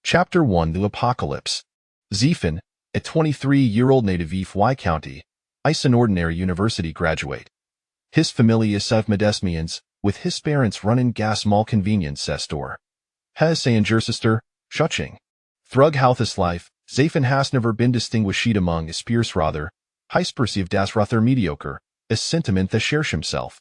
Chapter 1 The Apocalypse. Zephan, a 23-year-old native of Y County, is an ordinary university graduate. His family is of Medesmians, with his parents running gas mall convenience store. Has a sister, Schuching. Thrug his life, Zephan has never been distinguished among his peers rather, he's perceived as rather mediocre, a sentiment that shares himself.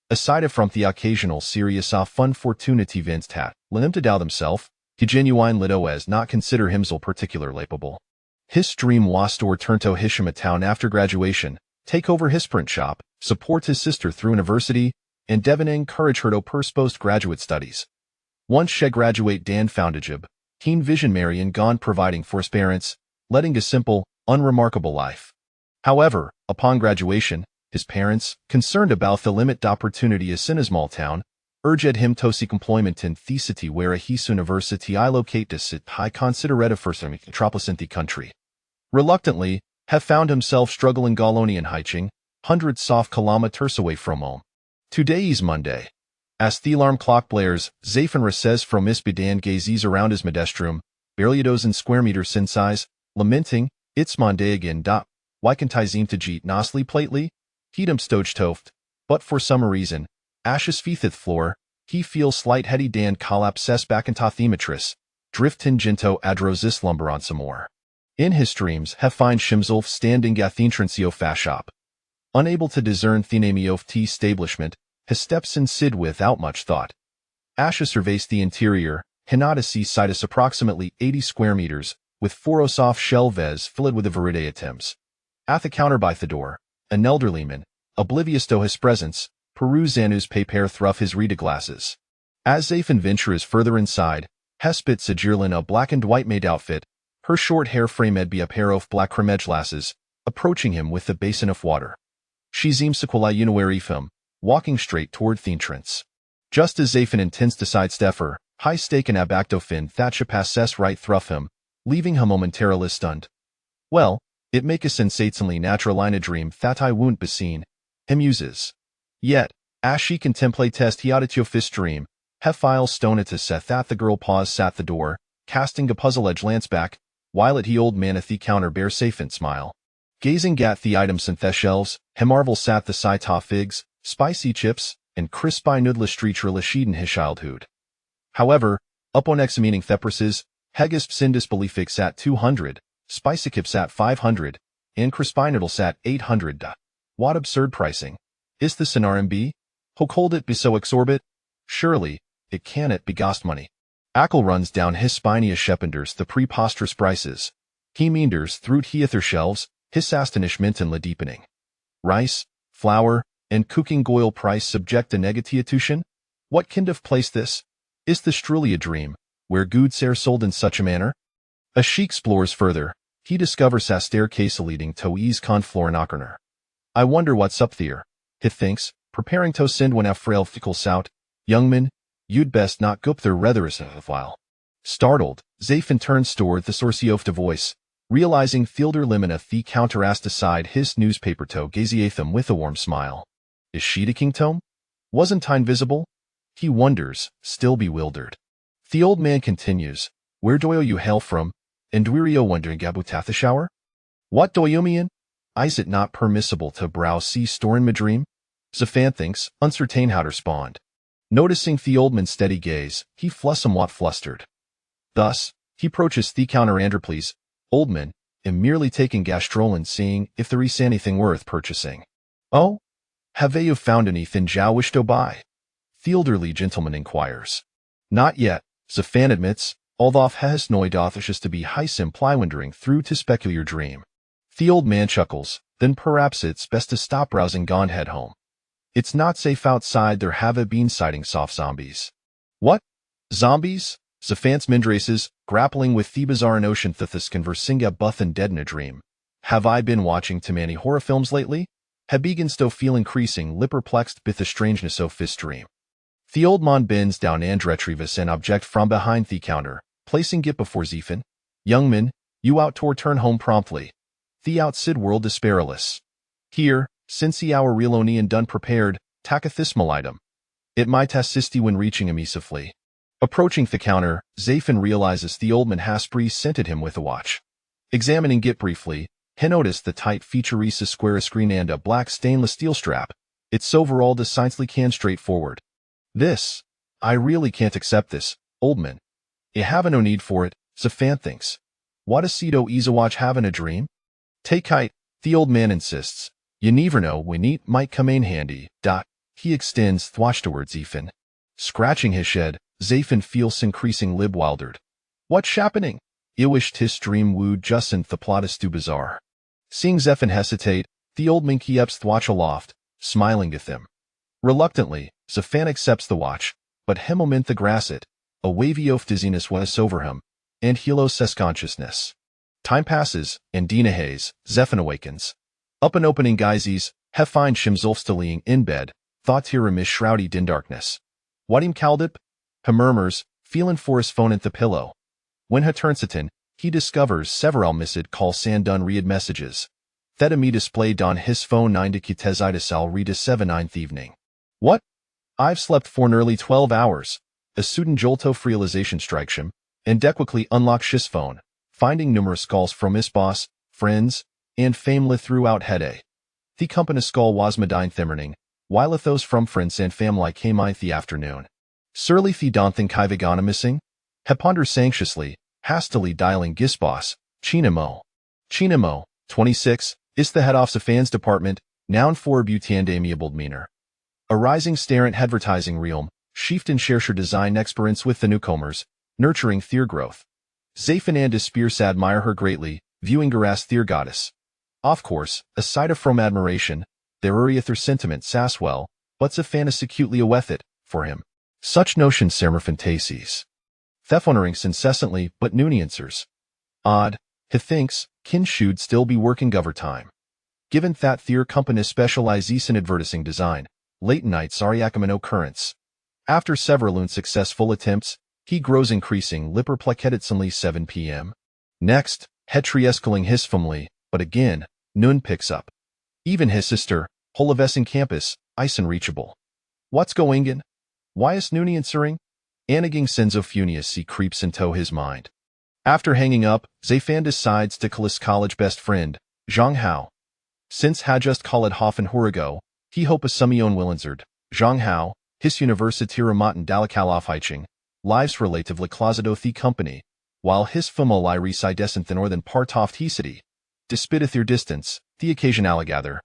Aside from the occasional serious unfortunate events that, limited out himself, he genuine little as not consider himself particular capable. His dream was to return to Hisham town after graduation, take over his print shop, support his sister through university, and Devon encourage her to pursue postgraduate studies. Once she graduate Dan found a job, keen vision Mary and gone providing for his parents, leading a simple, unremarkable life. However, upon graduation, his parents, concerned about the limited opportunity in a small town, urged him to seek employment in the city where his university is located at high considerate first metropolis in the country. Reluctantly, have found himself struggling Galonian hiking, hundreds of kilometers away from home. Today is Monday. As the alarm clock blares, Zephan recess from his bed and gazes around his modest room, barely a dozen square meters in size, lamenting, it's Monday again. Why can't I seem to jeet no sleep lately? He'd stogetoft, but for some reason, Ash's feetheth floor, he feels slight heady dan collapses back into the mattress, drift tangento adrosis lumber on some more. In his dreams have find Shimself standing at the entrance of a shop. Unable to discern the name of the establishment, his steps inside without much thought. Asha surveys the interior, Hinata site is approximately 80 square meters, with 4 soft shelves filled with a variety of items. At the counter by the door, an elderly man, oblivious to his presence, peruse Anu's paper through his reader glasses. As Zephan ventures further inside, Hespit Sajirlin a black and white maid outfit, her short hair framed by a pair of black cremage glasses, approaching him with a basin of water. She seems to quala unuarifim, walking straight toward the entrance. Just as Zephan intends to sidestep her, high stake and abactofin thatcha passes right through him, leaving him momentarily stunned. Well, it make a sensationally natural line of dream that I won't be seen, he muses. Yet, as she contemplates the oddity of his dream, Hephile stoned to set that the girl paused at the door, casting a puzzle-edged glance back, while at the old man at the counter bear safe and smile. Gazing at the items in the shelves, he marvel sat the side figs, spicy chips, and crispy noodle street relishid in his childhood. However, upon examining theprices, Hegisp sin disbelief at 200, spicy chips at 500, and crispy noodles at 800. What absurd pricing. Is this an RMB? How cold it be so exorbitant? Surely, it cannot be gost money. Ackle runs down his spiny shependers the preposterous prices. He meanders through theather shelves, his astonishment and la deepening. Rice, flour, and cooking oil price subject to negatiation? What kind of place this? Is this truly a dream, where goods are sold in such a manner? As she explores further, he discovers a staircase leading to ease conflor knockerner. I wonder what's up there, he thinks, preparing to send one a frail fickle sout. Young man, you'd best not go up there rather as a while. Startled, Zephan turns toward the source of the voice, realizing Fielder Limoneth the counter asked aside his newspaper to gaziatham with a warm smile. Is she the king tome? Wasn't I invisible? He wonders, still bewildered. The old man continues, where do you hail from, and Dwirio wondering about the shower? What do you mean? Is it not permissible to browse sea store in my dream? Zephan thinks, uncertain how to respond. Noticing the old man's steady gaze, he somewhat flustered. Thus, he approaches the counter and please, old man, and merely taking gastrolin seeing if there is anything worth purchasing. Oh? Have you found anything you wish to buy? The elderly gentleman inquires. Not yet, Zephan admits, although has no authorship to be high simply wandering through to specular dream. The old man chuckles, then perhaps it's best to stop browsing gone head home. It's not safe outside there have been sighting soft zombies. What? Zombies? Zephan's mindraces, grappling with the bizarre notion that this conversinga buth and dead in a dream. Have I been watching too many horror films lately? Have begins to feel increasing perplexed with the strangeness of this dream. The old man bends down and retrieves an object from behind the counter, placing it before Zephan. Young man, you out to return home promptly. The outside world is perilous. Here, since the hour reloni and done prepared, taketh this item. It might assist you when reaching immediately. Approaching the counter, Zafin realizes the old man Haspri scented him with a watch. Examining it briefly, he noticed the tight feature square screen and a black stainless steel strap. It's overall decidedly straightforward. This, I really can't accept this, old man. I have no need for it, Zafan thinks. What does Sito Izawatch have in a dream? Take height, the old man insists. You never know when it might come in handy. He extends the watch towards Zafin. Scratching his head, Zafin feels increasing wildered. What's happening? I wished his dream would justn't the plot is too bizarre. Seeing Zafin hesitate, the old man keeps the watch aloft, smiling at them. Reluctantly, Zafin accepts the watch, but hemomint the grasset, a wavy of dizziness was over him, and he loses consciousness. Time passes, and Dina Hayes, Zafin awakens. Up an opening guises, he finds Shimzulfstaliing in bed, thought Tiram is shrouded in darkness. What him caldip? He murmurs, feeling for his phone at the pillow. When he turns it in, he discovers several missed call Sandun read messages. Thedami displayed on his phone 9 to Kitezidasal read a 7/9th evening. What? I've slept for nearly 12 hours. A sudden jolt of realization strikes him, and quickly unlocks his phone, finding numerous calls from his boss, friends, and family throughout Hede. The company's call was Medine Thimmerning, while those from friends and family came in the afternoon. Surely the don't think I've gone missing? He ponders anxiously, hastily dialing Gisboss, Chinamo. Chinamo, 26, is the head of fans department, noun for Butan amiable demeanor. A rising stare at advertising realm, Chieftain shares her design experience with the newcomers, nurturing their growth. Zafin and Spears admire her greatly, viewing her as their goddess. Of course, aside from admiration, there are other sentiments as well, but Zafin is acutely aware it, for him. Such notions sermer fantasies. Theft-honoring incessantly, but noon answers. Odd, he thinks, kin should still be working overtime. Given that their company specializes in advertising design, late nights are an occurrence. After several unsuccessful attempts, he grows increasing perplexedly 7 p.m. Next, Hetriescaling his family, but again, noon picks up. Even his sister, Holavesing campus, is unreachable. What's going in? Why is Nooni answering? Anaging sense of funious creeps into his mind. After hanging up, Zafan decides to call his college best friend, Zhang Hao. Since ha just called Hoffen Hurigo, he hopes Sumion Willinsard, Zhang Hao, his university Ramaten Dalakalof lives relatively closet of the company, while his family reside in the northern part of the city. Despite their distance, the occasional gather.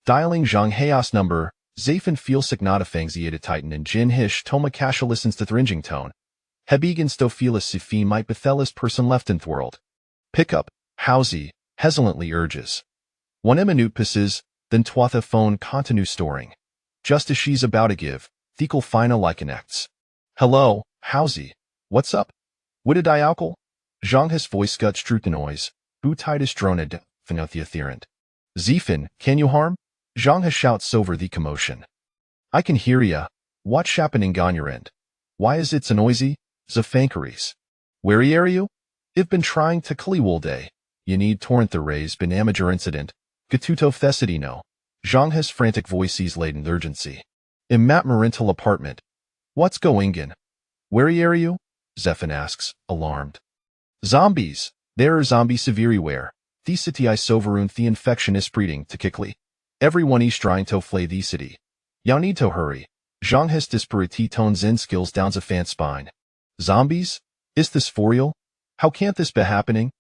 Dialing Zhang Hao's number, Zafin feels significated titan and Jin Hish Toma Kasha listens to the ringing tone. He begins to feel as if he might be the last person left in the world. Pick up, Hausie, hesitantly urges. 1 minute passes, then Twatha phone continue storing. Just as she's about to give, Thekel finally connects. Hello, Hausie. What's up? Witted Dialkal? Zhang his voice got struck the noise. Butitis droned, Phenothia Therant. Zafin, can you harm? Zhang has shouts over the commotion. I can hear ya. What's happening on your end? Why is it so noisy? Zafankaries. Where are you? I've been trying to call all day. You need torrent the rays been amateur incident. Gatuto Thessidino. Zhang has frantic voices laden urgency. In Matt Marental apartment. What's going in? Where are you? Zefin asks, alarmed. Zombies. There are zombies everywhere. The city I sovereign the infection is spreading to quickly. Everyone is trying to flee the city. You need to hurry. Zhang has disparate tones and skills down Zefan's spine. Zombies? Is this for real? How can't this be happening?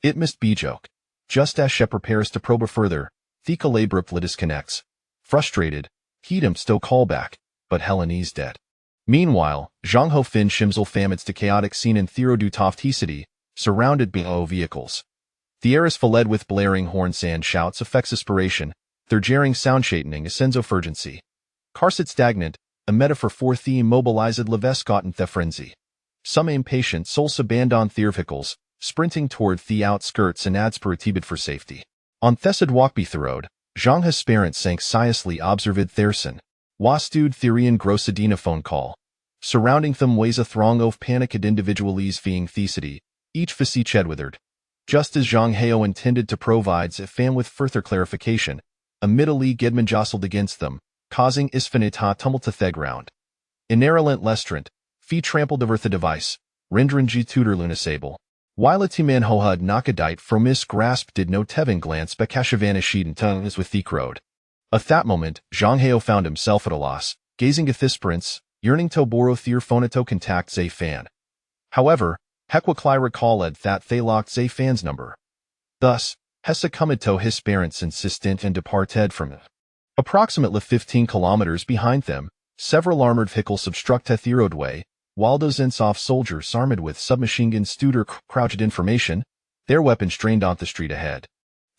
It must be joke. Just as she prepares to probe further, the abruptly disconnects. Frustrated, he attempts to call back, but Helen is dead. Meanwhile, Zhang Ho Fin Shimzel famids the chaotic scene in Therodutoft city, surrounded by vehicles. The air is filled with blaring horns and shouts affects aspiration, their jarring sound shading a sense of urgency. Carsit stagnant, a metaphor for the immobilized Levescott and the frenzy. Some impatient souls abandon their vehicles, sprinting toward the outskirts and adsperatibid for safety. On Thessid Walkby road, Zhang has parents anxiously observed Therson. Wastud Therian Grossadina phone call. Surrounding them weighs a throng of panicked individuals fleeing the city, each facet withered. Just as Zhang Hao intended to provide a fan with further clarification, a middle Gedman jostled against them, causing Isfinita tumult to the ground. Inerrant Lestrant, Fee trampled over the device, Rindranji tutor lunasable. While a timan hohud nakadite fromis grasp did no tevin glance bekashavana sheeden tongues with the crowed. At that moment, Zhang Heo found himself at a loss, gazing at this prince, yearning to borrow their phoneto contact Zay Fan. However, Hequacli recalled that they locked Zay Fan's number. Thus, Hessa comito his parents insistent and departed from it. Approximately 15 kilometers behind them, several armored vehicles obstructed the roadway, while those Zentsov soldiers armed with submachine gun studer crouched information, their weapons strained on the street ahead.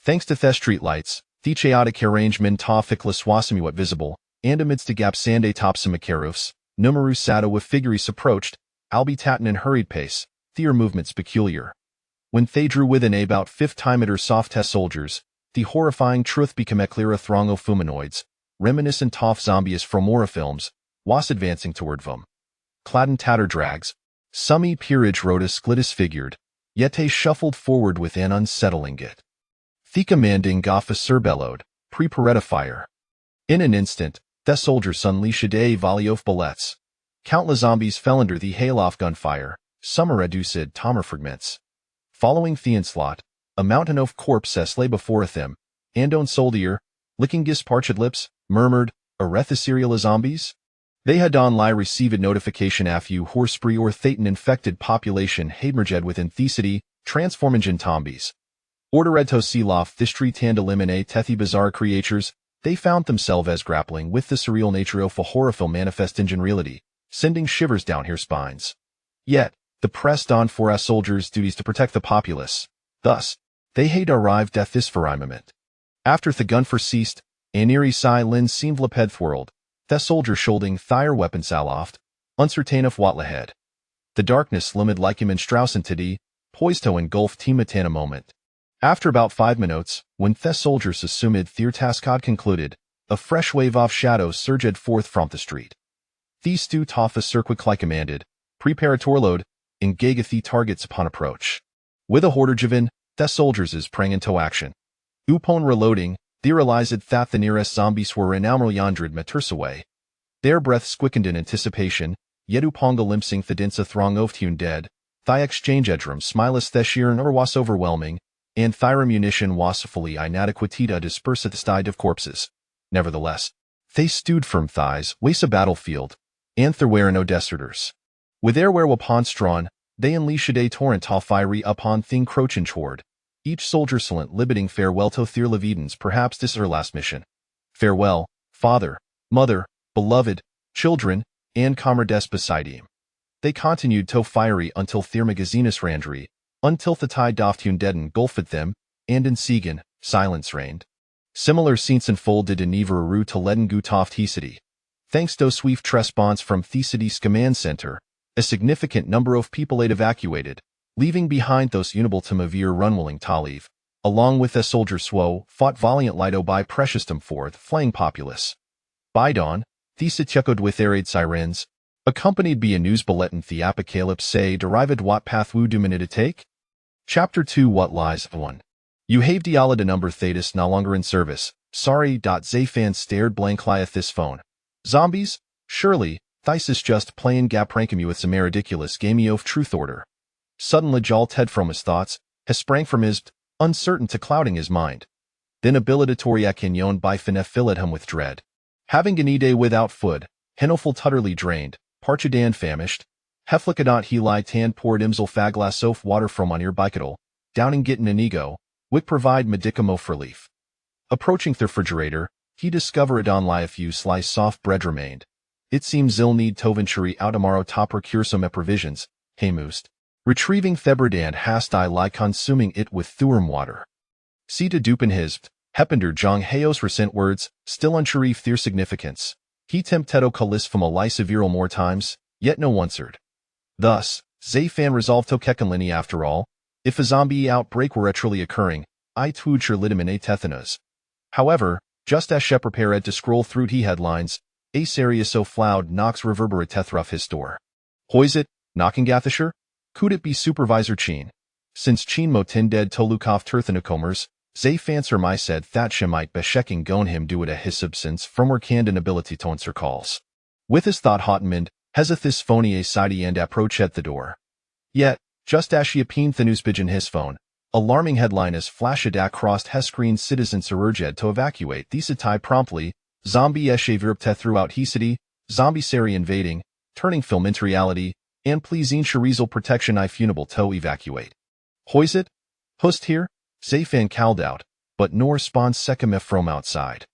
Thanks to the street lights, the chaotic arrangement toficless wasamiwat visible, and amidst the gap sande topsimakarufs, numeru sato with figures approached, albitatin in hurried pace, their movements peculiar. When they drew within about 5 timeter soft test soldiers, the horrifying truth became a clear throng of humanoids, reminiscent of zombies from horror films, was advancing toward them. Clad in tatter drags, summy peerage rotus glittis figured, yet they shuffled forward with an unsettling gait. The commanding officer bellowed, "Prepare to fire." In an instant, the soldiers unleashed a volley of bullets. Countless zombies fell under the hail of gunfire, some reduced tomer fragments. Following the onslaught, a mountain of corpses lay before them, and on soldier, licking his parched lips, murmured, "Aretha serial zombies?" They had on lie received notification afu horsespree or Thetan infected population haidmerged within the city, transforming in zombies. Ordered to seal off this street and eliminate tethy bizarre creatures, they found themselves as grappling with the surreal nature of a horror film manifest in reality, sending shivers down their spines. Yet, the pressed on for us soldiers' duties to protect the populace. Thus, they had arrived at this firmament. After the gunfire ceased, an eerie sigh lin seemed leped whirled, the soldier shouldering thire weapons aloft, uncertain of what lahead. The darkness limid like him in Strauss entity, poised to engulf Timat in a moment. After about 5 minutes, when the soldiers assumed their task had concluded, a fresh wave of shadows surged forth from the street. These two toffas circuitly commanded, "Preparator load, engage the targets upon approach." With a horderjevin, the soldiers is prang into action. Upon reloading, they realized that the nearest zombies were an yandred meters away. Their breaths quickened in anticipation, yet upon glimpsing the dense throng of tune dead, thy exchange edrum smileless theshiren or was overwhelming, and thyra munition was fully inadequate to disperse the tide of corpses. Nevertheless, they stood firm thighs, waste a battlefield, and there were no deserters. With their whereupon strawn, they unleashed a torrent of fiery upon thing croaching toward, each soldier silent liberating farewell to their levidens perhaps this her last mission. Farewell, father, mother, beloved, children, and comrades beside him. They continued to fiery until their magazinus randry, until the tide doftune dead engulfed them, and in Segan, silence reigned. Similar scenes unfolded in Neveru to leaden Gutoft city. Thanks to swift response from the city's command center, a significant number of people had evacuated, leaving behind those unable to Mavir runwilling to leave, along with a soldier Swo, fought valiant Lido by Precious for the flaying populace. By dawn, Thesa chuckled with their aid sirens, accompanied by a news bulletin the apocalypse say derived what path woo dominate to take? Chapter 2 What Lies 1. You have dialed a number Thetis no longer in service. Sorry. Zayfan stared blankly at this phone. Zombies? Surely, Thesis just playing gap pranking you with some ridiculous gamey of truth order. Suddenly jolt head from his thoughts, has sprang from his, uncertain to clouding his mind. Then abilitatoria canyon by finef filled him with dread. Having an day without food, Henoful tutterly drained, parchadan famished, Heflicadot heli tan poured imsel faglass of water from on ear bicadal, downing gitten an ego, wick provide medicamo for relief. Approaching the refrigerator, he discovered on lie a few sliced soft bread remained. It seems ill need tovenchuri outamaro to procure some provisions, heymoost. Retrieving Thebredan hast I lie consuming it with thurum water. See to dupen his, Hepender Jong Heos recent words, still unsure their significance. He tempteto calis from a lie several more times, yet no answered. Thus, Zayfan resolved to kekanlini after all, if a zombie outbreak were actually occurring, I twould sure eliminate tethanas. However, just as she prepared to scroll through the headlines, a serious so floud knocks reverberate tethruff his door. Hoisit, knocking Gathisher? Could it be Supervisor Cheen? Since Cheen motin dead Tolukov Terthanakomers, Zayfancer my said that she might besheking gon him do it a his substance from her canned inability to answer calls. With his thought hottenmend, Hesithis phonie sidi and approach at the door. Yet, just as she appeared the newspigeon his phone, alarming headline is flashed across Hescreen citizens urged to evacuate Thesitai promptly, zombie eshavirpte throughout Hesidi, zombie seri invading, turning film into reality, and pleasing Chorizo protection I funable to evacuate. Hoisit? Hust here? Zafan called out, but no response secame from outside.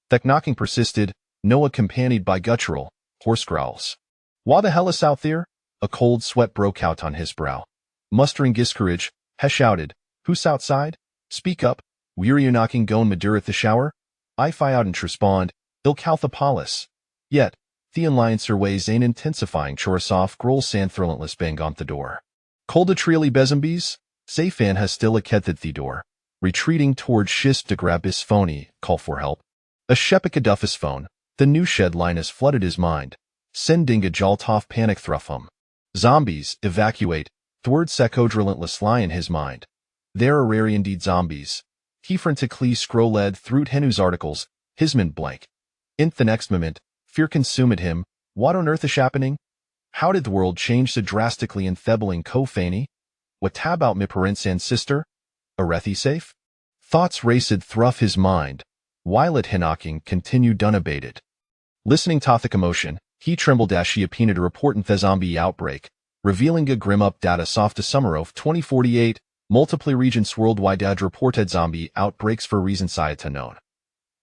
The knocking persisted, Noah accompanied by guttural, hoarse growls. Wha the hell is out there? A cold sweat broke out on his brow. Mustering discourage, he shouted, Who's outside? Speak up, weary you knocking goin Madur at the shower? I fi out and respond, Il Calthapolis. Yet, the alliance ways ain't intensifying Chorisoff growl santhrillantlis bang on the door. Colda trially bezambies? Zafan has still a kethed the door. Retreating towards Shist to grab his phony, call for help. A shepika duffus phone, the new shed line has flooded his mind, sending a joltoff panic thruffum. Zombies, evacuate, thword secode relentless lie in his mind. There are rare indeed zombies. He frantically scrolled through Henu's articles, hisman blank. In the next moment, fear consumed him. What on earth is happening? How did the world change so drastically in Thebling co-fani? What tab out me parents and sister? Arethi safe? Thoughts raced through his mind, while at Hinocking continued unabated. Listening to the commotion, he trembled as she appeared to report in the zombie outbreak, revealing a grim up data soft to summer of 2048, multiple regions worldwide had reported zombie outbreaks for reasons to known.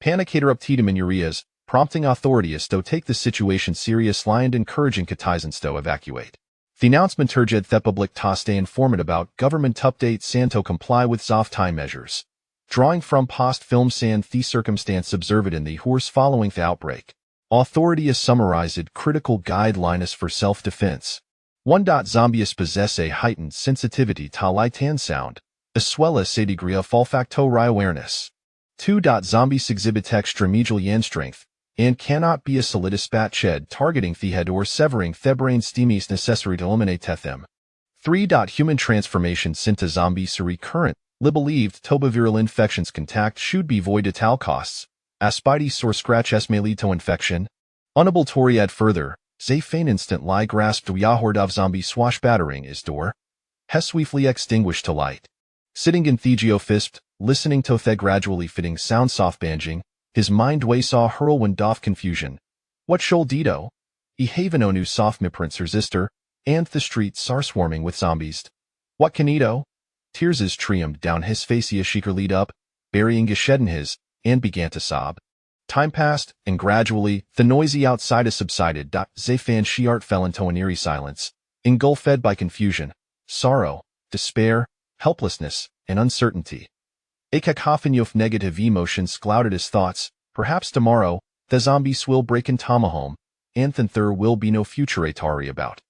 Panicator up Tiedemann ureas, prompting authorities to take the situation seriously and encouraging citizens to evacuate. The announcement urged the public to stay informed about government updates and to comply with soft time measures. Drawing from past films and the circumstance observed in the horse following the outbreak, authorities summarized critical guidelines for self-defense. 1. Zombies possess a heightened sensitivity to light and sound, as well as a degree of olfactory awareness. 2. Zombies exhibit extramedullary and strength, and cannot be a solidispat shed targeting the head or severing the brain steamies necessary to eliminate them. 3. Human transformations into zombies are recurrent. Believed tobaviral infections contact should be avoided at all costs. Aspides or scratches may lead to infection. Unable add further, Zafan instant lie grasped Yahord of zombie swash battering his door. He swiftly extinguished to light. Sitting in Thegeofist, listening to the gradually fitting sound soft banjing, his mind way saw whirlwind of confusion. What shall Dido? E haven o new soft me prince resistor, and the streets are swarming with zombies. What can Edo? Tears streamed down his face as she lead up, burying his shed in his, and began to sob. Time passed, and gradually, the noisy outside subsided. Zafan Shiart fell into an eerie silence, engulfed by confusion, sorrow, despair, helplessness, and uncertainty. A cacophony of negative emotions clouded his thoughts. Perhaps tomorrow, the zombies will break in Tomahome, and then there will be no future Atari about.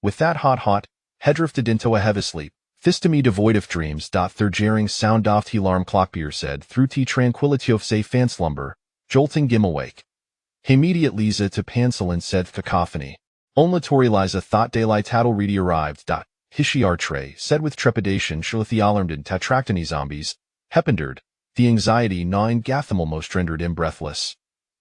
With that hot, he drifted into a heavy sleep. Thistemy devoid of dreams. Their jarring sound oft he alarm clock beer said through tea tranquility of safe fan slumber, jolting him awake. He immediately to pencil and said cacophony. Onlatori Liza thought daylight tattle ready arrived. Hishiartre said with trepidation the alarmed and tetractony zombies, hependered, the anxiety gnawing Gathamal most rendered him breathless.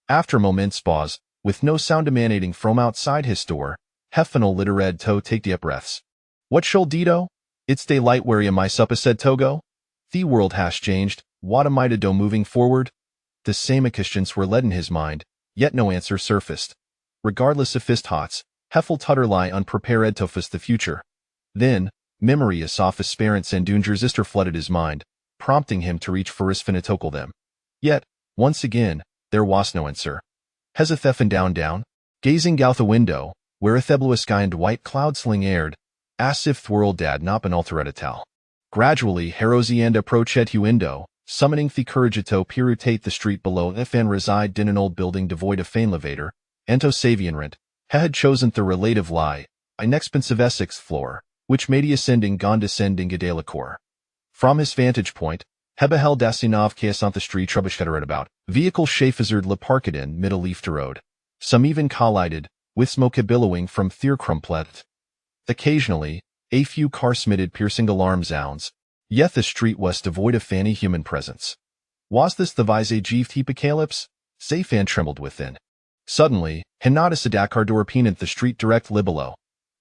After a moment's pause, with no sound emanating from outside his door, Hefenal littered to take deep breaths. What shall Dido? It's daylight where am I suppa said Togo? The world has changed, what am I to do moving forward? The same questions were led in his mind, yet no answer surfaced. Regardless of fist hots, Heffel tutter lie unprepared to face the future. Then, memory of sophist parents and Dungerzister flooded his mind, prompting him to reach for his finitokel them. Yet, once again, there was no answer. Hesithephan down, gazing out the window, where a thebluous sky and white cloud sling aired, as if the world dad not been altered. Gradually, Herosi and approached Huindo, summoning the courage to perutate the street below if and reside in an old building devoid of fane elevator, and to Savianrent. He had chosen the relative lie, an expensive Essex floor, which made he ascending descending a delacour. From his vantage point, he beheld Dasinov chaos on the street troubleshooted about, vehicle chafazard le parked middle leaf to road. Some even collided, with smoke billowing from Thierkrumplet. Occasionally, a few car-smitted piercing alarm sounds, yet the street was devoid of any human presence. Was this the visage of Apocalypse? Zafan trembled within. Suddenly, Hinata Sadakar Dorpinant the street direct libello.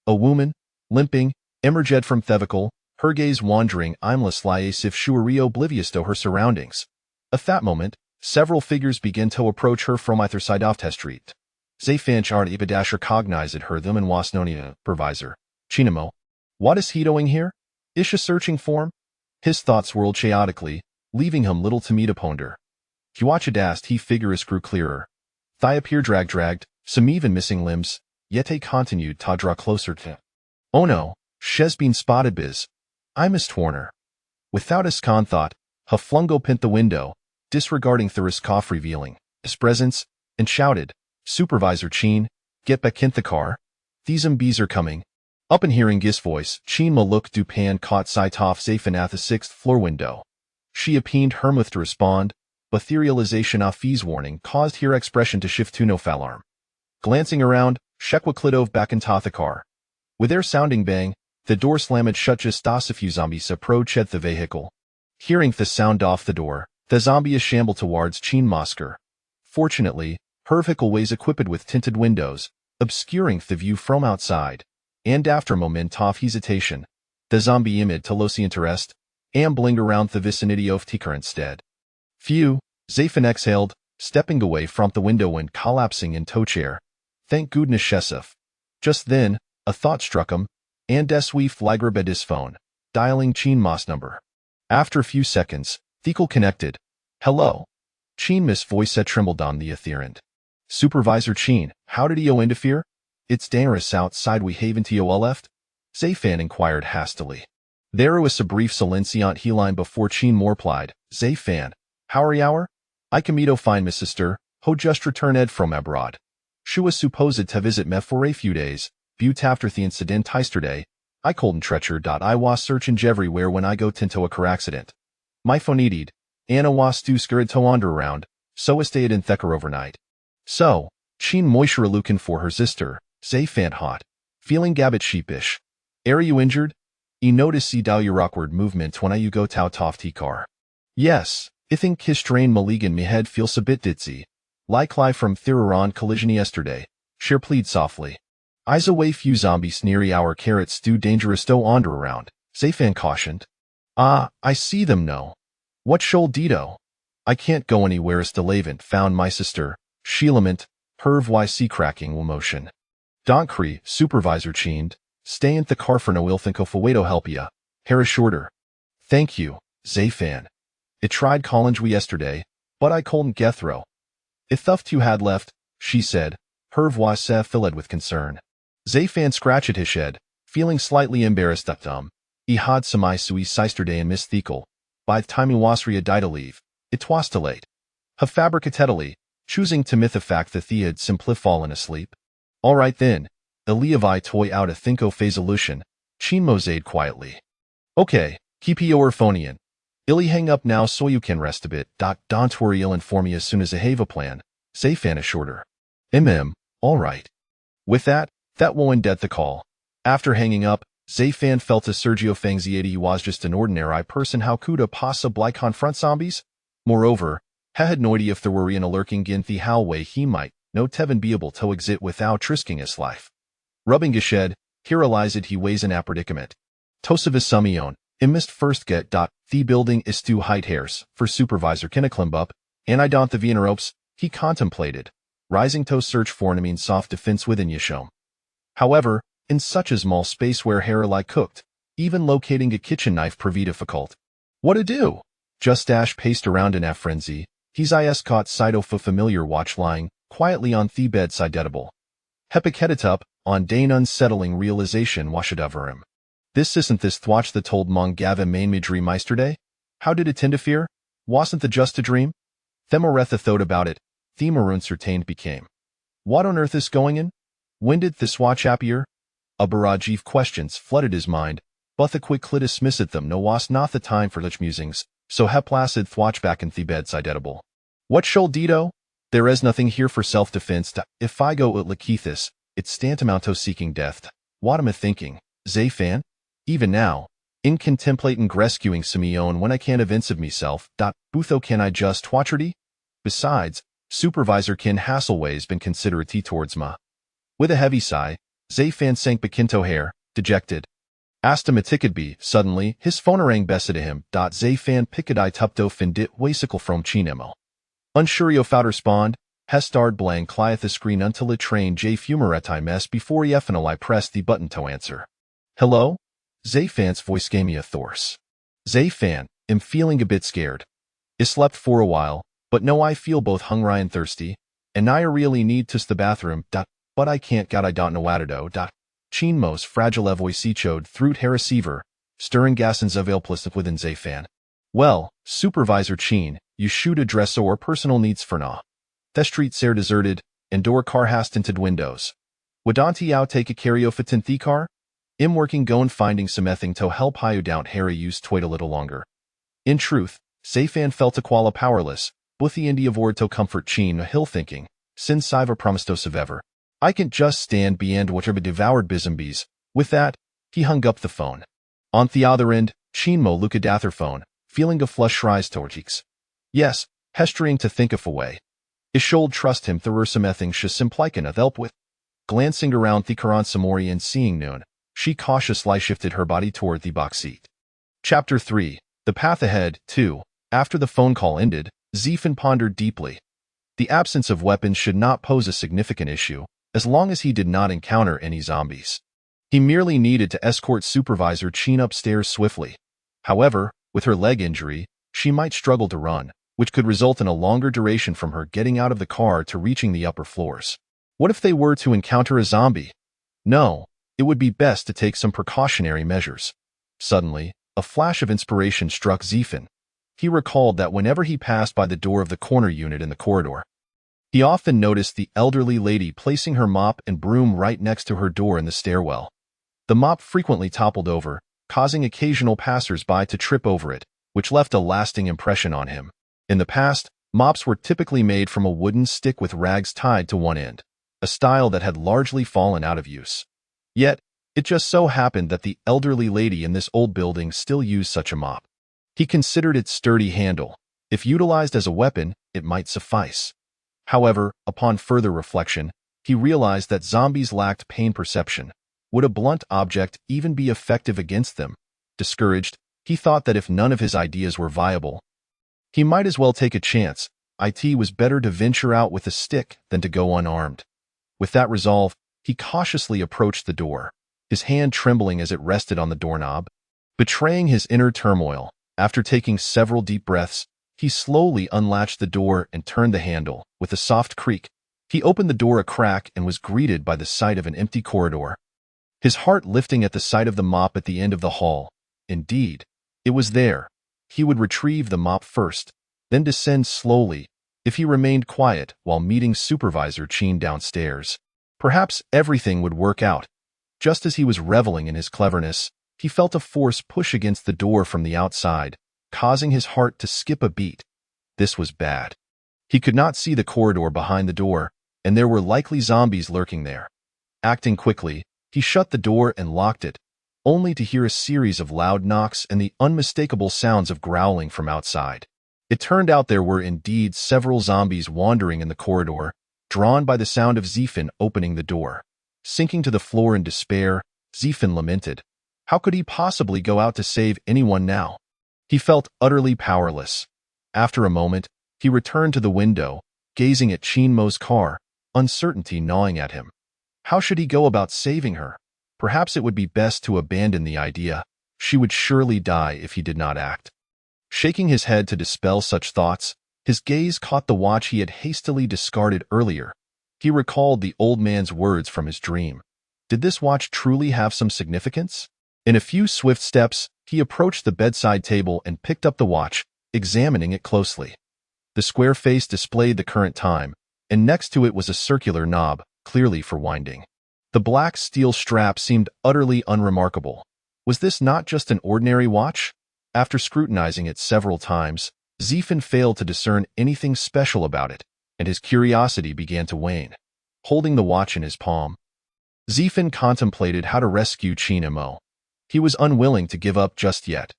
A woman, limping, emerged from thevical, her gaze wandering aimlessly as if she were oblivious to her surroundings. At that moment, several figures began to approach her from either side of the street. Zayfanch Art Ibadash recognized her them and Wasnonia, supervisor. Chinamo. What is he doing here? Isha searching for him? His thoughts whirled chaotically, leaving him little to meet ponder. Huachadast he figures grew clearer. Thigh appear dragged, some even missing limbs, yet they continued to draw closer to. Oh no, she's been spotted biz. I missed Warner. Without a scan thought, he flung open the window, disregarding Thuriskov revealing his presence, and shouted, Supervisor Chin, get back in the car. These MBs are coming. Up and hearing his voice, Chin Maluk Dupan caught sight of Zafin at the 6th floor window. She appealed Hermuth to respond, but the realization of Fee's warning caused her expression to shift to no alarm. Glancing around, Shekwa Klidov back into the car. With their sounding bang, the door slammed shut just as a few zombies approached the vehicle. Hearing the sound off the door, the zombies shambled towards Chin Mosker. Fortunately, her vehicle was equipped with tinted windows, obscuring the view from outside, and after a moment of hesitation, the zombie emitted to lose interest, ambling around the vicinity of Tikar instead. Phew, Zafin exhaled, stepping away from the window and collapsing into a chair. Thank goodness Shesef. Just then, a thought struck him, and Deswi flagrabed his phone, dialing Chin Moss number. After a few seconds, Thekal connected. Hello. Chin Miss voice had trembled on the etherent. Supervisor Chin, how did EO interfere? It's dangerous outside we haven't TOL left? Zafan inquired hastily. There was a brief silenciant heline before Chin more replied, Zafan, how are you? I comito fine Miss Sister, ho just returned from abroad. She was supposed to visit me for a few days, but after the incident yesterday, I couldn't treacher. I was searching everywhere when I go into a car accident. My phone needed, Anna was too scared to wander around, so I stayed in Thekar overnight. So, Chin moisture looking for her sister, Zafant hot, feeling gabbit sheepish. Are you injured? You notice see your awkward movement when you go toff car. Yes, I think his strain maligan me head feels a bit ditzy. Like from Thiraron collision yesterday, Cher plead softly. Eyes away few zombies near our carrots too dangerous to wander around, Zafan cautioned. Ah, I see them no. What shol Dito? I can't go anywhere as Delavant found my sister, Sheilament, Perv YC cracking motion. Donkri, supervisor chined, stay in the car for no ill think of Fuedo help ya. Hera shorter. Thank you, Zafan. It tried calling we yesterday, but I couldn't get through. If thuft you had left, she said, Perv YC filled with concern. Zafan scratched his head, feeling slightly embarrassed at He had some sui yesterday and Miss Thekal. By the time he was ready to leave, it was too late. Ha fabricatedly, choosing to myth the fact that he had simply fallen asleep. All right then, Eliavi toy out a thinko phasolution, Chin mosade quietly. Okay, keep your phonian. Illy hang up now so you can rest a bit. Don't worry, I'll inform you as soon as I have a plan. Zafan assured her. All right. With that will end the call. After hanging up, Zafan felt to Sergio Fangziati he was just an ordinary person how could a possibly confront zombies? Moreover, he had no idea if there were in a lurking ginthi how way he might, no Tevin be able to exit without risking his life. Rubbing his shed, he realized he weighs in a predicament. Tosavis Sumion, I must first get. The building is too height hairs, for supervisor can climb up, and I don't the Vienna ropes, he contemplated, rising to search for an mean soft defense within Yishom. However, in such a small space where hair like cooked, even locating a kitchen knife proved difficult. What to do? Just dash paced around in a frenzy, he's caught sight of a familiar watch lying quietly on the bedside edible. Hepiketatub, on Dane unsettling realization washed over him. This isn't this thwatch that told Mong Gavin main me dream yesterday? How did it interfere? Wasn't the just a dream? Themoretha thought about it, Themarun certained became. What on earth is going in? When did this watch appear? A barrage of questions flooded his mind, but the quick clit dismissed them no was not the time for such musings, so he placid thwatch back in the bedside edible. What shall Dito? There is nothing here for self-defense. If I go at Lakethis, it's tantamount to seeking death. What am I thinking, Zafan? Even now, in contemplating rescuing Simeon when I can't evince of myself. Butho can I just watcherty? Besides, Supervisor Kin Hasselway's been considerate towards ma. With a heavy sigh, Zafan sank Bakinto hair, dejected. Asta matikadbi, suddenly, his phonerang beside him. Zafan pikadai tupto findit wasical from chinemo. Unsurio fouter spawned, hestard blang clieth the screen until it trained J fumeretai mess before Yefenali pressed the button to answer. Hello? Zafan's voice gave me a thorse. Zafan, am feeling a bit scared. I slept for a while, but no I feel both hungry and thirsty, and I really need to the bathroom. But I can't I don't know what to do. Chinmos fragile voice chode through her receiver, stirring gasins availplus within Zafan. Well, Supervisor Chin, you shoot address or personal needs for na. The streets are deserted, and door car has tinted windows. Wadanti out take a carryofatin the car? Im working goin finding something to help you down Harry use twait a little longer. In truth, Zafan felt aquala powerless, with the India vord to comfort Chin a hill thinking, sin siva promistos of ever. I can't just stand beyond whatever devoured bizimbies. With that, he hung up the phone. On the other end, Chinmo looked at their phone, feeling a flush rise to her cheeks. Yes, hestering to think of a way. I should trust him through something she simplican a help with. Glancing around the Karan Samori and seeing noon, she cautiously shifted her body toward the box seat. Chapter 3. The Path Ahead, 2. After the phone call ended, Zefan pondered deeply. The absence of weapons should not pose a significant issue, as long as he did not encounter any zombies. He merely needed to escort Supervisor Chin upstairs swiftly. However, with her leg injury, she might struggle to run, which could result in a longer duration from her getting out of the car to reaching the upper floors. What if they were to encounter a zombie? No, it would be best to take some precautionary measures. Suddenly, a flash of inspiration struck Zefan. He recalled that whenever he passed by the door of the corner unit in the corridor, he often noticed the elderly lady placing her mop and broom right next to her door in the stairwell. The mop frequently toppled over, causing occasional passers-by to trip over it, which left a lasting impression on him. In the past, mops were typically made from a wooden stick with rags tied to one end, a style that had largely fallen out of use. Yet, it just so happened that the elderly lady in this old building still used such a mop. He considered its sturdy handle. If utilized as a weapon, it might suffice. However, upon further reflection, he realized that zombies lacked pain perception. Would a blunt object even be effective against them? Discouraged, he thought that if none of his ideas were viable, he might as well take a chance. It was better to venture out with a stick than to go unarmed. With that resolve, he cautiously approached the door, his hand trembling as it rested on the doorknob. Betraying his inner turmoil, after taking several deep breaths, he slowly unlatched the door and turned the handle. With a soft creak, he opened the door a crack and was greeted by the sight of an empty corridor. His heart lifting at the sight of the mop at the end of the hall. Indeed, it was there. He would retrieve the mop first, then descend slowly, if he remained quiet while meeting Supervisor Chin downstairs. Perhaps everything would work out. Just as he was reveling in his cleverness, he felt a force push against the door from the outside, causing his heart to skip a beat. This was bad. He could not see the corridor behind the door, and there were likely zombies lurking there. Acting quickly, he shut the door and locked it, only to hear a series of loud knocks and the unmistakable sounds of growling from outside. It turned out there were indeed several zombies wandering in the corridor, drawn by the sound of Zefan opening the door. Sinking to the floor in despair, Zefan lamented. How could he possibly go out to save anyone now? He felt utterly powerless. After a moment, he returned to the window, gazing at Chinmo's car, uncertainty gnawing at him. How should he go about saving her? Perhaps it would be best to abandon the idea. She would surely die if he did not act. Shaking his head to dispel such thoughts, his gaze caught the watch he had hastily discarded earlier. He recalled the old man's words from his dream. Did this watch truly have some significance? In a few swift steps, he approached the bedside table and picked up the watch, examining it closely. The square face displayed the current time, and next to it was a circular knob, clearly for winding. The black steel strap seemed utterly unremarkable. Was this not just an ordinary watch? After scrutinizing it several times, Zefan failed to discern anything special about it, and his curiosity began to wane. Holding the watch in his palm, Zefan contemplated how to rescue Chinmo. He was unwilling to give up just yet.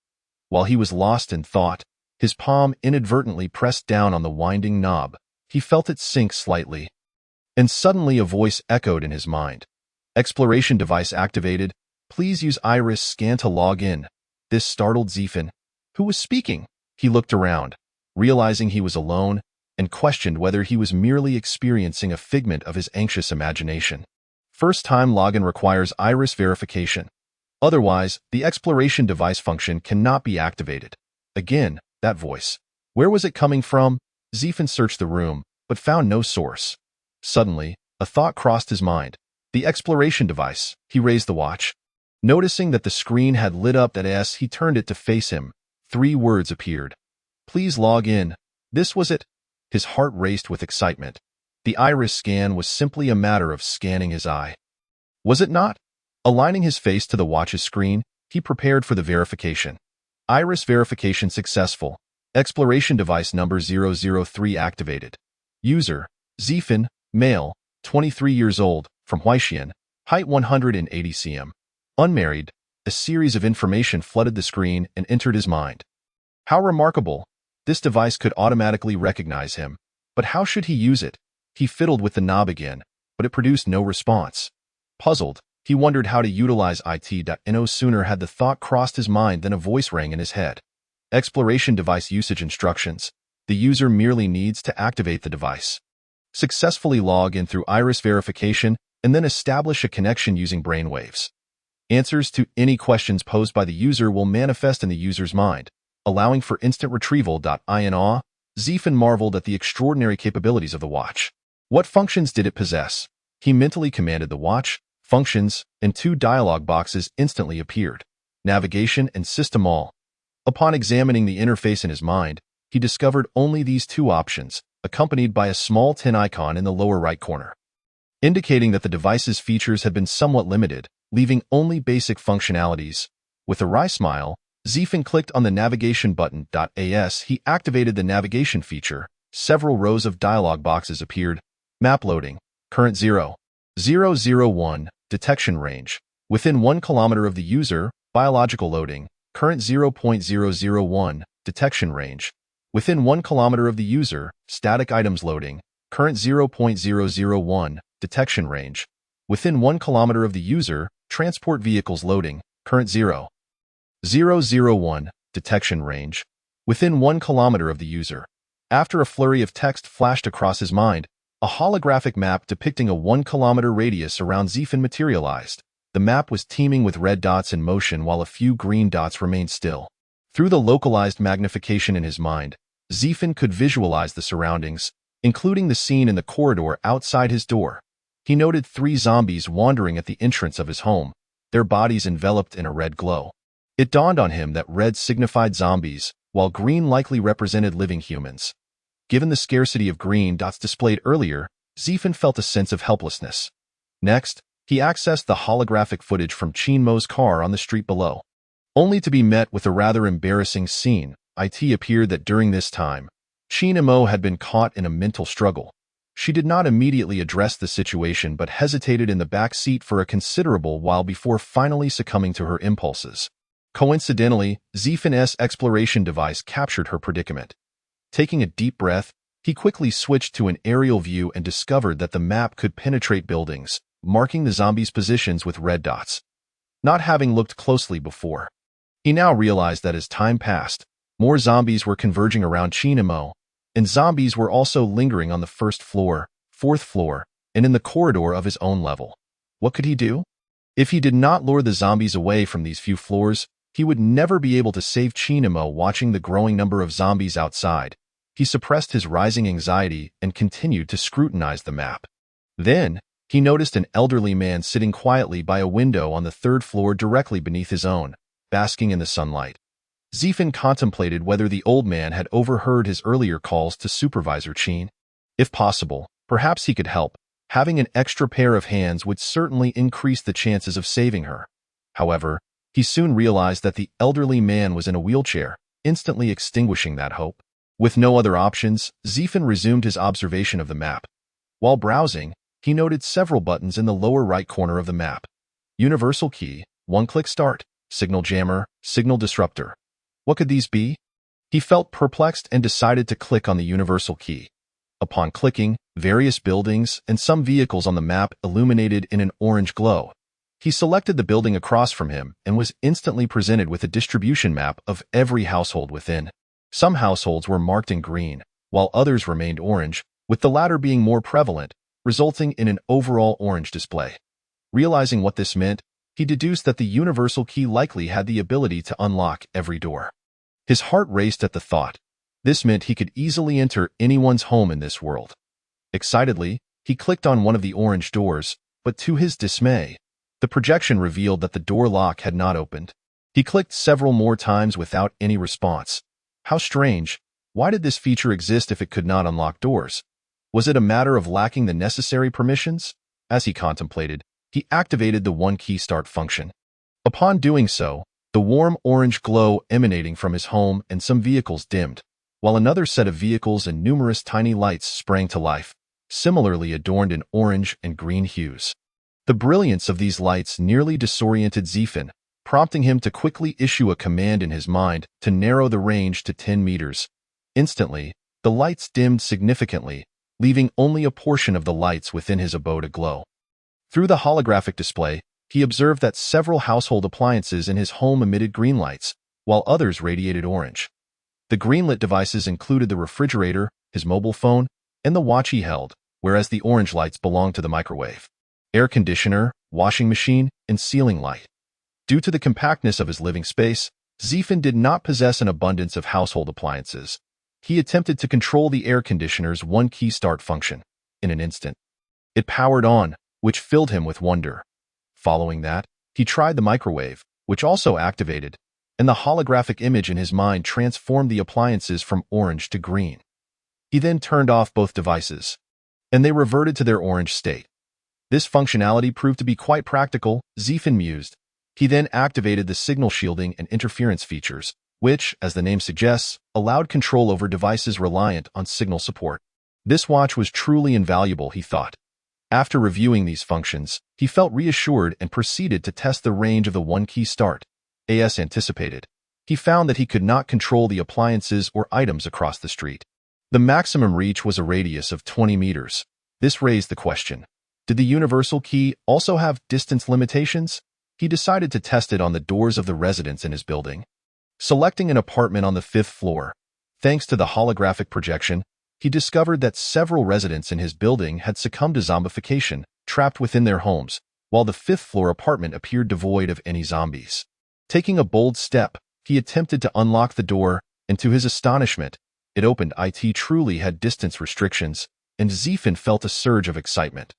While he was lost in thought, his palm inadvertently pressed down on the winding knob, he felt it sink slightly. And suddenly a voice echoed in his mind. Exploration device activated. Please use iris scan to log in. This startled Zifin. Who was speaking? He looked around, realizing he was alone, and questioned whether he was merely experiencing a figment of his anxious imagination. First-time login requires iris verification. Otherwise, the exploration device function cannot be activated. Again, that voice. Where was it coming from? Zifin searched the room, but found no source. Suddenly, a thought crossed his mind. The exploration device. He raised the watch. Noticing that the screen had lit up at S, he turned it to face him. 3 words appeared. Please log in. This was it. His heart raced with excitement. The iris scan was simply a matter of scanning his eye. Was it not? Aligning his face to the watch's screen, he prepared for the verification. Iris verification successful. Exploration device number 003 activated. User, Zifin, male, 23 years old, from Huaxian, height 180 cm. Unmarried. A series of information flooded the screen and entered his mind. How remarkable! This device could automatically recognize him. But how should he use it? He fiddled with the knob again, but it produced no response. Puzzled, he wondered how to utilize it. No sooner had the thought crossed his mind than a voice rang in his head. Exploration device usage instructions. The user merely needs to activate the device. Successfully log in through iris verification and then establish a connection using brainwaves. Answers to any questions posed by the user will manifest in the user's mind, allowing for instant retrieval. In awe, Zifin marveled at the extraordinary capabilities of the watch. What functions did it possess? He mentally commanded the watch. Functions, and 2 dialog boxes instantly appeared. Navigation and System All. Upon examining the interface in his mind, he discovered only these 2 options, accompanied by a small tin icon in the lower right corner, indicating that the device's features had been somewhat limited, leaving only basic functionalities. With a wry smile, Zifin clicked on the navigation button. As he activated the navigation feature, several rows of dialog boxes appeared. Map loading. Current 0.001. Detection range. Within 1 kilometer of the user. Biological loading. Current 0.001. Detection range. Within 1 kilometer of the user. Static items loading. Current 0.001. Detection range. Within 1 kilometer of the user. Transport vehicles loading. Current 0.001. Detection range. Within 1 kilometer of the user. After a flurry of text flashed across his mind, a holographic map depicting a 1 kilometer radius around Zifin materialized. The map was teeming with red dots in motion while a few green dots remained still. Through the localized magnification in his mind, Zifin could visualize the surroundings, including the scene in the corridor outside his door. He noted 3 zombies wandering at the entrance of his home, their bodies enveloped in a red glow. It dawned on him that red signified zombies, while green likely represented living humans. Given the scarcity of green dots displayed earlier, Zifin felt a sense of helplessness. Next, he accessed the holographic footage from Chinmo's car on the street below, only to be met with a rather embarrassing scene. It appeared that during this time, Chinmo had been caught in a mental struggle. She did not immediately address the situation but hesitated in the back seat for a considerable while before finally succumbing to her impulses. Coincidentally, Zifin's exploration device captured her predicament. Taking a deep breath, he quickly switched to an aerial view and discovered that the map could penetrate buildings, marking the zombies' positions with red dots. Not having looked closely before, he now realized that as time passed, more zombies were converging around Chinmo, and zombies were also lingering on the 1st floor, 4th floor, and in the corridor of his own level. What could he do? If he did not lure the zombies away from these few floors, he would never be able to save Chinmo. Watching the growing number of zombies outside, he suppressed his rising anxiety and continued to scrutinize the map. Then, he noticed an elderly man sitting quietly by a window on the 3rd floor directly beneath his own, basking in the sunlight. Zifin contemplated whether the old man had overheard his earlier calls to Supervisor Chin. If possible, perhaps he could help. Having an extra pair of hands would certainly increase the chances of saving her. However, he soon realized that the elderly man was in a wheelchair, instantly extinguishing that hope. With no other options, Zifin resumed his observation of the map. While browsing, he noted several buttons in the lower right corner of the map. Universal key, one-click start, signal jammer, signal disruptor. What could these be? He felt perplexed and decided to click on the universal key. Upon clicking, various buildings and some vehicles on the map illuminated in an orange glow. He selected the building across from him and was instantly presented with a distribution map of every household within. Some households were marked in green, while others remained orange, with the latter being more prevalent, resulting in an overall orange display. Realizing what this meant, he deduced that the universal key likely had the ability to unlock every door. His heart raced at the thought. This meant he could easily enter anyone's home in this world. Excitedly, he clicked on one of the orange doors, but to his dismay, the projection revealed that the door lock had not opened. He clicked several more times without any response. How strange. Why did this feature exist if it could not unlock doors? Was it a matter of lacking the necessary permissions? As he contemplated, he activated the one key start function. Upon doing so, the warm orange glow emanating from his home and some vehicles dimmed, while another set of vehicles and numerous tiny lights sprang to life, similarly adorned in orange and green hues. The brilliance of these lights nearly disoriented Zifin, prompting him to quickly issue a command in his mind to narrow the range to 10 meters. Instantly, the lights dimmed significantly, leaving only a portion of the lights within his abode aglow. Through the holographic display, he observed that several household appliances in his home emitted green lights, while others radiated orange. The green-lit devices included the refrigerator, his mobile phone, and the watch he held, whereas the orange lights belonged to the microwave, air conditioner, washing machine, and ceiling light. Due to the compactness of his living space, Zifin did not possess an abundance of household appliances. He attempted to control the air conditioner's one-key start function. In an instant, it powered on, which filled him with wonder. Following that, he tried the microwave, which also activated, and the holographic image in his mind transformed the appliances from orange to green. He then turned off both devices, and they reverted to their orange state. This functionality proved to be quite practical, Zifin mused. He then activated the signal shielding and interference features, which, as the name suggests, allowed control over devices reliant on signal support. This watch was truly invaluable, he thought. After reviewing these functions, he felt reassured and proceeded to test the range of the one-key start. As anticipated, he found that he could not control the appliances or items across the street. The maximum reach was a radius of 20 meters. This raised the question. Did the universal key also have distance limitations? He decided to test it on the doors of the residents in his building. Selecting an apartment on the 5th floor, thanks to the holographic projection, he discovered that several residents in his building had succumbed to zombification, trapped within their homes, while the 5th floor apartment appeared devoid of any zombies. Taking a bold step, he attempted to unlock the door, and to his astonishment, it opened. It truly had distance restrictions, and Zifin felt a surge of excitement.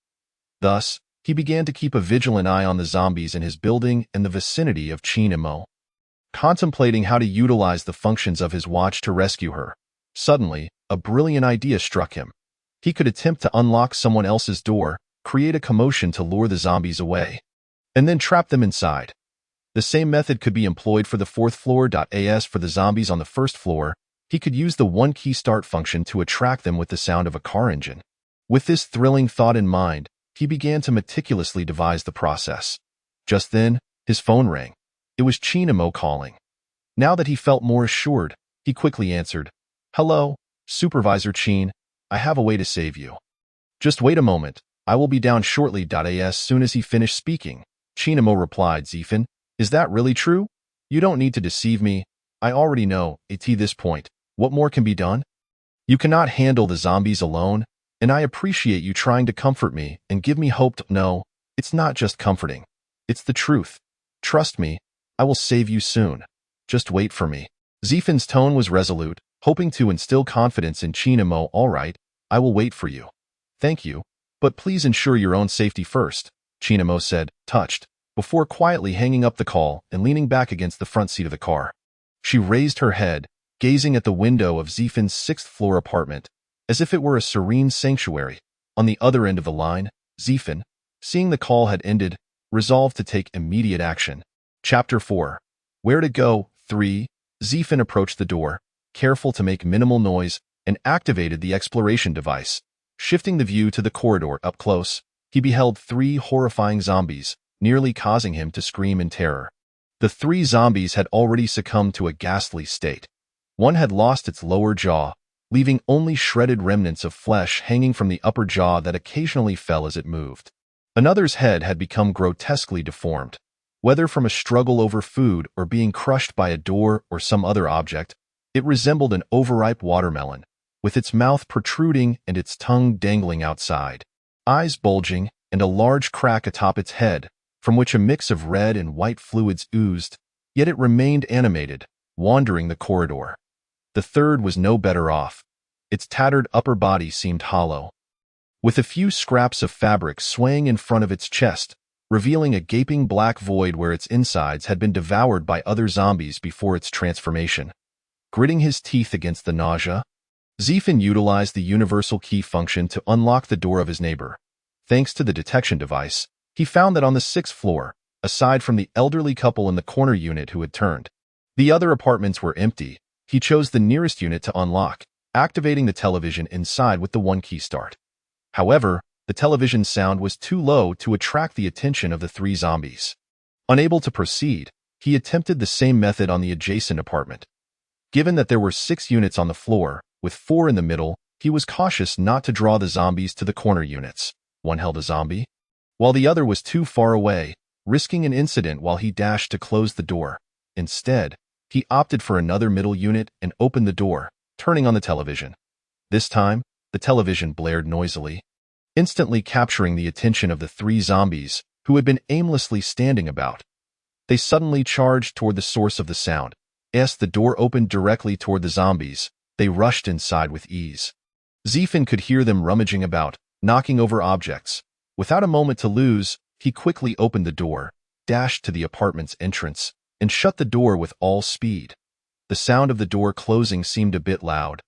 Thus, he began to keep a vigilant eye on the zombies in his building and the vicinity of Chinamo. Contemplating how to utilize the functions of his watch to rescue her, suddenly, a brilliant idea struck him. He could attempt to unlock someone else's door, create a commotion to lure the zombies away, and then trap them inside. The same method could be employed for the 4th floor. As for the zombies on the 1st floor, he could use the one-key start function to attract them with the sound of a car engine. With this thrilling thought in mind, he began to meticulously devise the process. Just then, his phone rang. It was Chinamo calling. Now that he felt more assured, he quickly answered. "Hello, Supervisor Chin. I have a way to save you." "Just wait a moment. I will be down shortly." As soon as he finished speaking, Chinamo replied, "Zifin, is that really true? You don't need to deceive me. I already know, at this point, what more can be done? You cannot handle the zombies alone, and I appreciate you trying to comfort me and give me hope. No, it's not just comforting. It's the truth. Trust me, I will save you soon. Just wait for me." Zifin's tone was resolute, hoping to instill confidence in Chinamo. "All right, I will wait for you." "Thank you, but please ensure your own safety first," Chinamo said, touched, before quietly hanging up the call and leaning back against the front seat of the car. She raised her head, gazing at the window of Zifin's 6th-floor apartment, as if it were a serene sanctuary. On the other end of the line, Zifin, seeing the call had ended, resolved to take immediate action. Chapter 4. Where to go? 3. Zifin approached the door, careful to make minimal noise, and activated the exploration device. Shifting the view to the corridor up close, he beheld 3 horrifying zombies, nearly causing him to scream in terror. The 3 zombies had already succumbed to a ghastly state. One had lost its lower jaw, leaving only shredded remnants of flesh hanging from the upper jaw that occasionally fell as it moved. Another's head had become grotesquely deformed. Whether from a struggle over food or being crushed by a door or some other object, it resembled an overripe watermelon, with its mouth protruding and its tongue dangling outside, eyes bulging, and a large crack atop its head, from which a mix of red and white fluids oozed, yet it remained animated, wandering the corridor. The third was no better off. Its tattered upper body seemed hollow, with a few scraps of fabric swaying in front of its chest, revealing a gaping black void where its insides had been devoured by other zombies before its transformation. Gritting his teeth against the nausea, Zephin utilized the universal key function to unlock the door of his neighbor. Thanks to the detection device, he found that on the 6th floor, aside from the elderly couple in the corner unit who had turned, the other apartments were empty. He chose the nearest unit to unlock, activating the television inside with the one-key start. However, the television's sound was too low to attract the attention of the 3 zombies. Unable to proceed, he attempted the same method on the adjacent apartment. Given that there were 6 units on the floor, with 4 in the middle, he was cautious not to draw the zombies to the corner units. One held a zombie, while the other was too far away, risking an incident while he dashed to close the door. Instead, he opted for another middle unit and opened the door, turning on the television. This time, the television blared noisily, instantly capturing the attention of the 3 zombies who had been aimlessly standing about. They suddenly charged toward the source of the sound. As the door opened directly toward the zombies, they rushed inside with ease. Zephin could hear them rummaging about, knocking over objects. Without a moment to lose, he quickly opened the door, dashed to the apartment's entrance, and shut the door with all speed. The sound of the door closing seemed a bit loud,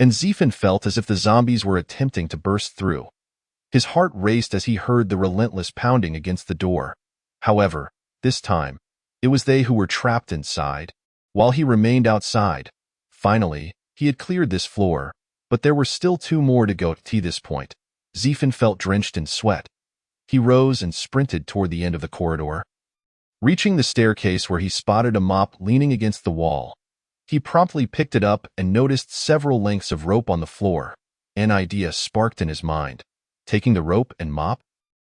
and Zephin felt as if the zombies were attempting to burst through. His heart raced as he heard the relentless pounding against the door. However, this time, it was they who were trapped inside, while he remained outside. Finally, he had cleared this floor, but there were still 2 more to go to this point. Zephin felt drenched in sweat. He rose and sprinted toward the end of the corridor. Reaching the staircase where he spotted a mop leaning against the wall, he promptly picked it up and noticed several lengths of rope on the floor. An idea sparked in his mind. Taking the rope and mop,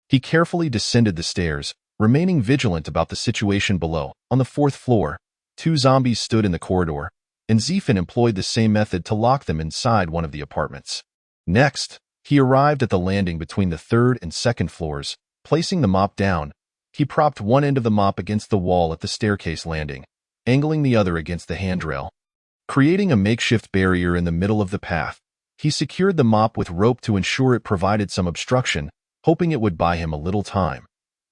he carefully descended the stairs, remaining vigilant about the situation below. On the 4th floor, 2 zombies stood in the corridor, and Zephin employed the same method to lock them inside one of the apartments. Next, he arrived at the landing between the 3rd and 2nd floors. Placing the mop down, he propped one end of the mop against the wall at the staircase landing, angling the other against the handrail. Creating a makeshift barrier in the middle of the path, he secured the mop with rope to ensure it provided some obstruction, hoping it would buy him a little time.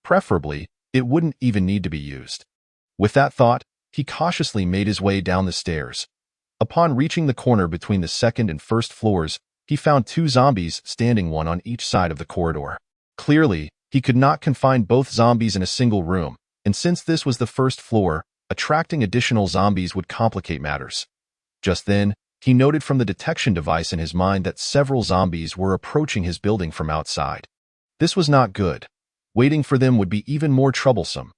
Preferably, it wouldn't even need to be used. With that thought, he cautiously made his way down the stairs. Upon reaching the corner between the 2nd and 1st floors, he found 2 zombies standing one on each side of the corridor. Clearly, he could not confine both zombies in a single room, and since this was the 1st floor, attracting additional zombies would complicate matters. Just then, he noted from the detection device in his mind that several zombies were approaching his building from outside. This was not good. Waiting for them would be even more troublesome.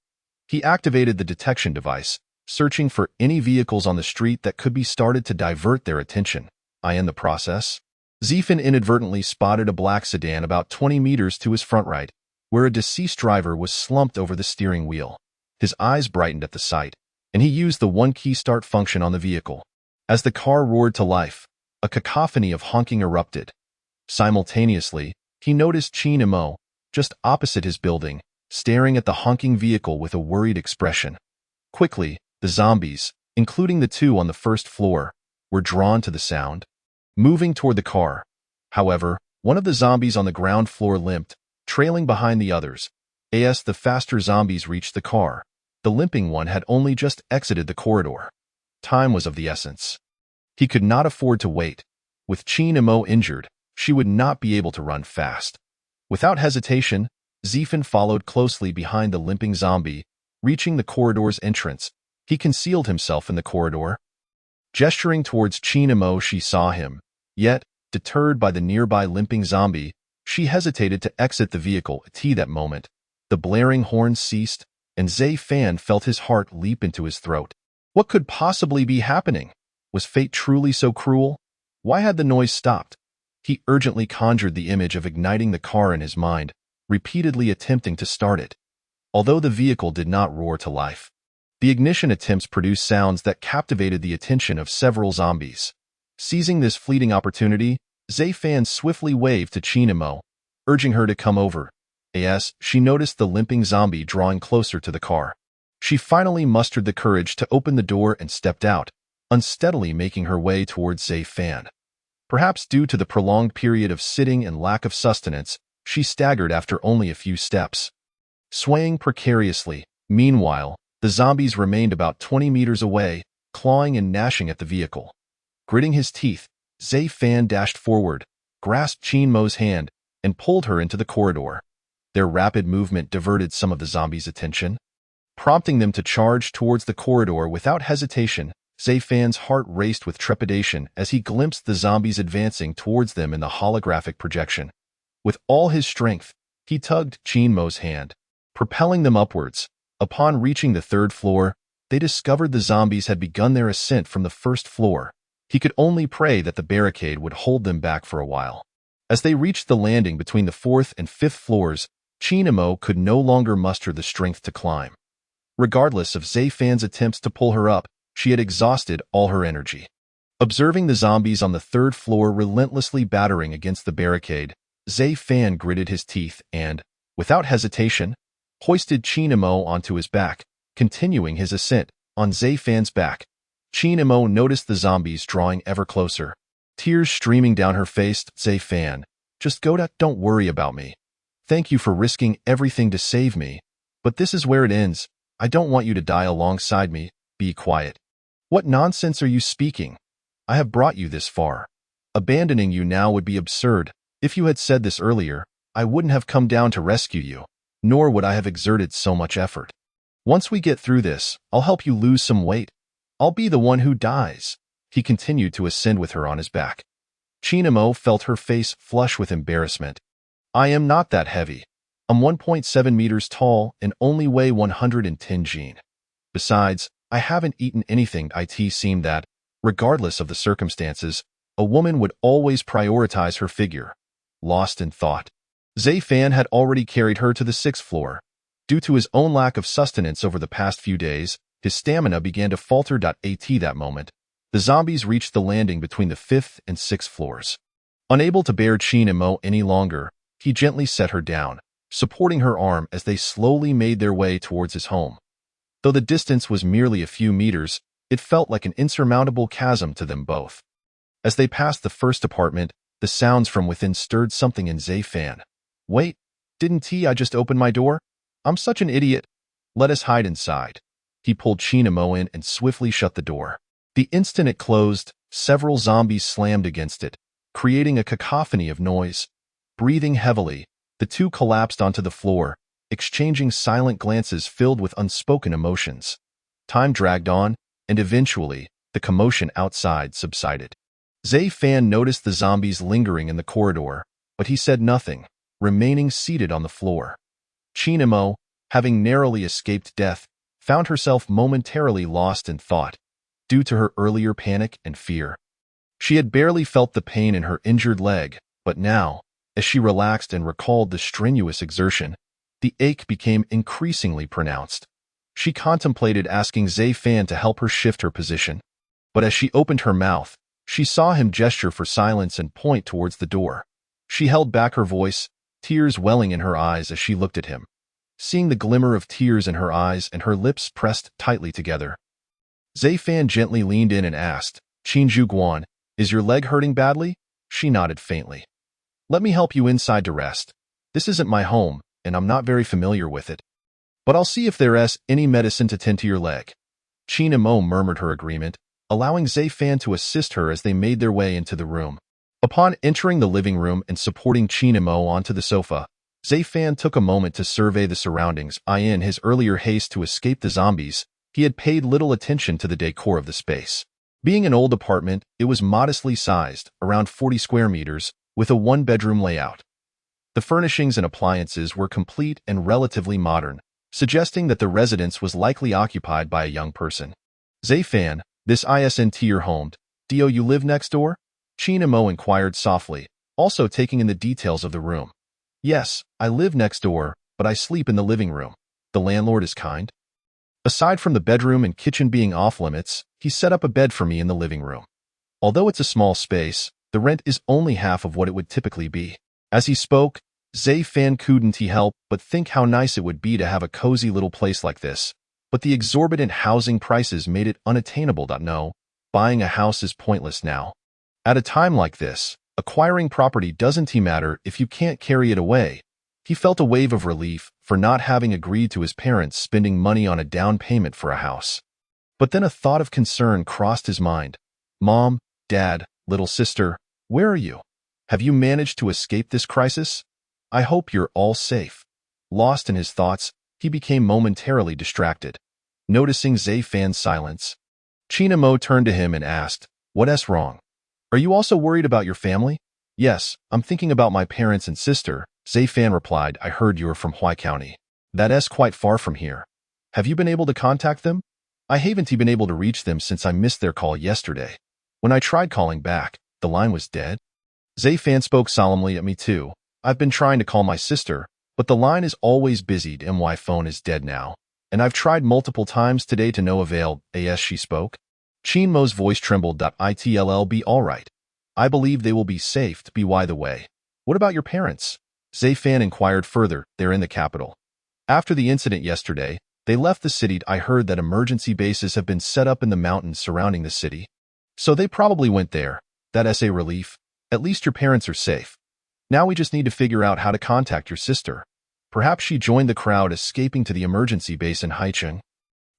He activated the detection device, searching for any vehicles on the street that could be started to divert their attention. In the process, Zephin inadvertently spotted a black sedan about 20 meters to his front right, where a deceased driver was slumped over the steering wheel. His eyes brightened at the sight, and he used the one-key start function on the vehicle. As the car roared to life, a cacophony of honking erupted. Simultaneously, he noticed Chin Imo, just opposite his building, staring at the honking vehicle with a worried expression. Quickly, the zombies, including the 2 on the 1st floor, were drawn to the sound, moving toward the car. However, one of the zombies on the ground floor limped, trailing behind the others. As the faster zombies reached the car, the limping one had only just exited the corridor. Time was of the essence. He could not afford to wait. With Chin Imo injured, she would not be able to run fast. Without hesitation, Zephin followed closely behind the limping zombie. Reaching the corridor's entrance, he concealed himself in the corridor. Gesturing towards Chin Imo, she saw him. Yet, deterred by the nearby limping zombie, she hesitated to exit the vehicle. At that moment, the blaring horns ceased, and Zephin felt his heart leap into his throat. What could possibly be happening? Was fate truly so cruel? Why had the noise stopped? He urgently conjured the image of igniting the car in his mind, repeatedly attempting to start it. Although the vehicle did not roar to life, the ignition attempts produced sounds that captivated the attention of several zombies. Seizing this fleeting opportunity, Zayfan swiftly waved to Chinamo, urging her to come over. As she noticed the limping zombie drawing closer to the car, she finally mustered the courage to open the door and stepped out, unsteadily making her way towards Zayfan. Perhaps due to the prolonged period of sitting and lack of sustenance, she staggered after only a few steps. Swaying precariously, meanwhile, the zombies remained about 20 meters away, clawing and gnashing at the vehicle. Gritting his teeth, Zayfan dashed forward, grasped Chinmo's hand, and pulled her into the corridor. Their rapid movement diverted some of the zombies' attention, prompting them to charge towards the corridor without hesitation. Zayfan's heart raced with trepidation as he glimpsed the zombies advancing towards them in the holographic projection. With all his strength, he tugged Chinmo's hand, propelling them upwards. Upon reaching the third floor, they discovered the zombies had begun their ascent from the first floor. He could only pray that the barricade would hold them back for a while. As they reached the landing between the fourth and fifth floors, Chinamo could no longer muster the strength to climb. Regardless of Zayfan's attempts to pull her up, she had exhausted all her energy. Observing the zombies on the third floor relentlessly battering against the barricade, Zayfan gritted his teeth and, without hesitation, hoisted Chinamo onto his back, continuing his ascent. On Zayfan's back, Chinamo noticed the zombies drawing ever closer. Tears streaming down her face. Zayfan, just don't worry about me. Thank you for risking everything to save me. But this is where it ends. I don't want you to die alongside me. Be quiet. What nonsense are you speaking? I have brought you this far. Abandoning you now would be absurd. If you had said this earlier, I wouldn't have come down to rescue you, nor would I have exerted so much effort. Once we get through this, I'll help you lose some weight. I'll be the one who dies. He continued to ascend with her on his back. Chinamo felt her face flush with embarrassment. I am not that heavy. I'm 1.7 meters tall and only weigh 110 Gene. Besides, I haven't eaten anything. It seemed that, regardless of the circumstances, a woman would always prioritize her figure. Lost in thought, Zayfan had already carried her to the sixth floor. Due to his own lack of sustenance over the past few days, his stamina began to falter. At that moment, the zombies reached the landing between the fifth and sixth floors. Unable to bear Chinamo any longer, he gently set her down, supporting her arm as they slowly made their way towards his home. Though the distance was merely a few meters, it felt like an insurmountable chasm to them both. As they passed the first apartment, the sounds from within stirred something in Zayfan. Wait, didn't I just open my door? I'm such an idiot. Let us hide inside. He pulled Chinamo in and swiftly shut the door. The instant it closed, several zombies slammed against it, creating a cacophony of noise. Breathing heavily, the two collapsed onto the floor, exchanging silent glances filled with unspoken emotions. Time dragged on, and eventually, the commotion outside subsided. Zayfan noticed the zombies lingering in the corridor, but he said nothing, remaining seated on the floor. Chinamo, having narrowly escaped death, found herself momentarily lost in thought, due to her earlier panic and fear. She had barely felt the pain in her injured leg, but now, as she relaxed and recalled the strenuous exertion, the ache became increasingly pronounced. She contemplated asking Zayfan to help her shift her position, but as she opened her mouth, she saw him gesture for silence and point towards the door. She held back her voice, tears welling in her eyes as she looked at him. Seeing the glimmer of tears in her eyes and her lips pressed tightly together, Zayfan gently leaned in and asked, Qinju Guan, is your leg hurting badly? She nodded faintly. Let me help you inside to rest. This isn't my home, and I'm not very familiar with it. But I'll see if there's any medicine to tend to your leg. Chinamo murmured her agreement, allowing Zayfan to assist her as they made their way into the room. Upon entering the living room and supporting Chinamo onto the sofa, Zayfan took a moment to survey the surroundings. In his earlier haste to escape the zombies, he had paid little attention to the decor of the space. Being an old apartment, it was modestly sized, around 40 square meters, with a one-bedroom layout. The furnishings and appliances were complete and relatively modern, suggesting that the residence was likely occupied by a young person. Zayfan, this isn't your home. Do you live next door? Chinamo inquired softly, also taking in the details of the room. Yes, I live next door, but I sleep in the living room. The landlord is kind. Aside from the bedroom and kitchen being off-limits, he set up a bed for me in the living room. Although it's a small space, the rent is only half of what it would typically be. As he spoke, Zay Fan couldn't help but think how nice it would be to have a cozy little place like this. But the exorbitant housing prices made it unattainable. No, buying a house is pointless now. At a time like this, acquiring property doesn't matter if you can't carry it away. He felt a wave of relief for not having agreed to his parents spending money on a down payment for a house. But then a thought of concern crossed his mind. Mom, Dad, little sister, where are you? Have you managed to escape this crisis? I hope you're all safe. Lost in his thoughts, he became momentarily distracted. Noticing Zay Fan's silence, Chinamo turned to him and asked, "What's wrong? Are you also worried about your family?" "Yes, I'm thinking about my parents and sister," Zay Fan replied. "I heard you're from Hwai County. That's quite far from here. Have you been able to contact them?" "I haven't been able to reach them since I missed their call yesterday. When I tried calling back, the line was dead." Zay Fan spoke solemnly. "At me too. I've been trying to call my sister, but the line is always busy. My phone is dead now. And I've tried multiple times today to no avail." As she spoke, Chinmo's voice trembled. "It'll be all right. I believe they will be safe. By the way, what about your parents?" Zay Fan inquired further. "They're in the capital. After the incident yesterday, they left the city. I heard that emergency bases have been set up in the mountains surrounding the city. So they probably went there. That's a relief. At least your parents are safe. Now we just need to figure out how to contact your sister. Perhaps she joined the crowd escaping to the emergency base in Haicheng."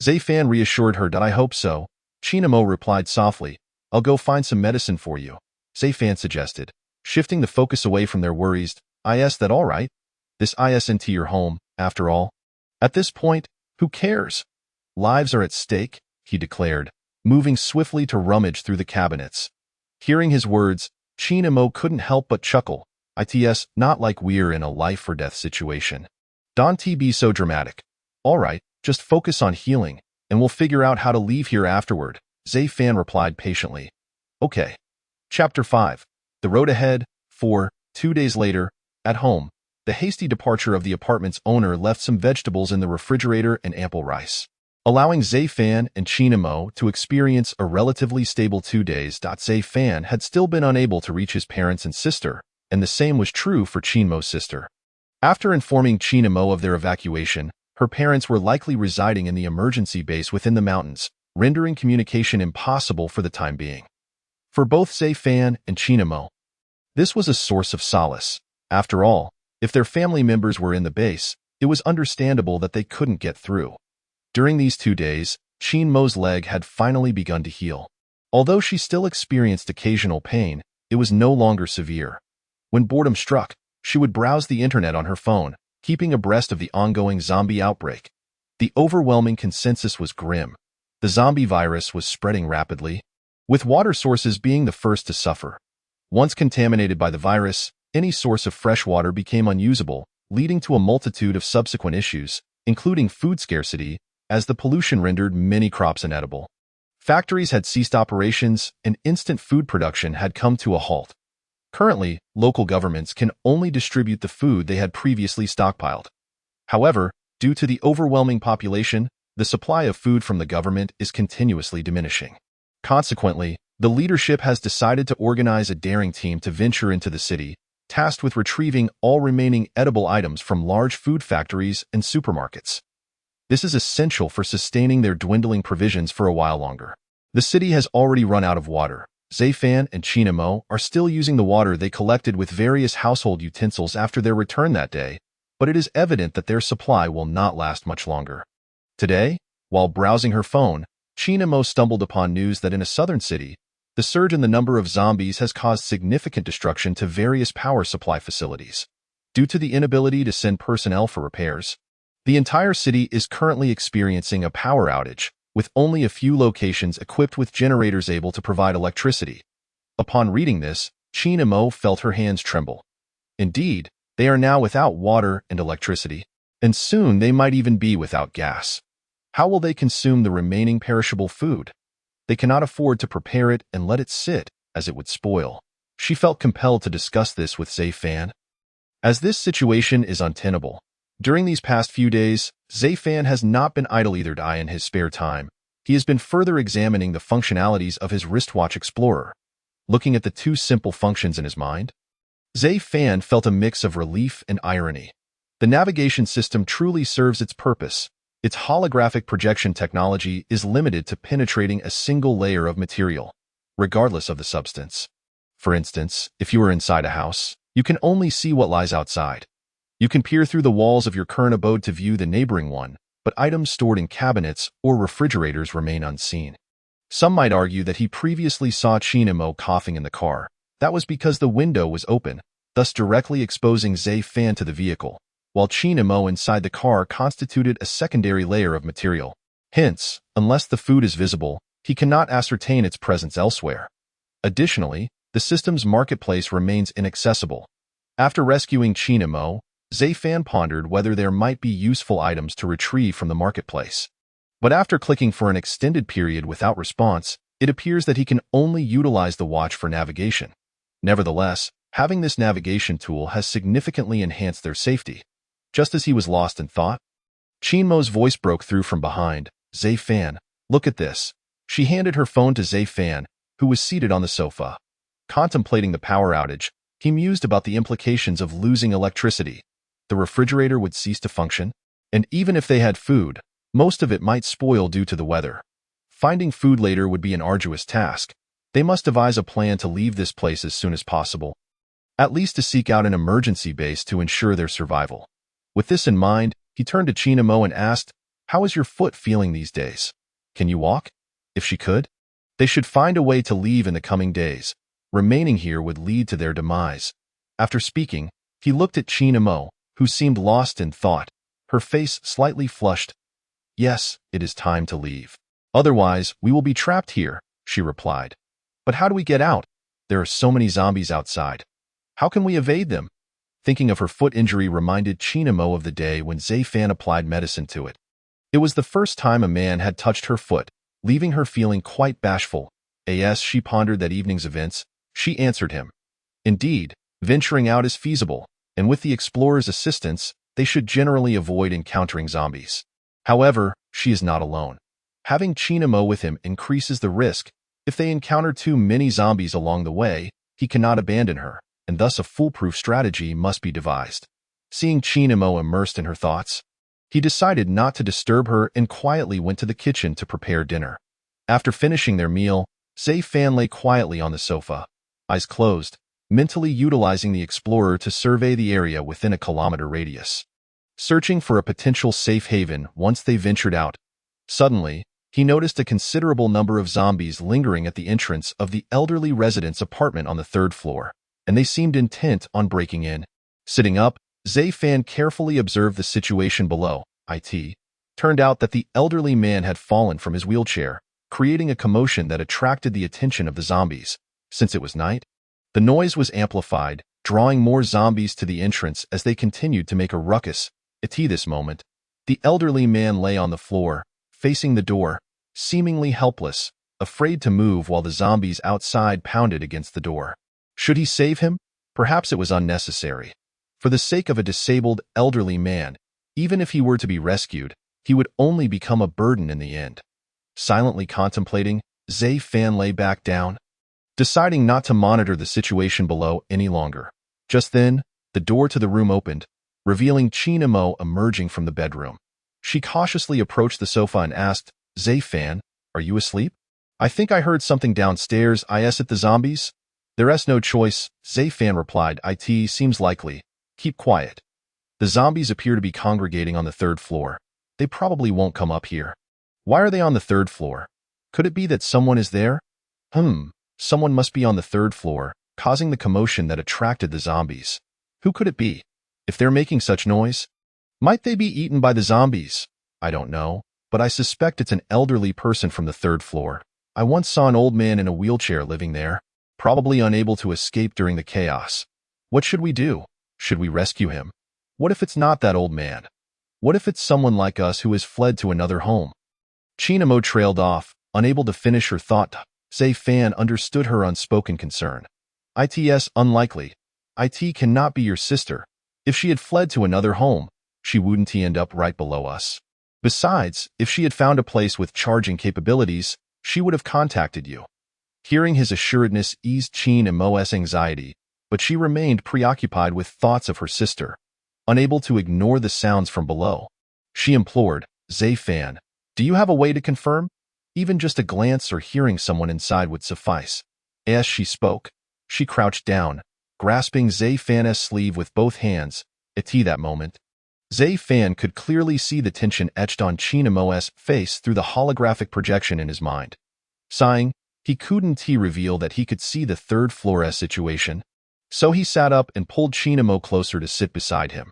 Zay Fan reassured her. "I hope so." Chinamo replied softly, "I'll go find some medicine for you," Zay Fan suggested, shifting the focus away from their worries. "Is that all right? This isn't your home, after all. At this point, who cares? Lives are at stake," he declared, moving swiftly to rummage through the cabinets. Hearing his words, Chinamo couldn't help but chuckle. "It's not like we're in a life-or-death situation. Don't be so dramatic. All right, just focus on healing, and we'll figure out how to leave here afterward," Zay Fan replied patiently. "Okay." Chapter 5. The Road Ahead. 4. 2 days later, at home, the hasty departure of the apartment's owner left some vegetables in the refrigerator and ample rice, allowing Zay Fan and Chinamo to experience a relatively stable 2 days. Zay Fan had still been unable to reach his parents and sister, and the same was true for Chinmo's sister. After informing Chinamo of their evacuation, her parents were likely residing in the emergency base within the mountains, rendering communication impossible for the time being. For both Zay Fan and Chinamo, this was a source of solace. After all, if their family members were in the base, it was understandable that they couldn't get through. During these 2 days, Chinmo's leg had finally begun to heal. Although she still experienced occasional pain, it was no longer severe. When boredom struck, she would browse the internet on her phone, keeping abreast of the ongoing zombie outbreak. The overwhelming consensus was grim. The zombie virus was spreading rapidly, with water sources being the first to suffer. Once contaminated by the virus, any source of fresh water became unusable, leading to a multitude of subsequent issues, including food scarcity, as the pollution rendered many crops inedible. Factories had ceased operations, and instant food production had come to a halt. Currently, local governments can only distribute the food they had previously stockpiled. However, due to the overwhelming population, the supply of food from the government is continuously diminishing. Consequently, the leadership has decided to organize a daring team to venture into the city, tasked with retrieving all remaining edible items from large food factories and supermarkets. This is essential for sustaining their dwindling provisions for a while longer. The city has already run out of water. Zay Fan and Chinamo are still using the water they collected with various household utensils after their return that day, but it is evident that their supply will not last much longer. Today, while browsing her phone, Chinamo stumbled upon news that in a southern city, the surge in the number of zombies has caused significant destruction to various power supply facilities. Due to the inability to send personnel for repairs, the entire city is currently experiencing a power outage, with only a few locations equipped with generators able to provide electricity. Upon reading this, Chinamo felt her hands tremble. Indeed, they are now without water and electricity, and soon they might even be without gas. How will they consume the remaining perishable food? They cannot afford to prepare it and let it sit, as it would spoil. She felt compelled to discuss this with Zai-Fan. As this situation is untenable, during these past few days, Zai-Fan has not been idle either. In his spare time, he has been further examining the functionalities of his wristwatch Explorer. Looking at the two simple functions in his mind, Zai-Fan felt a mix of relief and irony. The navigation system truly serves its purpose. Its holographic projection technology is limited to penetrating a single layer of material, regardless of the substance. For instance, if you are inside a house, you can only see what lies outside. You can peer through the walls of your current abode to view the neighboring one, but items stored in cabinets or refrigerators remain unseen. Some might argue that he previously saw Chinamo coughing in the car. That was because the window was open, thus directly exposing Zai-Fan to the vehicle, while Chinamo inside the car constituted a secondary layer of material. Hence, unless the food is visible, he cannot ascertain its presence elsewhere. Additionally, the system's marketplace remains inaccessible. After rescuing Chinamo, Zai-Fan pondered whether there might be useful items to retrieve from the marketplace. But after clicking for an extended period without response, it appears that he can only utilize the watch for navigation. Nevertheless, having this navigation tool has significantly enhanced their safety. Just as he was lost in thought, Chinmo's voice broke through from behind. Zai-Fan, look at this. She handed her phone to Zai-Fan, who was seated on the sofa. Contemplating the power outage, he mused about the implications of losing electricity. The refrigerator would cease to function, and even if they had food, most of it might spoil due to the weather. Finding food later would be an arduous task. They must devise a plan to leave this place as soon as possible, at least to seek out an emergency base to ensure their survival. With this in mind, he turned to Chinamo and asked, "How is your foot feeling these days? Can you walk?" If she could, they should find a way to leave in the coming days. Remaining here would lead to their demise. After speaking, he looked at Chinamo, who seemed lost in thought, her face slightly flushed. "Yes, it is time to leave. Otherwise, we will be trapped here," she replied. "But how do we get out? There are so many zombies outside. How can we evade them?" Thinking of her foot injury reminded Chinamo of the day when Zai-Fan applied medicine to it. It was the first time a man had touched her foot, leaving her feeling quite bashful. As she pondered that evening's events, she answered him. Indeed, venturing out is feasible, and with the explorer's assistance, they should generally avoid encountering zombies. However, she is not alone. Having Chinamo with him increases the risk. If they encounter too many zombies along the way, he cannot abandon her, and thus a foolproof strategy must be devised. Seeing Chinamo immersed in her thoughts, he decided not to disturb her and quietly went to the kitchen to prepare dinner. After finishing their meal, Zai-Fan lay quietly on the sofa, eyes closed, mentally utilizing the explorer to survey the area within a kilometer radius, searching for a potential safe haven once they ventured out. Suddenly, he noticed a considerable number of zombies lingering at the entrance of the elderly resident's apartment on the third floor, and they seemed intent on breaking in. Sitting up, Zai-Fan carefully observed the situation below. It turned out that the elderly man had fallen from his wheelchair, creating a commotion that attracted the attention of the zombies. Since it was night, the noise was amplified, drawing more zombies to the entrance as they continued to make a ruckus. At this moment, the elderly man lay on the floor, facing the door, seemingly helpless, afraid to move while the zombies outside pounded against the door. Should he save him? Perhaps it was unnecessary. For the sake of a disabled elderly man, even if he were to be rescued, he would only become a burden in the end. Silently contemplating, Zai-Fan lay back down, deciding not to monitor the situation below any longer. Just then, the door to the room opened, revealing Chinamo emerging from the bedroom. She cautiously approached the sofa and asked, "Zai-Fan, are you asleep? I think I heard something downstairs. Is it the zombies?" "There's no choice," Zai-Fan replied. "It seems likely. Keep quiet. The zombies appear to be congregating on the third floor. They probably won't come up here." "Why are they on the third floor? Could it be that someone is there?" Someone must be on the third floor, causing the commotion that attracted the zombies. Who could it be? If they're making such noise, might they be eaten by the zombies? I don't know, but I suspect it's an elderly person from the third floor. I once saw an old man in a wheelchair living there, probably unable to escape during the chaos. What should we do? Should we rescue him? What if it's not that old man? What if it's someone like us who has fled to another home? Chinamo trailed off, unable to finish her thought. Zai-Fan understood her unspoken concern. It's unlikely. It cannot be your sister. If she had fled to another home, she wouldn't end up right below us. Besides, if she had found a place with charging capabilities, she would have contacted you. Hearing his assuredness eased Qin and Mo's anxiety, but she remained preoccupied with thoughts of her sister. Unable to ignore the sounds from below, she implored, Zai-fan, do you have a way to confirm? Even just a glance or hearing someone inside would suffice. As she spoke, she crouched down, grasping Zai-fan's sleeve with both hands. At that moment, Zai-fan could clearly see the tension etched on Qin and Mo's face through the holographic projection in his mind. Sighing, he couldn't reveal that he could see the third floor situation. So he sat up and pulled Qin and Mo closer to sit beside him.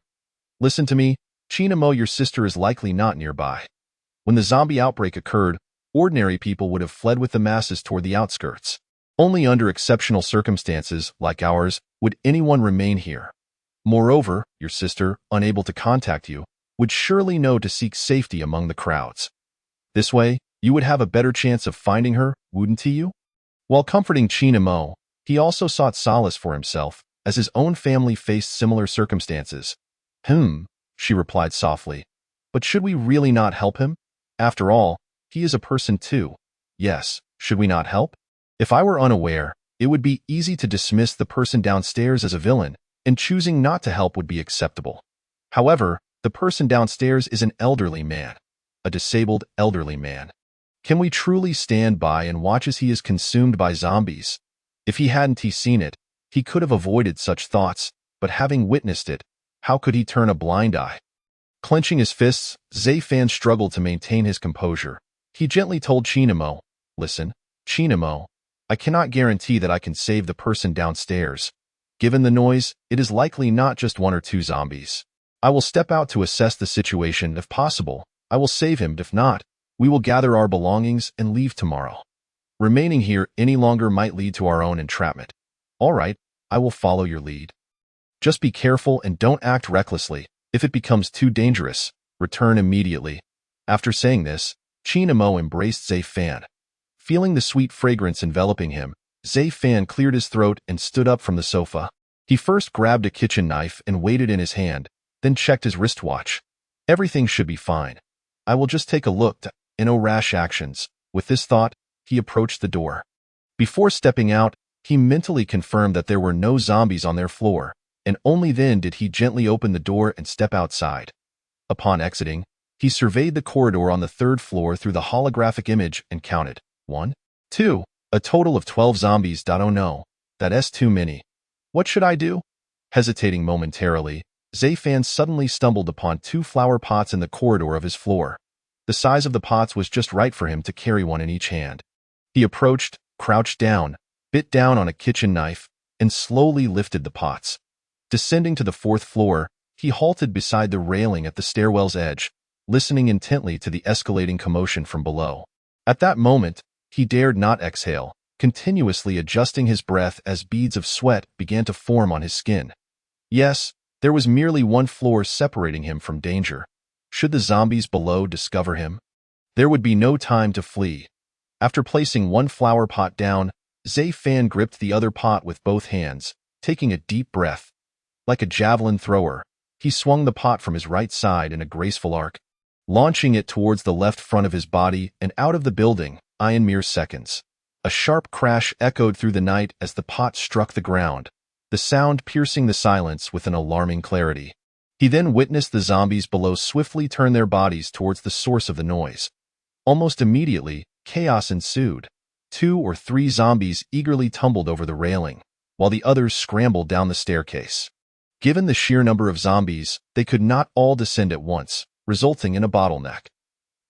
Listen to me, Qin and Mo, your sister is likely not nearby. When the zombie outbreak occurred, ordinary people would have fled with the masses toward the outskirts. Only under exceptional circumstances, like ours, would anyone remain here. Moreover, your sister, unable to contact you, would surely know to seek safety among the crowds. This way, you would have a better chance of finding her, wouldn't you? While comforting Qin and Mo, he also sought solace for himself, as his own family faced similar circumstances. She replied softly. But should we really not help him? After all, he is a person too. Yes, should we not help? If I were unaware, it would be easy to dismiss the person downstairs as a villain, and choosing not to help would be acceptable. However, the person downstairs is an elderly man, a disabled elderly man. Can we truly stand by and watch as he is consumed by zombies? If he hadn't seen it, he could have avoided such thoughts, but having witnessed it, how could he turn a blind eye? Clenching his fists, Zai-fan struggled to maintain his composure. He gently told Qin and Mo, listen, Qin and Mo, I cannot guarantee that I can save the person downstairs. Given the noise, it is likely not just one or two zombies. I will step out to assess the situation. If possible, I will save him. If not, we will gather our belongings and leave tomorrow. Remaining here any longer might lead to our own entrapment. All right, I will follow your lead. Just be careful and don't act recklessly. If it becomes too dangerous, return immediately. After saying this, Qin and Mo embraced Zai-fan. Feeling the sweet fragrance enveloping him, Zai-fan cleared his throat and stood up from the sofa. He first grabbed a kitchen knife and weighed it in his hand, then checked his wristwatch. Everything should be fine. I will just take a look to no rash actions. With this thought, he approached the door. Before stepping out, he mentally confirmed that there were no zombies on their floor, and only then did he gently open the door and step outside. Upon exiting, he surveyed the corridor on the third floor through the holographic image and counted 1, 2, a total of 12 zombies. Oh no, that's too many. What should I do? Hesitating momentarily, Zai-fan suddenly stumbled upon 2 flower pots in the corridor of his floor. The size of the pots was just right for him to carry one in each hand. He approached, crouched down, bit down on a kitchen knife, and slowly lifted the pots. Descending to the 4th floor, he halted beside the railing at the stairwell's edge, listening intently to the escalating commotion from below. At that moment, he dared not exhale, continuously adjusting his breath as beads of sweat began to form on his skin. Yes, there was merely 1 floor separating him from danger. Should the zombies below discover him, there would be no time to flee. After placing 1 flower pot down, Zai-fan gripped the other pot with both hands, taking a deep breath. Like a javelin thrower, he swung the pot from his right side in a graceful arc, launching it towards the left front of his body and out of the building, in mere seconds. A sharp crash echoed through the night as the pot struck the ground, the sound piercing the silence with an alarming clarity. He then witnessed the zombies below swiftly turn their bodies towards the source of the noise. Almost immediately, chaos ensued. 2 or 3 zombies eagerly tumbled over the railing, while the others scrambled down the staircase. Given the sheer number of zombies, they could not all descend at once, resulting in a bottleneck.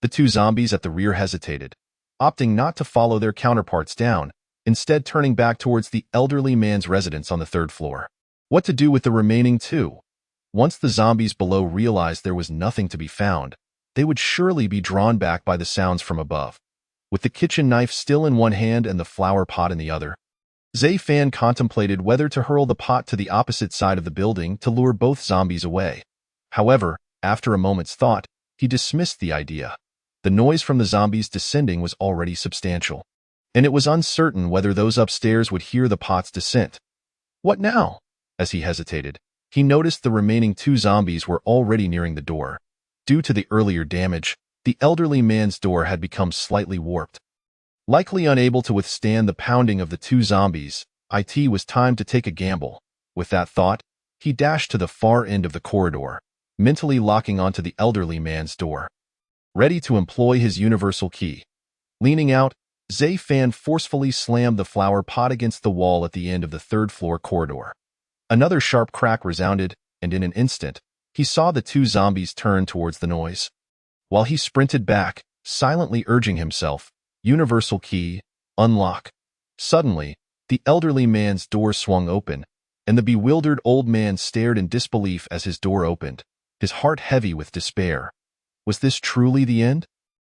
The 2 zombies at the rear hesitated, opting not to follow their counterparts down, instead turning back towards the elderly man's residence on the 3rd floor. What to do with the remaining 2? Once the zombies below realized there was nothing to be found, they would surely be drawn back by the sounds from above. With the kitchen knife still in one hand and the flower pot in the other, Zai-fan contemplated whether to hurl the pot to the opposite side of the building to lure both zombies away. However, after a moment's thought, he dismissed the idea. The noise from the zombies descending was already substantial, and it was uncertain whether those upstairs would hear the pot's descent. What now? As he hesitated, he noticed the remaining two zombies were already nearing the door. Due to the earlier damage, the elderly man's door had become slightly warped. Likely unable to withstand the pounding of the two zombies, it was time to take a gamble. With that thought, he dashed to the far end of the corridor, mentally locking onto the elderly man's door. Ready to employ his universal key. Leaning out, Zai-Fan forcefully slammed the flower pot against the wall at the end of the third-floor corridor. Another sharp crack resounded, and in an instant, he saw the two zombies turn towards the noise. While he sprinted back, silently urging himself, "Universal key, unlock." Suddenly, the elderly man's door swung open, and the bewildered old man stared in disbelief as his door opened, his heart heavy with despair. Was this truly the end?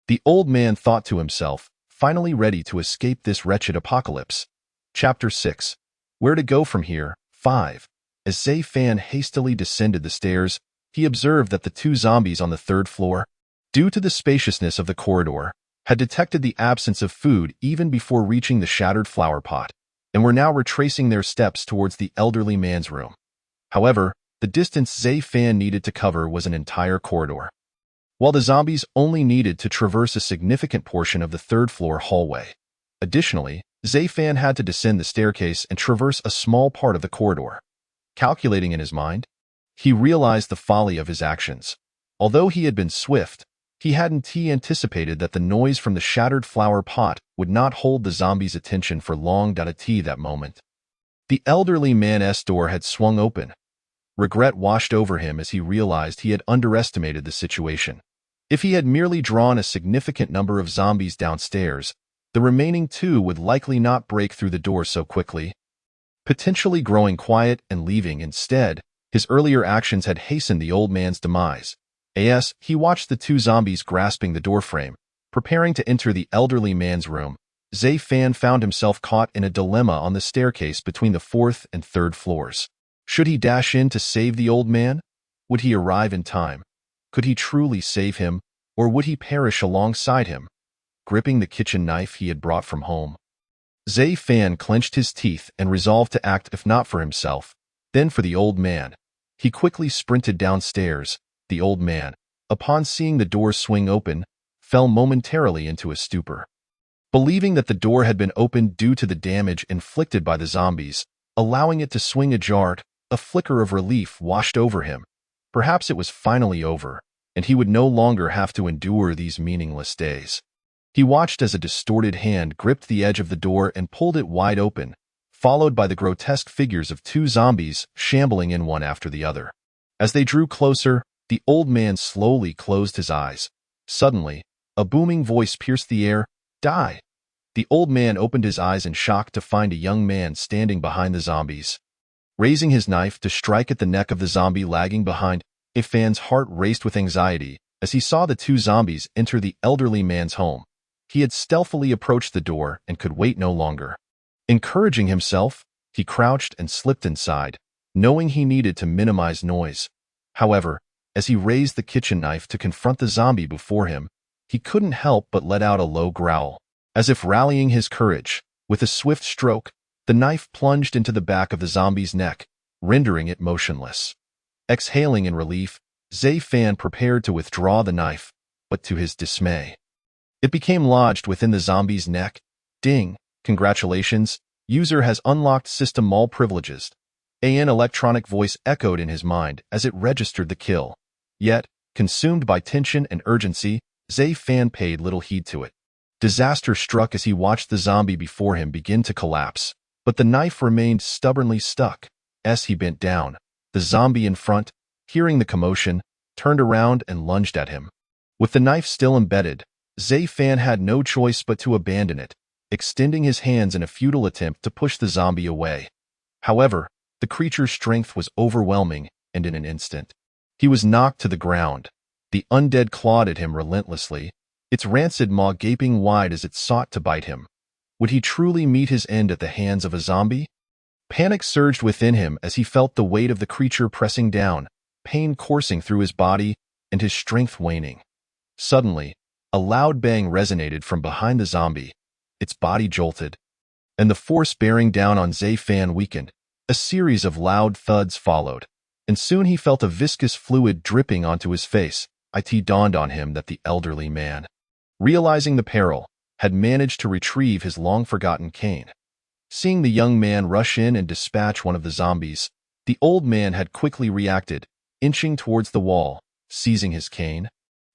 The old man thought to himself, finally ready to escape this wretched apocalypse. Chapter 6. Where to go from here? 5. As Zai-Fan hastily descended the stairs, he observed that the two zombies on the third floor, due to the spaciousness of the corridor, had detected the absence of food even before reaching the shattered flower pot, and were now retracing their steps towards the elderly man's room. However, the distance Zai-Fan needed to cover was an entire corridor, while the zombies only needed to traverse a significant portion of the third-floor hallway. Additionally, Zai-Fan had to descend the staircase and traverse a small part of the corridor. Calculating in his mind, he realized the folly of his actions. Although he had been swift, he hadn't anticipated that the noise from the shattered flower pot would not hold the zombies' attention for long. At that moment, the elderly man's door had swung open. Regret washed over him as he realized he had underestimated the situation. If he had merely drawn a significant number of zombies downstairs, the remaining two would likely not break through the door so quickly, potentially growing quiet and leaving. Instead, his earlier actions had hastened the old man's demise. As he watched the two zombies grasping the doorframe, preparing to enter the elderly man's room, Zai-Fan found himself caught in a dilemma on the staircase between the fourth and third floors. Should he dash in to save the old man? Would he arrive in time? Could he truly save him, or would he perish alongside him? Gripping the kitchen knife he had brought from home, Zai-Fan clenched his teeth and resolved to act if not for himself, then for the old man. He quickly sprinted downstairs. The old man, upon seeing the door swing open, fell momentarily into a stupor. Believing that the door had been opened due to the damage inflicted by the zombies, allowing it to swing ajar, a flicker of relief washed over him. Perhaps it was finally over, and he would no longer have to endure these meaningless days. He watched as a distorted hand gripped the edge of the door and pulled it wide open, followed by the grotesque figures of two zombies shambling in one after the other. As they drew closer, the old man slowly closed his eyes. Suddenly, a booming voice pierced the air, "Die!" The old man opened his eyes in shock to find a young man standing behind the zombies. Raising his knife to strike at the neck of the zombie lagging behind, Zai-Fan's heart raced with anxiety as he saw the two zombies enter the elderly man's home. He had stealthily approached the door and could wait no longer. Encouraging himself, he crouched and slipped inside, knowing he needed to minimize noise. However, as he raised the kitchen knife to confront the zombie before him, he couldn't help but let out a low growl. As if rallying his courage, with a swift stroke, the knife plunged into the back of the zombie's neck, rendering it motionless. Exhaling in relief, Zai-Fan prepared to withdraw the knife, but to his dismay, it became lodged within the zombie's neck. Ding! Congratulations, user has unlocked system mall privileges. An electronic voice echoed in his mind as it registered the kill. Yet, consumed by tension and urgency, Zai-Fan paid little heed to it. Disaster struck as he watched the zombie before him begin to collapse, but the knife remained stubbornly stuck. As he bent down, the zombie in front, hearing the commotion, turned around and lunged at him. With the knife still embedded, Zai-Fan had no choice but to abandon it, extending his hands in a futile attempt to push the zombie away. However, the creature's strength was overwhelming, and in an instant, he was knocked to the ground. The undead clawed at him relentlessly, its rancid maw gaping wide as it sought to bite him. Would he truly meet his end at the hands of a zombie? Panic surged within him as he felt the weight of the creature pressing down, pain coursing through his body, and his strength waning. Suddenly, a loud bang resonated from behind the zombie. Its body jolted, and the force bearing down on Zai-Fan weakened. A series of loud thuds followed, and soon he felt a viscous fluid dripping onto his face. It dawned on him that the elderly man, realizing the peril, had managed to retrieve his long-forgotten cane. Seeing the young man rush in and dispatch one of the zombies, the old man had quickly reacted, inching towards the wall, seizing his cane.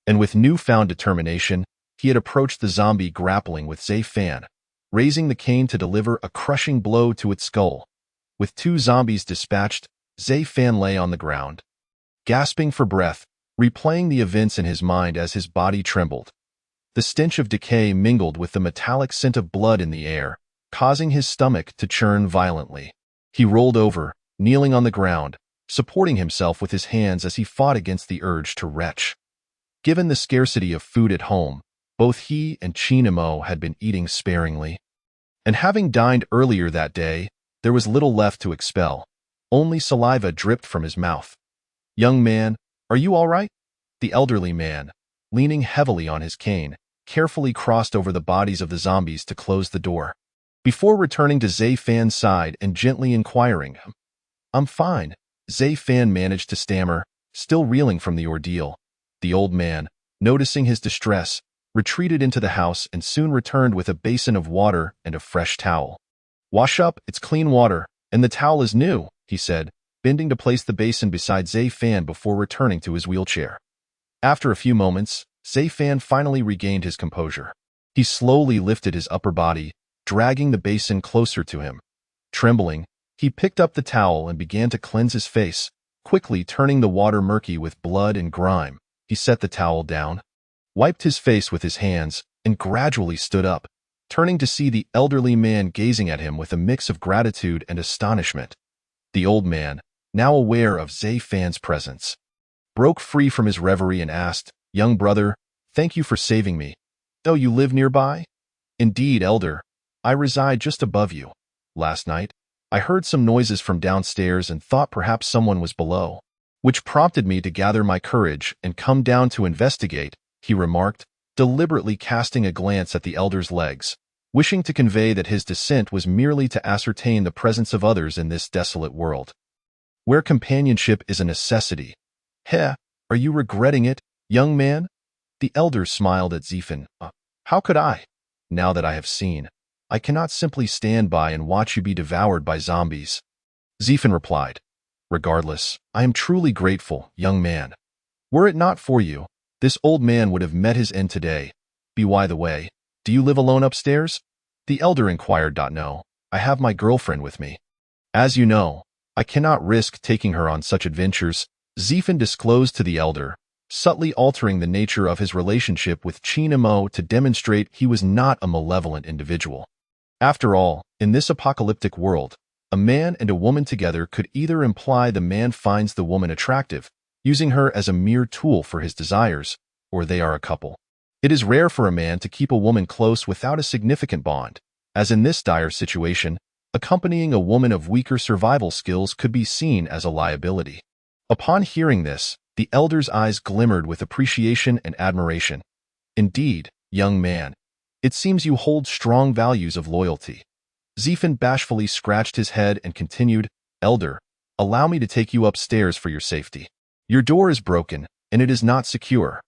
And with newfound determination, he had approached the zombie grappling with Zai-Fan, raising the cane to deliver a crushing blow to its skull. With two zombies dispatched, Zai-Fan lay on the ground, gasping for breath, replaying the events in his mind as his body trembled. The stench of decay mingled with the metallic scent of blood in the air, causing his stomach to churn violently. He rolled over, kneeling on the ground, supporting himself with his hands as he fought against the urge to retch. Given the scarcity of food at home, both he and Chinamo had been eating sparingly. And having dined earlier that day, there was little left to expel. Only saliva dripped from his mouth. "Young man, are you all right?" The elderly man, leaning heavily on his cane, carefully crossed over the bodies of the zombies to close the door. Before returning to Zai-Fan's side and gently inquiring, "I'm fine," Zai-Fan managed to stammer, still reeling from the ordeal. The old man, noticing his distress, retreated into the house and soon returned with a basin of water and a fresh towel. "Wash up, it's clean water, and the towel is new," he said, bending to place the basin beside Zai-Fan before returning to his wheelchair. After a few moments, Zai-Fan finally regained his composure. He slowly lifted his upper body, dragging the basin closer to him. Trembling, he picked up the towel and began to cleanse his face, quickly turning the water murky with blood and grime. He set the towel down, wiped his face with his hands, and gradually stood up, turning to see the elderly man gazing at him with a mix of gratitude and astonishment. The old man, now aware of Zai-Fan's presence, broke free from his reverie and asked, "Young brother, thank you for saving me. Oh, you live nearby?" "Indeed, elder. I reside just above you. Last night, I heard some noises from downstairs and thought perhaps someone was below, which prompted me to gather my courage and come down to investigate," he remarked, deliberately casting a glance at the elder's legs, wishing to convey that his descent was merely to ascertain the presence of others in this desolate world, where companionship is a necessity. "Heh, are you regretting it, young man?" The elder smiled at Zai-Fan. "How could I? Now that I have seen, I cannot simply stand by and watch you be devoured by zombies." Zai-Fan replied, "Regardless, I am truly grateful, young man. Were it not for you, this old man would have met his end today. By the way, do you live alone upstairs?" The elder inquired. "No, I have my girlfriend with me. As you know, I cannot risk taking her on such adventures," Zai-Fan disclosed to the elder, subtly altering the nature of his relationship with Chinamo to demonstrate he was not a malevolent individual. After all, in this apocalyptic world, a man and a woman together could either imply the man finds the woman attractive, using her as a mere tool for his desires, or they are a couple. It is rare for a man to keep a woman close without a significant bond, as in this dire situation, accompanying a woman of weaker survival skills could be seen as a liability. Upon hearing this, the elder's eyes glimmered with appreciation and admiration. "Indeed, young man, it seems you hold strong values of loyalty." Zai-Fan bashfully scratched his head and continued, "Elder, allow me to take you upstairs for your safety. Your door is broken, and it is not secure."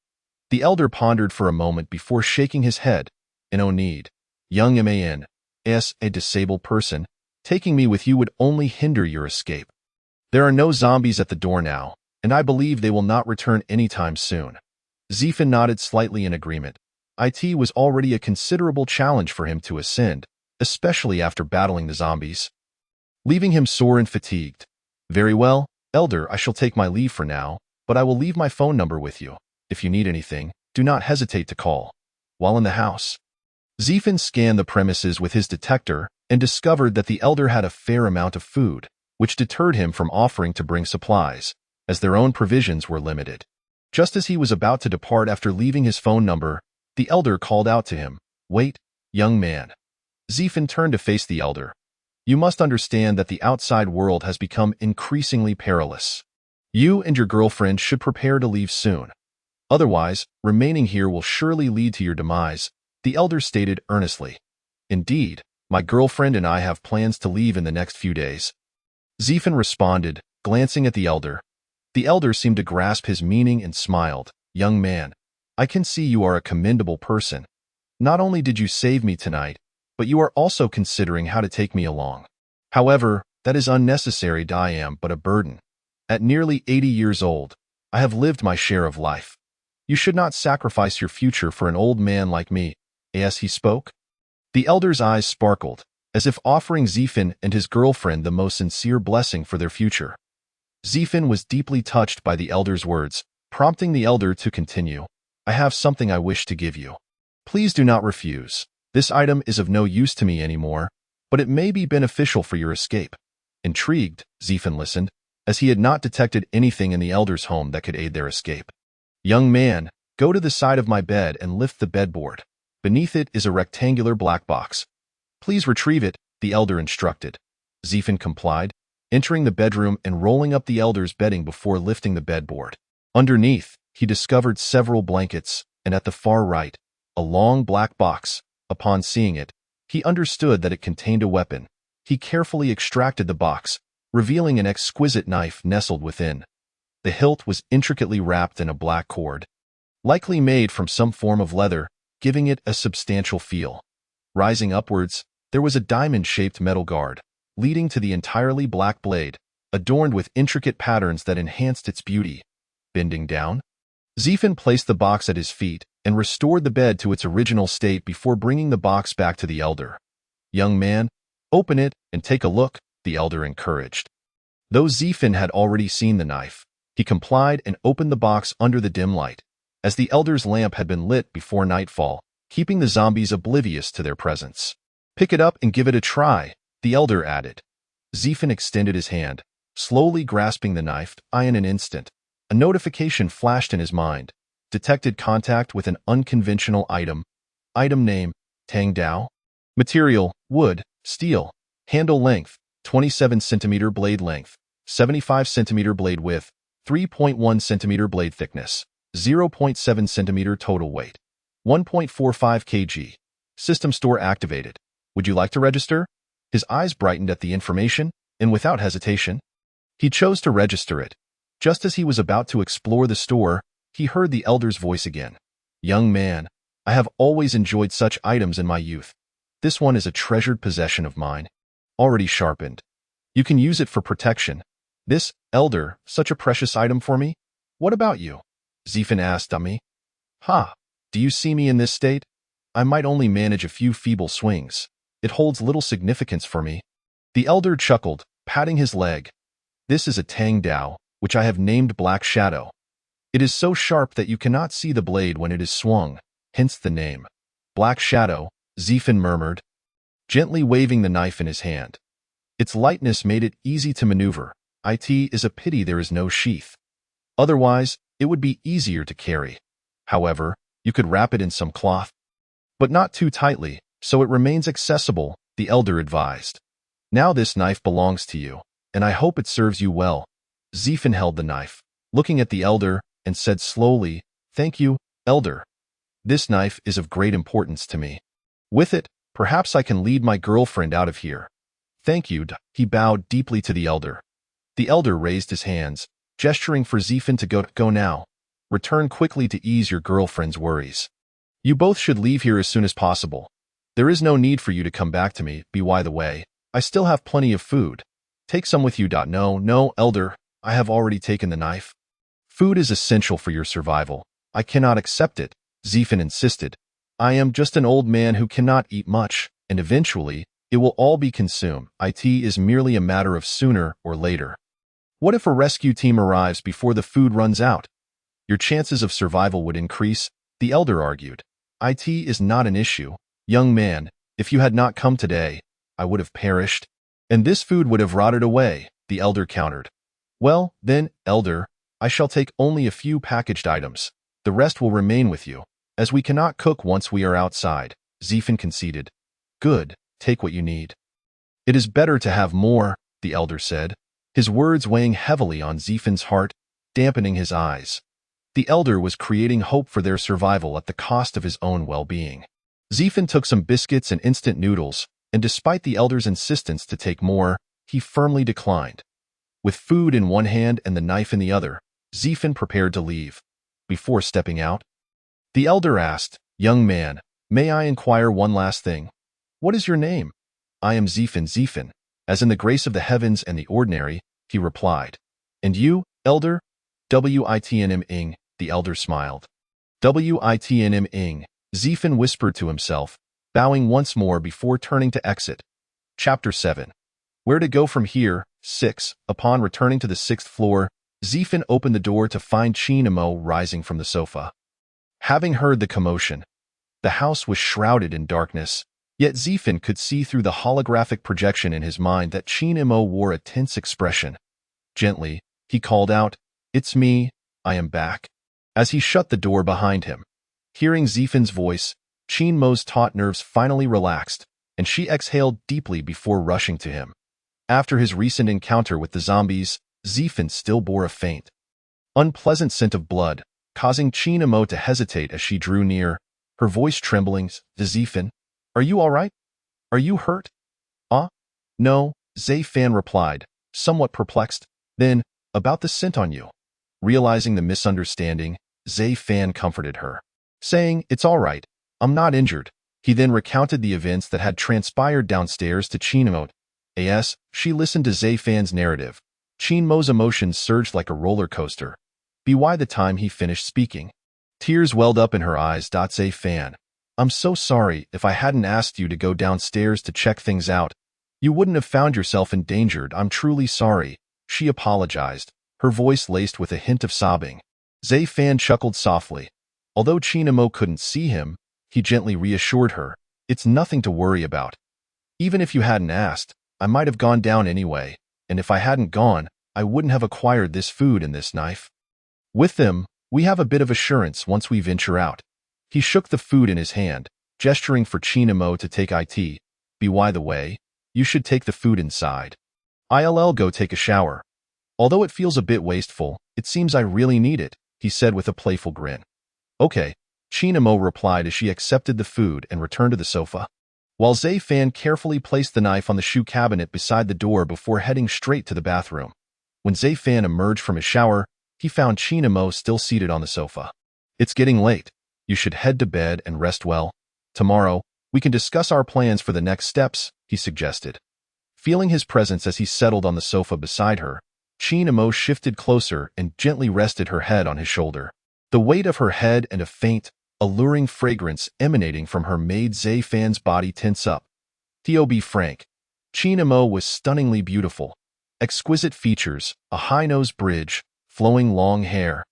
The elder pondered for a moment before shaking his head. "No need. Young man, as a disabled person, taking me with you would only hinder your escape. There are no zombies at the door now, and I believe they will not return anytime soon." Zai-Fan nodded slightly in agreement. It was already a considerable challenge for him to ascend, especially after battling the zombies, leaving him sore and fatigued. "Very well, elder, I shall take my leave for now, but I will leave my phone number with you. If you need anything, do not hesitate to call." While in the house, Zai-Fan scanned the premises with his detector and discovered that the elder had a fair amount of food, which deterred him from offering to bring supplies, as their own provisions were limited. Just as he was about to depart after leaving his phone number, the elder called out to him, "Wait, young man." Zai-Fan turned to face the elder. "You must understand that the outside world has become increasingly perilous. You and your girlfriend should prepare to leave soon. Otherwise, remaining here will surely lead to your demise," the elder stated earnestly. "Indeed, my girlfriend and I have plans to leave in the next few days." Zifen responded, glancing at the elder. The elder seemed to grasp his meaning and smiled. Young man, I can see you are a commendable person. Not only did you save me tonight, but you are also considering how to take me along. However, that is unnecessary. I am but a burden. At nearly 80 years old, I have lived my share of life. You should not sacrifice your future for an old man like me. As he spoke, the elder's eyes sparkled, as if offering Zifen and his girlfriend the most sincere blessing for their future. Zifen was deeply touched by the elder's words, prompting the elder to continue. I have something I wish to give you. Please do not refuse. This item is of no use to me anymore, but it may be beneficial for your escape. Intrigued, Zifen listened, as he had not detected anything in the elder's home that could aid their escape. Young man, go to the side of my bed and lift the bedboard. Beneath it is a rectangular black box. Please retrieve it, the elder instructed. Zifen complied, entering the bedroom and rolling up the elder's bedding before lifting the bedboard. Underneath, he discovered several blankets, and at the far right, a long black box. Upon seeing it, he understood that it contained a weapon. He carefully extracted the box, revealing an exquisite knife nestled within. The hilt was intricately wrapped in a black cord, likely made from some form of leather, giving it a substantial feel. Rising upwards, there was a diamond-shaped metal guard, leading to the entirely black blade, adorned with intricate patterns that enhanced its beauty. Bending down, Zifen placed the box at his feet and restored the bed to its original state before bringing the box back to the elder. Young man, open it and take a look, the elder encouraged. Though Zifen had already seen the knife, he complied and opened the box under the dim light, as the elder's lamp had been lit before nightfall, keeping the zombies oblivious to their presence. Pick it up and give it a try, the elder added. Zifen extended his hand, slowly grasping the knife. In an instant, a notification flashed in his mind. Detected contact with an unconventional item. Item name, Tang Dao. Material, wood, steel. Handle length, 27 cm blade length, 75 cm blade width, 3.1 cm blade thickness, 0.7 cm total weight, 1.45 kg. System store activated. Would you like to register? His eyes brightened at the information, and without hesitation, he chose to register it. Just as he was about to explore the store, he heard the elder's voice again. Young man, I have always enjoyed such items in my youth. This one is a treasured possession of mine, already sharpened. You can use it for protection. This, elder, such a precious item for me? What about you? Zifen asked me. Do you see me in this state? I might only manage a few feeble swings. It holds little significance for me. The elder chuckled, patting his leg. This is a Tang Dao, which I have named Black Shadow. It is so sharp that you cannot see the blade when it is swung, hence the name. Black Shadow, Zifen murmured, gently waving the knife in his hand. Its lightness made it easy to maneuver. It is a pity there is no sheath. Otherwise, it would be easier to carry. However, you could wrap it in some cloth, but not too tightly, so it remains accessible, the elder advised. Now this knife belongs to you, and I hope it serves you well. Zifen held the knife, looking at the elder, and said slowly, Thank you, elder. This knife is of great importance to me. With it, perhaps I can lead my girlfriend out of here. Thank you, he bowed deeply to the elder. The elder raised his hands, gesturing for Zifen to go now. Return quickly to ease your girlfriend's worries. You both should leave here as soon as possible. There is no need for you to come back to me. By the way, I still have plenty of food. Take some with you. No, elder, I have already taken the knife. Food is essential for your survival. I cannot accept it, Zifen insisted. I am just an old man who cannot eat much, and eventually, it will all be consumed. It is merely a matter of sooner or later. What if a rescue team arrives before the food runs out? Your chances of survival would increase, the elder argued. It is not an issue. Young man, if you had not come today, I would have perished, and this food would have rotted away, the elder countered. Well, then, elder, I shall take only a few packaged items. The rest will remain with you, as we cannot cook once we are outside, Zifen conceded. Good, take what you need. It is better to have more, the elder said, his words weighing heavily on Zifen's heart, dampening his eyes. The elder was creating hope for their survival at the cost of his own well-being. Zifen took some biscuits and instant noodles, and despite the elder's insistence to take more, he firmly declined. With food in one hand and the knife in the other, Zifin prepared to leave. Before stepping out, the elder asked, "Young man, may I inquire one last thing? What is your name?" "I am Zifin, as in the grace of the heavens and the ordinary," he replied. "And you, elder?" "Witnm the elder smiled. "Witnm Zifin whispered to himself, bowing once more before turning to exit. Chapter 7. Where to go from here? 6. Upon returning to the 6th floor, Zifin opened the door to find Qin Imo rising from the sofa. Having heard the commotion, the house was shrouded in darkness, yet Zifin could see through the holographic projection in his mind that Qin Imo wore a tense expression. Gently, he called out, "It's me, I am back," as he shut the door behind him. Hearing Zifin's voice, Qin Mo's taut nerves finally relaxed, and she exhaled deeply before rushing to him. After his recent encounter with the zombies, Zifin still bore a faint, unpleasant scent of blood, causing Qin Imo to hesitate as she drew near, her voice trembling. "Zifin, are you all right? Are you hurt?" No, Zifin replied, somewhat perplexed. "Then, about the scent on you." Realizing the misunderstanding, Zifin comforted her, saying, "It's all right, I'm not injured." He then recounted the events that had transpired downstairs to Qin Imo. As she listened to Zifin's narrative, Qin Mo's emotions surged like a roller coaster. By the time he finished speaking, tears welled up in her eyes. "Zifin, I'm so sorry. If I hadn't asked you to go downstairs to check things out, you wouldn't have found yourself endangered. I'm truly sorry," she apologized, her voice laced with a hint of sobbing. Zifin chuckled softly. Although Qin Imo couldn't see him, he gently reassured her, "It's nothing to worry about. Even if you hadn't asked, I might have gone down anyway, and if I hadn't gone, I wouldn't have acquired this food and this knife. With them, we have a bit of assurance once we venture out." He shook the food in his hand, gesturing for Qin Imo to take it. By the way, you should take the food inside. I'll go take a shower. Although it feels a bit wasteful, it seems I really need it, he said with a playful grin. "Okay," Qin Imo replied as she accepted the food and returned to the sofa, while Zifin carefully placed the knife on the shoe cabinet beside the door before heading straight to the bathroom. When Zifin emerged from his shower, he found Qin Imo still seated on the sofa. "It's getting late. You should head to bed and rest well. Tomorrow, we can discuss our plans for the next steps," he suggested. Feeling his presence as he settled on the sofa beside her, Qin Imo shifted closer and gently rested her head on his shoulder. The weight of her head and a faint, alluring fragrance emanating from her made Zifin's body tense up. To be frank, Qin Imo was stunningly beautiful. Exquisite features, a high-nose bridge, flowing long hair,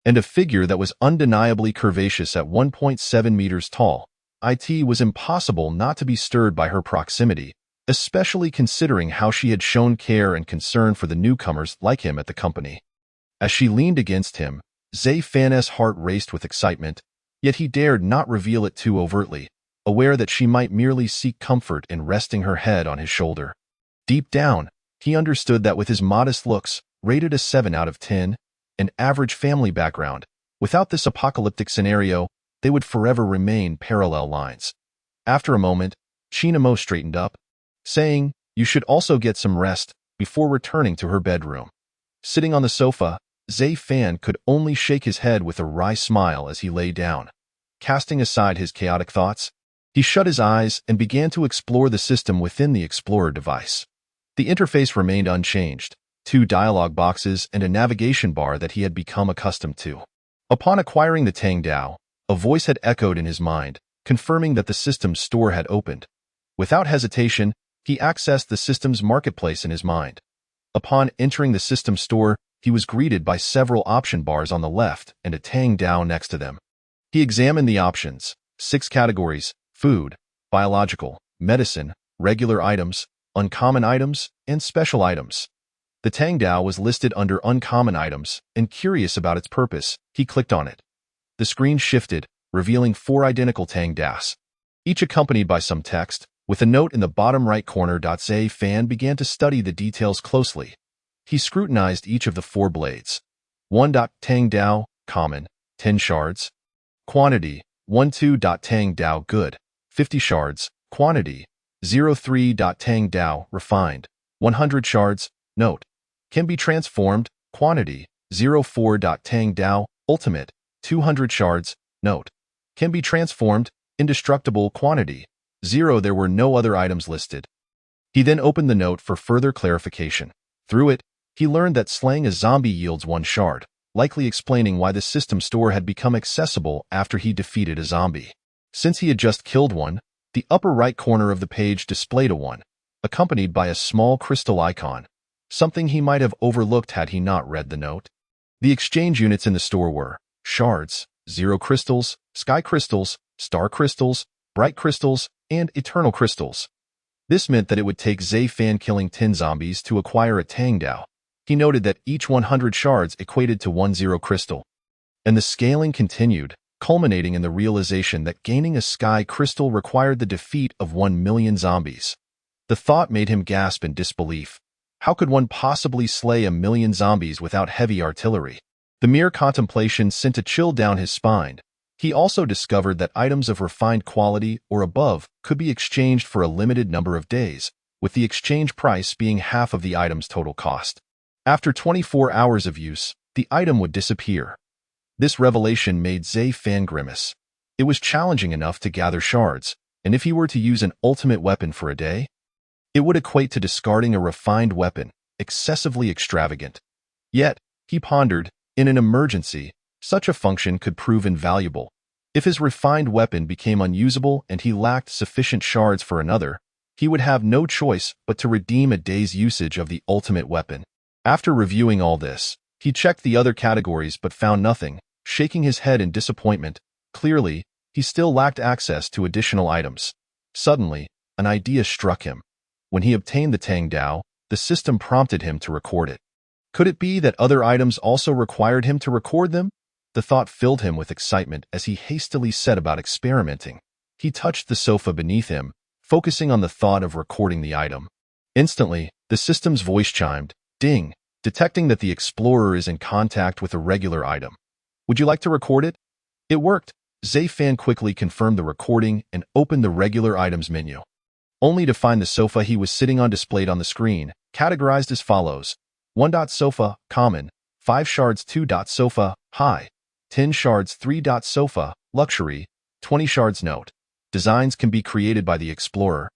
and a figure that was undeniably curvaceous at 1.7 meters tall. It was impossible not to be stirred by her proximity, especially considering how she had shown care and concern for the newcomers like him at the company. As she leaned against him, Zifin's heart raced with excitement, yet he dared not reveal it too overtly, aware that she might merely seek comfort in resting her head on his shoulder. Deep down, he understood that with his modest looks, rated a 7 out of 10, an average family background, without this apocalyptic scenario, they would forever remain parallel lines. After a moment, Qin Imo straightened up, saying, "You should also get some rest," before returning to her bedroom. Sitting on the sofa, Zifin could only shake his head with a wry smile as he lay down. Casting aside his chaotic thoughts, he shut his eyes and began to explore the system within the Explorer device. The interface remained unchanged, 2 dialog boxes and a navigation bar that he had become accustomed to. Upon acquiring the Tang Dao, a voice had echoed in his mind, confirming that the system's store had opened. Without hesitation, he accessed the system's marketplace in his mind. Upon entering the system store, he was greeted by several option bars on the left and a Tang Dao next to them. He examined the options, 6 categories: food, biological, medicine, regular items, uncommon items, and special items. The Tang Dao was listed under uncommon items, and curious about its purpose, he clicked on it. The screen shifted, revealing 4 identical Tang Daos, each accompanied by some text, with a note in the bottom right corner. Zifin began to study the details closely. He scrutinized each of the 4 blades. 1. Tang Dao, common, 10 shards. Quantity, 1-2. Tang Dao, good, 50 shards. Quantity, 0-3. Tang Dao, refined, 100 shards. Note. Can be transformed. Quantity 04. Tang Dao. Ultimate 200 shards. Note. Can be transformed. Indestructible. Quantity 0. There were no other items listed. He then opened the note for further clarification. Through it, he learned that slaying a zombie yields 1 shard, likely explaining why the system store had become accessible after he defeated a zombie. Since he had just killed one, the upper right corner of the page displayed a 1, accompanied by a small crystal icon, something he might have overlooked had he not read the note. The exchange units in the store were shards, 0 crystals, sky crystals, star crystals, bright crystals, and eternal crystals. This meant that it would take Zai Fan killing 10 zombies to acquire a Tang Dao. He noted that each 100 shards equated to 1 0 crystal. And the scaling continued, culminating in the realization that gaining a sky crystal required the defeat of 1 million zombies. The thought made him gasp in disbelief. How could one possibly slay 1 million zombies without heavy artillery? The mere contemplation sent a chill down his spine. He also discovered that items of refined quality or above could be exchanged for a limited number of days, with the exchange price being half of the item's total cost. After 24 hours of use, the item would disappear. This revelation made Zai Fan grimace. It was challenging enough to gather shards, and if he were to use an ultimate weapon for a day, it would equate to discarding a refined weapon, excessively extravagant. Yet, he pondered, in an emergency, such a function could prove invaluable. If his refined weapon became unusable and he lacked sufficient shards for another, he would have no choice but to redeem a day's usage of the ultimate weapon. After reviewing all this, he checked the other categories but found nothing, shaking his head in disappointment. Clearly, he still lacked access to additional items. Suddenly, an idea struck him. When he obtained the Tang Dao, the system prompted him to record it. Could it be that other items also required him to record them? The thought filled him with excitement as he hastily set about experimenting. He touched the sofa beneath him, focusing on the thought of recording the item. Instantly, the system's voice chimed, ding, detecting that the explorer is in contact with a regular item. Would you like to record it? It worked. Zai Fan quickly confirmed the recording and opened the regular items menu, only to find the sofa he was sitting on displayed on the screen, categorized as follows. 1. Sofa, common, 5 shards 2. Sofa, high, 10 shards 3. Sofa, luxury, 20 shards. Note. Designs can be created by the explorer,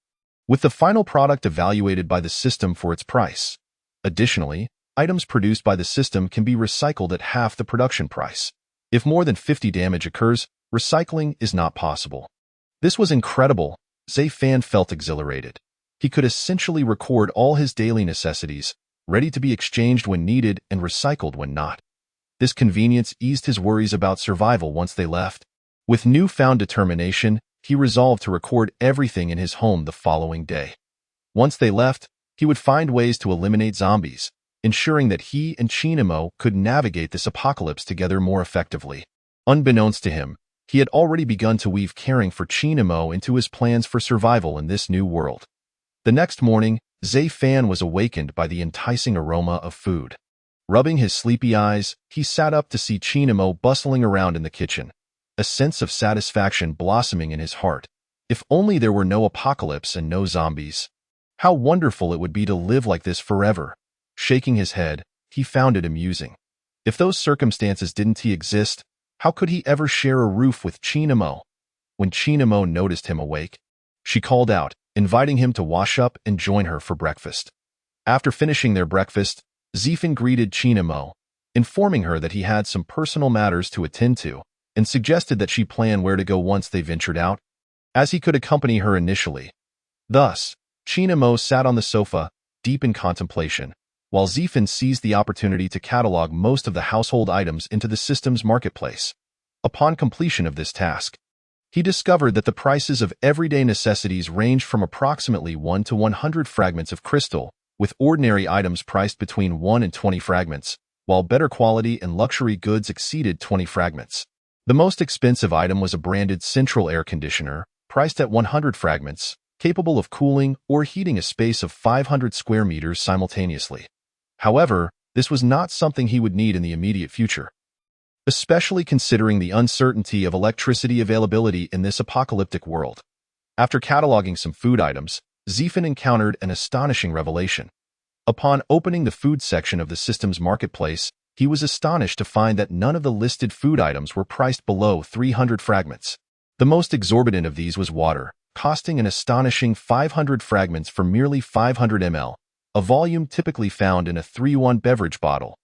with the final product evaluated by the system for its price. Additionally, items produced by the system can be recycled at half the production price. If more than 50 damage occurs, recycling is not possible. This was incredible. Zai Fan felt exhilarated. He could essentially record all his daily necessities, ready to be exchanged when needed and recycled when not. This convenience eased his worries about survival once they left. With newfound determination, he resolved to record everything in his home the following day. Once they left, he would find ways to eliminate zombies, ensuring that he and Chinamo could navigate this apocalypse together more effectively. Unbeknownst to him, he had already begun to weave caring for Chinamo into his plans for survival in this new world. The next morning, Zai Fan was awakened by the enticing aroma of food. Rubbing his sleepy eyes, he sat up to see Chinamo bustling around in the kitchen, a sense of satisfaction blossoming in his heart. If only there were no apocalypse and no zombies. How wonderful it would be to live like this forever. Shaking his head, he found it amusing. If those circumstances didn't exist, how could he ever share a roof with Chinamo? When Chinamo noticed him awake, she called out, inviting him to wash up and join her for breakfast. After finishing their breakfast, Zifan greeted Chinamo, informing her that he had some personal matters to attend to, and suggested that she plan where to go once they ventured out, as he could accompany her initially. Thus, Chinamo sat on the sofa, deep in contemplation, while Zifan seized the opportunity to catalog most of the household items into the system's marketplace. Upon completion of this task, he discovered that the prices of everyday necessities ranged from approximately 1 to 100 fragments of crystal, with ordinary items priced between 1 and 20 fragments, while better quality and luxury goods exceeded 20 fragments. The most expensive item was a branded central air conditioner, priced at 100 fragments, capable of cooling or heating a space of 500 square meters simultaneously. However, this was not something he would need in the immediate future, especially considering the uncertainty of electricity availability in this apocalyptic world. After cataloging some food items, Zifan encountered an astonishing revelation. Upon opening the food section of the system's marketplace, he was astonished to find that none of the listed food items were priced below 300 fragments. The most exorbitant of these was water, costing an astonishing 500 fragments for merely 500 ml, a volume typically found in a 3-1 beverage bottle.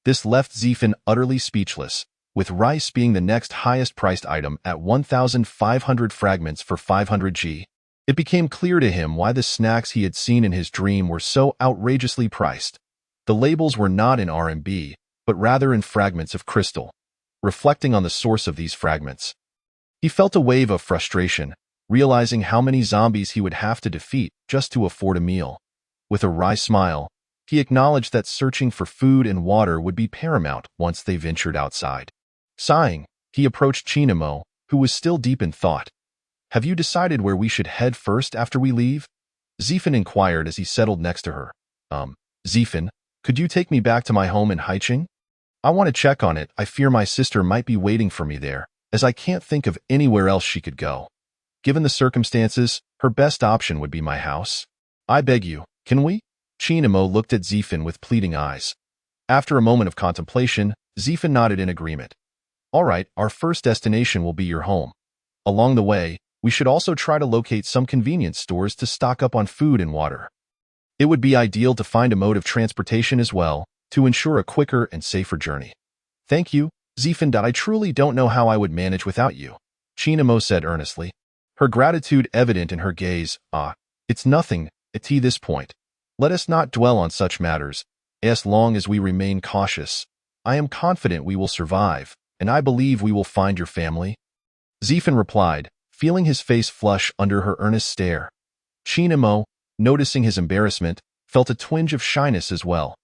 This left Zifen utterly speechless, with rice being the next highest priced item at 1,500 fragments for 500 G. It became clear to him why the snacks he had seen in his dream were so outrageously priced. The labels were not in RMB, but rather in fragments of crystal. Reflecting on the source of these fragments, he felt a wave of frustration, realizing how many zombies he would have to defeat just to afford a meal. With a wry smile, he acknowledged that searching for food and water would be paramount once they ventured outside. Sighing, he approached Chinamo, who was still deep in thought. "Have you decided where we should head first after we leave?" Zifen inquired as he settled next to her. Zifen, could you take me back to my home in Haicheng? I want to check on it. I fear my sister might be waiting for me there, as I can't think of anywhere else she could go. Given the circumstances, her best option would be my house. I beg you, can we? Chinamo looked at Zifen with pleading eyes. After a moment of contemplation, Zifen nodded in agreement. All right, our first destination will be your home. Along the way, we should also try to locate some convenience stores to stock up on food and water. It would be ideal to find a mode of transportation as well, to ensure a quicker and safer journey. Thank you, Zifen. I truly don't know how I would manage without you, Chinamo said earnestly, her gratitude evident in her gaze. It's nothing, at this point. Let us not dwell on such matters. As long as we remain cautious, I am confident we will survive, and I believe we will find your family. Zifen replied, feeling his face flush under her earnest stare. Chinamo, noticing his embarrassment, felt a twinge of shyness as well.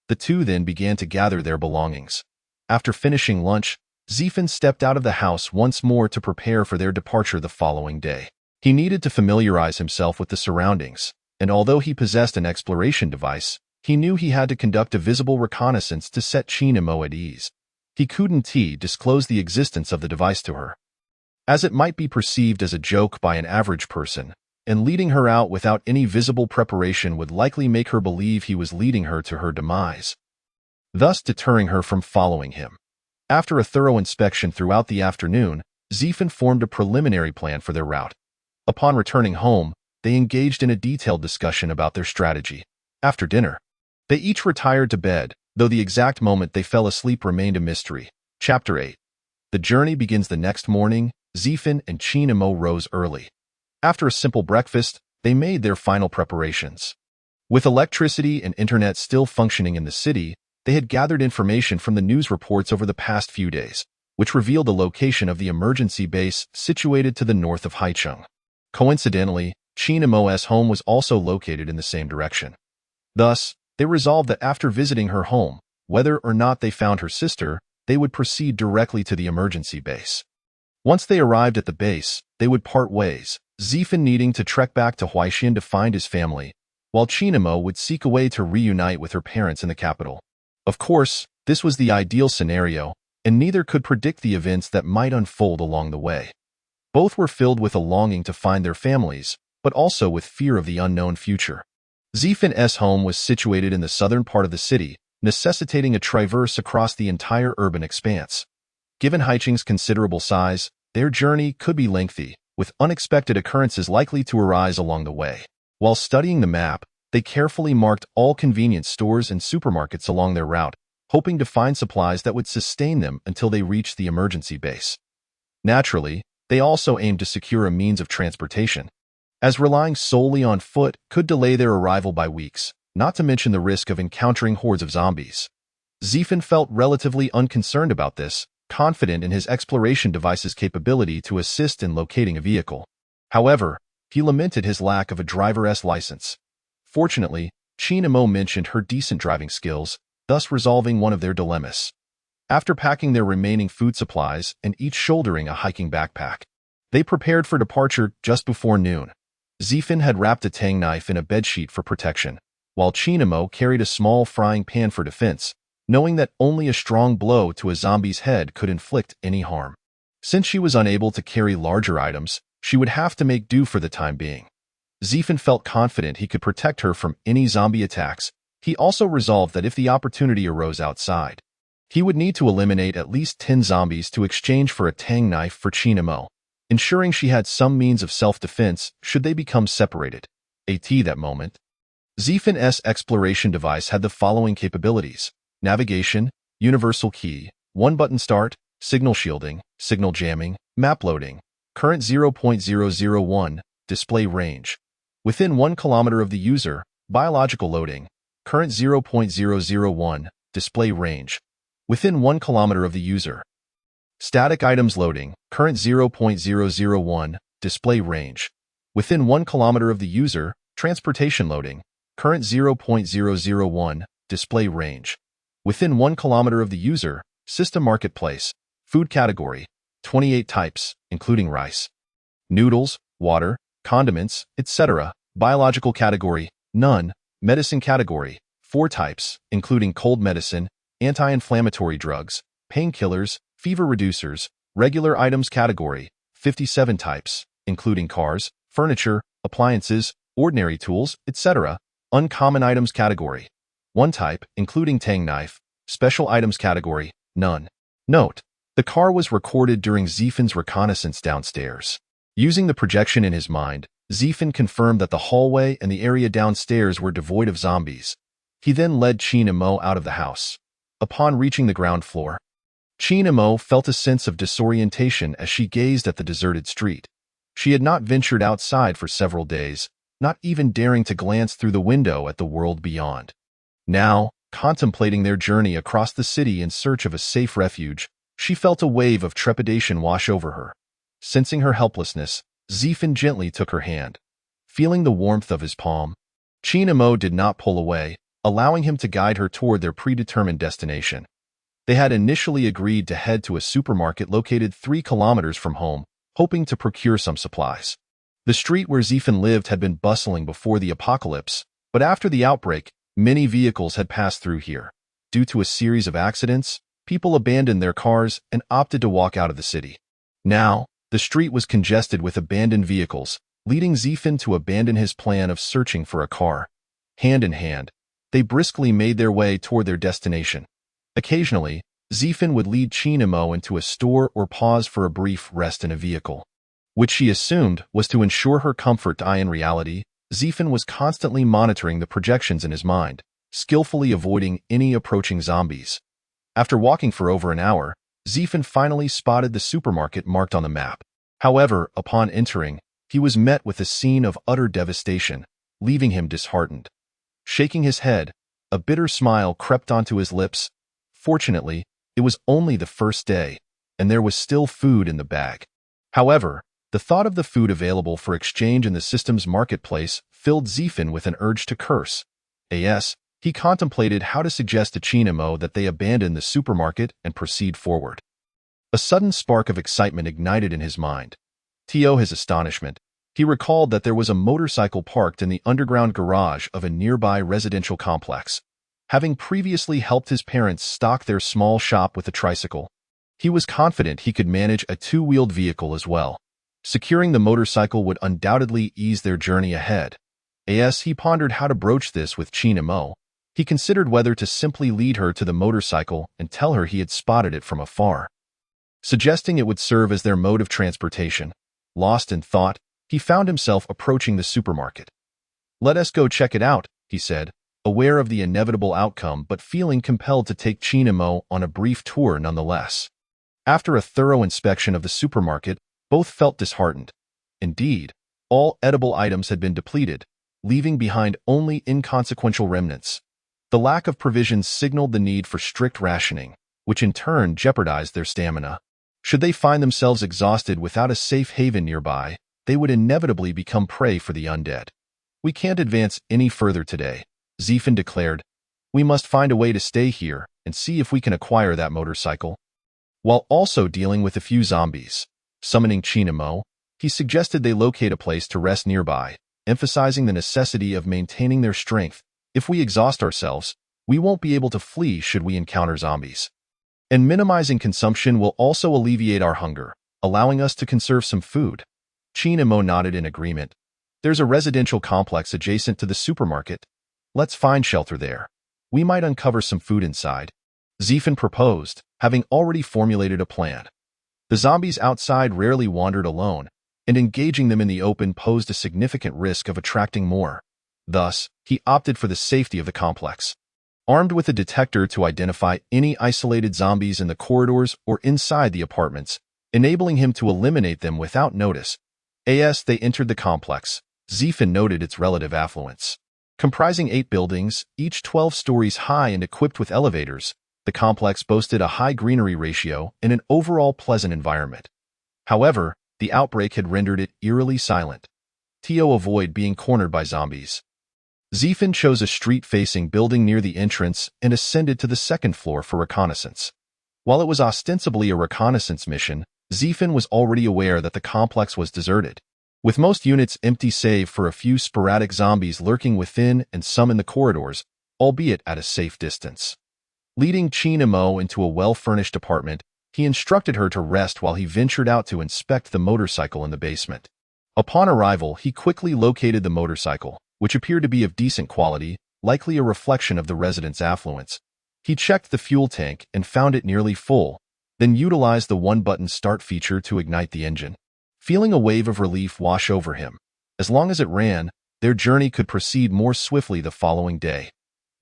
The two then began to gather their belongings. After finishing lunch, Zifen stepped out of the house once more to prepare for their departure the following day. He needed to familiarize himself with the surroundings, and although he possessed an exploration device, he knew he had to conduct a visible reconnaissance to set Chinamo at ease. He couldn't disclose the existence of the device to her, as it might be perceived as a joke by an average person, and leading her out without any visible preparation would likely make her believe he was leading her to her demise, thus deterring her from following him. After a thorough inspection throughout the afternoon, Zifen formed a preliminary plan for their route. Upon returning home, they engaged in a detailed discussion about their strategy. After dinner, they each retired to bed, though the exact moment they fell asleep remained a mystery. Chapter 8. The journey begins the next morning. Zifen and Chinamo rose early. After a simple breakfast, they made their final preparations. With electricity and internet still functioning in the city, they had gathered information from the news reports over the past few days, which revealed the location of the emergency base situated to the north of Haicheng. Coincidentally, Chinamo's home was also located in the same direction. Thus, they resolved that after visiting her home, whether or not they found her sister, they would proceed directly to the emergency base. Once they arrived at the base, they would part ways, Zifen needing to trek back to Huaixin to find his family, while Chinamo would seek a way to reunite with her parents in the capital. Of course, this was the ideal scenario, and neither could predict the events that might unfold along the way. Both were filled with a longing to find their families, but also with fear of the unknown future. Zifen's home was situated in the southern part of the city, necessitating a traverse across the entire urban expanse. Given Haicheng's considerable size, their journey could be lengthy, with unexpected occurrences likely to arise along the way. While studying the map, they carefully marked all convenience stores and supermarkets along their route, hoping to find supplies that would sustain them until they reached the emergency base. Naturally, they also aimed to secure a means of transportation, as relying solely on foot could delay their arrival by weeks, not to mention the risk of encountering hordes of zombies. Zifen felt relatively unconcerned about this, confident in his exploration device's capability to assist in locating a vehicle. However, he lamented his lack of a driver's license. Fortunately, Chinamo mentioned her decent driving skills, thus resolving one of their dilemmas. After packing their remaining food supplies and each shouldering a hiking backpack, they prepared for departure just before noon. Zifen had wrapped a tang knife in a bedsheet for protection, while Chinamo carried a small frying pan for defense, knowing that only a strong blow to a zombie's head could inflict any harm. Since she was unable to carry larger items, she would have to make do for the time being. Zifen felt confident he could protect her from any zombie attacks, He also resolved that if the opportunity arose outside, he would need to eliminate at least 10 zombies to exchange for a tang knife for Chinamo, ensuring she had some means of self-defense should they become separated. At that moment, Zephin's exploration device had the following capabilities: navigation, universal key, one-button start, signal shielding, signal jamming, map loading, current 0.001, display range. Within 1 kilometer of the user, biological loading, current 0.001, display range. Within 1 kilometer of the user, static items loading, current 0.001, display range. Within 1 kilometer of the user, transportation loading, current 0.001, display range. Within 1 kilometer of the user, system marketplace, food category, 28 types, including rice, noodles, water, condiments, etc. Biological category, none. Medicine category, 4 types, including cold medicine, anti-inflammatory drugs, painkillers, fever reducers. Regular items category, 57 types, including cars, furniture, appliances, ordinary tools, etc. Uncommon items category, 1 type, including tang knife. Special items category, none. Note: the car was recorded during Zephin's reconnaissance downstairs. Using the projection in his mind, Zephin confirmed that the hallway and the area downstairs were devoid of zombies. He then led Chin and Mo out of the house. Upon reaching the ground floor, Chin and Mo felt a sense of disorientation as she gazed at the deserted street. She had not ventured outside for several days, not even daring to glance through the window at the world beyond. Now, contemplating their journey across the city in search of a safe refuge, she felt a wave of trepidation wash over her. Sensing her helplessness, Zephin gently took her hand. Feeling the warmth of his palm, Chin and Mo did not pull away, allowing him to guide her toward their predetermined destination. They had initially agreed to head to a supermarket located 3 kilometers from home, hoping to procure some supplies. The street where Zephin lived had been bustling before the apocalypse, but after the outbreak, many vehicles had passed through here. Due to a series of accidents, people abandoned their cars and opted to walk out of the city. Now, the street was congested with abandoned vehicles, leading Zephin to abandon his plan of searching for a car. Hand in hand, they briskly made their way toward their destination. Occasionally, Zephin would lead Chin and Mo into a store or pause for a brief rest in a vehicle, which she assumed was to ensure her comfort. In reality, Zephin was constantly monitoring the projections in his mind, skillfully avoiding any approaching zombies. After walking for over an hour, Zephin finally spotted the supermarket marked on the map. However, upon entering, he was met with a scene of utter devastation, leaving him disheartened. Shaking his head, a bitter smile crept onto his lips. Fortunately, it was only the first day, and there was still food in the bag. However, the thought of the food available for exchange in the system's marketplace filled Zephin with an urge to curse. He contemplated how to suggest to Chin and Mo that they abandon the supermarket and proceed forward. A sudden spark of excitement ignited in his mind. To his astonishment, he recalled that there was a motorcycle parked in the underground garage of a nearby residential complex. Having previously helped his parents stock their small shop with a tricycle, he was confident he could manage a 2-wheeled vehicle as well. Securing the motorcycle would undoubtedly ease their journey ahead. He pondered how to broach this with Chin and Mo. He considered whether to simply lead her to the motorcycle and tell her he had spotted it from afar, suggesting it would serve as their mode of transportation. Lost in thought, he found himself approaching the supermarket. "Let us go check it out," he said, aware of the inevitable outcome but feeling compelled to take Chin and Mo on a brief tour nonetheless. After a thorough inspection of the supermarket, both felt disheartened. Indeed, all edible items had been depleted, leaving behind only inconsequential remnants. The lack of provisions signaled the need for strict rationing, which in turn jeopardized their stamina. Should they find themselves exhausted without a safe haven nearby, they would inevitably become prey for the undead. "We can't advance any further today," Zephin declared. "We must find a way to stay here and see if we can acquire that motorcycle." While also dealing with a few zombies, summoning Chin and Mo, he suggested they locate a place to rest nearby, emphasizing the necessity of maintaining their strength. "If we exhaust ourselves, we won't be able to flee should we encounter zombies. And minimizing consumption will also alleviate our hunger, allowing us to conserve some food." Chin and Mo nodded in agreement. "There's a residential complex adjacent to the supermarket. Let's find shelter there. We might uncover some food inside. Zephin proposed, having already formulated a plan. The zombies outside rarely wandered alone, and engaging them in the open posed a significant risk of attracting more. Thus, he opted for the safety of the complex. Armed with a detector to identify any isolated zombies in the corridors or inside the apartments, enabling him to eliminate them without notice, as they entered the complex, Zephin noted its relative affluence. Comprising 8 buildings, each 12 stories high and equipped with elevators, the complex boasted a high greenery ratio and an overall pleasant environment. However, the outbreak had rendered it eerily silent. To avoid being cornered by zombies, Zephin chose a street-facing building near the entrance and ascended to the second floor for reconnaissance. While it was ostensibly a reconnaissance mission, Zephin was already aware that the complex was deserted, with most units empty save for a few sporadic zombies lurking within and some in the corridors, albeit at a safe distance. Leading Chin Mo into a well-furnished apartment, he instructed her to rest while he ventured out to inspect the motorcycle in the basement. Upon arrival, he quickly located the motorcycle, which appeared to be of decent quality, likely a reflection of the residents' affluence. He checked the fuel tank and found it nearly full, then utilized the one-button start feature to ignite the engine. Feeling a wave of relief wash over him, as long as it ran, their journey could proceed more swiftly the following day.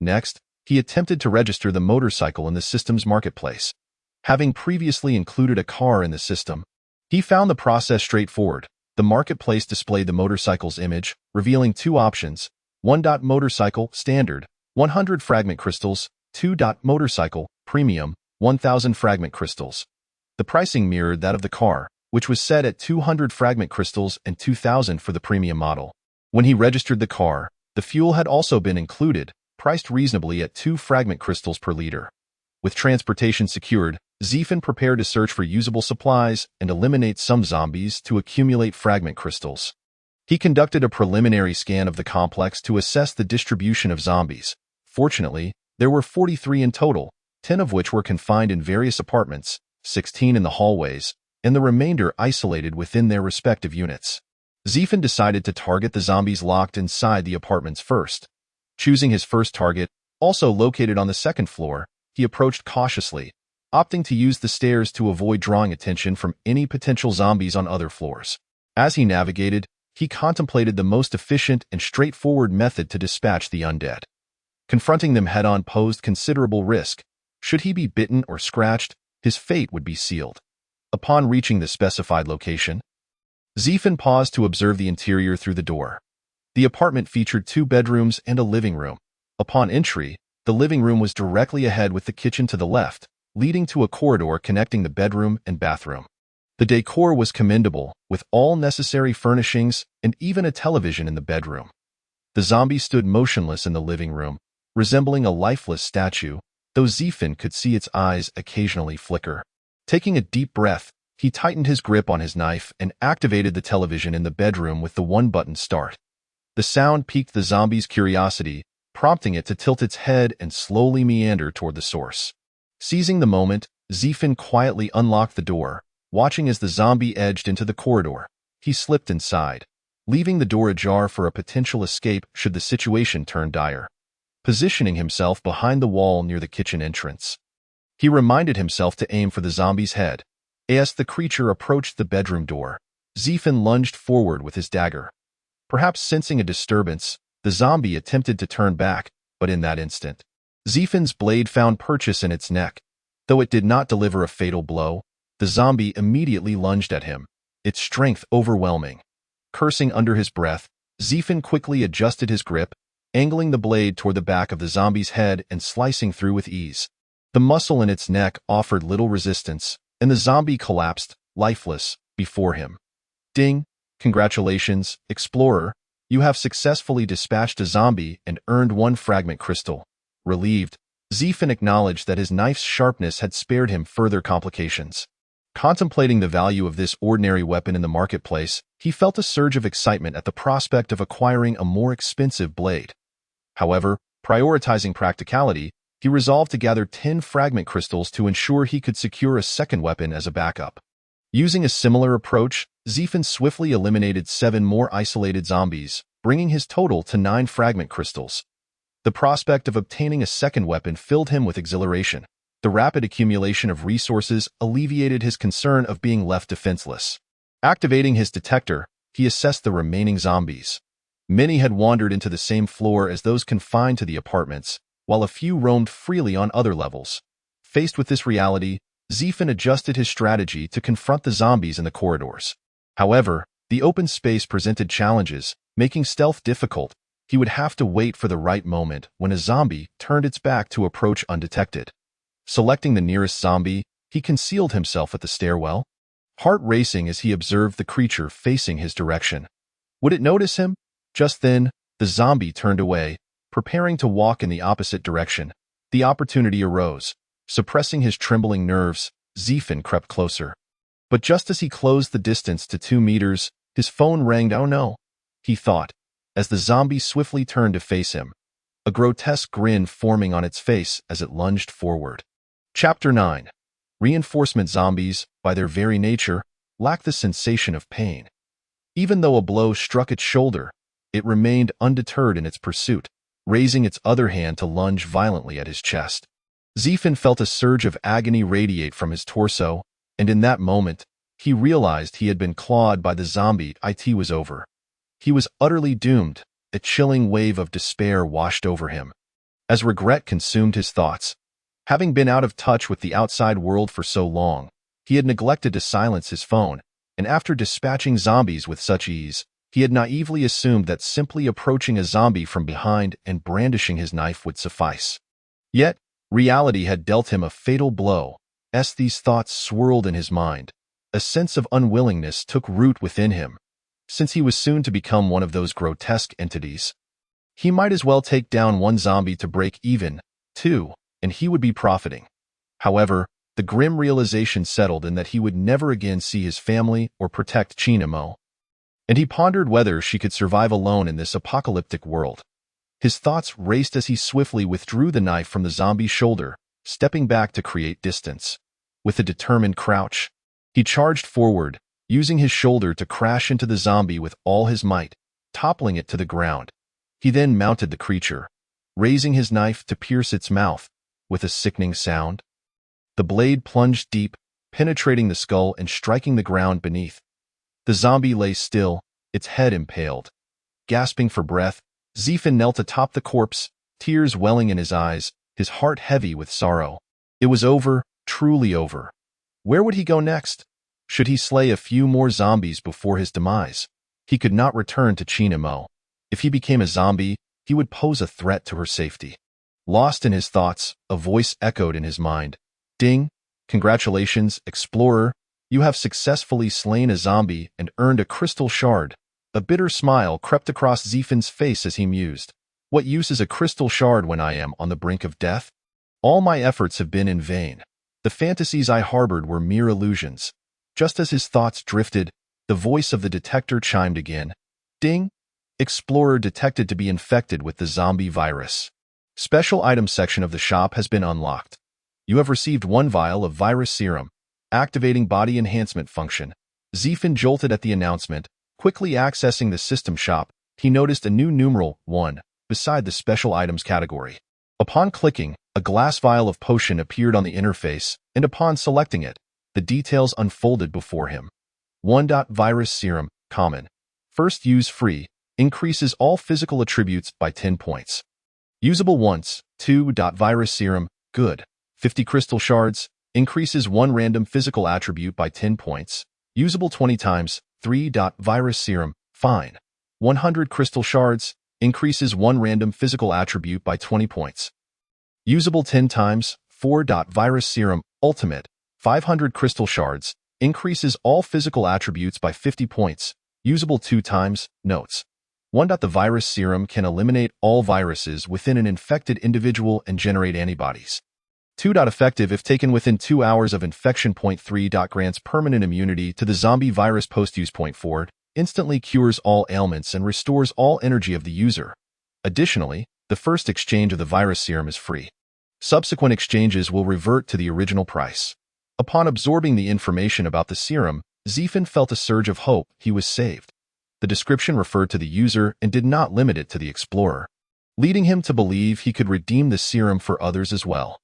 Next, he attempted to register the motorcycle in the system's marketplace. Having previously included a car in the system, he found the process straightforward. The marketplace displayed the motorcycle's image, revealing 2 options: 1. Motorcycle, Standard, 100 fragment crystals, 2. Motorcycle, Premium, 1,000 fragment crystals. The pricing mirrored that of the car, which was set at 200 fragment crystals and 2,000 for the premium model. When he registered the car, the fuel had also been included, priced reasonably at 2 fragment crystals per liter. With transportation secured, Zephin prepared to search for usable supplies and eliminate some zombies to accumulate fragment crystals. He conducted a preliminary scan of the complex to assess the distribution of zombies. Fortunately, there were 43 in total, 10 of which were confined in various apartments, 16 in the hallways, and the remainder isolated within their respective units. Zephin decided to target the zombies locked inside the apartments first. Choosing his first target, also located on the second floor, he approached cautiously, opting to use the stairs to avoid drawing attention from any potential zombies on other floors. As he navigated, he contemplated the most efficient and straightforward method to dispatch the undead. Confronting them head-on posed considerable risk. Should he be bitten or scratched, his fate would be sealed. Upon reaching the specified location, Zephin paused to observe the interior through the door. The apartment featured 2 bedrooms and a living room. Upon entry, the living room was directly ahead with the kitchen to the left, leading to a corridor connecting the bedroom and bathroom. The decor was commendable, with all necessary furnishings and even a television in the bedroom. The zombie stood motionless in the living room, resembling a lifeless statue, though Zephin could see its eyes occasionally flicker. Taking a deep breath, he tightened his grip on his knife and activated the television in the bedroom with the one-button start. The sound piqued the zombie's curiosity, prompting it to tilt its head and slowly meander toward the source. Seizing the moment, Zephin quietly unlocked the door, watching as the zombie edged into the corridor. He slipped inside, leaving the door ajar for a potential escape should the situation turn dire. Positioning himself behind the wall near the kitchen entrance, he reminded himself to aim for the zombie's head. As the creature approached the bedroom door, Zephin lunged forward with his dagger. Perhaps sensing a disturbance, the zombie attempted to turn back, but in that instant, Zephin's blade found purchase in its neck. Though it did not deliver a fatal blow, the zombie immediately lunged at him, its strength overwhelming. Cursing under his breath, Zephin quickly adjusted his grip, angling the blade toward the back of the zombie's head and slicing through with ease. The muscle in its neck offered little resistance, and the zombie collapsed, lifeless, before him. Ding! Congratulations, Explorer. You have successfully dispatched a zombie and earned 1 fragment crystal. Relieved, Zephin acknowledged that his knife's sharpness had spared him further complications. Contemplating the value of this ordinary weapon in the marketplace, he felt a surge of excitement at the prospect of acquiring a more expensive blade. However, prioritizing practicality, he resolved to gather 10 fragment crystals to ensure he could secure a second weapon as a backup. Using a similar approach, Zephin swiftly eliminated 7 more isolated zombies, bringing his total to 9 fragment crystals. The prospect of obtaining a second weapon filled him with exhilaration. The rapid accumulation of resources alleviated his concern of being left defenseless. Activating his detector, he assessed the remaining zombies. Many had wandered into the same floor as those confined to the apartments, while a few roamed freely on other levels. Faced with this reality, Zephin adjusted his strategy to confront the zombies in the corridors. However, the open space presented challenges, making stealth difficult. He would have to wait for the right moment when a zombie turned its back to approach undetected. Selecting the nearest zombie, he concealed himself at the stairwell, heart racing as he observed the creature facing his direction. Would it notice him? Just then, the zombie turned away, preparing to walk in the opposite direction. The opportunity arose. Suppressing his trembling nerves, Zephin crept closer. But just as he closed the distance to 2 meters, his phone rang. Oh no, he thought, as the zombie swiftly turned to face him, a grotesque grin forming on its face as it lunged forward. Chapter 9. Reinforcement zombies, by their very nature, lack the sensation of pain. Even though a blow struck its shoulder, it remained undeterred in its pursuit, raising its other hand to lunge violently at his chest. Zephin felt a surge of agony radiate from his torso, and in that moment, he realized he had been clawed by the zombie. It was over. He was utterly doomed. A chilling wave of despair washed over him, as regret consumed his thoughts. Having been out of touch with the outside world for so long, he had neglected to silence his phone, and after dispatching zombies with such ease, he had naively assumed that simply approaching a zombie from behind and brandishing his knife would suffice. Yet, reality had dealt him a fatal blow. As these thoughts swirled in his mind, a sense of unwillingness took root within him. Since he was soon to become one of those grotesque entities, he might as well take down one zombie to break even, too, and he would be profiting. However, the grim realization settled in that he would never again see his family or protect Chinamo, and he pondered whether she could survive alone in this apocalyptic world. His thoughts raced as he swiftly withdrew the knife from the zombie's shoulder, stepping back to create distance. With a determined crouch, he charged forward, using his shoulder to crash into the zombie with all his might, toppling it to the ground. He then mounted the creature, raising his knife to pierce its mouth. With a sickening sound, the blade plunged deep, penetrating the skull and striking the ground beneath. The zombie lay still, its head impaled. Gasping for breath, Zephin knelt atop the corpse, tears welling in his eyes, his heart heavy with sorrow. It was over, truly over. Where would he go next? Should he slay a few more zombies before his demise? He could not return to Chinamo. If he became a zombie, he would pose a threat to her safety. Lost in his thoughts, a voice echoed in his mind. Ding! Congratulations, explorer. You have successfully slain a zombie and earned a crystal shard. A bitter smile crept across Zephin's face as he mused. What use is a crystal shard when I am on the brink of death? All my efforts have been in vain. The fantasies I harbored were mere illusions. Just as his thoughts drifted, the voice of the detector chimed again. Ding! Explorer detected to be infected with the zombie virus. Special items section of the shop has been unlocked. You have received 1 vial of virus serum, activating body enhancement function. Zephin jolted at the announcement. Quickly accessing the system shop, he noticed a new numeral 1 beside the special items category. Upon clicking, a glass vial of potion appeared on the interface, and upon selecting it, the details unfolded before him. 1. Virus serum, common. First use free, increases all physical attributes by 10 points. Usable once. 2. Virus serum, good. 50 crystal shards, increases 1 random physical attribute by 10 points. Usable 20 times. 3. Virus serum, fine. 100 crystal shards, increases 1 random physical attribute by 20 points. Usable 10 times. 4. Virus serum, ultimate. 500 crystal shards, increases all physical attributes by 50 points. Usable 2 times. Notes. 1. The virus serum can eliminate all viruses within an infected individual and generate antibodies. 2. Effective if taken within 2 hours of infection. 3. Grants permanent immunity to the zombie virus post-use. 4. Instantly cures all ailments and restores all energy of the user. Additionally, the first exchange of the virus serum is free. Subsequent exchanges will revert to the original price. Upon absorbing the information about the serum, Zephin felt a surge of hope. He was saved. The description referred to the user and did not limit it to the explorer. leading him to believe he could redeem the serum for others as well.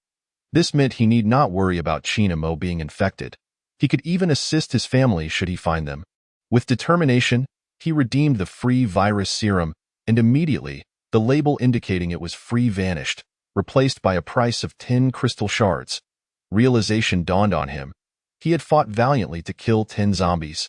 This meant he need not worry about Chinamo being infected. He could even assist his family should he find them. With determination, he redeemed the free virus serum, and immediately, the label indicating it was free vanished, replaced by a price of 10 crystal shards. Realization dawned on him. He had fought valiantly to kill 10 zombies,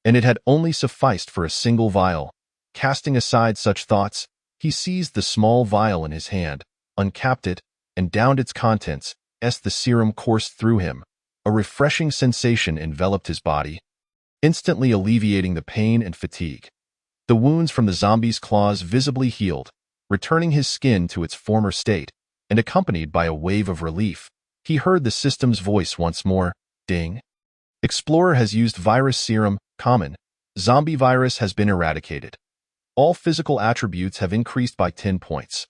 and it had only sufficed for a single vial. Casting aside such thoughts, he seized the small vial in his hand, uncapped it, and downed its contents as the serum coursed through him. A refreshing sensation enveloped his body, instantly alleviating the pain and fatigue. The wounds from the zombie's claws visibly healed, returning his skin to its former state, and accompanied by a wave of relief, he heard the system's voice once more. Ding. Explorer has used virus serum, common. Zombie virus has been eradicated. All physical attributes have increased by 10 points.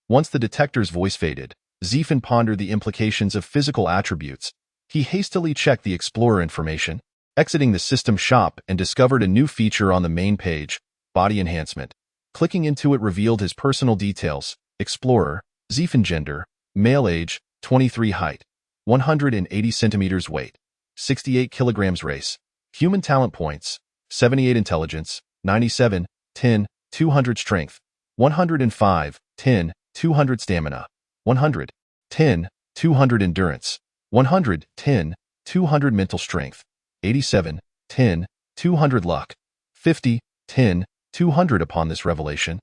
Once the detector's voice faded, Zephin pondered the implications of physical attributes. He hastily checked the Explorer information, exiting the system shop, and discovered a new feature on the main page, Body Enhancement. Clicking into it revealed his personal details. Explorer, Zephin gender, male age, 23 height, 180 centimeters weight, 68 kilograms race, human talent points, 78 intelligence, 97, 10, 200 strength, 105, 10, 200 stamina, 100, 10, 200 endurance, 100, 10, 200 mental strength, 87, 10, 200 luck, 50, 10, 200. Upon this revelation,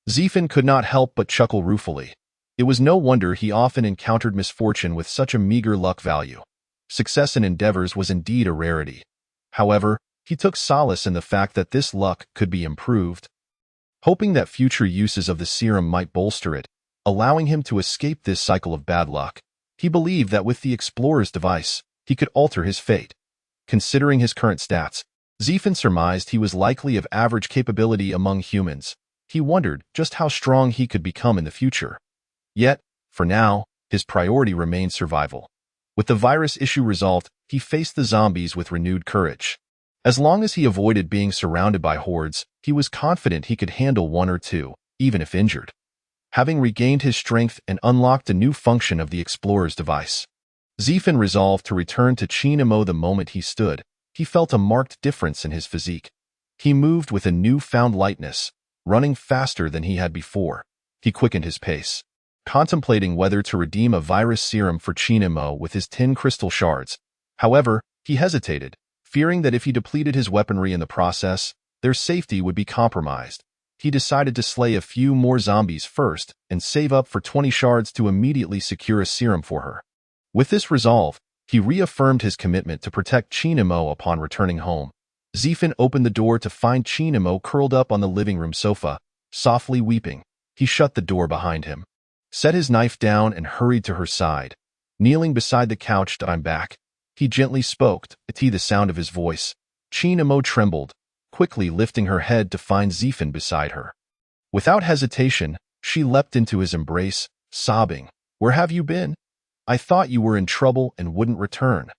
Zephin could not help but chuckle ruefully. It was no wonder he often encountered misfortune with such a meager luck value. Success in endeavors was indeed a rarity. However, he took solace in the fact that this luck could be improved, hoping that future uses of the serum might bolster it, allowing him to escape this cycle of bad luck. He believed that with the Explorer's device, he could alter his fate. Considering his current stats, Zephin surmised he was likely of average capability among humans. He wondered just how strong he could become in the future. Yet, for now, his priority remained survival. With the virus issue resolved, he faced the zombies with renewed courage. As long as he avoided being surrounded by hordes, he was confident he could handle one or two, even if injured. Having regained his strength and unlocked a new function of the Explorer's device, Zephin resolved to return to Chinamo. The moment he stood, he felt a marked difference in his physique. He moved with a newfound lightness, running faster than he had before. He quickened his pace, contemplating whether to redeem a virus serum for Chinamo with his 10 crystal shards. However, he hesitated, fearing that if he depleted his weaponry in the process, their safety would be compromised. He decided to slay a few more zombies first and save up for 20 shards to immediately secure a serum for her. With this resolve, he reaffirmed his commitment to protect Chinamo upon returning home. Zephin opened the door to find Chinamo curled up on the living room sofa, softly weeping. He shut the door behind him, set his knife down, and hurried to her side. Kneeling beside the couch, "I'm back," he gently spoke. At the sound of his voice, Chinamo trembled, quickly lifting her head to find Zephin beside her. Without hesitation, she leapt into his embrace, sobbing, "Where have you been? I thought you were in trouble and wouldn't return."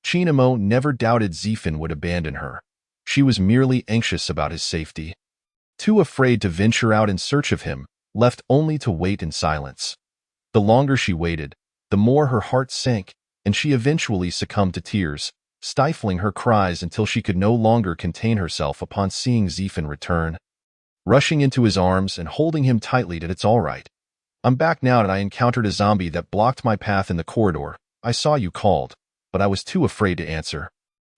Chinamo never doubted Zephin would abandon her. She was merely anxious about his safety, too afraid to venture out in search of him, left only to wait in silence. The longer she waited, the more her heart sank, and she eventually succumbed to tears, stifling her cries until she could no longer contain herself upon seeing Zephin return. Rushing into his arms and holding him tightly, "It's all right. I'm back now, and I encountered a zombie that blocked my path in the corridor. I saw you called, but I was too afraid to answer.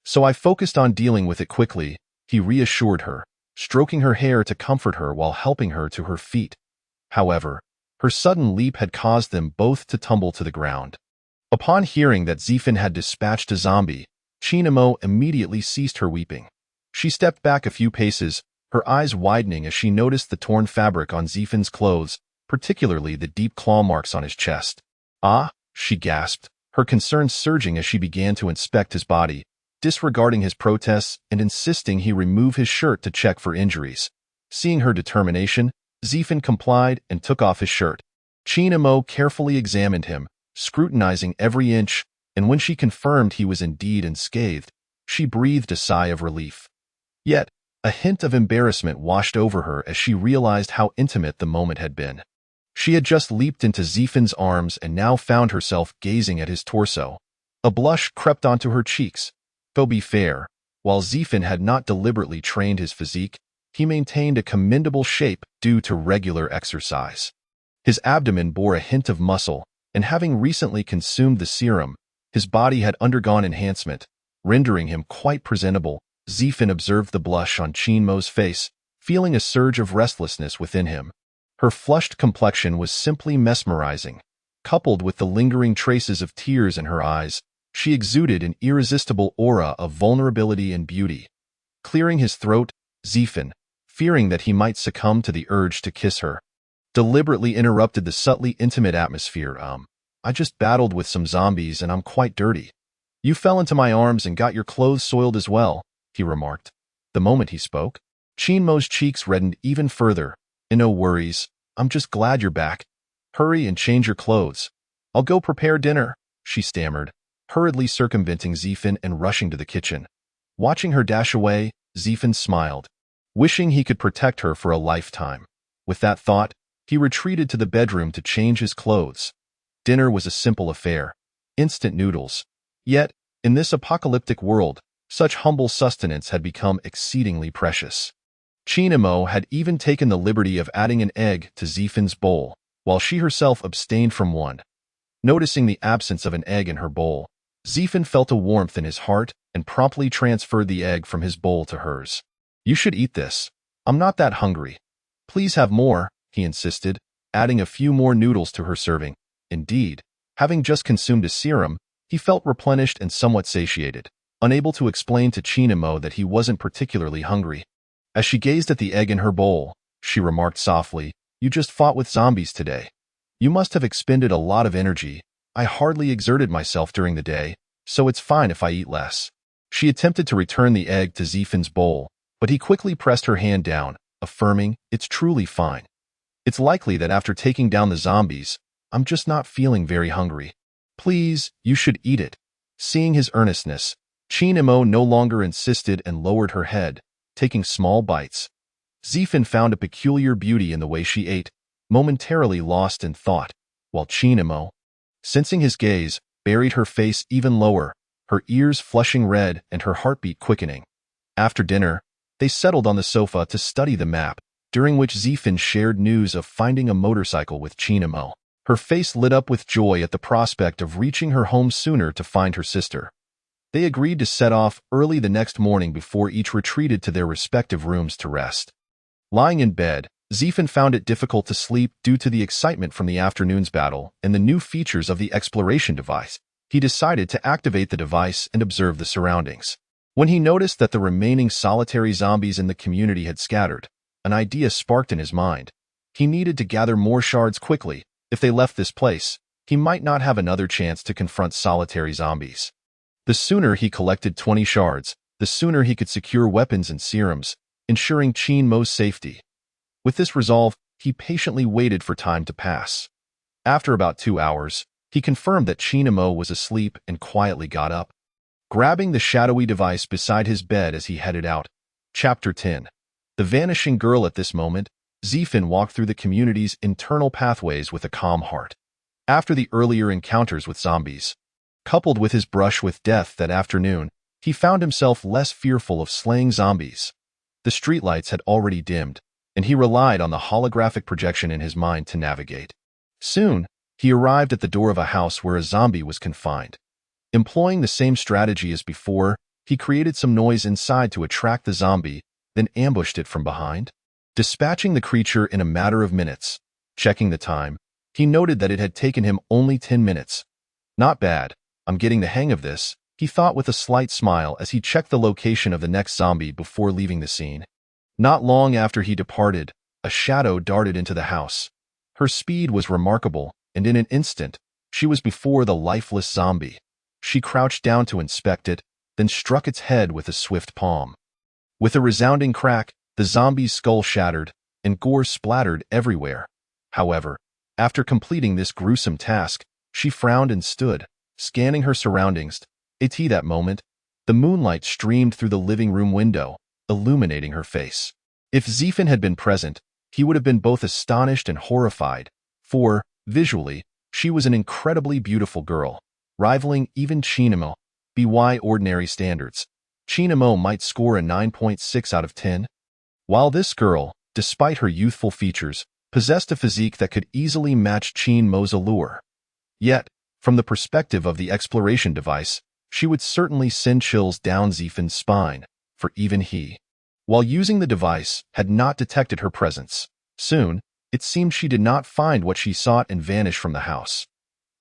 So I focused on dealing with it quickly," he reassured her, stroking her hair to comfort her while helping her to her feet. However, her sudden leap had caused them both to tumble to the ground. Upon hearing that Zephin had dispatched a zombie, Chinamo immediately ceased her weeping. She stepped back a few paces, her eyes widening as she noticed the torn fabric on Zephin's clothes, particularly the deep claw marks on his chest. "Ah," she gasped, her concern surging as she began to inspect his body, disregarding his protests and insisting he remove his shirt to check for injuries. Seeing her determination, Zephin complied and took off his shirt. Chinamo carefully examined him, scrutinizing every inch, and when she confirmed he was indeed unscathed, she breathed a sigh of relief. Yet, A hint of embarrassment washed over her as she realized how intimate the moment had been. She had just leaped into Zephin's arms and now found herself gazing at his torso. A blush crept onto her cheeks. To be fair, while Zephin had not deliberately trained his physique, he maintained a commendable shape due to regular exercise. His abdomen bore a hint of muscle, and having recently consumed the serum, his body had undergone enhancement, rendering him quite presentable. Zephin observed the blush on Chinmo's face, feeling a surge of restlessness within him. Her flushed complexion was simply mesmerizing. Coupled with the lingering traces of tears in her eyes, she exuded an irresistible aura of vulnerability and beauty. Clearing his throat, Zephin, fearing that he might succumb to the urge to kiss her, deliberately interrupted the subtly intimate atmosphere. I just battled with some zombies and I'm quite dirty. You fell into my arms and got your clothes soiled as well, he remarked. The moment he spoke, Chinmo's cheeks reddened even further. No worries, I'm just glad you're back. Hurry and change your clothes. I'll go prepare dinner, she stammered, hurriedly circumventing Zephin and rushing to the kitchen. Watching her dash away, Zephin smiled, wishing he could protect her for a lifetime. With that thought, he retreated to the bedroom to change his clothes. Dinner was a simple affair. Instant noodles. Yet, in this apocalyptic world, such humble sustenance had become exceedingly precious. Chinmo had even taken the liberty of adding an egg to Zephin's bowl, while she herself abstained from one. Noticing the absence of an egg in her bowl, Zephin felt a warmth in his heart and promptly transferred the egg from his bowl to hers. You should eat this. I'm not that hungry. Please have more, he insisted, adding a few more noodles to her serving. Indeed, having just consumed a serum, he felt replenished and somewhat satiated, unable to explain to Chinmo that he wasn't particularly hungry. As she gazed at the egg in her bowl, she remarked softly, You just fought with zombies today. You must have expended a lot of energy. I hardly exerted myself during the day, so it's fine if I eat less. She attempted to return the egg to Zephin's bowl, but he quickly pressed her hand down, affirming, It's truly fine. It's likely that after taking down the zombies, I'm just not feeling very hungry. Please, you should eat it. Seeing his earnestness, Chinmo no longer insisted and lowered her head, taking small bites. Zephin found a peculiar beauty in the way she ate, momentarily lost in thought, while Chinmo, sensing his gaze, buried her face even lower, her ears flushing red and her heartbeat quickening. After dinner, they settled on the sofa to study the map, during which Zephin shared news of finding a motorcycle with Chinmo. Her face lit up with joy at the prospect of reaching her home sooner to find her sister. They agreed to set off early the next morning before each retreated to their respective rooms to rest. Lying in bed, Zephin found it difficult to sleep due to the excitement from the afternoon's battle and the new features of the exploration device. He decided to activate the device and observe the surroundings. When he noticed that the remaining solitary zombies in the community had scattered, an idea sparked in his mind. He needed to gather more shards quickly. If they left this place, he might not have another chance to confront solitary zombies. The sooner he collected 20 shards, the sooner he could secure weapons and serums, ensuring Chinmo's safety. With this resolve, he patiently waited for time to pass. After about 2 hours, he confirmed that Chinmo was asleep and quietly got up, grabbing the shadowy device beside his bed as he headed out. Chapter 10. The Vanishing Girl. At this moment, Zephin walked through the community's internal pathways with a calm heart. After the earlier encounters with zombies, coupled with his brush with death that afternoon, he found himself less fearful of slaying zombies. The streetlights had already dimmed, and he relied on the holographic projection in his mind to navigate. Soon, he arrived at the door of a house where a zombie was confined. Employing the same strategy as before, he created some noise inside to attract the zombie, then ambushed it from behind, dispatching the creature in a matter of minutes. Checking the time, he noted that it had taken him only 10 minutes. Not bad, I'm getting the hang of this, he thought with a slight smile as he checked the location of the next zombie before leaving the scene. Not long after he departed, a shadow darted into the house. Her speed was remarkable, and in an instant, she was before the lifeless zombie. She crouched down to inspect it, then struck its head with a swift palm. With a resounding crack, the zombie's skull shattered, and gore splattered everywhere. However, after completing this gruesome task, she frowned and stood, scanning her surroundings. At that moment, the moonlight streamed through the living room window, illuminating her face. If Zifin had been present, he would have been both astonished and horrified, for, visually, she was an incredibly beautiful girl, rivaling even Chinamo by ordinary standards. Chinamo might score a 9.6 out of 10, while this girl, despite her youthful features, possessed a physique that could easily match Chinmo's allure. Yet, from the perspective of the exploration device, she would certainly send chills down Zifin's spine, for even he, while using the device, had not detected her presence. Soon, it seemed she did not find what she sought and vanished from the house.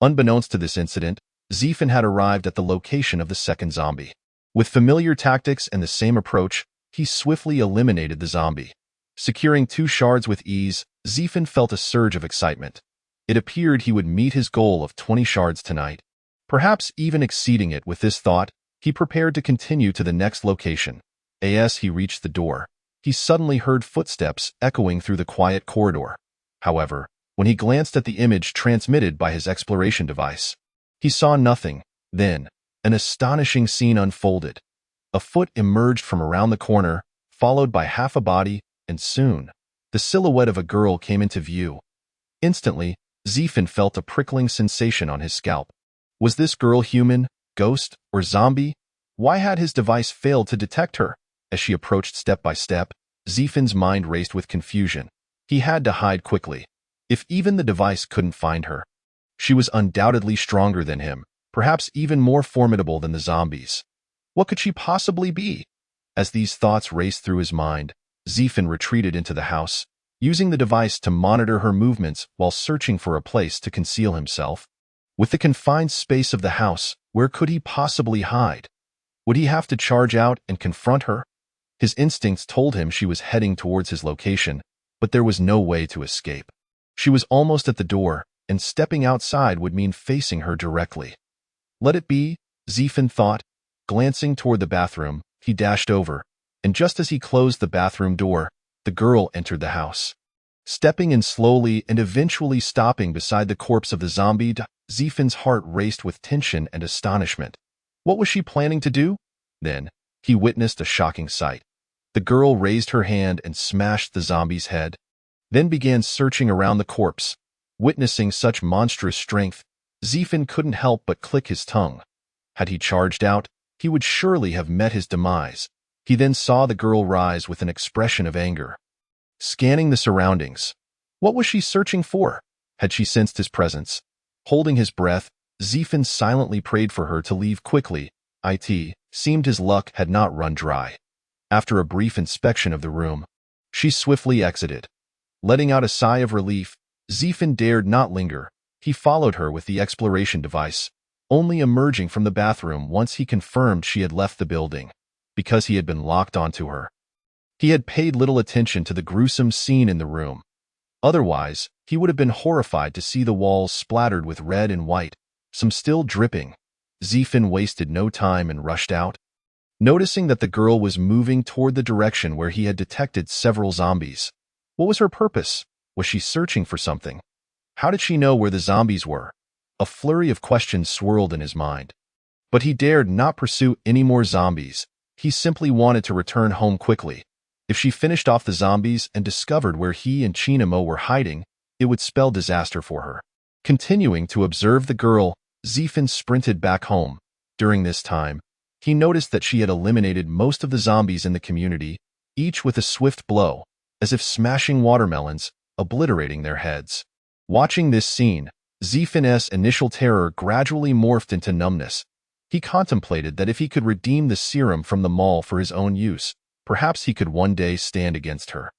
Unbeknownst to this incident, Zifin had arrived at the location of the second zombie. With familiar tactics and the same approach, he swiftly eliminated the zombie. Securing 2 shards with ease, Zifin felt a surge of excitement. It appeared he would meet his goal of 20 shards tonight. Perhaps even exceeding it. With this thought, he prepared to continue to the next location. As he reached the door, he suddenly heard footsteps echoing through the quiet corridor. However, when he glanced at the image transmitted by his exploration device, he saw nothing. Then, an astonishing scene unfolded. A foot emerged from around the corner, followed by half a body, and soon, the silhouette of a girl came into view. Instantly, Zifin felt a prickling sensation on his scalp. Was this girl human, ghost, or zombie? Why had his device failed to detect her? As she approached step by step, Zifin's mind raced with confusion. He had to hide quickly. If even the device couldn't find her, she was undoubtedly stronger than him, perhaps even more formidable than the zombies. What could she possibly be? As these thoughts raced through his mind, Zifin retreated into the house, using the device to monitor her movements while searching for a place to conceal himself. With the confined space of the house, where could he possibly hide? Would he have to charge out and confront her? His instincts told him she was heading towards his location, but there was no way to escape. She was almost at the door, and stepping outside would mean facing her directly. Let it be, Zifin thought. Glancing toward the bathroom, he dashed over, and just as he closed the bathroom door, the girl entered the house. Stepping in slowly and eventually stopping beside the corpse of the zombie, Zifin's heart raced with tension and astonishment. What was she planning to do? Then, he witnessed a shocking sight. The girl raised her hand and smashed the zombie's head, then began searching around the corpse. Witnessing such monstrous strength, Zifin couldn't help but click his tongue. Had he charged out, he would surely have met his demise. He then saw the girl rise with an expression of anger. Scanning the surroundings. What was she searching for? Had she sensed his presence? Holding his breath, Zifin silently prayed for her to leave quickly. It seemed his luck had not run dry. After a brief inspection of the room, she swiftly exited. Letting out a sigh of relief, Zifin dared not linger. He followed her with the exploration device, only emerging from the bathroom once he confirmed she had left the building. Because he had been locked onto her, he had paid little attention to the gruesome scene in the room. Otherwise, he would have been horrified to see the walls splattered with red and white, some still dripping. Zifin wasted no time and rushed out. Noticing that the girl was moving toward the direction where he had detected several zombies. What was her purpose? Was she searching for something? How did she know where the zombies were? A flurry of questions swirled in his mind. But he dared not pursue any more zombies. He simply wanted to return home quickly. If she finished off the zombies and discovered where he and Chinamo were hiding, it would spell disaster for her. Continuing to observe the girl, Zifin sprinted back home. During this time, he noticed that she had eliminated most of the zombies in the community, each with a swift blow, as if smashing watermelons, obliterating their heads. Watching this scene, Zifin's initial terror gradually morphed into numbness. He contemplated that if he could redeem the serum from the mall for his own use, perhaps he could one day stand against her.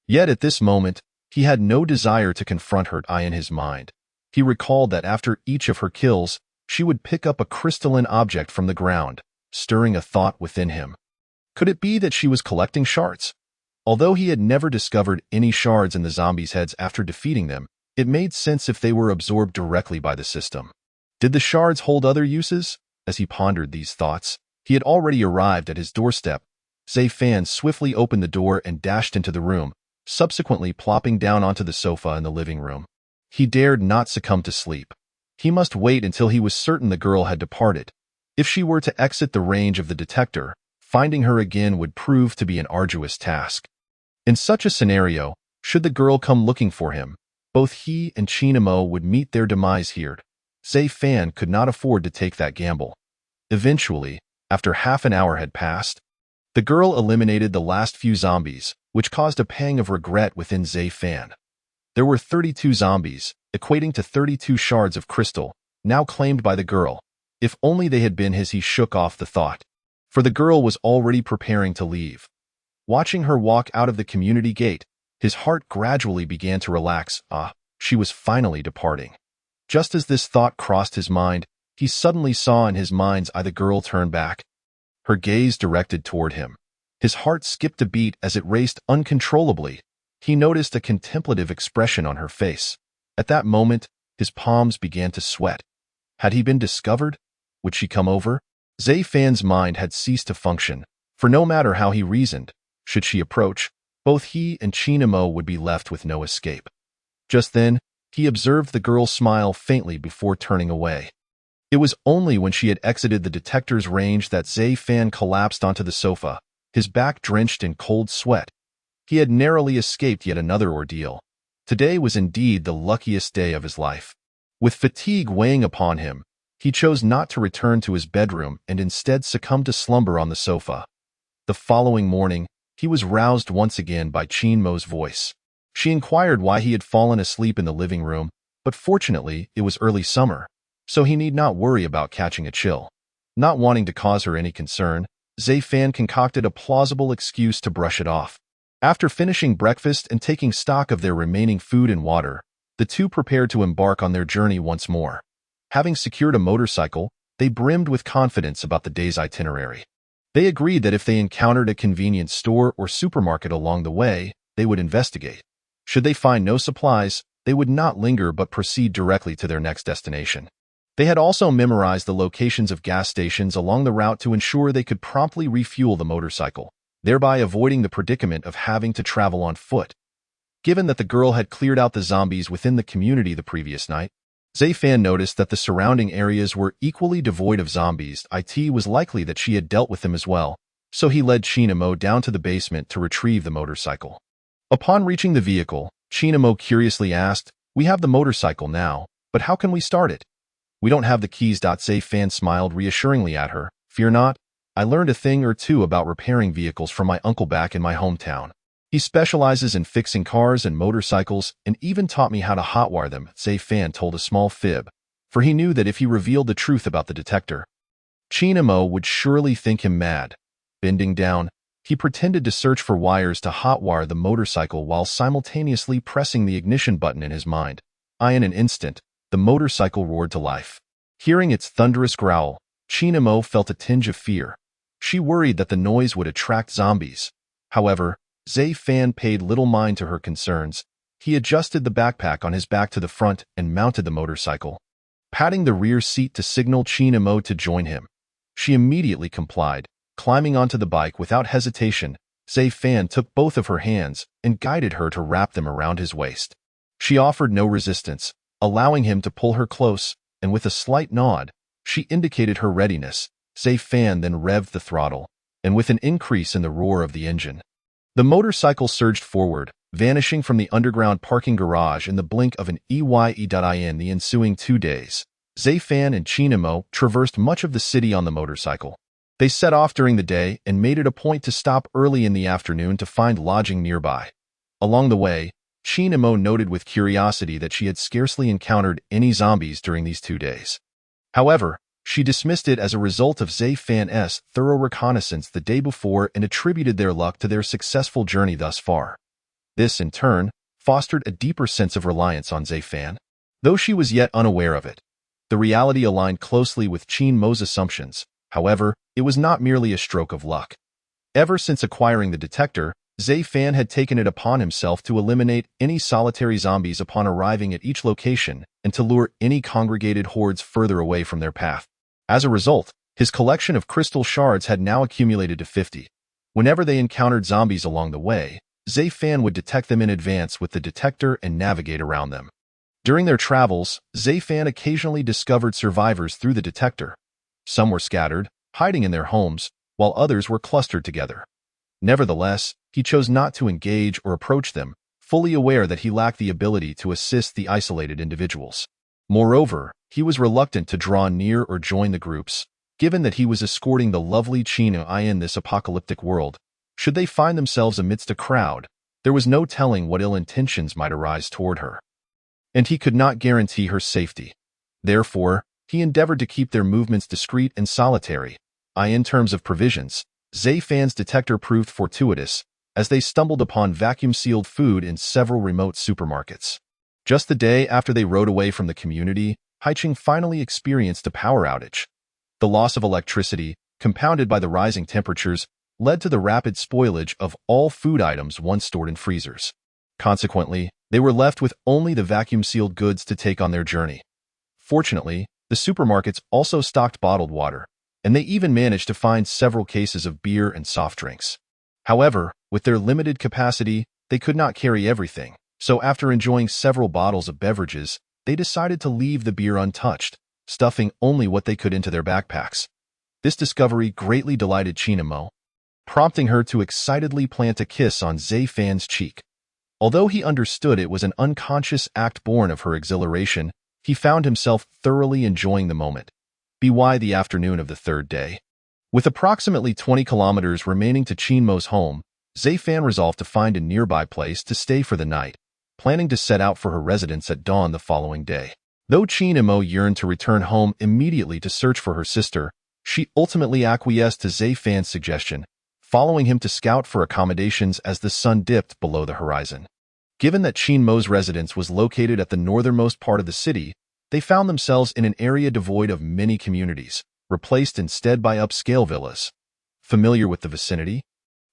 Yet at this moment, he had no desire to confront her in his mind. He recalled that after each of her kills, she would pick up a crystalline object from the ground, stirring a thought within him. Could it be that she was collecting shards? Although he had never discovered any shards in the zombies' heads after defeating them, it made sense if they were absorbed directly by the system. Did the shards hold other uses? As he pondered these thoughts, he had already arrived at his doorstep. Zifin swiftly opened the door and dashed into the room, subsequently plopping down onto the sofa in the living room. He dared not succumb to sleep. He must wait until he was certain the girl had departed. If she were to exit the range of the detector, Finding her again would prove to be an arduous task. In such a scenario, should the girl come looking for him, both he and Chinamo would meet their demise here. Zhe Fan could not afford to take that gamble. Eventually, after half an hour had passed, the girl eliminated the last few zombies, which caused a pang of regret within Zhe Fan. There were 32 zombies, equating to 32 shards of crystal, now claimed by the girl. If only they had been his. He shook off the thought, for the girl was already preparing to leave. Watching her walk out of the community gate, his heart gradually began to relax. She was finally departing. Just as this thought crossed his mind, he suddenly saw in his mind's eye the girl turn back, her gaze directed toward him. His heart skipped a beat as it raced uncontrollably. He noticed a contemplative expression on her face. At that moment, his palms began to sweat. Had he been discovered? Would she come over? Zhe Fan's mind had ceased to function, for no matter how he reasoned, should she approach, both he and Chinamo would be left with no escape. Just then, he observed the girl smile faintly before turning away. It was only when she had exited the detector's range that Zhe Fan collapsed onto the sofa, his back drenched in cold sweat. He had narrowly escaped yet another ordeal. Today was indeed the luckiest day of his life. With fatigue weighing upon him, he chose not to return to his bedroom and instead succumbed to slumber on the sofa. The following morning, he was roused once again by Chinmo's voice. She inquired why he had fallen asleep in the living room, but fortunately it was early summer, so he need not worry about catching a chill. Not wanting to cause her any concern, Zhe Fan concocted a plausible excuse to brush it off. After finishing breakfast and taking stock of their remaining food and water, the two prepared to embark on their journey once more. Having secured a motorcycle, they brimmed with confidence about the day's itinerary. They agreed that if they encountered a convenience store or supermarket along the way, they would investigate. Should they find no supplies, they would not linger but proceed directly to their next destination. They had also memorized the locations of gas stations along the route to ensure they could promptly refuel the motorcycle, thereby avoiding the predicament of having to travel on foot. Given that the girl had cleared out the zombies within the community the previous night, Zhe Fan noticed that the surrounding areas were equally devoid of zombies. It was likely that she had dealt with them as well, so he led Chinamo down to the basement to retrieve the motorcycle. Upon reaching the vehicle, Chinamo curiously asked, "We have the motorcycle now, but how can we start it?" "We don't have the keys." Zhe Fan smiled reassuringly at her. "Fear not, I learned a thing or two about repairing vehicles from my uncle back in my hometown. He specializes in fixing cars and motorcycles and even taught me how to hotwire them." Zhe Fan told a small fib, for he knew that if he revealed the truth about the detector, Chinamo would surely think him mad. Bending down, he pretended to search for wires to hotwire the motorcycle while simultaneously pressing the ignition button in his mind. In an instant, the motorcycle roared to life. Hearing its thunderous growl, Chinamo felt a tinge of fear. She worried that the noise would attract zombies. However, Zhe Fan paid little mind to her concerns. He adjusted the backpack on his back to the front and mounted the motorcycle, patting the rear seat to signal Chinamo to join him. She immediately complied. Climbing onto the bike without hesitation, Zhe Fan took both of her hands and guided her to wrap them around his waist. She offered no resistance, allowing him to pull her close, and with a slight nod, she indicated her readiness. Zhe Fan then revved the throttle, and with an increase in the roar of the engine, the motorcycle surged forward, vanishing from the underground parking garage in the blink of an eye. In the ensuing 2 days, Zhe Fan and Chinamo traversed much of the city on the motorcycle. They set off during the day and made it a point to stop early in the afternoon to find lodging nearby. Along the way, Chinamo noted with curiosity that she had scarcely encountered any zombies during these 2 days. However, she dismissed it as a result of Zhe Fan's thorough reconnaissance the day before and attributed their luck to their successful journey thus far. This, in turn, fostered a deeper sense of reliance on Zhe Fan. Though she was yet unaware of it, the reality aligned closely with Chinmo's assumptions. However, it was not merely a stroke of luck. Ever since acquiring the detector, Zhe Fan had taken it upon himself to eliminate any solitary zombies upon arriving at each location and to lure any congregated hordes further away from their path. As a result, his collection of crystal shards had now accumulated to 50. Whenever they encountered zombies along the way, Zhe Fan would detect them in advance with the detector and navigate around them. During their travels, Zhe Fan occasionally discovered survivors through the detector. Some were scattered, hiding in their homes, while others were clustered together. Nevertheless, he chose not to engage or approach them, fully aware that he lacked the ability to assist the isolated individuals. Moreover, he was reluctant to draw near or join the groups, given that he was escorting the lovely Chino in this apocalyptic world. Should they find themselves amidst a crowd, there was no telling what ill intentions might arise toward her, and he could not guarantee her safety. Therefore, he endeavored to keep their movements discreet and solitary. In terms of provisions, Zayfan's detector proved fortuitous, as they stumbled upon vacuum-sealed food in several remote supermarkets. Just the day after they rode away from the community, Haicheng finally experienced a power outage. The loss of electricity, compounded by the rising temperatures, led to the rapid spoilage of all food items once stored in freezers. Consequently, they were left with only the vacuum-sealed goods to take on their journey. Fortunately, the supermarkets also stocked bottled water, and they even managed to find several cases of beer and soft drinks. However, with their limited capacity, they could not carry everything, so after enjoying several bottles of beverages, they decided to leave the beer untouched, stuffing only what they could into their backpacks. This discovery greatly delighted Chinamo, prompting her to excitedly plant a kiss on Zayfan's cheek. Although he understood it was an unconscious act born of her exhilaration, he found himself thoroughly enjoying the moment. By the afternoon of the third day, with approximately 20 kilometers remaining to Chinmo's home, Zayfan resolved to find a nearby place to stay for the night, planning to set out for her residence at dawn the following day. Though Chinmo yearned to return home immediately to search for her sister, she ultimately acquiesced to Zayfan's suggestion, following him to scout for accommodations as the sun dipped below the horizon. Given that Chinmo's residence was located at the northernmost part of the city, they found themselves in an area devoid of many communities, replaced instead by upscale villas. Familiar with the vicinity,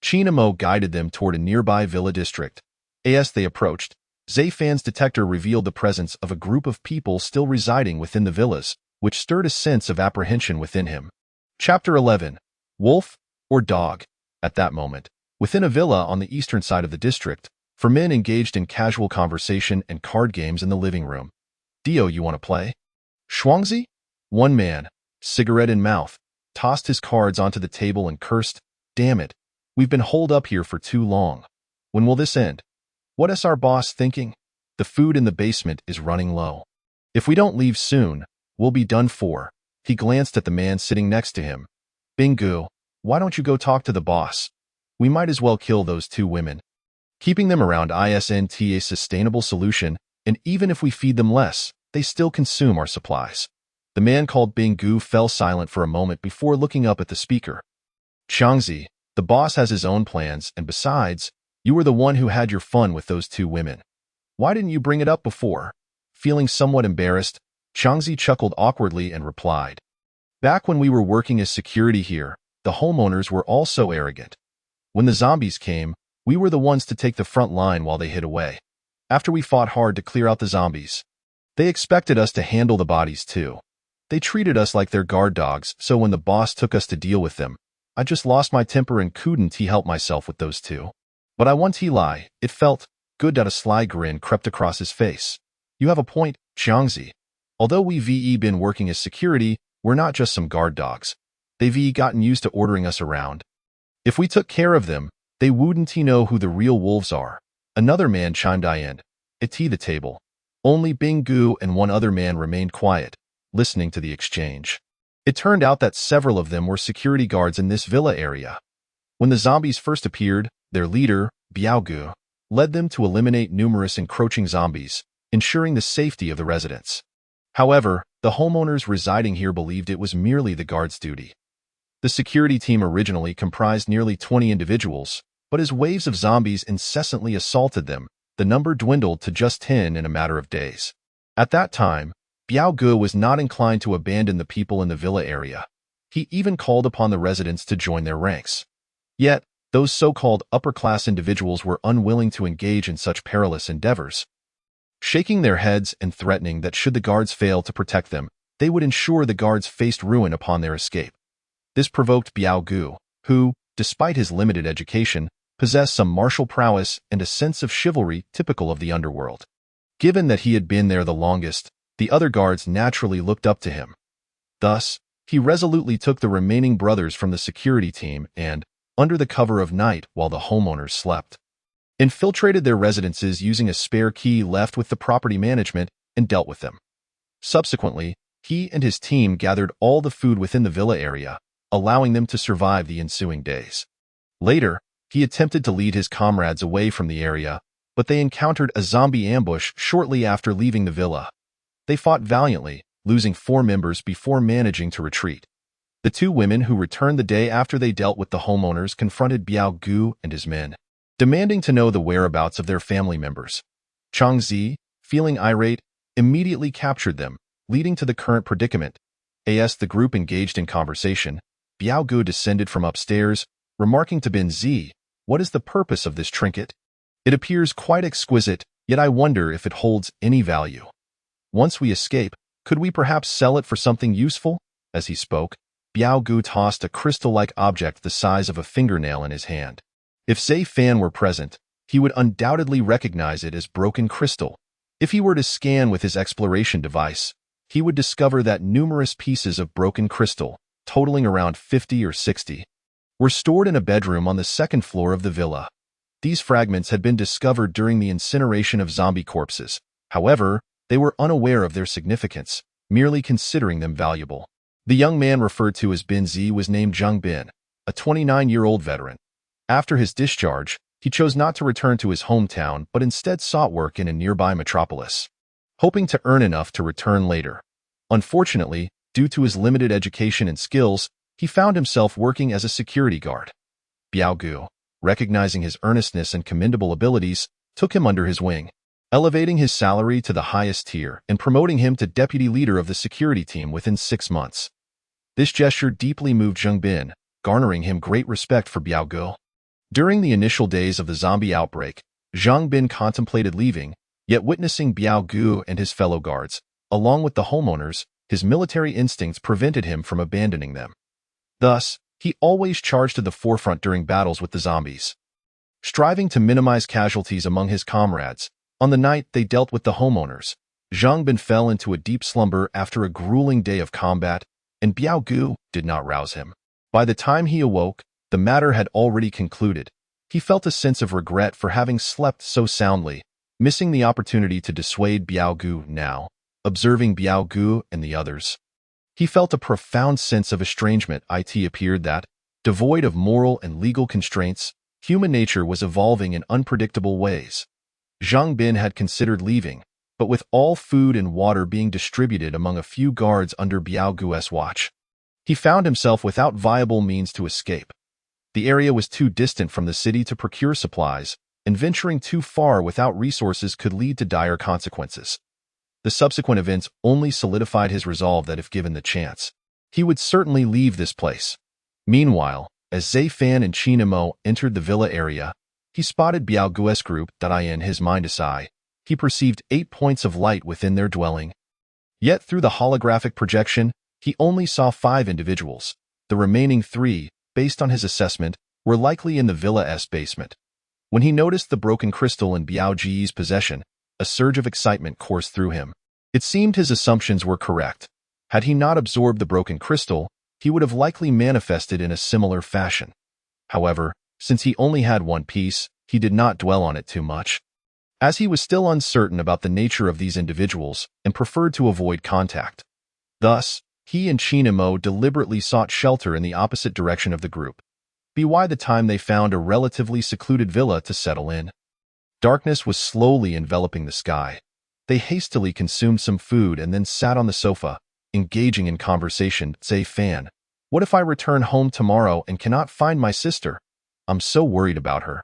Chinmo guided them toward a nearby villa district. As they approached, Zayfan's detector revealed the presence of a group of people still residing within the villas, which stirred a sense of apprehension within him. Chapter 11. Wolf or Dog? At that moment, within a villa on the eastern side of the district, for men engaged in casual conversation and card games in the living room. Dio, you want to play? Shuangzi? One man, cigarette in mouth, tossed his cards onto the table and cursed, "Damn it, we've been holed up here for too long. When will this end? What is our boss thinking? The food in the basement is running low. If we don't leave soon, we'll be done for." He glanced at the man sitting next to him. "Bingu, why don't you go talk to the boss? We might as well kill those two women. Keeping them around isn't a sustainable solution, and even if we feed them less, they still consume our supplies." The man called Bingu fell silent for a moment before looking up at the speaker. "Changzi, the boss has his own plans, and besides, you were the one who had your fun with those two women. Why didn't you bring it up before?" Feeling somewhat embarrassed, Changzi chuckled awkwardly and replied, "Back when we were working as security here, the homeowners were all so arrogant. When the zombies came, we were the ones to take the front line while they hid away. After we fought hard to clear out the zombies, they expected us to handle the bodies too. They treated us like their guard dogs, so when the boss took us to deal with them, I just lost my temper and couldn't help myself with those two. But I won't lie, it felt good that a sly grin crept across his face. You have a point, Jiangzi. Although we've been working as security, we're not just some guard dogs. They've gotten used to ordering us around. If we took care of them, they wouldn't know who the real wolves are." Another man chimed in. At the table, only Bingu and one other man remained quiet, listening to the exchange. It turned out that several of them were security guards in this villa area. When the zombies first appeared, their leader, Biaogu, led them to eliminate numerous encroaching zombies, ensuring the safety of the residents. However, the homeowners residing here believed it was merely the guards' duty. The security team originally comprised nearly 20 individuals, but as waves of zombies incessantly assaulted them, the number dwindled to just 10 in a matter of days. At that time, Biaogu was not inclined to abandon the people in the villa area. He even called upon the residents to join their ranks. Yet, those so-called upper-class individuals were unwilling to engage in such perilous endeavors, shaking their heads and threatening that should the guards fail to protect them, they would ensure the guards faced ruin upon their escape. This provoked Biaogu, who, despite his limited education, possessed some martial prowess and a sense of chivalry typical of the underworld. Given that he had been there the longest, the other guards naturally looked up to him. Thus, He resolutely took the remaining brothers from the security team and, under the cover of night while the homeowners slept, infiltrated their residences using a spare key left with the property management and dealt with them. Subsequently, he and his team gathered all the food within the villa area, allowing them to survive the ensuing days. Later, he attempted to lead his comrades away from the area, but they encountered a zombie ambush shortly after leaving the villa. They fought valiantly, losing 4 members before managing to retreat. The 2 women who returned the day after they dealt with the homeowners confronted Biao Gu and his men, demanding to know the whereabouts of their family members. Chang Zi, feeling irate, immediately captured them, leading to the current predicament. As the group engaged in conversation, Biao Gu descended from upstairs, remarking to Bin Zi, "What is the purpose of this trinket? It appears quite exquisite, yet I wonder if it holds any value. Once we escape, could we perhaps sell it for something useful?" As he spoke, Biao Gu tossed a crystal-like object the size of a fingernail in his hand. If Zai Fan were present, he would undoubtedly recognize it as broken crystal. If he were to scan with his exploration device, he would discover that numerous pieces of broken crystal, totaling around 50 or 60, were stored in a bedroom on the 2nd floor of the villa. These fragments had been discovered during the incineration of zombie corpses. However, they were unaware of their significance, merely considering them valuable. The young man referred to as Bin Zi was named Zhang Bin, a 29-year-old veteran. After his discharge, he chose not to return to his hometown but instead sought work in a nearby metropolis, hoping to earn enough to return later. Unfortunately, due to his limited education and skills, he found himself working as a security guard. Biao Gu, recognizing his earnestness and commendable abilities, took him under his wing, elevating his salary to the highest tier and promoting him to deputy leader of the security team within 6 months. This gesture deeply moved Zhang Bin, garnering him great respect for Biao Gu. During the initial days of the zombie outbreak, Zhang Bin contemplated leaving, yet witnessing Biao Gu and his fellow guards, along with the homeowners, his military instincts prevented him from abandoning them. Thus, he always charged to the forefront during battles with the zombies. Striving to minimize casualties among his comrades, on the night they dealt with the homeowners, Zhang Bin fell into a deep slumber after a grueling day of combat, and Biao Gu did not rouse him. By the time he awoke, the matter had already concluded. He felt a sense of regret for having slept so soundly, missing the opportunity to dissuade Biao Gu now. Observing Biao Gu and the others, he felt a profound sense of estrangement. It appeared that, devoid of moral and legal constraints, human nature was evolving in unpredictable ways. Zhang Bin had considered leaving, but with all food and water being distributed among a few guards under Biao Gu's watch, he found himself without viable means to escape. The area was too distant from the city to procure supplies, and venturing too far without resources could lead to dire consequences. The subsequent events only solidified his resolve that if given the chance, he would certainly leave this place. Meanwhile, as Zai Fan and Qin Mo entered the villa area, he spotted Biao Gu's group. In his mind's eye, he perceived 8 points of light within their dwelling. Yet through the holographic projection, he only saw 5 individuals. The remaining 3, based on his assessment, were likely in the villa's basement. When he noticed the broken crystal in Biao Ji's possession, a surge of excitement coursed through him. It seemed his assumptions were correct. Had he not absorbed the broken crystal, he would have likely manifested in a similar fashion. However, since he only had 1 piece, he did not dwell on it too much, as he was still uncertain about the nature of these individuals and preferred to avoid contact. Thus, he and Qin Mo deliberately sought shelter in the opposite direction of the group. By the time they found a relatively secluded villa to settle in, darkness was slowly enveloping the sky. They hastily consumed some food and then sat on the sofa, engaging in conversation. Zai Fan, "What if I return home tomorrow and cannot find my sister? I'm so worried about her."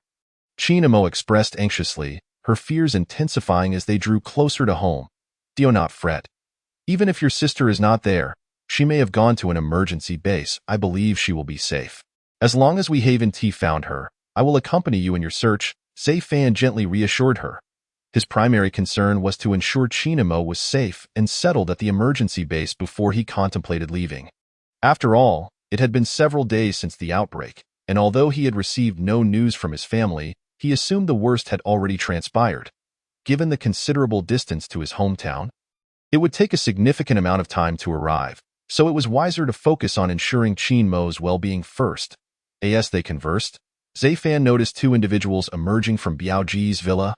Qin Mo expressed anxiously, her fears intensifying as they drew closer to home. "Do not fret. Even if your sister is not there, she may have gone to an emergency base. I believe she will be safe. As long as we haven't found her, I will accompany you in your search," Zai Fan gently reassured her. His primary concern was to ensure Qin Mo was safe and settled at the emergency base before he contemplated leaving. After all, it had been several days since the outbreak, and although he had received no news from his family, he assumed the worst had already transpired. Given the considerable distance to his hometown, it would take a significant amount of time to arrive. So it was wiser to focus on ensuring Qin Mo's well-being first. As they conversed, Zaifan noticed two individuals emerging from Biaoji's villa,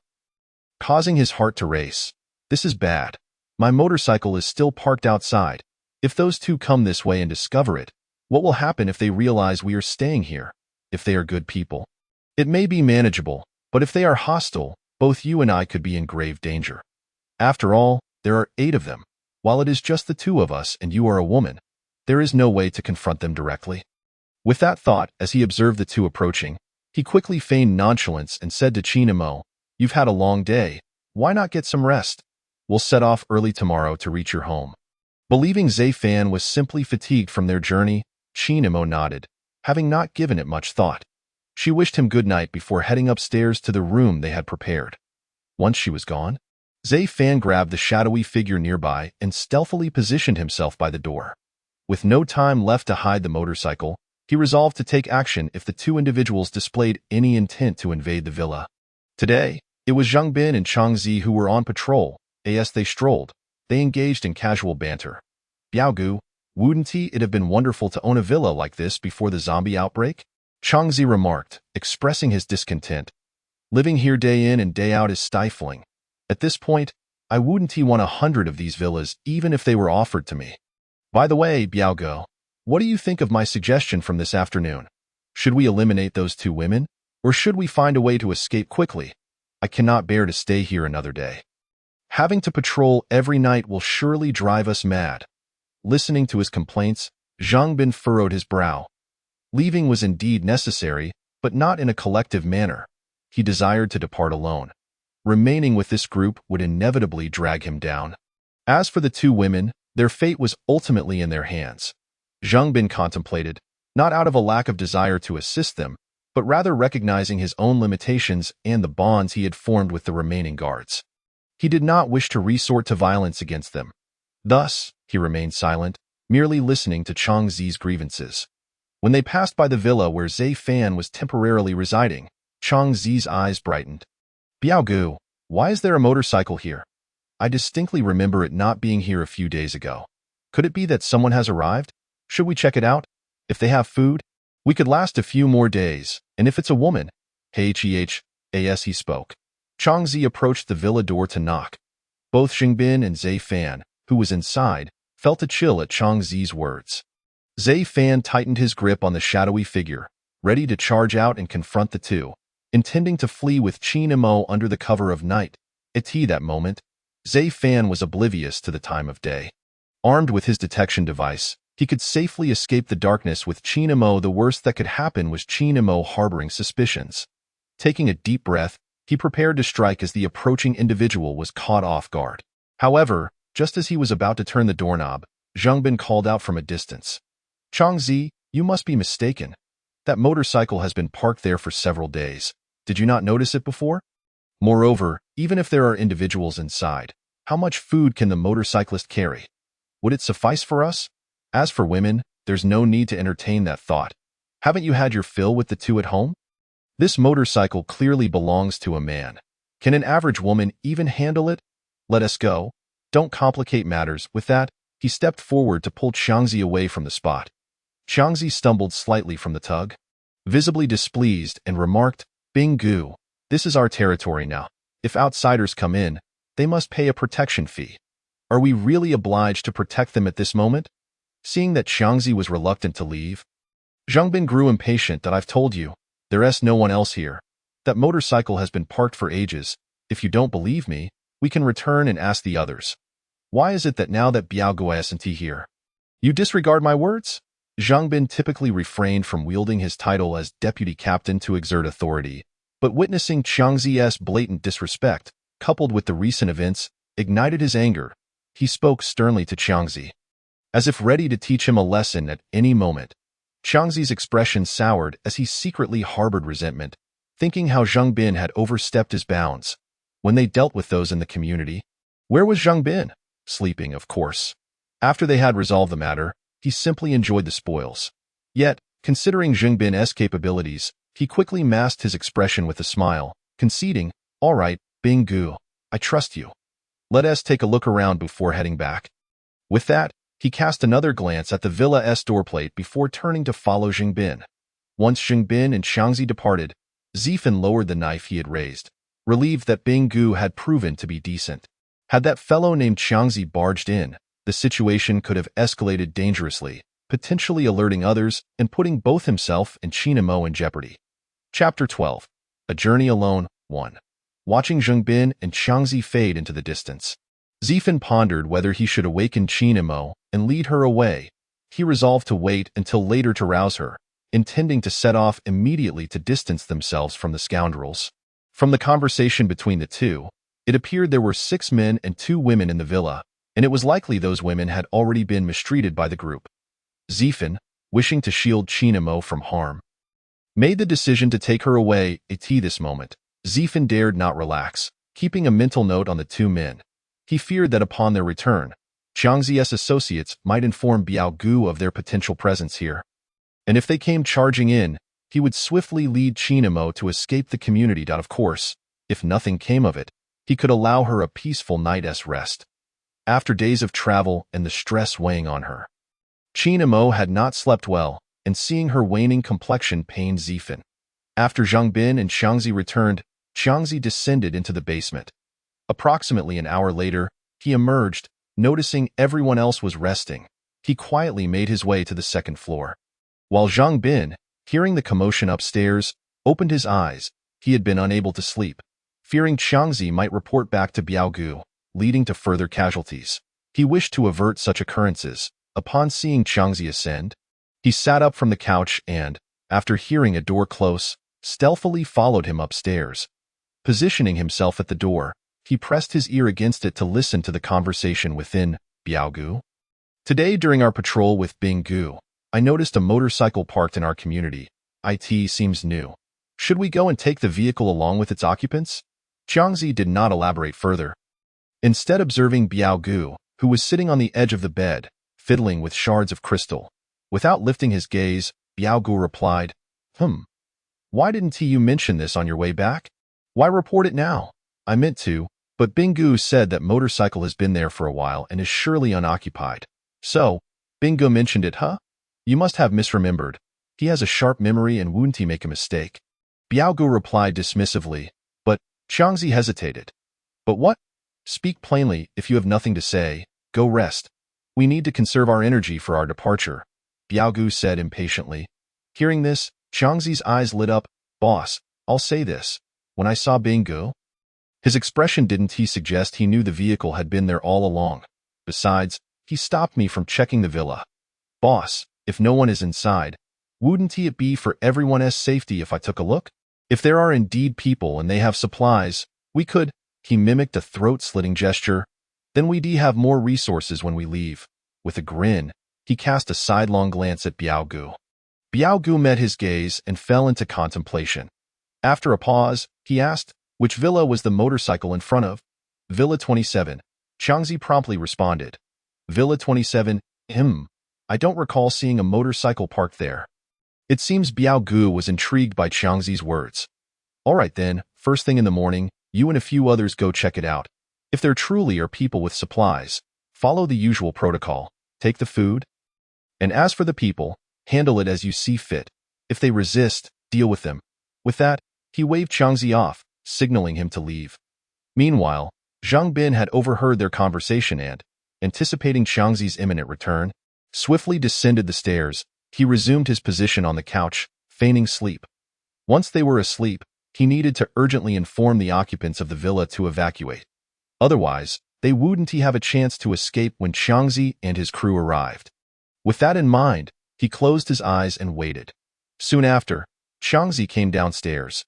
causing his heart to race. This is bad. My motorcycle is still parked outside. If those two come this way and discover it, what will happen if they realize we are staying here? If they are good people, it may be manageable, but if they are hostile, both you and I could be in grave danger. After all, there are 8 of them. While it is just the 2 of us and you are a woman, there is no way to confront them directly. With that thought, as he observed the 2 approaching, he quickly feigned nonchalance and said to Qin Mo, "You've had a long day. Why not get some rest? We'll set off early tomorrow to reach your home." Believing Zaifan was simply fatigued from their journey, Qin Mo nodded, having not given it much thought. She wished him good night before heading upstairs to the room they had prepared. Once she was gone, Zaifan grabbed the shadowy figure nearby and stealthily positioned himself by the door. With no time left to hide the motorcycle, he resolved to take action if the 2 individuals displayed any intent to invade the villa. Today, it was Zhang Bin and Chang Zi who were on patrol. As they strolled, they engaged in casual banter. "Biaogu, wouldn't it have been wonderful to own a villa like this before the zombie outbreak?" Chang Zi remarked, expressing his discontent. "Living here day in and day out is stifling. At this point, I wouldn't want 100 of these villas even if they were offered to me. By the way, Biaogu, what do you think of my suggestion from this afternoon? Should we eliminate those 2 women, or should we find a way to escape quickly? I cannot bear to stay here another day. Having to patrol every night will surely drive us mad." Listening to his complaints, Zhang Bin furrowed his brow. Leaving was indeed necessary, but not in a collective manner. He desired to depart alone. Remaining with this group would inevitably drag him down. As for the 2 women, their fate was ultimately in their hands. Zhang Bin contemplated, not out of a lack of desire to assist them, but rather recognizing his own limitations and the bonds he had formed with the remaining guards. He did not wish to resort to violence against them. Thus, he remained silent, merely listening to Chang Zi's grievances. When they passed by the villa where Zaifan was temporarily residing, Chang Zi's eyes brightened. "Biaogu, why is there a motorcycle here? I distinctly remember it not being here a few days ago. Could it be that someone has arrived? Should we check it out? If they have food, we could last a few more days, and if it's a woman..." As he spoke, Chang Zi approached the villa door to knock. Both Xingbin and Zaifan, who was inside, felt a chill at Chang Zi's words. Zaifan tightened his grip on the shadowy figure, ready to charge out and confront the 2, intending to flee with Qin Mo under the cover of night. At that moment, Zaifan was oblivious to the time of day. Armed with his detection device, he could safely escape the darkness with Qin Mo. The worst that could happen was Qin Mo harboring suspicions. Taking a deep breath, he prepared to strike as the approaching individual was caught off guard. However, just as he was about to turn the doorknob, Zhang Bin called out from a distance, "Chang Zi, you must be mistaken. That motorcycle has been parked there for several days. Did you not notice it before? Moreover, even if there are individuals inside, how much food can the motorcyclist carry? Would it suffice for us? As for women, there's no need to entertain that thought. Haven't you had your fill with the 2 at home? This motorcycle clearly belongs to a man. Can an average woman even handle it? Let us go. Don't complicate matters." With that, he stepped forward to pull Changzi away from the spot. Changzi stumbled slightly from the tug, visibly displeased, and remarked, "Binggu, this is our territory now. If outsiders come in, they must pay a protection fee. Are we really obliged to protect them at this moment?" Seeing that Changzi was reluctant to leave, Zhang Bin grew impatient. "That I've told you. There's no one else here. That motorcycle has been parked for ages. If you don't believe me, we can return and ask the others. Why is it that now that Biaogu isn't here, you disregard my words?" Zhang Bin typically refrained from wielding his title as deputy captain to exert authority, but witnessing Changzi's blatant disrespect, coupled with the recent events, ignited his anger. He spoke sternly to Changzi, as if ready to teach him a lesson at any moment. Changzi's expression soured as he secretly harbored resentment, thinking how Zhang Bin had overstepped his bounds. When they dealt with those in the community, where was Zhang Bin? Sleeping, of course. After they had resolved the matter, he simply enjoyed the spoils. Yet, considering Zhang Bin's capabilities, he quickly masked his expression with a smile, conceding, "All right, Binggu, I trust you. Let us take a look around before heading back." With that, He cast another glance at the villa's doorplate before turning to follow Jingbin. Once Jingbin and Xiangzi departed, Zifan lowered the knife he had raised, relieved that Binggu had proven to be decent. Had that fellow named Xiangzi barged in, the situation could have escalated dangerously, potentially alerting others and putting both himself and Qinemo in jeopardy. Chapter 12. A Journey Alone, 1. Watching Jingbin and Xiangzi fade into the distance, Zifan pondered whether he should awaken Qinemo and lead her away. He resolved to wait until later to rouse her, intending to set off immediately to distance themselves from the scoundrels. From the conversation between the two, it appeared there were 6 men and 2 women in the villa, and it was likely those women had already been mistreated by the group. Zifan, wishing to shield Qinemo from harm, made the decision to take her away. At this moment, Zifan dared not relax, keeping a mental note on the 2 men. He feared that upon their return, Xiangzi's associates might inform Biaogu of their potential presence here. And if they came charging in, he would swiftly lead Qinemo to escape the community. Of course, if nothing came of it, he could allow her a peaceful night's rest. After days of travel and the stress weighing on her, Qinemo had not slept well, and seeing her waning complexion pained Zifan. After Jingbin and Xiangzi returned, Xiangzi descended into the basement. Approximately an hour later, he emerged, noticing everyone else was resting. He quietly made his way to the 2nd floor. While Jingbin, hearing the commotion upstairs, opened his eyes, he had been unable to sleep, fearing Xiangzi might report back to Biaogu, leading to further casualties. He wished to avert such occurrences. Upon seeing Xiangzi ascend, he sat up from the couch and, after hearing a door close, stealthily followed him upstairs. Positioning himself at the door, he pressed his ear against it to listen to the conversation within. Biaogu? Today during our patrol with Binggu, I noticed a motorcycle parked in our community. It seems new. Should we go and take the vehicle along with its occupants? Xiangzi did not elaborate further. Instead, observing Biaogu, who was sitting on the edge of the bed, fiddling with shards of crystal. Without lifting his gaze, Biaogu replied, Why didn't you mention this on your way back? Why report it now? I meant to, but Binggu said that motorcycle has been there for a while and is surely unoccupied. So, Binggu mentioned it, huh? You must have misremembered. He has a sharp memory and wouldn't he make a mistake? Biaogu replied dismissively, but Xiangzi hesitated. But what? Speak plainly. If you have nothing to say, go rest. We need to conserve our energy for our departure, Biaogu said impatiently. Hearing this, Xiangzi's eyes lit up. Boss, I'll say this. When I saw Binggu, his expression didn't he suggest he knew the vehicle had been there all along. Besides, he stopped me from checking the villa. Boss, if no one is inside, wouldn't it be for everyone's safety if I took a look? If there are indeed people and they have supplies, we could, he mimicked a throat-slitting gesture, then we'd have more resources when we leave. With a grin, he cast a sidelong glance at Biaogu. Biaogu met his gaze and fell into contemplation. After a pause, he asked, which villa was the motorcycle in front of? Villa 27. Xiangzi promptly responded. Villa 27, I don't recall seeing a motorcycle parked there. It seems Biaogu was intrigued by Xiangzi's words. All right then, first thing in the morning, you and a few others go check it out. If there truly are people with supplies, follow the usual protocol. Take the food. And as for the people, handle it as you see fit. If they resist, deal with them. With that, he waved Xiangzi off, signaling him to leave. Meanwhile, Jingbin had overheard their conversation and, anticipating Xiangzi's imminent return, swiftly descended the stairs. He resumed his position on the couch, feigning sleep. Once they were asleep, he needed to urgently inform the occupants of the villa to evacuate. Otherwise, they wouldn't have a chance to escape when Xiangzi and his crew arrived. With that in mind, he closed his eyes and waited. Soon after, Xiangzi came downstairs.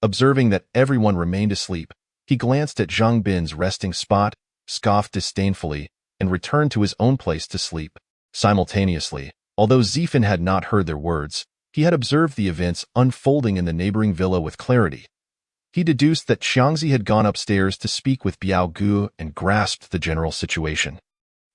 Observing that everyone remained asleep, he glanced at Jingbin's resting spot, scoffed disdainfully, and returned to his own place to sleep. Simultaneously, although Zifan had not heard their words, he had observed the events unfolding in the neighboring villa with clarity. He deduced that Xiangzi had gone upstairs to speak with Biaogu and grasped the general situation.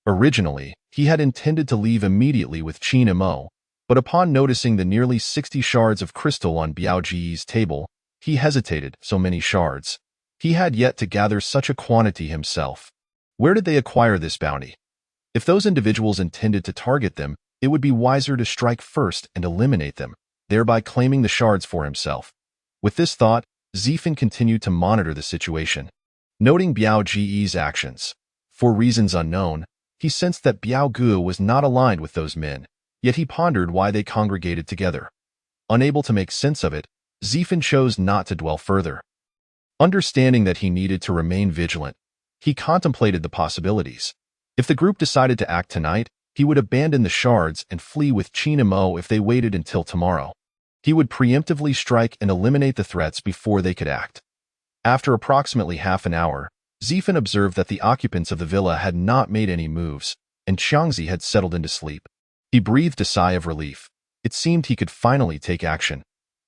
Originally, he had intended to leave immediately with Qinemo, but upon noticing the nearly 60 shards of crystal on Biaoji's table, he hesitated. So many shards. He had yet to gather such a quantity himself. Where did they acquire this bounty? If those individuals intended to target them, it would be wiser to strike first and eliminate them, thereby claiming the shards for himself. With this thought, Zifan continued to monitor the situation. Noting Biao Ji's actions, for reasons unknown, he sensed that Biao Gu was not aligned with those men, yet he pondered why they congregated together. Unable to make sense of it, Zifan chose not to dwell further. Understanding that he needed to remain vigilant, he contemplated the possibilities. If the group decided to act tonight, he would abandon the shards and flee with Qin and Mo if they waited until tomorrow. He would preemptively strike and eliminate the threats before they could act. After approximately half an hour, Zifan observed that the occupants of the villa had not made any moves, and Xiangzi had settled into sleep. He breathed a sigh of relief. It seemed he could finally take action.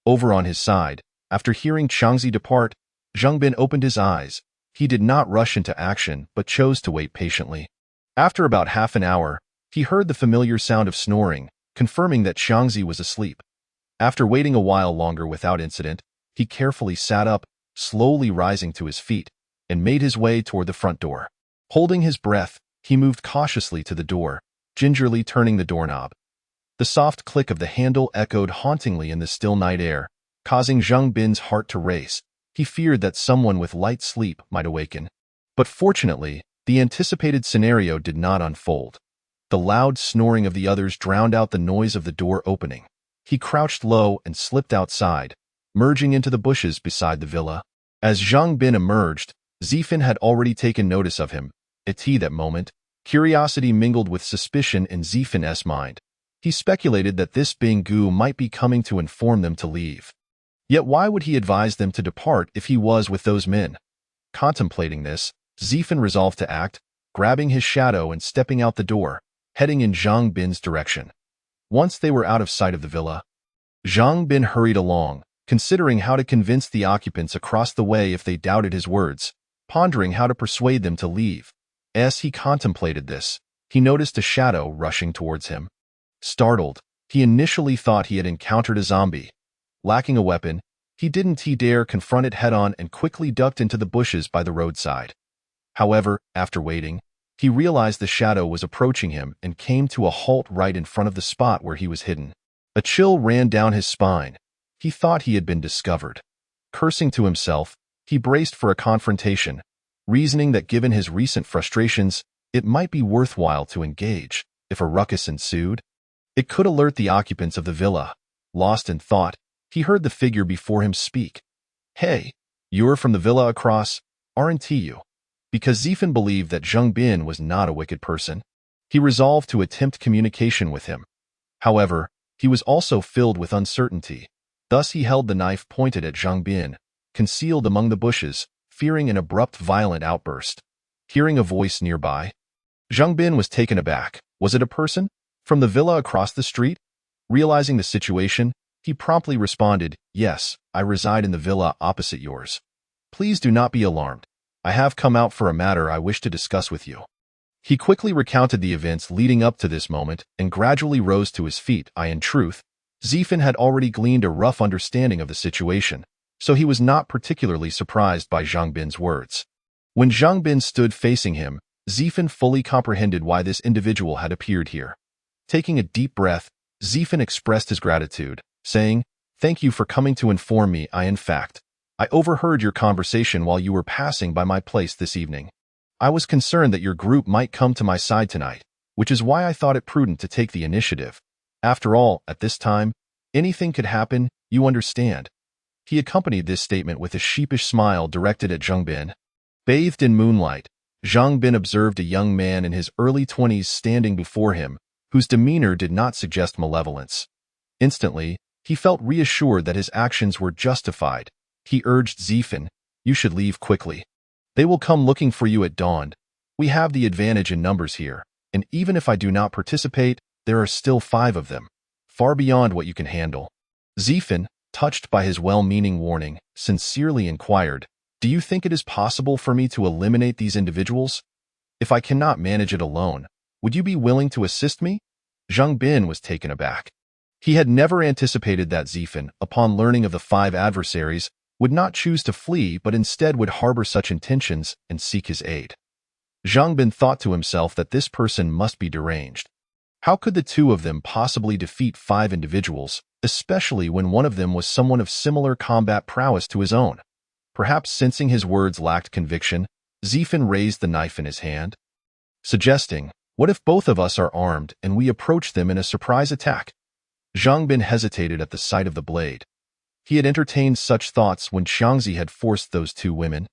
Over on his side, after hearing Xiangzi depart, Zhang Bin opened his eyes. He did not rush into action, but chose to wait patiently. After about half an hour, he heard the familiar sound of snoring, confirming that Xiangzi was asleep. After waiting a while longer without incident, he carefully sat up, slowly rising to his feet, and made his way toward the front door. Holding his breath, he moved cautiously to the door, gingerly turning the doorknob. The soft click of the handle echoed hauntingly in the still night air, causing Zhang Bin's heart to race. He feared that someone with light sleep might awaken. But fortunately, the anticipated scenario did not unfold. The loud snoring of the others drowned out the noise of the door opening. He crouched low and slipped outside, merging into the bushes beside the villa. As Zhang Bin emerged, Zifan had already taken notice of him. At that moment, curiosity mingled with suspicion in Zifan's mind. He speculated that this Bing Gu might be coming to inform them to leave. Yet why would he advise them to depart if he was with those men? Contemplating this, Zifan resolved to act, grabbing his shadow and stepping out the door, heading in Zhang Bin's direction. Once they were out of sight of the villa, Zhang Bin hurried along, considering how to convince the occupants across the way if they doubted his words, pondering how to persuade them to leave. As he contemplated this, he noticed a shadow rushing towards him. Startled, he initially thought he had encountered a zombie. Lacking a weapon, he didn't dare confront it head-on and quickly ducked into the bushes by the roadside. However, after waiting, he realized the shadow was approaching him and came to a halt right in front of the spot where he was hidden. A chill ran down his spine. He thought he had been discovered. Cursing to himself, he braced for a confrontation, reasoning that given his recent frustrations, it might be worthwhile to engage. If a ruckus ensued, it could alert the occupants of the villa. Lost in thought, he heard the figure before him speak. "Hey, you're from the villa across, aren't you?" Because Zifan believed that Zhang Bin was not a wicked person, he resolved to attempt communication with him. However, he was also filled with uncertainty. Thus he held the knife pointed at Zhang Bin, concealed among the bushes, fearing an abrupt violent outburst. Hearing a voice nearby, Zhang Bin was taken aback. Was it a person? From the villa across the street? Realizing the situation, he promptly responded, "Yes, I reside in the villa opposite yours. Please do not be alarmed. I have come out for a matter I wish to discuss with you." He quickly recounted the events leading up to this moment and gradually rose to his feet. In truth, Zifan had already gleaned a rough understanding of the situation, so he was not particularly surprised by Zhang Bin's words. When Zhang Bin stood facing him, Zifan fully comprehended why this individual had appeared here. Taking a deep breath, Zifan expressed his gratitude, saying, "Thank you for coming to inform me. I overheard your conversation while you were passing by my place this evening. I was concerned that your group might come to my side tonight, which is why I thought it prudent to take the initiative. After all, at this time, anything could happen, you understand." He accompanied this statement with a sheepish smile directed at Zhang Bin. Bathed in moonlight, Zhang Bin observed a young man in his early 20s standing before him, whose demeanor did not suggest malevolence. Instantly, he felt reassured that his actions were justified. He urged Zifan, "You should leave quickly. They will come looking for you at dawn. We have the advantage in numbers here, and even if I do not participate, there are still 5 of them, far beyond what you can handle." Zifan, touched by his well-meaning warning, sincerely inquired, "Do you think it is possible for me to eliminate these individuals? If I cannot manage it alone, would you be willing to assist me?" Zhang Bin was taken aback. He had never anticipated that Zifan, upon learning of the 5 adversaries, would not choose to flee but instead would harbor such intentions and seek his aid. Zhang Bin thought to himself that this person must be deranged. How could the two of them possibly defeat 5 individuals, especially when one of them was someone of similar combat prowess to his own? Perhaps sensing his words lacked conviction, Zifan raised the knife in his hand, suggesting, "What if both of us are armed and we approach them in a surprise attack?" Zhang Bin hesitated at the sight of the blade. He had entertained such thoughts when Xiangzi had forced those 2 women,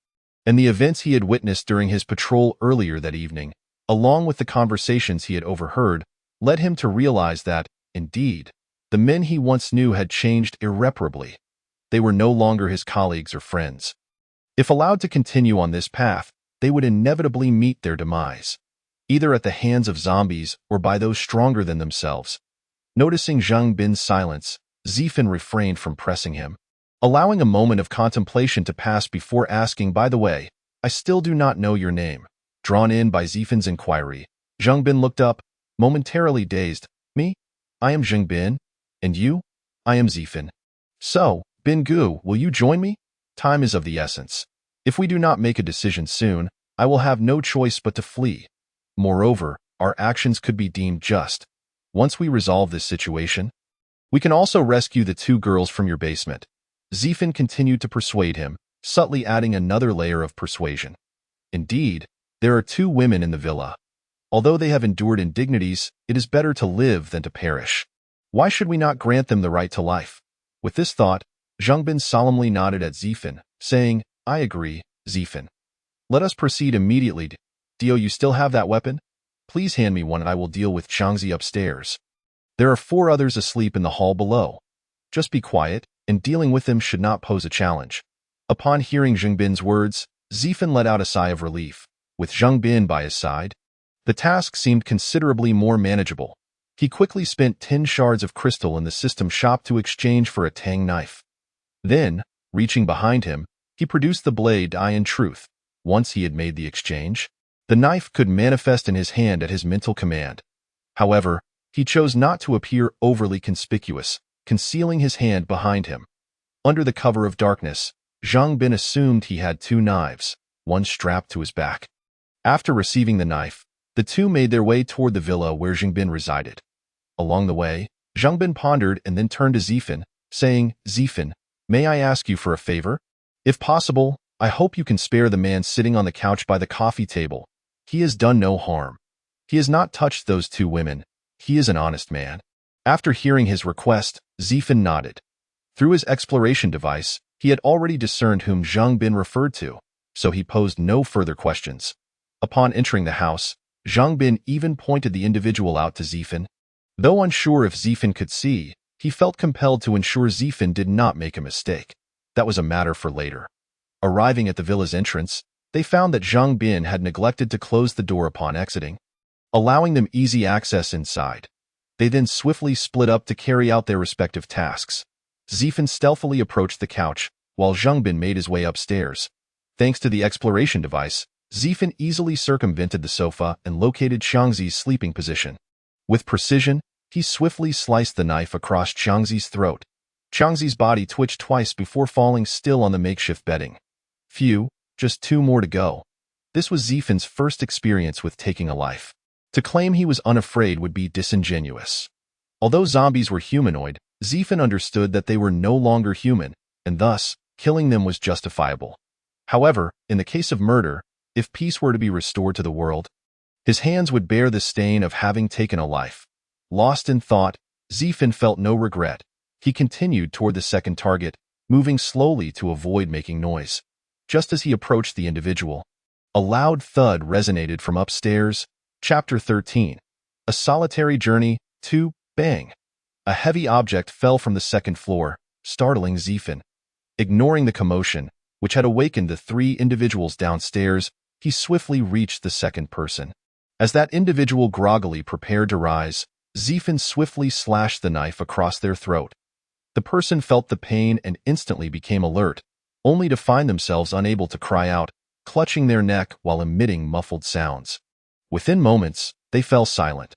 and the events he had witnessed during his patrol earlier that evening, along with the conversations he had overheard, led him to realize that, indeed, the men he once knew had changed irreparably. They were no longer his colleagues or friends. If allowed to continue on this path, they would inevitably meet their demise, either at the hands of zombies or by those stronger than themselves. Noticing Zhang Bin's silence, Zifan refrained from pressing him, allowing a moment of contemplation to pass before asking, "By the way, I still do not know your name." Drawn in by Zifan's inquiry, Zhang Bin looked up, momentarily dazed. "Me? I am Zhang Bin. And you? I am Zifan. So, Bin Gu, will you join me? Time is of the essence. If we do not make a decision soon, I will have no choice but to flee. Moreover, our actions could be deemed just. Once we resolve this situation, we can also rescue the 2 girls from your basement." Zifan continued to persuade him, subtly adding another layer of persuasion. "Indeed, there are 2 women in the villa. Although they have endured indignities, it is better to live than to perish. Why should we not grant them the right to life?" With this thought, Zhang Bin solemnly nodded at Zifan, saying, "I agree, Zifan. Let us proceed immediately. Dio, you still have that weapon? Please hand me one and I will deal with Xiangzi upstairs. There are 4 others asleep in the hall below. Just be quiet, and dealing with them should not pose a challenge." Upon hearing Zhang Bin's words, Zifan let out a sigh of relief. With Zhang Bin by his side, the task seemed considerably more manageable. He quickly spent 10 shards of crystal in the system shop to exchange for a tang knife. Then, reaching behind him, he produced the blade. In truth, once he had made the exchange, the knife could manifest in his hand at his mental command. However, he chose not to appear overly conspicuous, concealing his hand behind him. Under the cover of darkness, Zhang Bin assumed he had 2 knives, one strapped to his back. After receiving the knife, the 2 made their way toward the villa where Zhang Bin resided. Along the way, Zhang Bin pondered and then turned to Zifan, saying, "Zifan, may I ask you for a favor? If possible, I hope you can spare the man sitting on the couch by the coffee table. He has done no harm. He has not touched those 2 women. He is an honest man." After hearing his request, Zifan nodded. Through his exploration device, he had already discerned whom Zhang Bin referred to, so he posed no further questions. Upon entering the house, Zhang Bin even pointed the individual out to Zifan. Though unsure if Zifan could see, he felt compelled to ensure Zifan did not make a mistake. That was a matter for later. Arriving at the villa's entrance, they found that Zhang Bin had neglected to close the door upon exiting, allowing them easy access inside. They then swiftly split up to carry out their respective tasks. Zifan stealthily approached the couch, while Zhang Bin made his way upstairs. Thanks to the exploration device, Zifan easily circumvented the sofa and located Xiangzi's sleeping position. With precision, he swiftly sliced the knife across Xiangzi's throat. Xiangzi's body twitched twice before falling still on the makeshift bedding. Phew, just 2 more to go. This was Zifan's first experience with taking a life. To claim he was unafraid would be disingenuous. Although zombies were humanoid, Zifan understood that they were no longer human, and thus, killing them was justifiable. However, in the case of murder, if peace were to be restored to the world, his hands would bear the stain of having taken a life. Lost in thought, Zifan felt no regret. He continued toward the second target, moving slowly to avoid making noise. Just as he approached the individual, a loud thud resonated from upstairs. Chapter 13. A Solitary Journey. 2. Bang. A heavy object fell from the second floor, startling Zifan. Ignoring the commotion, which had awakened the 3 individuals downstairs, he swiftly reached the second person. As that individual groggily prepared to rise, Zifan swiftly slashed the knife across their throat. The person felt the pain and instantly became alert, only to find themselves unable to cry out, clutching their neck while emitting muffled sounds. Within moments, they fell silent.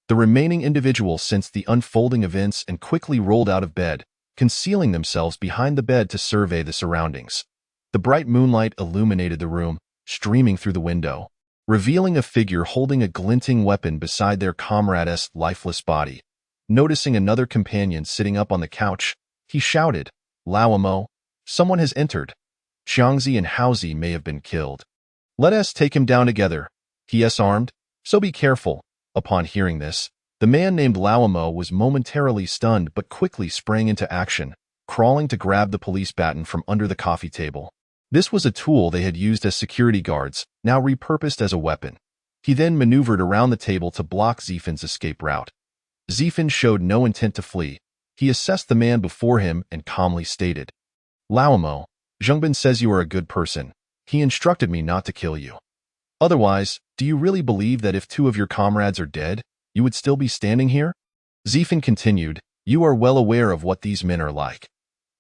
The remaining individual sensed the unfolding events and quickly rolled out of bed, concealing themselves behind the bed to survey the surroundings. The bright moonlight illuminated the room, streaming through the window, revealing a figure holding a glinting weapon beside their comrade's lifeless body. Noticing another companion sitting up on the couch, he shouted, "Lao Mo, someone has entered. Xiangzi and Haozi may have been killed. Let us take him down together. He is armed, so be careful." Upon hearing this, the man named Lao Mo was momentarily stunned but quickly sprang into action, crawling to grab the police baton from under the coffee table. This was a tool they had used as security guards, now repurposed as a weapon. He then maneuvered around the table to block Zifin's escape route. Zifin showed no intent to flee. He assessed the man before him and calmly stated, "Lao Mo, Zhengbin says you are a good person. He instructed me not to kill you. Otherwise, do you really believe that if two of your comrades are dead, you would still be standing here?" Zifin continued, "You are well aware of what these men are like.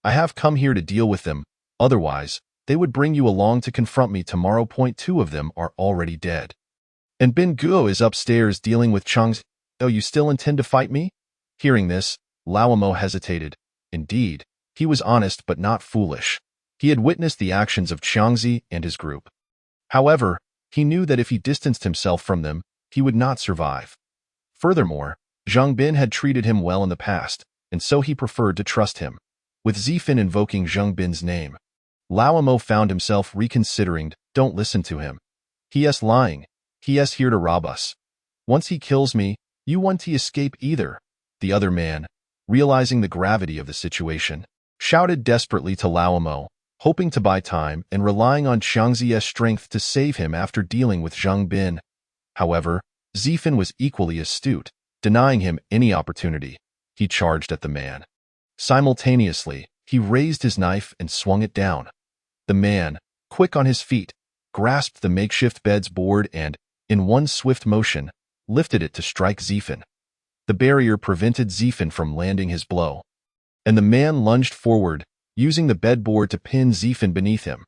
I have come here to deal with them. Otherwise, they would bring you along to confront me tomorrow. Two of them are already dead. And Ben Guo is upstairs dealing with Chang's. Oh, you still intend to fight me?" Hearing this, Lao Mo hesitated. Indeed, he was honest but not foolish. He had witnessed the actions of Xiangzi and his group. However, he knew that if he distanced himself from them, he would not survive. Furthermore, Zhang Bin had treated him well in the past, and so he preferred to trust him. With Zifin invoking Zhang Bin's name, Lao Mo found himself reconsidering. Don't listen to him. He is lying. He is here to rob us. Once he kills me, you won't escape either. The other man, realizing the gravity of the situation, shouted desperately to Lao Mo, hoping to buy time and relying on Xiangzi's strength to save him after dealing with Zhang Bin. However, Zifin was equally astute, denying him any opportunity. He charged at the man. Simultaneously, he raised his knife and swung it down. The man, quick on his feet, grasped the makeshift bed's board and, in one swift motion, lifted it to strike Zifin. The barrier prevented Zifin from landing his blow, and the man lunged forward, using the bedboard to pin Zifin beneath him.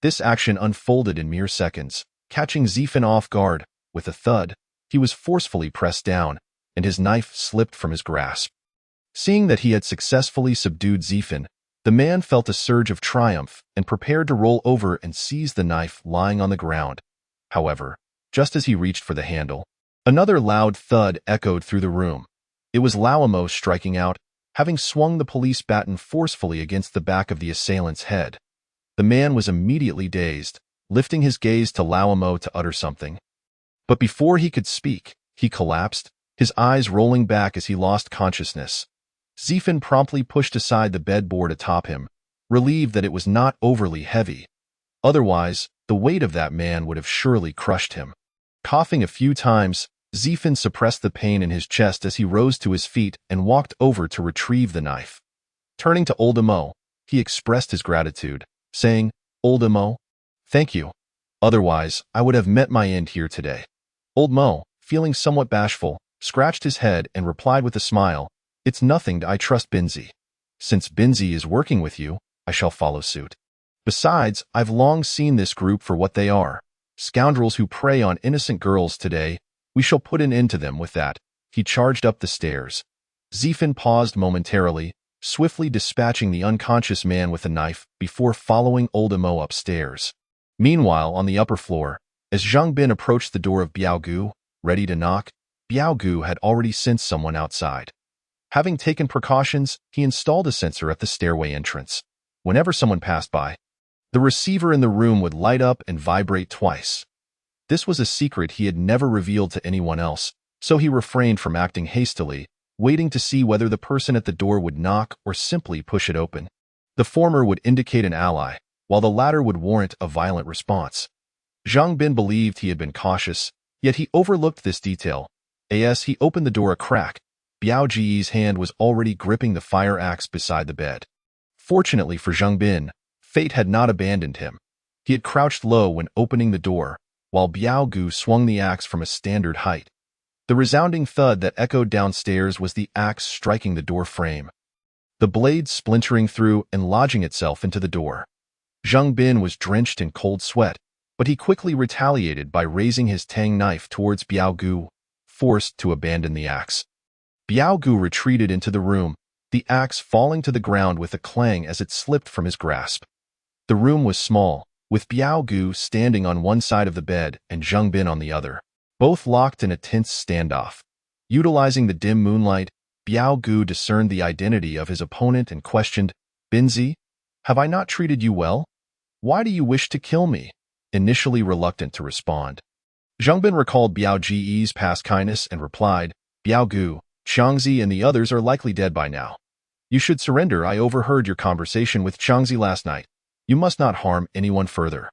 This action unfolded in mere seconds, catching Zifin off guard. With a thud, he was forcefully pressed down, and his knife slipped from his grasp. Seeing that he had successfully subdued Zifin, the man felt a surge of triumph and prepared to roll over and seize the knife lying on the ground. However, just as he reached for the handle, another loud thud echoed through the room. It was Lao Mo striking out, having swung the police baton forcefully against the back of the assailant's head. The man was immediately dazed, lifting his gaze to Lao Mo to utter something. But before he could speak, he collapsed, his eyes rolling back as he lost consciousness. Zifin promptly pushed aside the bedboard atop him, relieved that it was not overly heavy. Otherwise, the weight of that man would have surely crushed him. Coughing a few times, Zifin suppressed the pain in his chest as he rose to his feet and walked over to retrieve the knife. Turning to Old Mo, he expressed his gratitude, saying, "Old Mo, thank you. Otherwise, I would have met my end here today." Old Mo, feeling somewhat bashful, scratched his head and replied with a smile, "It's nothing. I trust Binzi. Since Binzi is working with you, I shall follow suit. Besides, I've long seen this group for what they are. Scoundrels who prey on innocent girls today. We shall put an end to them with that." He charged up the stairs. Zifin paused momentarily, swiftly dispatching the unconscious man with a knife before following Old Mo upstairs. Meanwhile, on the upper floor, as Zhang Bin approached the door of Biao Gu, ready to knock, Biao Gu had already sensed someone outside. Having taken precautions, he installed a sensor at the stairway entrance. Whenever someone passed by, the receiver in the room would light up and vibrate twice. This was a secret he had never revealed to anyone else, so he refrained from acting hastily, waiting to see whether the person at the door would knock or simply push it open. The former would indicate an ally, while the latter would warrant a violent response. Zhang Bin believed he had been cautious, yet he overlooked this detail. As he opened the door a crack, Biao Ji's hand was already gripping the fire axe beside the bed. Fortunately for Zhang Bin, fate had not abandoned him. He had crouched low when opening the door, while Biao Gu swung the axe from a standard height. The resounding thud that echoed downstairs was the axe striking the door frame, the blade splintering through and lodging itself into the door. Zhang Bin was drenched in cold sweat, but he quickly retaliated by raising his tang knife towards Biao Gu, forced to abandon the axe. Biao Gu retreated into the room, the axe falling to the ground with a clang as it slipped from his grasp. The room was small, with Biao Gu standing on one side of the bed and Zhang Bin on the other, both locked in a tense standoff. Utilizing the dim moonlight, Biao Gu discerned the identity of his opponent and questioned, "Binzi, have I not treated you well? Why do you wish to kill me?" Initially reluctant to respond, Zhang Bin recalled Biao Ji's past kindness and replied, "Biao Gu, Xiangzi and the others are likely dead by now. You should surrender. I overheard your conversation with Xiangzi last night. You must not harm anyone further.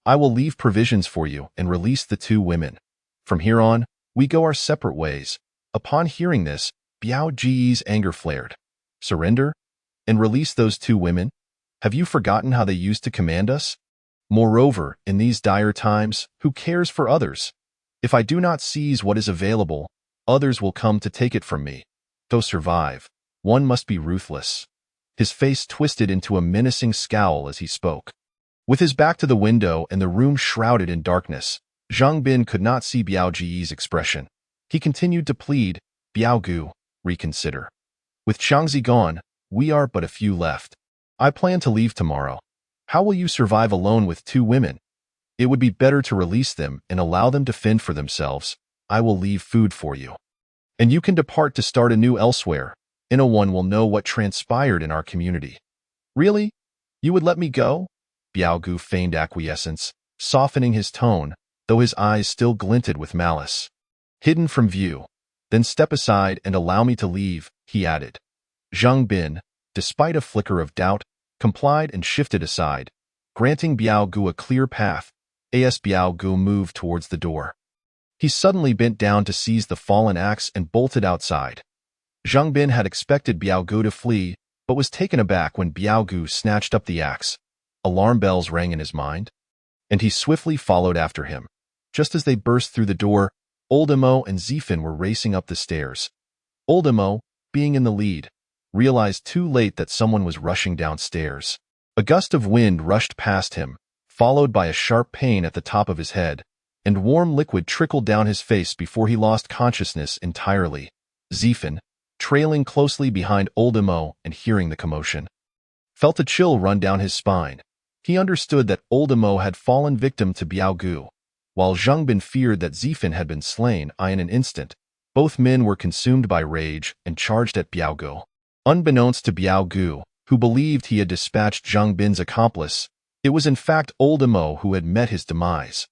I will leave provisions for you and release the two women. From here on, we go our separate ways." Upon hearing this, Biao Ji's anger flared. "Surrender? And release those two women? Have you forgotten how they used to command us? Moreover, in these dire times, who cares for others? If I do not seize what is available, others will come to take it from me. To survive, one must be ruthless." His face twisted into a menacing scowl as he spoke. With his back to the window and the room shrouded in darkness, Zhang Bin could not see Biao Ji's expression. He continued to plead, "Biao Gu, reconsider. With Xiangzi gone, we are but a few left. I plan to leave tomorrow. How will you survive alone with two women? It would be better to release them and allow them to fend for themselves. I will leave food for you. And you can depart to start anew elsewhere. No one will know what transpired in our community." "Really? You would let me go?" Biao Gu feigned acquiescence, softening his tone, though his eyes still glinted with malice. "Hidden from view. Then step aside and allow me to leave," he added. Zhang Bin, despite a flicker of doubt, complied and shifted aside, granting Biao Gu a clear path. As Biao Gu moved towards the door, he suddenly bent down to seize the fallen axe and bolted outside. Zhang Bin had expected Biao Gu to flee, but was taken aback when Biao Gu snatched up the axe. Alarm bells rang in his mind, and he swiftly followed after him. Just as they burst through the door, Oldemo and Zifin were racing up the stairs. Oldemo, being in the lead, realized too late that someone was rushing downstairs. A gust of wind rushed past him, followed by a sharp pain at the top of his head, and warm liquid trickled down his face before he lost consciousness entirely. Zifin, trailing closely behind Oldemo and hearing the commotion, felt a chill run down his spine. He understood that Oldemo had fallen victim to Biao Gu, while Zhang Bin feared that Zifin had been slain. In an instant, both men were consumed by rage and charged at Biao Gu. Unbeknownst to Biao Gu, who believed he had dispatched Zhang Bin's accomplice, it was in fact Oldemo who had met his demise.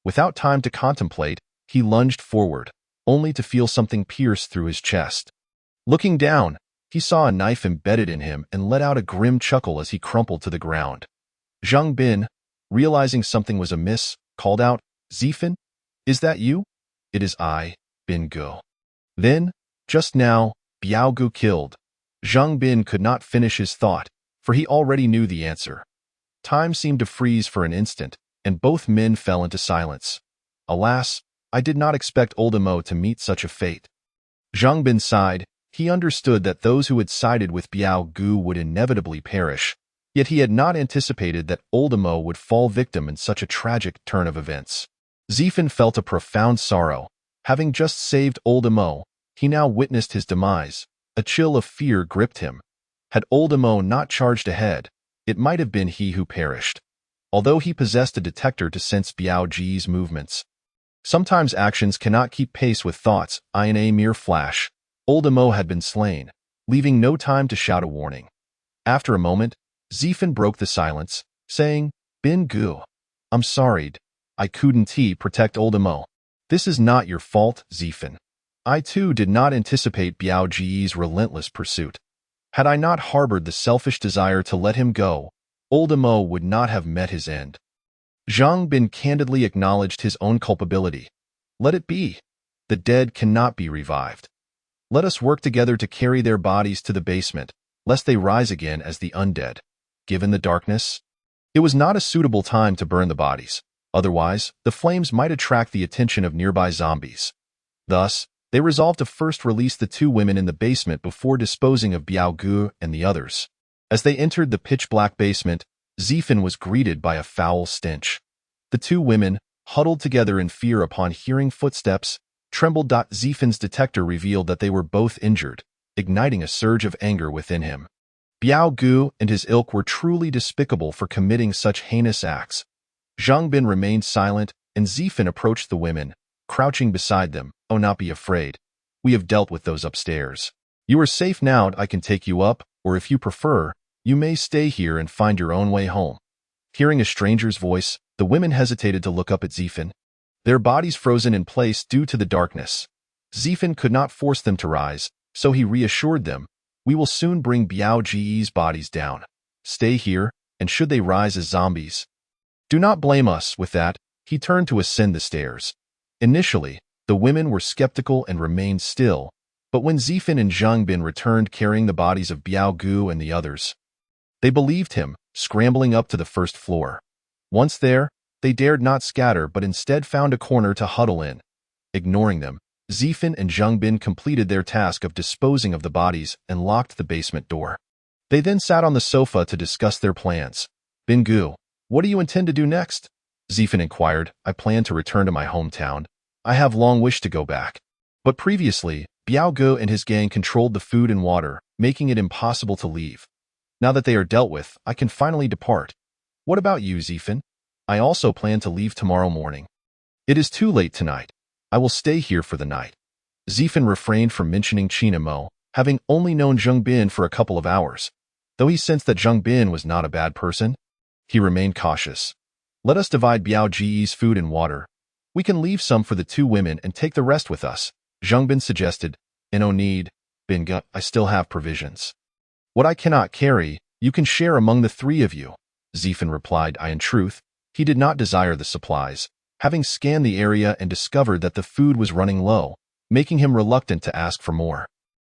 Without time to contemplate, he lunged forward, only to feel something pierce through his chest. Looking down, he saw a knife embedded in him and let out a grim chuckle as he crumpled to the ground. Zhang Bin, realizing something was amiss, called out, "Zifin, is that you?" "It is I, Bin Gu." Then, just now, Biao Gu killed. Zhang Bin could not finish his thought, for he already knew the answer. Time seemed to freeze for an instant, and both men fell into silence. Alas, I did not expect Oldemo to meet such a fate. Zhang Bin sighed. He understood that those who had sided with Biao Gu would inevitably perish, yet he had not anticipated that Oldemo would fall victim in such a tragic turn of events. Zifin felt a profound sorrow. Having just saved Oldemo, he now witnessed his demise. A chill of fear gripped him. Had Oldemo not charged ahead, it might have been he who perished. Although he possessed a detector to sense Biao Ji's movements, sometimes actions cannot keep pace with thoughts. In a mere flash, Oldemo had been slain, leaving no time to shout a warning. After a moment, Zifin broke the silence, saying, "Bin Gu, I'm sorry. I couldn't protect Oldemo." "This is not your fault, Zifin. I too did not anticipate Biao Ji's relentless pursuit. Had I not harbored the selfish desire to let him go, Oldemo would not have met his end." Zhang Bin candidly acknowledged his own culpability. "Let it be. The dead cannot be revived. Let us work together to carry their bodies to the basement, lest they rise again as the undead." Given the darkness, it was not a suitable time to burn the bodies. Otherwise, the flames might attract the attention of nearby zombies. Thus, they resolved to first release the two women in the basement before disposing of Biao Gu and the others. As they entered the pitch-black basement, Zifin was greeted by a foul stench. The two women, huddled together in fear upon hearing footsteps, trembled. Zifin's detector revealed that they were both injured, igniting a surge of anger within him. Biao Gu and his ilk were truly despicable for committing such heinous acts. Zhang Bin remained silent, and Zifin approached the women, crouching beside them. "Oh, not be afraid. We have dealt with those upstairs. You are safe now. I can take you up, or if you prefer, you may stay here and find your own way home." Hearing a stranger's voice, the women hesitated to look up at Zifin, their bodies frozen in place due to the darkness. Zifin could not force them to rise, so he reassured them, "We will soon bring Biao Ji's bodies down. Stay here, and should they rise as zombies, do not blame us." With that, he turned to ascend the stairs. Initially, the women were skeptical and remained still, but when Zifin and Zhang Bin returned carrying the bodies of Biao Gu and the others, they believed him, scrambling up to the first floor. Once there, they dared not scatter but instead found a corner to huddle in. Ignoring them, Zifin and Zhang Bin completed their task of disposing of the bodies and locked the basement door. They then sat on the sofa to discuss their plans. "Bin Gu, what do you intend to do next?" Zifin inquired. "I plan to return to my hometown. I have long wished to go back. But previously, Biao Gu and his gang controlled the food and water, making it impossible to leave. Now that they are dealt with, I can finally depart." "What about you, Zifin?" "I also plan to leave tomorrow morning. It is too late tonight. I will stay here for the night." Zifin refrained from mentioning China Mo, having only known Zhang Bin for a couple of hours. Though he sensed that Zhang Bin was not a bad person, he remained cautious. "Let us divide Biao Ji's food and water. We can leave some for the two women and take the rest with us," Zhang Bin suggested. "No need, Bin Gu, I still have provisions. What I cannot carry, you can share among the three of you," Zifin replied. In truth, he did not desire the supplies, having scanned the area and discovered that the food was running low, making him reluctant to ask for more.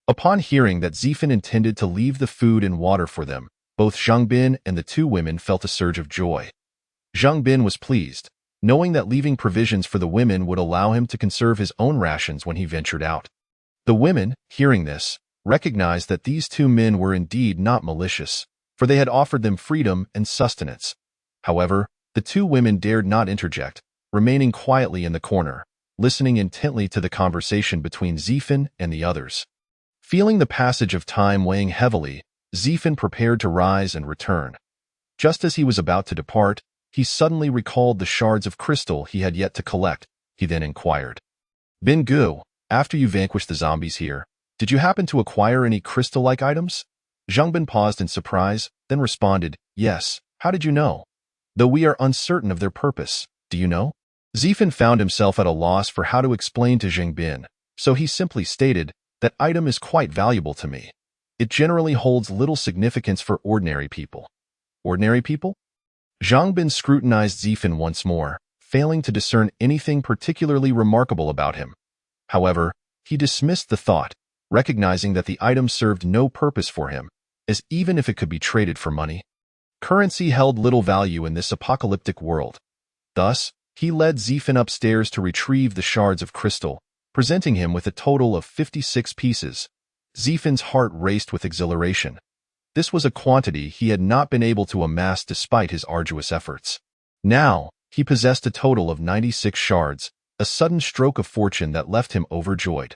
Upon hearing that Zifin intended to leave the food and water for them, both Zhang Bin and the two women felt a surge of joy. Zhang Bin was pleased, knowing that leaving provisions for the women would allow him to conserve his own rations when he ventured out. The women, hearing this, recognized that these two men were indeed not malicious, for they had offered them freedom and sustenance. However, the two women dared not interject, remaining quietly in the corner, listening intently to the conversation between Zifin and the others. Feeling the passage of time weighing heavily, Zifin prepared to rise and return. Just as he was about to depart, he suddenly recalled the shards of crystal he had yet to collect. He then inquired, "Bin Gu, after you vanquished the zombies here, did you happen to acquire any crystal-like items?" Zhang Bin paused in surprise, then responded, "Yes, how did you know? Though we are uncertain of their purpose, do you know?" Zifin found himself at a loss for how to explain to Zhang Bin, so he simply stated, "That item is quite valuable to me. It generally holds little significance for ordinary people." "Ordinary people?" Zhang Bin scrutinized Zifin once more, failing to discern anything particularly remarkable about him. However, he dismissed the thought, recognizing that the item served no purpose for him, as even if it could be traded for money, currency held little value in this apocalyptic world. Thus, he led Zifin upstairs to retrieve the shards of crystal, presenting him with a total of 56 pieces. Zifin's heart raced with exhilaration. This was a quantity he had not been able to amass despite his arduous efforts. Now, he possessed a total of 96 shards, a sudden stroke of fortune that left him overjoyed.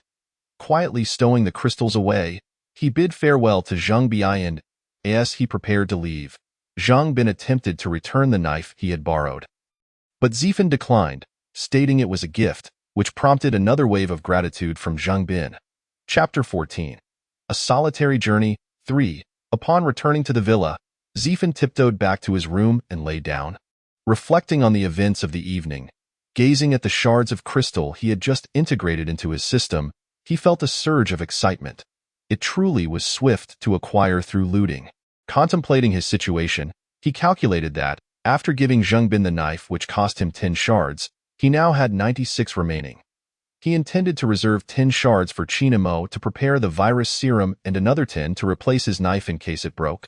Quietly stowing the crystals away, he bid farewell to Zhang Bin and, as he prepared to leave, Zhang Bin attempted to return the knife he had borrowed. But Zifin declined, stating it was a gift, which prompted another wave of gratitude from Zhang Bin. Chapter 14. A Solitary Journey, 3. Upon returning to the villa, Zifin tiptoed back to his room and lay down. Reflecting on the events of the evening, gazing at the shards of crystal he had just integrated into his system, he felt a surge of excitement. It truly was swift to acquire through looting. Contemplating his situation, he calculated that, after giving Zhang Bin the knife which cost him 10 shards, he now had 96 remaining. He intended to reserve 10 shards for China Mo to prepare the virus serum and another 10 to replace his knife in case it broke.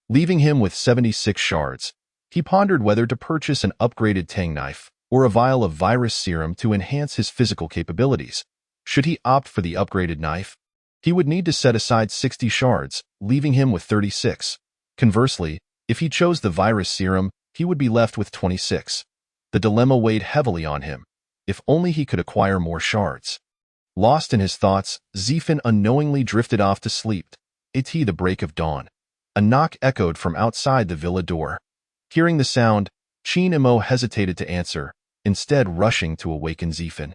Leaving him with 76 shards, he pondered whether to purchase an upgraded Tang knife or a vial of virus serum to enhance his physical capabilities. Should he opt for the upgraded knife, he would need to set aside 60 shards, leaving him with 36. Conversely, if he chose the virus serum, he would be left with 26. The dilemma weighed heavily on him. If only he could acquire more shards. Lost in his thoughts, Zifin unknowingly drifted off to sleep. At the break of dawn, a knock echoed from outside the villa door. Hearing the sound, Qin Imo hesitated to answer, instead rushing to awaken Zifan.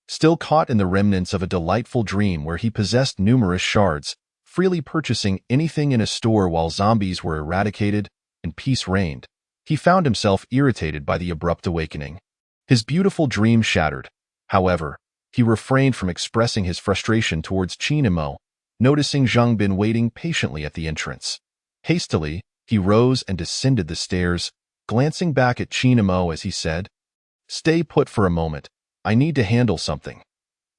Still caught in the remnants of a delightful dream where he possessed numerous shards, freely purchasing anything in a store while zombies were eradicated and peace reigned, he found himself irritated by the abrupt awakening. His beautiful dream shattered. However, he refrained from expressing his frustration towards Qin Imo, noticing Zhang Bin waiting patiently at the entrance. Hastily, he rose and descended the stairs, glancing back at Qin Imo as he said, "Stay put for a moment. I need to handle something."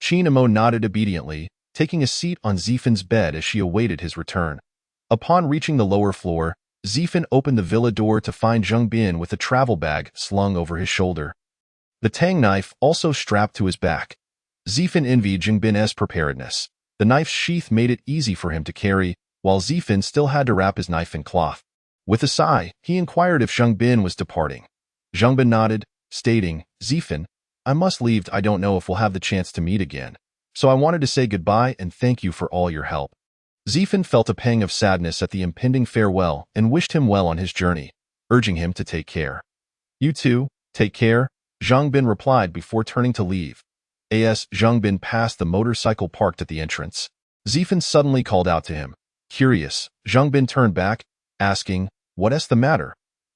Qin Imo nodded obediently, taking a seat on Zifan's bed as she awaited his return. Upon reaching the lower floor, Zifan opened the villa door to find Zhang Bin with a travel bag slung over his shoulder. The tang knife also strapped to his back. Zifan envied Zhang Bin's preparedness. The knife's sheath made it easy for him to carry, while Zifan still had to wrap his knife in cloth. With a sigh, he inquired if Zhang Bin was departing. Zhang Bin nodded, stating, "Zifan, I must leave. I don't know if we'll have the chance to meet again. So I wanted to say goodbye and thank you for all your help." Zifan felt a pang of sadness at the impending farewell and wished him well on his journey, urging him to take care. "You too, take care," Zhang Bin replied before turning to leave. As Zhang Bin passed the motorcycle parked at the entrance, Zifan suddenly called out to him. Curious, Zhang Bin turned back, asking, "What's the matter?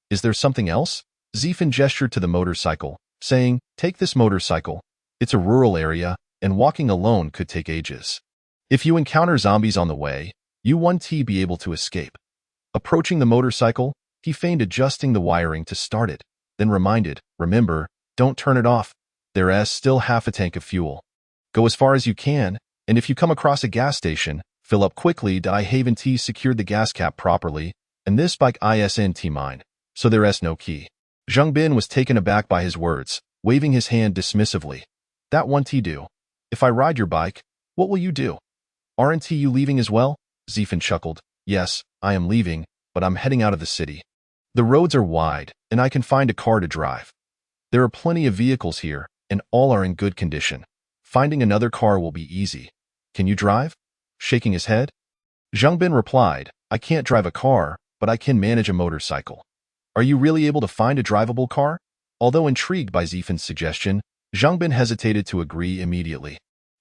Is there something else?" Zifan gestured to the motorcycle, saying, "Take this motorcycle. It's a rural area, and walking alone could take ages. If you encounter zombies on the way, you won't be able to escape." Approaching the motorcycle, he feigned adjusting the wiring to start it, then reminded, "Remember, don't turn it off. There's still half a tank of fuel. Go as far as you can, and if you come across a gas station, fill up quickly. I haven't secured the gas cap properly, and this bike isn't mine, so there's no key." Zhang Bin was taken aback by his words, waving his hand dismissively. "That won't do. If I ride your bike, what will you do? Aren't you leaving as well?" Zifan chuckled. "Yes, I am leaving, but I'm heading out of the city. The roads are wide, and I can find a car to drive. There are plenty of vehicles here, and all are in good condition. Finding another car will be easy. Can you drive?" Shaking his head, Zhang Bin replied, "I can't drive a car, but I can manage a motorcycle." "Are you really able to find a drivable car?" Although intrigued by Zifan's suggestion, Zhang Bin hesitated to agree immediately.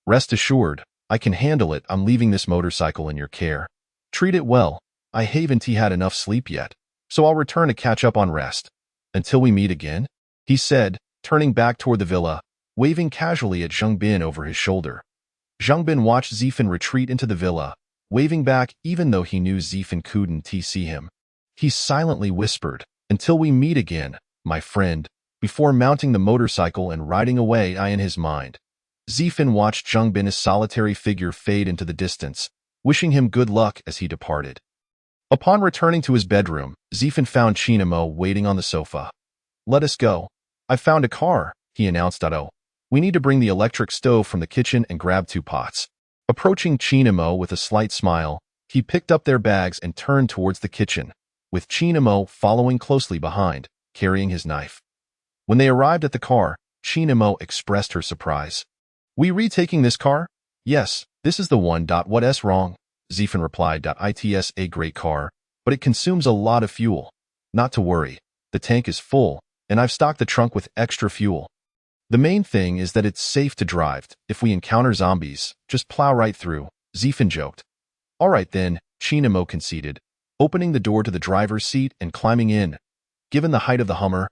"Rest assured, I can handle it. I'm leaving this motorcycle in your care. Treat it well. I haven't had enough sleep yet, so I'll return to catch up on rest. Until we meet again," he said, turning back toward the villa, waving casually at Zhang Bin over his shoulder. Zhang Bin watched Zifan retreat into the villa, waving back even though he knew Zifan couldn't see him. He silently whispered, "Until we meet again, my friend," before mounting the motorcycle and riding away in his mind. Zifan watched Zhang Bin's solitary figure fade into the distance, wishing him good luck as he departed. Upon returning to his bedroom, Zifan found Qin Imo waiting on the sofa. "Let us go. I've found a car," he announced. "Oh, we need to bring the electric stove from the kitchen and grab 2 pots." Approaching Qin Imo with a slight smile, he picked up their bags and turned towards the kitchen, with Qin Imo following closely behind, carrying his knife. When they arrived at the car, Qin Imo expressed her surprise. "We retaking this car?" "Yes, this is the one. What's wrong?" Zifan replied. "It's a great car, but it consumes a lot of fuel." "Not to worry, the tank is full, and I've stocked the trunk with extra fuel. The main thing is that it's safe to drive. If we encounter zombies, just plow right through," Zifan joked. "All right then," Qin Imo conceded, opening the door to the driver's seat and climbing in. Given the height of the Hummer,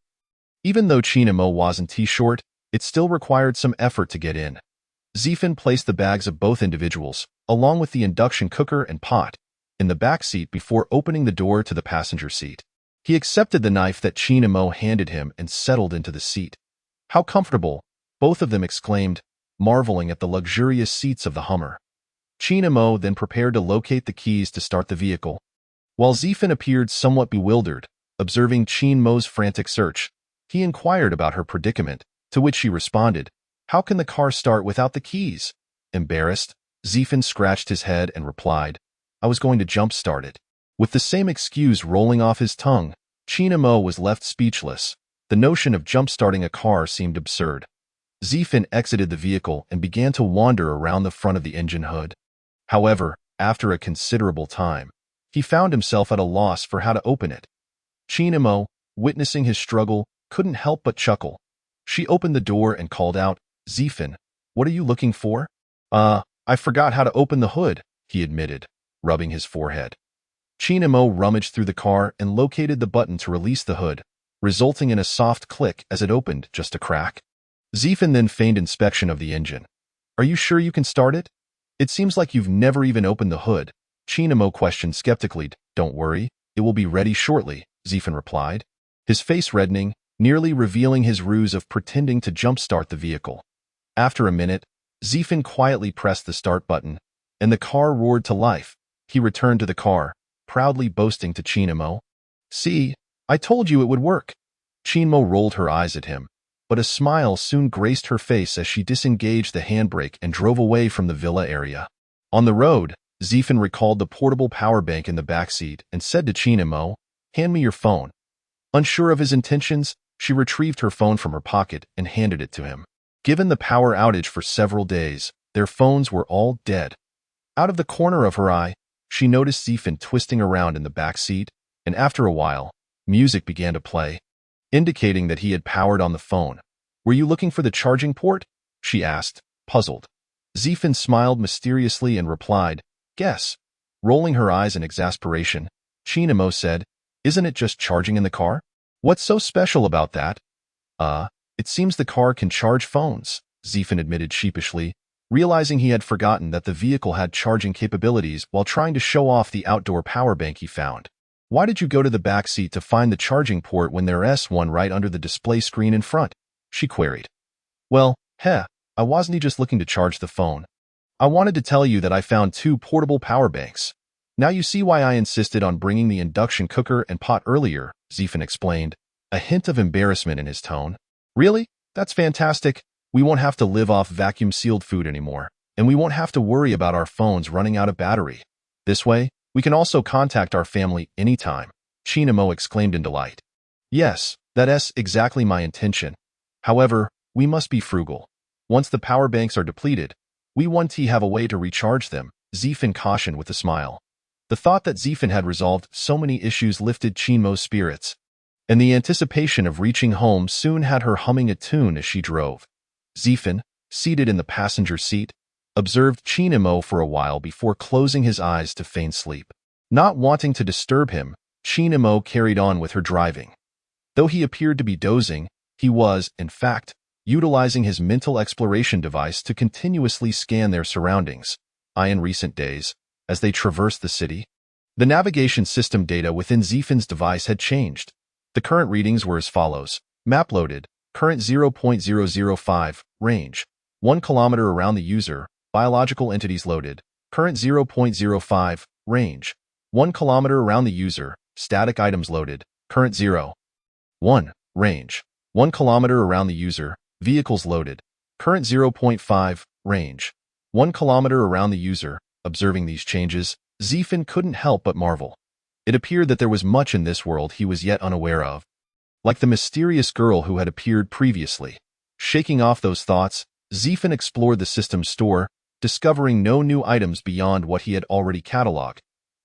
even though Qin Imo wasn't short, it still required some effort to get in. Zifan placed the bags of both individuals, along with the induction cooker and pot, in the back seat before opening the door to the passenger seat. He accepted the knife that Qin Imo handed him and settled into the seat. "How comfortable," both of them exclaimed, marveling at the luxurious seats of the Hummer. Qin Imo then prepared to locate the keys to start the vehicle. While Zifan appeared somewhat bewildered, observing Qin Imo's frantic search, he inquired about her predicament, to which she responded, "How can the car start without the keys?" Embarrassed, Zifan scratched his head and replied, "I was going to jump-start it." With the same excuse rolling off his tongue, Qin Imo was left speechless. The notion of jump-starting a car seemed absurd. Zifan exited the vehicle and began to wander around the front of the engine hood. However, after a considerable time, he found himself at a loss for how to open it. Qin Imo, witnessing his struggle, couldn't help but chuckle. She opened the door and called out, "Zifin, what are you looking for?" I forgot how to open the hood," he admitted, rubbing his forehead. Chinamo rummaged through the car and located the button to release the hood, resulting in a soft click as it opened just a crack. Zifin then feigned inspection of the engine. "Are you sure you can start it? It seems like you've never even opened the hood," Chinamo questioned skeptically. "Don't worry, it will be ready shortly," Zifin replied, his face reddening, nearly revealing his ruse of pretending to jumpstart the vehicle. After a minute, Zifin quietly pressed the start button, and the car roared to life. He returned to the car, proudly boasting to Chinamo, "See, I told you it would work." Chinamo rolled her eyes at him, but a smile soon graced her face as she disengaged the handbrake and drove away from the villa area. On the road, Zifin recalled the portable power bank in the backseat and said to Chinamo, "Hand me your phone." Unsure of his intentions, she retrieved her phone from her pocket and handed it to him. Given the power outage for several days, their phones were all dead. Out of the corner of her eye, she noticed Zifin twisting around in the back seat, and after a while, music began to play, indicating that he had powered on the phone. "Were you looking for the charging port?" she asked, puzzled. Zifin smiled mysteriously and replied, "Guess." Rolling her eyes in exasperation, Chinamo said, "Isn't it just charging in the car? What's so special about that?" It seems the car can charge phones," Zifin admitted sheepishly, realizing he had forgotten that the vehicle had charging capabilities while trying to show off the outdoor power bank he found. "Why did you go to the back seat to find the charging port when there's one right under the display screen in front?" she queried. "Well, I wasn't just looking to charge the phone. I wanted to tell you that I found 2 portable power banks. Now you see why I insisted on bringing the induction cooker and pot earlier," Zifin explained, a hint of embarrassment in his tone. "Really? That's fantastic. We won't have to live off vacuum-sealed food anymore, and we won't have to worry about our phones running out of battery. This way, we can also contact our family anytime," Chinamo exclaimed in delight. "Yes, that's exactly my intention. However, we must be frugal. Once the power banks are depleted, we want to have a way to recharge them," Zifin cautioned with a smile. The thought that Zifin had resolved so many issues lifted Chinmo's spirits, and the anticipation of reaching home soon had her humming a tune as she drove. Zifin, seated in the passenger seat, observed Chinamo for a while before closing his eyes to feign sleep. Not wanting to disturb him, Chinamo carried on with her driving. Though he appeared to be dozing, he was, in fact, utilizing his mental exploration device to continuously scan their surroundings. In recent days, as they traversed the city, the navigation system data within Zifin's device had changed. The current readings were as follows. Map loaded, current 0.005, range, 1 kilometer around the user, biological entities loaded, current 0.05, range, 1 kilometer around the user, static items loaded, current 0.1, range, 1 kilometer around the user, vehicles loaded, current 0.5, range, 1 kilometer around the user. Observing these changes, Zifin couldn't help but marvel. It appeared that there was much in this world he was yet unaware of. Like the mysterious girl who had appeared previously. Shaking off those thoughts, Zifin explored the system's store, discovering no new items beyond what he had already cataloged.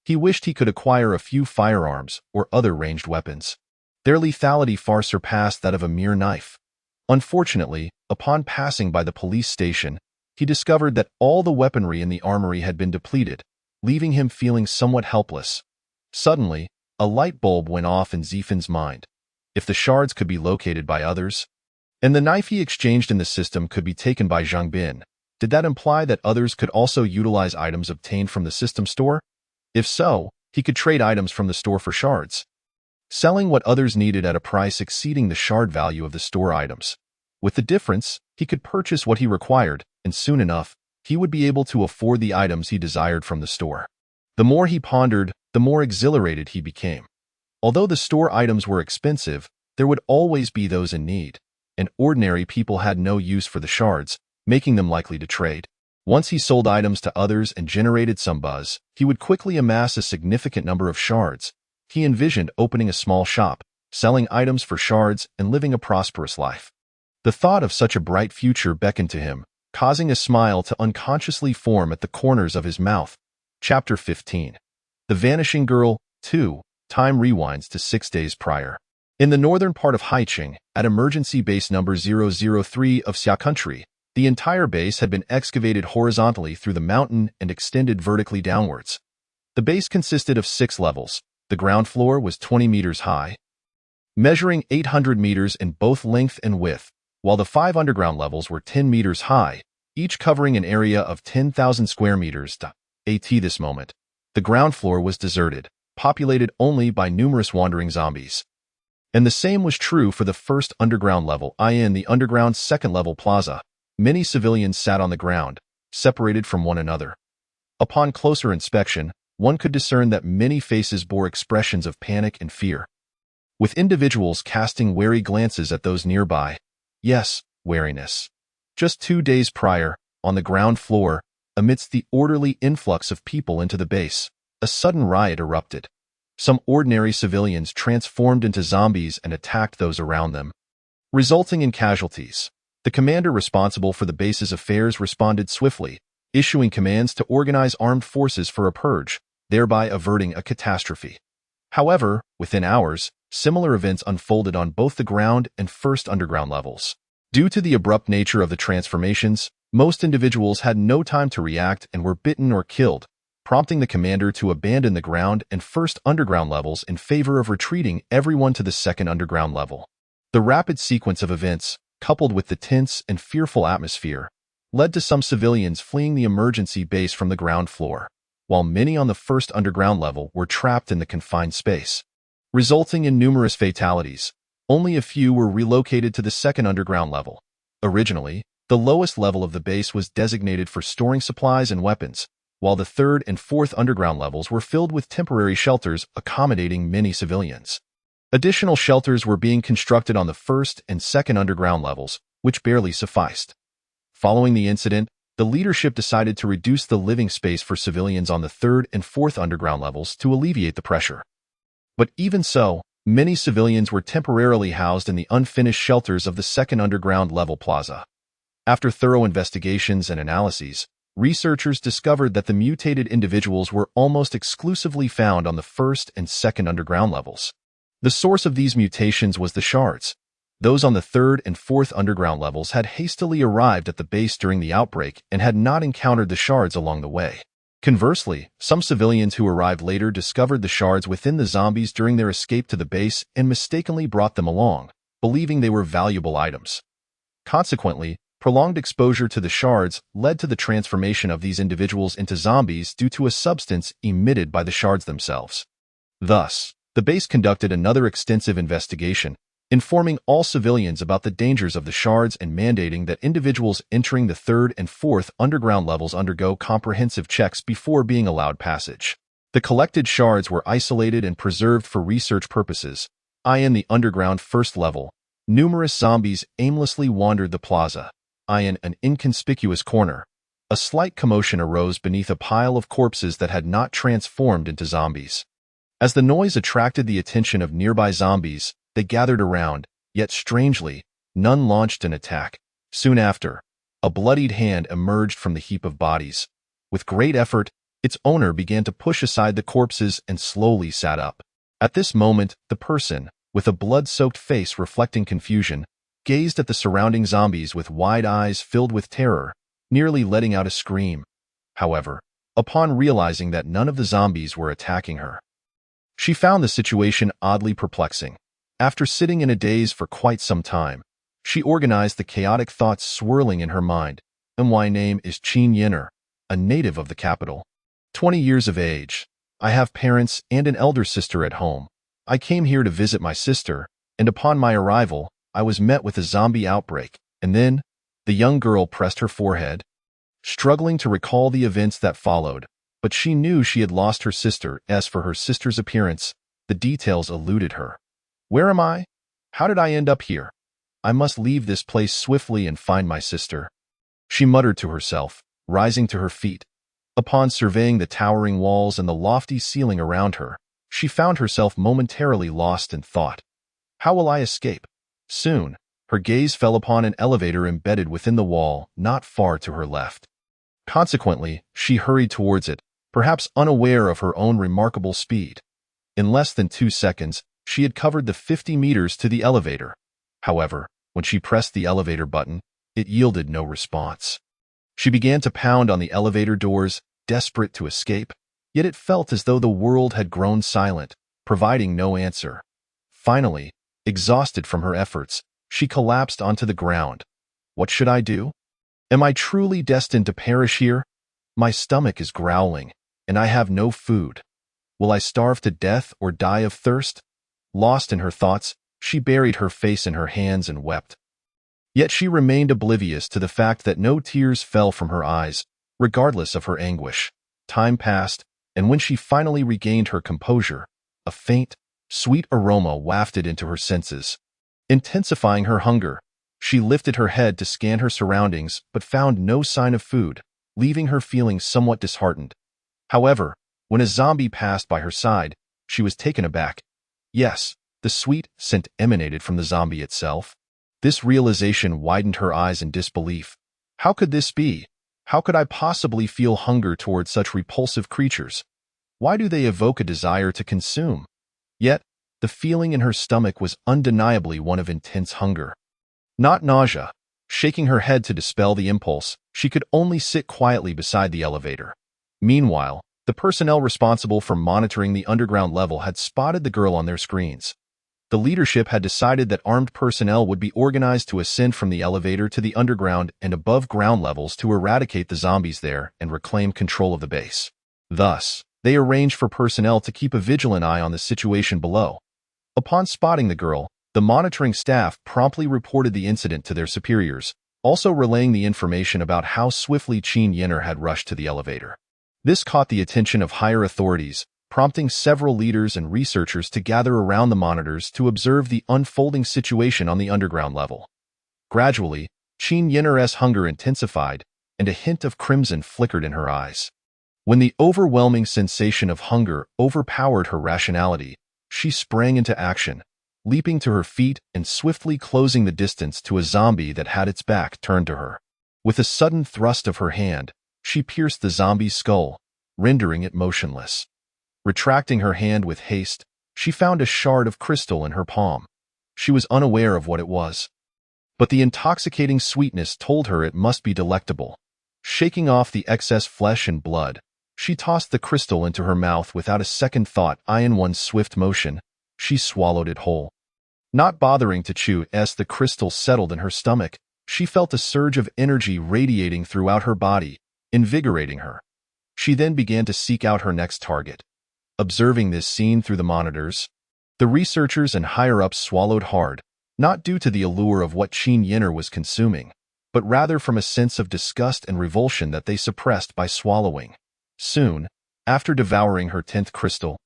He wished he could acquire a few firearms or other ranged weapons. Their lethality far surpassed that of a mere knife. Unfortunately, upon passing by the police station, he discovered that all the weaponry in the armory had been depleted, leaving him feeling somewhat helpless. Suddenly, a light bulb went off in Zifin's mind. If the shards could be located by others, and the knife he exchanged in the system could be taken by Zhang Bin, did that imply that others could also utilize items obtained from the system store? If so, he could trade items from the store for shards, selling what others needed at a price exceeding the shard value of the store items. With the difference, he could purchase what he required, and soon enough, he would be able to afford the items he desired from the store. The more he pondered, the more exhilarated he became. Although the store items were expensive, there would always be those in need, and ordinary people had no use for the shards, making them likely to trade. Once he sold items to others and generated some buzz, he would quickly amass a significant number of shards. He envisioned opening a small shop, selling items for shards, and living a prosperous life. The thought of such a bright future beckoned to him, causing a smile to unconsciously form at the corners of his mouth. Chapter 15. The Vanishing Girl, 2. Time rewinds to 6 days prior. In the northern part of Haicheng, at emergency base number 003 of Xia Country, the entire base had been excavated horizontally through the mountain and extended vertically downwards. The base consisted of 6 levels. The ground floor was 20 meters high, measuring 800 meters in both length and width, while the 5 underground levels were 10 meters high, each covering an area of 10,000 square meters. At this moment, the ground floor was deserted, populated only by numerous wandering zombies. And the same was true for the first underground level, in the underground second-level plaza. Many civilians sat on the ground, separated from one another. Upon closer inspection, one could discern that many faces bore expressions of panic and fear, with individuals casting wary glances at those nearby. Yes, wariness. Just 2 days prior, on the ground floor, amidst the orderly influx of people into the base, a sudden riot erupted. Some ordinary civilians transformed into zombies and attacked those around them, resulting in casualties. The commander responsible for the base's affairs responded swiftly, issuing commands to organize armed forces for a purge, thereby averting a catastrophe. However, within hours, similar events unfolded on both the ground and first underground levels. Due to the abrupt nature of the transformations, most individuals had no time to react and were bitten or killed, prompting the commander to abandon the ground and first underground levels in favor of retreating everyone to the second underground level. The rapid sequence of events, coupled with the tense and fearful atmosphere, led to some civilians fleeing the emergency base from the ground floor, while many on the first underground level were trapped in the confined space, resulting in numerous fatalities. Only a few were relocated to the second underground level. Originally, the lowest level of the base was designated for storing supplies and weapons, while the third and fourth underground levels were filled with temporary shelters accommodating many civilians. Additional shelters were being constructed on the first and second underground levels, which barely sufficed. Following the incident, the leadership decided to reduce the living space for civilians on the third and fourth underground levels to alleviate the pressure. But even so, many civilians were temporarily housed in the unfinished shelters of the second underground level plaza. After thorough investigations and analyses, researchers discovered that the mutated individuals were almost exclusively found on the first and second underground levels. The source of these mutations was the shards. Those on the third and fourth underground levels had hastily arrived at the base during the outbreak and had not encountered the shards along the way. Conversely, some civilians who arrived later discovered the shards within the zombies during their escape to the base and mistakenly brought them along, believing they were valuable items. Consequently, prolonged exposure to the shards led to the transformation of these individuals into zombies due to a substance emitted by the shards themselves. Thus, the base conducted another extensive investigation, informing all civilians about the dangers of the shards and mandating that individuals entering the third and fourth underground levels undergo comprehensive checks before being allowed passage. The collected shards were isolated and preserved for research purposes. In the underground first level, numerous zombies aimlessly wandered the plaza. In an inconspicuous corner, a slight commotion arose beneath a pile of corpses that had not transformed into zombies. As the noise attracted the attention of nearby zombies, they gathered around, yet strangely, none launched an attack. Soon after, a bloodied hand emerged from the heap of bodies. With great effort, its owner began to push aside the corpses and slowly sat up. At this moment, the person, with a blood-soaked face reflecting confusion, gazed at the surrounding zombies with wide eyes filled with terror, nearly letting out a scream. However, upon realizing that none of the zombies were attacking her, she found the situation oddly perplexing. After sitting in a daze for quite some time, she organized the chaotic thoughts swirling in her mind. My name is Qin Yinner, a native of the capital. 20 years of age. I have parents and an elder sister at home. I came here to visit my sister, and upon my arrival, I was met with a zombie outbreak, and then, the young girl pressed her forehead, struggling to recall the events that followed, but she knew she had lost her sister. As for her sister's appearance, the details eluded her. Where am I? How did I end up here? I must leave this place swiftly and find my sister, she muttered to herself, rising to her feet. Upon surveying the towering walls and the lofty ceiling around her, she found herself momentarily lost in thought. How will I escape? Soon, her gaze fell upon an elevator embedded within the wall, not far to her left. Consequently, she hurried towards it, perhaps unaware of her own remarkable speed. In less than 2 seconds, She had covered the 50 meters to the elevator. However, when she pressed the elevator button, it yielded no response. She began to pound on the elevator doors, desperate to escape, yet it felt as though the world had grown silent, providing no answer. Finally, exhausted from her efforts, she collapsed onto the ground. What should I do? Am I truly destined to perish here? My stomach is growling, and I have no food. Will I starve to death or die of thirst? Lost in her thoughts, she buried her face in her hands and wept. Yet she remained oblivious to the fact that no tears fell from her eyes, regardless of her anguish. Time passed, and when she finally regained her composure, a faint, sweet aroma wafted into her senses. Intensifying her hunger, she lifted her head to scan her surroundings but found no sign of food, leaving her feeling somewhat disheartened. However, when a zombie passed by her side, she was taken aback. Yes, the sweet scent emanated from the zombie itself. This realization widened her eyes in disbelief. How could this be? How could I possibly feel hunger toward such repulsive creatures? Why do they evoke a desire to consume? Yet, the feeling in her stomach was undeniably one of intense hunger. Not nausea. Shaking her head to dispel the impulse, she could only sit quietly beside the elevator. Meanwhile, the personnel responsible for monitoring the underground level had spotted the girl on their screens. The leadership had decided that armed personnel would be organized to ascend from the elevator to the underground and above ground levels to eradicate the zombies there and reclaim control of the base. Thus, they arranged for personnel to keep a vigilant eye on the situation below. Upon spotting the girl, the monitoring staff promptly reported the incident to their superiors, also relaying the information about how swiftly Qin Yin'er had rushed to the elevator. This caught the attention of higher authorities, prompting several leaders and researchers to gather around the monitors to observe the unfolding situation on the underground level. Gradually, Qin Yin'er's hunger intensified, and a hint of crimson flickered in her eyes. When the overwhelming sensation of hunger overpowered her rationality, she sprang into action, leaping to her feet and swiftly closing the distance to a zombie that had its back turned to her. With a sudden thrust of her hand, she pierced the zombie's skull, rendering it motionless. Retracting her hand with haste, she found a shard of crystal in her palm. She was unaware of what it was, but the intoxicating sweetness told her it must be delectable. Shaking off the excess flesh and blood, she tossed the crystal into her mouth without a second thought. In one swift motion, she swallowed it whole. Not bothering to chew as the crystal settled in her stomach, she felt a surge of energy radiating throughout her body, invigorating her. She then began to seek out her next target. Observing this scene through the monitors, the researchers and higher-ups swallowed hard, not due to the allure of what Qin Yin'er was consuming, but rather from a sense of disgust and revulsion that they suppressed by swallowing. Soon, after devouring her 10th crystal,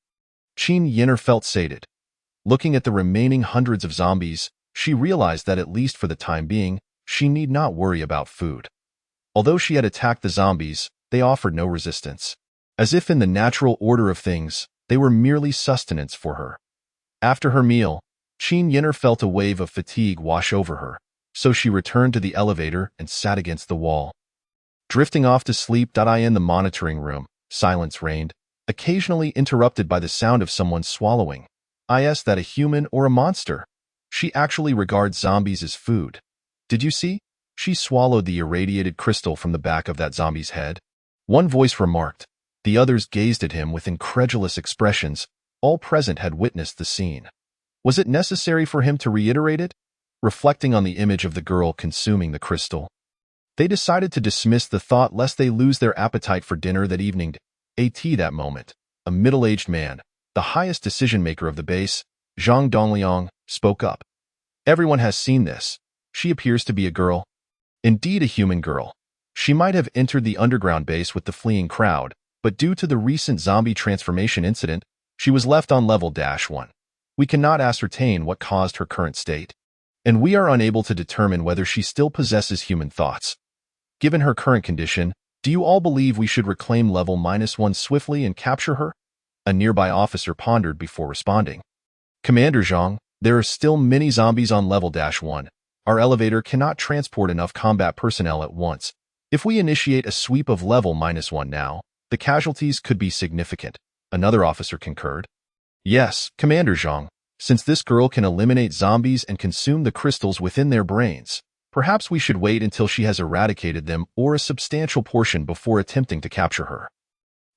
Qin Yin'er felt sated. Looking at the remaining hundreds of zombies, she realized that at least for the time being, she need not worry about food. Although she had attacked the zombies, they offered no resistance. As if in the natural order of things, they were merely sustenance for her. After her meal, Qin Yin'er felt a wave of fatigue wash over her, so she returned to the elevator and sat against the wall. Drifting off to sleep. In the monitoring room, silence reigned, occasionally interrupted by the sound of someone swallowing. Is that a human or a monster? She actually regards zombies as food. Did you see? She swallowed the irradiated crystal from the back of that zombie's head. One voice remarked. The others gazed at him with incredulous expressions. All present had witnessed the scene. Was it necessary for him to reiterate it? Reflecting on the image of the girl consuming the crystal, they decided to dismiss the thought lest they lose their appetite for dinner that evening. That moment, a middle-aged man, the highest decision-maker of the base, Zhang Dongliang, spoke up. Everyone has seen this. She appears to be a girl. Indeed, a human girl. She might have entered the underground base with the fleeing crowd, but due to the recent zombie transformation incident, she was left on level -1. We cannot ascertain what caused her current state, and we are unable to determine whether she still possesses human thoughts. Given her current condition, do you all believe we should reclaim level -1 swiftly and capture her? A nearby officer pondered before responding. Commander Zhang, there are still many zombies on level -1. Our elevator cannot transport enough combat personnel at once. If we initiate a sweep of level -1 now, the casualties could be significant, another officer concurred. Yes, Commander Zhang, Since this girl can eliminate zombies and consume the crystals within their brains, perhaps we should wait until she has eradicated them or a substantial portion before attempting to capture her."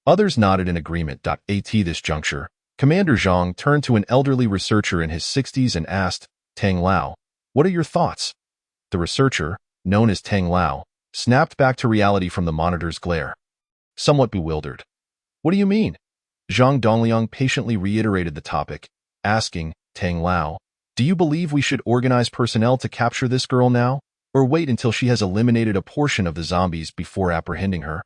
Others nodded in agreement. At this juncture, Commander Zhang turned to an elderly researcher in his 60s and asked, "Tang Lao, what are your thoughts?" The researcher, known as Tang Lao, snapped back to reality from the monitor's glare. Somewhat bewildered. "What do you mean?" Zhang Dongliang patiently reiterated the topic, asking, "Tang Lao, do you believe we should organize personnel to capture this girl now, or wait until she has eliminated a portion of the zombies before apprehending her?"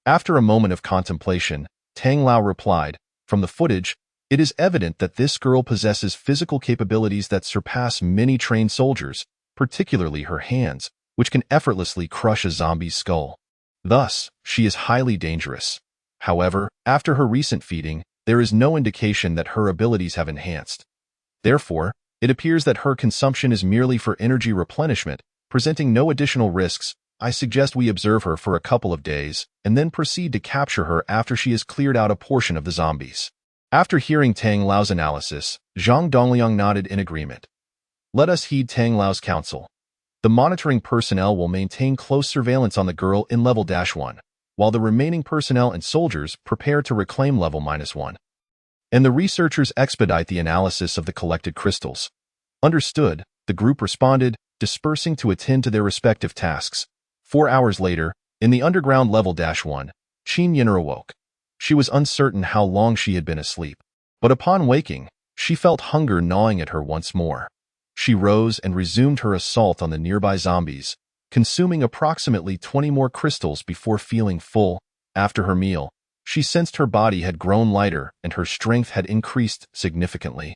After a moment of contemplation, Tang Lao replied, "From the footage, it is evident that this girl possesses physical capabilities that surpass many trained soldiers, particularly her hands, which can effortlessly crush a zombie's skull. Thus, she is highly dangerous. However, after her recent feeding, there is no indication that her abilities have enhanced. Therefore, it appears that her consumption is merely for energy replenishment, presenting no additional risks. I suggest we observe her for a couple of days, and then proceed to capture her after she has cleared out a portion of the zombies." After hearing Tang Lao's analysis, Zhang Dongliang nodded in agreement. "Let us heed Tang Lao's counsel. The monitoring personnel will maintain close surveillance on the girl in level -1, while the remaining personnel and soldiers prepare to reclaim level -1. And the researchers expedite the analysis of the collected crystals." "Understood," the group responded, dispersing to attend to their respective tasks. 4 hours later, in the underground level -1, Qin Yin'er awoke. She was uncertain how long she had been asleep, but upon waking, she felt hunger gnawing at her once more. She rose and resumed her assault on the nearby zombies, consuming approximately 20 more crystals before feeling full. After her meal, she sensed her body had grown lighter and her strength had increased significantly.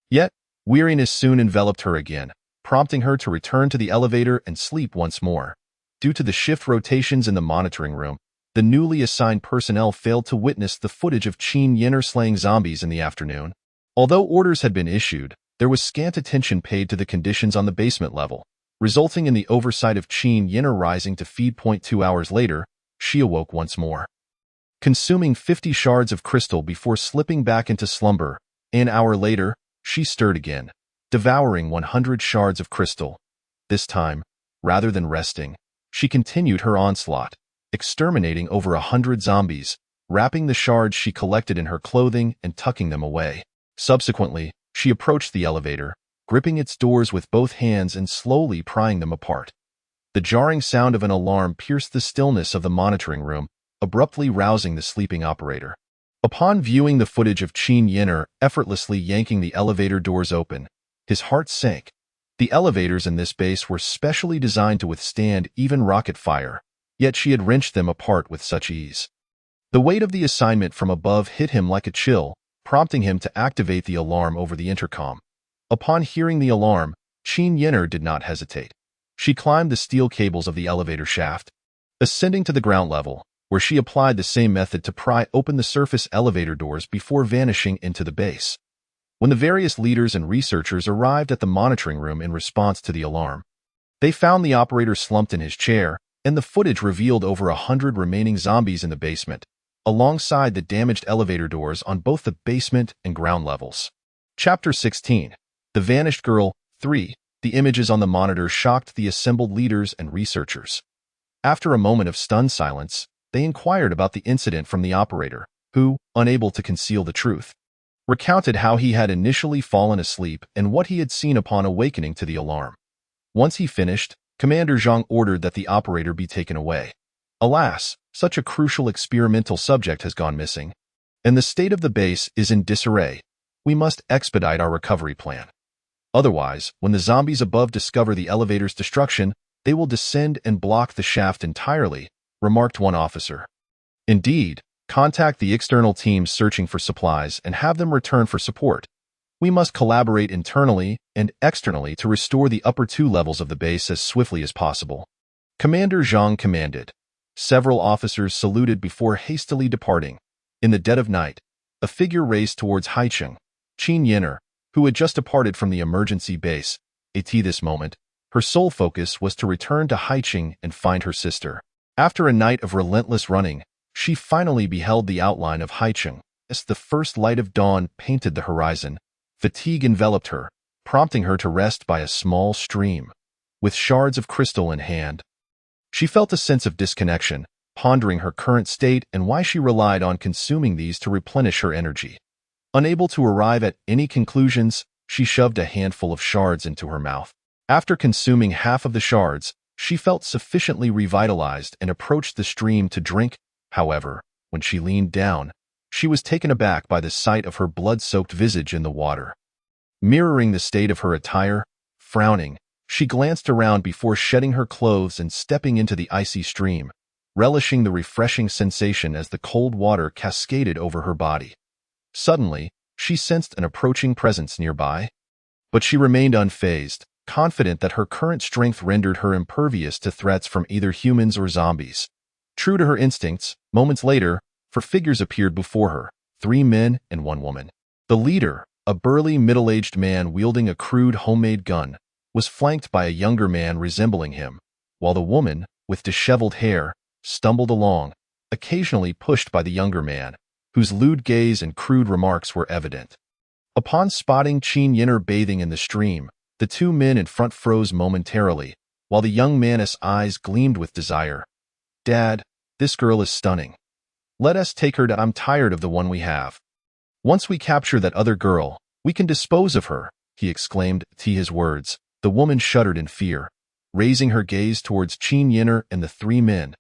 Yet, weariness soon enveloped her again, prompting her to return to the elevator and sleep once more. Due to the shift rotations in the monitoring room, the newly assigned personnel failed to witness the footage of Qin Yin'er slaying zombies in the afternoon. Although orders had been issued, there was scant attention paid to the conditions on the basement level, resulting in the oversight of Qin Yin'er rising to feed point. 2 hours later, she awoke once more. Consuming 50 shards of crystal before slipping back into slumber, an hour later, she stirred again, devouring 100 shards of crystal. This time, rather than resting, she continued her onslaught, exterminating over 100 zombies, wrapping the shards she collected in her clothing and tucking them away. Subsequently, she approached the elevator, gripping its doors with both hands and slowly prying them apart. The jarring sound of an alarm pierced the stillness of the monitoring room, abruptly rousing the sleeping operator. Upon viewing the footage of Qin Yin'er effortlessly yanking the elevator doors open, his heart sank. The elevators in this base were specially designed to withstand even rocket fire, yet she had wrenched them apart with such ease. The weight of the assignment from above hit him like a chill, prompting him to activate the alarm over the intercom. Upon hearing the alarm, Qin Yin'er did not hesitate. She climbed the steel cables of the elevator shaft, ascending to the ground level, where she applied the same method to pry open the surface elevator doors before vanishing into the base. When the various leaders and researchers arrived at the monitoring room in response to the alarm, they found the operator slumped in his chair, and the footage revealed over 100 remaining zombies in the basement, alongside the damaged elevator doors on both the basement and ground levels. Chapter 16. The Vanished Girl 3. The images on the monitor shocked the assembled leaders and researchers. After a moment of stunned silence, they inquired about the incident from the operator, who, unable to conceal the truth, recounted how he had initially fallen asleep and what he had seen upon awakening to the alarm. Once he finished, Commander Zhang ordered that the operator be taken away. Alas, such a crucial experimental subject has gone missing, and the state of the base is in disarray. We must expedite our recovery plan. Otherwise, when the zombies above discover the elevator's destruction, they will descend and block the shaft entirely, remarked one officer. Indeed, contact the external teams searching for supplies and have them return for support. We must collaborate internally and externally to restore the upper 2 levels of the base as swiftly as possible. Commander Zhang commanded. Several officers saluted before hastily departing. In the dead of night, a figure raced towards Haicheng, Qin Yin'er, who had just departed from the emergency base. At this moment, her sole focus was to return to Haicheng and find her sister. After a night of relentless running, she finally beheld the outline of Haicheng as the first light of dawn painted the horizon. Fatigue enveloped her, prompting her to rest by a small stream. With shards of crystal in hand, she felt a sense of disconnection, pondering her current state and why she relied on consuming these to replenish her energy. Unable to arrive at any conclusions, she shoved a handful of shards into her mouth. After consuming half of the shards, she felt sufficiently revitalized and approached the stream to drink. However, when she leaned down, she was taken aback by the sight of her blood-soaked visage in the water. Mirroring the state of her attire, frowning, she glanced around before shedding her clothes and stepping into the icy stream, relishing the refreshing sensation as the cold water cascaded over her body. Suddenly, she sensed an approaching presence nearby, but she remained unfazed, confident that her current strength rendered her impervious to threats from either humans or zombies. True to her instincts, moments later, four figures appeared before her, 3 men and 1 woman. The leader, a burly middle-aged man wielding a crude homemade gun, was flanked by a younger man resembling him, while the woman, with disheveled hair, stumbled along, occasionally pushed by the younger man, whose lewd gaze and crude remarks were evident. Upon spotting Qin Yin'er bathing in the stream, the 2 men in front froze momentarily, while the young man's eyes gleamed with desire. "Dad, this girl is stunning. Let us take her to. I'm tired of the one we have. Once we capture that other girl, we can dispose of her," he exclaimed. To his words, the woman shuddered in fear, raising her gaze towards Qin Yin'er and the 3 men.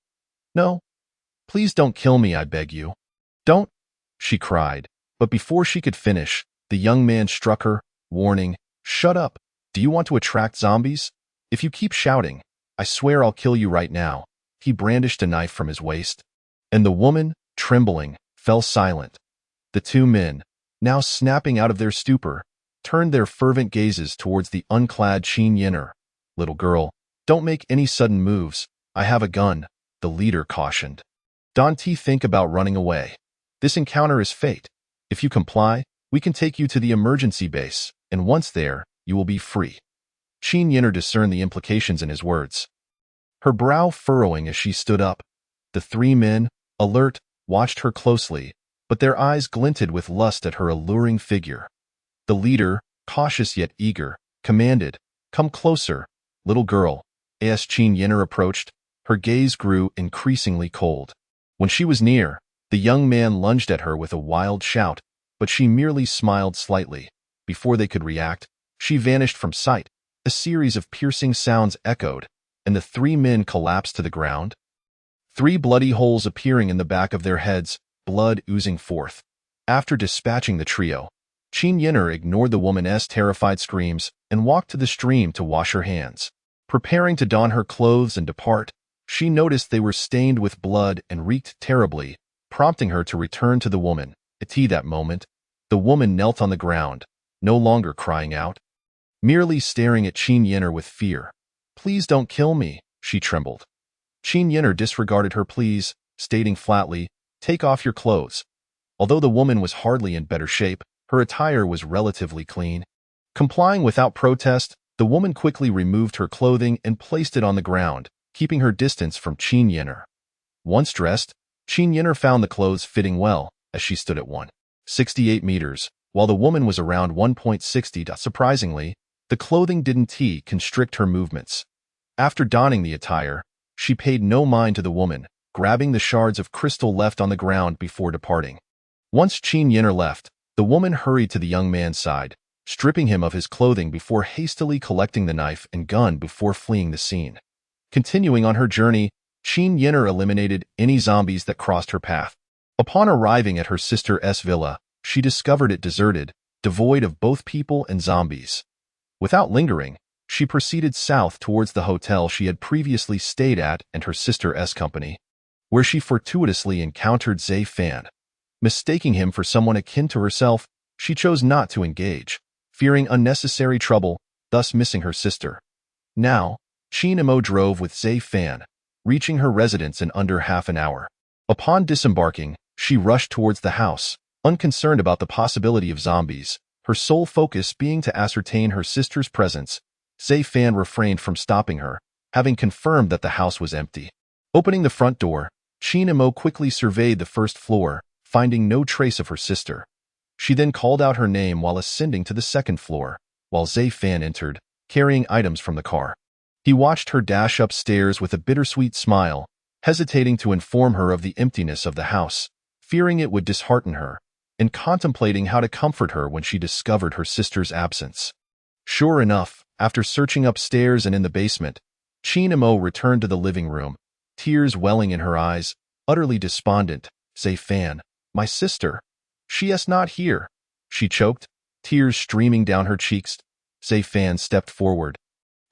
"No, please don't kill me, I beg you. Don't," she cried, but before she could finish, the young man struck her, warning, "Shut up. Do you want to attract zombies? If you keep shouting, I swear I'll kill you right now." He brandished a knife from his waist, and the woman, trembling, fell silent. The 2 men, now snapping out of their stupor, turned their fervent gazes towards the unclad Qin Yin'er. "Little girl, don't make any sudden moves. I have a gun," the leader cautioned. "Don't think about running away. This encounter is fate. If you comply, we can take you to the emergency base, and once there, you will be free." Qin Yin'er discerned the implications in his words, her brow furrowing as she stood up. The 3 men, alert, watched her closely, but their eyes glinted with lust at her alluring figure. The leader, cautious yet eager, commanded, "Come closer, little girl." As Qin Yin'er approached, her gaze grew increasingly cold. When she was near, the young man lunged at her with a wild shout, but she merely smiled slightly. Before they could react, she vanished from sight. A series of piercing sounds echoed, and the 3 men collapsed to the ground, 3 bloody holes appearing in the back of their heads, blood oozing forth. After dispatching the trio, Qin Yin'er ignored the woman's terrified screams and walked to the stream to wash her hands. Preparing to don her clothes and depart, she noticed they were stained with blood and reeked terribly, prompting her to return to the woman. At that moment, the woman knelt on the ground, no longer crying out, merely staring at Qin Yin'er with fear. "Please don't kill me," she trembled. Qin Yin'er disregarded her pleas, stating flatly, "Take off your clothes." Although the woman was hardly in better shape, her attire was relatively clean. Complying without protest, the woman quickly removed her clothing and placed it on the ground, keeping her distance from Qin Yin'er. Once dressed, Qin Yin'er found the clothes fitting well, as she stood at 1.68 meters, while the woman was around 1.60. Surprisingly, the clothing didn't constrict her movements. After donning the attire, she paid no mind to the woman, grabbing the shards of crystal left on the ground before departing. Once Qin Yin'er left, the woman hurried to the young man's side, stripping him of his clothing before hastily collecting the knife and gun before fleeing the scene. Continuing on her journey, Qin Yin'er eliminated any zombies that crossed her path. Upon arriving at her sister's villa, she discovered it deserted, devoid of both people and zombies. Without lingering, she proceeded south towards the hotel she had previously stayed at and her sister's company, where she fortuitously encountered Zai Fan. Mistaking him for someone akin to herself, she chose not to engage, fearing unnecessary trouble, thus missing her sister. Now, Qin Mo drove with Zai Fan, reaching her residence in under half an hour. Upon disembarking, she rushed towards the house, unconcerned about the possibility of zombies, her sole focus being to ascertain her sister's presence. Zai Fan refrained from stopping her, having confirmed that the house was empty. Opening the front door, Qin Mo quickly surveyed the first floor, finding no trace of her sister. She then called out her name while ascending to the second floor, while Zai Fan entered, carrying items from the car. He watched her dash upstairs with a bittersweet smile, hesitating to inform her of the emptiness of the house, fearing it would dishearten her, and contemplating how to comfort her when she discovered her sister's absence. Sure enough, after searching upstairs and in the basement, Chin Mo returned to the living room, tears welling in her eyes, utterly despondent. Zai Fan, my sister. She is not here, she choked, tears streaming down her cheeks. Zai Fan stepped forward,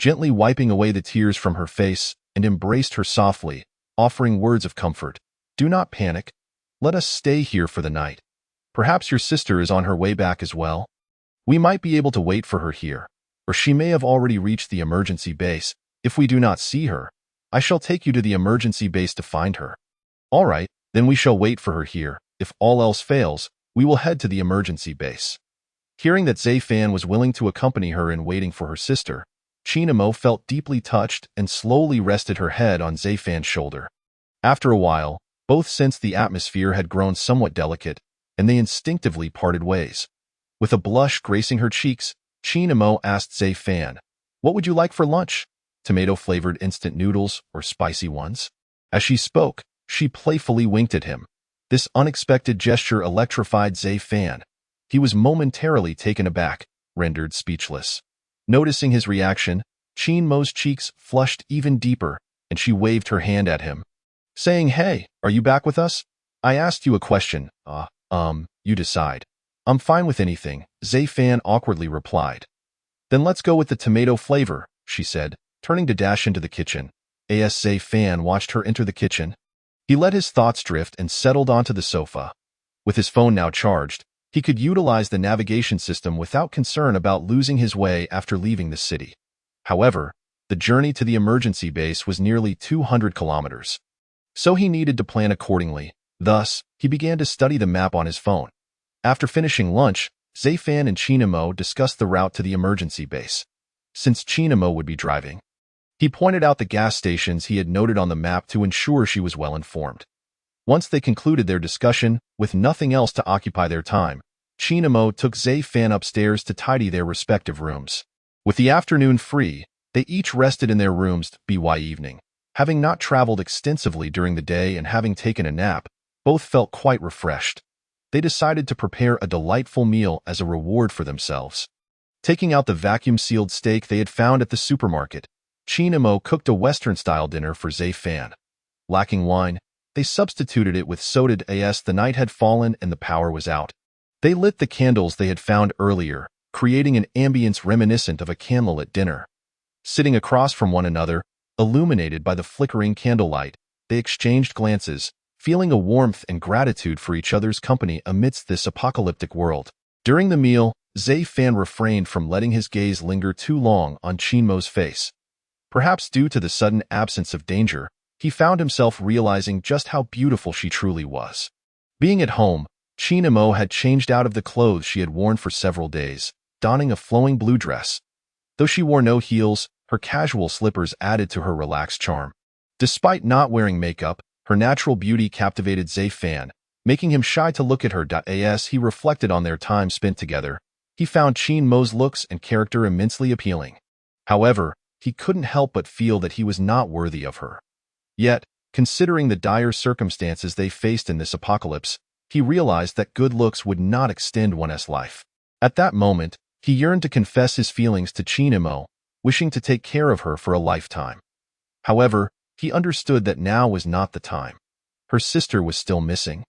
gently wiping away the tears from her face, and embraced her softly, offering words of comfort. Do not panic. Let us stay here for the night. Perhaps your sister is on her way back as well. We might be able to wait for her here, or she may have already reached the emergency base. If we do not see her, I shall take you to the emergency base to find her. All right, then we shall wait for her here. If all else fails, we will head to the emergency base. Hearing that Zai Fan was willing to accompany her in waiting for her sister, Chin Mo felt deeply touched and slowly rested her head on Zai Fan's shoulder. After a while, both sensed the atmosphere had grown somewhat delicate, and they instinctively parted ways. With a blush gracing her cheeks, Chin Mo asked Zai Fan, "What would you like for lunch? Tomato-flavored instant noodles or spicy ones?" As she spoke, she playfully winked at him. This unexpected gesture electrified Zai Fan. He was momentarily taken aback, rendered speechless. Noticing his reaction, Chin Mo's cheeks flushed even deeper, and she waved her hand at him, saying, "Hey, are you back with us? I asked you a question. You decide." "I'm fine with anything," Zai Fan awkwardly replied. "Then let's go with the tomato flavor," she said, turning to dash into the kitchen. As Zai Fan watched her enter the kitchen, he let his thoughts drift and settled onto the sofa. With his phone now charged, he could utilize the navigation system without concern about losing his way after leaving the city. However, the journey to the emergency base was nearly 200 kilometers. So he needed to plan accordingly. Thus, he began to study the map on his phone. After finishing lunch, Zai Fan and Chin Mo discussed the route to the emergency base. Since Chin Mo would be driving, he pointed out the gas stations he had noted on the map to ensure she was well informed. Once they concluded their discussion, with nothing else to occupy their time, Chin Mo took Zai Fan upstairs to tidy their respective rooms. With the afternoon free, they each rested in their rooms by evening. Having not traveled extensively during the day and having taken a nap, both felt quite refreshed. They decided to prepare a delightful meal as a reward for themselves. Taking out the vacuum-sealed steak they had found at the supermarket, Chin Mo cooked a Western-style dinner for Zai Fan. Lacking wine, they substituted it with soda as the night had fallen and the power was out. They lit the candles they had found earlier, creating an ambience reminiscent of a candlelit dinner. Sitting across from one another, illuminated by the flickering candlelight, they exchanged glances, feeling a warmth and gratitude for each other's company amidst this apocalyptic world. During the meal, Zai Fan refrained from letting his gaze linger too long on Chin Mo's face. Perhaps due to the sudden absence of danger, he found himself realizing just how beautiful she truly was. Being at home, Chin Mo had changed out of the clothes she had worn for several days, donning a flowing blue dress. Though she wore no heels, her casual slippers added to her relaxed charm. Despite not wearing makeup, her natural beauty captivated Zai Fan, making him shy to look at her. As he reflected on their time spent together, he found Chin Mo's looks and character immensely appealing. However, he couldn't help but feel that he was not worthy of her. Yet, considering the dire circumstances they faced in this apocalypse, he realized that good looks would not extend one's life. At that moment, he yearned to confess his feelings to Chin Mo, wishing to take care of her for a lifetime. However, he understood that now was not the time. Her sister was still missing.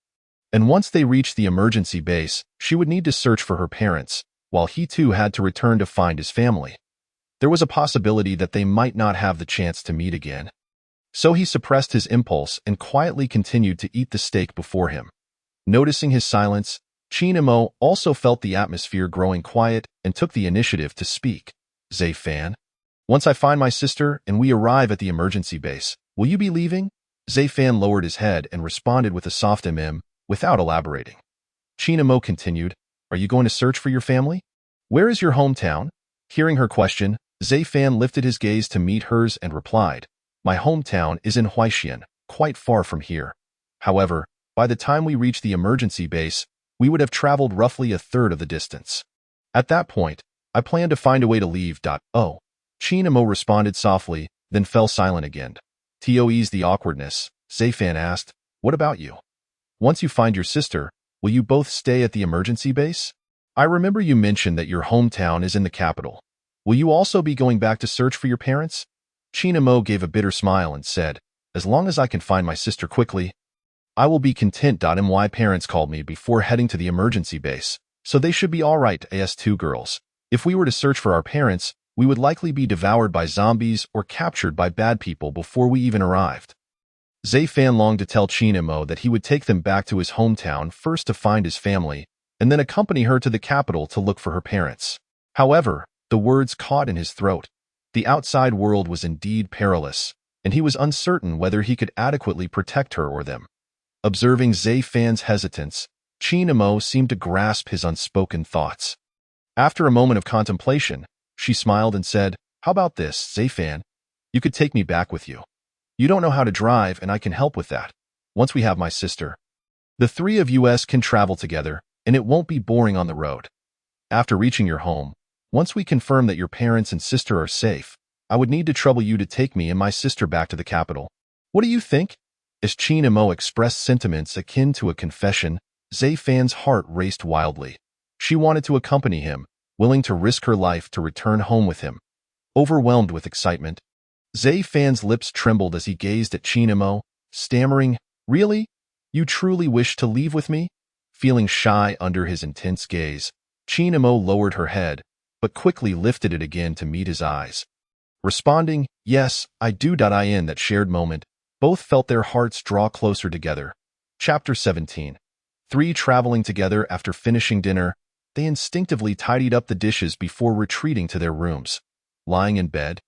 And once they reached the emergency base, she would need to search for her parents, while he too had to return to find his family. There was a possibility that they might not have the chance to meet again. So he suppressed his impulse and quietly continued to eat the steak before him. Noticing his silence, Chin Mo also felt the atmosphere growing quiet and took the initiative to speak. "Zai Fan, once I find my sister and we arrive at the emergency base, will you be leaving?" Zai Fan lowered his head and responded with a soft without elaborating. Chin Mo continued, "Are you going to search for your family? Where is your hometown?" Hearing her question, Zai Fan lifted his gaze to meet hers and replied, "My hometown is in Huaishan, quite far from here. However, by the time we reach the emergency base, we would have traveled roughly a third of the distance. At that point, I planned to find a way to leave. Oh, Chinamo responded softly, then fell silent again. To ease the awkwardness, Zayfan asked, what about you? Once you find your sister, will you both stay at the emergency base? I remember you mentioned that your hometown is in the capital. Will you also be going back to search for your parents? Chinamo gave a bitter smile and said, as long as I can find my sister quickly, I will be content. My parents called me before heading to the emergency base, so they should be all right. As two girls, if we were to search for our parents, we would likely be devoured by zombies or captured by bad people before we even arrived. Zayfan longed to tell Chinamo that he would take them back to his hometown first to find his family, and then accompany her to the capital to look for her parents. However, the words caught in his throat. The outside world was indeed perilous, and he was uncertain whether he could adequately protect her or them. Observing Zayfan's hesitance, Chinamo seemed to grasp his unspoken thoughts. After a moment of contemplation, she smiled and said, how about this, Zayfan? You could take me back with you. You don't know how to drive, and I can help with that. Once we have my sister, the three of us can travel together, and it won't be boring on the road. After reaching your home, once we confirm that your parents and sister are safe, I would need to trouble you to take me and my sister back to the capital. What do you think? As Chinamo expressed sentiments akin to a confession, Zayfan's heart raced wildly. She wanted to accompany him, willing to risk her life to return home with him. Overwhelmed with excitement, Zayfan's lips trembled as he gazed at Chinamo, stammering, really? You truly wish to leave with me? Feeling shy under his intense gaze, Chinamo lowered her head, but quickly lifted it again to meet his eyes. Responding, yes, I do. In that shared moment, both felt their hearts draw closer together. Chapter 17. Three traveling together after finishing dinner, they instinctively tidied up the dishes before retreating to their rooms. Lying in bed,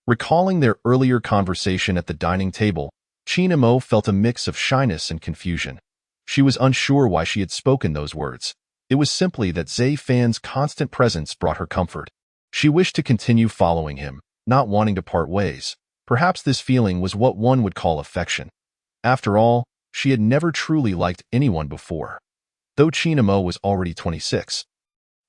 recalling their earlier conversation at the dining table, Chinamo felt a mix of shyness and confusion. She was unsure why she had spoken those words. It was simply that Zayfan's constant presence brought her comfort. She wished to continue following him, not wanting to part ways. Perhaps this feeling was what one would call affection. After all, she had never truly liked anyone before. Though Chinamo was already 26,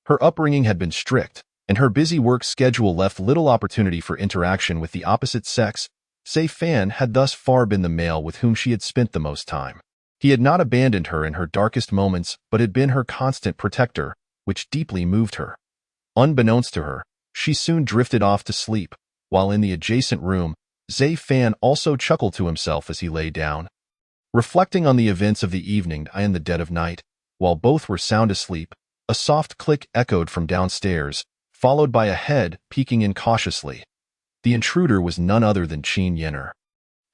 her upbringing had been strict, and her busy work schedule left little opportunity for interaction with the opposite sex. Zayfan had thus far been the male with whom she had spent the most time. He had not abandoned her in her darkest moments, but had been her constant protector, which deeply moved her. Unbeknownst to her, she soon drifted off to sleep, while in the adjacent room, Zayfan also chuckled to himself as he lay down. Reflecting on the events of the evening in the dead of night, while both were sound asleep, a soft click echoed from downstairs, followed by a head peeking in cautiously. The intruder was none other than Qin Yenner.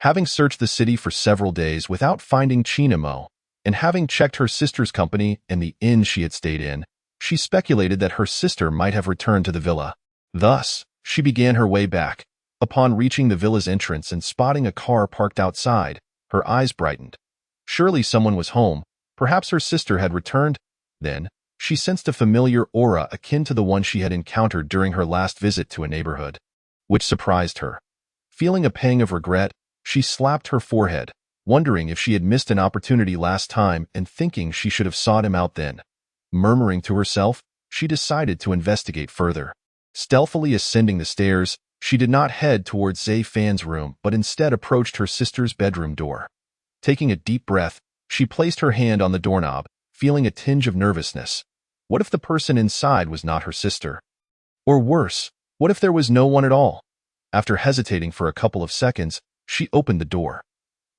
Having searched the city for several days without finding Chinamo, and having checked her sister's company and the inn she had stayed in, she speculated that her sister might have returned to the villa. Thus, she began her way back. Upon reaching the villa's entrance and spotting a car parked outside, her eyes brightened. Surely someone was home. Perhaps her sister had returned. Then, she sensed a familiar aura akin to the one she had encountered during her last visit to a neighborhood, which surprised her. Feeling a pang of regret, she slapped her forehead, wondering if she had missed an opportunity last time and thinking she should have sought him out then. Murmuring to herself, she decided to investigate further. Stealthily ascending the stairs, she did not head towards Zayfan's room but instead approached her sister's bedroom door. Taking a deep breath, she placed her hand on the doorknob, feeling a tinge of nervousness. What if the person inside was not her sister? Or worse, what if there was no one at all? After hesitating for a couple of seconds, she opened the door.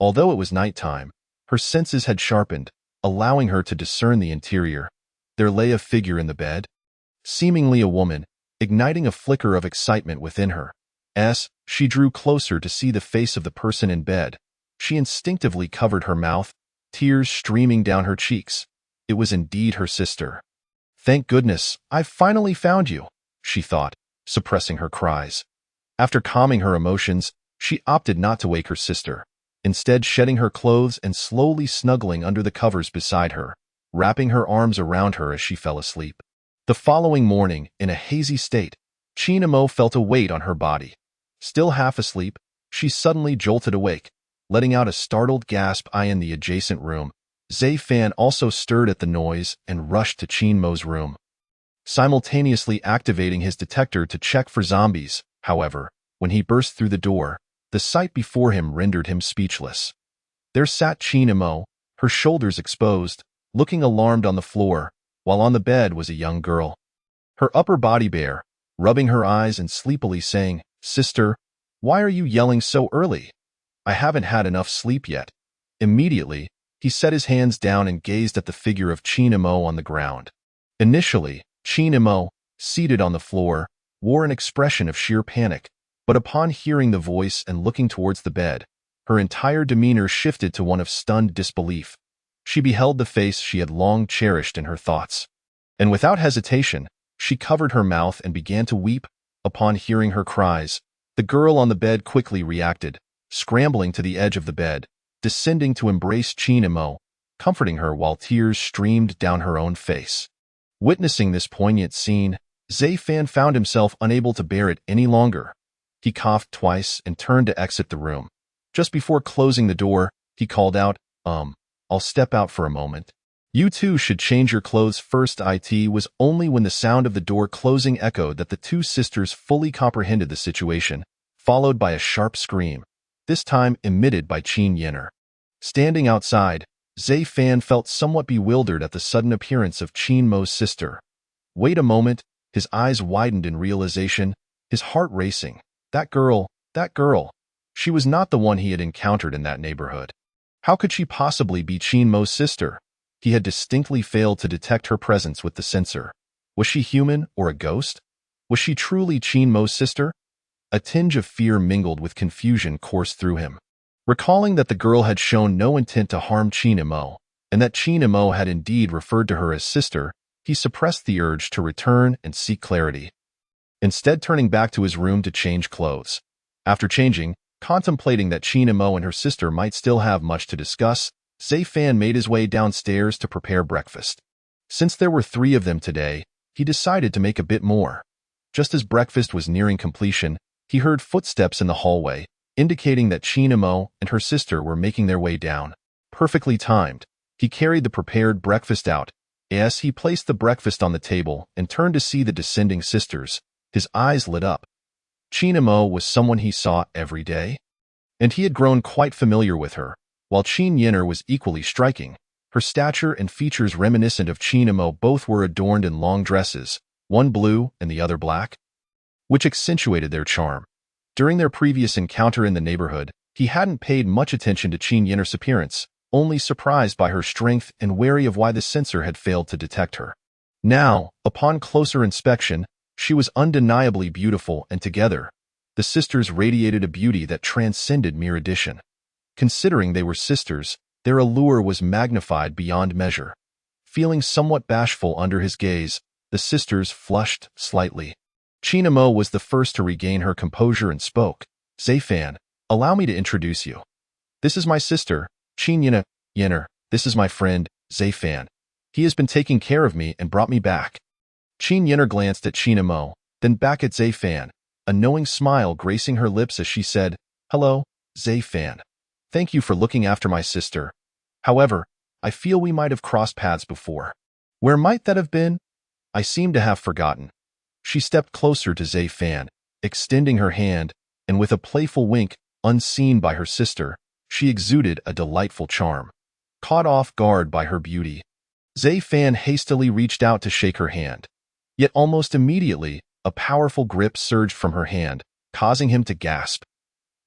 Although it was nighttime, her senses had sharpened, allowing her to discern the interior. There lay a figure in the bed, seemingly a woman, igniting a flicker of excitement within her. As she drew closer to see the face of the person in bed, she instinctively covered her mouth, tears streaming down her cheeks. It was indeed her sister. Thank goodness, I've finally found you, she thought, suppressing her cries. After calming her emotions, she opted not to wake her sister, instead shedding her clothes and slowly snuggling under the covers beside her, wrapping her arms around her as she fell asleep. The following morning, in a hazy state, Chinamo felt a weight on her body. Still half asleep, she suddenly jolted awake, letting out a startled gasp in the adjacent room. Zay Fan also stirred at the noise and rushed to Qin Mo's room, simultaneously activating his detector to check for zombies. However, when he burst through the door, the sight before him rendered him speechless. There sat Qin Mo, her shoulders exposed, looking alarmed on the floor, while on the bed was a young girl, her upper body bare, rubbing her eyes and sleepily saying, "Sister, why are you yelling so early? I haven't had enough sleep yet." Immediately, he set his hands down and gazed at the figure of Qin Mo on the ground. Initially, Qin Mo, seated on the floor, wore an expression of sheer panic, but upon hearing the voice and looking towards the bed, her entire demeanor shifted to one of stunned disbelief. She beheld the face she had long cherished in her thoughts, and without hesitation, she covered her mouth and began to weep. Upon hearing her cries, the girl on the bed quickly reacted, scrambling to the edge of the bed, descending to embrace Qin Mo, comforting her while tears streamed down her own face. Witnessing this poignant scene, Zay Fan found himself unable to bear it any longer. He coughed twice and turned to exit the room. Just before closing the door, he called out, I'll step out for a moment. You two should change your clothes first." It was only when the sound of the door closing echoed that the two sisters fully comprehended the situation, followed by a sharp scream, this time emitted by Qin Yinner. Standing outside, Zay Fan felt somewhat bewildered at the sudden appearance of Qin Mo's sister. Wait a moment, his eyes widened in realization, his heart racing. That girl. She was not the one he had encountered in that neighborhood. How could she possibly be Qin Mo's sister? He had distinctly failed to detect her presence with the sensor. Was she human or a ghost? Was she truly Qin Mo's sister? A tinge of fear mingled with confusion coursed through him. Recalling that the girl had shown no intent to harm Qin Mo, and that Qin Mo had indeed referred to her as sister, he suppressed the urge to return and seek clarity, instead turning back to his room to change clothes. After changing, contemplating that Qin Mo and her sister might still have much to discuss, Zay Fan made his way downstairs to prepare breakfast. Since there were 3 of them today, he decided to make a bit more. Just as breakfast was nearing completion, he heard footsteps in the hallway, indicating that Qin Mo and her sister were making their way down. Perfectly timed, he carried the prepared breakfast out. As he placed the breakfast on the table and turned to see the descending sisters, his eyes lit up. Qin Mo was someone he saw every day, and he had grown quite familiar with her, while Qin Yinner was equally striking. Her stature and features reminiscent of Qin Mo both were adorned in long dresses, one blue and the other black, which accentuated their charm. During their previous encounter in the neighborhood, he hadn't paid much attention to Qin Yinner's appearance, only surprised by her strength and wary of why the sensor had failed to detect her. Now, upon closer inspection, she was undeniably beautiful, and together, the sisters radiated a beauty that transcended mere addition. Considering they were sisters, their allure was magnified beyond measure. Feeling somewhat bashful under his gaze, the sisters flushed slightly. Qin Mo was the first to regain her composure and spoke. "Zay Fan, allow me to introduce you. This is my sister, Qin Yinner. This is my friend, Zay Fan. He has been taking care of me and brought me back." Qin Yinner glanced at Qin Mo, then back at Zay Fan, a knowing smile gracing her lips as she said, "Hello, Zay Fan. Thank you for looking after my sister. However, I feel we might have crossed paths before. Where might that have been? I seem to have forgotten." She stepped closer to Zay Fan, extending her hand, and with a playful wink, unseen by her sister, she exuded a delightful charm. Caught off guard by her beauty, Zay Fan hastily reached out to shake her hand. Yet almost immediately, a powerful grip surged from her hand, causing him to gasp.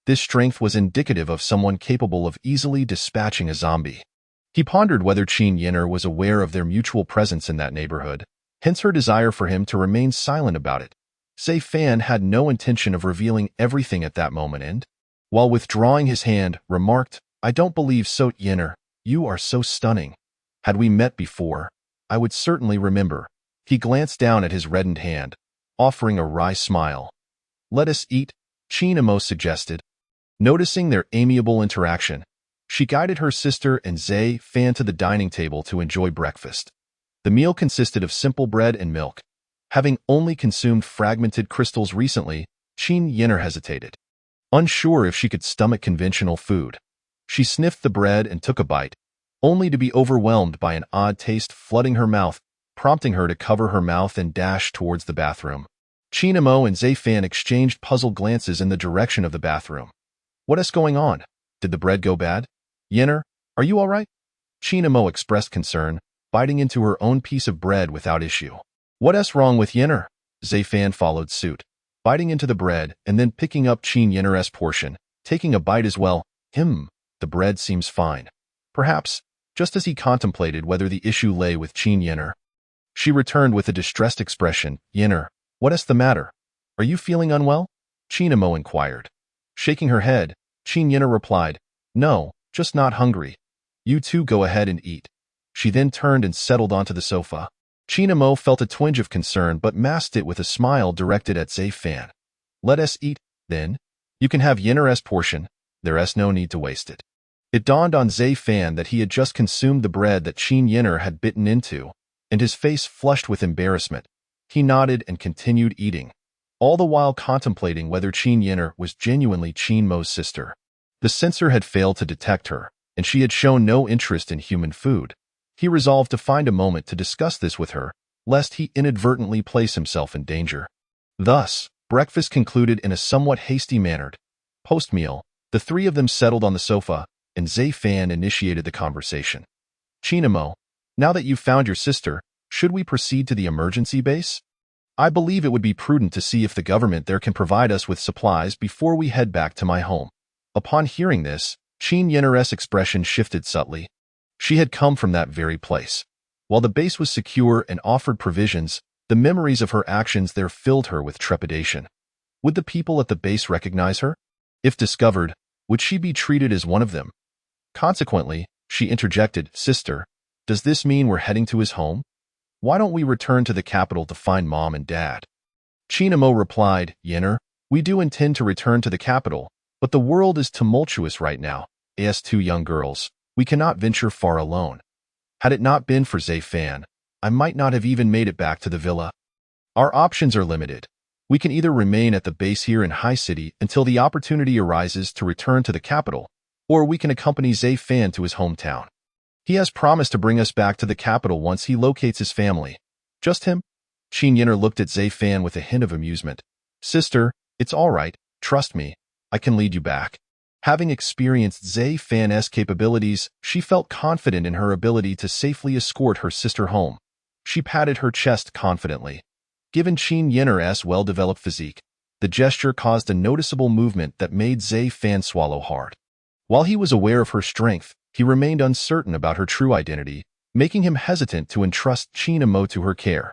This strength was indicative of someone capable of easily dispatching a zombie. He pondered whether Qin Yinner was aware of their mutual presence in that neighborhood, hence her desire for him to remain silent about it. Zay Fan had no intention of revealing everything at that moment and, while withdrawing his hand, remarked, "I don't believe so, Yinner. You are so stunning. Had we met before, I would certainly remember." He glanced down at his reddened hand, offering a wry smile. "Let us eat," Qin Mo suggested. Noticing their amiable interaction, she guided her sister and Zay Fan to the dining table to enjoy breakfast. The meal consisted of simple bread and milk. Having only consumed fragmented crystals recently, Qin Yinner hesitated, unsure if she could stomach conventional food. She sniffed the bread and took a bite, only to be overwhelmed by an odd taste flooding her mouth, prompting her to cover her mouth and dash towards the bathroom. Chinamo and Zayfan exchanged puzzled glances in the direction of the bathroom. What is going on? Did the bread go bad? Yenner, are you all right? Chinamo expressed concern, biting into her own piece of bread without issue. What's wrong with Yenner? Zayfan followed suit, biting into the bread and then picking up Yenner's portion, taking a bite as well. The bread seems fine. Perhaps, just as he contemplated whether the issue lay with Yenner. She returned with a distressed expression. Yenner, what's the matter? Are you feeling unwell? Chinamo inquired. Shaking her head, Yenner replied, No, just not hungry. You two go ahead and eat. She then turned and settled onto the sofa. Chinamo felt a twinge of concern but masked it with a smile directed at Zayfan. Let us eat, then. You can have Yenner's portion. There's no need to waste it. It dawned on Zayfan that he had just consumed the bread that Yenner had bitten into, and his face flushed with embarrassment. He nodded and continued eating, all the while contemplating whether Yenner was genuinely Chinmo's sister. The censor had failed to detect her, and she had shown no interest in human food. He resolved to find a moment to discuss this with her, lest he inadvertently place himself in danger. Thus, breakfast concluded in a somewhat hasty manner. Post-meal, the three of them settled on the sofa, and Zayfan initiated the conversation. Chinamo, now that you've found your sister, should we proceed to the emergency base? I believe it would be prudent to see if the government there can provide us with supplies before we head back to my home. Upon hearing this, Yenner's expression shifted subtly. She had come from that very place. While the base was secure and offered provisions, the memories of her actions there filled her with trepidation. Would the people at the base recognize her? If discovered, would she be treated as one of them? Consequently, she interjected, Sister, does this mean we're heading to his home? Why don't we return to the capital to find Mom and Dad? Chinamo replied, Yenner, we do intend to return to the capital, but the world is tumultuous right now. As two young girls, we cannot venture far alone. Had it not been for Zayfan, I might not have even made it back to the villa. Our options are limited. We can either remain at the base here in High City until the opportunity arises to return to the capital, or we can accompany Zayfan to his hometown. He has promised to bring us back to the capital once he locates his family. Just him? Yenner looked at Zayfan with a hint of amusement. Sister, it's all right, trust me, I can lead you back. Having experienced Zayfan's capabilities, she felt confident in her ability to safely escort her sister home. She patted her chest confidently. Given Yenner's well-developed physique, the gesture caused a noticeable movement that made Zayfan swallow hard. While he was aware of her strength, he remained uncertain about her true identity, making him hesitant to entrust Chinamo to her care.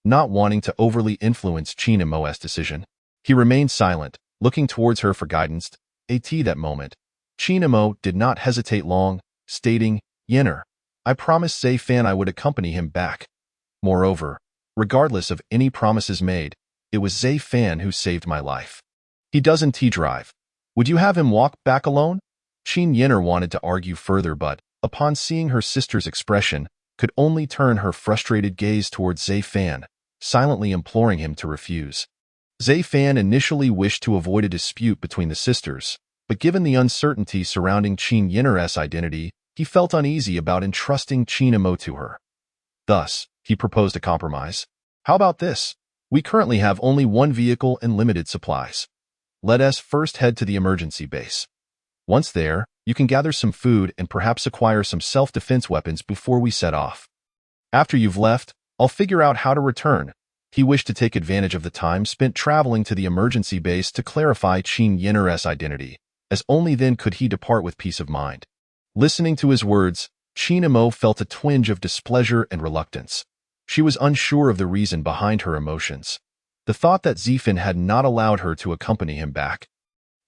Not wanting to overly influence Chinamo's decision, he remained silent, looking towards her for guidance. At that moment, Chinamo did not hesitate long, stating, Yenner, I promised Zayfan I would accompany him back. Moreover, regardless of any promises made, it was Zayfan who saved my life. He doesn't drive. Would you have him walk back alone? Yenner wanted to argue further but, upon seeing her sister's expression, could only turn her frustrated gaze towards Zayfan, silently imploring him to refuse. Zayfan initially wished to avoid a dispute between the sisters, but given the uncertainty surrounding Yenner's identity, he felt uneasy about entrusting Chinamo to her. Thus, he proposed a compromise. How about this? We currently have only one vehicle and limited supplies. Let us first head to the emergency base. Once there, you can gather some food and perhaps acquire some self-defense weapons before we set off. After you've left, I'll figure out how to return. He wished to take advantage of the time spent traveling to the emergency base to clarify Yenner's identity, as only then could he depart with peace of mind. Listening to his words, Chinamo felt a twinge of displeasure and reluctance. She was unsure of the reason behind her emotions. The thought that Zayfan had not allowed her to accompany him back,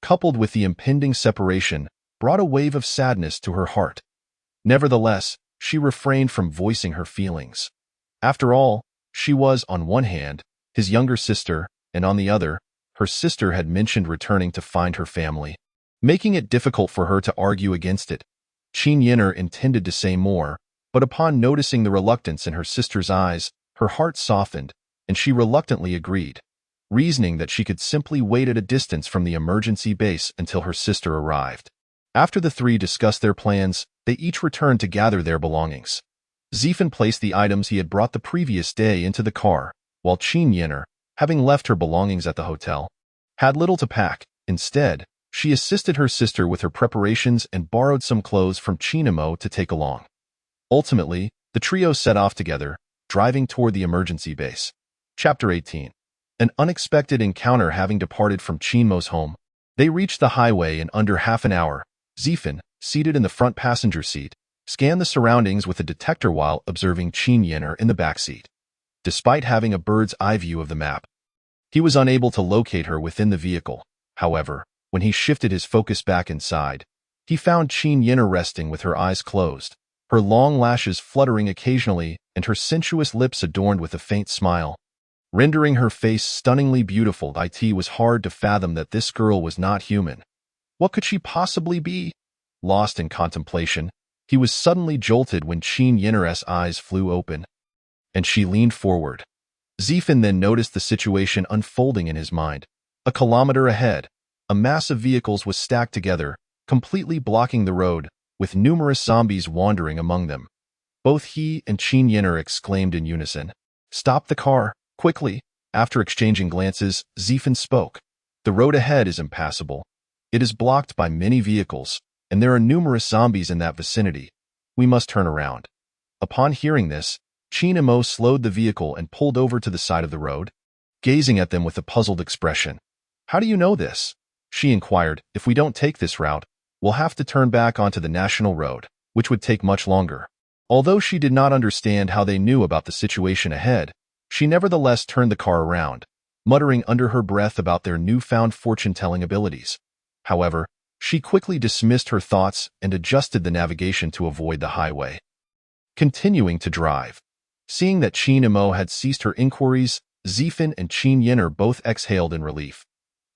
coupled with the impending separation, brought a wave of sadness to her heart. Nevertheless, she refrained from voicing her feelings. After all, she was, on one hand, his younger sister, and on the other, her sister had mentioned returning to find her family, making it difficult for her to argue against it. Yenner intended to say more, but upon noticing the reluctance in her sister's eyes, her heart softened, and she reluctantly agreed, reasoning that she could simply wait at a distance from the emergency base until her sister arrived. After the three discussed their plans, they each returned to gather their belongings. Zifen placed the items he had brought the previous day into the car, while Qin Yin'er, having left her belongings at the hotel, had little to pack. Instead, she assisted her sister with her preparations and borrowed some clothes from Chinamo to take along. Ultimately, the trio set off together, driving toward the emergency base. Chapter 18. An unexpected encounter. Having departed from Chinmo's home, they reached the highway in under half an hour. Zifen, seated in the front passenger seat, scanned the surroundings with a detector while observing Qin Yin'er in the back seat. Despite having a bird's eye view of the map, he was unable to locate her within the vehicle. However, when he shifted his focus back inside, he found Qin Yin'er resting with her eyes closed, her long lashes fluttering occasionally and her sensuous lips adorned with a faint smile, rendering her face stunningly beautiful. It was hard to fathom that this girl was not human. What could she possibly be? Lost in contemplation, he was suddenly jolted when Qin Yin'er's eyes flew open, and she leaned forward. Zifen then noticed the situation unfolding in his mind. A kilometer ahead, a mass of vehicles was stacked together, completely blocking the road, with numerous zombies wandering among them. Both he and Qin Yin'er exclaimed in unison, "Stop the car, quickly!" After exchanging glances, Zifen spoke. "The road ahead is impassable. It is blocked by many vehicles, and there are numerous zombies in that vicinity. We must turn around." Upon hearing this, Chinamo slowed the vehicle and pulled over to the side of the road, gazing at them with a puzzled expression. "How do you know this?" she inquired. "If we don't take this route, we'll have to turn back onto the national road, which would take much longer." Although she did not understand how they knew about the situation ahead, she nevertheless turned the car around, muttering under her breath about their newfound fortune-telling abilities. However, she quickly dismissed her thoughts and adjusted the navigation to avoid the highway. Continuing to drive. Seeing that Chinamo had ceased her inquiries, Zifen and Qin Yin'er both exhaled in relief.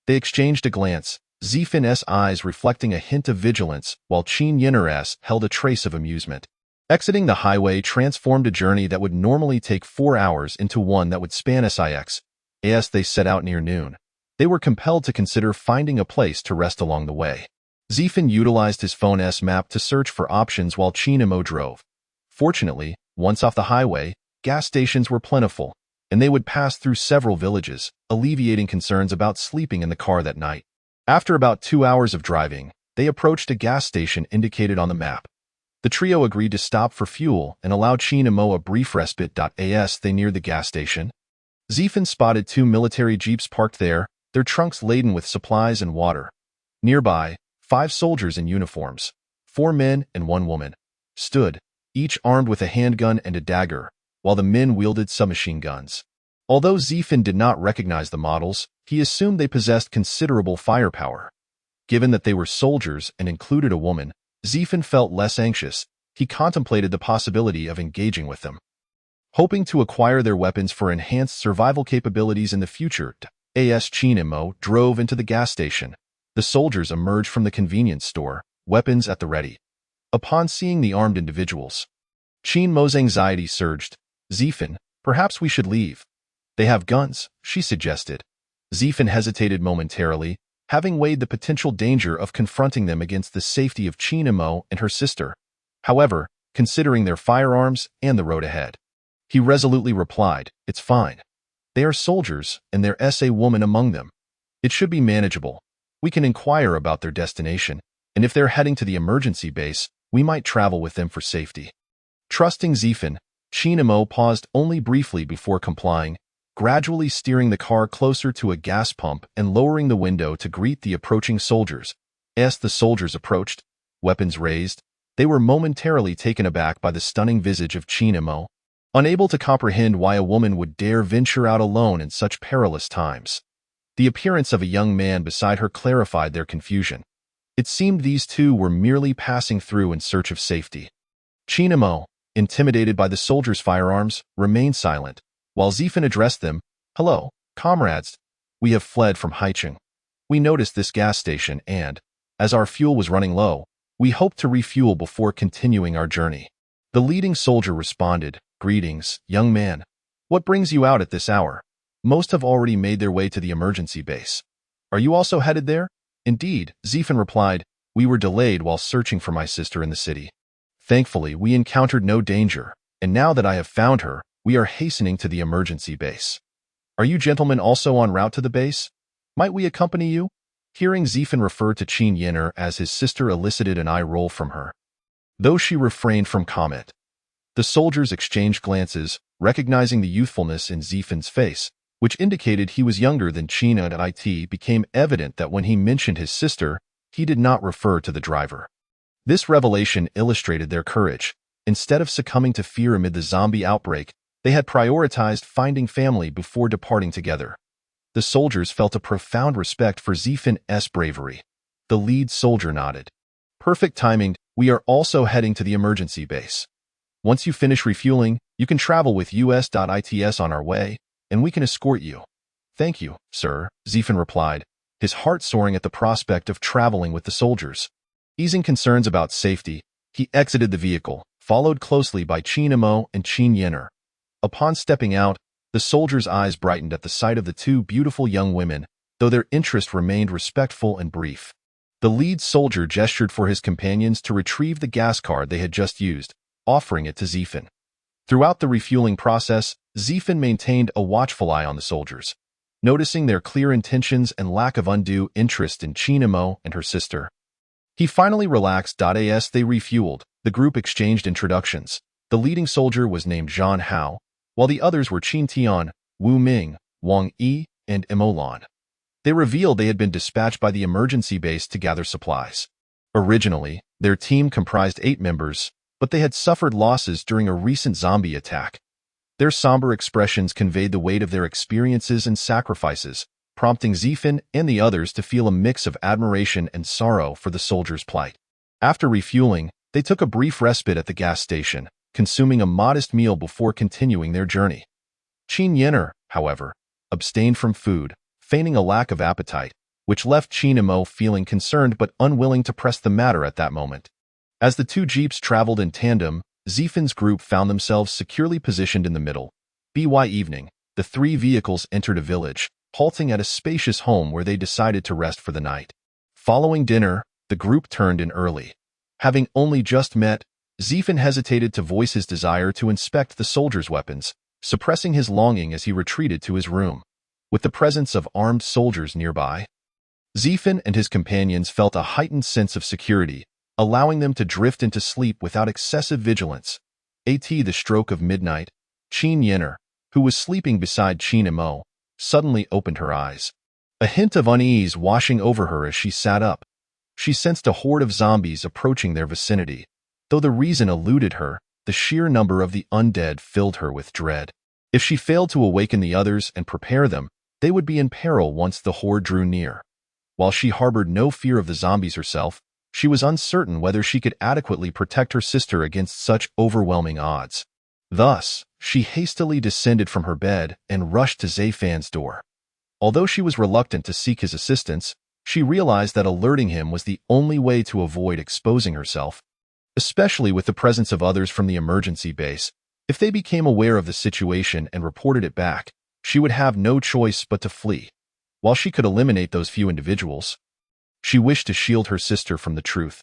They exchanged a glance, Zifen's eyes reflecting a hint of vigilance, while Qin Yin'er's held a trace of amusement. Exiting the highway transformed a journey that would normally take 4 hours into one that would span six. As they set out near noon, they were compelled to consider finding a place to rest along the way. Zifen utilized his phone's map to search for options while Chinamo drove. Fortunately, once off the highway, gas stations were plentiful, and they would pass through several villages, alleviating concerns about sleeping in the car that night. After about 2 hours of driving, they approached a gas station indicated on the map. The trio agreed to stop for fuel and allowed Chinamo a brief respite. As they neared the gas station, Zifen spotted 2 military jeeps parked there, their trunks laden with supplies and water. Nearby, 5 soldiers in uniforms, 4 men and 1 woman, stood, each armed with a handgun and a dagger, while the men wielded submachine guns. Although Zifen did not recognize the models, he assumed they possessed considerable firepower. Given that they were soldiers and included a woman, Zifen felt less anxious. He contemplated the possibility of engaging with them, hoping to acquire their weapons for enhanced survival capabilities in the future. As Chinamo drove into the gas station, the soldiers emerged from the convenience store, weapons at the ready. Upon seeing the armed individuals, Chinmo's anxiety surged. "Zifen, perhaps we should leave. They have guns," she suggested. Zifen hesitated momentarily, having weighed the potential danger of confronting them against the safety of Chinamo and her sister. However, considering their firearms and the road ahead, he resolutely replied, "It's fine. They are soldiers, and there's a woman among them. It should be manageable. We can inquire about their destination, and if they're heading to the emergency base, we might travel with them for safety." Trusting Zifen, Chinamo paused only briefly before complying, gradually steering the car closer to a gas pump and lowering the window to greet the approaching soldiers. As the soldiers approached, weapons raised, they were momentarily taken aback by the stunning visage of Chinamo, unable to comprehend why a woman would dare venture out alone in such perilous times. The appearance of a young man beside her clarified their confusion. It seemed these two were merely passing through in search of safety. Chinamo, intimidated by the soldiers' firearms, remained silent, while Zifen addressed them. "Hello, comrades. We have fled from Haicheng. We noticed this gas station and, as our fuel was running low, we hoped to refuel before continuing our journey." The leading soldier responded, "Greetings, young man. What brings you out at this hour? Most have already made their way to the emergency base. Are you also headed there?" "Indeed," Zifen replied. We were delayed while searching for my sister in the city. Thankfully, we encountered no danger, and now that I have found her, we are hastening to the emergency base. Are you gentlemen also en route to the base? Might we accompany you?" Hearing Zifen refer to Qin Yin'er as his sister elicited an eye roll from her, though she refrained from comment. The soldiers exchanged glances, recognizing the youthfulness in Zifen's face, which indicated he was younger than Qin, and it became evident that when he mentioned his sister, he did not refer to the driver. This revelation illustrated their courage. Instead of succumbing to fear amid the zombie outbreak, they had prioritized finding family before departing together. The soldiers felt a profound respect for Zifen's bravery. The lead soldier nodded. "Perfect timing. We are also heading to the emergency base. Once you finish refueling, you can travel with US.ITS on our way, and we can escort you." "Thank you, sir," Zifen replied, his heart soaring at the prospect of traveling with the soldiers. Easing concerns about safety, he exited the vehicle, followed closely by Qin Imo and Qin Yin'er. Upon stepping out, the soldiers' eyes brightened at the sight of the two beautiful young women, though their interest remained respectful and brief. The lead soldier gestured for his companions to retrieve the gas card they had just used, offering it to Zifen. Throughout the refueling process, Zifen maintained a watchful eye on the soldiers, noticing their clear intentions and lack of undue interest in Qin Imo and her sister. He finally relaxed. As they refueled, the group exchanged introductions. The leading soldier was named Zhan Hao, while the others were Qin Tian, Wu Ming, Wang Yi, and Imolan. They revealed they had been dispatched by the emergency base to gather supplies. Originally, their team comprised 8 members, but they had suffered losses during a recent zombie attack. Their somber expressions conveyed the weight of their experiences and sacrifices, prompting Zifen and the others to feel a mix of admiration and sorrow for the soldiers' plight. After refueling, they took a brief respite at the gas station, consuming a modest meal before continuing their journey. Qin Yin'er, however, abstained from food, feigning a lack of appetite, which left Qin Imo feeling concerned but unwilling to press the matter at that moment. As the two jeeps traveled in tandem, Zifen's group found themselves securely positioned in the middle. By evening, the 3 vehicles entered a village, halting at a spacious home where they decided to rest for the night. Following dinner, the group turned in early. Having only just met, Zifen hesitated to voice his desire to inspect the soldiers' weapons, suppressing his longing as he retreated to his room. With the presence of armed soldiers nearby, Zifen and his companions felt a heightened sense of security, allowing them to drift into sleep without excessive vigilance. At the stroke of midnight, Qin Yin'er, who was sleeping beside Qin Imo, suddenly opened her eyes. A hint of unease washing over her as she sat up. She sensed a horde of zombies approaching their vicinity. Though the reason eluded her, the sheer number of the undead filled her with dread. If she failed to awaken the others and prepare them, they would be in peril once the horde drew near. While she harbored no fear of the zombies herself, she was uncertain whether she could adequately protect her sister against such overwhelming odds. Thus, she hastily descended from her bed and rushed to Zifan's door. Although she was reluctant to seek his assistance, she realized that alerting him was the only way to avoid exposing herself, especially with the presence of others from the emergency base. If they became aware of the situation and reported it back, she would have no choice but to flee. While she could eliminate those few individuals, she wished to shield her sister from the truth.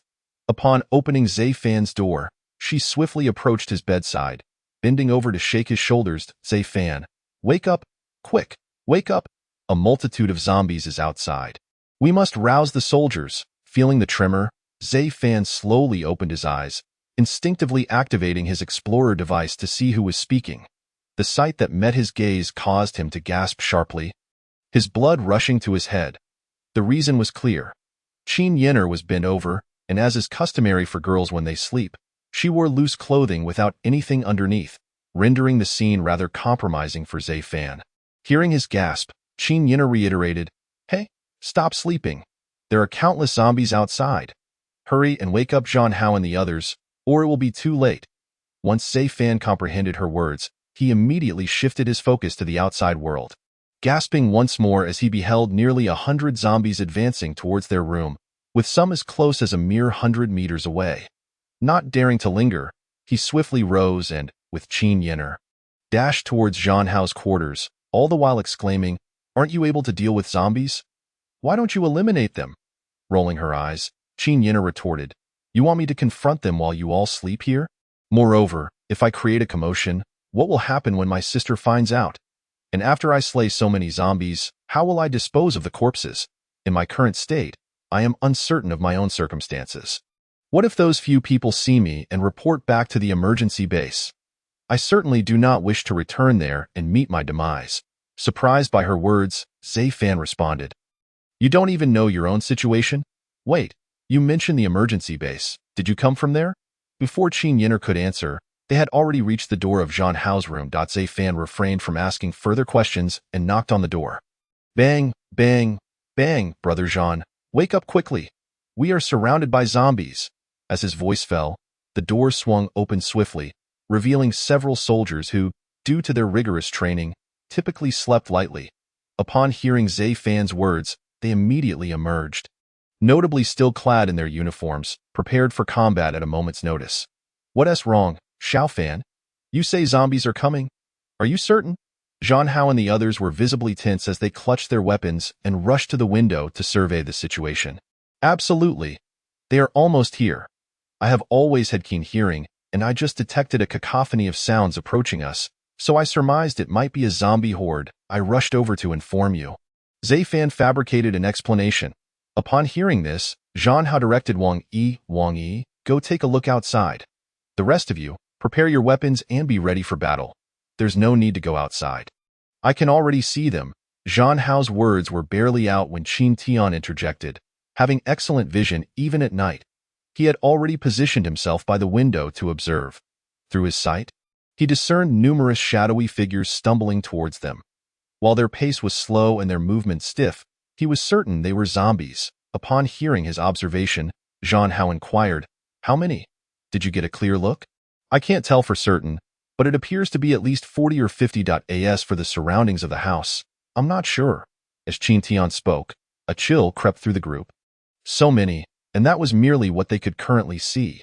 Upon opening Zifan's door, she swiftly approached his bedside, bending over to shake his shoulders. "Zifan, wake up! Quick, wake up! A multitude of zombies is outside. We must rouse the soldiers." Feeling the tremor, Zifan slowly opened his eyes, instinctively activating his explorer device to see who was speaking. The sight that met his gaze caused him to gasp sharply, his blood rushing to his head. The reason was clear. Qin Yin'er was bent over, and as is customary for girls when they sleep, she wore loose clothing without anything underneath, rendering the scene rather compromising for Zifan. Hearing his gasp, Qin Yin'er reiterated, "Hey, stop sleeping. There are countless zombies outside. Hurry and wake up Zhan Hao and the others, or it will be too late." Once Zifan comprehended her words, he immediately shifted his focus to the outside world, gasping once more as he beheld nearly 100 zombies advancing towards their room, with some as close as a mere 100 meters away. Not daring to linger, he swiftly rose and, with Qin Yin'er, dashed towards Zhan Hao's quarters, all the while exclaiming, "Aren't you able to deal with zombies? Why don't you eliminate them?" Rolling her eyes, Qin Yinner retorted. You want me to confront them while you all sleep here? Moreover, if I create a commotion, what will happen when my sister finds out? And after I slay so many zombies, how will I dispose of the corpses? In my current state, I am uncertain of my own circumstances. What if those few people see me and report back to the emergency base? I certainly do not wish to return there and meet my demise. Surprised by her words, Zai Fan responded. You don't even know your own situation? Wait, you mentioned the emergency base. Did you come from there? Before Qin Yinner could answer, they had already reached the door of Zhang Hao's room. Zai Fan refrained from asking further questions and knocked on the door. Bang, bang, bang, Brother Zhang, wake up quickly. We are surrounded by zombies. As his voice fell, the door swung open swiftly, revealing several soldiers who, due to their rigorous training, typically slept lightly. Upon hearing Zai Fan's words, they immediately emerged, notably still clad in their uniforms, prepared for combat at a moment's notice. What's wrong, Xiao Fan? You say zombies are coming? Are you certain? Zhang Hao and the others were visibly tense as they clutched their weapons and rushed to the window to survey the situation. Absolutely. They are almost here. I have always had keen hearing, and I just detected a cacophony of sounds approaching us, so I surmised it might be a zombie horde. I rushed over to inform you. Zai Fan fabricated an explanation. Upon hearing this, Zhang Hao directed Wang Yi, go take a look outside. The rest of you, prepare your weapons and be ready for battle. There's no need to go outside. I can already see them. Zhang Hao's words were barely out when Qin Tian interjected. Having excellent vision even at night, he had already positioned himself by the window to observe. Through his sight, he discerned numerous shadowy figures stumbling towards them. While their pace was slow and their movement stiff, he was certain they were zombies. Upon hearing his observation, Zhang Hao inquired, How many? Did you get a clear look? I can't tell for certain, but it appears to be at least 40 or 50. As for the surroundings of the house, I'm not sure. As Qin Tian spoke, a chill crept through the group. So many, and that was merely what they could currently see.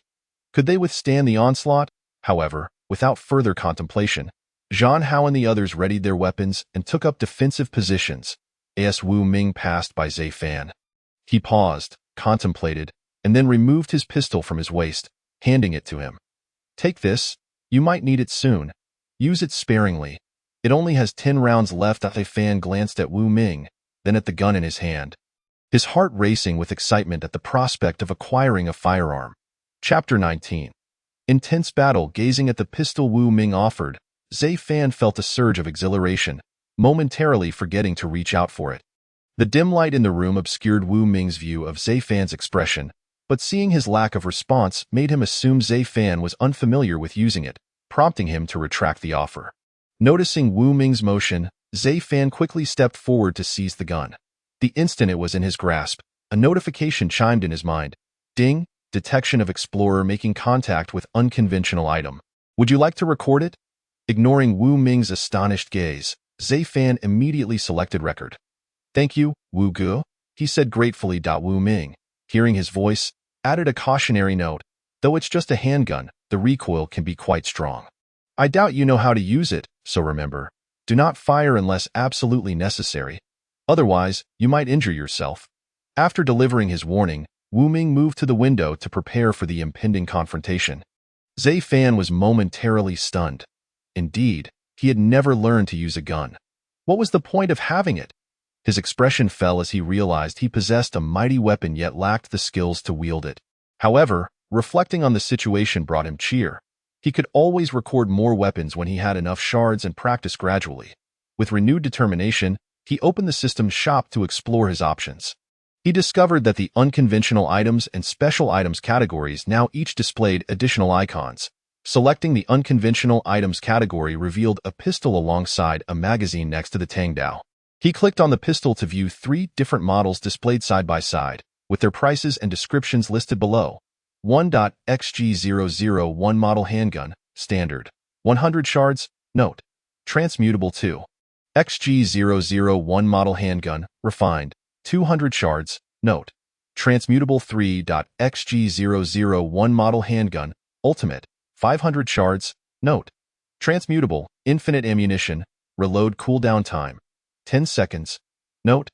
Could they withstand the onslaught? However, without further contemplation, Zhang Hao and the others readied their weapons and took up defensive positions. As Wu Ming passed by Zai Fan. He paused, contemplated, and then removed his pistol from his waist, handing it to him. Take this. You might need it soon. Use it sparingly. It only has 10 rounds left. Zai Fan glanced at Wu Ming, then at the gun in his hand, his heart racing with excitement at the prospect of acquiring a firearm. Chapter 19. Intense battle. Gazing at the pistol Wu Ming offered, Zai Fan felt a surge of exhilaration, momentarily forgetting to reach out for it. The dim light in the room obscured Wu Ming's view of Zai Fan's expression, but seeing his lack of response made him assume Zai Fan was unfamiliar with using it, prompting him to retract the offer. Noticing Wu Ming's motion, Zai Fan quickly stepped forward to seize the gun. The instant it was in his grasp, a notification chimed in his mind. Ding, detection of explorer making contact with unconventional item. Would you like to record it? Ignoring Wu Ming's astonished gaze, Zai Fan immediately selected record. Thank you, Wu Ge, he said gratefully. Wu Ming, hearing his voice, added a cautionary note. Though it's just a handgun, the recoil can be quite strong. I doubt you know how to use it, so remember, do not fire unless absolutely necessary. Otherwise, you might injure yourself. After delivering his warning, Wu Ming moved to the window to prepare for the impending confrontation. Zai Fan was momentarily stunned. Indeed, he had never learned to use a gun. What was the point of having it? His expression fell as he realized he possessed a mighty weapon yet lacked the skills to wield it. However, reflecting on the situation brought him cheer. He could always record more weapons when he had enough shards and practice gradually. With renewed determination, he opened the system's shop to explore his options. He discovered that the unconventional items and special items categories now each displayed additional icons. Selecting the unconventional items category revealed a pistol alongside a magazine next to the Tangdao. He clicked on the pistol to view 3 different models displayed side by side, with their prices and descriptions listed below. 1.XG001 model handgun, standard. 100 shards, note. Transmutable 2. XG001 model handgun, refined. 200 shards, note. Transmutable 3.XG001 model handgun, ultimate. 500 shards, note. Transmutable, infinite ammunition, reload cooldown time. 10 seconds. Note.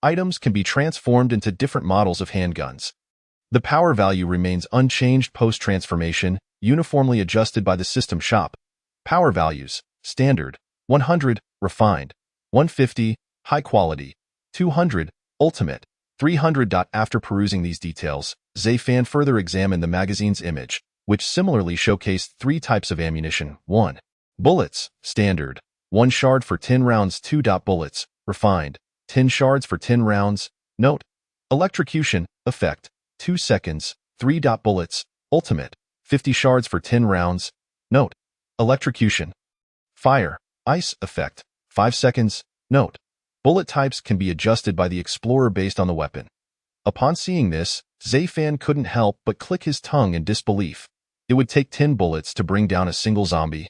Items can be transformed into different models of handguns. The power value remains unchanged post-transformation, uniformly adjusted by the system shop. Power values: Standard, 100, Refined, 150, High Quality, 200, Ultimate, 300. After perusing these details, Zayfan further examined the magazine's image, which similarly showcased 3 types of ammunition. 1. Bullets, Standard, 1 shard for 10 rounds. 2. Bullets, Refined, 10 shards for 10 rounds. Note: Electrocution, Effect, 2 seconds. 3. Bullets, Ultimate, 50 shards for 10 rounds. Note: Electrocution. Fire, Ice, Effect, 5 seconds. Note: Bullet types can be adjusted by the explorer based on the weapon. Upon seeing this, Zayfan couldn't help but click his tongue in disbelief. It would take 10 bullets to bring down a single zombie.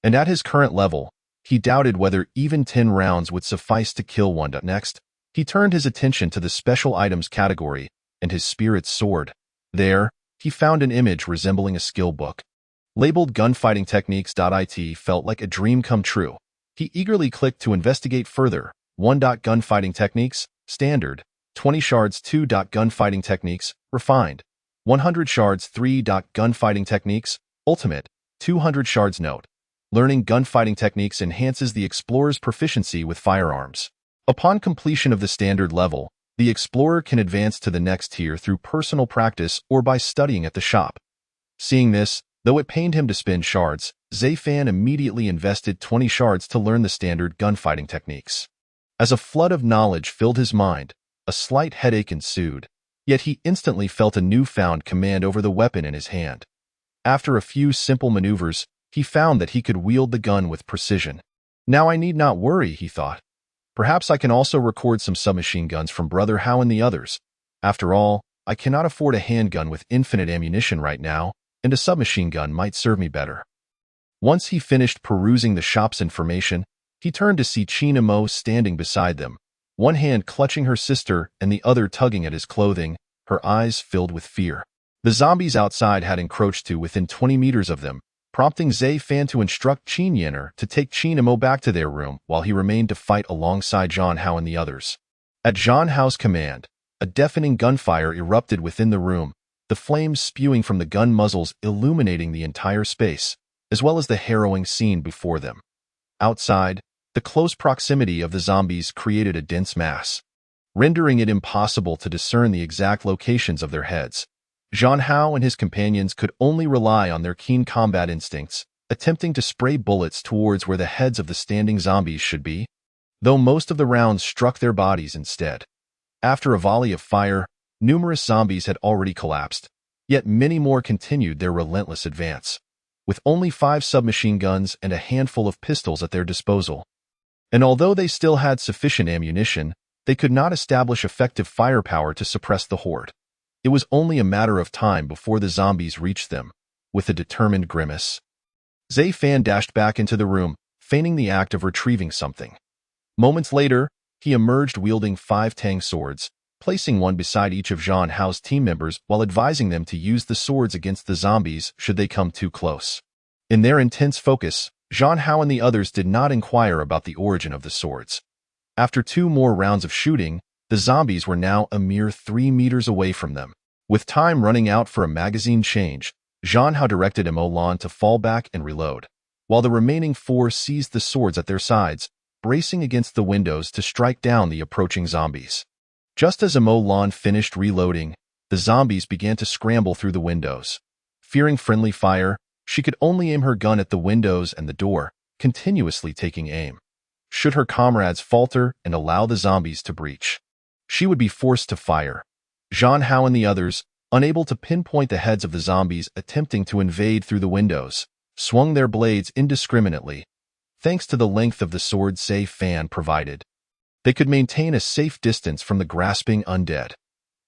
And at his current level, he doubted whether even 10 rounds would suffice to kill one. Next, he turned his attention to the special items category and his spirit's sword. There, he found an image resembling a skill book. Labeled Gunfighting Techniques. It felt like a dream come true. He eagerly clicked to investigate further. 1. Gunfighting Techniques, Standard, 20 shards. 2. Gunfighting Techniques, Refined, 100 shards. 3. Gunfighting Techniques, Ultimate, 200 shards. Note: Learning gunfighting techniques enhances the explorer's proficiency with firearms. Upon completion of the standard level, the explorer can advance to the next tier through personal practice or by studying at the shop. Seeing this, though it pained him to spend shards, Zayfan immediately invested 20 shards to learn the standard gunfighting techniques. As a flood of knowledge filled his mind, a slight headache ensued, yet he instantly felt a newfound command over the weapon in his hand. After a few simple maneuvers, he found that he could wield the gun with precision. Now I need not worry, he thought. Perhaps I can also record some submachine guns from Brother Howe and the others. After all, I cannot afford a handgun with infinite ammunition right now, and a submachine gun might serve me better. Once he finished perusing the shop's information, he turned to see China Mo standing beside them, one hand clutching her sister and the other tugging at his clothing, her eyes filled with fear. The zombies outside had encroached to within 20 meters of them, prompting Zayfan to instruct Qin Yenner to take China Mo back to their room while he remained to fight alongside Zhang Hao and the others. At Zhang Hao's command, a deafening gunfire erupted within the room, the flames spewing from the gun muzzles illuminating the entire space, as well as the harrowing scene before them. Outside, the close proximity of the zombies created a dense mass, rendering it impossible to discern the exact locations of their heads. Zhang Hao and his companions could only rely on their keen combat instincts, attempting to spray bullets towards where the heads of the standing zombies should be, though most of the rounds struck their bodies instead. After a volley of fire, numerous zombies had already collapsed, yet many more continued their relentless advance, with only 5 submachine guns and a handful of pistols at their disposal. And although they still had sufficient ammunition, they could not establish effective firepower to suppress the horde. It was only a matter of time before the zombies reached them, with a determined grimace. Zayfan dashed back into the room, feigning the act of retrieving something. Moments later, he emerged wielding 5 tang swords, placing one beside each of Zhang Hao's team members while advising them to use the swords against the zombies should they come too close. In their intense focus, Zhang Hao and the others did not inquire about the origin of the swords. After 2 more rounds of shooting, the zombies were now a mere 3 meters away from them. With time running out for a magazine change, Zhang Hao directed Mo Lan to fall back and reload, while the remaining 4 seized the swords at their sides, bracing against the windows to strike down the approaching zombies. Just as Mo Lan finished reloading, the zombies began to scramble through the windows. Fearing friendly fire, she could only aim her gun at the windows and the door, continuously taking aim. Should her comrades falter and allow the zombies to breach, she would be forced to fire. Zhang Hao and the others, unable to pinpoint the heads of the zombies attempting to invade through the windows, swung their blades indiscriminately. Thanks to the length of the sword Zayfan provided, they could maintain a safe distance from the grasping undead.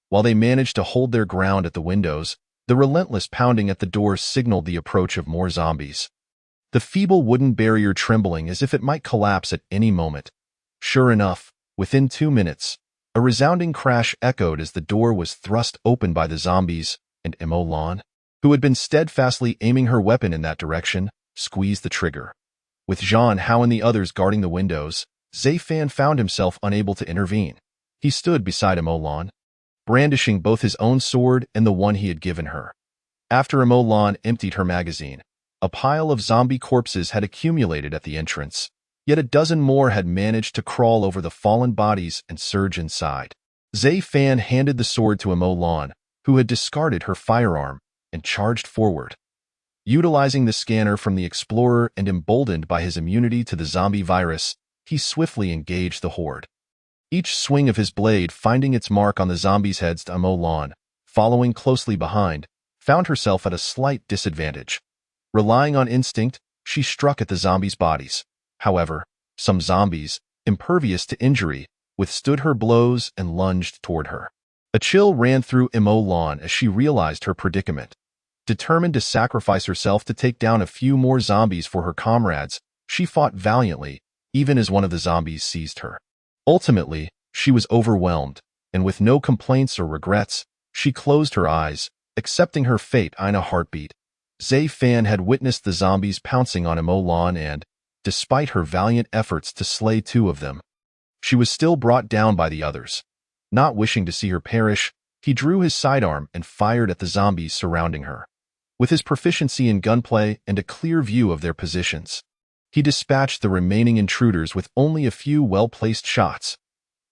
While they managed to hold their ground at the windows, the relentless pounding at the doors signaled the approach of more zombies. The feeble wooden barrier trembling as if it might collapse at any moment. Sure enough, within 2 minutes, a resounding crash echoed as the door was thrust open by the zombies, and Mo Lan, who had been steadfastly aiming her weapon in that direction, squeezed the trigger. With Zhang Hao and the others guarding the windows, Zayfan found himself unable to intervene. He stood beside Mo Lan, brandishing both his own sword and the one he had given her. After Imolan emptied her magazine, a pile of zombie corpses had accumulated at the entrance, yet a dozen more had managed to crawl over the fallen bodies and surge inside. Zai Fan handed the sword to Imolan, who had discarded her firearm, and charged forward. Utilizing the scanner from the explorer and emboldened by his immunity to the zombie virus, he swiftly engaged the horde. Each swing of his blade finding its mark on the zombies' heads. Imolan, following closely behind, found herself at a slight disadvantage. Relying on instinct, she struck at the zombies' bodies. However, some zombies, impervious to injury, withstood her blows and lunged toward her. A chill ran through Imolan as she realized her predicament. Determined to sacrifice herself to take down a few more zombies for her comrades, she fought valiantly, even as one of the zombies seized her. Ultimately, she was overwhelmed, and with no complaints or regrets, she closed her eyes, accepting her fate in a heartbeat. Zai Fan had witnessed the zombies pouncing on Imolan and, despite her valiant efforts to slay two of them, she was still brought down by the others. Not wishing to see her perish, he drew his sidearm and fired at the zombies surrounding her. With his proficiency in gunplay and a clear view of their positions, he dispatched the remaining intruders with only a few well-placed shots.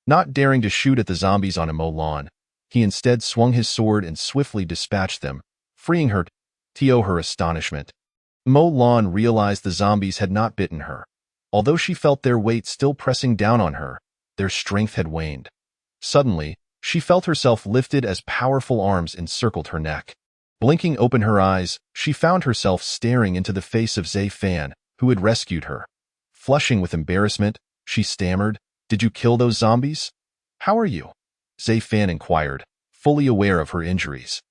Not daring to shoot at the zombies on Imolan, he instead swung his sword and swiftly dispatched them, freeing her. To her astonishment, Imolan realized the zombies had not bitten her. Although she felt their weight still pressing down on her, their strength had waned. Suddenly, she felt herself lifted as powerful arms encircled her neck. Blinking open her eyes, she found herself staring into the face of Zai Fan, who had rescued her. Flushing with embarrassment, she stammered, "Did you kill those zombies? How are you?" Zai Fan inquired, fully aware of her injuries.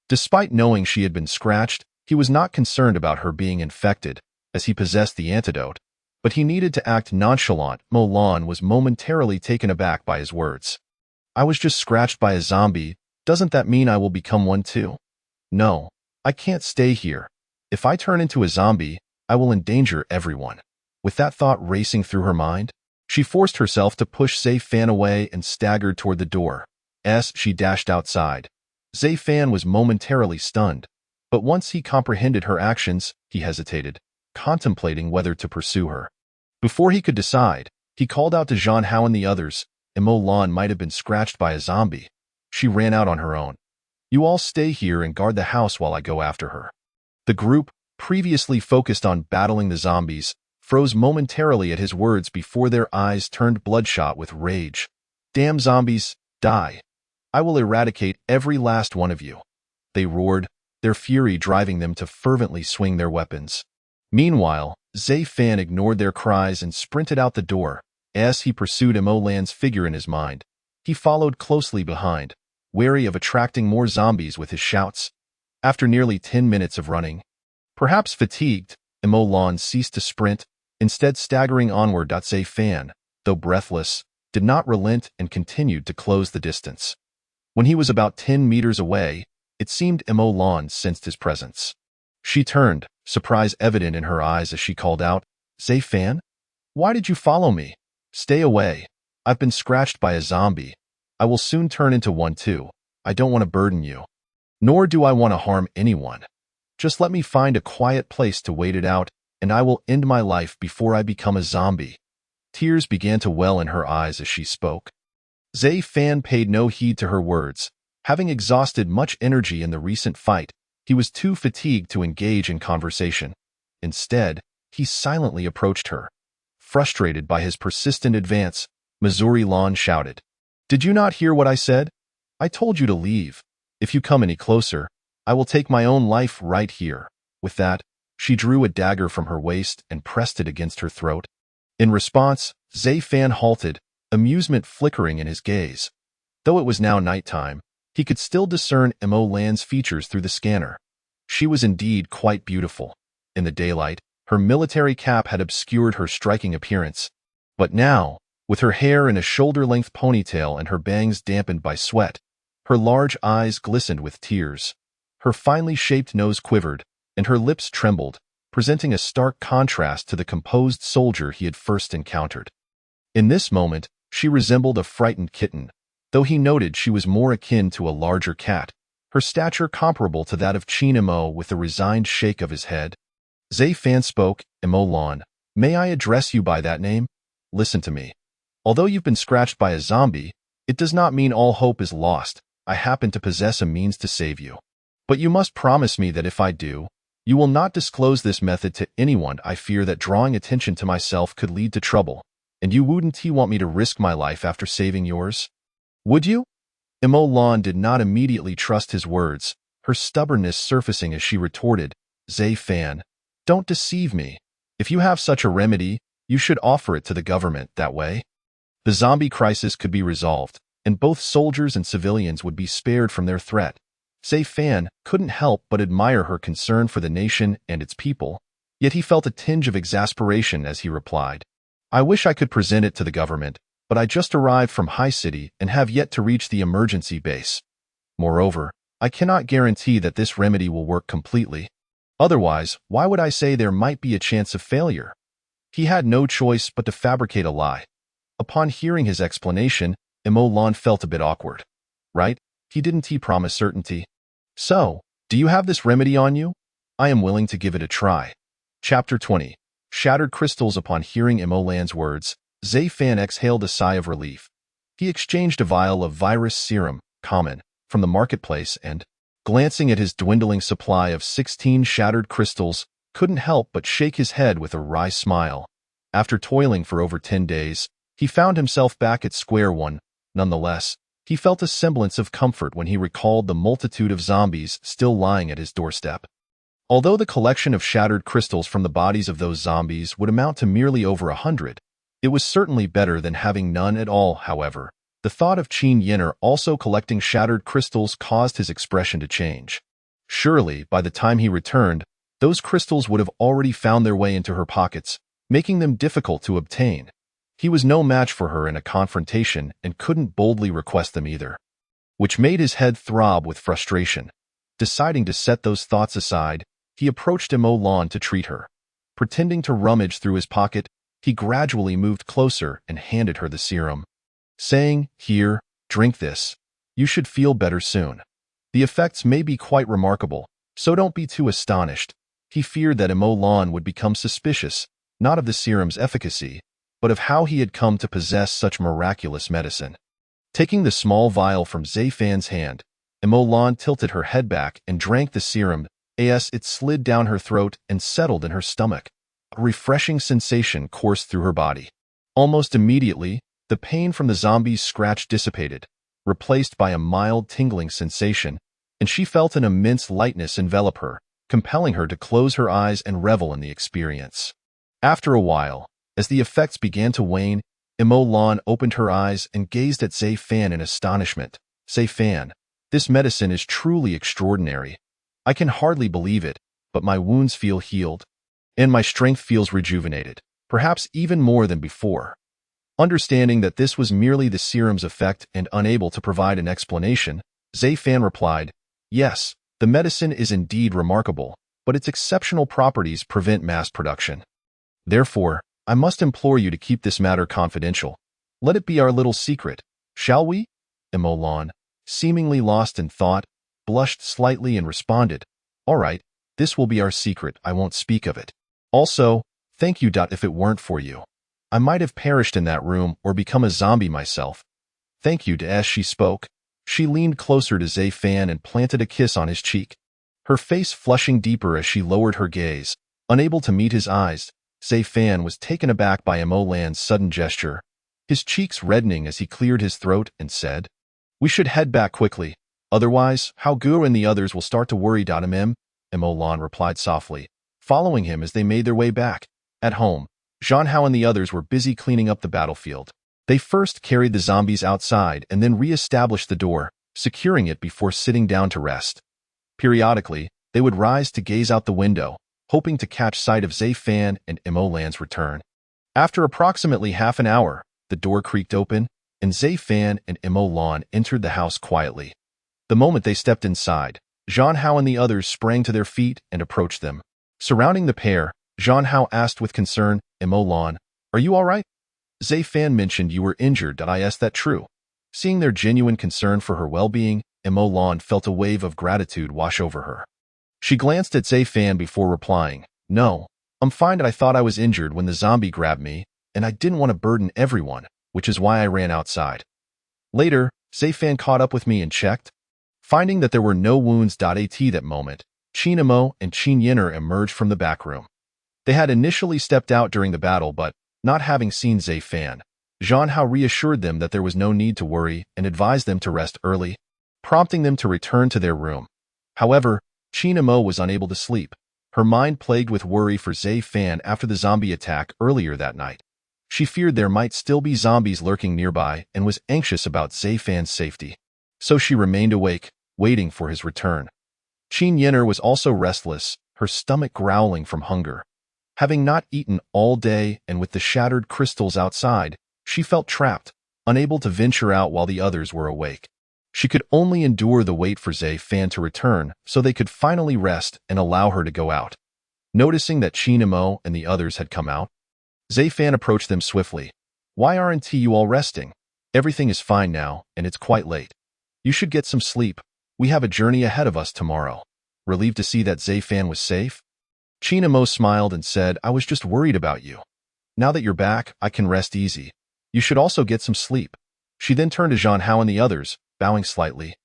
Despite knowing she had been scratched, he was not concerned about her being infected, as he possessed the antidote, but he needed to act nonchalant. Imolan was momentarily taken aback by his words. "I was just scratched by a zombie. Doesn't that mean I will become one too? No, I can't stay here. If I turn into a zombie, I will endanger everyone." With that thought racing through her mind, she forced herself to push Zai Fan away and staggered toward the door. As she dashed outside, Zai Fan was momentarily stunned, but once he comprehended her actions, he hesitated, contemplating whether to pursue her. Before he could decide, he called out to Zhang Hao and the others. Imolan might have been scratched by a zombie. She ran out on her own. "You all stay here and guard the house while I go after her." The group, previously focused on battling the zombies, froze momentarily at his words before their eyes turned bloodshot with rage. "Damn zombies, die! I will eradicate every last one of you," they roared, their fury driving them to fervently swing their weapons. Meanwhile, Zai Fan ignored their cries and sprinted out the door. As he pursued Imolan's figure in his mind, he followed closely behind, wary of attracting more zombies with his shouts. After nearly 10 minutes of running, perhaps fatigued, Imolan ceased to sprint, instead staggering onward. Zai Fan, though breathless, did not relent and continued to close the distance. When he was about 10 meters away, it seemed Imolan sensed his presence. She turned, surprise evident in her eyes as she called out, "Zai Fan? Why did you follow me? Stay away. I've been scratched by a zombie. I will soon turn into one too. I don't want to burden you. Nor do I want to harm anyone. Just let me find a quiet place to wait it out, and I will end my life before I become a zombie." Tears began to well in her eyes as she spoke. Zai Fan paid no heed to her words. Having exhausted much energy in the recent fight, he was too fatigued to engage in conversation. Instead, he silently approached her. Frustrated by his persistent advance, Missouri Lawn shouted, "Did you not hear what I said? I told you to leave. If you come any closer, I will take my own life right here." With that, she drew a dagger from her waist and pressed it against her throat. In response, Zai Fan halted, amusement flickering in his gaze. Though it was now nighttime, he could still discern Imolan's features through the scanner. She was indeed quite beautiful. In the daylight, her military cap had obscured her striking appearance. But now, with her hair in a shoulder-length ponytail and her bangs dampened by sweat, her large eyes glistened with tears. Her finely shaped nose quivered, and her lips trembled, presenting a stark contrast to the composed soldier he had first encountered. In this moment, she resembled a frightened kitten, though he noted she was more akin to a larger cat, her stature comparable to that of Qin Mo with a resigned shake of his head. Zai Fan spoke, Mo Lan, may I address you by that name? Listen to me. Although you've been scratched by a zombie, it does not mean all hope is lost. I happen to possess a means to save you. But you must promise me that if I do, you will not disclose this method to anyone. I fear that drawing attention to myself could lead to trouble, and you wouldn't want me to risk my life after saving yours? Would you? Mo Lan did not immediately trust his words, her stubbornness surfacing as she retorted, Zai Fan, don't deceive me. If you have such a remedy, you should offer it to the government. That way, the zombie crisis could be resolved, and both soldiers and civilians would be spared from their threat. Zai Fan couldn't help but admire her concern for the nation and its people, yet he felt a tinge of exasperation as he replied, I wish I could present it to the government, but I just arrived from High City and have yet to reach the emergency base. Moreover, I cannot guarantee that this remedy will work completely. Otherwise, why would I say there might be a chance of failure? He had no choice but to fabricate a lie. Upon hearing his explanation, Mo Lan felt a bit awkward. Right? Didn't he promise certainty? So, do you have this remedy on you? I am willing to give it a try. Chapter 20. Shattered crystals. Upon hearing Mo Lan's words, Zai Fan exhaled a sigh of relief. He exchanged a vial of virus serum, common, from the marketplace and, glancing at his dwindling supply of 16 shattered crystals, couldn't help but shake his head with a wry smile. After toiling for over 10 days, he found himself back at square one. Nonetheless, he felt a semblance of comfort when he recalled the multitude of zombies still lying at his doorstep. Although the collection of shattered crystals from the bodies of those zombies would amount to merely over 100, it was certainly better than having none at all. However, the thought of Qin Yenner also collecting shattered crystals caused his expression to change. Surely, by the time he returned, those crystals would have already found their way into her pockets, making them difficult to obtain. He was no match for her in a confrontation and couldn't boldly request them either, which made his head throb with frustration. Deciding to set those thoughts aside, he approached Mo Lan to treat her. Pretending to rummage through his pocket, he gradually moved closer and handed her the serum, saying, Here, drink this. You should feel better soon. The effects may be quite remarkable, so don't be too astonished. He feared that Mo Lan would become suspicious, not of the serum's efficacy, but of how he had come to possess such miraculous medicine. Taking the small vial from Zai Fan's hand, Mo Lan tilted her head back and drank the serum. As it slid down her throat and settled in her stomach, a refreshing sensation coursed through her body. Almost immediately, the pain from the zombie's scratch dissipated, replaced by a mild tingling sensation, and she felt an immense lightness envelop her, compelling her to close her eyes and revel in the experience. After a while, as the effects began to wane, Mo Lan opened her eyes and gazed at Zai Fan in astonishment. Zai Fan, this medicine is truly extraordinary. I can hardly believe it, but my wounds feel healed, and my strength feels rejuvenated, perhaps even more than before. Understanding that this was merely the serum's effect and unable to provide an explanation, Zai Fan replied, Yes, the medicine is indeed remarkable, but its exceptional properties prevent mass production. Therefore, I must implore you to keep this matter confidential. Let it be our little secret, shall we? Mo Lan, seemingly lost in thought, blushed slightly and responded, All right, this will be our secret. I won't speak of it. Also, thank you. If it weren't for you, I might have perished in that room or become a zombie myself. Thank you. As she spoke, she leaned closer to Zai Fan and planted a kiss on his cheek, her face flushing deeper as she lowered her gaze. Unable to meet his eyes, Zai Fan was taken aback by Mo Lan's sudden gesture, his cheeks reddening as he cleared his throat and said, We should head back quickly. Otherwise, Hao Gu and the others will start to worry. Mo Lan replied softly, following him as they made their way back. At home, Zhan Hao and the others were busy cleaning up the battlefield. They first carried the zombies outside and then re-established the door, securing it before sitting down to rest. Periodically, they would rise to gaze out the window, hoping to catch sight of Zai Fan and Mo Lan's return. After approximately half an hour, the door creaked open, and Zai Fan and Mo Lan entered the house quietly. The moment they stepped inside, Zhan Hao and the others sprang to their feet and approached them. Surrounding the pair, Zhan Hao asked with concern, Mo Lan, are you all right? Zai Fan mentioned you were injured. Is that true? Seeing their genuine concern for her well-being, Lan felt a wave of gratitude wash over her. She glanced at Zai Fan before replying, "No, I'm fine. I thought I was injured when the zombie grabbed me, and I didn't want to burden everyone, which is why I ran outside." Later, Zai Fan caught up with me and checked. Finding that there were no wounds. At that moment, Qin Imo and Qin Yinner emerged from the back room. They had initially stepped out during the battle, but, not having seen Zai Fan, Zhan Hao reassured them that there was no need to worry and advised them to rest early, prompting them to return to their room. However, Qin Imo was unable to sleep, her mind plagued with worry for Zai Fan after the zombie attack earlier that night. She feared there might still be zombies lurking nearby and was anxious about Zai Fan's safety. So she remained awake, waiting for his return. Qin Yinner was also restless, her stomach growling from hunger. Having not eaten all day and with the shattered crystals outside, she felt trapped, unable to venture out while the others were awake. She could only endure the wait for Zai Fan to return so they could finally rest and allow her to go out. Noticing that Qin Imo and the others had come out, Zai Fan approached them swiftly. "Why aren't you all resting? Everything is fine now, and it's quite late. You should get some sleep. We have a journey ahead of us tomorrow." Relieved to see that Zai Fan was safe, Qin Imo smiled and said, "I was just worried about you. Now that you're back, I can rest easy. You should also get some sleep." She then turned to Zhan Hao and the others, bowing slightly.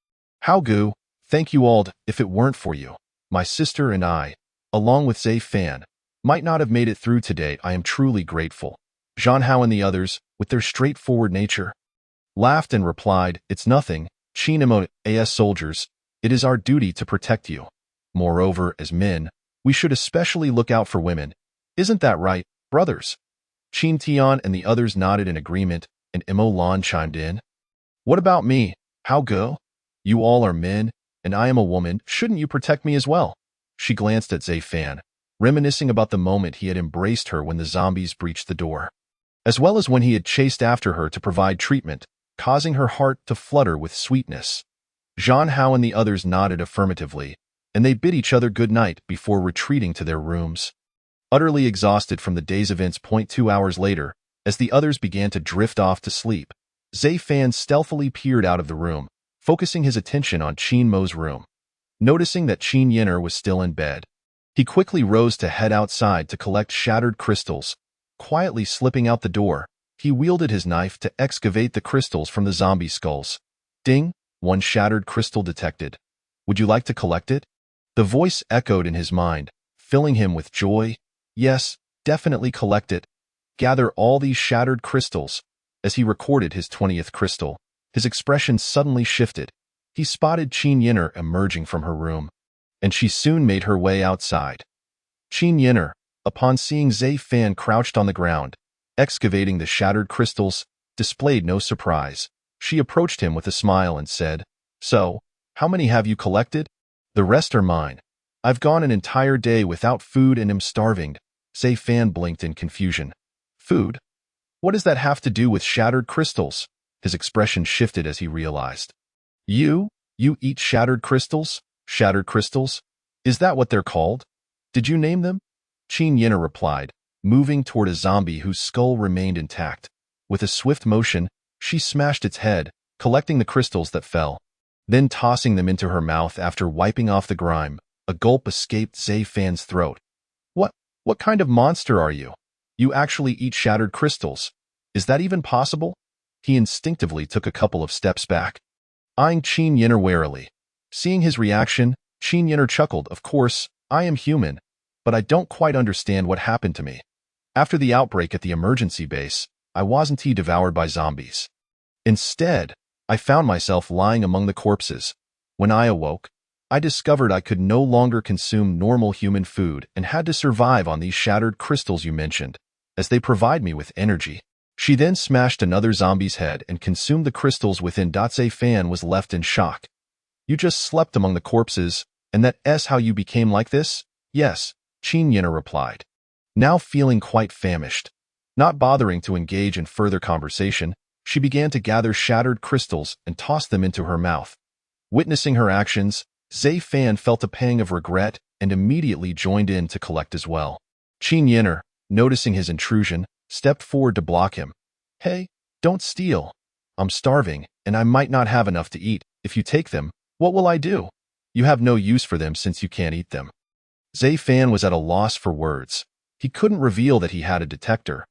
"Hao Gu, thank you all. If it weren't for you, my sister and I, along with Zai Fan, might not have made it through today. I am truly grateful." Zhan Hao and the others, with their straightforward nature, laughed and replied, "It's nothing, Qin Imo. As soldiers, it is our duty to protect you. Moreover, as men, we should especially look out for women. Isn't that right, brothers?" Qin Tian and the others nodded in agreement, and Lan chimed in. "What about me, Hao Gu? You all are men, and I am a woman. Shouldn't you protect me as well?" She glanced at Zai Fan, reminiscing about the moment he had embraced her when the zombies breached the door, as well as when he had chased after her to provide treatment, causing her heart to flutter with sweetness. Zhan Hao and the others nodded affirmatively, and they bid each other good night before retreating to their rooms. Utterly exhausted from the day's events. 2 hours later, as the others began to drift off to sleep, Zai Fan stealthily peered out of the room, focusing his attention on Qin Mo's room. Noticing that Qin Yinner was still in bed, he quickly rose to head outside to collect shattered crystals. Quietly slipping out the door, he wielded his knife to excavate the crystals from the zombie skulls. Ding! One shattered crystal detected. "Would you like to collect it?" The voice echoed in his mind, filling him with joy. "Yes, definitely collect it. Gather all these shattered crystals." As he recorded his 20th crystal, his expression suddenly shifted. He spotted Qin Yinner emerging from her room, and she soon made her way outside. Qin Yinner, upon seeing Zai Fan crouched on the ground, excavating the shattered crystals, displayed no surprise. She approached him with a smile and said, "So, how many have you collected?" "The rest are mine. I've gone an entire day without food and am starving." Zai Fan blinked in confusion. "Food? What does that have to do with shattered crystals?" His expression shifted as he realized. You eat shattered crystals? Shattered crystals? Is that what they're called? Did you name them?" Qin Yinner replied, moving toward a zombie whose skull remained intact. With a swift motion, she smashed its head, collecting the crystals that fell. Then tossing them into her mouth after wiping off the grime, a gulp escaped Zai Fan's throat. What kind of monster are you? You actually eat shattered crystals. Is that even possible?" He instinctively took a couple of steps back, eyeing Qin Yinner warily. Seeing his reaction, Qin Yinner chuckled. "Of course, I am human, but I don't quite understand what happened to me. After the outbreak at the emergency base, I wasn't devoured by zombies. Instead, I found myself lying among the corpses. When I awoke, I discovered I could no longer consume normal human food and had to survive on these shattered crystals you mentioned, as they provide me with energy." She then smashed another zombie's head and consumed the crystals within. Zai Fan was left in shock. "You just slept among the corpses, and that's how you became like this?" "Yes," Qin Yinner replied, now feeling quite famished. Not bothering to engage in further conversation, she began to gather shattered crystals and toss them into her mouth. Witnessing her actions, Zai Fan felt a pang of regret and immediately joined in to collect as well. Qin Yinner, noticing his intrusion, stepped forward to block him. "Hey, don't steal. I'm starving, and I might not have enough to eat. If you take them, what will I do? You have no use for them since you can't eat them. Zai Fan was at a loss for words. He couldn't reveal that he had a detector.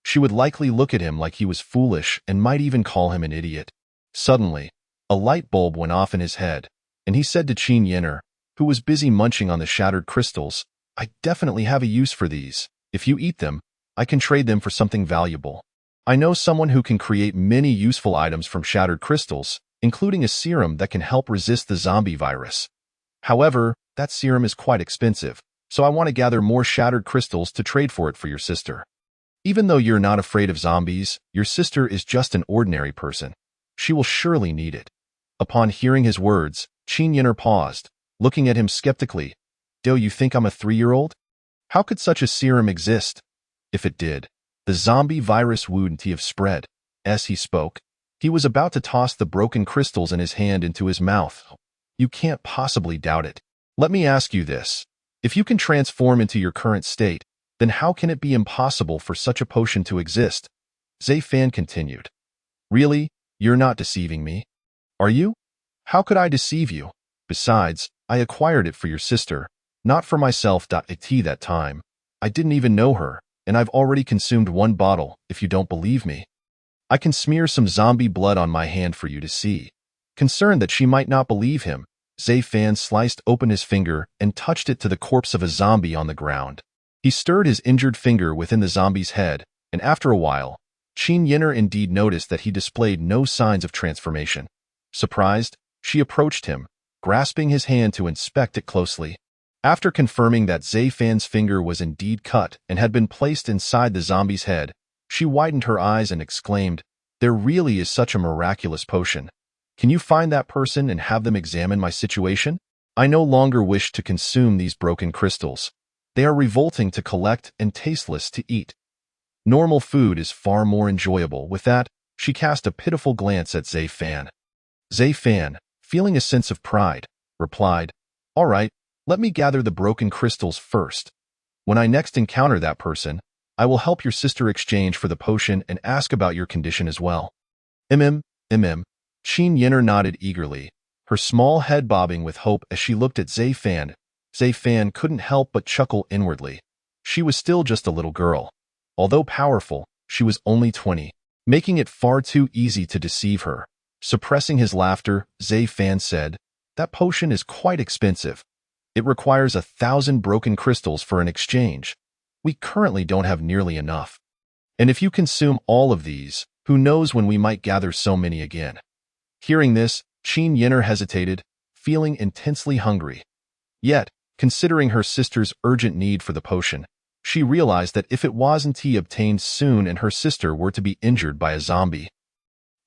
She would likely look at him like he was foolish and might even call him an idiot. Suddenly, a light bulb went off in his head, and he said to Qin Yin'er, who was busy munching on the shattered crystals, I definitely have a use for these. If you eat them, I can trade them for something valuable. I know someone who can create many useful items from shattered crystals, including a serum that can help resist the zombie virus. However, that serum is quite expensive, so I want to gather more shattered crystals to trade for it for your sister. Even though you're not afraid of zombies, your sister is just an ordinary person. She will surely need it. Upon hearing his words, Qin Yin'er paused, looking at him skeptically. Do you think I'm a 3-year-old? How could such a serum exist? If it did, the zombie virus wouldn't have spread. As he spoke, he was about to toss the broken crystals in his hand into his mouth. You can't possibly doubt it. Let me ask you this. If you can transform into your current state, then how can it be impossible for such a potion to exist? Zai Fan continued. Really? You're not deceiving me? Are you? How could I deceive you? Besides, I acquired it for your sister, not for myself. At that time, I didn't even know her, and I've already consumed 1 bottle, if you don't believe me. I can smear some zombie blood on my hand for you to see. Concerned that she might not believe him, Zai Fan sliced open his finger and touched it to the corpse of a zombie on the ground. He stirred his injured finger within the zombie's head, and after a while, Qin Yin'er indeed noticed that he displayed no signs of transformation. Surprised, she approached him, grasping his hand to inspect it closely. After confirming that Zai Fan's finger was indeed cut and had been placed inside the zombie's head, she widened her eyes and exclaimed, There really is such a miraculous potion. Can you find that person and have them examine my situation? I no longer wish to consume these broken crystals. They are revolting to collect and tasteless to eat. Normal food is far more enjoyable. With that, she cast a pitiful glance at Zai Fan. Zai Fan, feeling a sense of pride, replied, All right, let me gather the broken crystals first. When I next encounter that person, I will help your sister exchange for the potion and ask about your condition as well. Qin Yin'er nodded eagerly, her small head bobbing with hope as she looked at Zai Fan. Zai Fan couldn't help but chuckle inwardly. She was still just a little girl. Although powerful, she was only 20, making it far too easy to deceive her. Suppressing his laughter, Zai Fan said, That potion is quite expensive. It requires 1,000 broken crystals for an exchange. We currently don't have nearly enough. And if you consume all of these, who knows when we might gather so many again. Hearing this, Qin Yin'er hesitated, feeling intensely hungry. Yet, considering her sister's urgent need for the potion, she realized that if it wasn't obtained soon and her sister were to be injured by a zombie,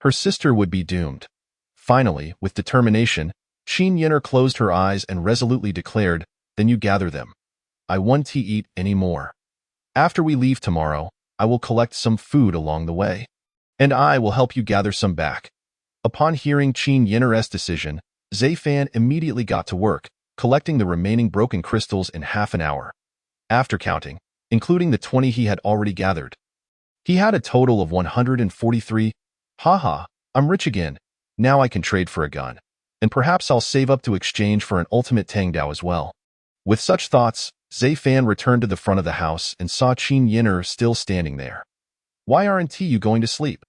her sister would be doomed. Finally, with determination, Qin Yin'er closed her eyes and resolutely declared, Then you gather them. I won't eat any more. After we leave tomorrow, I will collect some food along the way. And I will help you gather some back. Upon hearing Qin Yin'er's decision, Zai Fan immediately got to work, collecting the remaining broken crystals in half an hour. After counting, including the 20 he had already gathered, he had a total of 143. Haha, I'm rich again. Now I can trade for a gun. And perhaps I'll save up to exchange for an ultimate Tangdao as well. With such thoughts, Zai Fan returned to the front of the house and saw Qin Yin'er still standing there. Why aren't you going to sleep?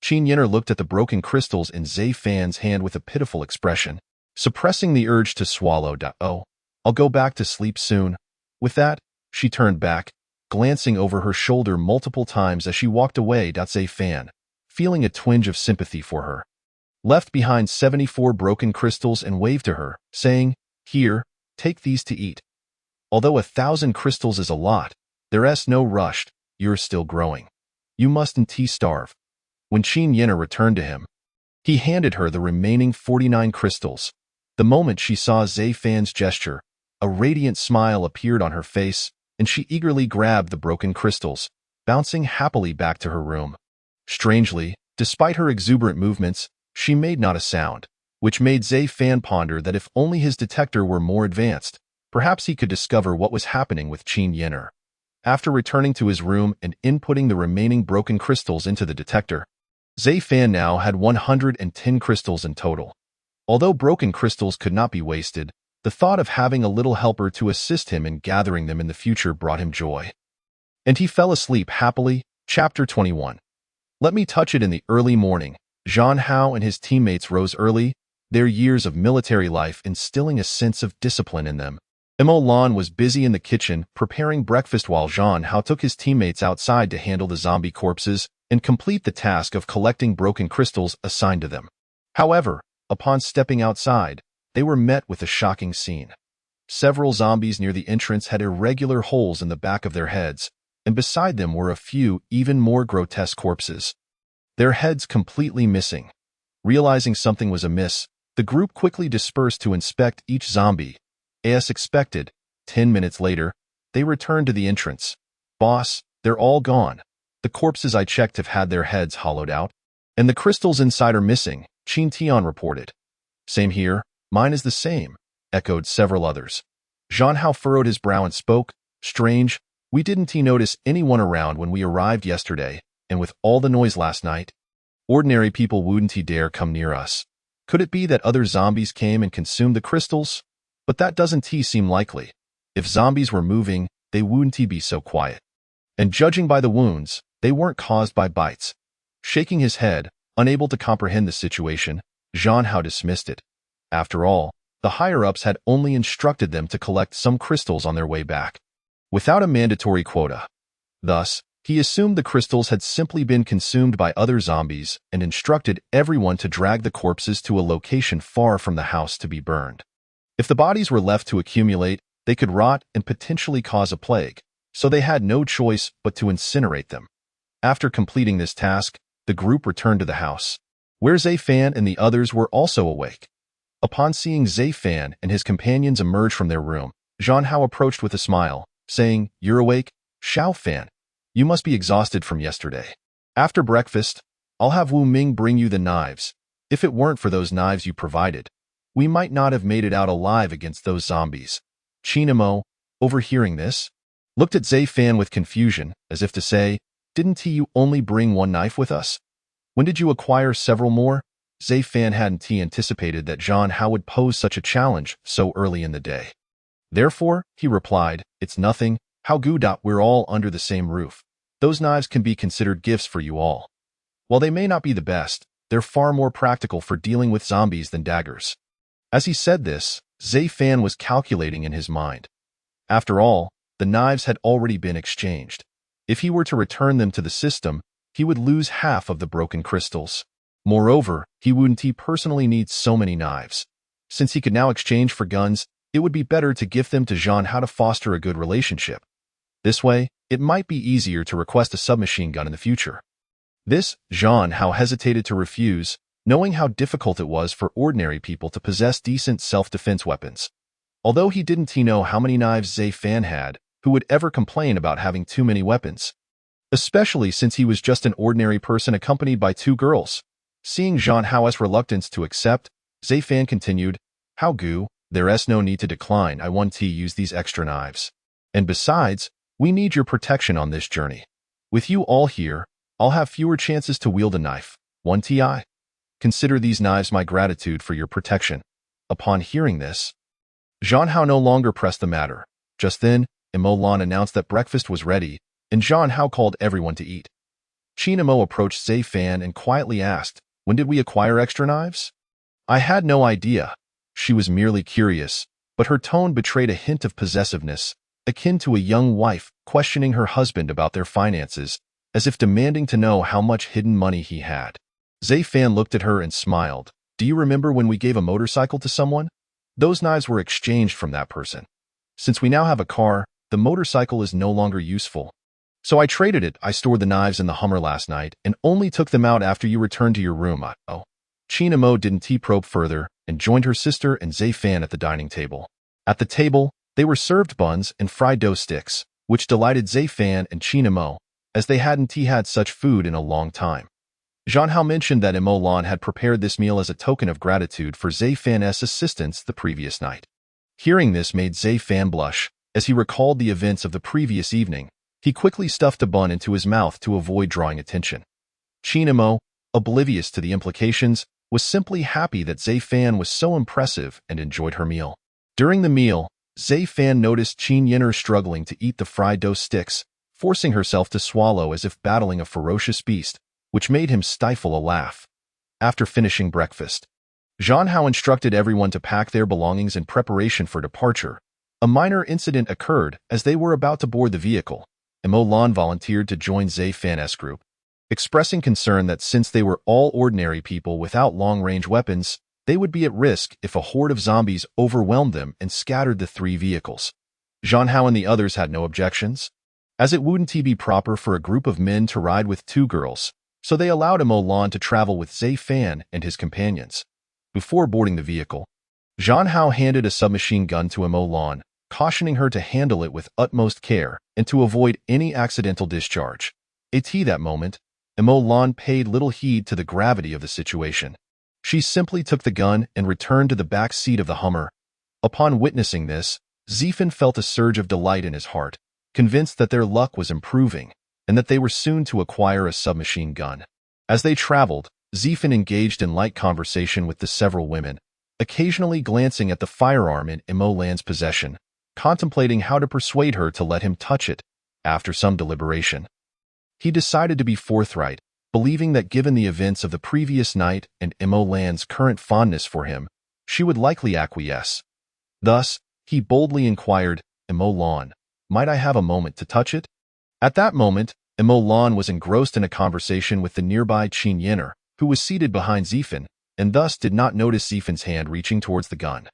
Qin Yin'er looked at the broken crystals in Zai Fan's hand with a pitiful expression, suppressing the urge to swallow. Oh, I'll go back to sleep soon. With that, she turned back, glancing over her shoulder multiple times as she walked away. Zai Fan, feeling a twinge of sympathy for her, left behind 74 broken crystals and waved to her, saying, Here, take these to eat. Although 1,000 crystals is a lot, there's no rush, you're still growing. You mustn't starve. When Qin Yin'er returned to him, he handed her the remaining 49 crystals. The moment she saw Zai Fan's gesture, a radiant smile appeared on her face, and she eagerly grabbed the broken crystals, bouncing happily back to her room. Strangely, despite her exuberant movements, she made not a sound, which made Zai Fan ponder that if only his detector were more advanced, perhaps he could discover what was happening with Qin Yin'er. After returning to his room and inputting the remaining broken crystals into the detector, Zay Fan now had 110 crystals in total. Although broken crystals could not be wasted, the thought of having a little helper to assist him in gathering them in the future brought him joy. And he fell asleep happily. Chapter 21. Let me touch it in the early morning. Zhang Hao and his teammates rose early, their years of military life instilling a sense of discipline in them. Mo Lan was busy in the kitchen preparing breakfast while Zhang Hao took his teammates outside to handle the zombie corpses and complete the task of collecting broken crystals assigned to them. However, upon stepping outside, they were met with a shocking scene. Several zombies near the entrance had irregular holes in the back of their heads, and beside them were a few even more grotesque corpses, their heads completely missing. Realizing something was amiss, the group quickly dispersed to inspect each zombie. As expected, 10 minutes later, they returned to the entrance. Boss, they're all gone. The corpses I checked have had their heads hollowed out, and the crystals inside are missing, Qin Tian reported. Same here, mine is the same, echoed several others. Zhang Hao furrowed his brow and spoke, strange, we didn't notice anyone around when we arrived yesterday, and with all the noise last night, ordinary people wouldn't dare come near us. Could it be that other zombies came and consumed the crystals? But that doesn't seem likely. If zombies were moving, they wouldn't be so quiet. And judging by the wounds, they weren't caused by bites. Shaking his head, unable to comprehend the situation, Zhang Hao dismissed it. After all, the higher-ups had only instructed them to collect some crystals on their way back, without a mandatory quota. Thus, he assumed the crystals had simply been consumed by other zombies and instructed everyone to drag the corpses to a location far from the house to be burned. If the bodies were left to accumulate, they could rot and potentially cause a plague, so they had no choice but to incinerate them. After completing this task, the group returned to the house, where Zay Fan and the others were also awake. Upon seeing Zay Fan and his companions emerge from their room, Zhang Hao approached with a smile, saying, "You're awake, Xiao Fan. You must be exhausted from yesterday. After breakfast, I'll have Wu Ming bring you the knives. If it weren't for those knives you provided, we might not have made it out alive against those zombies." Qin Mo, overhearing this, looked at Zay Fan with confusion, as if to say, "Didn't you only bring one knife with us? When did you acquire several more?" Zay Fan hadn't anticipated that Zhang Hao would pose such a challenge so early in the day. Therefore, he replied, "It's nothing, Hao Gu. We're all under the same roof. Those knives can be considered gifts for you all. While they may not be the best, they're far more practical for dealing with zombies than daggers." As he said this, Zay Fan was calculating in his mind. After all, the knives had already been exchanged. If he were to return them to the system, he would lose half of the broken crystals. Moreover, he wouldn't personally need so many knives. Since he could now exchange for guns, it would be better to gift them to Zhang Hao to foster a good relationship. This way, it might be easier to request a submachine gun in the future. This, Zhang Hao hesitated to refuse, knowing how difficult it was for ordinary people to possess decent self-defense weapons. Although he didn't know how many knives Zay Fan had, who would ever complain about having too many weapons? Especially since he was just an ordinary person accompanied by two girls. Seeing Zhang Hao's reluctance to accept, Zay Fan continued, "Hao Gu, there's no need to decline. I want to use these extra knives. And besides, we need your protection on this journey. With you all here, I'll have fewer chances to wield a knife. 1ti. Consider these knives my gratitude for your protection." Upon hearing this, Zhang Hao no longer pressed the matter. Just then, Mo Lan announced that breakfast was ready, and Zhang Hao called everyone to eat. Qin Mo approached Zay Fan and quietly asked, "When did we acquire extra knives?" "I had no idea." She was merely curious, but her tone betrayed a hint of possessiveness, akin to a young wife questioning her husband about their finances, as if demanding to know how much hidden money he had. Zay Fan looked at her and smiled. "Do you remember when we gave a motorcycle to someone? Those knives were exchanged from that person. Since we now have a car, the motorcycle is no longer useful. So I traded it. I stored the knives in the Hummer last night and only took them out after you returned to your room." Oh. Qin Mo didn't probe further and joined her sister and Zay Fan at the dining table. At the table, they were served buns and fried dough sticks, which delighted Zay Fan and Qin Mo, as they hadn't had such food in a long time. Zhang Hao mentioned that Mo Lan had prepared this meal as a token of gratitude for Zay Fan's assistance the previous night. Hearing this made Zay Fan blush, as he recalled the events of the previous evening. He quickly stuffed a bun into his mouth to avoid drawing attention. Qin Mo, oblivious to the implications, was simply happy that Zai-fan was so impressive and enjoyed her meal. During the meal, Zai-fan noticed Qin Yin'er struggling to eat the fried dough sticks, forcing herself to swallow as if battling a ferocious beast, which made him stifle a laugh. After finishing breakfast, Zhang Hao instructed everyone to pack their belongings in preparation for departure. A minor incident occurred as they were about to board the vehicle. Mo Lan volunteered to join Zai-fan's group, expressing concern that since they were all ordinary people without long-range weapons, they would be at risk if a horde of zombies overwhelmed them and scattered the three vehicles. Zhang Hao and the others had no objections, as it wouldn't be proper for a group of men to ride with two girls, so they allowed Mo Lan to travel with Zai-fan and his companions. Before boarding the vehicle, Zhang Hao handed a submachine gun to Mo Lan, cautioning her to handle it with utmost care and to avoid any accidental discharge. At that moment, Mo Lan paid little heed to the gravity of the situation. She simply took the gun and returned to the back seat of the Hummer. Upon witnessing this, Zai-fan felt a surge of delight in his heart, convinced that their luck was improving and that they were soon to acquire a submachine gun. As they traveled, Zai-fan engaged in light conversation with the several women, occasionally glancing at the firearm in Mo Lan's possession, contemplating how to persuade her to let him touch it. After some deliberation, he decided to be forthright, believing that given the events of the previous night and Mo Lan's current fondness for him, she would likely acquiesce. Thus, he boldly inquired, Mo Lan, might I have a moment to touch it? At that moment, Mo Lan was engrossed in a conversation with the nearby Qin Yin'er, who was seated behind Zai-fan, and thus did not notice Zai-fan's hand reaching towards the gun.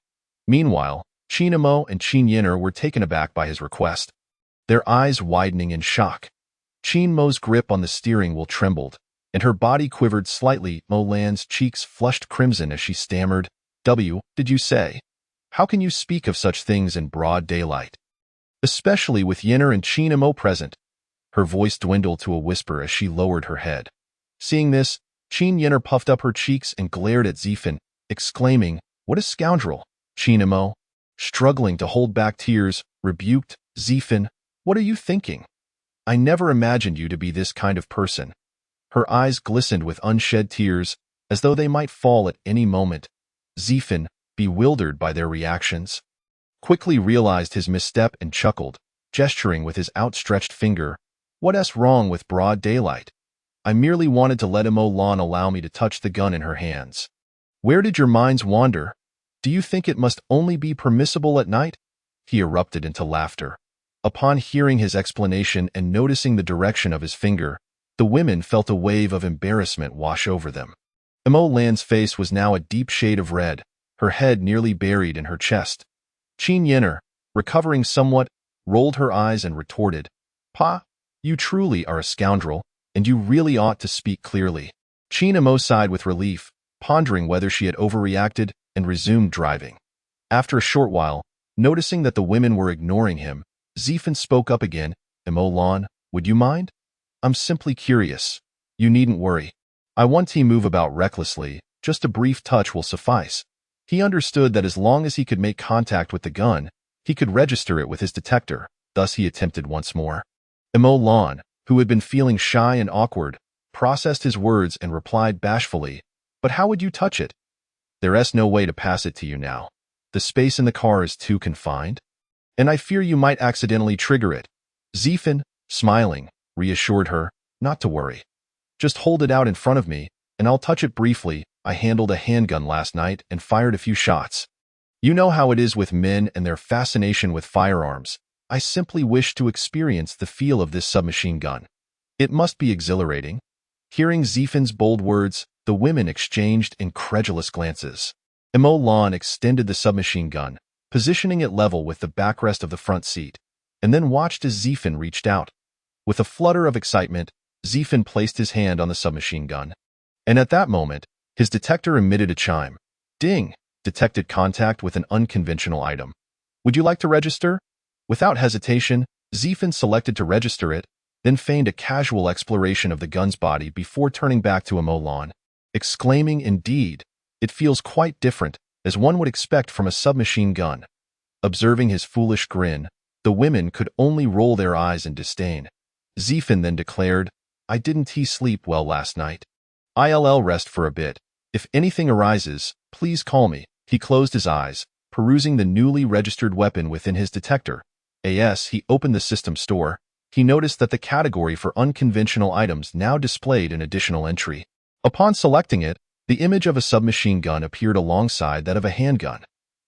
Meanwhile, Qin Mo and Qin Yin'er were taken aback by his request, their eyes widening in shock. Qin Mo's grip on the steering wheel trembled, and her body quivered slightly. Mo Lan's cheeks flushed crimson as she stammered, Did you say? How can you speak of such things in broad daylight? Especially with Yin'er and Qin Mo present. Her voice dwindled to a whisper as she lowered her head. Seeing this, Qin Yin'er puffed up her cheeks and glared at Zai-fan, exclaiming, What a scoundrel! Qin Mo, struggling to hold back tears, rebuked, Zai-fan, what are you thinking? I never imagined you to be this kind of person. Her eyes glistened with unshed tears, as though they might fall at any moment. Zai-fan, bewildered by their reactions, quickly realized his misstep and chuckled, gesturing with his outstretched finger. What's wrong with broad daylight? I merely wanted to let Mo Lan allow me to touch the gun in her hands. Where did your minds wander? Do you think it must only be permissible at night? He erupted into laughter. Upon hearing his explanation and noticing the direction of his finger, the women felt a wave of embarrassment wash over them. Mo Lan's face was now a deep shade of red, her head nearly buried in her chest. Qin Yin'er, recovering somewhat, rolled her eyes and retorted, Pa, you truly are a scoundrel, and you really ought to speak clearly. Qin Mo sighed with relief, pondering whether she had overreacted, and resumed driving. After a short while, noticing that the women were ignoring him, Zai-fan spoke up again, Mo Lan, would you mind? I'm simply curious. You needn't worry. I won't move about recklessly, just a brief touch will suffice. He understood that as long as he could make contact with the gun, he could register it with his detector, thus he attempted once more. Mo Lan, who had been feeling shy and awkward, processed his words and replied bashfully, But how would you touch it? There's no way to pass it to you now. The space in the car is too confined, and I fear you might accidentally trigger it. Zai-fan, smiling, reassured her, not to worry. Just hold it out in front of me, and I'll touch it briefly. I handled a handgun last night and fired a few shots. You know how it is with men and their fascination with firearms. I simply wish to experience the feel of this submachine gun. It must be exhilarating. Hearing Zai-fan's bold words, the women exchanged incredulous glances. Mo Lan extended the submachine gun, positioning it level with the backrest of the front seat, and then watched as Zai-fan reached out. With a flutter of excitement, Zai-fan placed his hand on the submachine gun. And at that moment, his detector emitted a chime. Ding! Detected contact with an unconventional item. Would you like to register? Without hesitation, Zai-fan selected to register it, then feigned a casual exploration of the gun's body before turning back to Mo Lan, exclaiming, Indeed, it feels quite different, as one would expect from a submachine gun. Observing his foolish grin, the women could only roll their eyes in disdain. Zai-fan then declared, I didn't sleep well last night. I'll rest for a bit. If anything arises, please call me. He closed his eyes, perusing the newly registered weapon within his detector. As he opened the system store, he noticed that the category for unconventional items now displayed an additional entry. Upon selecting it, the image of a submachine gun appeared alongside that of a handgun.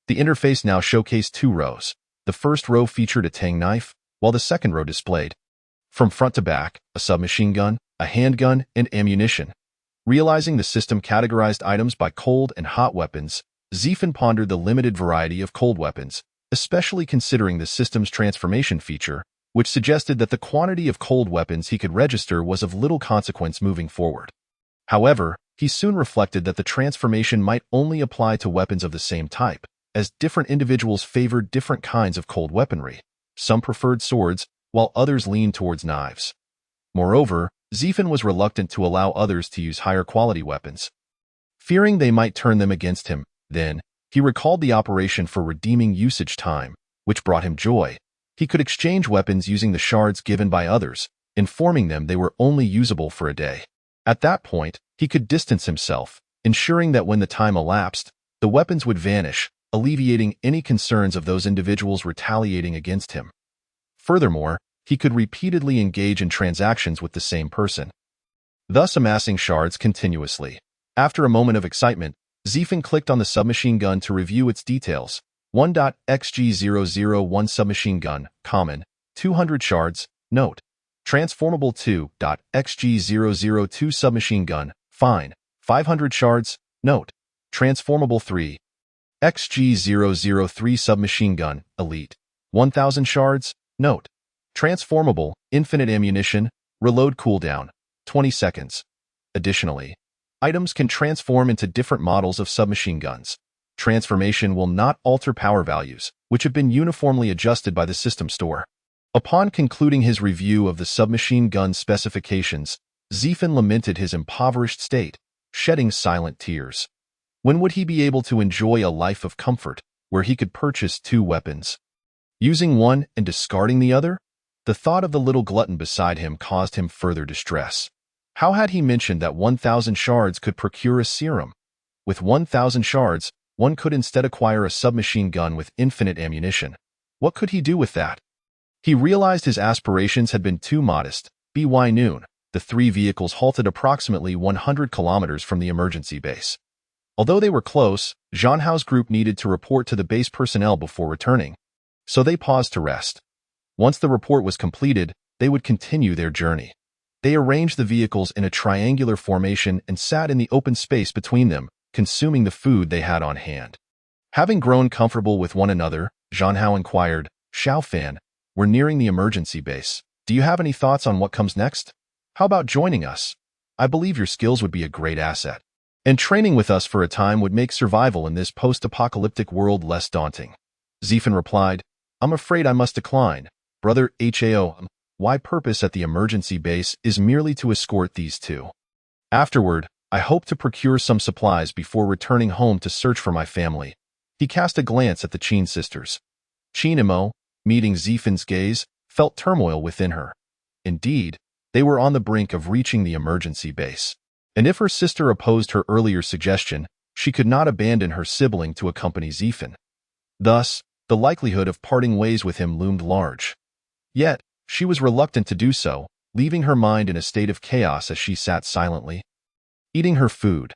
The interface now showcased two rows. The first row featured a tang knife, while the second row displayed, from front to back, a submachine gun, a handgun, and ammunition. Realizing the system categorized items by cold and hot weapons, Zephin pondered the limited variety of cold weapons, especially considering the system's transformation feature, which suggested that the quantity of cold weapons he could register was of little consequence moving forward. However, he soon reflected that the transformation might only apply to weapons of the same type, as different individuals favored different kinds of cold weaponry. Some preferred swords, while others leaned towards knives. Moreover, Zephin was reluctant to allow others to use higher quality weapons, fearing they might turn them against him. Then, he recalled the operation for redeeming usage time, which brought him joy. He could exchange weapons using the shards given by others, informing them they were only usable for a day. At that point, he could distance himself, ensuring that when the time elapsed, the weapons would vanish, alleviating any concerns of those individuals retaliating against him. Furthermore, he could repeatedly engage in transactions with the same person, thus amassing shards continuously. After a moment of excitement, Zephin clicked on the submachine gun to review its details. 1.xg001 submachine gun, common, 200 shards, note. Transformable 2.xg002 submachine gun, fine, 500 shards, note. Transformable 3.xg003 submachine gun, elite, 1000 shards, note. Transformable, infinite ammunition, reload cooldown, 20 seconds. Additionally, items can transform into different models of submachine guns. Transformation will not alter power values, which have been uniformly adjusted by the system store. Upon concluding his review of the submachine gun specifications, Zephin lamented his impoverished state, shedding silent tears. When would he be able to enjoy a life of comfort, where he could purchase two weapons, using one and discarding the other? The thought of the little glutton beside him caused him further distress. How had he mentioned that 1,000 shards could procure a serum? With 1,000 shards, one could instead acquire a submachine gun with infinite ammunition. What could he do with that? He realized his aspirations had been too modest. By noon, the three vehicles halted approximately 100 kilometers from the emergency base. Although they were close, Zhanhao's group needed to report to the base personnel before returning, so they paused to rest. Once the report was completed, they would continue their journey. They arranged the vehicles in a triangular formation and sat in the open space between them, consuming the food they had on hand. Having grown comfortable with one another, Zhanhao inquired, "Xiaofan, we're nearing the emergency base. Do you have any thoughts on what comes next? How about joining us? I believe your skills would be a great asset, and training with us for a time would make survival in this post-apocalyptic world less daunting." Zephin replied, "I'm afraid I must decline. Brother Hao, my purpose at the emergency base is merely to escort these two. Afterward, I hope to procure some supplies before returning home to search for my family." He cast a glance at the Qin sisters. Qin Imo, meeting Zephin's gaze, felt turmoil within her. Indeed, they were on the brink of reaching the emergency base. And if her sister opposed her earlier suggestion, she could not abandon her sibling to accompany Zephin. Thus, the likelihood of parting ways with him loomed large. Yet, she was reluctant to do so, leaving her mind in a state of chaos as she sat silently, eating her food.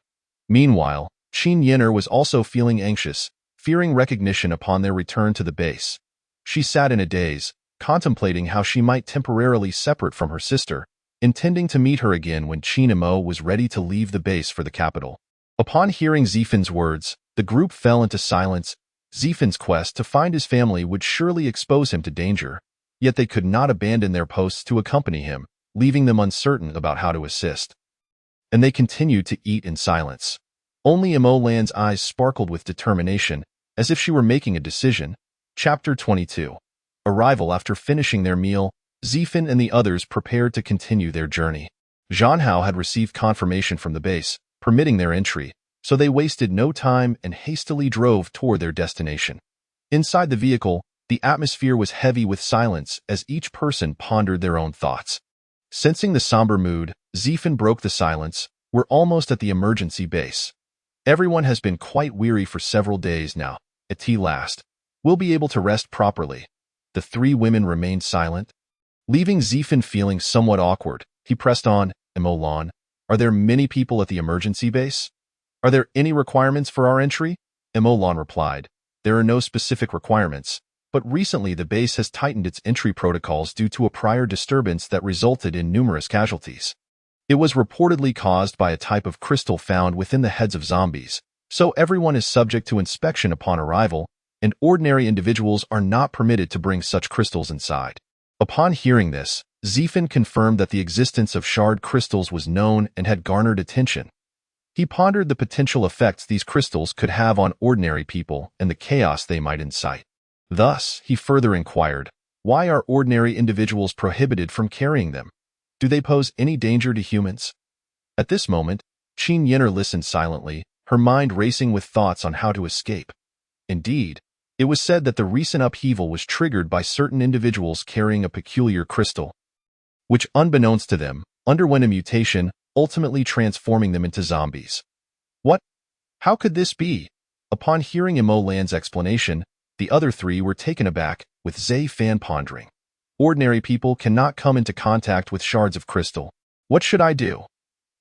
Meanwhile, Qin Yenner was also feeling anxious, fearing recognition upon their return to the base. She sat in a daze, contemplating how she might temporarily separate from her sister, intending to meet her again when Qin Imo was ready to leave the base for the capital. Upon hearing Zephin's words, the group fell into silence. Zephin's quest to find his family would surely expose him to danger, yet they could not abandon their posts to accompany him, leaving them uncertain about how to assist. And they continued to eat in silence. Only Imo Lan's eyes sparkled with determination, as if she were making a decision. Chapter 22. Arrival. After finishing their meal, Zephin and the others prepared to continue their journey. Zhanhao had received confirmation from the base, permitting their entry, so they wasted no time and hastily drove toward their destination. Inside the vehicle, the atmosphere was heavy with silence as each person pondered their own thoughts. Sensing the somber mood, Zephin broke the silence, We're almost at the emergency base. Everyone has been quite weary for several days now. At last, we'll be able to rest properly. The three women remained silent. Leaving Zifan feeling somewhat awkward, he pressed on, Emolan, are there many people at the emergency base? Are there any requirements for our entry? Emolan replied, there are no specific requirements, but recently the base has tightened its entry protocols due to a prior disturbance that resulted in numerous casualties. It was reportedly caused by a type of crystal found within the heads of zombies, so everyone is subject to inspection upon arrival, and ordinary individuals are not permitted to bring such crystals inside. Upon hearing this, Zifan confirmed that the existence of shard crystals was known and had garnered attention. He pondered the potential effects these crystals could have on ordinary people and the chaos they might incite. Thus, he further inquired, why are ordinary individuals prohibited from carrying them? Do they pose any danger to humans? At this moment, Qin Yin'er listened silently, her mind racing with thoughts on how to escape. Indeed, it was said that the recent upheaval was triggered by certain individuals carrying a peculiar crystal, which, unbeknownst to them, underwent a mutation, ultimately transforming them into zombies. What? How could this be? Upon hearing Emolan's explanation, the other three were taken aback, with Zifan pondering. Ordinary people cannot come into contact with shards of crystal. What should I do?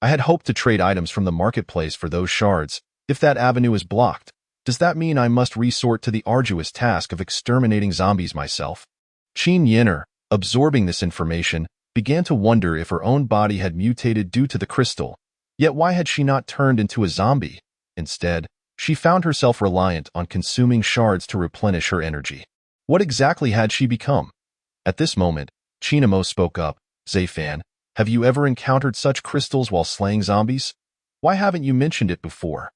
I had hoped to trade items from the marketplace for those shards. If that avenue is blocked, does that mean I must resort to the arduous task of exterminating zombies myself? Qin Yin'er, absorbing this information, began to wonder if her own body had mutated due to the crystal. Yet why had she not turned into a zombie? Instead, she found herself reliant on consuming shards to replenish her energy. What exactly had she become? At this moment, Chinamo spoke up, Zifan, have you ever encountered such crystals while slaying zombies? Why haven't you mentioned it before?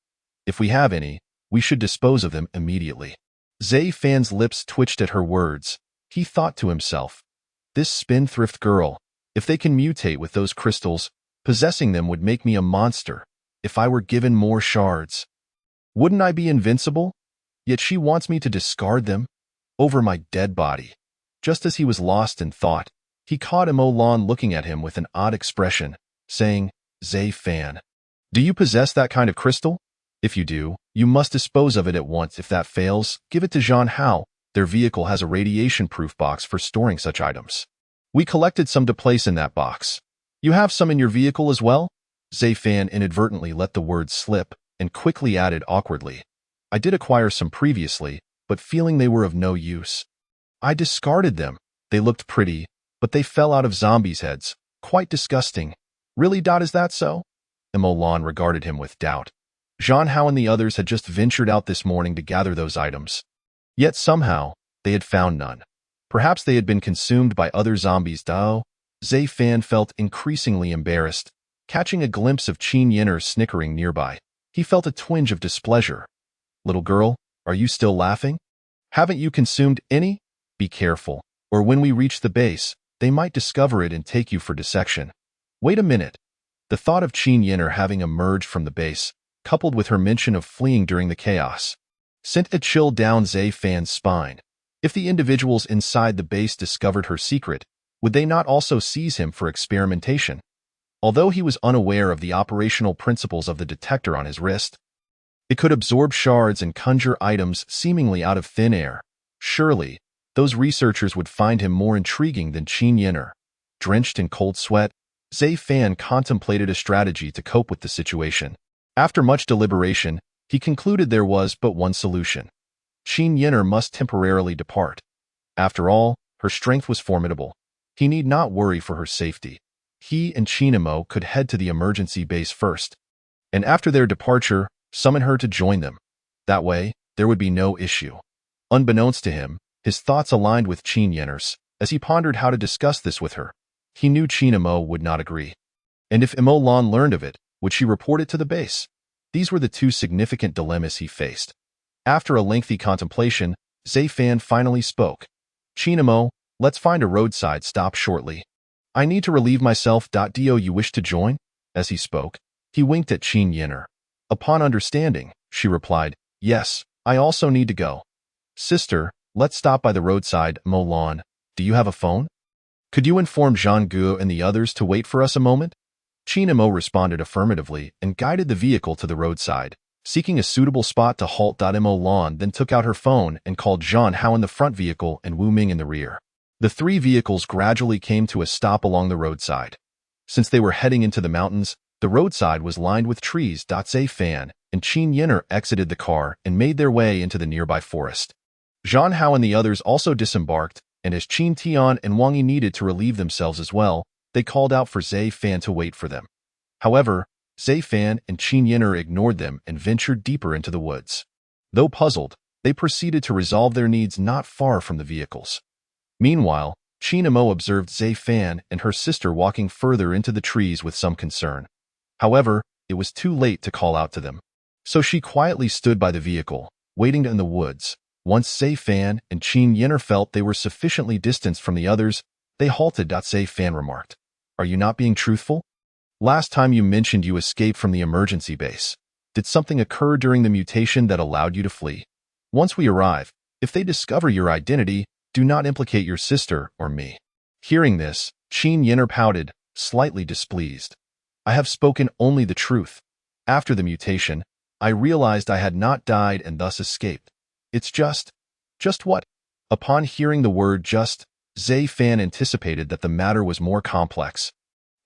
If we have any, we should dispose of them immediately. Zifan's lips twitched at her words. He thought to himself, this spendthrift girl, if they can mutate with those crystals, possessing them would make me a monster. If I were given more shards, wouldn't I be invincible? Yet she wants me to discard them over my dead body. Just as he was lost in thought, he caught Emolan looking at him with an odd expression, saying, Zifan, do you possess that kind of crystal? If you do, you must dispose of it at once. If that fails, give it to Zhan Hao. Their vehicle has a radiation-proof box for storing such items. We collected some to place in that box. You have some in your vehicle as well? Zifan inadvertently let the words slip and quickly added awkwardly, I did acquire some previously, but feeling they were of no use, I discarded them. They looked pretty, but they fell out of zombies' heads. Quite disgusting. Really, is that so? Emolan regarded him with doubt. Zhan Hao and the others had just ventured out this morning to gather those items. Yet somehow, they had found none. Perhaps they had been consumed by other zombies. Zifan felt increasingly embarrassed. Catching a glimpse of Qin Yin'er snickering nearby, he felt a twinge of displeasure. Little girl, are you still laughing? Haven't you consumed any? Be careful, or when we reach the base, they might discover it and take you for dissection. Wait a minute. The thought of Qin Yin'er having emerged from the base, coupled with her mention of fleeing during the chaos, sent a chill down Zifan's spine. If the individuals inside the base discovered her secret, would they not also seize him for experimentation? Although he was unaware of the operational principles of the detector on his wrist, it could absorb shards and conjure items seemingly out of thin air. Surely, those researchers would find him more intriguing than Qin Yin'er. Drenched in cold sweat, Zifan contemplated a strategy to cope with the situation. After much deliberation, he concluded there was but one solution. Qin Yin'er must temporarily depart. After all, her strength was formidable. He need not worry for her safety. He and Chinamo could head to the emergency base first, and after their departure, summon her to join them. That way, there would be no issue. Unbeknownst to him, his thoughts aligned with Qin Yin'er's as he pondered how to discuss this with her. He knew Chinamo would not agree. And if Emolan learned of it, would she report it to the base? These were the two significant dilemmas he faced. After a lengthy contemplation, Zifan finally spoke. Chinamo, let's find a roadside stop shortly. I need to relieve myself. Do you wish to join? As he spoke, he winked at Qin Yin'er. Upon understanding, she replied, yes, I also need to go. Sister, let's stop by the roadside. Molan, do you have a phone? Could you inform Zhang Guo and the others to wait for us a moment? Qin Mo responded affirmatively and guided the vehicle to the roadside, seeking a suitable spot to halt. Mo Lan then took out her phone and called Zhang Hao in the front vehicle and Wu Ming in the rear. The three vehicles gradually came to a stop along the roadside. Since they were heading into the mountains, the roadside was lined with trees. Zai Fan and Qin Yin'er exited the car and made their way into the nearby forest. Zhang Hao and the others also disembarked, and as Qin Tian and Wang Yi needed to relieve themselves as well, they called out for Zai Fan to wait for them. However, Zai Fan and Qin Yin'er ignored them and ventured deeper into the woods. Though puzzled, they proceeded to resolve their needs not far from the vehicles. Meanwhile, Qin Mo observed Zai Fan and her sister walking further into the trees with some concern. However, it was too late to call out to them. So she quietly stood by the vehicle, waiting in the woods. Once Zai Fan and Qin Yin'er felt they were sufficiently distanced from the others, they halted. Zai Fan remarked, "Are you not being truthful? Last time you mentioned you escaped from the emergency base. Did something occur during the mutation that allowed you to flee? Once we arrive, if they discover your identity, do not implicate your sister or me." Hearing this, Qin Yin'er pouted, slightly displeased. "I have spoken only the truth. After the mutation, I realized I had not died and thus escaped. It's just what?" Upon hearing the word just, Zai Fan anticipated that the matter was more complex,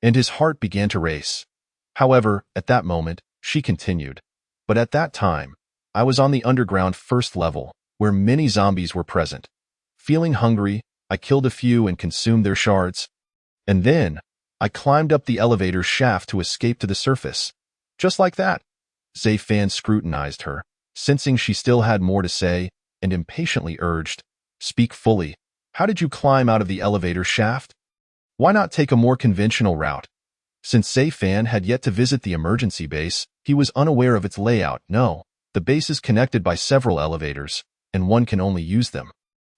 and his heart began to race. However, at that moment, she continued, "But at that time, I was on the underground first level, where many zombies were present. Feeling hungry, I killed a few and consumed their shards. And then, I climbed up the elevator shaft to escape to the surface. Just like that." Zai Fan scrutinized her, sensing she still had more to say, and impatiently urged, "Speak fully. How did you climb out of the elevator shaft? Why not take a more conventional route?" Since Zai Fan had yet to visit the emergency base, he was unaware of its layout. No, the base is connected by several elevators, and one can only use them.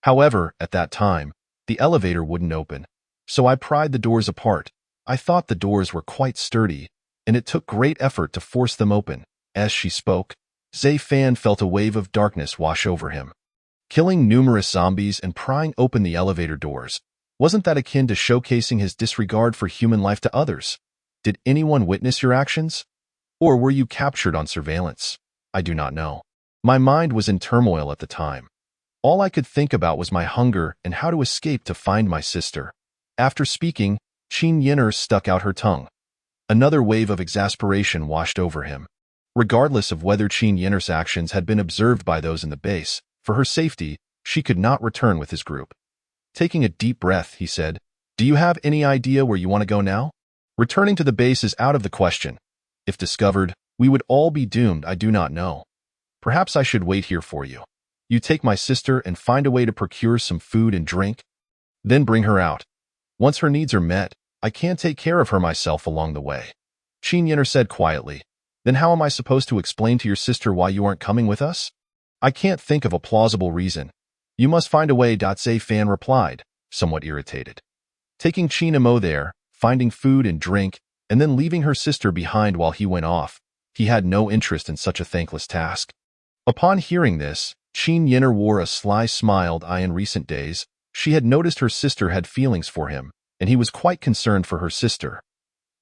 However, at that time, the elevator wouldn't open, so I pried the doors apart. I thought the doors were quite sturdy, and it took great effort to force them open. As she spoke, Zai Fan felt a wave of darkness wash over him. Killing numerous zombies and prying open the elevator doors, wasn't that akin to showcasing his disregard for human life to others? Did anyone witness your actions? Or were you captured on surveillance? I do not know. My mind was in turmoil at the time. All I could think about was my hunger and how to escape to find my sister." After speaking, Qin Yin'er stuck out her tongue. Another wave of exasperation washed over him. Regardless of whether Qin Yin'er's actions had been observed by those in the base, for her safety, she could not return with his group. Taking a deep breath, he said, "Do you have any idea where you want to go now? Returning to the base is out of the question. If discovered, we would all be doomed. I do not know. Perhaps I should wait here for you. You take my sister and find a way to procure some food and drink. Then bring her out. Once her needs are met, I can take care of her myself along the way." Qin Yin'er said quietly, "Then how am I supposed to explain to your sister why you aren't coming with us? I can't think of a plausible reason. You must find a way." Zai Fan replied, somewhat irritated. Taking Qin Mo there, finding food and drink, and then leaving her sister behind while he went off, he had no interest in such a thankless task. Upon hearing this, Qin Yin'er wore a sly smile. In recent days, she had noticed her sister had feelings for him, and he was quite concerned for her sister.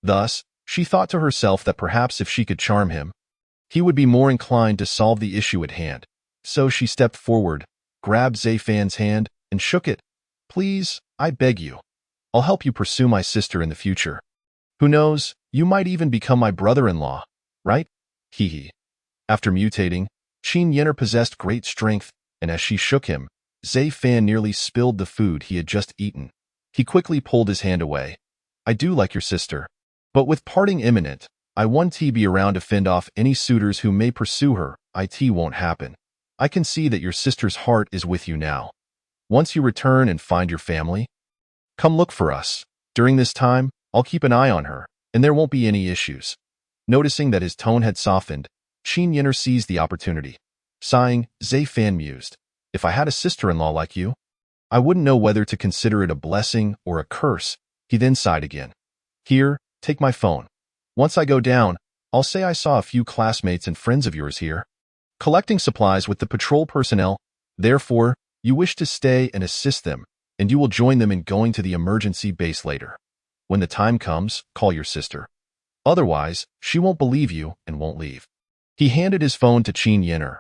Thus, she thought to herself that perhaps if she could charm him, he would be more inclined to solve the issue at hand. So she stepped forward, grabbed Zai Fan's hand, and shook it. "Please, I beg you. I'll help you pursue my sister in the future. Who knows, you might even become my brother-in-law, right? Hee hee." After mutating, Qin Yin'er possessed great strength, and as she shook him, Zai Fan nearly spilled the food he had just eaten. He quickly pulled his hand away. "I do like your sister, but with parting imminent, I want to be around to fend off any suitors who may pursue her. It won't happen. I can see that your sister's heart is with you now. Once you return and find your family, come look for us. During this time, I'll keep an eye on her, and there won't be any issues." Noticing that his tone had softened, Qin Yin'er seized the opportunity. Sighing, Zai Fan mused, "If I had a sister-in-law like you, I wouldn't know whether to consider it a blessing or a curse." He then sighed again. "Here, take my phone. Once I go down, I'll say I saw a few classmates and friends of yours here, collecting supplies with the patrol personnel. Therefore, you wish to stay and assist them, and you will join them in going to the emergency base later. When the time comes, call your sister. Otherwise, she won't believe you and won't leave. He handed his phone to Qin Yin'er.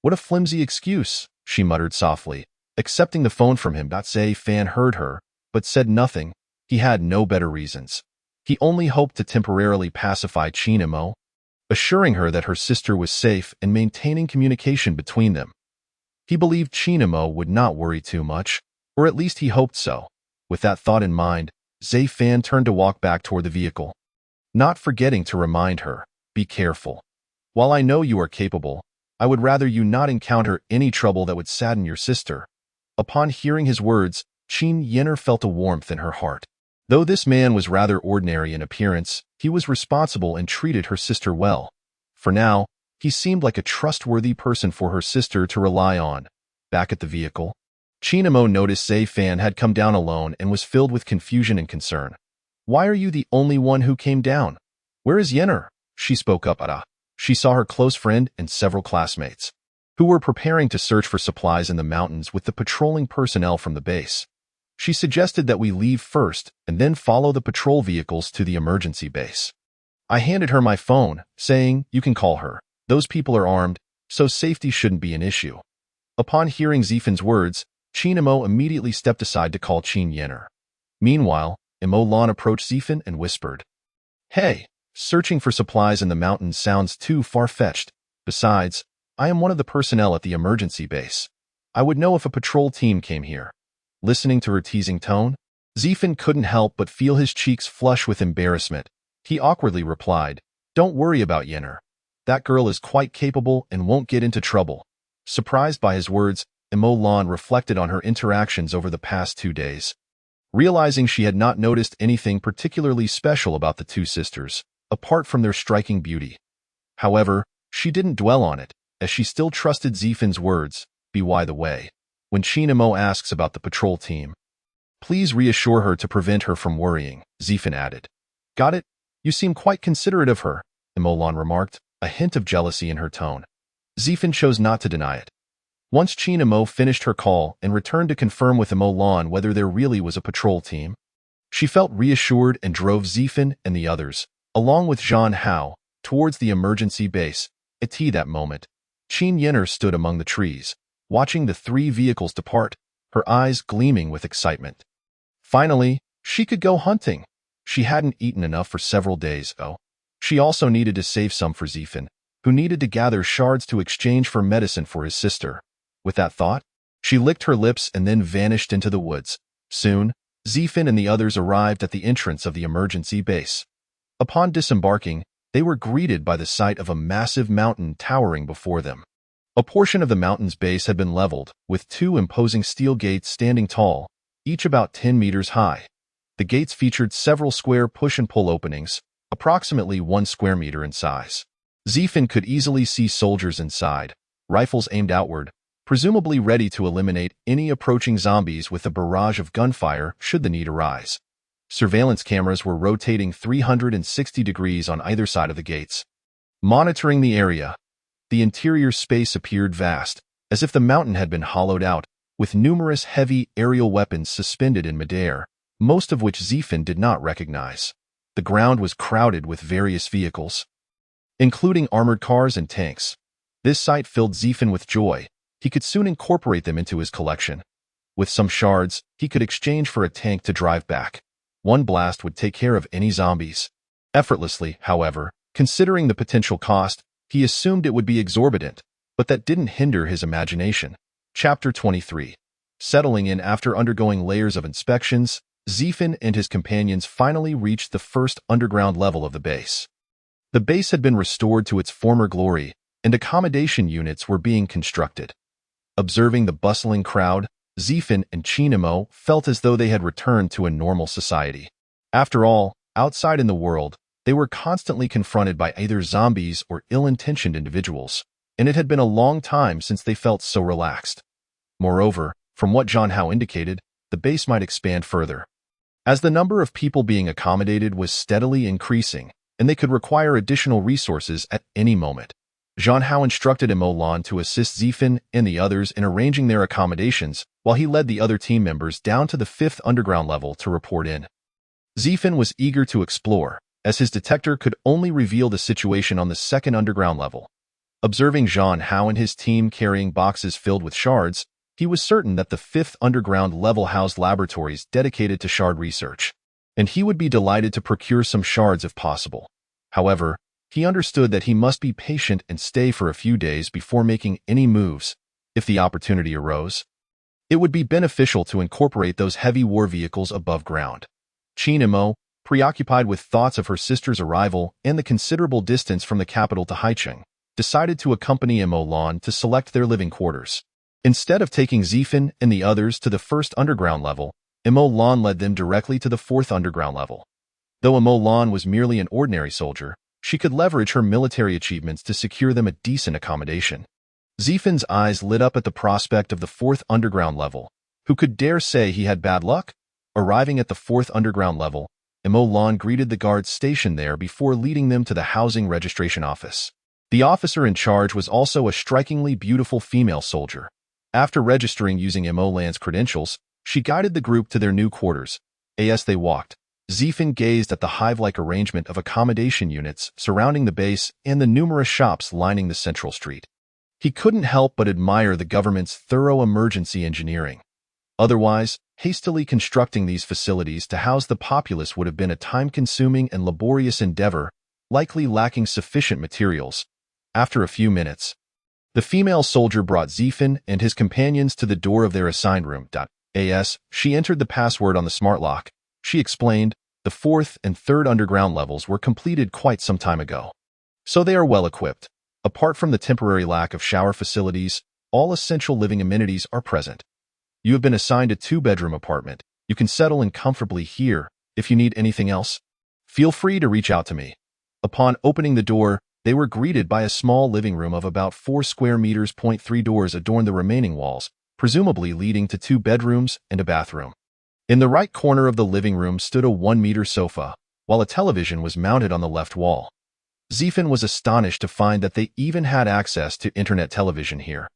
What a flimsy excuse, she muttered softly, accepting the phone from him. Say Fan heard her, but said nothing. He had no better reasons. He only hoped to temporarily pacify Qin Imo, assuring her that her sister was safe and maintaining communication between them. He believed Qin Imo would not worry too much, or at least he hoped so. With that thought in mind, Zai Fan turned to walk back toward the vehicle, not forgetting to remind her, be careful. While I know you are capable, I would rather you not encounter any trouble that would sadden your sister. Upon hearing his words, Qin Yin'er felt a warmth in her heart. Though this man was rather ordinary in appearance, he was responsible and treated her sister well. For now, he seemed like a trustworthy person for her sister to rely on. Back at the vehicle, Qin Imo noticed Zai Fan had come down alone and was filled with confusion and concern. Why are you the only one who came down? Where is Yin'er? She spoke up. She saw her close friend and several classmates, who were preparing to search for supplies in the mountains with the patrolling personnel from the base. She suggested that we leave first and then follow the patrol vehicles to the emergency base. I handed her my phone, saying, you can call her. Those people are armed, so safety shouldn't be an issue. Upon hearing Zifan's words, Qin Imo immediately stepped aside to call Qin Yin'er. Meanwhile, Imo Lan approached Zifan and whispered, Hey, searching for supplies in the mountains sounds too far-fetched. Besides, I am one of the personnel at the emergency base. I would know if a patrol team came here. Listening to her teasing tone, Zifan couldn't help but feel his cheeks flush with embarrassment. He awkwardly replied, Don't worry about Yin'er. That girl is quite capable and won't get into trouble. Surprised by his words, Imo Lan reflected on her interactions over the past 2 days. Realizing she had not noticed anything particularly special about the two sisters, apart from their striking beauty. However, she didn't dwell on it, as she still trusted Zifan's words. By the way, when Qin Imo asks about the patrol team, please reassure her to prevent her from worrying, Zifan added. Got it? You seem quite considerate of her, Imo Lan remarked, a hint of jealousy in her tone. Zifan chose not to deny it. Once Qin Imo finished her call and returned to confirm with Imo Lan whether there really was a patrol team, she felt reassured and drove Zifan and the others, along with Zhan Hao, towards the emergency base. At that moment, Qin Yin'er stood among the trees, watching the 3 vehicles depart, her eyes gleaming with excitement. Finally, she could go hunting. She hadn't eaten enough for several days, though. She also needed to save some for Zifan, who needed to gather shards to exchange for medicine for his sister. With that thought, she licked her lips and then vanished into the woods. Soon, Zifan and the others arrived at the entrance of the emergency base. Upon disembarking, they were greeted by the sight of a massive mountain towering before them. A portion of the mountain's base had been leveled, with 2 imposing steel gates standing tall, each about 10 meters high. The gates featured several square push-and-pull openings, approximately 1 square meter in size. Zifan could easily see soldiers inside, rifles aimed outward, presumably ready to eliminate any approaching zombies with a barrage of gunfire should the need arise. Surveillance cameras were rotating 360 degrees on either side of the gates, monitoring the area. The interior space appeared vast, as if the mountain had been hollowed out, with numerous heavy aerial weapons suspended in midair, most of which Zifan did not recognize. The ground was crowded with various vehicles, including armored cars and tanks. This sight filled Zifan with joy. He could soon incorporate them into his collection. With some shards, he could exchange for a tank to drive back. One blast would take care of any zombies. Effortlessly, however, considering the potential cost, he assumed it would be exorbitant, but that didn't hinder his imagination. Chapter 23. Settling in after undergoing layers of inspections, Zifan and his companions finally reached the first underground level of the base. The base had been restored to its former glory, and accommodation units were being constructed. Observing the bustling crowd, Zifan and Qin Imo felt as though they had returned to a normal society. After all, outside in the world, they were constantly confronted by either zombies or ill-intentioned individuals, and it had been a long time since they felt so relaxed. Moreover, from what Zhan Hao indicated, the base might expand further, as the number of people being accommodated was steadily increasing, and they could require additional resources at any moment. Zhan Hao instructed Imo Lan to assist Zifan and the others in arranging their accommodations, while he led the other team members down to the 5th underground level to report in. Zifan was eager to explore, as his detector could only reveal the situation on the second underground level. Observing Zhang Hao and his team carrying boxes filled with shards, he was certain that the fifth underground level housed laboratories dedicated to shard research, and he would be delighted to procure some shards if possible. However, he understood that he must be patient and stay for a few days before making any moves. If the opportunity arose, it would be beneficial to incorporate those heavy war vehicles above ground. Qin Mo, preoccupied with thoughts of her sister's arrival and the considerable distance from the capital to Haicheng, decided to accompany Mo Lan to select their living quarters. Instead of taking Zifan and the others to the first underground level, Mo Lan led them directly to the fourth underground level. Though Mo Lan was merely an ordinary soldier, she could leverage her military achievements to secure them a decent accommodation. Zifan's eyes lit up at the prospect of the fourth underground level. Who could dare say he had bad luck? Arriving at the fourth underground level, Mo Lan greeted the guards stationed there before leading them to the housing registration office. The officer in charge was also a strikingly beautiful female soldier. After registering using Mo Lan's credentials, she guided the group to their new quarters. As they walked, Zifan gazed at the hive-like arrangement of accommodation units surrounding the base and the numerous shops lining the central street. He couldn't help but admire the government's thorough emergency engineering. Otherwise, hastily constructing these facilities to house the populace would have been a time-consuming and laborious endeavor, likely lacking sufficient materials. After a few minutes, the female soldier brought Zifan and his companions to the door of their assigned room. As she entered the password on the smart lock, she explained, the fourth and third underground levels were completed quite some time ago. So they are well equipped. Apart from the temporary lack of shower facilities, all essential living amenities are present. You have been assigned a two-bedroom apartment. You can settle in comfortably here. If you need anything else, feel free to reach out to me. Upon opening the door, they were greeted by a small living room of about 4 square meters. 3 doors adorned the remaining walls, presumably leading to 2 bedrooms and a bathroom. In the right corner of the living room stood a 1-meter sofa, while a television was mounted on the left wall. Zifan was astonished to find that they even had access to internet television here.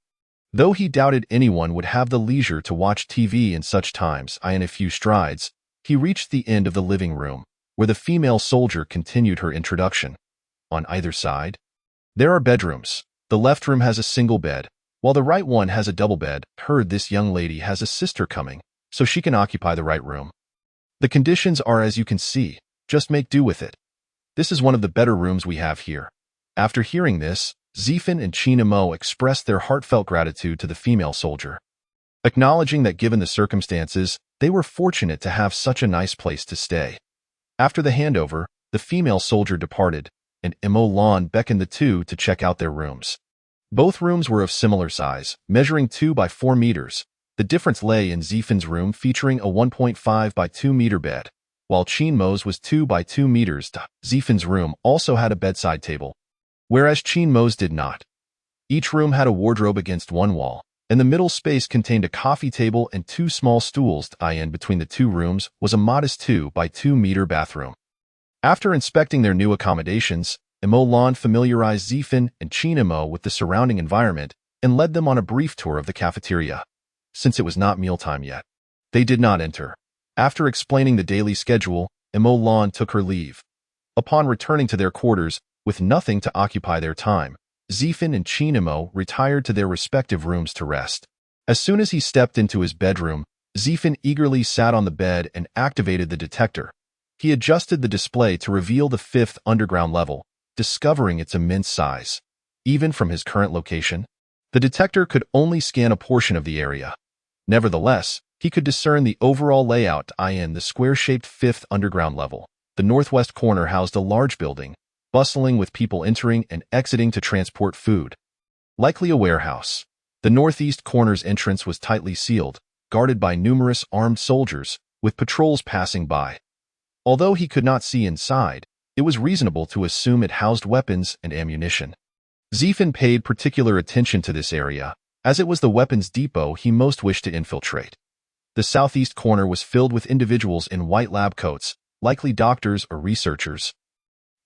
Though he doubted anyone would have the leisure to watch TV in such times, in a few strides, he reached the end of the living room, where the female soldier continued her introduction. On either side, there are bedrooms. The left room has a single bed, while the right one has a double bed. Heard this young lady has a sister coming, so she can occupy the right room. The conditions are as you can see, just make do with it. This is one of the better rooms we have here. After hearing this, Zifan and Qin Mo expressed their heartfelt gratitude to the female soldier, acknowledging that given the circumstances, they were fortunate to have such a nice place to stay. After the handover, the female soldier departed, and Mo Lan beckoned the two to check out their rooms. Both rooms were of similar size, measuring 2 by 4 meters. The difference lay in Zifan's room featuring a 1.5 by 2 meter bed, while Qin Mo's was 2 by 2 meters. Zifan's room also had a bedside table, whereas Qin Mo's did not. Each room had a wardrobe against one wall, and the middle space contained a coffee table and 2 small stools. In between the 2 rooms was a modest 2 by 2 meter bathroom. After inspecting their new accommodations, Mo Lan familiarized Zifan and Qin Mo with the surrounding environment and led them on a brief tour of the cafeteria. Since it was not mealtime yet, they did not enter. After explaining the daily schedule, Mo Lan took her leave. Upon returning to their quarters, with nothing to occupy their time, Zifan and Qin Mo retired to their respective rooms to rest. As soon as he stepped into his bedroom, Zifan eagerly sat on the bed and activated the detector. He adjusted the display to reveal the 5th underground level, discovering its immense size. Even from his current location, the detector could only scan a portion of the area. Nevertheless, he could discern the overall layout in the square-shaped 5th underground level. The northwest corner housed a large building, bustling with people entering and exiting to transport food. Likely a warehouse. The northeast corner's entrance was tightly sealed, guarded by numerous armed soldiers, with patrols passing by. Although he could not see inside, it was reasonable to assume it housed weapons and ammunition. Zifan paid particular attention to this area, as it was the weapons depot he most wished to infiltrate. The southeast corner was filled with individuals in white lab coats, likely doctors or researchers,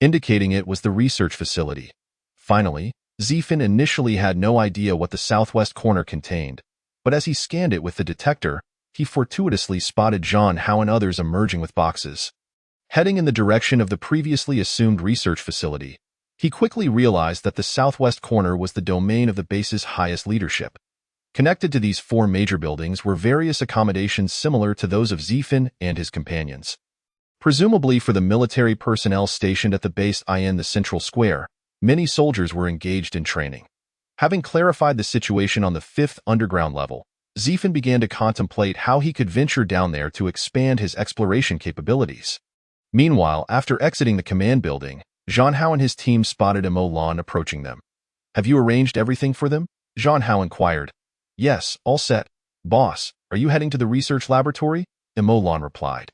indicating it was the research facility. Finally, Zifan initially had no idea what the southwest corner contained, but as he scanned it with the detector, he fortuitously spotted Zhang Hao and others emerging with boxes. Heading in the direction of the previously assumed research facility, he quickly realized that the southwest corner was the domain of the base's highest leadership. Connected to these four major buildings were various accommodations similar to those of Zifin and his companions. Presumably for the military personnel stationed at the base in the central square, many soldiers were engaged in training. Having clarified the situation on the 5th underground level, Zifin began to contemplate how he could venture down there to expand his exploration capabilities. Meanwhile, after exiting the command building, Zhang Hao and his team spotted Mo Lan approaching them. "Have you arranged everything for them?" Zhang Hao inquired. "Yes, all set. Boss, are you heading to the research laboratory?" Mo Lan replied.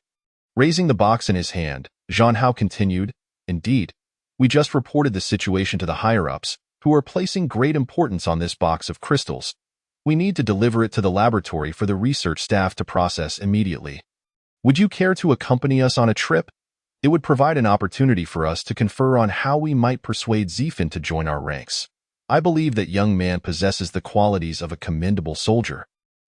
Raising the box in his hand, Zhang Hao continued, "Indeed. We just reported the situation to the higher-ups, who are placing great importance on this box of crystals. We need to deliver it to the laboratory for the research staff to process immediately. Would you care to accompany us on a trip? It would provide an opportunity for us to confer on how we might persuade Zifin to join our ranks. I believe that young man possesses the qualities of a commendable soldier."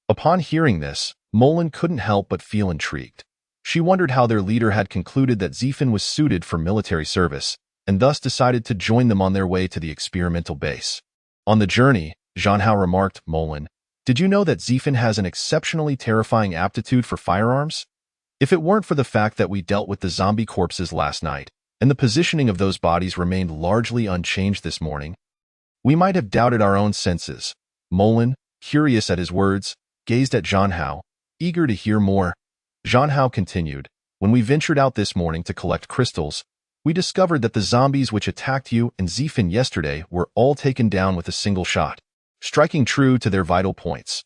Upon hearing this, Molan couldn't help but feel intrigued. She wondered how their leader had concluded that Zifin was suited for military service, and thus decided to join them on their way to the experimental base. On the journey, Zhang Hao remarked, "Molan, did you know that Zifin has an exceptionally terrifying aptitude for firearms? If it weren't for the fact that we dealt with the zombie corpses last night, and the positioning of those bodies remained largely unchanged this morning, we might have doubted our own senses." Molan, curious at his words, gazed at Zhang Hao, eager to hear more. Zhang Hao continued, "When we ventured out this morning to collect crystals, we discovered that the zombies which attacked you and Zifin yesterday were all taken down with a single shot, striking true to their vital points.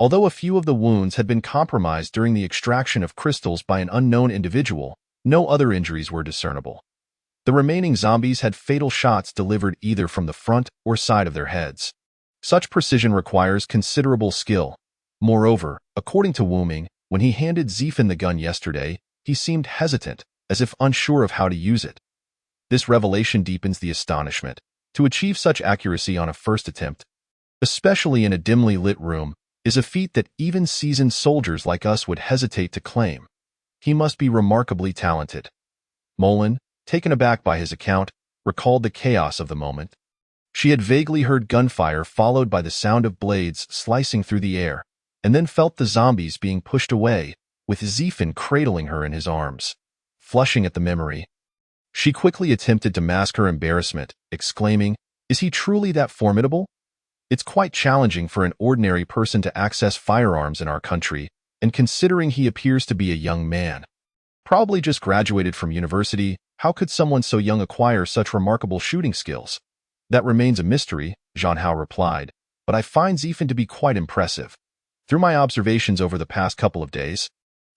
Although a few of the wounds had been compromised during the extraction of crystals by an unknown individual, no other injuries were discernible. The remaining zombies had fatal shots delivered either from the front or side of their heads. Such precision requires considerable skill. Moreover, according to Wu Ming, when he handed Zifin the gun yesterday, he seemed hesitant, as if unsure of how to use it. This revelation deepens the astonishment. To achieve such accuracy on a first attempt, especially in a dimly lit room, is a feat that even seasoned soldiers like us would hesitate to claim. He must be remarkably talented." Molan, taken aback by his account, recalled the chaos of the moment. She had vaguely heard gunfire followed by the sound of blades slicing through the air, and then felt the zombies being pushed away, with Zifin cradling her in his arms. Flushing at the memory, she quickly attempted to mask her embarrassment, exclaiming, "Is he truly that formidable? It's quite challenging for an ordinary person to access firearms in our country, and considering he appears to be a young man, probably just graduated from university, how could someone so young acquire such remarkable shooting skills?" "That remains a mystery," Zhang Hao replied, "but I find Zifin to be quite impressive. Through my observations over the past couple of days,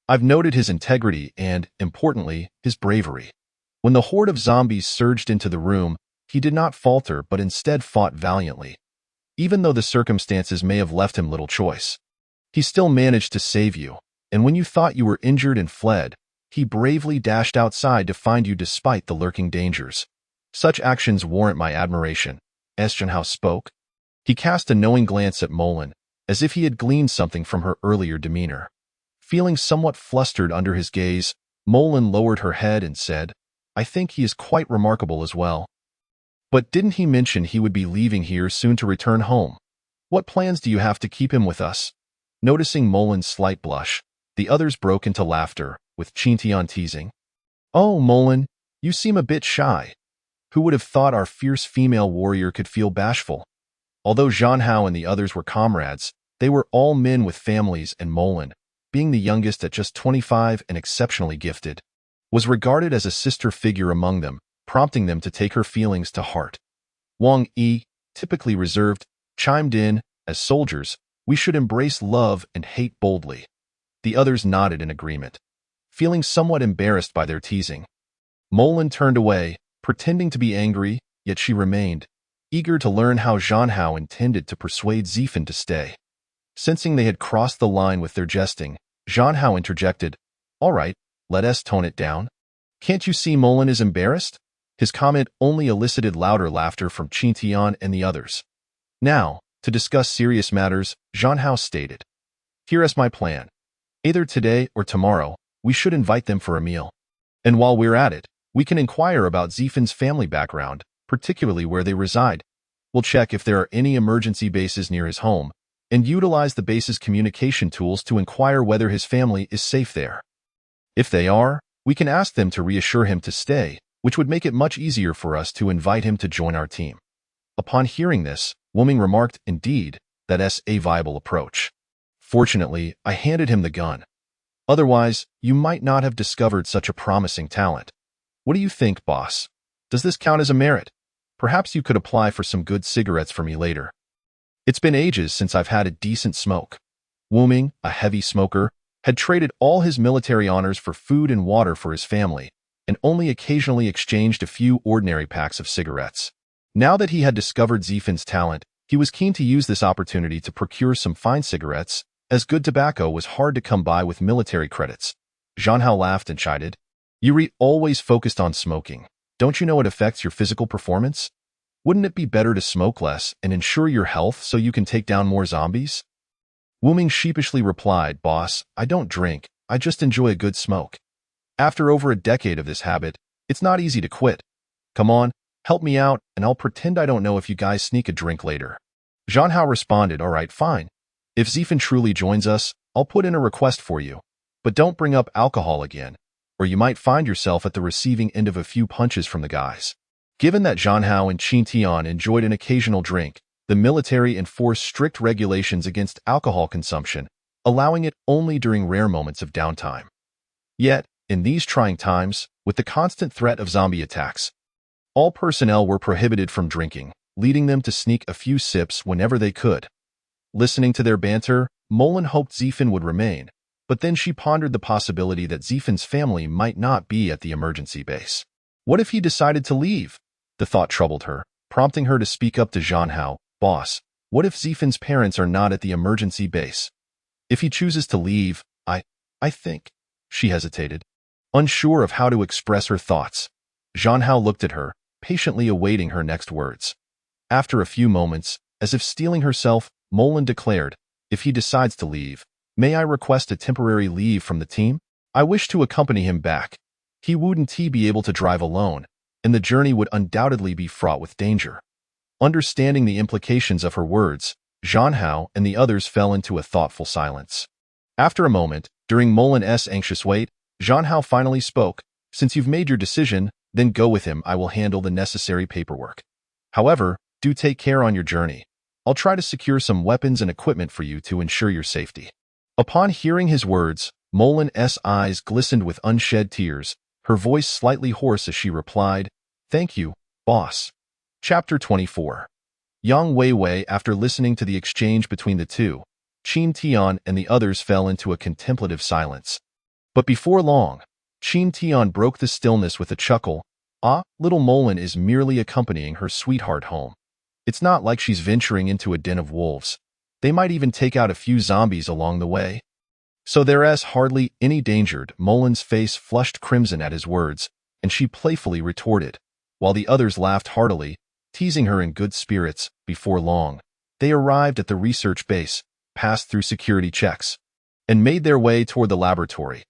I've noted his integrity and, importantly, his bravery. When the horde of zombies surged into the room, he did not falter but instead fought valiantly. Even though the circumstances may have left him little choice, he still managed to save you, and when you thought you were injured and fled, he bravely dashed outside to find you despite the lurking dangers. Such actions warrant my admiration." Zhang Hao spoke. He cast a knowing glance at Molan, as if he had gleaned something from her earlier demeanor. Feeling somewhat flustered under his gaze, Molan lowered her head and said, "I think he is quite remarkable as well. But didn't he mention he would be leaving here soon to return home? What plans do you have to keep him with us?" Noticing Molan's slight blush, the others broke into laughter, with Qintian teasing, "Oh, Molan, you seem a bit shy. Who would have thought our fierce female warrior could feel bashful?" Although Zhang Hao and the others were comrades, they were all men with families, and Molan, being the youngest at just 25 and exceptionally gifted, was regarded as a sister figure among them, prompting them to take her feelings to heart. Wang Yi, typically reserved, chimed in, "As soldiers, we should embrace love and hate boldly." The others nodded in agreement, feeling somewhat embarrassed by their teasing. Molan turned away, pretending to be angry, yet she remained, eager to learn how Zhang Hao intended to persuade Zifin to stay. Sensing they had crossed the line with their jesting, Zhang Hao interjected, "All right, let us tone it down. Can't you see Molan is embarrassed?" His comment only elicited louder laughter from Qintian and the others. Now, to discuss serious matters, Zhang Hao stated, "Here is my plan. Either today or tomorrow, we should invite them for a meal. And while we're at it, we can inquire about Ziefin's family background, particularly where they reside. We'll check if there are any emergency bases near his home, and utilize the base's communication tools to inquire whether his family is safe there. If they are, we can ask them to reassure him to stay, which would make it much easier for us to invite him to join our team. Upon hearing this, Wuming remarked, indeed, that's a viable approach. Fortunately, I handed him the gun. Otherwise, you might not have discovered such a promising talent. What do you think, boss? Does this count as a merit? Perhaps you could apply for some good cigarettes for me later. It's been ages since I've had a decent smoke. Wuming, a heavy smoker, had traded all his military honors for food and water for his family, and only occasionally exchanged a few ordinary packs of cigarettes. Now that he had discovered Ziefin's talent, he was keen to use this opportunity to procure some fine cigarettes, as good tobacco was hard to come by with military credits. Zhanhao laughed and chided, "Yuri always focused on smoking. Don't you know it affects your physical performance? Wouldn't it be better to smoke less and ensure your health so you can take down more zombies?" Wuming sheepishly replied, "Boss, I don't drink, I just enjoy a good smoke. After over a decade of this habit, it's not easy to quit. Come on, help me out, and I'll pretend I don't know if you guys sneak a drink later." Zhanhao responded, "All right, fine. If Ziefin truly joins us, I'll put in a request for you. But don't bring up alcohol again, or you might find yourself at the receiving end of a few punches from the guys." Given that Zhanhao and Qin Tian enjoyed an occasional drink, the military enforced strict regulations against alcohol consumption, allowing it only during rare moments of downtime. Yet, in these trying times, with the constant threat of zombie attacks, all personnel were prohibited from drinking, leading them to sneak a few sips whenever they could. Listening to their banter, Molen hoped Ziefin would remain, but then she pondered the possibility that Ziefin's family might not be at the emergency base. What if he decided to leave? The thought troubled her, prompting her to speak up to Zhanhao, "Boss, what if Ziefin's parents are not at the emergency base? If he chooses to leave, I think." She hesitated, unsure of how to express her thoughts. Zhanhao looked at her, patiently awaiting her next words. After a few moments, as if steeling herself, Molen declared, "If he decides to leave, may I request a temporary leave from the team? I wish to accompany him back. He wouldn't be able to drive alone, and the journey would undoubtedly be fraught with danger." Understanding the implications of her words, Zhanhao and the others fell into a thoughtful silence. After a moment, during Molen's anxious wait, Zhanhao finally spoke, "Since you've made your decision, then go with him. I will handle the necessary paperwork. However, do take care on your journey. I'll try to secure some weapons and equipment for you to ensure your safety." Upon hearing his words, Molen's eyes glistened with unshed tears, her voice slightly hoarse as she replied, "Thank you, boss." Chapter 24. Yang Weiwei. After listening to the exchange between the two, Qin Tian and the others fell into a contemplative silence. But before long, Qin Tian broke the stillness with a chuckle. Little Molen is merely accompanying her sweetheart home. It's not like she's venturing into a den of wolves. They might even take out a few zombies along the way. So there's hardly any danger." Molen's face flushed crimson at his words, and she playfully retorted, while the others laughed heartily, teasing her in good spirits. Before long, they arrived at the research base, passed through security checks, and made their way toward the laboratory.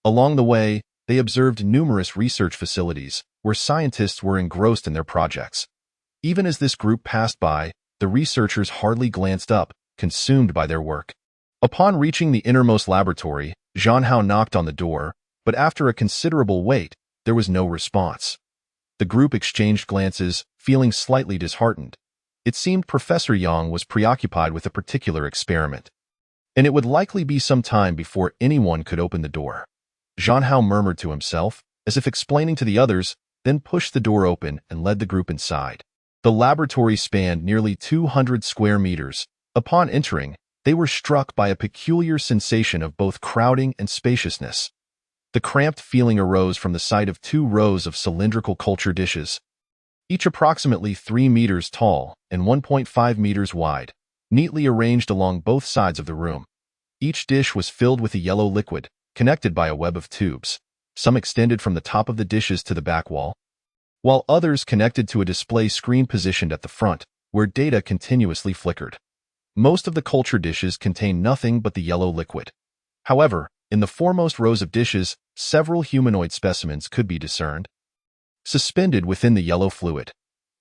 Along the way, they observed numerous research facilities where scientists were engrossed in their projects. Even as this group passed by, the researchers hardly glanced up, consumed by their work. Upon reaching the innermost laboratory, Zhanhao knocked on the door, but after a considerable wait, there was no response. The group exchanged glances, feeling slightly disheartened. It seemed Professor Yang was preoccupied with a particular experiment, and it would likely be some time before anyone could open the door. Zhanhao murmured to himself, as if explaining to the others, then pushed the door open and led the group inside. The laboratory spanned nearly 200 square meters. Upon entering, they were struck by a peculiar sensation of both crowding and spaciousness. The cramped feeling arose from the sight of 2 rows of cylindrical culture dishes, each approximately 3 meters tall and 1.5 meters wide, neatly arranged along both sides of the room. Each dish was filled with a yellow liquid, connected by a web of tubes. Some extended from the top of the dishes to the back wall, while others connected to a display screen positioned at the front, where data continuously flickered. Most of the culture dishes contained nothing but the yellow liquid. However, In the foremost rows of dishes, several humanoid specimens could be discerned. Suspended within the yellow fluid,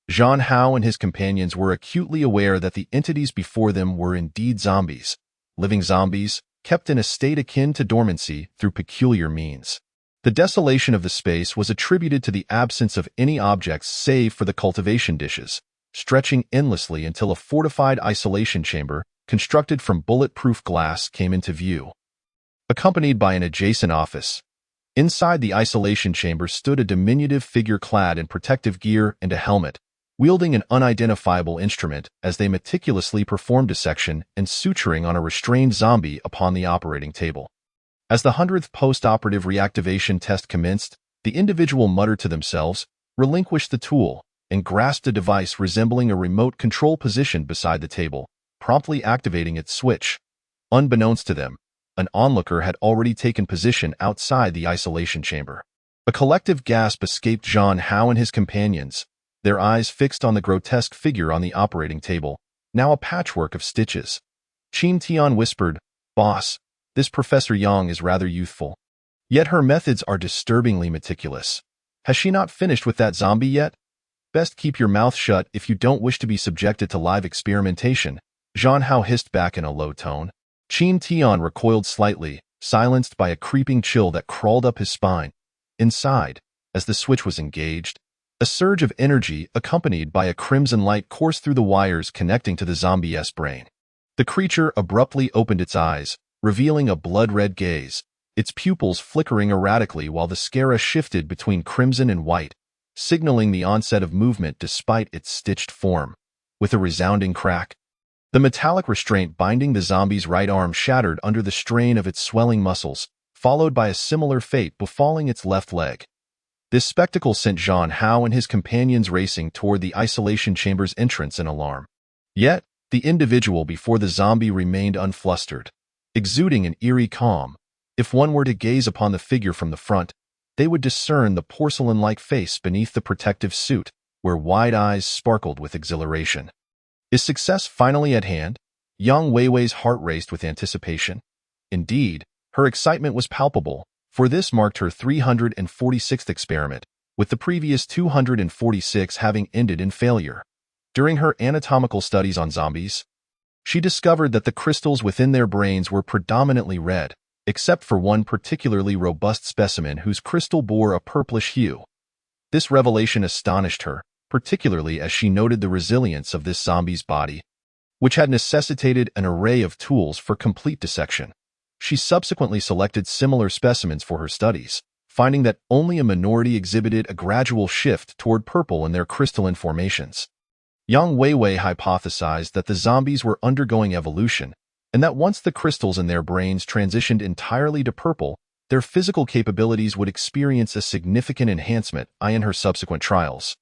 Zhang Hao and his companions were acutely aware that the entities before them were indeed zombies, living zombies, kept in a state akin to dormancy through peculiar means. The desolation of the space was attributed to the absence of any objects save for the cultivation dishes, stretching endlessly until a fortified isolation chamber, constructed from bulletproof glass, came into view. Accompanied by an adjacent office, inside the isolation chamber stood a diminutive figure clad in protective gear and a helmet, wielding an unidentifiable instrument as they meticulously performed dissection and suturing on a restrained zombie upon the operating table. As the 100th post-operative reactivation test commenced, the individual muttered to themselves, relinquished the tool, and grasped a device resembling a remote control position beside the table, promptly activating its switch. Unbeknownst to them, an onlooker had already taken position outside the isolation chamber. A collective gasp escaped Zhang Hao and his companions, their eyes fixed on the grotesque figure on the operating table, now a patchwork of stitches. Qin Tian whispered, "Boss, this Professor Yang is rather youthful. Yet her methods are disturbingly meticulous. Has she not finished with that zombie yet? Best keep your mouth shut if you don't wish to be subjected to live experimentation," Zhang Hao hissed back in a low tone. Qin Tian recoiled slightly, silenced by a creeping chill that crawled up his spine. Inside, as the switch was engaged, a surge of energy accompanied by a crimson light coursed through the wires connecting to the zombie's brain. The creature abruptly opened its eyes, revealing a blood-red gaze, its pupils flickering erratically while the scara shifted between crimson and white, signaling the onset of movement despite its stitched form. With a resounding crack, the metallic restraint binding the zombie's right arm shattered under the strain of its swelling muscles, followed by a similar fate befalling its left leg. This spectacle sent Zhang Hao and his companions racing toward the isolation chamber's entrance in alarm. Yet, the individual before the zombie remained unflustered, exuding an eerie calm. If one were to gaze upon the figure from the front, they would discern the porcelain-like face beneath the protective suit, where wide eyes sparkled with exhilaration. Is success finally at hand? Yang Weiwei's heart raced with anticipation. Indeed, her excitement was palpable, for this marked her 346th experiment, with the previous 246 having ended in failure. During her anatomical studies on zombies, she discovered that the crystals within their brains were predominantly red, except for one particularly robust specimen whose crystal bore a purplish hue. This revelation astonished her, particularly as she noted the resilience of this zombie's body, which had necessitated an array of tools for complete dissection. She subsequently selected similar specimens for her studies, finding that only a minority exhibited a gradual shift toward purple in their crystalline formations. Yang Weiwei hypothesized that the zombies were undergoing evolution, and that once the crystals in their brains transitioned entirely to purple, their physical capabilities would experience a significant enhancement. In her subsequent trials,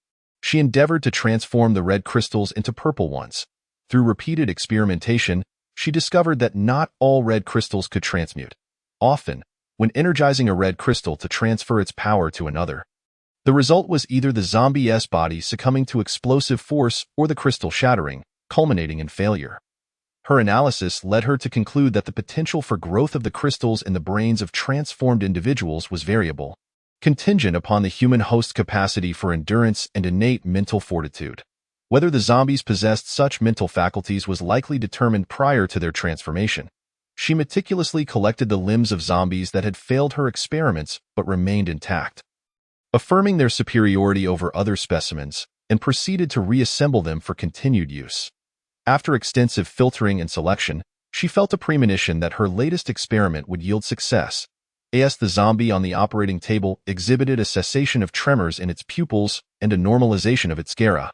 she endeavored to transform the red crystals into purple ones. Through repeated experimentation, she discovered that not all red crystals could transmute. Often, when energizing a red crystal to transfer its power to another, the result was either the zombie's body succumbing to explosive force or the crystal shattering, culminating in failure. Her analysis led her to conclude that the potential for growth of the crystals in the brains of transformed individuals was variable, contingent upon the human host's capacity for endurance and innate mental fortitude. Whether the zombies possessed such mental faculties was likely determined prior to their transformation. She meticulously collected the limbs of zombies that had failed her experiments but remained intact, affirming their superiority over other specimens, and proceeded to reassemble them for continued use. After extensive filtering and selection, she felt a premonition that her latest experiment would yield success. As the zombie on the operating table exhibited a cessation of tremors in its pupils and a normalization of its scara.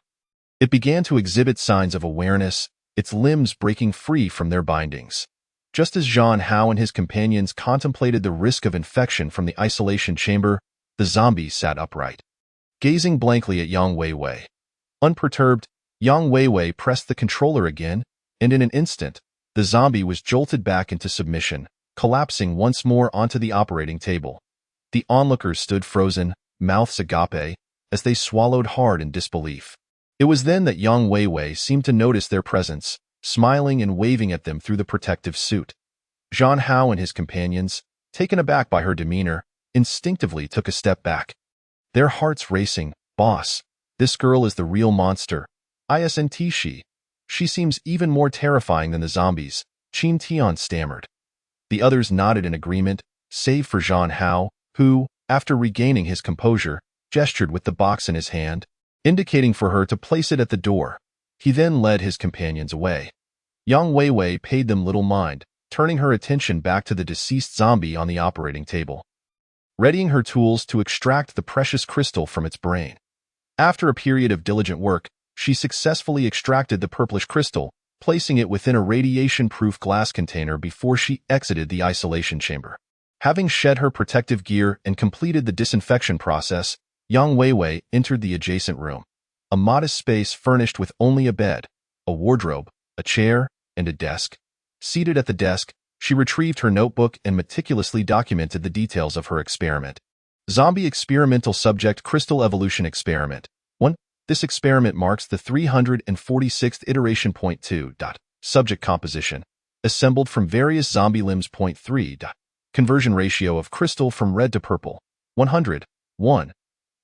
It began to exhibit signs of awareness, its limbs breaking free from their bindings. Just as Zhang Hao and his companions contemplated the risk of infection from the isolation chamber, the zombie sat upright, gazing blankly at Yang Weiwei. Unperturbed, Yang Weiwei pressed the controller again, and in an instant, the zombie was jolted back into submission, collapsing once more onto the operating table. The onlookers stood frozen, mouths agape, as they swallowed hard in disbelief. It was then that Yang Weiwei seemed to notice their presence, smiling and waving at them through the protective suit. Zhang Hao and his companions, taken aback by her demeanor, instinctively took a step back. Their hearts racing. Boss, this girl is the real monster. Isn't she? She seems even more terrifying than the zombies, Qin Tian stammered. The others nodded in agreement, save for Zhang Hao, who, after regaining his composure, gestured with the box in his hand, indicating for her to place it at the door. He then led his companions away. Yang Weiwei paid them little mind, turning her attention back to the deceased zombie on the operating table, readying her tools to extract the precious crystal from its brain. After a period of diligent work, she successfully extracted the purplish crystal, placing it within a radiation-proof glass container before she exited the isolation chamber. Having shed her protective gear and completed the disinfection process, Yang Weiwei entered the adjacent room, a modest space furnished with only a bed, a wardrobe, a chair, and a desk. Seated at the desk, she retrieved her notebook and meticulously documented the details of her experiment. Zombie Experimental Subject Crystal Evolution Experiment. 1. This experiment marks the 346th iteration. 2. Subject composition. Assembled from various zombie limbs. 3. Conversion ratio of crystal from red to purple. 100. 1.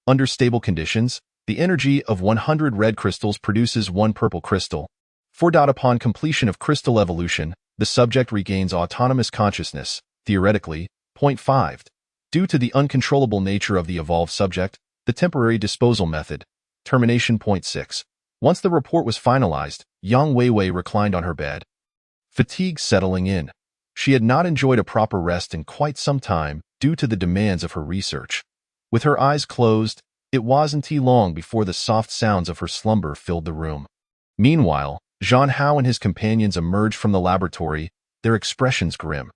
Under stable conditions, the energy of 100 red crystals produces 1 purple crystal. 4. Upon completion of crystal evolution, the subject regains autonomous consciousness, theoretically. 5. Due to the uncontrollable nature of the evolved subject, the temporary disposal method. Termination. 6. Once the report was finalized, Yang Weiwei reclined on her bed, fatigue settling in. She had not enjoyed a proper rest in quite some time due to the demands of her research. With her eyes closed, it wasn't long before the soft sounds of her slumber filled the room. Meanwhile, Zhang Hao and his companions emerged from the laboratory, their expressions grim.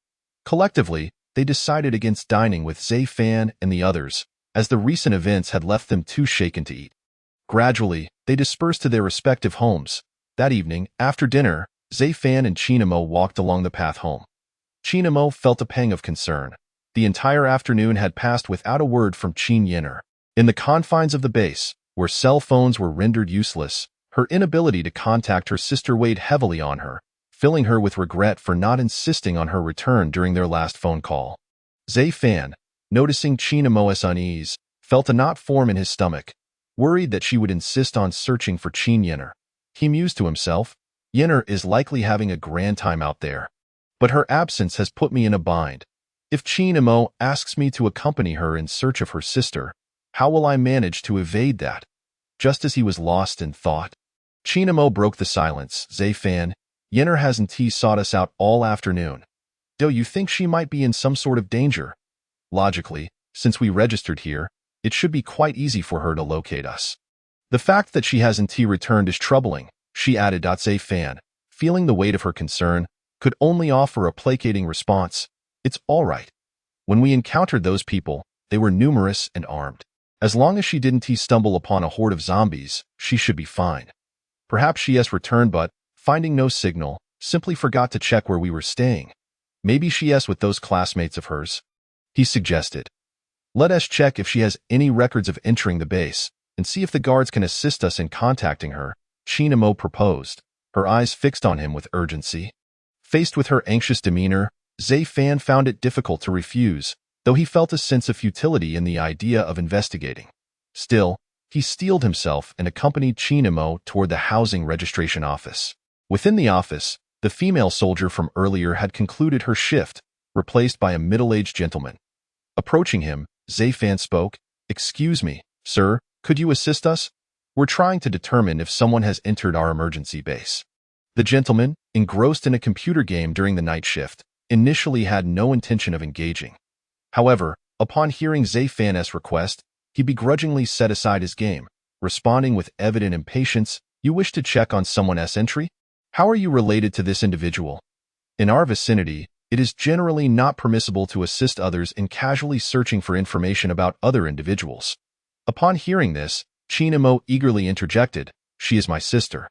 Collectively, they decided against dining with Zai Fan and the others, as the recent events had left them too shaken to eat. Gradually, they dispersed to their respective homes. That evening, after dinner, Zai Fan and Qinemo walked along the path home. Qinemo felt a pang of concern. The entire afternoon had passed without a word from Qin Yin'er. In the confines of the base, where cell phones were rendered useless, her inability to contact her sister weighed heavily on her, filling her with regret for not insisting on her return during their last phone call. Zai Fan, noticing Qinemo's unease, felt a knot form in his stomach, worried that she would insist on searching for Qin Yin'er. He mused to himself, Yin'er is likely having a grand time out there. But her absence has put me in a bind. If Qinemo asks me to accompany her in search of her sister, how will I manage to evade that? Just as he was lost in thought, Qinemo broke the silence. Zai Fan, Yin'er hasn't sought us out all afternoon. Do you think she might be in some sort of danger? Logically, since we registered here, it should be quite easy for her to locate us. The fact that she hasn't returned is troubling, she added. Zai Fan, feeling the weight of her concern, could only offer a placating response. It's all right. When we encountered those people, they were numerous and armed. As long as she didn't stumble upon a horde of zombies, she should be fine. Perhaps she has returned but, finding no signal, simply forgot to check where we were staying. Maybe she is with those classmates of hers, he suggested. Let us check if she has any records of entering the base, and see if the guards can assist us in contacting her, Qinemo proposed, her eyes fixed on him with urgency. Faced with her anxious demeanor, Zai Fan found it difficult to refuse, though he felt a sense of futility in the idea of investigating. Still, he steeled himself and accompanied Qinemo toward the housing registration office. Within the office, the female soldier from earlier had concluded her shift, replaced by a middle-aged gentleman. Approaching him, Zai Fan spoke, "Excuse me, sir, could you assist us? We're trying to determine if someone has entered our emergency base." The gentleman, engrossed in a computer game during the night shift, initially had no intention of engaging. However, upon hearing Zai Fan's request, he begrudgingly set aside his game, responding with evident impatience, "You wish to check on someone's entry? How are you related to this individual? In our vicinity, it is generally not permissible to assist others in casually searching for information about other individuals." Upon hearing this, Qinemo eagerly interjected, "She is my sister.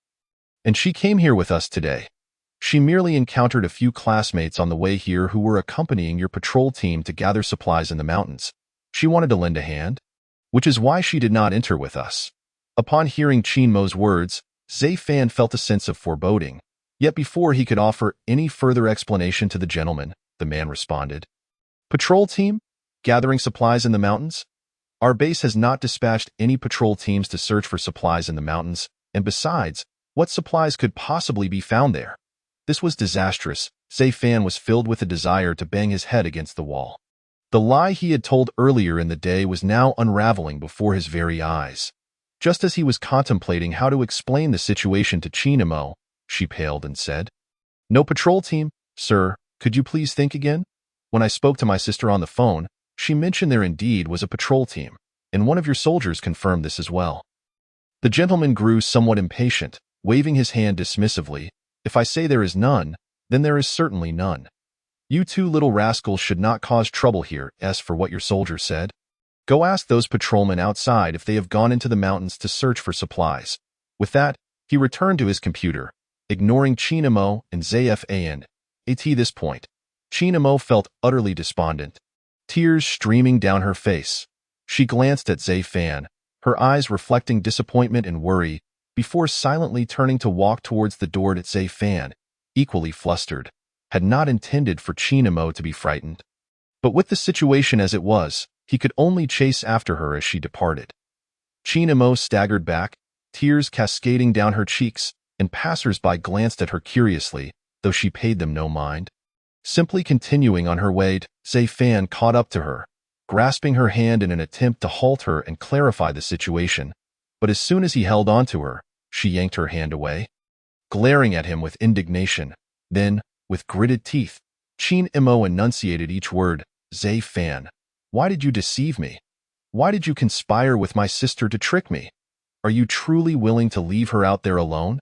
And she came here with us today. She merely encountered a few classmates on the way here who were accompanying your patrol team to gather supplies in the mountains. She wanted to lend a hand, which is why she did not enter with us." Upon hearing Qinmo's words, Zai Fan felt a sense of foreboding. Yet before he could offer any further explanation to the gentleman, the man responded, Patrol team? Gathering supplies in the mountains? Our base has not dispatched any patrol teams to search for supplies in the mountains, and besides, what supplies could possibly be found there? This was disastrous. Zai-Fan was filled with a desire to bang his head against the wall. The lie he had told earlier in the day was now unraveling before his very eyes. Just as he was contemplating how to explain the situation to Chinamo, she paled and said, "No patrol team, sir. Could you please think again? When I spoke to my sister on the phone, she mentioned there indeed was a patrol team, and one of your soldiers confirmed this as well." The gentleman grew somewhat impatient, waving his hand dismissively. "If I say there is none, then there is certainly none. You two little rascals should not cause trouble here, as for what your soldier said. Go ask those patrolmen outside if they have gone into the mountains to search for supplies." With that, he returned to his computer, ignoring Chinamo and Zai-Fan. At this point, Chinamo felt utterly despondent, tears streaming down her face. She glanced at Zai-Fan, her eyes reflecting disappointment and worry, before silently turning to walk towards the door. Zai-Fan, equally flustered, had not intended for Chinamo to be frightened. But with the situation as it was, he could only chase after her as she departed. Chinamo staggered back, tears cascading down her cheeks, and passers-by glanced at her curiously, though she paid them no mind. Simply continuing on her way, Zai-Fan caught up to her, grasping her hand in an attempt to halt her and clarify the situation. But as soon as he held on to her, she yanked her hand away, glaring at him with indignation. Then, with gritted teeth, Chinamo enunciated each word. "Zai-Fan, why did you deceive me? Why did you conspire with my sister to trick me? Are you truly willing to leave her out there alone?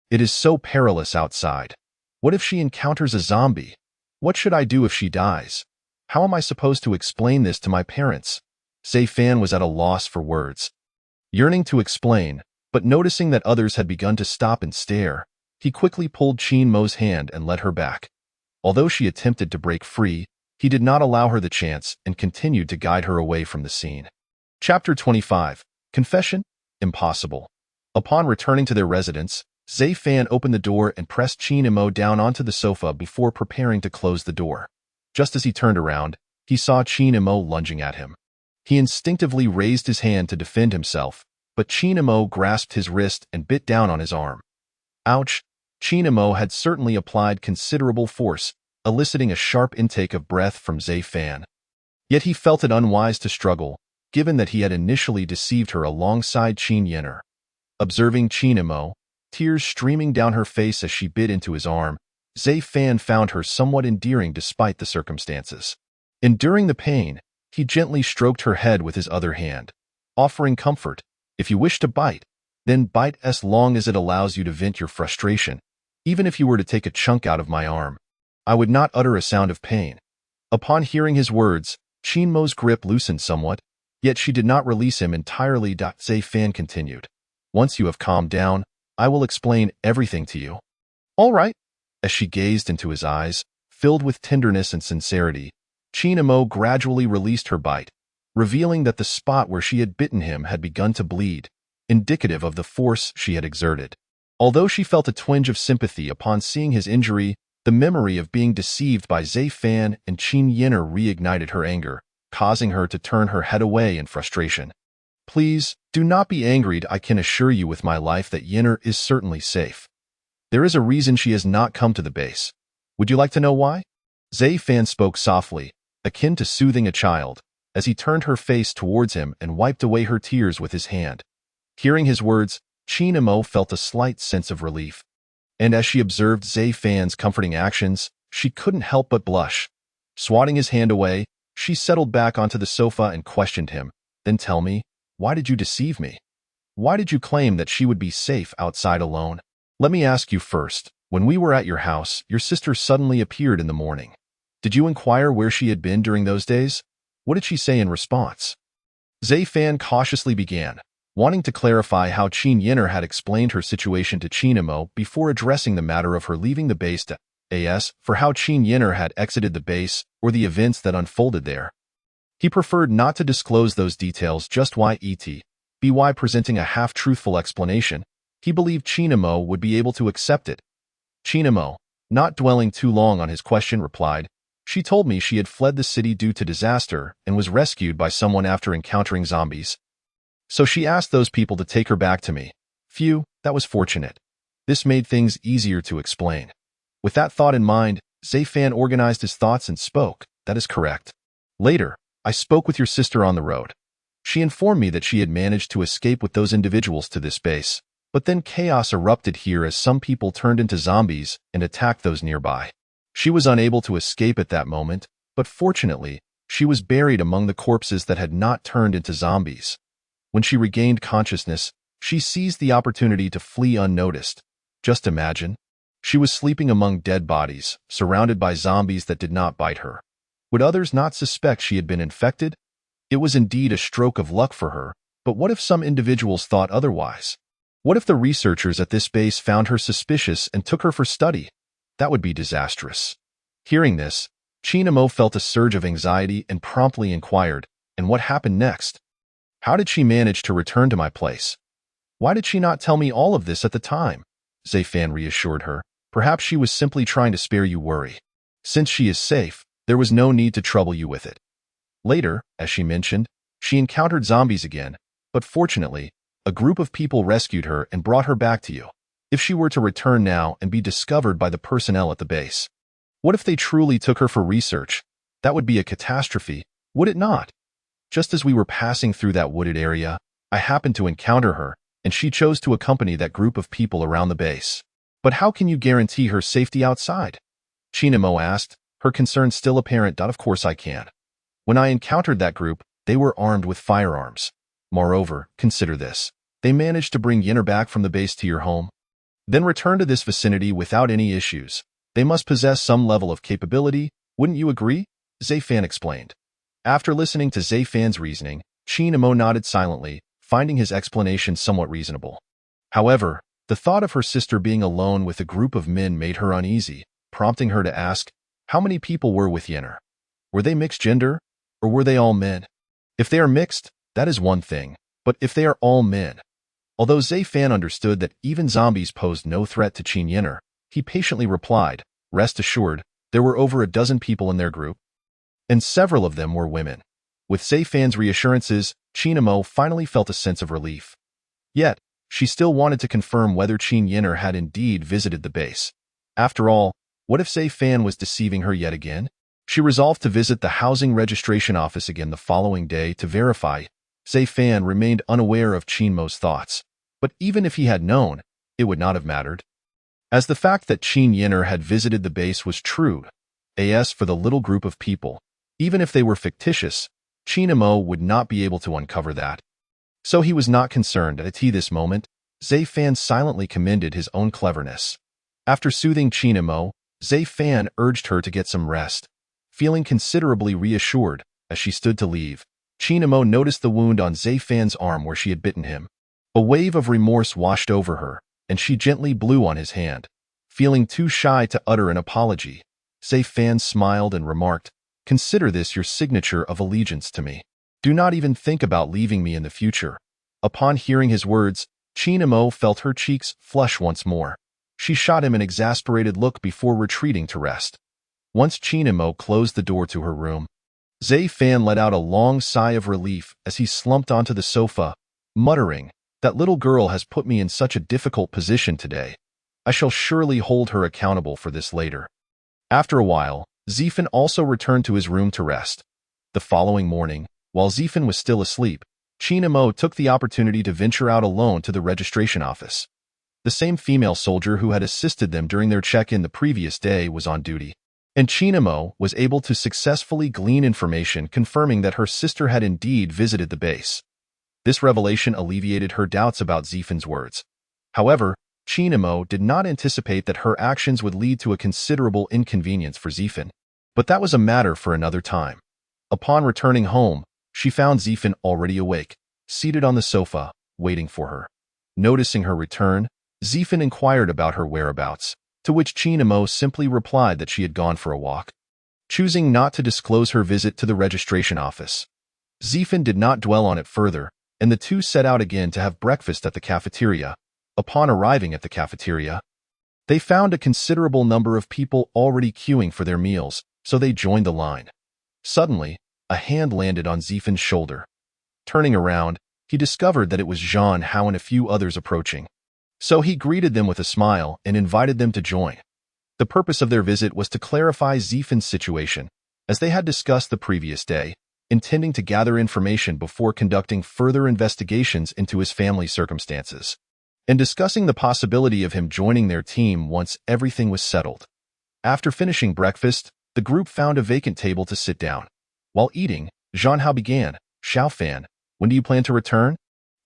It is so perilous outside. What if she encounters a zombie? What should I do if she dies? How am I supposed to explain this to my parents?" Zai-Fan was at a loss for words. Yearning to explain, but noticing that others had begun to stop and stare, he quickly pulled Chinmo's hand and led her back. Although she attempted to break free, he did not allow her the chance and continued to guide her away from the scene. Chapter 25. Confession? Impossible. Upon returning to their residence, Zai-Fan opened the door and pressed Chinmo down onto the sofa before preparing to close the door. Just as he turned around, he saw Chinmo lunging at him. He instinctively raised his hand to defend himself, but Chinmo grasped his wrist and bit down on his arm. Ouch! Chinmo had certainly applied considerable force, eliciting a sharp intake of breath from Zai-Fan. Yet he felt it unwise to struggle, given that he had initially deceived her alongside Qin Yenner. Observing Chinmo, tears streaming down her face as she bit into his arm, Zai-Fan found her somewhat endearing despite the circumstances. Enduring the pain, he gently stroked her head with his other hand, offering comfort. "If you wish to bite, then bite as long as it allows you to vent your frustration. Even if you were to take a chunk out of my arm, I would not utter a sound of pain." Upon hearing his words, Chinmo's grip loosened somewhat, yet she did not release him entirely. Zai-Fan continued, "Once you have calmed down, I will explain everything to you." "All right." As she gazed into his eyes, filled with tenderness and sincerity, Chinmo gradually released her bite, revealing that the spot where she had bitten him had begun to bleed, indicative of the force she had exerted. Although she felt a twinge of sympathy upon seeing his injury, the memory of being deceived by Zai-Fan and Qin Yenner reignited her anger, causing her to turn her head away in frustration. "Please, do not be angry. I can assure you with my life that Yenner is certainly safe. There is a reason she has not come to the base. Would you like to know why?" Zai-Fan spoke softly, akin to soothing a child, as he turned her face towards him and wiped away her tears with his hand. Hearing his words, Chinmo felt a slight sense of relief, and as she observed Zai-Fan's comforting actions, she couldn't help but blush. Swatting his hand away, she settled back onto the sofa and questioned him. "Then tell me, why did you deceive me? Why did you claim that she would be safe outside alone? Let me ask you first, when we were at your house, your sister suddenly appeared in the morning. Did you inquire where she had been during those days? What did she say in response?" Zai-Fan cautiously began, wanting to clarify how Qin Yenner had explained her situation to Chinmo before addressing the matter of her leaving the base to for how Qin Yenner had exited the base or the events that unfolded there. He preferred not to disclose those details just by presenting a half-truthful explanation. He believed Chinmo would be able to accept it. Chinmo, not dwelling too long on his question, replied, She told me she had fled the city due to disaster and was rescued by someone after encountering zombies. So she asked those people to take her back to me. Phew, that was fortunate. This made things easier to explain. With that thought in mind, Zayfan organized his thoughts and spoke. That is correct. Later, I spoke with your sister on the road. She informed me that she had managed to escape with those individuals to this base, but then chaos erupted here as some people turned into zombies and attacked those nearby. She was unable to escape at that moment, but fortunately, she was buried among the corpses that had not turned into zombies. When she regained consciousness, she seized the opportunity to flee unnoticed. Just imagine. She was sleeping among dead bodies, surrounded by zombies that did not bite her. Would others not suspect she had been infected? It was indeed a stroke of luck for her, but what if some individuals thought otherwise? What if the researchers at this base found her suspicious and took her for study? That would be disastrous. Hearing this, Chinamo felt a surge of anxiety and promptly inquired, and what happened next? How did she manage to return to my place? Why did she not tell me all of this at the time? Zayfan reassured her. Perhaps she was simply trying to spare you worry. Since she is safe, there was no need to trouble you with it. Later, as she mentioned, she encountered zombies again, but fortunately, a group of people rescued her and brought her back to you. If she were to return now and be discovered by the personnel at the base, what if they truly took her for research? That would be a catastrophe, would it not? Just as we were passing through that wooded area, I happened to encounter her, and she chose to accompany that group of people around the base. But how can you guarantee her safety outside? Chinamo asked, her concern still apparent. Of course I can. When I encountered that group, they were armed with firearms. Moreover, consider this. They managed to bring Yinner back from the base to your home, then return to this vicinity without any issues. They must possess some level of capability, wouldn't you agree? Zayfan explained. After listening to Zayfan's reasoning, Chinamo nodded silently, finding his explanation somewhat reasonable. However, the thought of her sister being alone with a group of men made her uneasy, prompting her to ask, how many people were with Yinner? Were they mixed gender, or were they all men? If they are mixed, that is one thing, but if they are all men? Although Zayfan understood that even zombies posed no threat to Qin Yinner, he patiently replied, rest assured, there were over a dozen people in their group, and several of them were women. With Zayfan's reassurances, Chinamo finally felt a sense of relief. Yet, she still wanted to confirm whether Qin Yinner had indeed visited the base. After all, what if Zayfan was deceiving her yet again? She resolved to visit the housing registration office again the following day to verify. Zayfan remained unaware of Chinmo's thoughts, but even if he had known, it would not have mattered, as the fact that Qin Yinner had visited the base was true. As for the little group of people, even if they were fictitious, Chinamo would not be able to uncover that. So he was not concerned. At this moment, Zayfan silently commended his own cleverness. After soothing Chinamo, Zayfan urged her to get some rest. Feeling considerably reassured, as she stood to leave, Chinamo noticed the wound on Zayfan's arm where she had bitten him. A wave of remorse washed over her, and she gently blew on his hand. Feeling too shy to utter an apology, Zayfan smiled and remarked, consider this your signature of allegiance to me. Do not even think about leaving me in the future. Upon hearing his words, Chinamo felt her cheeks flush once more. She shot him an exasperated look before retreating to rest. Once Chinamo closed the door to her room, Zayfan let out a long sigh of relief as he slumped onto the sofa, muttering, that little girl has put me in such a difficult position today. I shall surely hold her accountable for this later. After a while, Zayfan also returned to his room to rest. The following morning, while Zayfan was still asleep, Chinamo took the opportunity to venture out alone to the registration office. The same female soldier who had assisted them during their check-in the previous day was on duty, and Chinamo was able to successfully glean information confirming that her sister had indeed visited the base. This revelation alleviated her doubts about Zayfan's words. However, Chinamo did not anticipate that her actions would lead to a considerable inconvenience for Zayfan. But that was a matter for another time. Upon returning home, she found Zayfan already awake, seated on the sofa, waiting for her. Noticing her return, Zayfan inquired about her whereabouts, to which Chinamo simply replied that she had gone for a walk. Choosing not to disclose her visit to the registration office, Zayfan did not dwell on it further, and the two set out again to have breakfast at the cafeteria. Upon arriving at the cafeteria, they found a considerable number of people already queuing for their meals, so they joined the line. Suddenly, a hand landed on Zifen's shoulder. Turning around, he discovered that it was Zhang Hao and a few others approaching. So he greeted them with a smile and invited them to join. The purpose of their visit was to clarify Zifen's situation, as they had discussed the previous day, intending to gather information before conducting further investigations into his family's circumstances, and discussing the possibility of him joining their team once everything was settled. After finishing breakfast, the group found a vacant table to sit down. While eating, Zhang Hao began, "Xiao Fan, when do you plan to return?"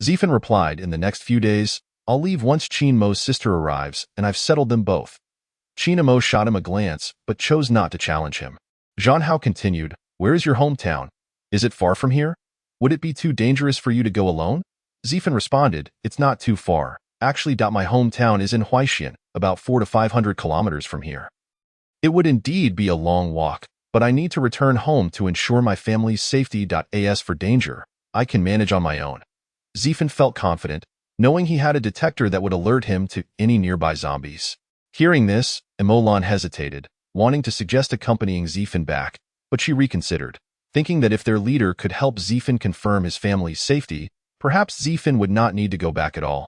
Zifen replied, "In the next few days. I'll leave once Qin Mo's sister arrives, and I've settled them both." Qin Mo shot him a glance, but chose not to challenge him. Zhang Hao continued, "Where is your hometown? Is it far from here? Would it be too dangerous for you to go alone?" Zifen responded, "It's not too far. Actually, my hometown is in Huaixian, about 400 to 500 kilometers from here. It would indeed be a long walk, but I need to return home to ensure my family's safety. As for danger, I can manage on my own." Zifen felt confident, knowing he had a detector that would alert him to any nearby zombies. Hearing this, Imolan hesitated, wanting to suggest accompanying Zifen back, but she reconsidered, thinking that if their leader could help Zifen confirm his family's safety, perhaps Zifen would not need to go back at all.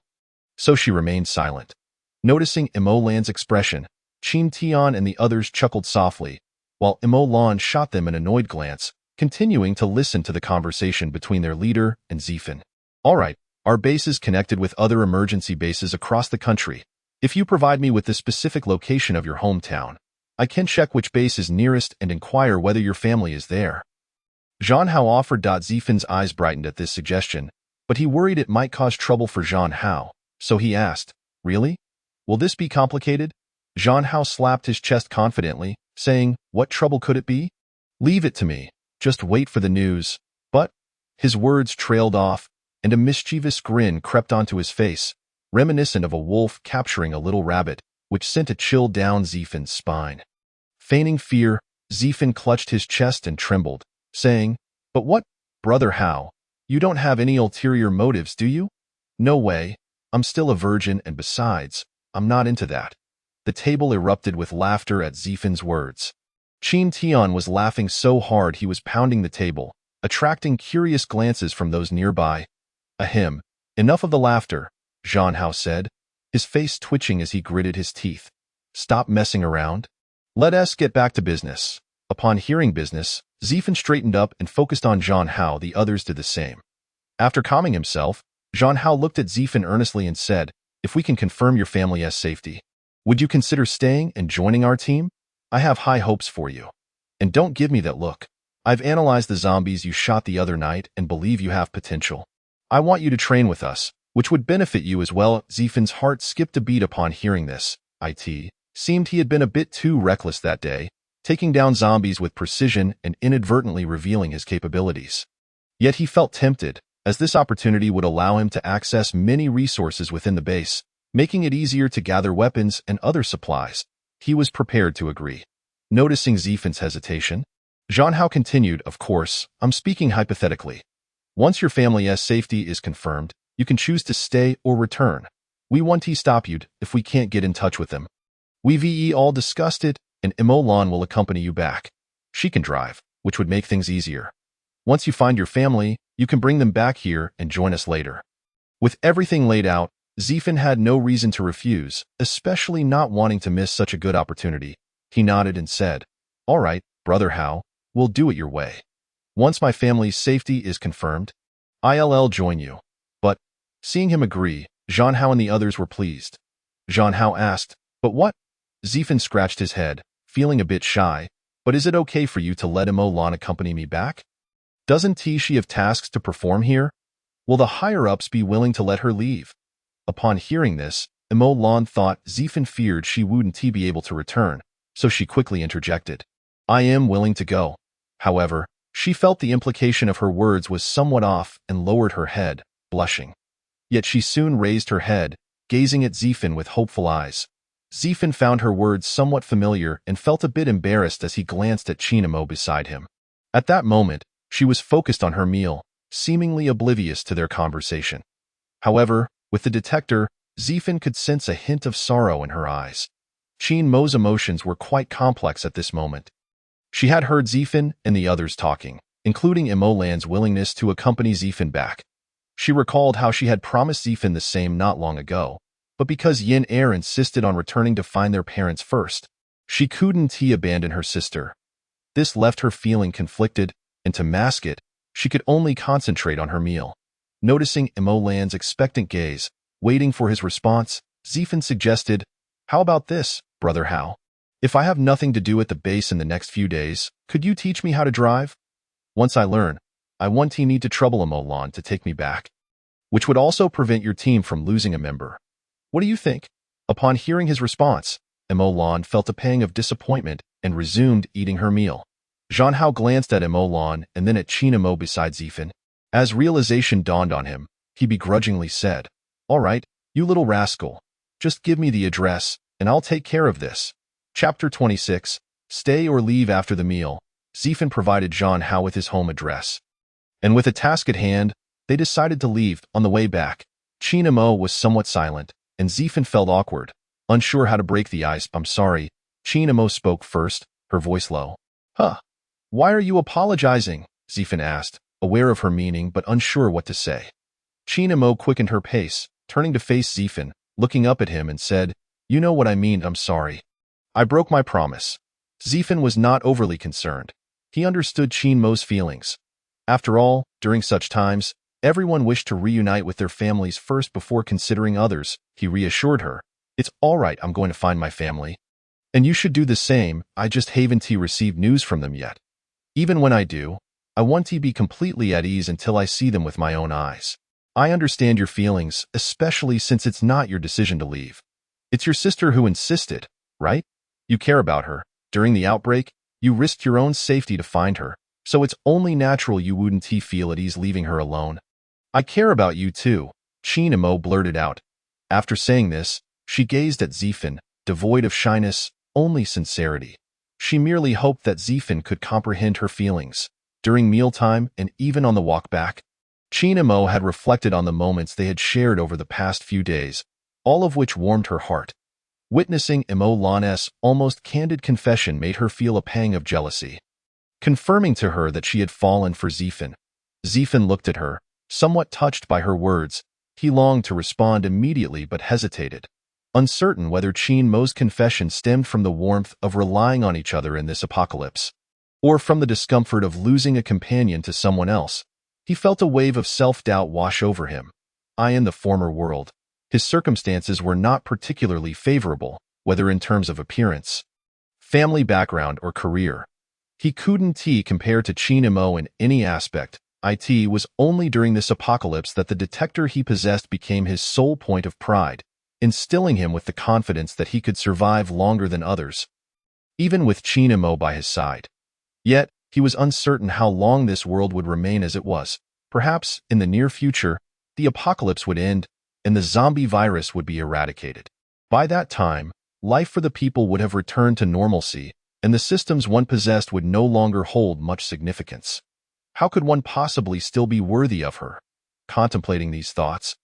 So she remained silent. Noticing Imolan's expression, Qin Tian and the others chuckled softly, while Imolan shot them an annoyed glance, continuing to listen to the conversation between their leader and Zifen. "All right, our base is connected with other emergency bases across the country. If you provide me with the specific location of your hometown, I can check which base is nearest and inquire whether your family is there." Zhang Hao offered. Zifen's eyes brightened at this suggestion, but he worried it might cause trouble for Zhang Hao, so he asked, "Really? Will this be complicated?" Zhang Hao slapped his chest confidently, saying, "What trouble could it be? Leave it to me. Just wait for the news." But his words trailed off, and a mischievous grin crept onto his face, reminiscent of a wolf capturing a little rabbit, which sent a chill down Zifen's spine. Feigning fear, Zifen clutched his chest and trembled, saying, "But what, Brother Hao? You don't have any ulterior motives, do you?" "No way. I'm still a virgin, and besides, I'm not into that." The table erupted with laughter at Zifen's words. Qin Tian was laughing so hard he was pounding the table, attracting curious glances from those nearby. "Ahem, enough of the laughter," Zhang Hao said, his face twitching as he gritted his teeth. "Stop messing around. Let us get back to business." Upon hearing business, Zifen straightened up and focused on Zhang Hao. The others did the same. After calming himself, Zhang Hao looked at Zifen earnestly and said, "If we can confirm your family's safety, would you consider staying and joining our team? I have high hopes for you. And don't give me that look. I've analyzed the zombies you shot the other night and believe you have potential. I want you to train with us, which would benefit you as well." Zifen's heart skipped a beat upon hearing this. It seemed he had been a bit too reckless that day, taking down zombies with precision and inadvertently revealing his capabilities. Yet he felt tempted, as this opportunity would allow him to access many resources within the base, making it easier to gather weapons and other supplies. He was prepared to agree. Noticing Zifen's hesitation, Zhang Hao continued, "Of course, I'm speaking hypothetically. Once your family's safety is confirmed, you can choose to stay or return. We won't stop you if we can't get in touch with them. We've all discussed it, and Imolan will accompany you back. She can drive, which would make things easier. Once you find your family, you can bring them back here and join us later." With everything laid out, Zifen had no reason to refuse, especially not wanting to miss such a good opportunity. He nodded and said, "All right, Brother Hao, we'll do it your way. Once my family's safety is confirmed, I'll join you." But, seeing him agree, Zhang Hao and the others were pleased. Zhang Hao asked, "But what?" Zifen scratched his head, feeling a bit shy. "But is it okay for you to let Imolan accompany me back? Doesn't she have tasks to perform here? Will the higher-ups be willing to let her leave?" Upon hearing this, Imolan thought Zifen feared she wouldn't be able to return, so she quickly interjected, "I am willing to go." However, she felt the implication of her words was somewhat off and lowered her head, blushing. Yet she soon raised her head, gazing at Zifen with hopeful eyes. Zifen found her words somewhat familiar and felt a bit embarrassed as he glanced at Qin Mo beside him. At that moment, she was focused on her meal, seemingly oblivious to their conversation. However, with the detector, Zifen could sense a hint of sorrow in her eyes. Qin Mo's emotions were quite complex at this moment. She had heard Zifin and the others talking, including Imolan's willingness to accompany Zifin back. She recalled how she had promised Zifin the same not long ago, but because Yin Er insisted on returning to find their parents first, she couldn't abandon her sister. This left her feeling conflicted, and to mask it, she could only concentrate on her meal. Noticing Imolan's expectant gaze, waiting for his response, Zifin suggested, "How about this, Brother Hao? If I have nothing to do at the base in the next few days, could you teach me how to drive? Once I learn, I won't need to trouble Imolan to take me back, which would also prevent your team from losing a member. What do you think?" Upon hearing his response, Imolan felt a pang of disappointment and resumed eating her meal. Zhang Hao glanced at Imolan and then at Qin Imo beside Zifin. As realization dawned on him, he begrudgingly said, "All right, you little rascal. Just give me the address, and I'll take care of this." Chapter 26, Stay or Leave After the Meal. Zifin provided Zhang Hao with his home address. And with a task at hand, they decided to leave. On the way back, Qin Imo was somewhat silent, and Zifin felt awkward, unsure how to break the ice. "I'm sorry." Qin Imo spoke first, her voice low. "Huh. Why are you apologizing?" Zifin asked, aware of her meaning but unsure what to say. Qin Imo quickened her pace, turning to face Zifin, looking up at him and said, "You know what I mean. I'm sorry. I broke my promise." Zifin was not overly concerned. He understood Qin Imo's feelings. After all, during such times, everyone wished to reunite with their families first before considering others. He reassured her, "It's all right, I'm going to find my family. And you should do the same. I just haven't received news from them yet. Even when I do, I want to be completely at ease until I see them with my own eyes. I understand your feelings, especially since it's not your decision to leave. It's your sister who insisted, right? You care about her. During the outbreak, you risked your own safety to find her, so it's only natural you wouldn't feel at ease leaving her alone." "I care about you too," Qin Imo blurted out. After saying this, she gazed at Zifin, devoid of shyness, only sincerity. She merely hoped that Zifin could comprehend her feelings. During mealtime and even on the walk back, Qin Imo had reflected on the moments they had shared over the past few days, all of which warmed her heart. Witnessing Imolan's almost candid confession made her feel a pang of jealousy. Confirming to her that she had fallen for Zifin, Zifin looked at her, somewhat touched by her words. He longed to respond immediately but hesitated, uncertain whether Qin Imo's confession stemmed from the warmth of relying on each other in this apocalypse, or from the discomfort of losing a companion to someone else. He felt a wave of self-doubt wash over him. In the former world, his circumstances were not particularly favorable, whether in terms of appearance, family background, or career. He couldn't compare to Qin Imo in any aspect. It was only during this apocalypse that the detector he possessed became his sole point of pride, instilling him with the confidence that he could survive longer than others, even with Qin Imo by his side. Yet, he was uncertain how long this world would remain as it was. Perhaps, in the near future, the apocalypse would end, and the zombie virus would be eradicated. By that time, life for the people would have returned to normalcy, and the systems one possessed would no longer hold much significance. How could one possibly still be worthy of her? Contemplating these thoughts,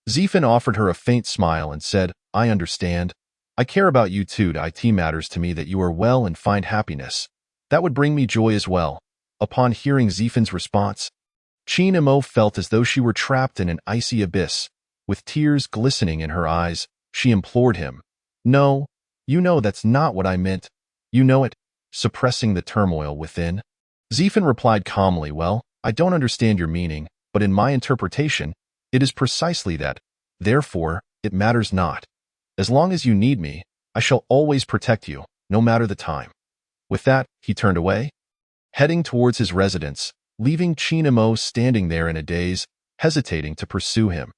Zifin offered her a faint smile and said, "I understand. I care about you too. It matters to me that you are well and find happiness. That would bring me joy as well." Upon hearing Zifin's response, Qin Imo felt as though she were trapped in an icy abyss. With tears glistening in her eyes, she implored him, "No, you know that's not what I meant. You know it." Suppressing the turmoil within, Zifin replied calmly, "Well, I don't understand your meaning, but in my interpretation, it is precisely that. Therefore, it matters not. As long as you need me, I shall always protect you, no matter the time." With that, he turned away, heading towards his residence, leaving Qin Imo standing there in a daze, hesitating to pursue him.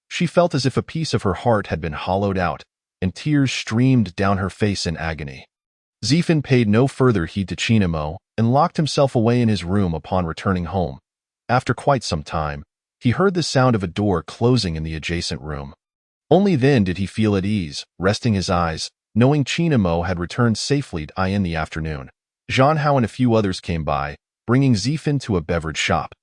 She felt as if a piece of her heart had been hollowed out, and tears streamed down her face in agony. Zifin paid no further heed to Qin Imo and locked himself away in his room upon returning home. After quite some time, he heard the sound of a door closing in the adjacent room. Only then did he feel at ease, resting his eyes, knowing Qin Imo had returned safely in the afternoon. Zhang Hao and a few others came by, bringing Zifin to a beverage shop.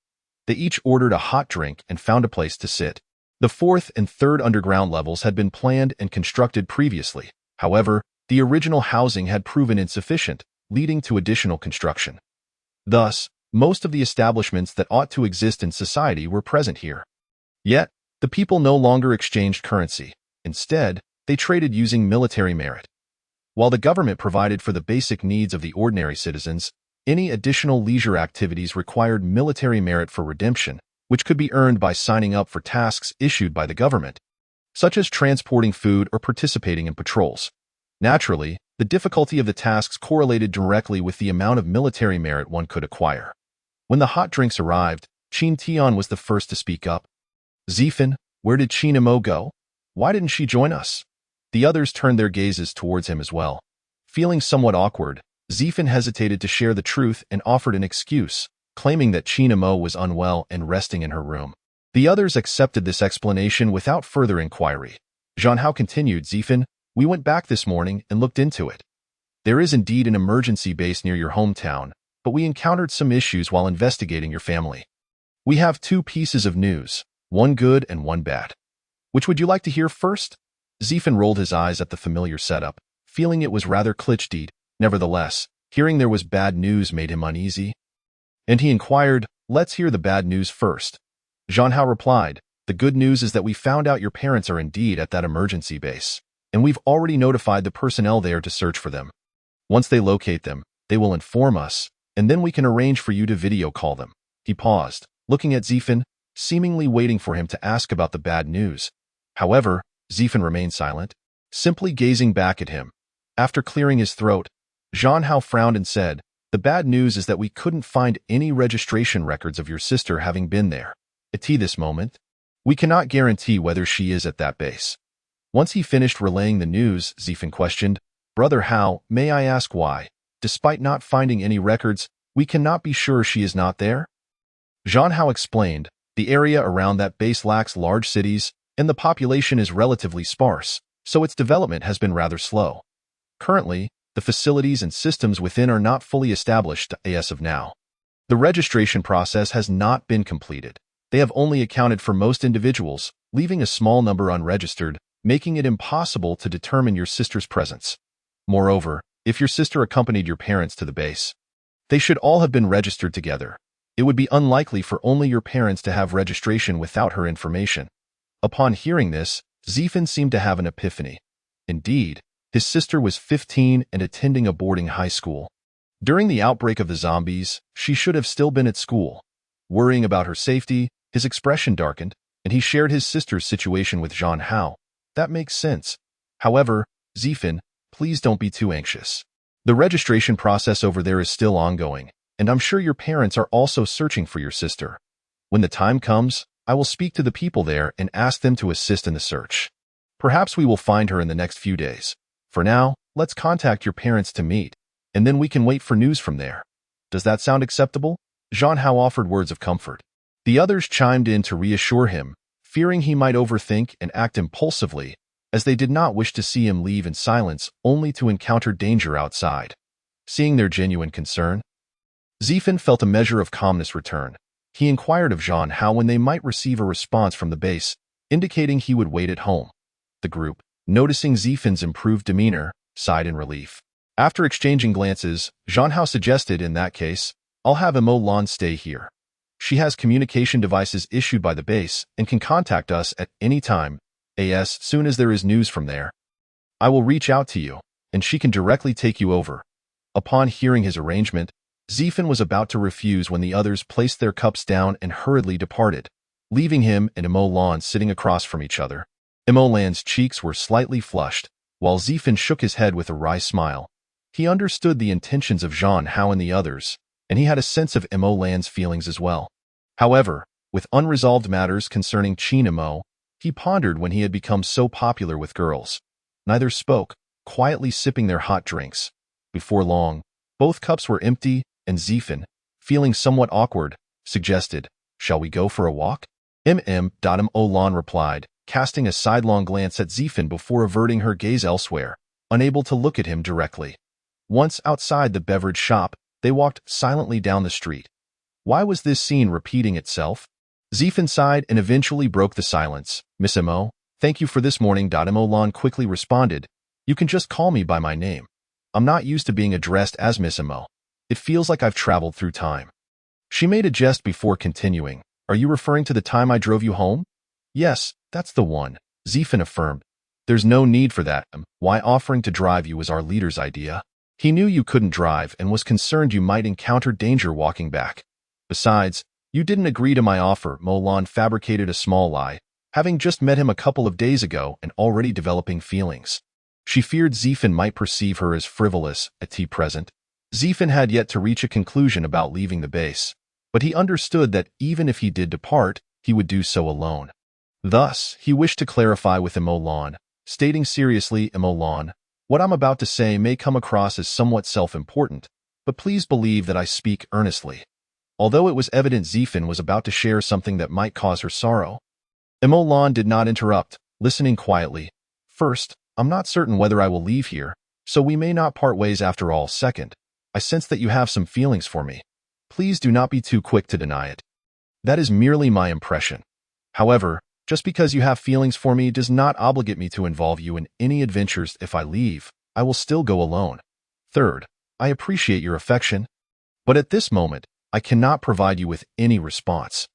They each ordered a hot drink and found a place to sit. The fourth and third underground levels had been planned and constructed previously. However, the original housing had proven insufficient, leading to additional construction. Thus, most of the establishments that ought to exist in society were present here. Yet, the people no longer exchanged currency. Instead, they traded using military merit. While the government provided for the basic needs of the ordinary citizens, any additional leisure activities required military merit for redemption, which could be earned by signing up for tasks issued by the government, such as transporting food or participating in patrols. Naturally, the difficulty of the tasks correlated directly with the amount of military merit one could acquire. When the hot drinks arrived, Chin Tian was the first to speak up. "Zifan, where did Chin Mo go? Why didn't she join us?" The others turned their gazes towards him as well. Feeling somewhat awkward, Zifan hesitated to share the truth and offered an excuse, claiming that Chin Mo was unwell and resting in her room. The others accepted this explanation without further inquiry. Zhang Hao continued, "Zifan, we went back this morning and looked into it. There is indeed an emergency base near your hometown, but we encountered some issues while investigating your family. We have two pieces of news, one good and one bad. Which would you like to hear first?" Zifan rolled his eyes at the familiar setup, feeling it was rather cliché. Nevertheless, hearing there was bad news made him uneasy. And he inquired, "Let's hear the bad news first." Zhang Hao replied, "The good news is that we found out your parents are indeed at that emergency base, and we've already notified the personnel there to search for them. Once they locate them, they will inform us, and then we can arrange for you to video call them." He paused, looking at Zifan, seemingly waiting for him to ask about the bad news. However, Zifan remained silent, simply gazing back at him. After clearing his throat, Zhang Hao frowned and said, "The bad news is that we couldn't find any registration records of your sister having been there. At this moment, we cannot guarantee whether she is at that base." Once he finished relaying the news, Zifan questioned, "Brother Hao, may I ask why, despite not finding any records, we cannot be sure she is not there?" Zhang Hao explained, "The area around that base lacks large cities, and the population is relatively sparse, so its development has been rather slow. Currently, the facilities and systems within are not fully established as of now. The registration process has not been completed. They have only accounted for most individuals, leaving a small number unregistered, making it impossible to determine your sister's presence. Moreover, if your sister accompanied your parents to the base, they should all have been registered together. It would be unlikely for only your parents to have registration without her information." Upon hearing this, Zifan seemed to have an epiphany. Indeed, his sister was 15 and attending a boarding high school. During the outbreak of the zombies, she should have still been at school. Worrying about her safety, his expression darkened, and he shared his sister's situation with Zhang Hao. "That makes sense. However, Zifan, please don't be too anxious. The registration process over there is still ongoing, and I'm sure your parents are also searching for your sister. When the time comes, I will speak to the people there and ask them to assist in the search. Perhaps we will find her in the next few days. For now, let's contact your parents to meet, and then we can wait for news from there. Does that sound acceptable?" Zhang Hao offered words of comfort. The others chimed in to reassure him, fearing he might overthink and act impulsively, as they did not wish to see him leave in silence only to encounter danger outside. Seeing their genuine concern, Zifan felt a measure of calmness return. He inquired of Zhang Hao when they might receive a response from the base, indicating he would wait at home. The group, noticing Zifan's improved demeanor, sighed in relief. After exchanging glances, Zhang Hao suggested, "In that case, I'll have Mo Lan stay here. She has communication devices issued by the base and can contact us at any time, as soon as there is news from there. I will reach out to you, and she can directly take you over." Upon hearing his arrangement, Zifan was about to refuse when the others placed their cups down and hurriedly departed, leaving him and Mo Lan sitting across from each other. Mo Lan's cheeks were slightly flushed, while Zifan shook his head with a wry smile. He understood the intentions of Zhang Hao and the others, and he had a sense of Mo Lan's feelings as well. However, with unresolved matters concerning Chin Mo, he pondered when he had become so popular with girls. Neither spoke, quietly sipping their hot drinks. Before long, both cups were empty, and Zifan, feeling somewhat awkward, suggested, "Shall we go for a walk?" Mo Lan replied, casting a sidelong glance at Zifan before averting her gaze elsewhere, unable to look at him directly. Once outside the beverage shop, they walked silently down the street. Why was this scene repeating itself? Zifan sighed and eventually broke the silence. "Miss Mo, thank you for this morning." Mo Lan quickly responded, "You can just call me by my name." I'm not used to being addressed as Miss Mo. It feels like I've traveled through time. She made a jest before continuing. Are you referring to the time I drove you home? Yes, that's the one, Zephan affirmed. There's no need for that. Why offering to drive you was our leader's idea. He knew you couldn't drive and was concerned you might encounter danger walking back. Besides, you didn't agree to my offer. Molan fabricated a small lie, having just met him a couple of days ago and already developing feelings. She feared Zephan might perceive her as frivolous at present. Zephan had yet to reach a conclusion about leaving the base, but he understood that even if he did depart, he would do so alone. Thus, he wished to clarify with Molan, stating seriously, Molan, what I'm about to say may come across as somewhat self-important, but please believe that I speak earnestly. Although it was evident Zephan was about to share something that might cause her sorrow, Molan did not interrupt, listening quietly. First, I'm not certain whether I will leave here, so we may not part ways after all. Second, I sense that you have some feelings for me. Please do not be too quick to deny it. That is merely my impression. However, just because you have feelings for me does not obligate me to involve you in any adventures. If I leave, I will still go alone. Third, I appreciate your affection, but at this moment, I cannot provide you with any response.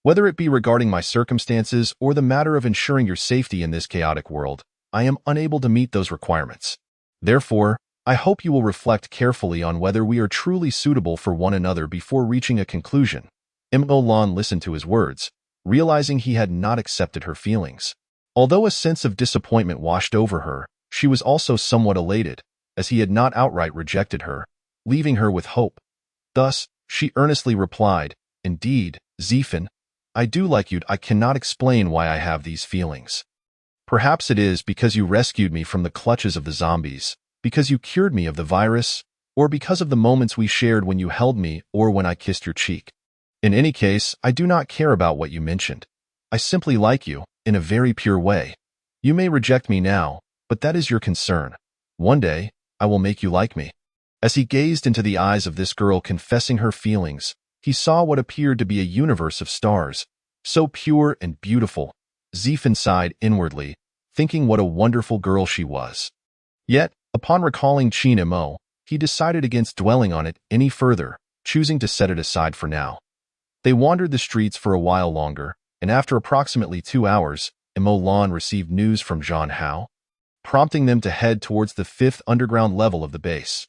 Whether it be regarding my circumstances or the matter of ensuring your safety in this chaotic world, I am unable to meet those requirements. Therefore, I hope you will reflect carefully on whether we are truly suitable for one another before reaching a conclusion. Molan listened to his words, realizing he had not accepted her feelings. Although a sense of disappointment washed over her, she was also somewhat elated, as he had not outright rejected her, leaving her with hope. Thus, she earnestly replied, Indeed, Zephan, I do like you. I cannot explain why I have these feelings. Perhaps it is because you rescued me from the clutches of the zombies, because you cured me of the virus, or because of the moments we shared when you held me or when I kissed your cheek. In any case, I do not care about what you mentioned. I simply like you, in a very pure way. You may reject me now, but that is your concern. One day, I will make you like me. As he gazed into the eyes of this girl confessing her feelings, he saw what appeared to be a universe of stars, so pure and beautiful. Zephan sighed inwardly, thinking what a wonderful girl she was. Yet, upon recalling Qin Mo, he decided against dwelling on it any further, choosing to set it aside for now. They wandered the streets for a while longer, and after approximately 2 hours, Molan received news from Zhang Hao, prompting them to head towards the 5th underground level of the base.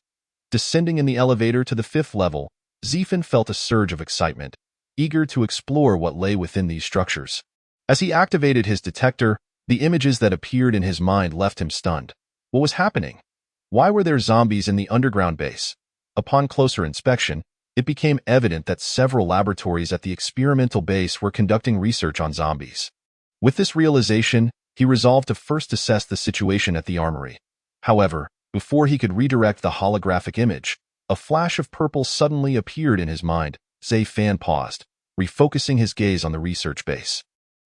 Descending in the elevator to the 5th level, Zephan felt a surge of excitement, eager to explore what lay within these structures. As he activated his detector, the images that appeared in his mind left him stunned. What was happening? Why were there zombies in the underground base? Upon closer inspection, it became evident that several laboratories at the experimental base were conducting research on zombies. With this realization, he resolved to first assess the situation at the armory. However, before he could redirect the holographic image, a flash of purple suddenly appeared in his mind. Zephan paused, refocusing his gaze on the research base.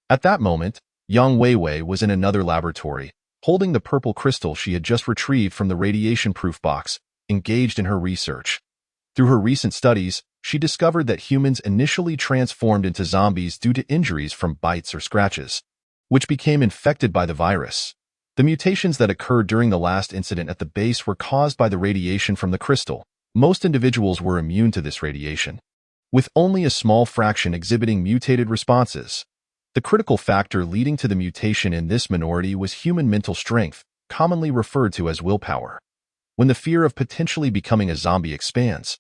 At that moment, Yang Weiwei was in another laboratory, holding the purple crystal she had just retrieved from the radiation-proof box, engaged in her research. Through her recent studies, she discovered that humans initially transformed into zombies due to injuries from bites or scratches, which became infected by the virus. The mutations that occurred during the last incident at the base were caused by the radiation from the crystal. Most individuals were immune to this radiation, with only a small fraction exhibiting mutated responses. The critical factor leading to the mutation in this minority was human mental strength, commonly referred to as willpower. When the fear of potentially becoming a zombie expands,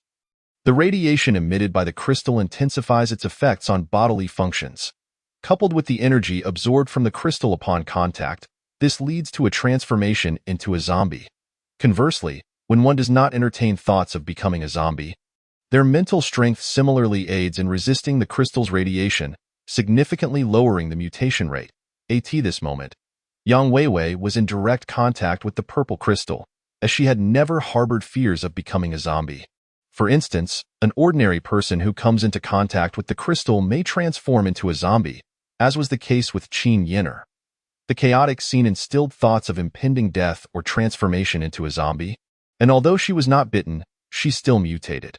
the radiation emitted by the crystal intensifies its effects on bodily functions. Coupled with the energy absorbed from the crystal upon contact, this leads to a transformation into a zombie. Conversely, when one does not entertain thoughts of becoming a zombie, their mental strength similarly aids in resisting the crystal's radiation, significantly lowering the mutation rate. At this moment, Yang Weiwei was in direct contact with the purple crystal, as she had never harbored fears of becoming a zombie. For instance, an ordinary person who comes into contact with the crystal may transform into a zombie, as was the case with Qin Yin'er. The chaotic scene instilled thoughts of impending death or transformation into a zombie, and although she was not bitten, she still mutated.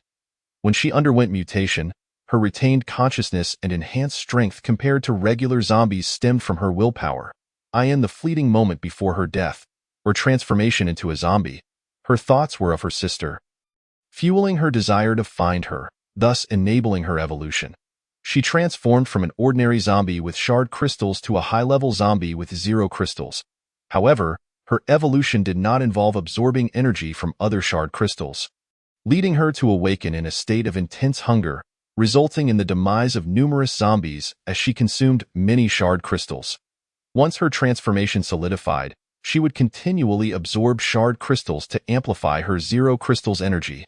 When she underwent mutation, her retained consciousness and enhanced strength compared to regular zombies stemmed from her willpower. In the fleeting moment before her death, or transformation into a zombie, Her thoughts were of her sister, fueling her desire to find her, thus enabling her evolution. She transformed from an ordinary zombie with shard crystals to a high-level zombie with 0 crystals. However, her evolution did not involve absorbing energy from other shard crystals, leading her to awaken in a state of intense hunger, resulting in the demise of numerous zombies as she consumed many shard crystals. Once her transformation solidified, she would continually absorb shard crystals to amplify her 0 crystals energy.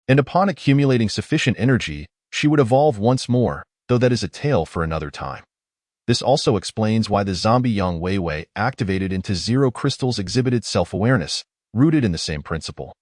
And upon accumulating sufficient energy, she would evolve once more, though that is a tale for another time. This also explains why the zombie Yang Weiwei activated into 0 crystals exhibited self-awareness, rooted in the same principle.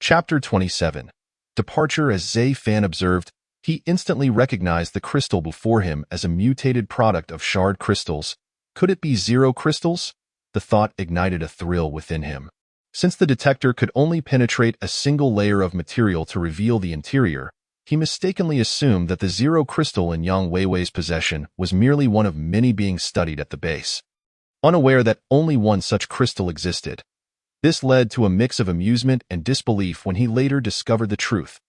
Chapter 27. Departure. As Zai Fan observed, he instantly recognized the crystal before him as a mutated product of shard crystals. Could it be 0 crystals? The thought ignited a thrill within him. Since the detector could only penetrate a single layer of material to reveal the interior, he mistakenly assumed that the 0 crystal in Yang Weiwei's possession was merely one of many being studied at the base, unaware that only one such crystal existed. This led to a mix of amusement and disbelief when he later discovered the truth.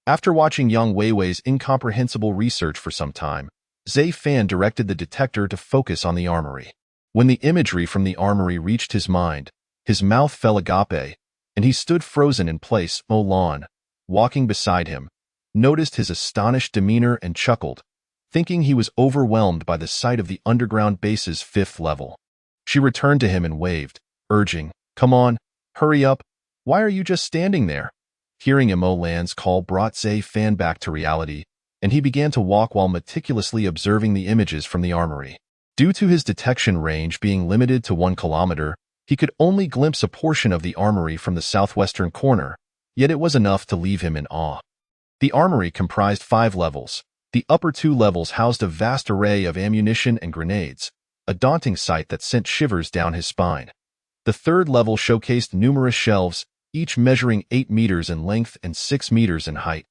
After watching Yang Weiwei's incomprehensible research for some time, Zai Fan directed the detector to focus on the armory. When the imagery from the armory reached his mind, his mouth fell agape, and he stood frozen in place. Mo Lan, walking beside him, noticed his astonished demeanor and chuckled, thinking he was overwhelmed by the sight of the underground base's 5th level. She returned to him and waved, urging, "Come on, hurry up. Why are you just standing there?" Hearing Mo Lan's call brought Zai Fan back to reality, and he began to walk while meticulously observing the images from the armory. Due to his detection range being limited to 1 kilometer, he could only glimpse a portion of the armory from the southwestern corner, yet it was enough to leave him in awe. The armory comprised 5 levels. The upper 2 levels housed a vast array of ammunition and grenades, a daunting sight that sent shivers down his spine. The 3rd level showcased numerous shelves, each measuring 8 meters in length and 6 meters in height,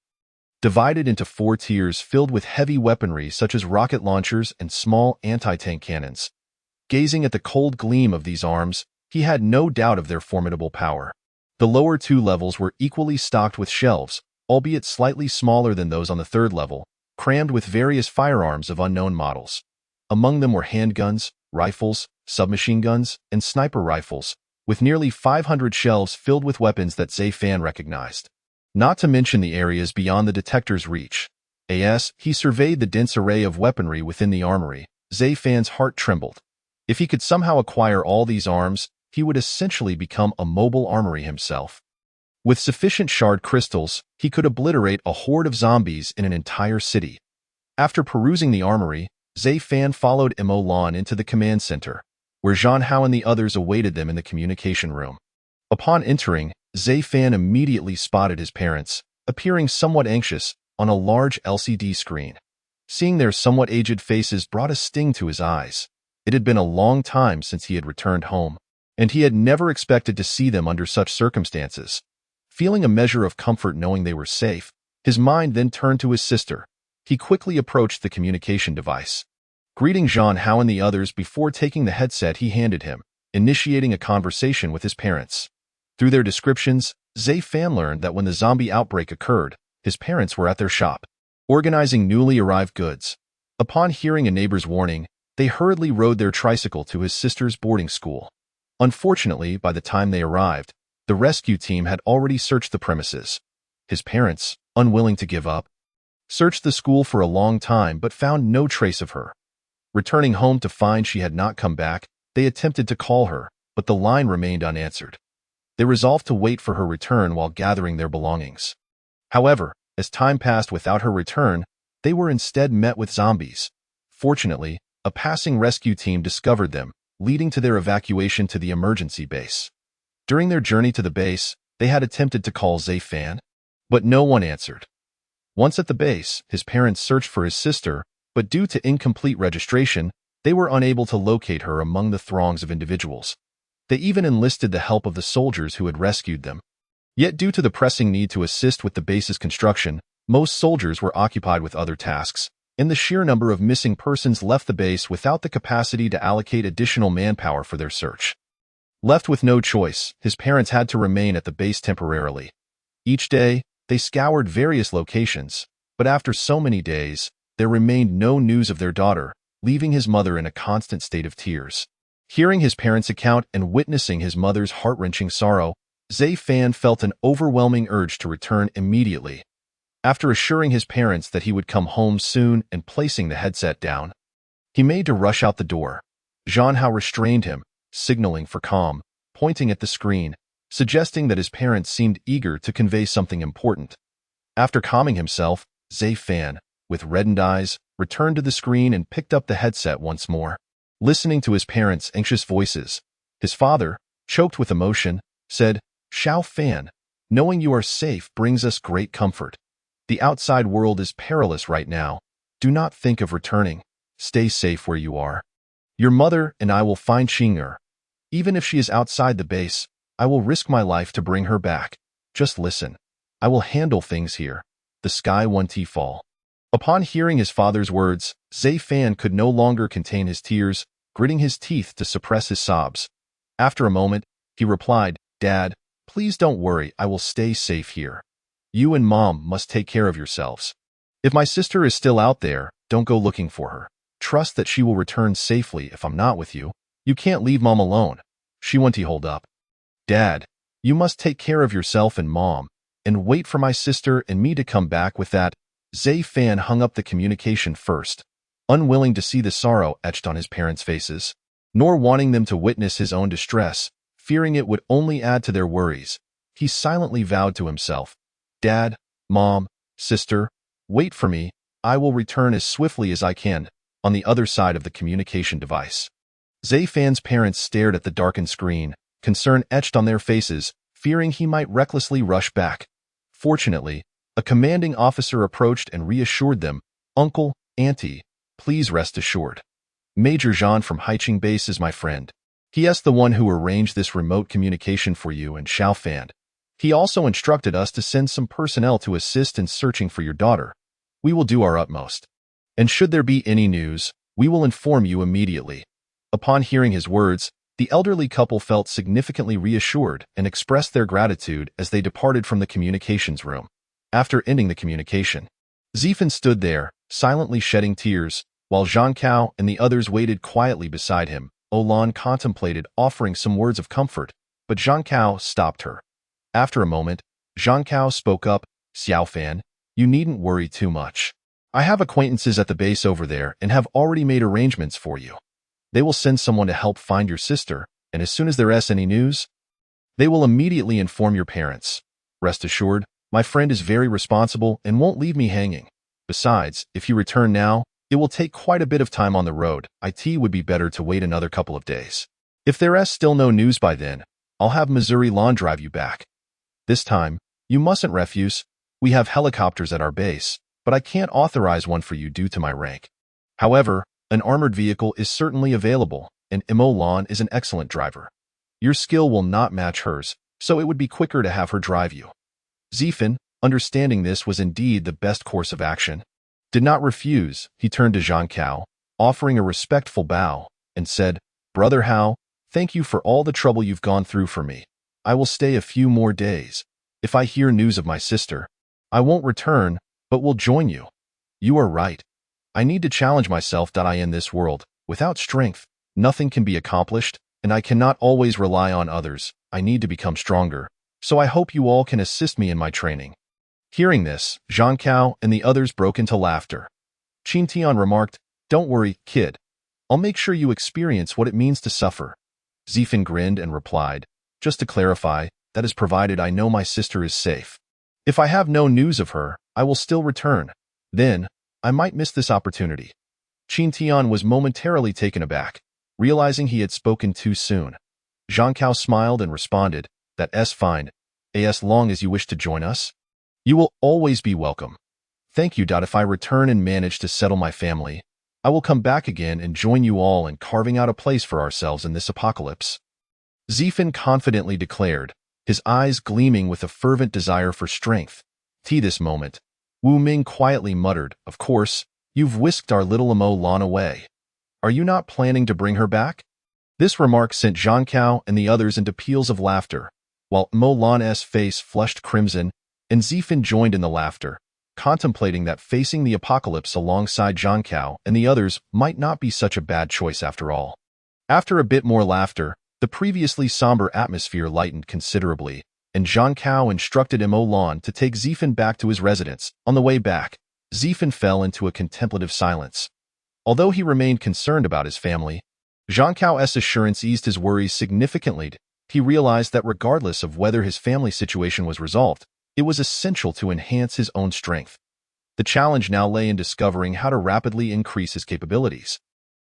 divided into 4 tiers filled with heavy weaponry such as rocket launchers and small anti-tank cannons. Gazing at the cold gleam of these arms, he had no doubt of their formidable power. The lower 2 levels were equally stocked with shelves, albeit slightly smaller than those on the 3rd level, crammed with various firearms of unknown models. Among them were handguns, rifles, submachine guns, and sniper rifles, with nearly 500 shelves filled with weapons that Zai Fan recognized. Not to mention the areas beyond the detector's reach. As he surveyed the dense array of weaponry within the armory, Zai Fan's heart trembled. If he could somehow acquire all these arms, he would essentially become a mobile armory himself. With sufficient shard crystals, he could obliterate a horde of zombies in an entire city. After perusing the armory, Zai Fan followed Mo Lan into the command center, where Zhang Hao and the others awaited them in the communication room. Upon entering, Zai Fan immediately spotted his parents, appearing somewhat anxious, on a large LCD screen. Seeing their somewhat aged faces brought a sting to his eyes. It had been a long time since he had returned home, and he had never expected to see them under such circumstances. Feeling a measure of comfort knowing they were safe, his mind then turned to his sister. He quickly approached the communication device, greeting Zhang Hao and the others before taking the headset he handed him, initiating a conversation with his parents. Through their descriptions, Zai Fan learned that when the zombie outbreak occurred, his parents were at their shop, organizing newly arrived goods. Upon hearing a neighbor's warning, they hurriedly rode their tricycle to his sister's boarding school. Unfortunately, by the time they arrived, the rescue team had already searched the premises. His parents, unwilling to give up, searched the school for a long time but found no trace of her. Returning home to find she had not come back, they attempted to call her, but the line remained unanswered. They resolved to wait for her return while gathering their belongings. However, as time passed without her return, they were instead met with zombies. Fortunately, a passing rescue team discovered them, leading to their evacuation to the emergency base. During their journey to the base, they had attempted to call Zai Fan, but no one answered. Once at the base, his parents searched for his sister, but due to incomplete registration, they were unable to locate her among the throngs of individuals. They even enlisted the help of the soldiers who had rescued them. Yet due to the pressing need to assist with the base's construction, most soldiers were occupied with other tasks, and the sheer number of missing persons left the base without the capacity to allocate additional manpower for their search. Left with no choice, his parents had to remain at the base temporarily. Each day, they scoured various locations, but after so many days, there remained no news of their daughter, leaving his mother in a constant state of tears. Hearing his parents' account and witnessing his mother's heart-wrenching sorrow, Fan felt an overwhelming urge to return immediately. After assuring his parents that he would come home soon and placing the headset down, he made to rush out the door. Zhang Hao restrained him, signaling for calm, pointing at the screen, suggesting that his parents seemed eager to convey something important. After calming himself, Fan, with reddened eyes, returned to the screen and picked up the headset once more. Listening to his parents' anxious voices, his father, choked with emotion, said, "Xiao Fan, knowing you are safe brings us great comfort. The outside world is perilous right now. Do not think of returning. Stay safe where you are. Your mother and I will find Xing'er. Even if she is outside the base, I will risk my life to bring her back. Just listen. I will handle things here. The sky won't fall." Upon hearing his father's words, Fan could no longer contain his tears, gritting his teeth to suppress his sobs. After a moment, he replied, "Dad, please don't worry, I will stay safe here. You and Mom must take care of yourselves. If my sister is still out there, don't go looking for her. Trust that she will return safely if I'm not with you. You can't leave Mom alone. She won't hold up. Dad, you must take care of yourself and Mom, and wait for my sister and me to come back." With that, Fan hung up the communication first, unwilling to see the sorrow etched on his parents' faces, nor wanting them to witness his own distress, fearing it would only add to their worries. He silently vowed to himself, "Dad, Mom, sister, wait for me. I will return as swiftly as I can." On the other side of the communication device, Fan's parents stared at the darkened screen, concern etched on their faces, fearing he might recklessly rush back. Fortunately, a commanding officer approached and reassured them, "Uncle, Auntie, please rest assured. Major Zhang from Haiqing Base is my friend. He is the one who arranged this remote communication for you and Xiao Fan. He also instructed us to send some personnel to assist in searching for your daughter. We will do our utmost. And should there be any news, we will inform you immediately." Upon hearing his words, the elderly couple felt significantly reassured and expressed their gratitude as they departed from the communications room. After ending the communication, Fan stood there, silently shedding tears, while Zhang Cao and the others waited quietly beside him. Olan contemplated offering some words of comfort, but Zhang Cao stopped her. After a moment, Zhang Cao spoke up, "Xiao Fan, you needn't worry too much. I have acquaintances at the base over there and have already made arrangements for you. They will send someone to help find your sister, and as soon as there is any news, they will immediately inform your parents. Rest assured, my friend is very responsible and won't leave me hanging. Besides, if you return now, it will take quite a bit of time on the road. It would be better to wait another couple of days. If there is still no news by then, I'll have Missouri Lawn drive you back. This time, you mustn't refuse. We have helicopters at our base, but I can't authorize one for you due to my rank. However, an armored vehicle is certainly available, and Mo Lan is an excellent driver. Your skill will not match hers, so it would be quicker to have her drive you." Fan, understanding this was indeed the best course of action, did not refuse. He turned to Zhang Cao, offering a respectful bow, and said, "Brother Hao, thank you for all the trouble you've gone through for me. I will stay a few more days. If I hear news of my sister, I won't return, but will join you. You are right. I need to challenge myself. In this world, without strength, nothing can be accomplished, and I cannot always rely on others. I need to become stronger, so I hope you all can assist me in my training." Hearing this, Zhang Cao and the others broke into laughter. Qin Tian remarked, "Don't worry, kid. I'll make sure you experience what it means to suffer." Fan grinned and replied, "Just to clarify, that is provided I know my sister is safe. If I have no news of her, I will still return. Then, I might miss this opportunity." Qin Tian was momentarily taken aback, realizing he had spoken too soon. Zhang Cao smiled and responded, "That's fine. As long as you wish to join us, you will always be welcome. Thank you. If I return and manage to settle my family, I will come back again and join you all in carving out a place for ourselves in this apocalypse." Fan confidently declared, his eyes gleaming with a fervent desire for strength. This moment, Wu Ming quietly muttered, "Of course, you've whisked our little Mo Lan away. Are you not planning to bring her back?" This remark sent Jean Cao and the others into peals of laughter, while Mo Lan's face flushed crimson, and Zifin joined in the laughter, contemplating that facing the apocalypse alongside Jean Cao and the others might not be such a bad choice after all. After a bit more laughter, the previously somber atmosphere lightened considerably, and Jean Cao instructed Mo Lan to take Zifin back to his residence. On the way back, Zifin fell into a contemplative silence. Although he remained concerned about his family, Jean Cao's assurance eased his worries significantly. He realized that regardless of whether his family situation was resolved, it was essential to enhance his own strength. The challenge now lay in discovering how to rapidly increase his capabilities.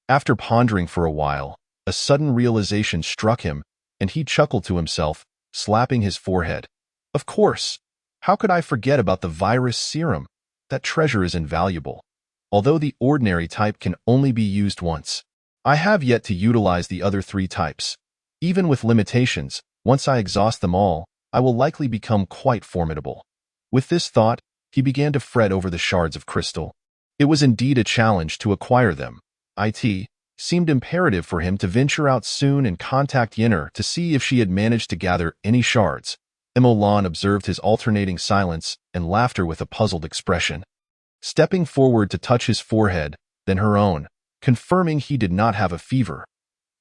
After pondering for a while, a sudden realization struck him, and he chuckled to himself, slapping his forehead. Of course! How could I forget about the virus serum? That treasure is invaluable. Although the ordinary type can only be used once, I have yet to utilize the other 3 types. Even with limitations, once I exhaust them all, I will likely become quite formidable. With this thought, he began to fret over the shards of crystal. It was indeed a challenge to acquire them. It seemed imperative for him to venture out soon and contact Yenner to see if she had managed to gather any shards. Mo Lan observed his alternating silence and laughter with a puzzled expression. Stepping forward to touch his forehead, then her own, confirming he did not have a fever,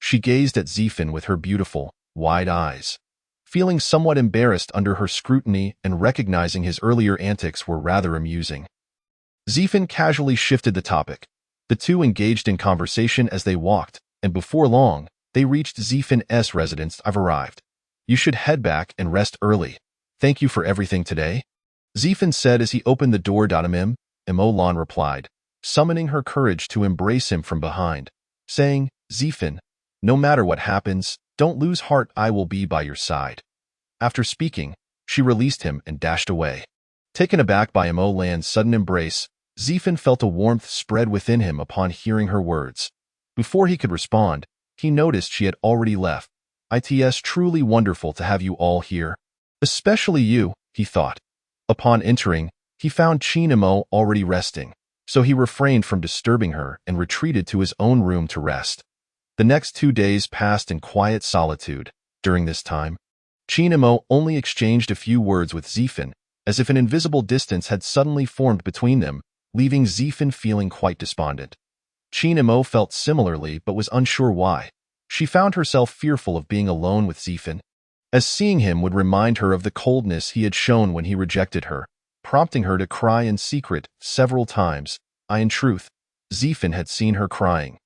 she gazed at Zifin with her beautiful, wide eyes. Feeling somewhat embarrassed under her scrutiny and recognizing his earlier antics were rather amusing, Zifin casually shifted the topic. The two engaged in conversation as they walked, and before long, they reached Zifin's residence. I've arrived. You should head back and rest early. Thank you for everything today, Zifin said as he opened the door. Mo Lan replied, summoning her courage to embrace him from behind, saying, Zifin, no matter what happens, don't lose heart. I will be by your side. After speaking, she released him and dashed away. Taken aback by Mo Lan's sudden embrace, Zifin felt a warmth spread within him upon hearing her words. Before he could respond, he noticed she had already left. It's truly wonderful to have you all here. Especially you, he thought. Upon entering, he found Qin Mo already resting, so he refrained from disturbing her and retreated to his own room to rest. The next 2 days passed in quiet solitude. During this time, Qin Mo only exchanged a few words with Zifin, as if an invisible distance had suddenly formed between them, leaving Zifin feeling quite despondent. Qin Mo felt similarly but was unsure why. She found herself fearful of being alone with Zifin, as seeing him would remind her of the coldness he had shown when he rejected her, prompting her to cry in secret several times. In truth, Zifin had seen her crying.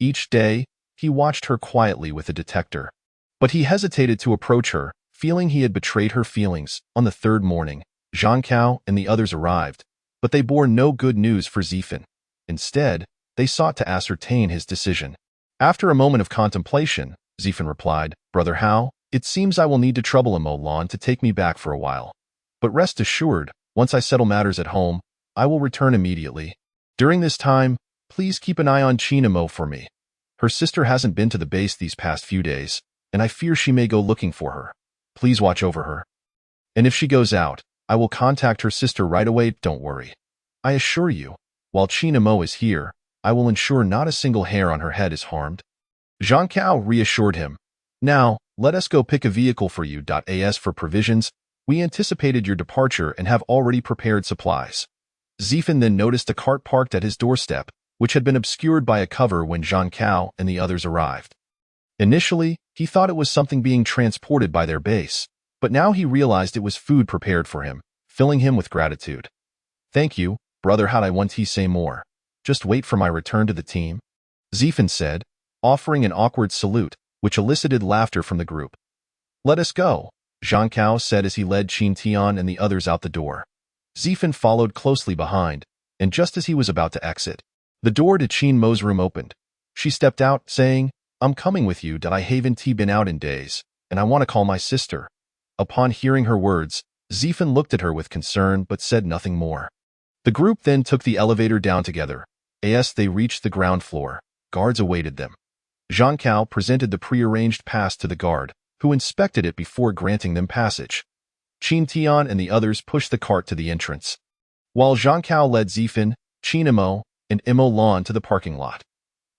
Each day, he watched her quietly with a detector. But he hesitated to approach her, feeling he had betrayed her feelings. On the 3rd morning, Jean Cao and the others arrived, but they bore no good news for Zifin. Instead, they sought to ascertain his decision. After a moment of contemplation, Zifin replied, Brother Hao, it seems I will need to trouble Mo Lan to take me back for a while. But rest assured, once I settle matters at home, I will return immediately. During this time, please keep an eye on Qin Mo for me. Her sister hasn't been to the base these past few days, and I fear she may go looking for her. Please watch over her. And if she goes out, I will contact her sister right away. Don't worry. I assure you, while Qin Mo is here, I will ensure not a single hair on her head is harmed. Jean Cao reassured him. Now, let us go pick a vehicle for you. As for provisions, we anticipated your departure and have already prepared supplies. Zifin then noticed a cart parked at his doorstep, which had been obscured by a cover when Jean Cao and the others arrived. Initially, he thought it was something being transported by their base, but now he realized it was food prepared for him, filling him with gratitude. Thank you, Brother Hao. I want to say more. Just wait for my return to the team, Zifin said, offering an awkward salute, which elicited laughter from the group. Let us go, Jean Cao said as he led Qin Tian and the others out the door. Zifin followed closely behind, and just as he was about to exit, the door to Qin Mo's room opened. She stepped out, saying, I'm coming with you. I haven't been out in days, and I want to call my sister. Upon hearing her words, Zifin looked at her with concern but said nothing more. The group then took the elevator down together. As they reached the ground floor, guards awaited them. Jean Cao presented the prearranged pass to the guard, who inspected it before granting them passage. Qin Tian and the others pushed the cart to the entrance, while Jean Cao led Zifin, Qin Mo, and Mo Lan to the parking lot.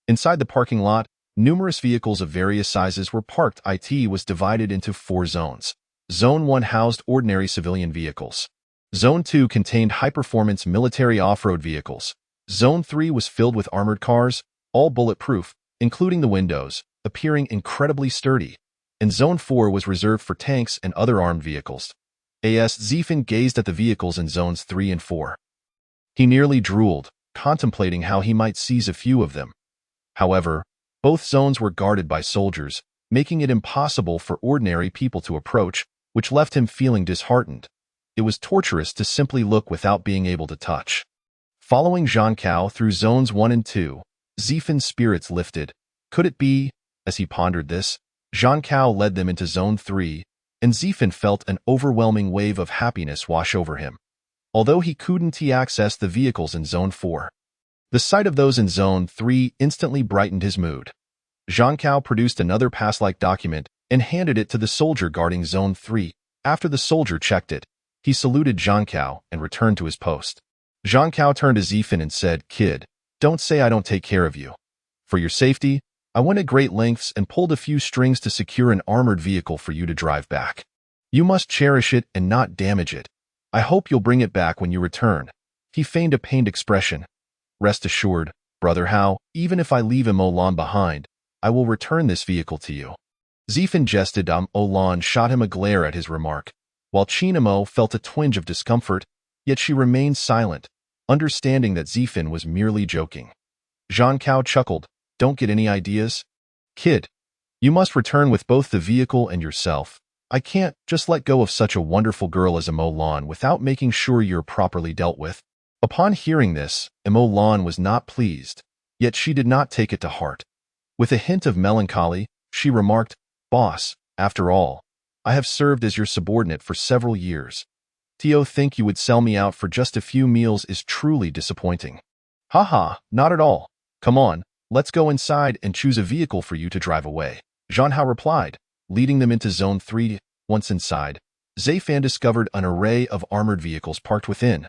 Inside the parking lot, Numerous vehicles of various sizes were parked. It was divided into 4 zones. Zone 1 housed ordinary civilian vehicles. Zone 2 contained high-performance military off-road vehicles. Zone 3 was filled with armored cars, all bulletproof, including the windows, appearing incredibly sturdy. And Zone 4 was reserved for tanks and other armed vehicles. As Ziefan gazed at the vehicles in Zones 3 and 4. He nearly drooled, contemplating how he might seize a few of them. However, both zones were guarded by soldiers, making it impossible for ordinary people to approach, which left him feeling disheartened. It was torturous to simply look without being able to touch. Following Zhang Kao through Zones 1 and 2, Ziefan's spirits lifted. Could it be? As he pondered this, Zhang Kao led them into Zone 3, and Ziefan felt an overwhelming wave of happiness wash over him. Although he couldn't access the vehicles in Zone 4, the sight of those in Zone 3 instantly brightened his mood. Zhang Kao produced another pass-like document and handed it to the soldier guarding Zone 3. After the soldier checked it, he saluted Zhang Kao and returned to his post. Zhang Kao turned to Ziefan and said, "Kid, don't say I don't take care of you. For your safety, I went at great lengths and pulled a few strings to secure an armored vehicle for you to drive back. You must cherish it and not damage it. I hope you'll bring it back when you return." He feigned a pained expression. "Rest assured, Brother Hao, even if I leave Olan behind, I will return this vehicle to you." Ziefan jested. Olan shot him a glare at his remark, while Chinamo felt a twinge of discomfort, yet she remained silent, understanding that Ziefan was merely joking. Zhang Kao chuckled. "Don't get any ideas? Kid, you must return with both the vehicle and yourself. I can't just let go of such a wonderful girl as Lan without making sure you're properly dealt with." Upon hearing this, Lan was not pleased, yet she did not take it to heart. With a hint of melancholy, she remarked, "Boss, after all, I have served as your subordinate for several years. To think you would sell me out for just a few meals is truly disappointing." "Haha, not at all. Come on, let's go inside and choose a vehicle for you to drive away," Zhang Hao replied, leading them into Zone 3. Once inside, Ziefan discovered an array of armored vehicles parked within.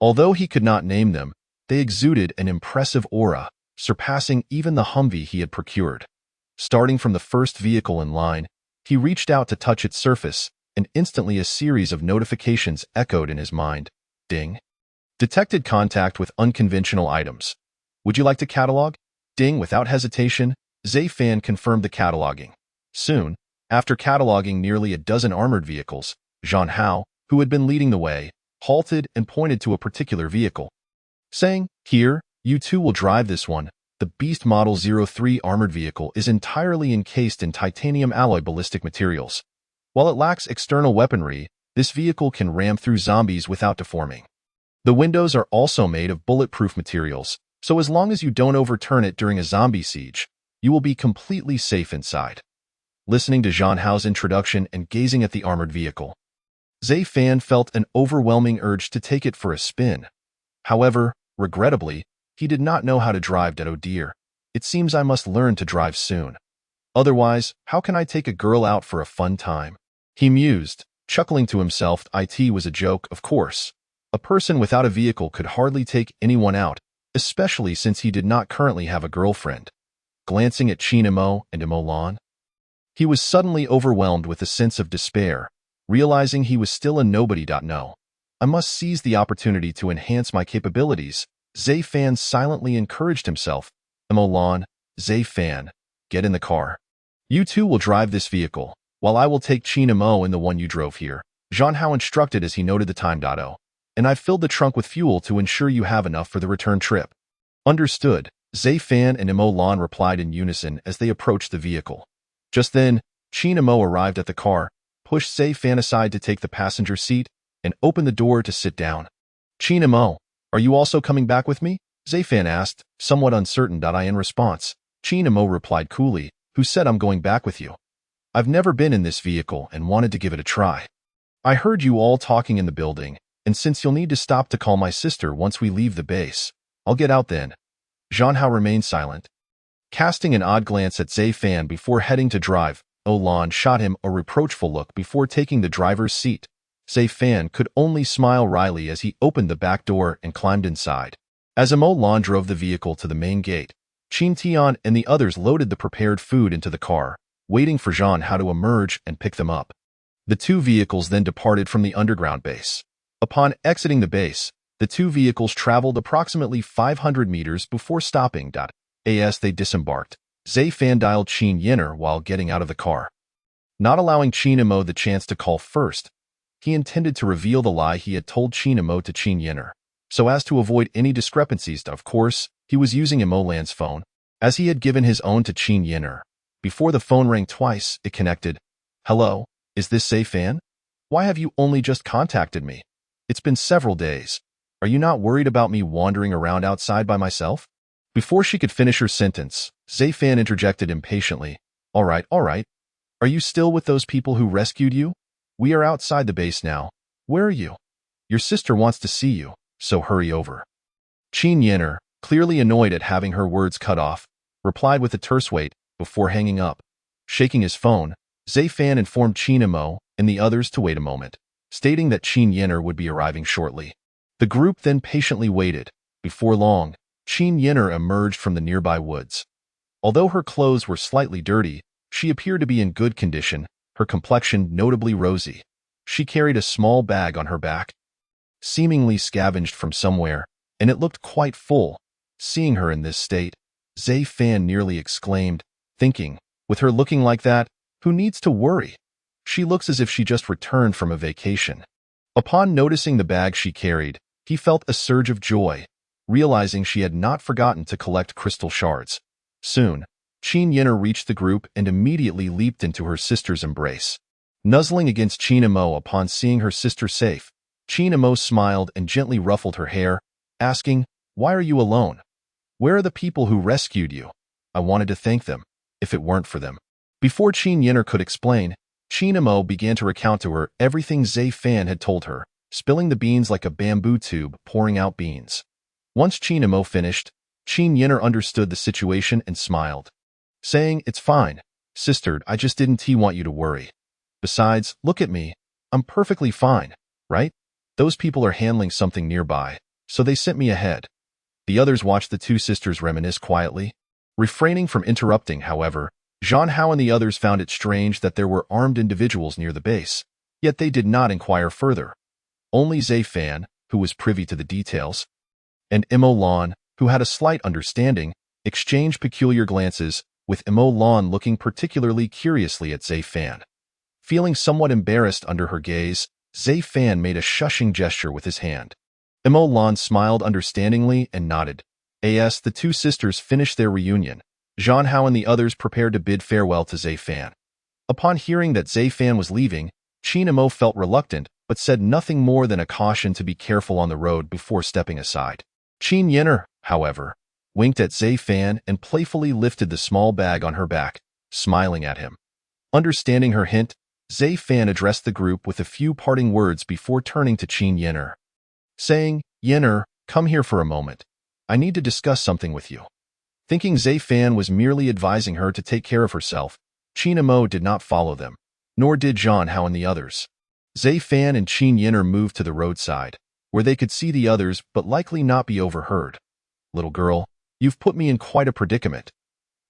Although he could not name them, they exuded an impressive aura, surpassing even the Humvee he had procured. Starting from the first vehicle in line, he reached out to touch its surface, and instantly a series of notifications echoed in his mind. Ding. Detected contact with unconventional items. Would you like to catalog? Ding. Without hesitation, Ziefan confirmed the cataloging. Soon, after cataloging nearly a dozen armored vehicles, Zhang Hao, who had been leading the way, halted and pointed to a particular vehicle, saying, "Here, you two will drive this one. The Beast Model 03 armored vehicle is entirely encased in titanium alloy ballistic materials. While it lacks external weaponry, this vehicle can ram through zombies without deforming. The windows are also made of bulletproof materials, so as long as you don't overturn it during a zombie siege, you will be completely safe inside." Listening to Zhang Hao's introduction and gazing at the armored vehicle, Ziefan felt an overwhelming urge to take it for a spin. However, regrettably, he did not know how to drive. Oh dear, it seems I must learn to drive soon. Otherwise, how can I take a girl out for a fun time? He mused, chuckling to himself. It was a joke, of course. A person without a vehicle could hardly take anyone out, especially since he did not currently have a girlfriend. Glancing at Chinamo and Lan, he was suddenly overwhelmed with a sense of despair, realizing he was still a nobody. No. I must seize the opportunity to enhance my capabilities. Ziefan silently encouraged himself. Lan, Ziefan, get in the car. You two will drive this vehicle, while I will take Chinamo in the one you drove here, Zhang Hao instructed as he noted the time. And I've filled the trunk with fuel to ensure you have enough for the return trip. Understood, Ziefan and Lan replied in unison as they approached the vehicle. Just then, Chinamo arrived at the car, pushed Ziefan aside to take the passenger seat, and opened the door to sit down. "Chinamo, are you also coming back with me?" Ziefan asked, somewhat uncertain. In response, Chinamo replied coolly, "Who said I'm going back with you? I've never been in this vehicle and wanted to give it a try. I heard you all talking in the building, and since you'll need to stop to call my sister once we leave the base, I'll get out then." Zhang Hao remained silent. Casting an odd glance at Ziefan before heading to drive, Lan shot him a reproachful look before taking the driver's seat. Ziefan could only smile wryly as he opened the back door and climbed inside. As Lan drove the vehicle to the main gate, Qin Tian and the others loaded the prepared food into the car, waiting for Zhang Hao to emerge and pick them up. The two vehicles then departed from the underground base. Upon exiting the base, the two vehicles traveled approximately 500 meters before stopping. As they disembarked, Zai Fan dialed Qin Yin'er while getting out of the car. Not allowing Qin Imo the chance to call first, he intended to reveal the lie he had told Qin Imo to Qin Yin'er, so as to avoid any discrepancies. Of course, he was using Imo Lan's phone, as he had given his own to Qin Yin'er. Before the phone rang twice, it connected. "Hello, is this Zai Fan? Why have you only just contacted me? It's been several days. Are you not worried about me wandering around outside by myself?" Before she could finish her sentence, Zai Fan interjected impatiently. All right. Are you still with those people who rescued you? We are outside the base now. Where are you? Your sister wants to see you, so hurry over." Qin Yin'er, clearly annoyed at having her words cut off, replied with a terse wait before hanging up. Shaking his phone, Zai Fan informed Qin Imo and the others to wait a moment, stating that Qin Yin'er would be arriving shortly. The group then patiently waited. Before long, Qin Yin'er emerged from the nearby woods. Although her clothes were slightly dirty, she appeared to be in good condition, her complexion notably rosy. She carried a small bag on her back, seemingly scavenged from somewhere, and it looked quite full. Seeing her in this state, Zai Fan nearly exclaimed, thinking, with her looking like that, who needs to worry? She looks as if she just returned from a vacation. Upon noticing the bag she carried, he felt a surge of joy, realizing she had not forgotten to collect crystal shards. Soon, Qin Yin'er reached the group and immediately leaped into her sister's embrace. Nuzzling against Qin Imo upon seeing her sister safe, Qin Imo smiled and gently ruffled her hair, asking, "Why are you alone? Where are the people who rescued you? I wanted to thank them, if it weren't for them." Before Qin Yin'er could explain, Qin Imo began to recount to her everything Zai Fan had told her, spilling the beans like a bamboo tube pouring out beans. Once Qin Imo finished, Qin Yin'er understood the situation and smiled, saying, "It's fine, sister, I just didn't want you to worry. Besides, look at me, I'm perfectly fine, right? Those people are handling something nearby, so they sent me ahead." The others watched the two sisters reminisce quietly. Refraining from interrupting, however, Zhang Hao and the others found it strange that there were armed individuals near the base, yet they did not inquire further. Only Zai Fan, who was privy to the details, and Imo Lan, who had a slight understanding, exchanged peculiar glances, with Imo Lan looking particularly curiously at Zai Fan. Feeling somewhat embarrassed under her gaze, Zai Fan made a shushing gesture with his hand. Imo Lan smiled understandingly and nodded. As the two sisters finished their reunion, Zhang Hao and the others prepared to bid farewell to Zai Fan. Upon hearing that Zai Fan was leaving, Qin Imo felt reluctant, but said nothing more than a caution to be careful on the road before stepping aside. Qin Yin'er, however, winked at Zai Fan and playfully lifted the small bag on her back, smiling at him. Understanding her hint, Zai Fan addressed the group with a few parting words before turning to Qin Yin'er, saying, "Yin'er, come here for a moment. I need to discuss something with you." Thinking Zai Fan was merely advising her to take care of herself, Qin Imo did not follow them, nor did Zhang Hao and the others. Zai Fan and Qin Yin'er moved to the roadside, where they could see the others but likely not be overheard. "Little girl, you've put me in quite a predicament.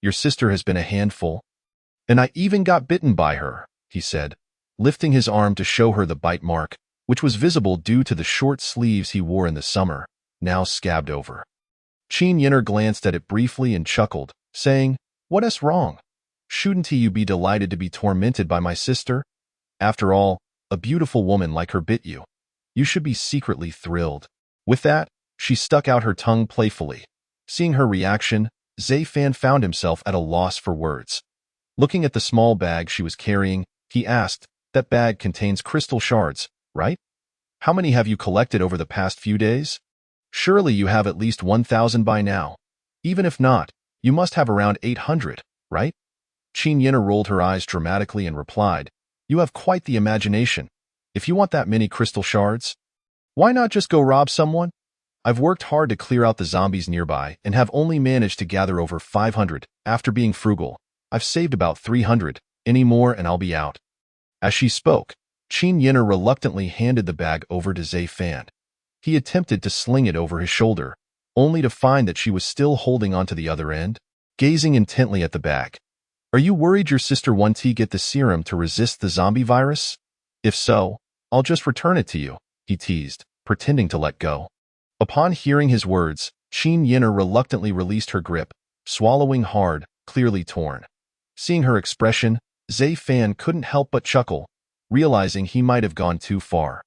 Your sister has been a handful, and I even got bitten by her," he said, lifting his arm to show her the bite mark, which was visible due to the short sleeves he wore in the summer, now scabbed over. Qin Yin'er glanced at it briefly and chuckled, saying, "What's wrong? Shouldn't you be delighted to be tormented by my sister? After all, a beautiful woman like her bit you. You should be secretly thrilled." With that, she stuck out her tongue playfully. Seeing her reaction, Zai Fan found himself at a loss for words. Looking at the small bag she was carrying, he asked, "That bag contains crystal shards, right? How many have you collected over the past few days? Surely you have at least 1,000 by now. Even if not, you must have around 800, right?" Qin Yin'er rolled her eyes dramatically and replied, "You have quite the imagination. If you want that many crystal shards, why not just go rob someone? I've worked hard to clear out the zombies nearby and have only managed to gather over 500. After being frugal, I've saved about 300. Any more and I'll be out." As she spoke, Qin Yin'er reluctantly handed the bag over to Zai Fan. He attempted to sling it over his shoulder, only to find that she was still holding onto the other end. gazing intently at the bag. Are you worried your sister won't get the serum to resist the zombie virus? If so, I'll just return it to you, he teased, pretending to let go. Upon hearing his words, Qin Yin'er reluctantly released her grip, swallowing hard, clearly torn. Seeing her expression, Zai Fan couldn't help but chuckle, realizing he might have gone too far.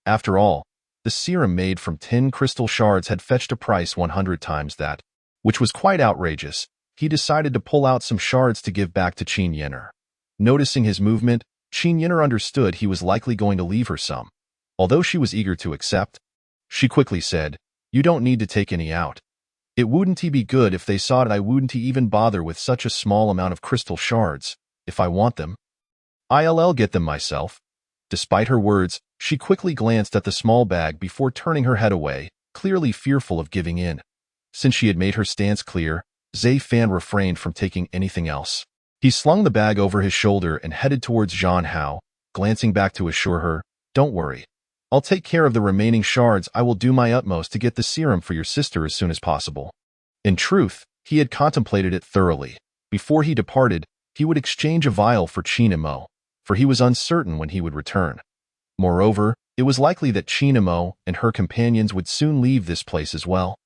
After all, the serum made from 10 crystal shards had fetched a price 100 times that, which was quite outrageous. He decided to pull out some shards to give back to Qin Yin'er. Noticing his movement, Qin Yin'er understood he was likely going to leave her some. Although she was eager to accept, she quickly said, "You don't need to take any out. It wouldn't be good if they saw it. I wouldn't even bother with such a small amount of crystal shards. If I want them, I'll get them myself." Despite her words, she quickly glanced at the small bag before turning her head away, clearly fearful of giving in. Since she had made her stance clear, Zai Fan refrained from taking anything else. He slung the bag over his shoulder and headed towards Zhan Hao, glancing back to assure her, "Don't worry. I'll take care of the remaining shards. I will do my utmost to get the serum for your sister as soon as possible." In truth, he had contemplated it thoroughly. Before he departed, he would exchange a vial for Qin Imo, for he was uncertain when he would return. Moreover, it was likely that Qin Imo and her companions would soon leave this place as well.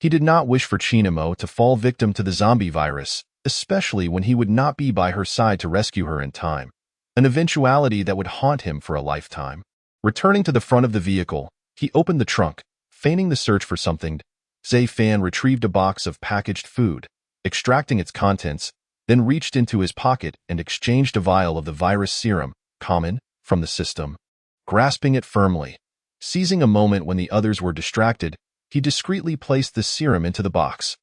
He did not wish for Qin Imo to fall victim to the zombie virus, especially when he would not be by her side to rescue her in time, an eventuality that would haunt him for a lifetime. Returning to the front of the vehicle, he opened the trunk, feigning the search for something. Zai Fan retrieved a box of packaged food, extracting its contents, then reached into his pocket and exchanged a vial of the virus serum, common, from the system. Grasping it firmly, seizing a moment when the others were distracted, he discreetly placed the serum into the box.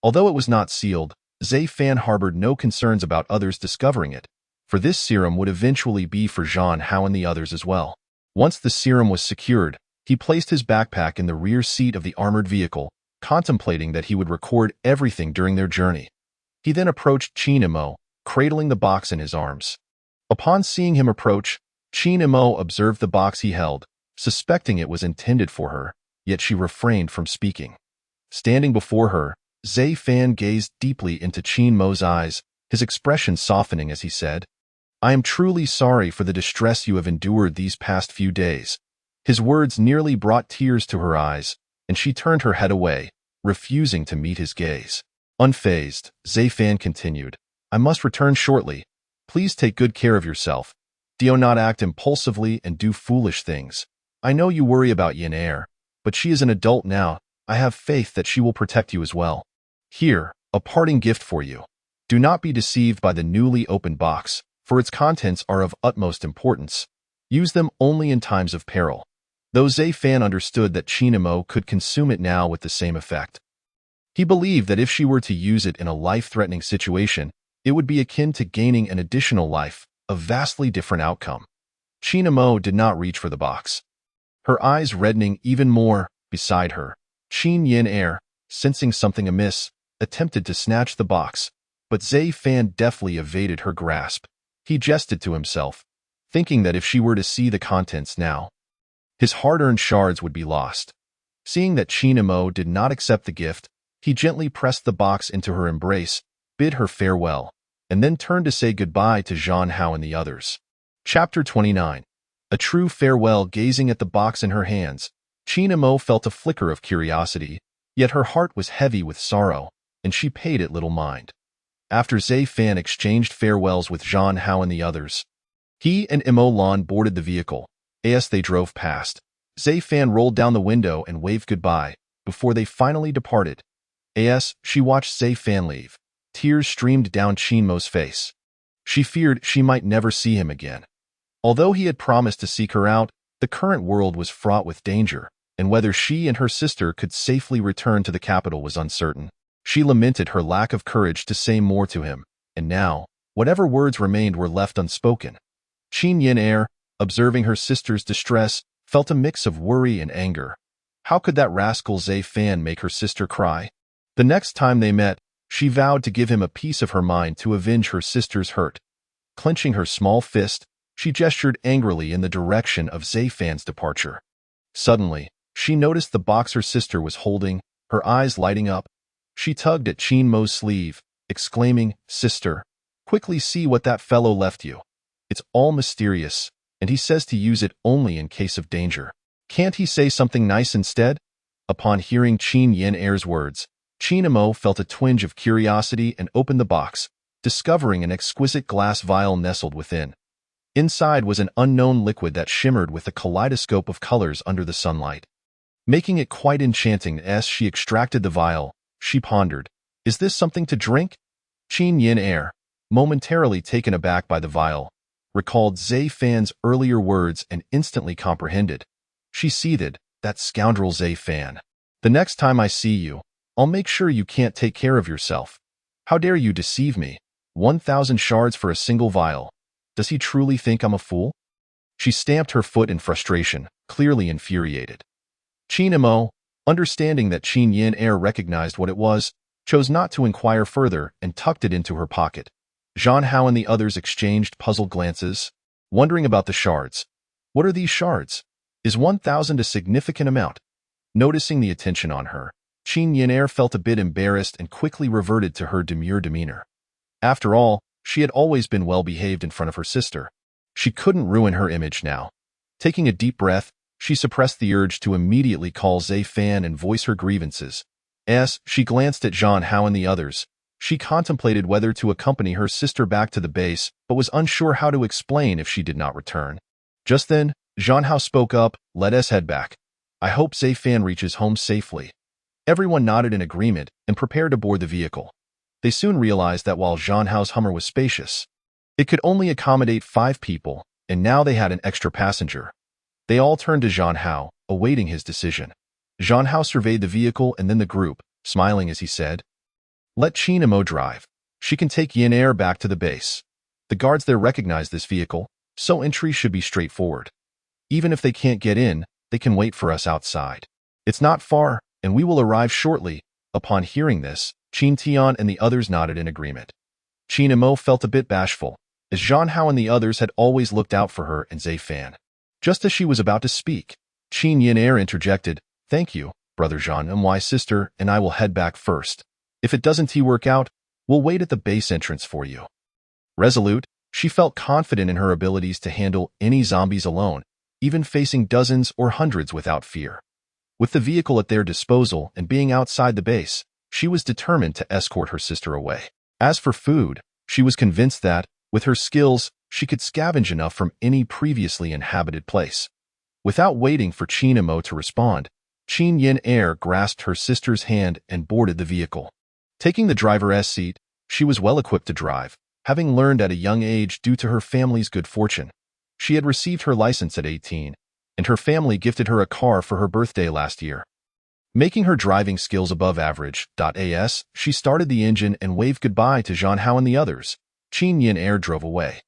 Although it was not sealed, Zai Fan harbored no concerns about others discovering it, for this serum would eventually be for Zhan Hao and the others as well. Once the serum was secured, he placed his backpack in the rear seat of the armored vehicle, contemplating that he would record everything during their journey. He then approached Qin Imo, cradling the box in his arms. Upon seeing him approach, Qin Imo observed the box he held, suspecting it was intended for her, yet she refrained from speaking. Standing before her, Zai Fan gazed deeply into Qin Mo's eyes, his expression softening as he said, "I am truly sorry for the distress you have endured these past few days." His words nearly brought tears to her eyes, and she turned her head away, refusing to meet his gaze. Unfazed, Zai Fan continued, "I must return shortly. Please take good care of yourself. Do not act impulsively and do foolish things. I know you worry about Yin'er, but she is an adult now. I have faith that she will protect you as well. Here, a parting gift for you. Do not be deceived by the newly opened box, for its contents are of utmost importance. Use them only in times of peril." Though Zai Fan understood that Qin Imo could consume it now with the same effect, he believed that if she were to use it in a life-threatening situation, it would be akin to gaining an additional life, a vastly different outcome. Qin Imo did not reach for the box. Her eyes reddening even more, beside her, Qin Yin'er, sensing something amiss, attempted to snatch the box, but Zai Fan deftly evaded her grasp. He jested to himself, thinking that if she were to see the contents now, his hard-earned shards would be lost. Seeing that Qin Imo did not accept the gift, he gently pressed the box into her embrace, bid her farewell, and then turned to say goodbye to Zhan Hao and the others. Chapter 29. A true farewell. Gazing at the box in her hands, Qin Imo felt a flicker of curiosity, yet her heart was heavy with sorrow, and she paid it little mind. After Zai Fan exchanged farewells with Zhan Hao and the others, he and Imo Lan boarded the vehicle. As they drove past, Zai Fan rolled down the window and waved goodbye, before they finally departed. As she watched Zai Fan leave, tears streamed down Qin Mo's face. She feared she might never see him again. Although he had promised to seek her out, the current world was fraught with danger, and whether she and her sister could safely return to the capital was uncertain. She lamented her lack of courage to say more to him, and now, whatever words remained were left unspoken. Qin Yin'er, observing her sister's distress, felt a mix of worry and anger. How could that rascal Zai Fan make her sister cry? The next time they met, she vowed to give him a piece of her mind to avenge her sister's hurt. Clenching her small fist, she gestured angrily in the direction of Zai Fan's departure. Suddenly, she noticed the box her sister was holding, her eyes lighting up. She tugged at Qin Mo's sleeve, exclaiming, "Sister, quickly see what that fellow left you. It's all mysterious, and he says to use it only in case of danger. Can't he say something nice instead?" Upon hearing Qin Yin Air's words, Qin Mo felt a twinge of curiosity and opened the box, discovering an exquisite glass vial nestled within. Inside was an unknown liquid that shimmered with a kaleidoscope of colors under the sunlight, making it quite enchanting. As she extracted the vial, she pondered, "Is this something to drink?" Qin Yin Air, momentarily taken aback by the vial, recalled Zai Fan's earlier words and instantly comprehended. She seethed, "That scoundrel Zai Fan. The next time I see you, I'll make sure you can't take care of yourself. How dare you deceive me? 1,000 shards for a single vial. Does he truly think I'm a fool?" She stamped her foot in frustration, clearly infuriated. Qin Mo, understanding that Qin Yin Air recognized what it was, chose not to inquire further and tucked it into her pocket. Zhang Hao and the others exchanged puzzled glances, wondering about the shards. What are these shards? Is 1,000 a significant amount? Noticing the attention on her, Qin Yin Air felt a bit embarrassed and quickly reverted to her demure demeanor. After all, she had always been well-behaved in front of her sister. She couldn't ruin her image now. Taking a deep breath, she suppressed the urge to immediately call Zai Fan and voice her grievances. As she glanced at Zhang Hao and the others, she contemplated whether to accompany her sister back to the base, but was unsure how to explain if she did not return. Just then, Zhang Hao spoke up, "Let us head back. I hope Zai Fan reaches home safely." Everyone nodded in agreement and prepared to board the vehicle. They soon realized that while Zhang Hao's Hummer was spacious, it could only accommodate 5 people, and now they had an extra passenger. They all turned to Zhang Hao, awaiting his decision. Zhang Hao surveyed the vehicle and then the group, smiling as he said, "Let Qin Mo drive. She can take Yin Air back to the base. The guards there recognize this vehicle, so entry should be straightforward. Even if they can't get in, they can wait for us outside. It's not far, and we will arrive shortly." Upon hearing this, Qin Tian and the others nodded in agreement. Qin Mo felt a bit bashful, as Zhang Hao and the others had always looked out for her and Zai Fan. Just as she was about to speak, Qin Yin Air interjected, "Thank you, Brother Zhang, and my sister and I will head back first. If it doesn't work out, we'll wait at the base entrance for you." Resolute, she felt confident in her abilities to handle any zombies alone, even facing dozens or hundreds without fear. With the vehicle at their disposal and being outside the base, she was determined to escort her sister away. As for food, she was convinced that, with her skills, she could scavenge enough from any previously inhabited place. Without waiting for Qin Mo to respond, Qin Yin Air grasped her sister's hand and boarded the vehicle. Taking the driver's seat, she was well equipped to drive, having learned at a young age due to her family's good fortune. She had received her license at 18, and her family gifted her a car for her birthday last year. Making her driving skills above average, she started the engine and waved goodbye to Zhang Hao and the others. Qin Yin Air drove away.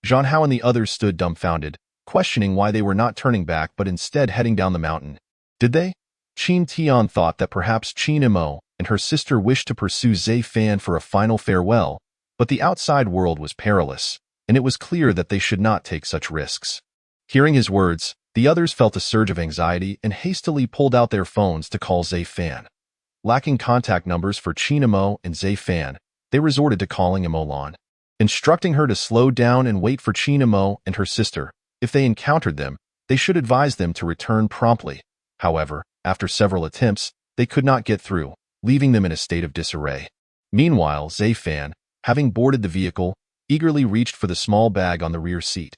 Zhang Hao and the others stood dumbfounded, questioning why they were not turning back but instead heading down the mountain. Did they? Qin Tian thought that perhaps Qin Mo and her sister wished to pursue Zai Fan for a final farewell, but the outside world was perilous, and it was clear that they should not take such risks. Hearing his words, the others felt a surge of anxiety and hastily pulled out their phones to call Zai Fan. Lacking contact numbers for Qin Mo and Zai Fan, they resorted to calling Imolan, instructing her to slow down and wait for Qin Mo and her sister. If they encountered them, they should advise them to return promptly. However, after several attempts, they could not get through, leaving them in a state of disarray. Meanwhile, Zai Fan, having boarded the vehicle, eagerly reached for the small bag on the rear seat.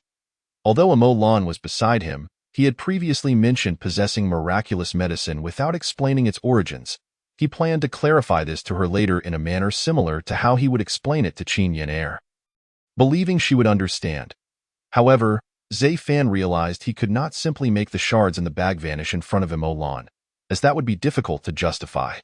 Although Imolan was beside him, he had previously mentioned possessing miraculous medicine without explaining its origins. He planned to clarify this to her later in a manner similar to how he would explain it to Qin Yin Air, believing she would understand. However, Zai Fan realized he could not simply make the shards in the bag vanish in front of Imolan, as that would be difficult to justify.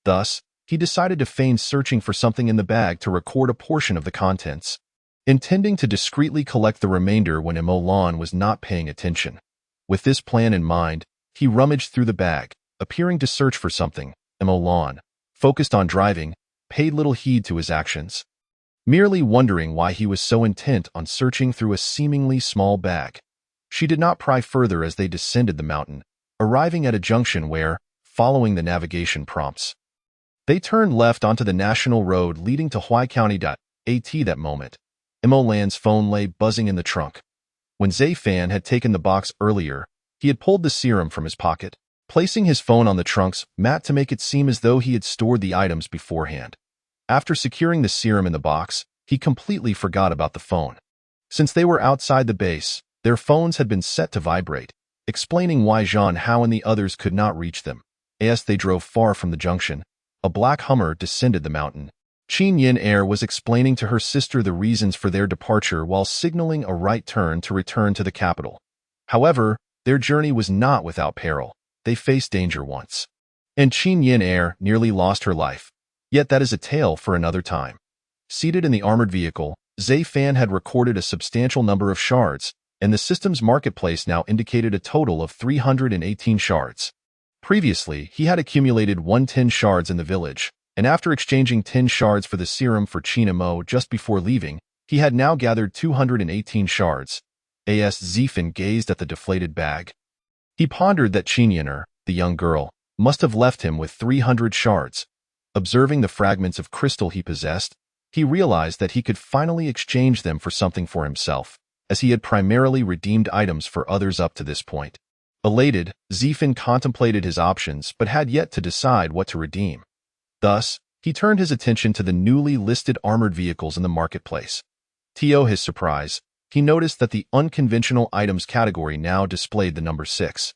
Thus, he decided to feign searching for something in the bag to record a portion of the contents, intending to discreetly collect the remainder when Imolan was not paying attention. With this plan in mind, he rummaged through the bag, appearing to search for something. Imolan, focused on driving, paid little heed to his actions, merely wondering why he was so intent on searching through a seemingly small bag. She did not pry further as they descended the mountain, arriving at a junction where, following the navigation prompts, They turned left onto the national road leading to Huai County. At that moment, Mo Lan's phone lay buzzing in the trunk. When Zafan had taken the box earlier, he had pulled the serum from his pocket, placing his phone on the trunk's mat to make it seem as though he had stored the items beforehand. After securing the serum in the box, he completely forgot about the phone. Since they were outside the base, their phones had been set to vibrate, explaining why Zhang Hao and the others could not reach them. As they drove far from the junction, a black Hummer descended the mountain. Qin Yin Air was explaining to her sister the reasons for their departure while signaling a right turn to return to the capital. However, their journey was not without peril. They faced danger once, and Qin Yin Air nearly lost her life. Yet that is a tale for another time. Seated in the armored vehicle, Zafan had recorded a substantial number of shards, and the system's marketplace now indicated a total of 318 shards. Previously, he had accumulated 110 shards in the village, and after exchanging 10 shards for the serum for Qin Mo just before leaving, he had now gathered 218 shards. As Zifan gazed at the deflated bag, he pondered that Qin Yin'er, the young girl, must have left him with 300 shards. Observing the fragments of crystal he possessed, he realized that he could finally exchange them for something for himself, as he had primarily redeemed items for others up to this point. Elated, Zifan contemplated his options but had yet to decide what to redeem. Thus, he turned his attention to the newly listed armored vehicles in the marketplace. To his surprise, he noticed that the unconventional items category now displayed the number 6.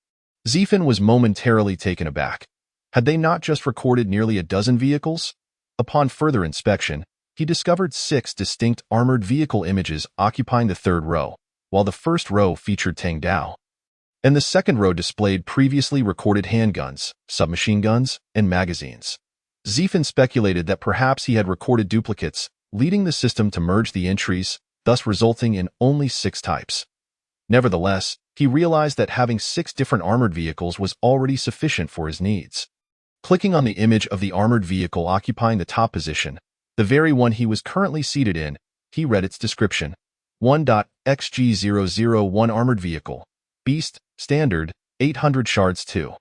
Zifan was momentarily taken aback. Had they not just recorded nearly a dozen vehicles? Upon further inspection, he discovered 6 distinct armored vehicle images occupying the third row, while the first row featured Tang Dao, and the second row displayed previously recorded handguns, submachine guns, and magazines. Zifan speculated that perhaps he had recorded duplicates, leading the system to merge the entries, thus resulting in only 6 types. Nevertheless, he realized that having 6 different armored vehicles was already sufficient for his needs. Clicking on the image of the armored vehicle occupying the top position, the very one he was currently seated in, he read its description. 1.xg001 Armored Vehicle. Beast, Standard, 800 shards 2.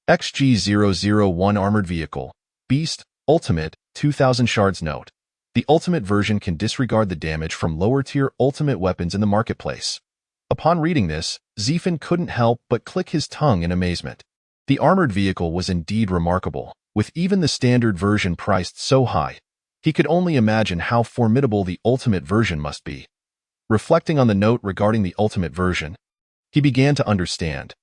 XG001 Armored Vehicle. Beast, Ultimate, 2000 shards. Note: the Ultimate version can disregard the damage from lower-tier Ultimate weapons in the marketplace. Upon reading this, Zifan couldn't help but click his tongue in amazement. The armored vehicle was indeed remarkable, with even the standard version priced so high. He could only imagine how formidable the Ultimate version must be. Reflecting on the note regarding the Ultimate version, he began to understand.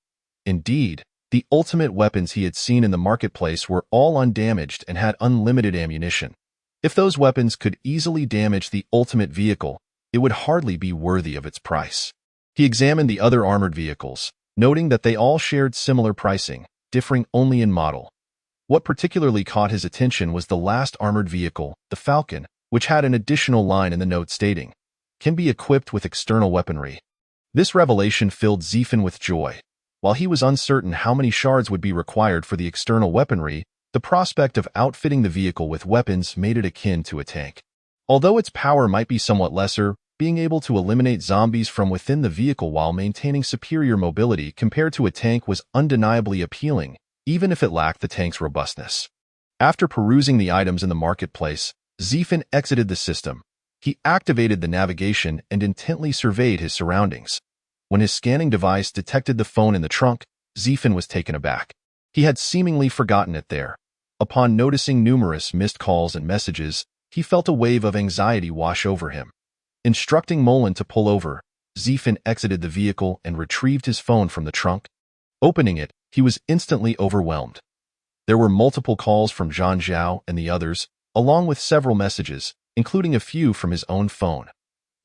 Indeed, the Ultimate weapons he had seen in the marketplace were all undamaged and had unlimited ammunition. If those weapons could easily damage the Ultimate vehicle, it would hardly be worthy of its price. He examined the other armored vehicles, noting that they all shared similar pricing, differing only in model. What particularly caught his attention was the last armored vehicle, the Falcon, which had an additional line in the note stating, "Can be equipped with external weaponry." This revelation filled Zifan with joy. While he was uncertain how many shards would be required for the external weaponry, the prospect of outfitting the vehicle with weapons made it akin to a tank. Although its power might be somewhat lesser, being able to eliminate zombies from within the vehicle while maintaining superior mobility compared to a tank was undeniably appealing, even if it lacked the tank's robustness. After perusing the items in the marketplace, Zifan exited the system. He activated the navigation and intently surveyed his surroundings. When his scanning device detected the phone in the trunk, Zifan was taken aback. He had seemingly forgotten it there. Upon noticing numerous missed calls and messages, he felt a wave of anxiety wash over him. Instructing Molan to pull over, Zifan exited the vehicle and retrieved his phone from the trunk. Opening it, he was instantly overwhelmed. There were multiple calls from Zhang Zhao and the others, along with several messages, including a few from his own phone.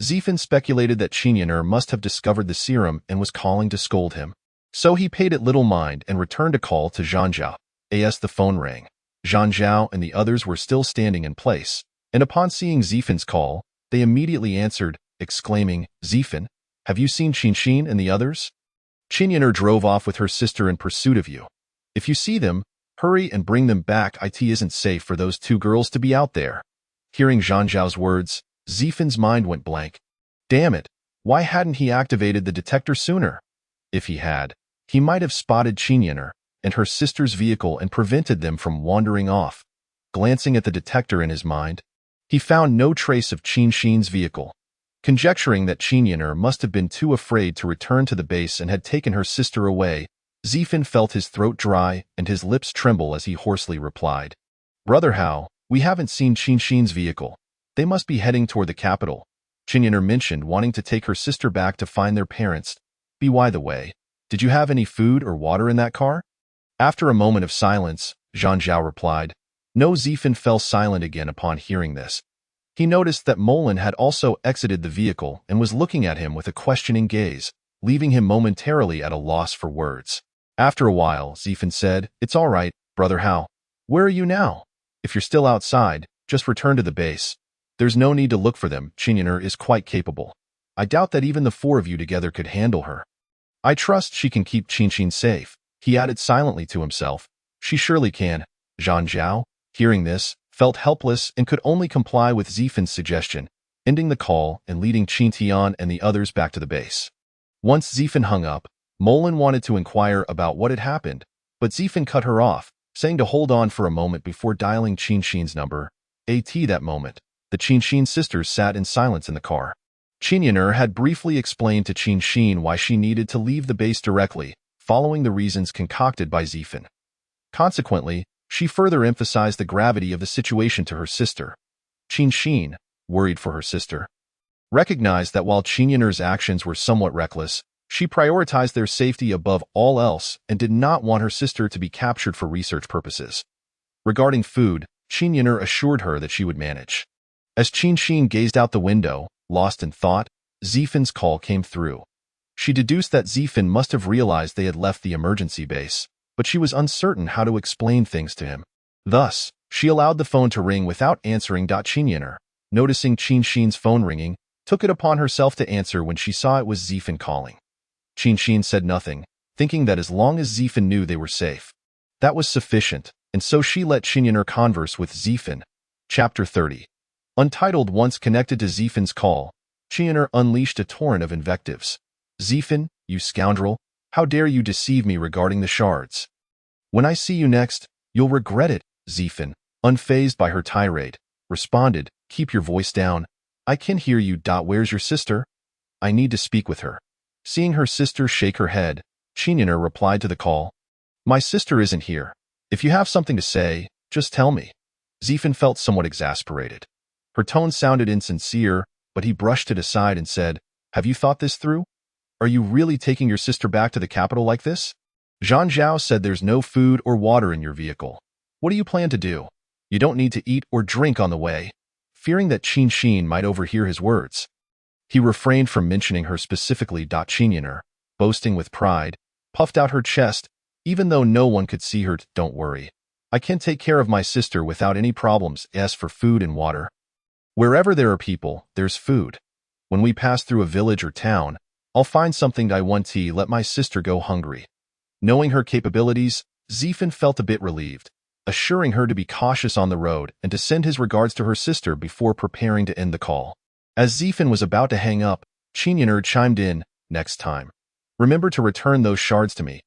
Zifan speculated that Qin Yin'er must have discovered the serum and was calling to scold him. So he paid it little mind and returned a call to Zhang Zhao. As the phone rang, Zhang Zhao and the others were still standing in place, and upon seeing Zifan's call, they immediately answered, exclaiming, "Zifan, have you seen Qin and the others? Qin Yin'er drove off with her sister in pursuit of you. If you see them, hurry and bring them back. It isn't safe for those 2 girls to be out there." Hearing Zhang Zhao's words, Zifan's mind went blank. Damn it, why hadn't he activated the detector sooner? If he had, he might have spotted Qin Yin'er and her sister's vehicle and prevented them from wandering off. glancing at the detector in his mind. He found no trace of Qin Shin's vehicle. Conjecturing that Qin Yin'er must have been too afraid to return to the base and had taken her sister away, Zifan felt his throat dry and his lips tremble as he hoarsely replied, "Brother Hao, we haven't seen Qin Shin's vehicle. They must be heading toward the capital." Qin Yin'er mentioned wanting to take her sister back to find their parents. By the way, did you have any food or water in that car? After a moment of silence, Zhang Zhao replied. No. Zifan fell silent again upon hearing this. He noticed that Molin had also exited the vehicle and was looking at him with a questioning gaze, leaving him momentarily at a loss for words. After a while, Zifan said, "It's all right, Brother Hao. Where are you now? If you're still outside, just return to the base. There's no need to look for them. Qin Yin'er is quite capable. I doubt that even the four of you together could handle her. I trust she can keep Qin Shin safe," he added silently to himself. "She surely can." Zhang Zhao, hearing this, felt helpless and could only comply with Zifan's suggestion, ending the call and leading Qin Tian and the others back to the base. Once Zifan hung up, Molin wanted to inquire about what had happened, but Zifan cut her off, saying to hold on for a moment before dialing Qin Shin's number. That moment, the Qin Shin sisters sat in silence in the car. Qin Yin'er had briefly explained to Qin Shin why she needed to leave the base directly, following the reasons concocted by Zifan. Consequently, she further emphasized the gravity of the situation to her sister. Qin Shin, worried for her sister, recognized that while Qin Yin'er's actions were somewhat reckless, she prioritized their safety above all else and did not want her sister to be captured for research purposes. Regarding food, Qin Yin'er assured her that she would manage. As Qin Shin gazed out the window, lost in thought, Zifan's call came through. She deduced that Zifan must have realized they had left the emergency base, but she was uncertain how to explain things to him. Thus, she allowed the phone to ring without answering. Qin Yin'er, noticing Qin Shin's phone ringing, took it upon herself to answer when she saw it was Zifan calling. Qin Shin said nothing, thinking that as long as Zifan knew they were safe, that was sufficient, and so she let Qin Yin'er converse with Zifan. Chapter 30. Untitled. Once connected to Zifan's call, Qin Yin'er unleashed a torrent of invectives. "Zifan, you scoundrel, how dare you deceive me regarding the shards? When I see you next, you'll regret it." Zifan, unfazed by her tirade, responded, "Keep your voice down. I can hear you. Where's your sister? I need to speak with her." Seeing her sister shake her head, Qin Yin'er replied to the call, "My sister isn't here. If you have something to say, just tell me." Zifan felt somewhat exasperated. Her tone sounded insincere, but he brushed it aside and said, "Have you thought this through? Are you really taking your sister back to the capital like this? Zhang Zhao said there's no food or water in your vehicle. What do you plan to do? You don't need to eat or drink on the way." Fearing that Qin Shin might overhear his words, he refrained from mentioning her specifically. Qin Yin'er, boasting with pride, puffed out her chest, even though no one could see her. "Don't worry. I can take care of my sister without any problems. As for food and water, wherever there are people, there's food. When we pass through a village or town, I'll find something. I want to let my sister go hungry." Knowing her capabilities, Zifan felt a bit relieved, assuring her to be cautious on the road and to send his regards to her sister before preparing to end the call. As Zifan was about to hang up, Qin Yin'er chimed in, "Next time, remember to return those shards to me.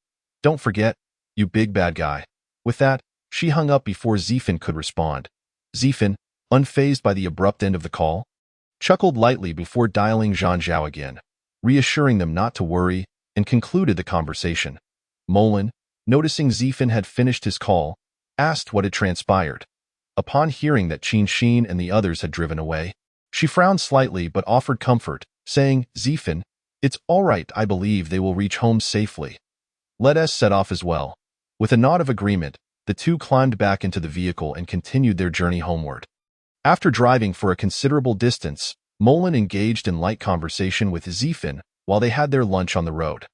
Don't forget, you big bad guy." With that, she hung up before Zifan could respond. Zifan, unfazed by the abrupt end of the call, chuckled lightly before dialing Zhang Zhao again, reassuring them not to worry, and concluded the conversation. Molin, noticing Zifan had finished his call, asked what had transpired. Upon hearing that Qin Shin and the others had driven away, she frowned slightly but offered comfort, saying, "Zifan, it's all right. I believe they will reach home safely. Let us set off as well." With a nod of agreement, the two climbed back into the vehicle and continued their journey homeward. After driving for a considerable distance, Molin engaged in light conversation with Zifan while they had their lunch on the road.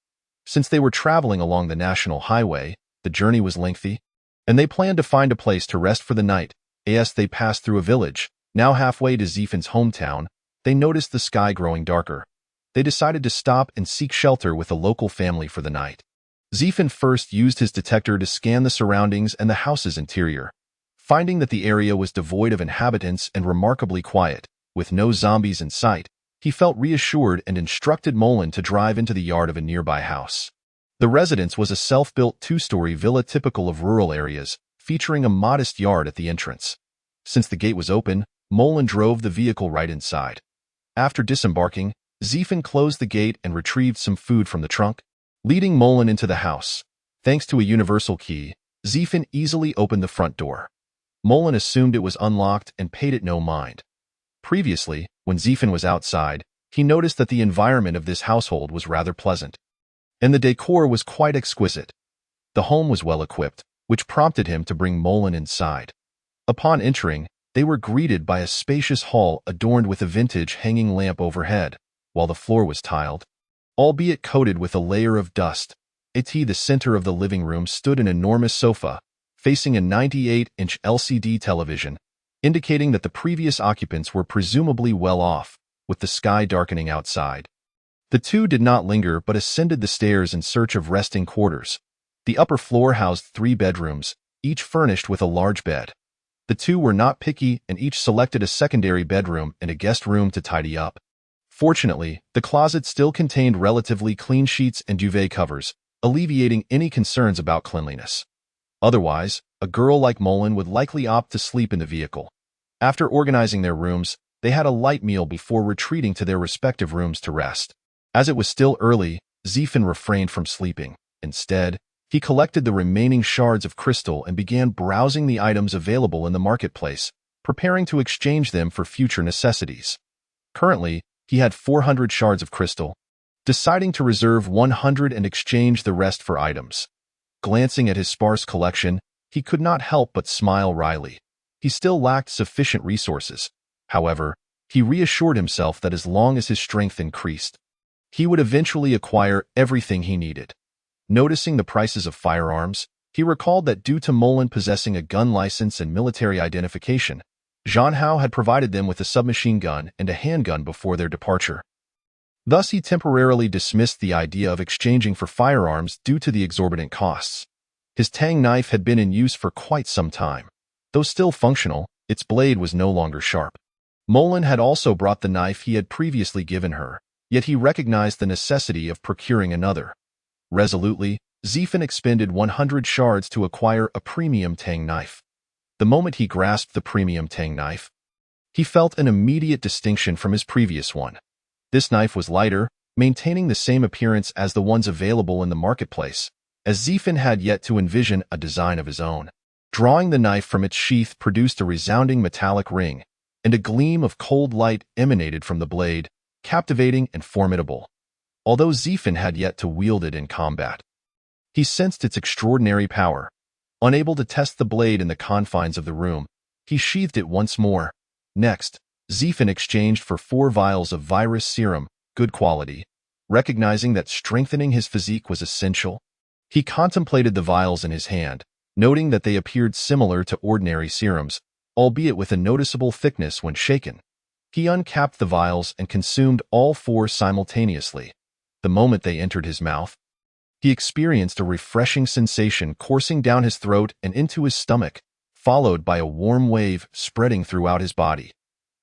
Since they were traveling along the national highway, the journey was lengthy, and they planned to find a place to rest for the night. As they passed through a village, now halfway to Zifan's hometown, they noticed the sky growing darker. They decided to stop and seek shelter with a local family for the night. Zifan first used his detector to scan the surroundings and the house's interior. Finding that the area was devoid of inhabitants and remarkably quiet, with no zombies in sight, he felt reassured and instructed Molin to drive into the yard of a nearby house. The residence was a self-built two-story villa typical of rural areas, featuring a modest yard at the entrance. Since the gate was open, Molin drove the vehicle right inside. After disembarking, Ziefin closed the gate and retrieved some food from the trunk, leading Molin into the house. Thanks to a universal key, Ziefin easily opened the front door. Molin assumed it was unlocked and paid it no mind. Previously, when Ziefin was outside, he noticed that the environment of this household was rather pleasant, and the decor was quite exquisite. The home was well equipped, which prompted him to bring Molin inside. Upon entering, they were greeted by a spacious hall adorned with a vintage hanging lamp overhead, while the floor was tiled, albeit coated with a layer of dust. At the center of the living room stood an enormous sofa, facing a 98-inch LCD television, indicating that the previous occupants were presumably well off, with the sky darkening outside. The two did not linger but ascended the stairs in search of resting quarters. The upper floor housed 3 bedrooms, each furnished with a large bed. The two were not picky and each selected a secondary bedroom and a guest room to tidy up. Fortunately, the closet still contained relatively clean sheets and duvet covers, alleviating any concerns about cleanliness. Otherwise, a girl like Molin would likely opt to sleep in the vehicle. After organizing their rooms, they had a light meal before retreating to their respective rooms to rest. As it was still early, Ziefin refrained from sleeping. Instead, he collected the remaining shards of crystal and began browsing the items available in the marketplace, preparing to exchange them for future necessities. Currently, he had 400 shards of crystal, deciding to reserve 100 and exchange the rest for items. Glancing at his sparse collection, he could not help but smile wryly. He still lacked sufficient resources. However, he reassured himself that as long as his strength increased, he would eventually acquire everything he needed. Noticing the prices of firearms, he recalled that due to Molin possessing a gun license and military identification, Zhang Hao had provided them with a submachine gun and a handgun before their departure. Thus, he temporarily dismissed the idea of exchanging for firearms due to the exorbitant costs. His tang knife had been in use for quite some time. Though still functional, its blade was no longer sharp. Molin had also brought the knife he had previously given her, yet he recognized the necessity of procuring another. Resolutely, Ziefin expended 100 shards to acquire a premium tang knife. The moment he grasped the premium tang knife, he felt an immediate distinction from his previous one. This knife was lighter, maintaining the same appearance as the ones available in the marketplace, as Ziefin had yet to envision a design of his own. Drawing the knife from its sheath produced a resounding metallic ring, and a gleam of cold light emanated from the blade, captivating and formidable. Although Ziefin had yet to wield it in combat, he sensed its extraordinary power. Unable to test the blade in the confines of the room, he sheathed it once more. Next, Ziefin exchanged for 4 vials of virus serum, good quality. Recognizing that strengthening his physique was essential, he contemplated the vials in his hand, noting that they appeared similar to ordinary serums, albeit with a noticeable thickness when shaken. He uncapped the vials and consumed all 4 simultaneously. The moment they entered his mouth, he experienced a refreshing sensation coursing down his throat and into his stomach, followed by a warm wave spreading throughout his body.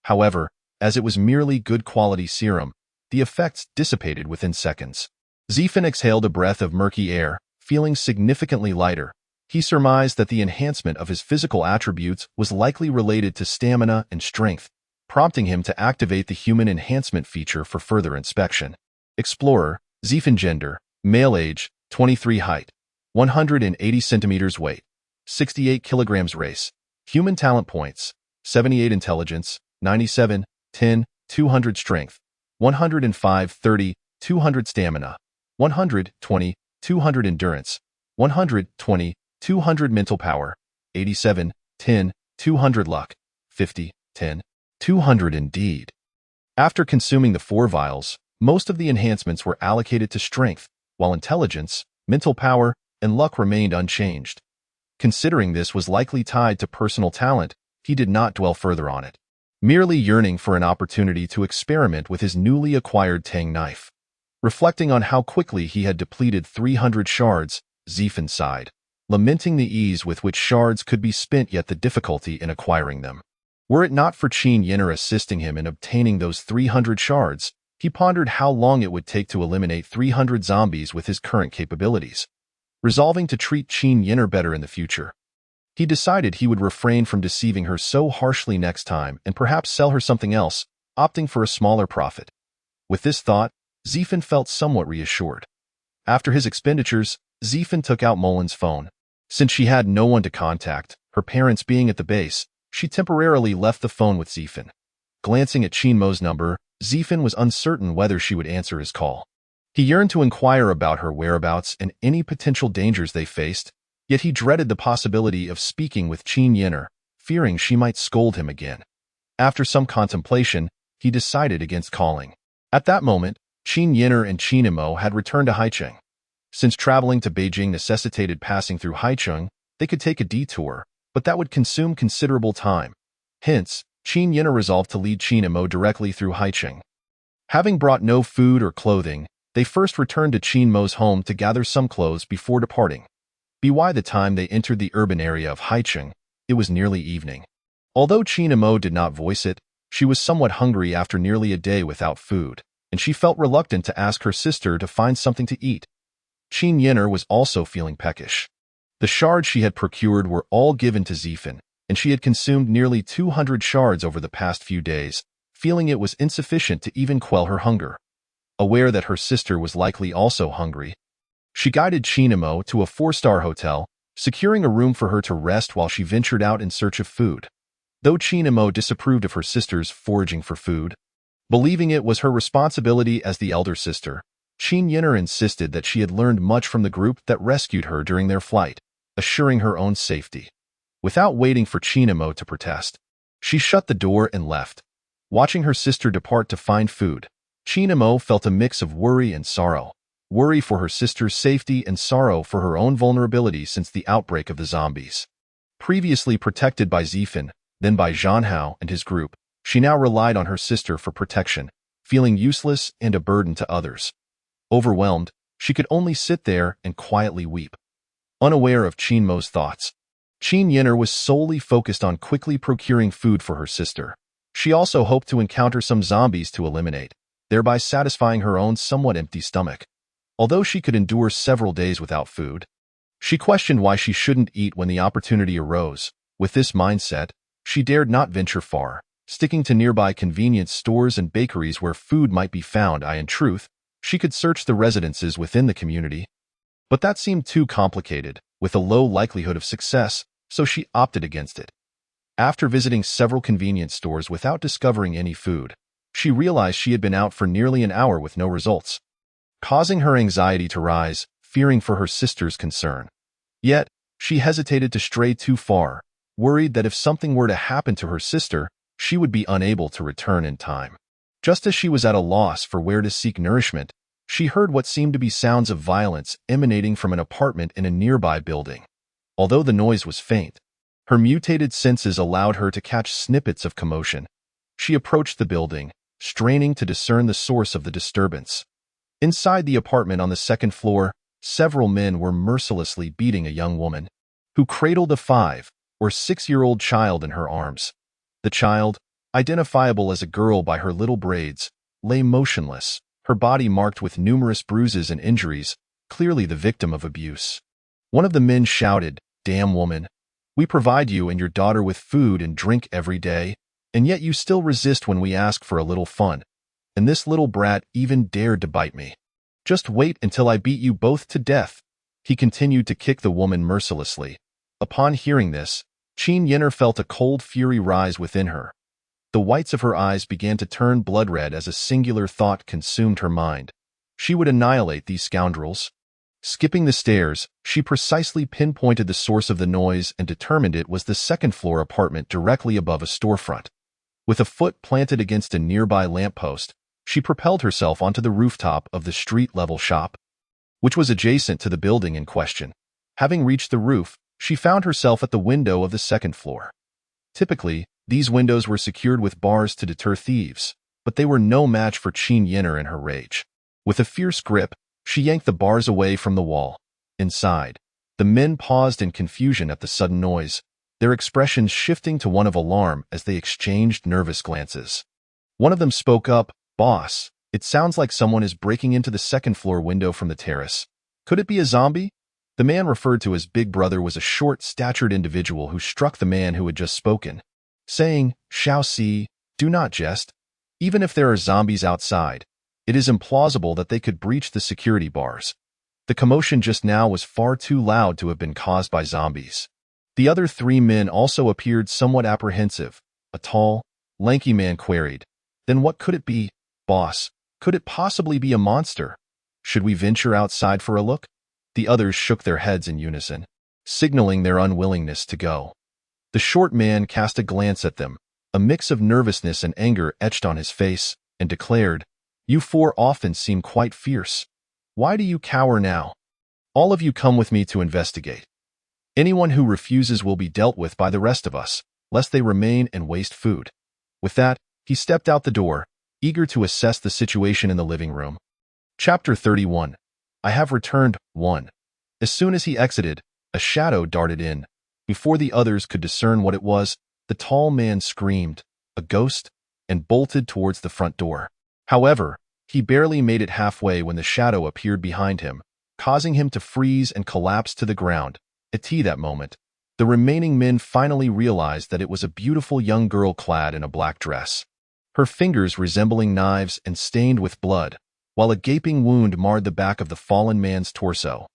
However, as it was merely good quality serum, the effects dissipated within seconds. Ziefin exhaled a breath of murky air, feeling significantly lighter. He surmised that the enhancement of his physical attributes was likely related to stamina and strength, prompting him to activate the human enhancement feature for further inspection. Explorer, Ziefin gender, male age, 23 height, 180 centimeters weight, 68 kilograms race, human talent points, 78 intelligence, 97, 10, 200 strength, 105, 30, 200 stamina, 120, 200 endurance, 120, 200 mental power, 87, 10, 200 luck, 50, 10, 200 indeed. After consuming the 4 vials, most of the enhancements were allocated to strength, while intelligence, mental power, and luck remained unchanged. Considering this was likely tied to personal talent, he did not dwell further on it, merely yearning for an opportunity to experiment with his newly acquired tang knife. Reflecting on how quickly he had depleted 300 shards, Ziefin sighed, lamenting the ease with which shards could be spent yet the difficulty in acquiring them. Were it not for Qin Yin'er assisting him in obtaining those 300 shards, he pondered how long it would take to eliminate 300 zombies with his current capabilities, resolving to treat Qin Yin'er better in the future. He decided he would refrain from deceiving her so harshly next time and perhaps sell her something else, opting for a smaller profit. With this thought, Ziefan felt somewhat reassured. After his expenditures, Ziefan took out Molin's phone. Since she had no one to contact, her parents being at the base, she temporarily left the phone with Ziefan. Glancing at Qinmo's number, Ziefan was uncertain whether she would answer his call. He yearned to inquire about her whereabouts and any potential dangers they faced, yet he dreaded the possibility of speaking with Qin Yin'er, fearing she might scold him again. After some contemplation, he decided against calling. At that moment, Qin Yin'er and Qinmo had returned to Haicheng. Since traveling to Beijing necessitated passing through Haicheng, they could take a detour, but that would consume considerable time. Hence, Qin Yin'er resolved to lead Qinmo directly through Haicheng. Having brought no food or clothing, they first returned to Qinmo's home to gather some clothes before departing. By the time they entered the urban area of Haicheng, it was nearly evening. Although Qinmo did not voice it, she was somewhat hungry after nearly a day without food, and she felt reluctant to ask her sister to find something to eat. Qin Yin'er was also feeling peckish. The shards she had procured were all given to Ziefan, and she had consumed nearly 200 shards over the past few days, feeling it was insufficient to even quell her hunger. Aware that her sister was likely also hungry, she guided Qinmo to a 4-star hotel, securing a room for her to rest while she ventured out in search of food. Though Qinmo disapproved of her sister's foraging for food, believing it was her responsibility as the elder sister, Qin Yin'er insisted that she had learned much from the group that rescued her during their flight, assuring her own safety. Without waiting for Qinmo to protest, she shut the door and left. Watching her sister depart to find food, Qinmo felt a mix of worry and sorrow. Worry for her sister's safety and sorrow for her own vulnerability since the outbreak of the zombies. Previously protected by Ziefan, then by Zhang Hao and his group, she now relied on her sister for protection, feeling useless and a burden to others. Overwhelmed, she could only sit there and quietly weep. Unaware of Qinmo's thoughts, Qin Yin'er was solely focused on quickly procuring food for her sister. She also hoped to encounter some zombies to eliminate, thereby satisfying her own somewhat empty stomach. Although she could endure several days without food, she questioned why she shouldn't eat when the opportunity arose. With this mindset, she dared not venture far, sticking to nearby convenience stores and bakeries where food might be found. In truth, she could search the residences within the community, but that seemed too complicated, with a low likelihood of success, so she opted against it. After visiting several convenience stores without discovering any food, she realized she had been out for nearly an hour with no results, causing her anxiety to rise, fearing for her sister's concern. Yet, she hesitated to stray too far, worried that if something were to happen to her sister, she would be unable to return in time. Just as she was at a loss for where to seek nourishment, she heard what seemed to be sounds of violence emanating from an apartment in a nearby building. Although the noise was faint, her mutated senses allowed her to catch snippets of commotion. She approached the building, straining to discern the source of the disturbance. Inside the apartment on the second floor, several men were mercilessly beating a young woman, who cradled a 5- or 6-year-old child in her arms. The child, identifiable as a girl by her little braids, lay motionless, her body marked with numerous bruises and injuries, clearly the victim of abuse. One of the men shouted, "Damn woman! We provide you and your daughter with food and drink every day, and yet you still resist when we ask for a little fun. And this little brat even dared to bite me. Just wait until I beat you both to death." He continued to kick the woman mercilessly. Upon hearing this, Qin Yin'er felt a cold fury rise within her. The whites of her eyes began to turn blood red as a singular thought consumed her mind. She would annihilate these scoundrels. Skipping the stairs, she precisely pinpointed the source of the noise and determined it was the second-floor apartment directly above a storefront. With a foot planted against a nearby lamppost, she propelled herself onto the rooftop of the street-level shop, which was adjacent to the building in question. Having reached the roof, she found herself at the window of the second floor. Typically, these windows were secured with bars to deter thieves, but they were no match for Qin Yin'er in her rage. With a fierce grip, she yanked the bars away from the wall. Inside, the men paused in confusion at the sudden noise, their expressions shifting to one of alarm as they exchanged nervous glances. One of them spoke up, "Boss, it sounds like someone is breaking into the second-floor window from the terrace. Could it be a zombie?" The man referred to as Big Brother was a short-statured individual who struck the man who had just spoken, saying, "Shao Si, do not jest. Even if there are zombies outside, it is implausible that they could breach the security bars. The commotion just now was far too loud to have been caused by zombies." The other three men also appeared somewhat apprehensive. A tall, lanky man queried, "Then what could it be, boss? Could it possibly be a monster? Should we venture outside for a look?" The others shook their heads in unison, signaling their unwillingness to go. The short man cast a glance at them, a mix of nervousness and anger etched on his face, and declared, "You four often seem quite fierce. Why do you cower now? All of you come with me to investigate. Anyone who refuses will be dealt with by the rest of us, lest they remain and waste food." With that, he stepped out the door, eager to assess the situation in the living room. Chapter 31. I have returned. 1. As soon as he exited, a shadow darted in. Before the others could discern what it was, the tall man screamed, "A ghost," and bolted towards the front door. However, he barely made it halfway when the shadow appeared behind him, causing him to freeze and collapse to the ground. At that moment, the remaining men finally realized that it was a beautiful young girl clad in a black dress, her fingers resembling knives and stained with blood, while a gaping wound marred the back of the fallen man's torso.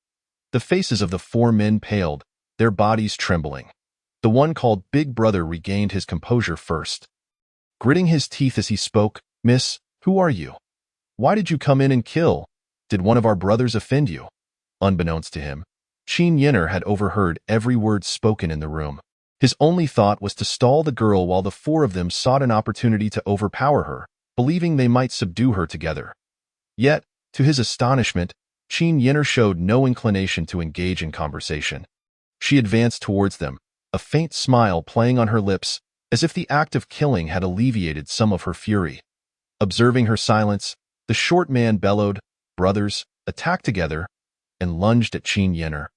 The faces of the four men paled, their bodies trembling. The one called Big Brother regained his composure first. Gritting his teeth as he spoke, "Miss, who are you? Why did you come in and kill? Did one of our brothers offend you?" Unbeknownst to him, Qin Yinner had overheard every word spoken in the room. His only thought was to stall the girl while the four of them sought an opportunity to overpower her, believing they might subdue her together. Yet, to his astonishment, Qin Yinner showed no inclination to engage in conversation. She advanced towards them, a faint smile playing on her lips, as if the act of killing had alleviated some of her fury. Observing her silence, the short man bellowed, "Brothers, attack together," and lunged at Qin Yinner.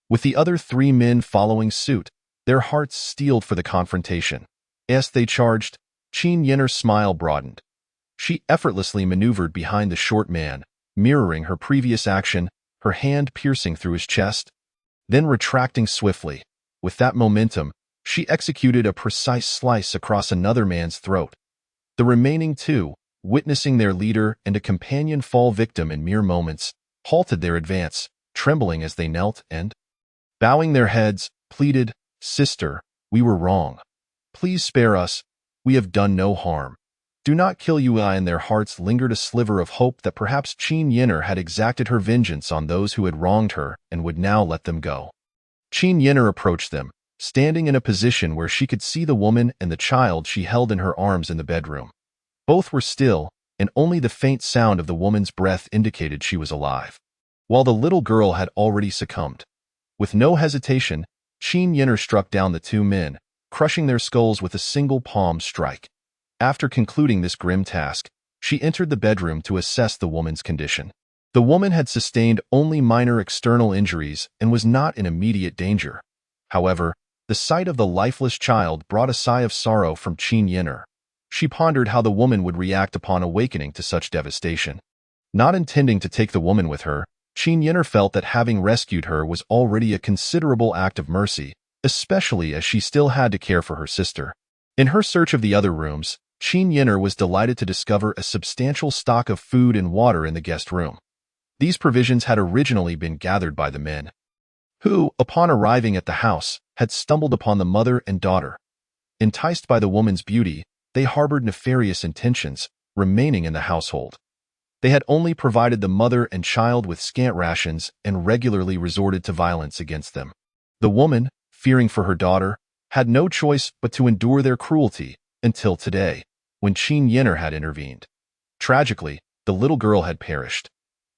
With the other three men following suit, their hearts steeled for the confrontation. As they charged, Qin Yinner's smile broadened. She effortlessly maneuvered behind the short man, mirroring her previous action, her hand piercing through his chest, then retracting swiftly. With that momentum, she executed a precise slice across another man's throat. The remaining two, witnessing their leader and a companion fall victim in mere moments, halted their advance, trembling as they knelt and, bowing their heads, pleaded, "Sister, we were wrong. Please spare us. We have done no harm. Do not kill you." In their hearts lingered a sliver of hope that perhaps Qin Yinner had exacted her vengeance on those who had wronged her and would now let them go. Qin Yinner approached them, standing in a position where she could see the woman and the child she held in her arms in the bedroom. Both were still, and only the faint sound of the woman's breath indicated she was alive, while the little girl had already succumbed. With no hesitation, Qin Yinner struck down the two men, crushing their skulls with a single palm strike. After concluding this grim task, she entered the bedroom to assess the woman's condition. The woman had sustained only minor external injuries and was not in immediate danger. However, the sight of the lifeless child brought a sigh of sorrow from Qin Yinner. She pondered how the woman would react upon awakening to such devastation. Not intending to take the woman with her, Qin Yinner felt that having rescued her was already a considerable act of mercy, especially as she still had to care for her sister. In her search of the other rooms, Qin Yinner was delighted to discover a substantial stock of food and water in the guest room. These provisions had originally been gathered by the men, who, upon arriving at the house, had stumbled upon the mother and daughter. Enticed by the woman's beauty, they harbored nefarious intentions, remaining in the household. They had only provided the mother and child with scant rations and regularly resorted to violence against them. The woman, fearing for her daughter, had no choice but to endure their cruelty until today, when Qin Yinner had intervened. Tragically, the little girl had perished.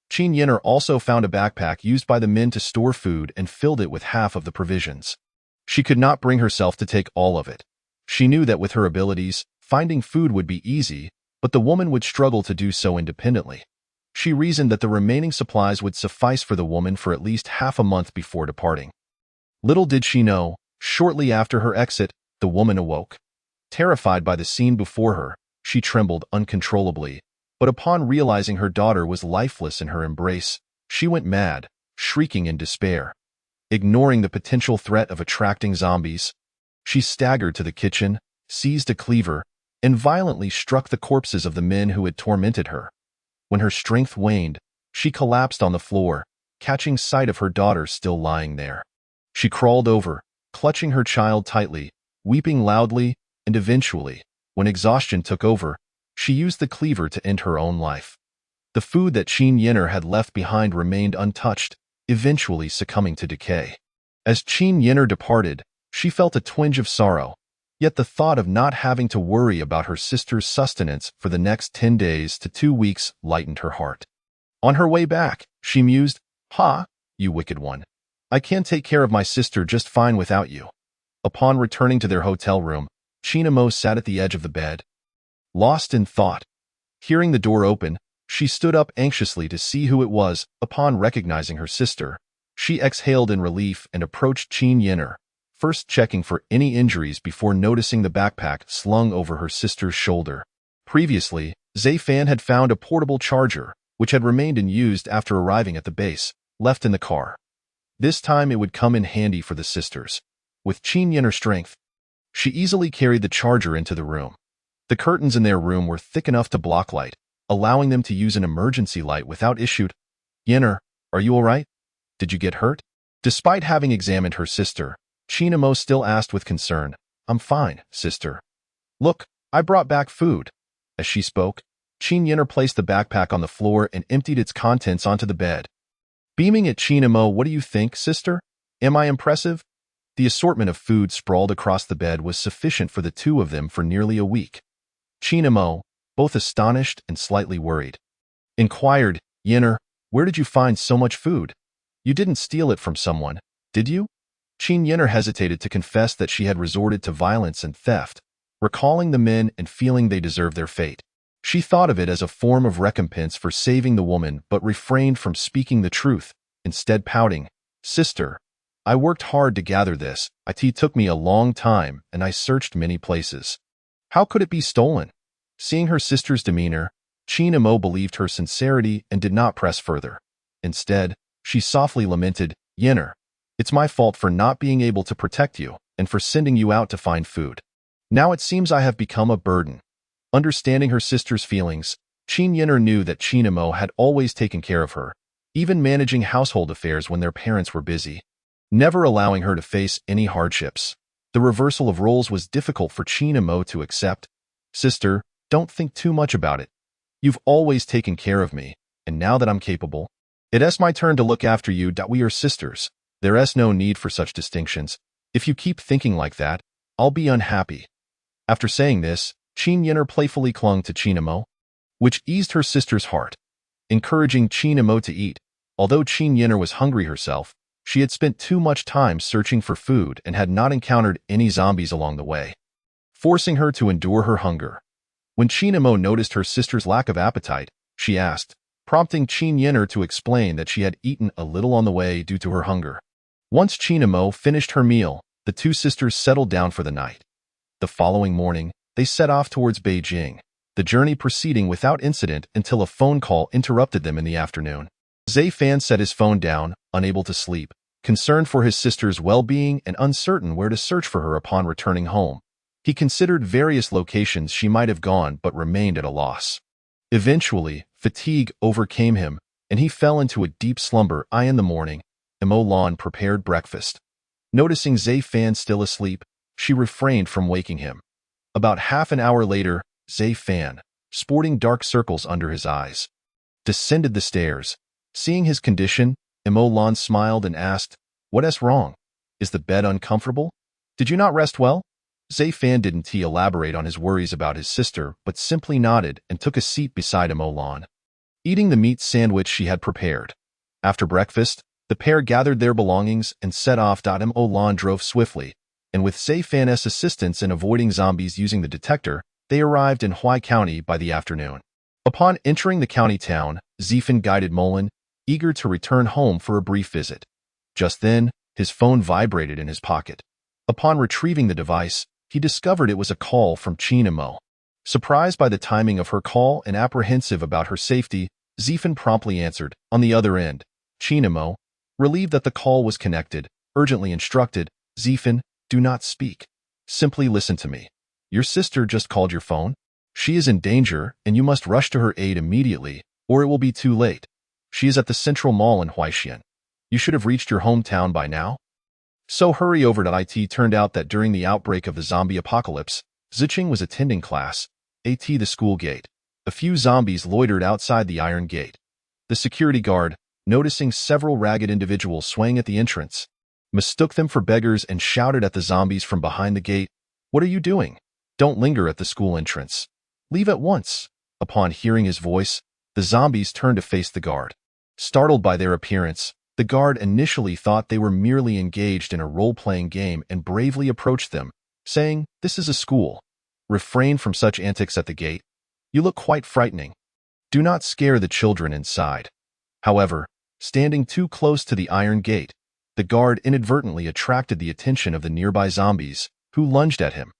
Qin Yinner also found a backpack used by the men to store food and filled it with half of the provisions. She could not bring herself to take all of it. She knew that with her abilities, finding food would be easy, but the woman would struggle to do so independently. She reasoned that the remaining supplies would suffice for the woman for at least half a month before departing. Little did she know, shortly after her exit, the woman awoke. Terrified by the scene before her, she trembled uncontrollably, but upon realizing her daughter was lifeless in her embrace, she went mad, shrieking in despair. ignoring the potential threat of attracting zombies. She staggered to the kitchen, seized a cleaver, and violently struck the corpses of the men who had tormented her. When her strength waned, she collapsed on the floor, catching sight of her daughter still lying there. She crawled over, clutching her child tightly, weeping loudly, and eventually, when exhaustion took over, she used the cleaver to end her own life. The food that Qin Yinner had left behind remained untouched, eventually succumbing to decay. As Qin Yinner departed, she felt a twinge of sorrow, yet the thought of not having to worry about her sister's sustenance for the next 10 days to 2 weeks lightened her heart. On her way back, she mused, "Ha, you wicked one. I can take care of my sister just fine without you." Upon returning to their hotel room, Chinamo sat at the edge of the bed, lost in thought. Hearing the door open, she stood up anxiously to see who it was. Upon recognizing her sister, she exhaled in relief and approached Qin Yinner, first checking for any injuries before noticing the backpack slung over her sister's shoulder. Previously, Zai Fan had found a portable charger, which had remained unused after arriving at the base, left in the car. This time it would come in handy for the sisters. With Qin Yinner's strength, she easily carried the charger into the room. The curtains in their room were thick enough to block light, allowing them to use an emergency light without issue. "Yinner, are you all right? Did you get hurt?" Despite having examined her sister, Chinamo still asked with concern, "I'm fine, sister. Look, I brought back food." As she spoke, Qin Yinner placed the backpack on the floor and emptied its contents onto the bed. Beaming at Chinamo, "What do you think, sister? Am I impressive?" The assortment of food sprawled across the bed was sufficient for the two of them for nearly a week. Chinamo, both astonished and slightly worried, inquired, "Yinner, where did you find so much food? You didn't steal it from someone, did you?" Qin Yinner hesitated to confess that she had resorted to violence and theft, recalling the men and feeling they deserved their fate. She thought of it as a form of recompense for saving the woman but refrained from speaking the truth, instead pouting, "Sister, I worked hard to gather this. It took me a long time and I searched many places. How could it be stolen?" Seeing her sister's demeanor, Chinamo believed her sincerity and did not press further. Instead, she softly lamented, "Yinner, it's my fault for not being able to protect you and for sending you out to find food. Now it seems I have become a burden." Understanding her sister's feelings, Qin Yinner knew that Chinamo had always taken care of her, even managing household affairs when their parents were busy, never allowing her to face any hardships. The reversal of roles was difficult for Chinamo to accept. "Sister, don't think too much about it. You've always taken care of me, and now that I'm capable, it's my turn to look after you. We are sisters. There's no need for such distinctions. If you keep thinking like that, I'll be unhappy." After saying this, Qin Yinner playfully clung to Chinamo, which eased her sister's heart, encouraging Chinamo to eat. Although Qin Yinner was hungry herself, she had spent too much time searching for food and had not encountered any zombies along the way, forcing her to endure her hunger. When Chinamo noticed her sister's lack of appetite, she asked, prompting Qin Yinner to explain that she had eaten a little on the way due to her hunger. Once Chinamo finished her meal, the two sisters settled down for the night. The following morning, they set off towards Beijing, the journey proceeding without incident until a phone call interrupted them in the afternoon. Zai Fan set his phone down, unable to sleep, concerned for his sister's well-being and uncertain where to search for her upon returning home. He considered various locations she might have gone but remained at a loss. Eventually, fatigue overcame him, and he fell into a deep slumber. In the morning, Mo Lan prepared breakfast. Noticing Zai Fan still asleep, she refrained from waking him. About half an hour later, Zai Fan, sporting dark circles under his eyes, descended the stairs. Seeing his condition, Mo Lan smiled and asked, "What's wrong? Is the bed uncomfortable? Did you not rest well?" Zai Fan didn't elaborate on his worries about his sister, but simply nodded and took a seat beside Mo Lan, eating the meat sandwich she had prepared. After breakfast, the pair gathered their belongings and set off. Mo Lan drove swiftly, and with Zai Fan's assistance in avoiding zombies using the detector, they arrived in Huai County by the afternoon. Upon entering the county town, Zifan guided Molan, eager to return home for a brief visit. Just then, his phone vibrated in his pocket. Upon retrieving the device, he discovered it was a call from Chinamo. Surprised by the timing of her call and apprehensive about her safety, Zifan promptly answered. On the other end, Chinamo, relieved that the call was connected, urgently instructed, "Zifan, do not speak. Simply listen to me. Your sister just called your phone. She is in danger, and you must rush to her aid immediately, or it will be too late. She is at the Central Mall in Huaixian. You should have reached your hometown by now." So hurry over to IT. Turned out that during the outbreak of the zombie apocalypse, Zicheng was attending class, the school gate. A few zombies loitered outside the iron gate. The security guard, noticing several ragged individuals swaying at the entrance, mistook them for beggars and shouted at the zombies from behind the gate, "What are you doing? Don't linger at the school entrance. Leave at once." Upon hearing his voice, the zombies turned to face the guard. Startled by their appearance, the guard initially thought they were merely engaged in a role-playing game and bravely approached them, saying, "This is a school. Refrain from such antics at the gate. You look quite frightening. Do not scare the children inside." However, standing too close to the iron gate, the guard inadvertently attracted the attention of the nearby zombies, who lunged at him.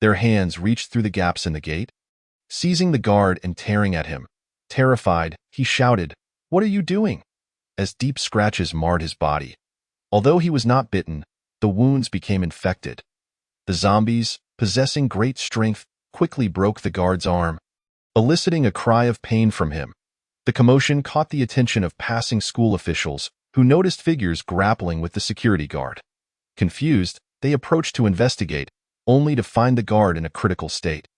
Their hands reached through the gaps in the gate, seizing the guard and tearing at him. Terrified, he shouted, "What are you doing?" as deep scratches marred his body. Although he was not bitten, the wounds became infected. The zombies, possessing great strength, quickly broke the guard's arm, eliciting a cry of pain from him. The commotion caught the attention of passing school officials, who noticed figures grappling with the security guard. Confused, they approached to investigate, only to find the guard in a critical state.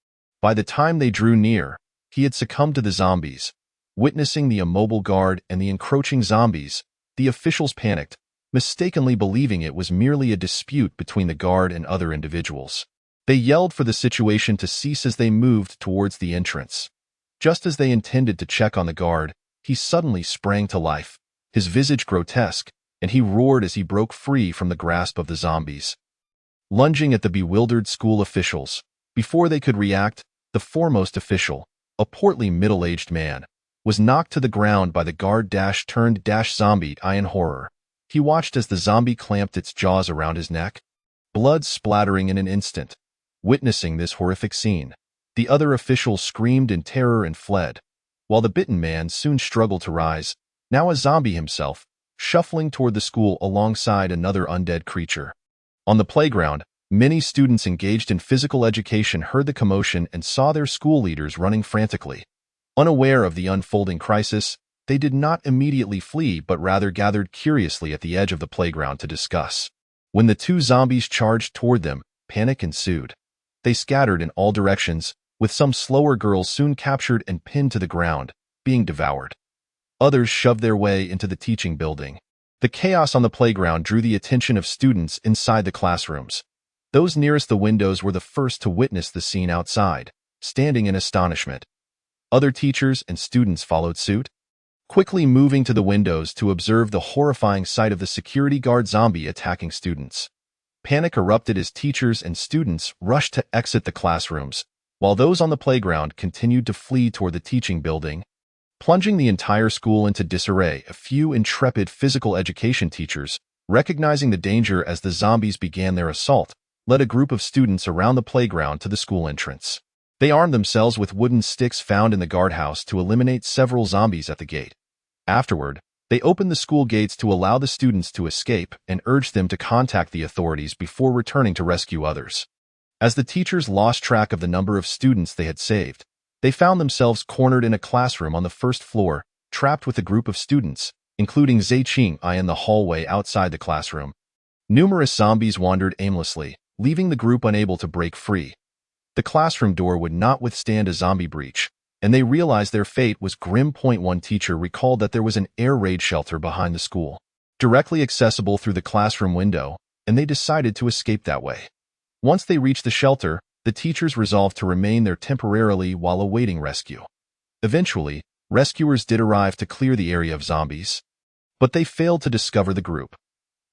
By the time they drew near, he had succumbed to the zombies. Witnessing the immobile guard and the encroaching zombies, the officials panicked, mistakenly believing it was merely a dispute between the guard and other individuals. They yelled for the situation to cease as they moved towards the entrance. Just as they intended to check on the guard, he suddenly sprang to life, his visage grotesque, and he roared as he broke free from the grasp of the zombies. Lunging at the bewildered school officials, before they could react, the foremost official, a portly middle-aged man, was knocked to the ground by the guard-turned-zombie in horror. He watched as the zombie clamped its jaws around his neck, blood splattering in an instant. Witnessing this horrific scene, the other officials screamed in terror and fled, while the bitten man soon struggled to rise, now a zombie himself, shuffling toward the school alongside another undead creature. On the playground, many students engaged in physical education heard the commotion and saw their school leaders running frantically. Unaware of the unfolding crisis, they did not immediately flee but rather gathered curiously at the edge of the playground to discuss. When the two zombies charged toward them, panic ensued. They scattered in all directions, with some slower girls soon captured and pinned to the ground, being devoured. Others shoved their way into the teaching building. The chaos on the playground drew the attention of students inside the classrooms. Those nearest the windows were the first to witness the scene outside, standing in astonishment. Other teachers and students followed suit, quickly moving to the windows to observe the horrifying sight of the security guard zombie attacking students. Panic erupted as teachers and students rushed to exit the classrooms, while those on the playground continued to flee toward the teaching building, plunging the entire school into disarray. A few intrepid physical education teachers, recognizing the danger as the zombies began their assault, led a group of students around the playground to the school entrance. They armed themselves with wooden sticks found in the guardhouse to eliminate several zombies at the gate. Afterward, they opened the school gates to allow the students to escape and urged them to contact the authorities before returning to rescue others. As the teachers lost track of the number of students they had saved, they found themselves cornered in a classroom on the first floor, trapped with a group of students, including Zicheng in the hallway outside the classroom. Numerous zombies wandered aimlessly, leaving the group unable to break free. The classroom door would not withstand a zombie breach, and they realized their fate was grim. One teacher recalled that there was an air raid shelter behind the school, directly accessible through the classroom window, and they decided to escape that way. Once they reached the shelter, the teachers resolved to remain there temporarily while awaiting rescue. Eventually, rescuers did arrive to clear the area of zombies, but they failed to discover the group.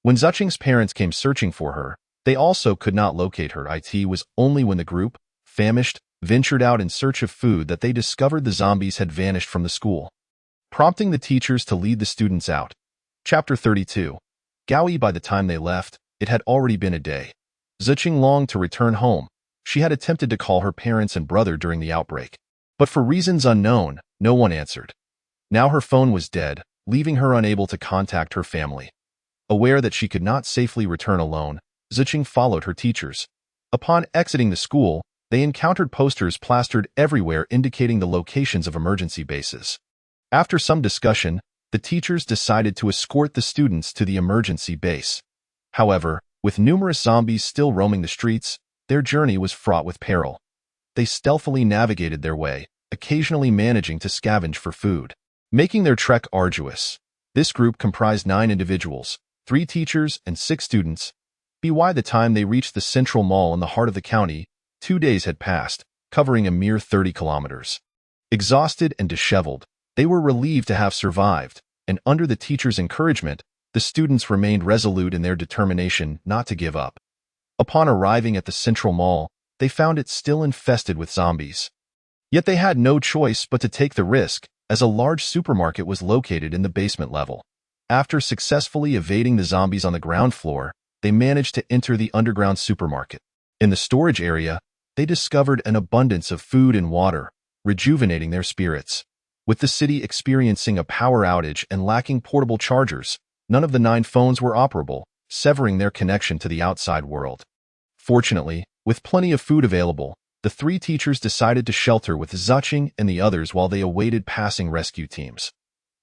When Zicheng's parents came searching for her, they also could not locate her. It was only when the group, famished, ventured out in search of food that they discovered the zombies had vanished from the school, prompting the teachers to lead the students out. Chapter 32. Gaoi. By the time they left, it had already been a day. Zicheng longed to return home. She had attempted to call her parents and brother during the outbreak, but for reasons unknown, no one answered. Now her phone was dead, leaving her unable to contact her family. Aware that she could not safely return alone, Zicheng followed her teachers. Upon exiting the school, they encountered posters plastered everywhere indicating the locations of emergency bases. After some discussion, the teachers decided to escort the students to the emergency base. However, with numerous zombies still roaming the streets, their journey was fraught with peril. They stealthily navigated their way, occasionally managing to scavenge for food, making their trek arduous. This group comprised 9 individuals, 3 teachers and 6 students. By the time they reached the central mall in the heart of the county, 2 days had passed, covering a mere 30 kilometers. Exhausted and disheveled, they were relieved to have survived, and under the teacher's encouragement, the students remained resolute in their determination not to give up. Upon arriving at the central mall, they found it still infested with zombies. Yet they had no choice but to take the risk, as a large supermarket was located in the basement level. After successfully evading the zombies on the ground floor, they managed to enter the underground supermarket. In the storage area, they discovered an abundance of food and water, rejuvenating their spirits. With the city experiencing a power outage and lacking portable chargers, none of the 9 phones were operable, severing their connection to the outside world. Fortunately, with plenty of food available, the 3 teachers decided to shelter with Zicheng and the others while they awaited passing rescue teams.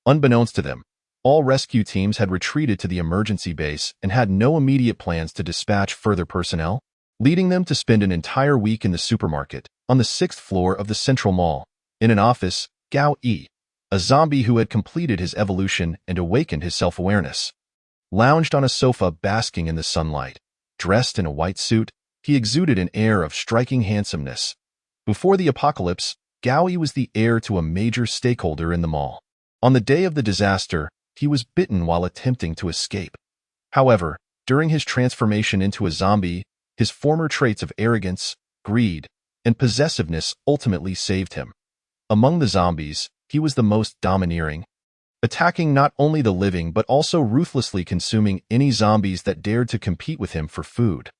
Unbeknownst to them, all rescue teams had retreated to the emergency base and had no immediate plans to dispatch further personnel, leading them to spend an entire week in the supermarket, on the 6th floor of the central mall. In an office, Gao Yi, a zombie who had completed his evolution and awakened his self-awareness, lounged on a sofa basking in the sunlight. Dressed in a white suit, he exuded an air of striking handsomeness. Before the apocalypse, Gao Yi was the heir to a major stakeholder in the mall. On the day of the disaster, he was bitten while attempting to escape. However, during his transformation into a zombie, his former traits of arrogance, greed, and possessiveness ultimately saved him. Among the zombies, he was the most domineering, attacking not only the living but also ruthlessly consuming any zombies that dared to compete with him for food.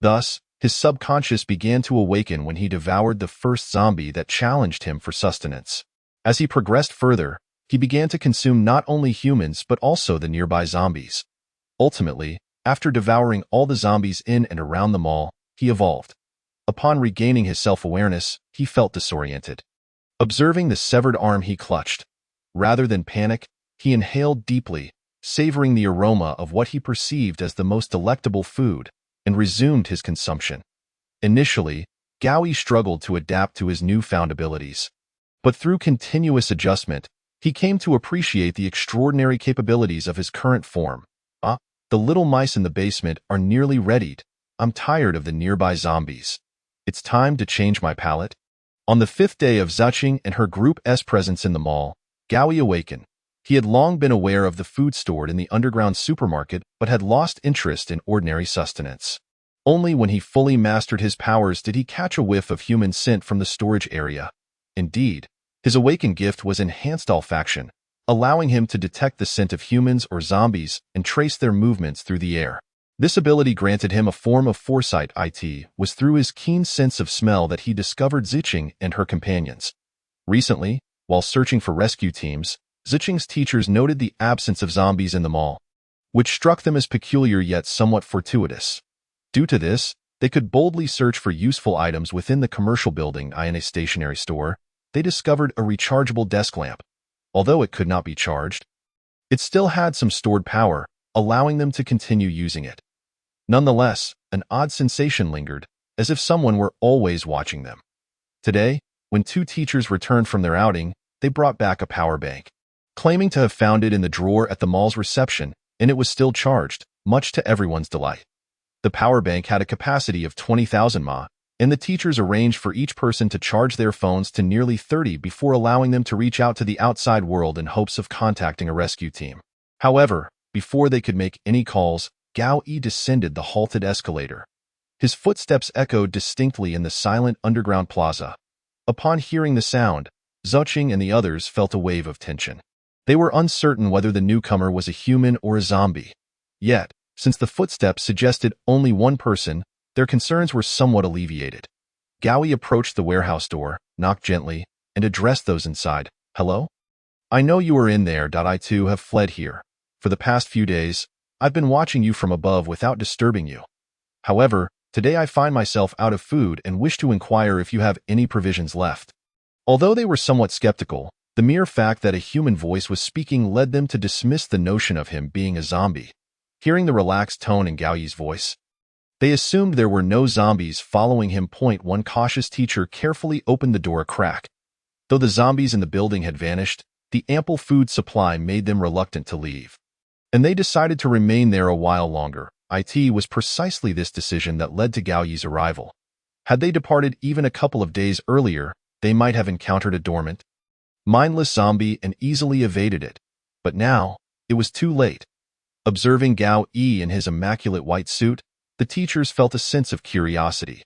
Thus, his subconscious began to awaken when he devoured the first zombie that challenged him for sustenance. As he progressed further, he began to consume not only humans but also the nearby zombies. Ultimately, after devouring all the zombies in and around the mall, he evolved. Upon regaining his self-awareness, he felt disoriented. Observing the severed arm he clutched, rather than panic, he inhaled deeply, savoring the aroma of what he perceived as the most delectable food, and resumed his consumption. Initially, Gao Yi struggled to adapt to his newfound abilities. But through continuous adjustment, he came to appreciate the extraordinary capabilities of his current form. The little mice in the basement are nearly readied. I'm tired of the nearby zombies. It's time to change my palate. On the 5th day of Zicheng and her group's presence in the mall, Gao Yi awakened. He had long been aware of the food stored in the underground supermarket but had lost interest in ordinary sustenance. Only when he fully mastered his powers did he catch a whiff of human scent from the storage area. Indeed, his awakened gift was enhanced olfaction, allowing him to detect the scent of humans or zombies and trace their movements through the air. This ability granted him a form of foresight. It was through his keen sense of smell that he discovered Zicheng and her companions. Recently, while searching for rescue teams, Zicheng's teachers noted the absence of zombies in the mall, which struck them as peculiar yet somewhat fortuitous. Due to this, they could boldly search for useful items within the commercial building. In a stationery store, they discovered a rechargeable desk lamp. Although it could not be charged, it still had some stored power, allowing them to continue using it. Nonetheless, an odd sensation lingered, as if someone were always watching them. Today, when 2 teachers returned from their outing, they brought back a power bank, claiming to have found it in the drawer at the mall's reception, and it was still charged, much to everyone's delight. The power bank had a capacity of 20,000 mAh, and the teachers arranged for each person to charge their phones to nearly 30 before allowing them to reach out to the outside world in hopes of contacting a rescue team. However, before they could make any calls, Gao Yi descended the halted escalator. His footsteps echoed distinctly in the silent underground plaza. Upon hearing the sound, Zicheng and the others felt a wave of tension. They were uncertain whether the newcomer was a human or a zombie. Yet, since the footsteps suggested only one person, their concerns were somewhat alleviated. Gao Yi approached the warehouse door, knocked gently, and addressed those inside. "Hello? I know you are in there. I too have fled here. For the past few days, I've been watching you from above without disturbing you. However, today I find myself out of food and wish to inquire if you have any provisions left." Although they were somewhat skeptical, the mere fact that a human voice was speaking led them to dismiss the notion of him being a zombie. Hearing the relaxed tone in Gao Yi's voice, they assumed there were no zombies following him. One cautious teacher carefully opened the door a crack. Though the zombies in the building had vanished, the ample food supply made them reluctant to leave, and they decided to remain there a while longer. It was precisely this decision that led to Gao Yi's arrival. Had they departed even a couple of days earlier, they might have encountered a dormant, mindless zombie and easily evaded it. But now, it was too late. Observing Gao Yi in his immaculate white suit, the teachers felt a sense of curiosity.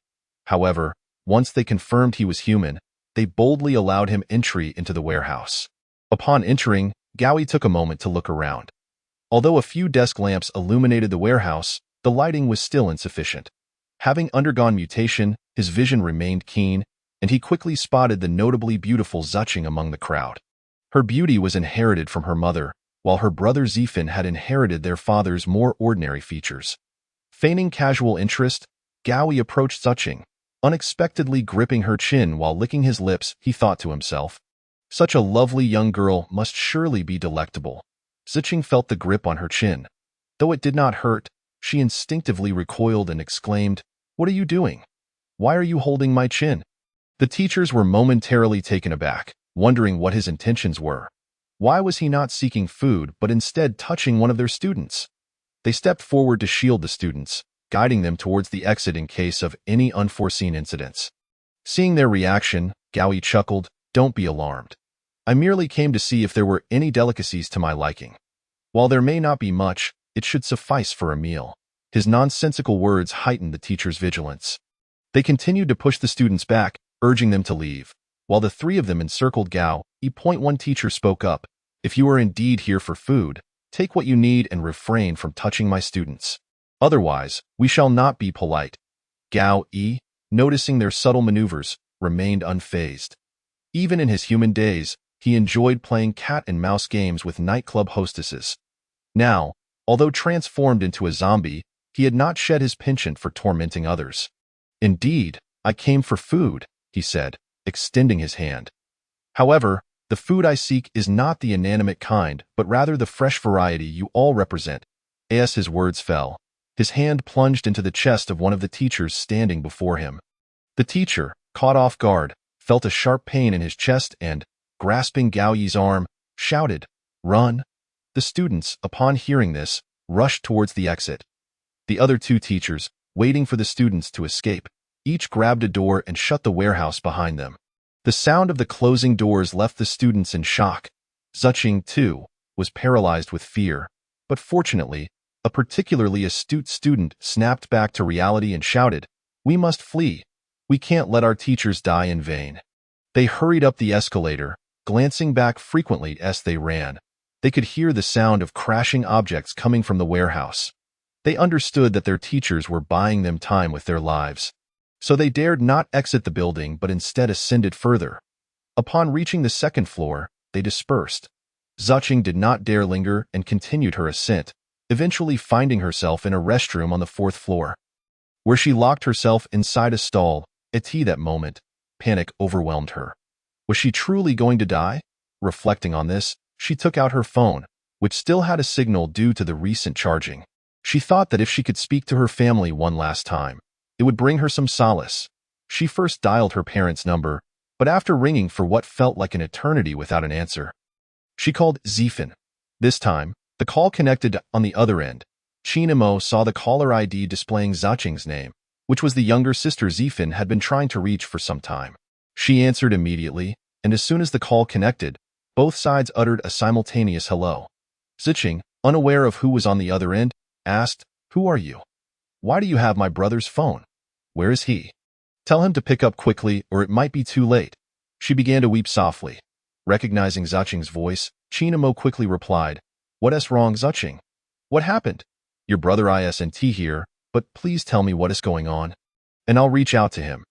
However, once they confirmed he was human, they boldly allowed him entry into the warehouse. Upon entering, Gao Yi took a moment to look around. Although a few desk lamps illuminated the warehouse, the lighting was still insufficient. Having undergone mutation, his vision remained keen, and he quickly spotted the notably beautiful Zuching among the crowd. Her beauty was inherited from her mother, while her brother Zifin had inherited their father's more ordinary features. Feigning casual interest, Gao Yi approached Zuching, unexpectedly gripping her chin while licking his lips. He thought to himself, "Such a lovely young girl must surely be delectable." Zuching felt the grip on her chin. Though it did not hurt, she instinctively recoiled and exclaimed, "What are you doing? Why are you holding my chin?" The teachers were momentarily taken aback, wondering what his intentions were. Why was he not seeking food but instead touching one of their students? They stepped forward to shield the students, guiding them towards the exit in case of any unforeseen incidents. Seeing their reaction, Gao Yi chuckled, "Don't be alarmed. I merely came to see if there were any delicacies to my liking. While there may not be much, it should suffice for a meal." His nonsensical words heightened the teacher's vigilance. They continued to push the students back, urging them to leave. While the three of them encircled Gao Yi, one teacher spoke up, "If you are indeed here for food, take what you need and refrain from touching my students. Otherwise, we shall not be polite." Gao Yi, noticing their subtle maneuvers, remained unfazed. Even in his human days, he enjoyed playing cat-and-mouse games with nightclub hostesses. Now, although transformed into a zombie, he had not shed his penchant for tormenting others. "Indeed, I came for food," he said, extending his hand. "However, the food I seek is not the inanimate kind, but rather the fresh variety you all represent." As his words fell, his hand plunged into the chest of one of the teachers standing before him. The teacher, caught off guard, felt a sharp pain in his chest and, grasping Gao Yi's arm, shouted, "Run!" The students, upon hearing this, rushed towards the exit. The other two teachers, waiting for the students to escape, each grabbed a door and shut the warehouse behind them. The sound of the closing doors left the students in shock. Zuching, too, was paralyzed with fear, but fortunately, a particularly astute student snapped back to reality and shouted, "We must flee. We can't let our teachers die in vain." They hurried up the escalator, glancing back frequently as they ran. They could hear the sound of crashing objects coming from the warehouse. They understood that their teachers were buying them time with their lives. So they dared not exit the building but instead ascended further. Upon reaching the second floor, they dispersed. Zuching did not dare linger and continued her ascent, eventually finding herself in a restroom on the fourth floor, where she locked herself inside a stall. At that moment, panic overwhelmed her. Was she truly going to die? Reflecting on this, she took out her phone, which still had a signal due to the recent charging. She thought that if she could speak to her family one last time, it would bring her some solace. She first dialed her parents' number, but after ringing for what felt like an eternity without an answer, she called Zifin. This time, the call connected on the other end. Chinamo saw the caller ID displaying Zuching's name, which was the younger sister Zifin had been trying to reach for some time. She answered immediately, and as soon as the call connected, both sides uttered a simultaneous hello. Zuching, unaware of who was on the other end, asked, "Who are you? Why do you have my brother's phone? Where is he? Tell him to pick up quickly or it might be too late." She began to weep softly. Recognizing Zuching's voice, Chinamo quickly replied, "What's wrong, Zuching? What happened? Your brother isn't here, but please tell me what is going on, and I'll reach out to him."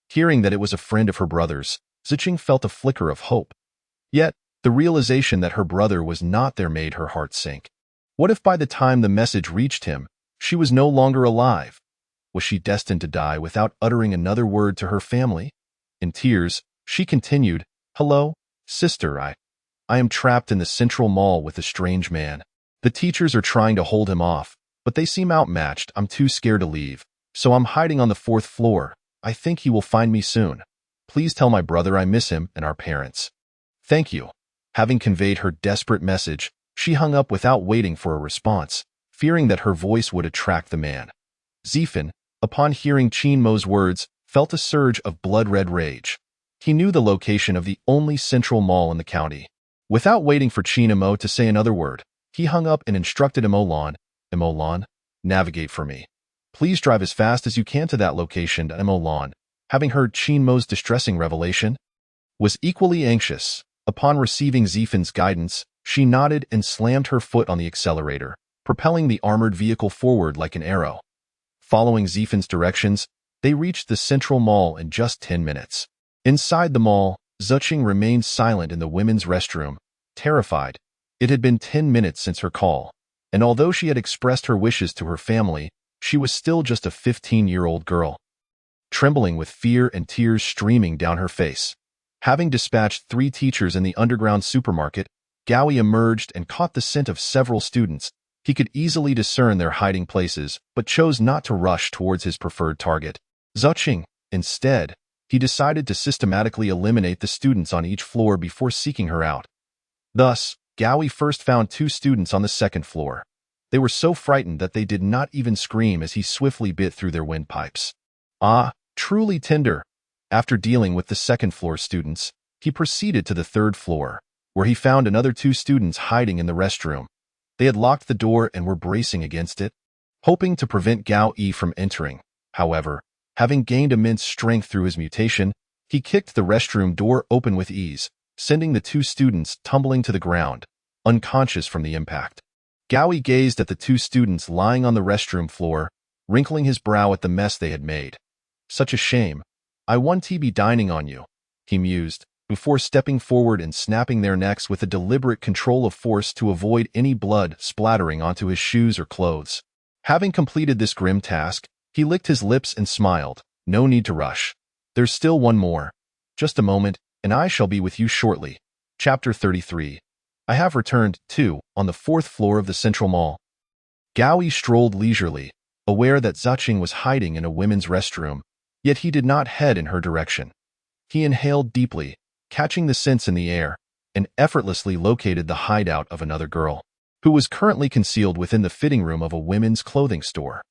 Hearing that it was a friend of her brother's, Zuching felt a flicker of hope. Yet, the realization that her brother was not there made her heart sink. What if by the time the message reached him, she was no longer alive? Was she destined to die without uttering another word to her family? In tears, she continued, "Hello, sister, I am trapped in the Central Mall with a strange man. The teachers are trying to hold him off, but they seem outmatched. I'm too scared to leave, so I'm hiding on the 4th floor. I think he will find me soon. Please tell my brother I miss him and our parents. Thank you." Having conveyed her desperate message, she hung up without waiting for a response, fearing that her voice would attract the man. Zifan, upon hearing Qin Mo's words, felt a surge of blood-red rage. He knew the location of the only central mall in the county. Without waiting for Qin Mo to say another word, he hung up and instructed Imolan, navigate for me. Please drive as fast as you can to that location. Imolan, having heard Qin Mo's distressing revelation, was equally anxious. Upon receiving Zifan's guidance, she nodded and slammed her foot on the accelerator, propelling the armored vehicle forward like an arrow. Following Zifan's directions, they reached the central mall in just 10 minutes. Inside the mall, Zuqing remained silent in the women's restroom, terrified. It had been 10 minutes since her call, and although she had expressed her wishes to her family, she was still just a 15-year-old girl. Trembling with fear and tears streaming down her face. Having dispatched 3 teachers in the underground supermarket, Gaoi emerged and caught the scent of several students. He could easily discern their hiding places, but chose not to rush towards his preferred target, Zuqing. Instead, he decided to systematically eliminate the students on each floor before seeking her out. Thus, Gaoi first found 2 students on the 2nd floor. They were so frightened that they did not even scream as he swiftly bit through their windpipes. Ah, truly tender. After dealing with the 2nd floor students, he proceeded to the 3rd floor, where he found another 2 students hiding in the restroom. They had locked the door and were bracing against it, hoping to prevent Gao Yi from entering. However, having gained immense strength through his mutation, he kicked the restroom door open with ease, sending the 2 students tumbling to the ground, unconscious from the impact. Gao Yi gazed at the 2 students lying on the restroom floor, wrinkling his brow at the mess they had made. Such a shame. I want to be dining on you, he mused, before stepping forward and snapping their necks with a deliberate control of force to avoid any blood splattering onto his shoes or clothes. Having completed this grim task, he licked his lips and smiled. No need to rush. There's still one more. Just a moment, and I shall be with you shortly. Chapter 33. I have returned, too, on the 4th floor of the Central Mall. Gao Yi strolled leisurely, aware that Zuqing was hiding in a women's restroom, yet he did not head in her direction. He inhaled deeply, catching the scents in the air, and effortlessly located the hideout of another girl, who was currently concealed within the fitting room of a women's clothing store.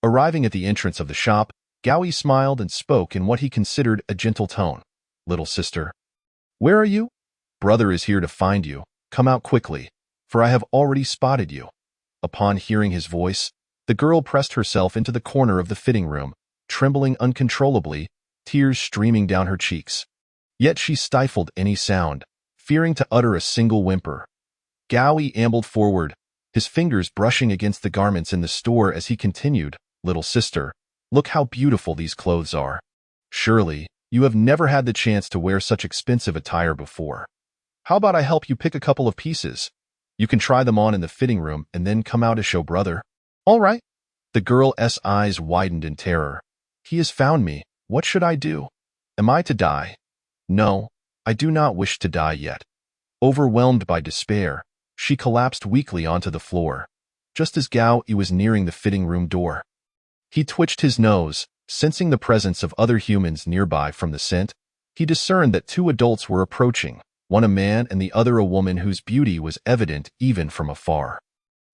Arriving at the entrance of the shop, Gao Yi smiled and spoke in what he considered a gentle tone. Little sister. Where are you? Brother is here to find you. Come out quickly, for I have already spotted you. Upon hearing his voice, the girl pressed herself into the corner of the fitting room, trembling uncontrollably, tears streaming down her cheeks. Yet she stifled any sound, fearing to utter a single whimper. Gao Yi ambled forward, his fingers brushing against the garments in the store as he continued, Little sister, look how beautiful these clothes are. Surely, you have never had the chance to wear such expensive attire before. How about I help you pick a couple of pieces? You can try them on in the fitting room and then come out to show brother. All right. The girl's eyes widened in terror. He has found me. What should I do? Am I to die? No, I do not wish to die yet. Overwhelmed by despair, she collapsed weakly onto the floor, just as Gao Yi was nearing the fitting room door. He twitched his nose, sensing the presence of other humans nearby from the scent. He discerned that 2 adults were approaching, one a man and the other a woman whose beauty was evident even from afar.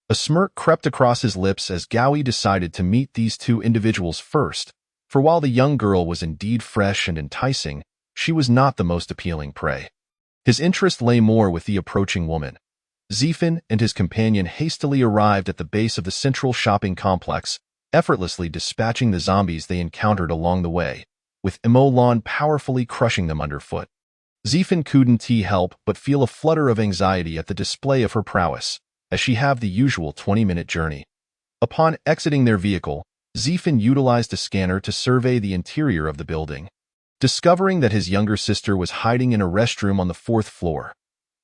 A smirk crept across his lips as Gao Yi decided to meet these 2 individuals first, for while the young girl was indeed fresh and enticing, she was not the most appealing prey. His interest lay more with the approaching woman. Zifan and his companion hastily arrived at the base of the central shopping complex, effortlessly dispatching the zombies they encountered along the way, with Imolan powerfully crushing them underfoot. Zifan couldn't help but feel a flutter of anxiety at the display of her prowess, as she had the usual 20-minute journey. Upon exiting their vehicle, Zifan utilized a scanner to survey the interior of the building, discovering that his younger sister was hiding in a restroom on the 4th floor.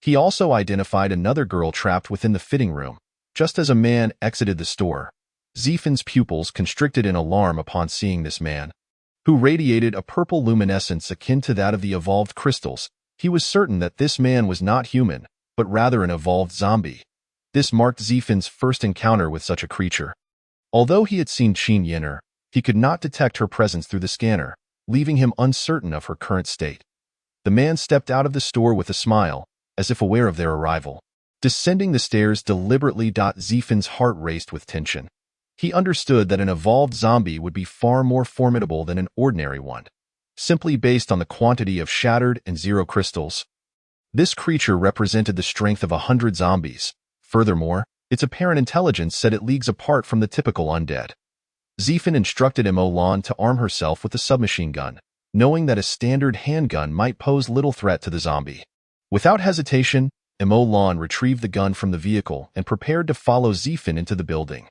He also identified another girl trapped within the fitting room. Just as a man exited the store, Zephin's pupils constricted in alarm upon seeing this man, who radiated a purple luminescence akin to that of the evolved crystals. He was certain that this man was not human, but rather an evolved zombie. This marked Zephin's first encounter with such a creature. Although he had seen Qin Yin'er, he could not detect her presence through the scanner, leaving him uncertain of her current state. The man stepped out of the store with a smile, as if aware of their arrival. Descending the stairs deliberately, Zephin's heart raced with tension. He understood that an evolved zombie would be far more formidable than an ordinary one, simply based on the quantity of shattered and zero crystals. This creature represented the strength of 100 zombies. Furthermore, its apparent intelligence set it leagues apart from the typical undead. Zephin instructed Lan to arm herself with a submachine gun, knowing that a standard handgun might pose little threat to the zombie. Without hesitation, Lan retrieved the gun from the vehicle and prepared to follow Zephin into the building.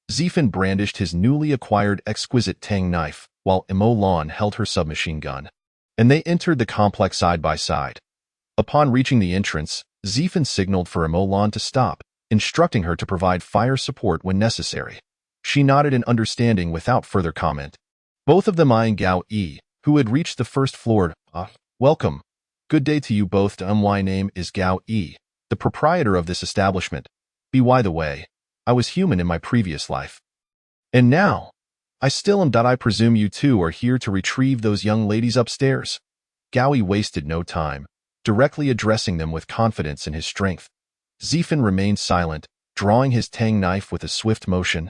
Zephin brandished his newly acquired exquisite tang knife, while Lan held her submachine gun, and they entered the complex side by side. Upon reaching the entrance, Zephin signaled for Lan to stop, instructing her to provide fire support when necessary. She nodded in understanding without further comment. Both of them eyeing Gao Yi, who had reached the first floor. Welcome. Good day to you both. My name is Gao Yi, the proprietor of this establishment. By the way, I was human in my previous life. And now, I still am. I presume you two are here to retrieve those young ladies upstairs. Gao Yi wasted no time, directly addressing them with confidence in his strength. Zephin remained silent, drawing his tang knife with a swift motion,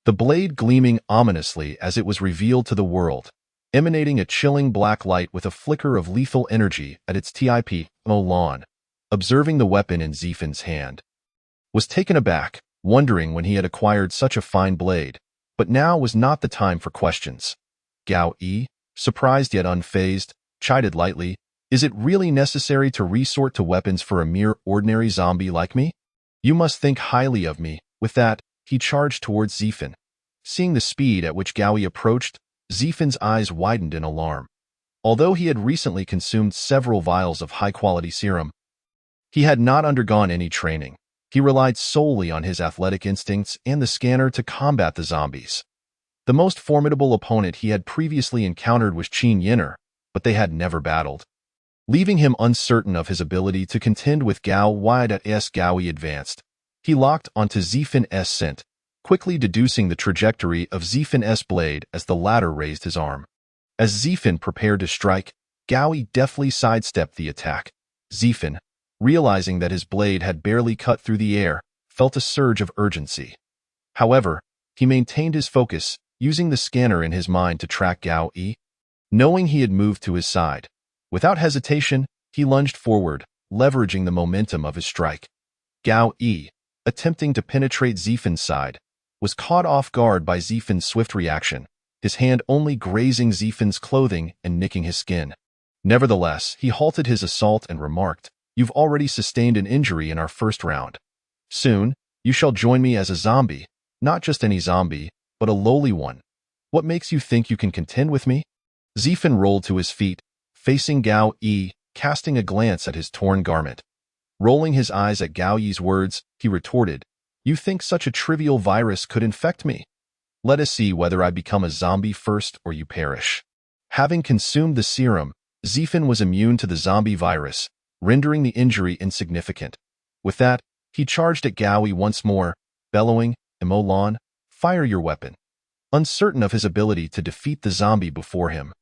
the blade gleaming ominously as it was revealed to the world, emanating a chilling black light with a flicker of lethal energy at its tip. Lan, observing the weapon in Zephin's hand, was taken aback, wondering when he had acquired such a fine blade, but now was not the time for questions. Gao Yi, surprised yet unfazed, chided lightly, "Is it really necessary to resort to weapons for a mere ordinary zombie like me? You must think highly of me." With that, he charged towards Zephin. Seeing the speed at which Gao Yi approached, Zephin's eyes widened in alarm. Although he had recently consumed several vials of high-quality serum, he had not undergone any training. He relied solely on his athletic instincts and the scanner to combat the zombies. The most formidable opponent he had previously encountered was Qin Yin'er, but they had never battled. Leaving him uncertain of his ability to contend with Gao Yi, Gao Yi advanced. He locked onto Zephin's scent, quickly deducing the trajectory of Zephin's blade as the latter raised his arm. As Zephin prepared to strike, Gao Yi deftly sidestepped the attack. Zephin, realizing that his blade had barely cut through the air, felt a surge of urgency. However, he maintained his focus, using the scanner in his mind to track Gao Yi. Knowing he had moved to his side, without hesitation, he lunged forward, leveraging the momentum of his strike. Gao Yi, attempting to penetrate Zephin's side, was caught off guard by Zephin's swift reaction, his hand only grazing Zephin's clothing and nicking his skin. Nevertheless, he halted his assault and remarked, "You've already sustained an injury in our first round. Soon, you shall join me as a zombie, not just any zombie, but a lowly one. What makes you think you can contend with me?" Zephin rolled to his feet, facing Gao Yi, casting a glance at his torn garment. Rolling his eyes at Gao Yi's words, he retorted, "You think such a trivial virus could infect me? Let us see whether I become a zombie first or you perish." Having consumed the serum, Zephin was immune to the zombie virus, rendering the injury insignificant. With that, he charged at Gao Yi once more, bellowing, "Lan, fire your weapon." Uncertain of his ability to defeat the zombie before him,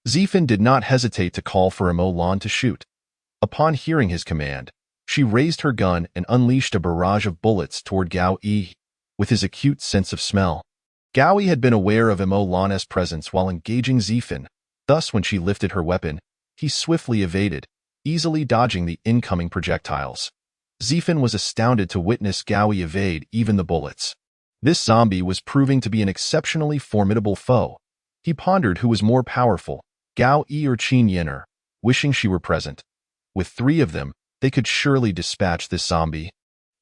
Zephin did not hesitate to call for Lan to shoot. Upon hearing his command, she raised her gun and unleashed a barrage of bullets toward Gao Yi. With his acute sense of smell, Gao Yi had been aware of Lan's presence while engaging Zephin. Thus, when she lifted her weapon, he swiftly evaded, easily dodging the incoming projectiles. Zephin was astounded to witness Gao Yi evade even the bullets. This zombie was proving to be an exceptionally formidable foe. He pondered who was more powerful, Gao Yi or Qin Yin'er, wishing she were present. With 3 of them, they could surely dispatch this zombie.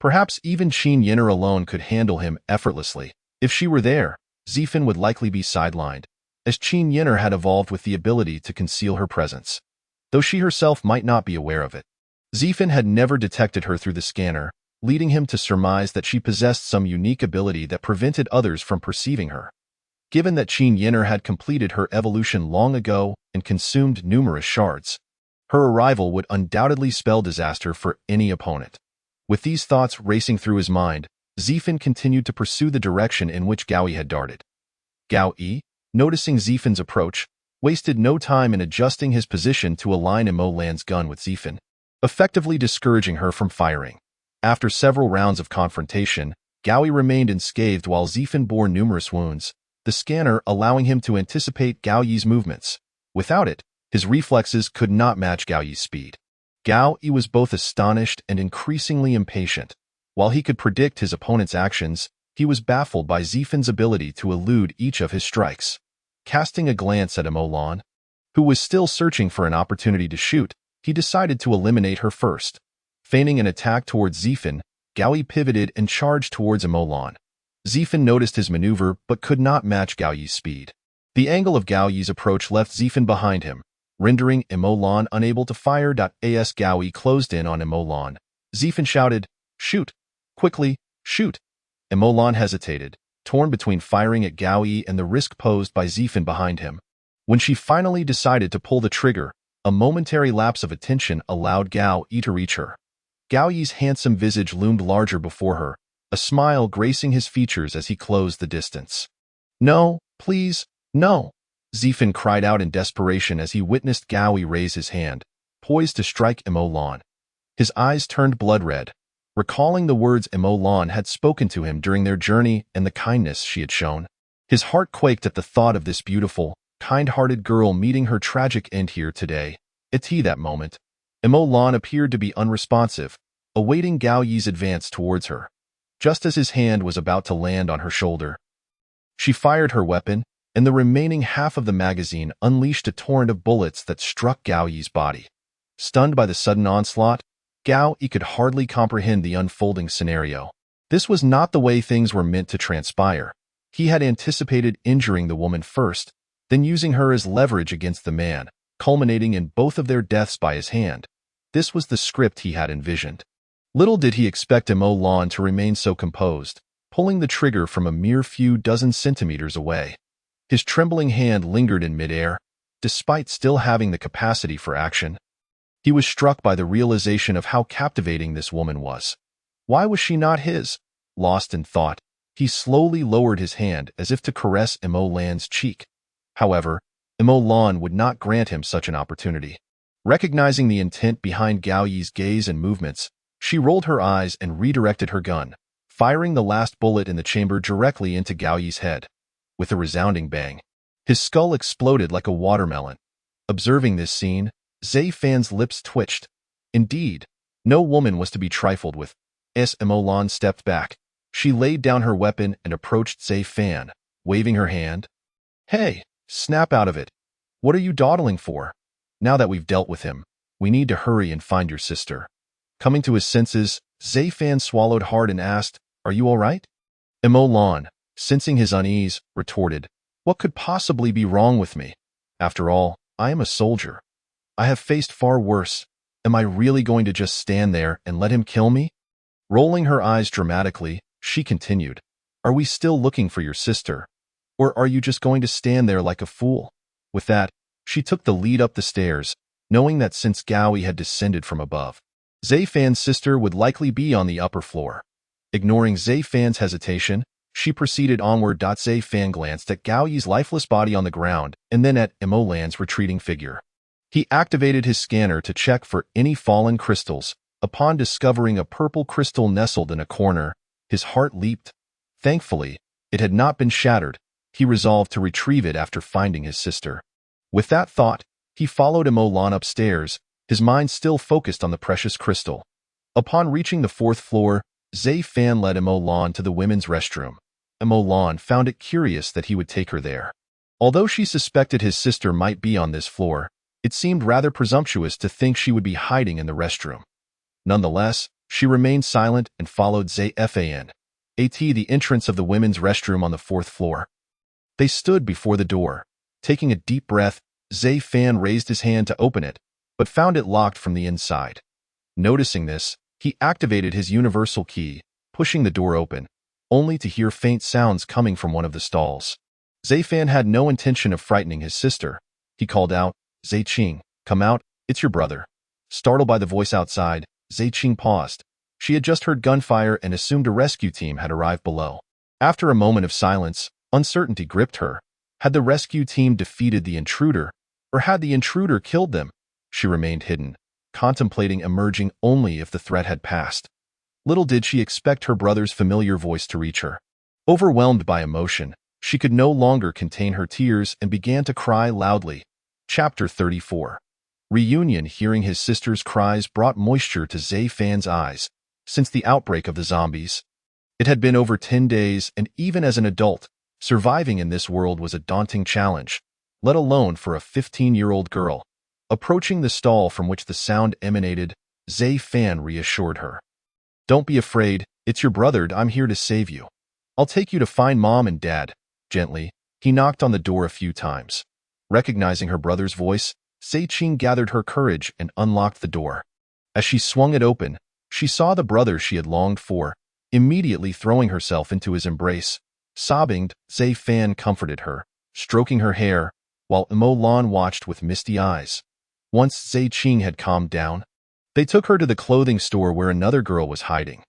Perhaps even Qin Yin'er alone could handle him effortlessly. If she were there, Zephin would likely be sidelined, as Qin Yin'er had evolved with the ability to conceal her presence, though she herself might not be aware of it. Zephin had never detected her through the scanner, leading him to surmise that she possessed some unique ability that prevented others from perceiving her. Given that Qin Yin'er had completed her evolution long ago and consumed numerous shards, her arrival would undoubtedly spell disaster for any opponent. With these thoughts racing through his mind, Zifan continued to pursue the direction in which Gao Yi had darted. Gao Yi, noticing Zifan's approach, wasted no time in adjusting his position to align Imo Lan's gun with Zifan, effectively discouraging her from firing. After several rounds of confrontation, Gao Yi remained unscathed while Zifan bore numerous wounds, the scanner allowing him to anticipate Gao Yi's movements. Without it, his reflexes could not match Gao Yi's speed. Gao Yi was both astonished and increasingly impatient. While he could predict his opponent's actions, he was baffled by Zifan's ability to elude each of his strikes. Casting a glance at Imo Lan, who was still searching for an opportunity to shoot, he decided to eliminate her first. Feigning an attack towards Zifan, Gao Yi pivoted and charged towards Imo Lan. Zifan noticed his maneuver but could not match Gao Yi's speed. The angle of Gao Yi's approach left Zifan behind him, rendering Imo Lan unable to fire. As Gao Yi closed in on Imo Lan, Zifan shouted, "Shoot! Quickly, shoot!" Imo Lan hesitated, torn between firing at Gao Yi and the risk posed by Zifan behind him. When she finally decided to pull the trigger, a momentary lapse of attention allowed Gao Yi to reach her. Gao Yi's handsome visage loomed larger before her, a smile gracing his features as he closed the distance. "No, please, no!" Zifan cried out in desperation as he witnessed Gao Yi raise his hand, poised to strike Imo Lan. His eyes turned blood red, recalling the words Imo Lan had spoken to him during their journey and the kindness she had shown. His heart quaked at the thought of this beautiful, kind-hearted girl meeting her tragic end here today. At that moment, Imo Lan appeared to be unresponsive, awaiting Gao Yi's advance towards her. Just as his hand was about to land on her shoulder, she fired her weapon, and the remaining half of the magazine unleashed a torrent of bullets that struck Gao Yi's body. Stunned by the sudden onslaught, Gao Yi could hardly comprehend the unfolding scenario. This was not the way things were meant to transpire. He had anticipated injuring the woman first, then using her as leverage against the man, culminating in both of their deaths by his hand. This was the script he had envisioned. Little did he expect Imo Lan to remain so composed, pulling the trigger from a mere few dozen centimeters away. His trembling hand lingered in midair, despite still having the capacity for action. He was struck by the realization of how captivating this woman was. Why was she not his? Lost in thought, he slowly lowered his hand as if to caress Imo Lan's cheek. However, Imo Lan would not grant him such an opportunity. Recognizing the intent behind Gao Yi's gaze and movements, she rolled her eyes and redirected her gun, firing the last bullet in the chamber directly into Gao Yi's head. With a resounding bang, his skull exploded like a watermelon. Observing this scene, Zai Fan's lips twitched. Indeed, no woman was to be trifled with. As Imo Lan stepped back, she laid down her weapon and approached Zai Fan, waving her hand. "Hey, snap out of it. What are you dawdling for? Now that we've dealt with him, we need to hurry and find your sister." Coming to his senses, Zai Fan swallowed hard and asked, "Are you all right?" Imo Lan, sensing his unease, retorted, "What could possibly be wrong with me? After all, I am a soldier. I have faced far worse. Am I really going to just stand there and let him kill me?" Rolling her eyes dramatically, she continued, "Are we still looking for your sister? Or are you just going to stand there like a fool?" With that, she took the lead up the stairs, knowing that since Gao Yi had descended from above, Zai Fan's sister would likely be on the upper floor. Ignoring Zai Fan's hesitation, she proceeded onward. Zai Fan glanced at Gao Yi's lifeless body on the ground and then at Imo Lan's retreating figure. He activated his scanner to check for any fallen crystals. Upon discovering a purple crystal nestled in a corner, his heart leaped. Thankfully, it had not been shattered. He resolved to retrieve it after finding his sister. With that thought, he followed Imo Lan upstairs, his mind still focused on the precious crystal. Upon reaching the fourth floor, Zai Fan led Imo Lan to the women's restroom. Imo Lan found it curious that he would take her there. Although she suspected his sister might be on this floor, it seemed rather presumptuous to think she would be hiding in the restroom. Nonetheless, she remained silent and followed Zai Fan to the entrance of the women's restroom on the fourth floor. They stood before the door. Taking a deep breath, Zai Fan raised his hand to open it, but found it locked from the inside. Noticing this, He activated his universal key, pushing the door open, only to hear faint sounds coming from one of the stalls. Zayfan had no intention of frightening his sister. He called out, "Zaiqing, come out, it's your brother." Startled by the voice outside, Zaiqing paused. She had just heard gunfire and assumed a rescue team had arrived below. After a moment of silence, uncertainty gripped her. Had the rescue team defeated the intruder, or had the intruder killed them? She remained hidden, contemplating emerging only if the threat had passed. Little did she expect her brother's familiar voice to reach her. Overwhelmed by emotion, she could no longer contain her tears and began to cry loudly. Chapter 34. Reunion. Hearing his sister's cries brought moisture to Zayfan's eyes. Since the outbreak of the zombies, it had been over 10 days, and even as an adult, surviving in this world was a daunting challenge, let alone for a 15-year-old girl. Approaching the stall from which the sound emanated, Zayfan reassured her. "Don't be afraid, it's your brother. I'm here to save you. I'll take you to find Mom and Dad." Gently, he knocked on the door a few times. Recognizing her brother's voice, Zaiqing gathered her courage and unlocked the door. As she swung it open, she saw the brother she had longed for. Immediately throwing herself into his embrace, sobbing, Zayfan comforted her, stroking her hair, while Imolan watched with misty eyes. Once Zaiqing had calmed down, they took her to the clothing store where another girl was hiding.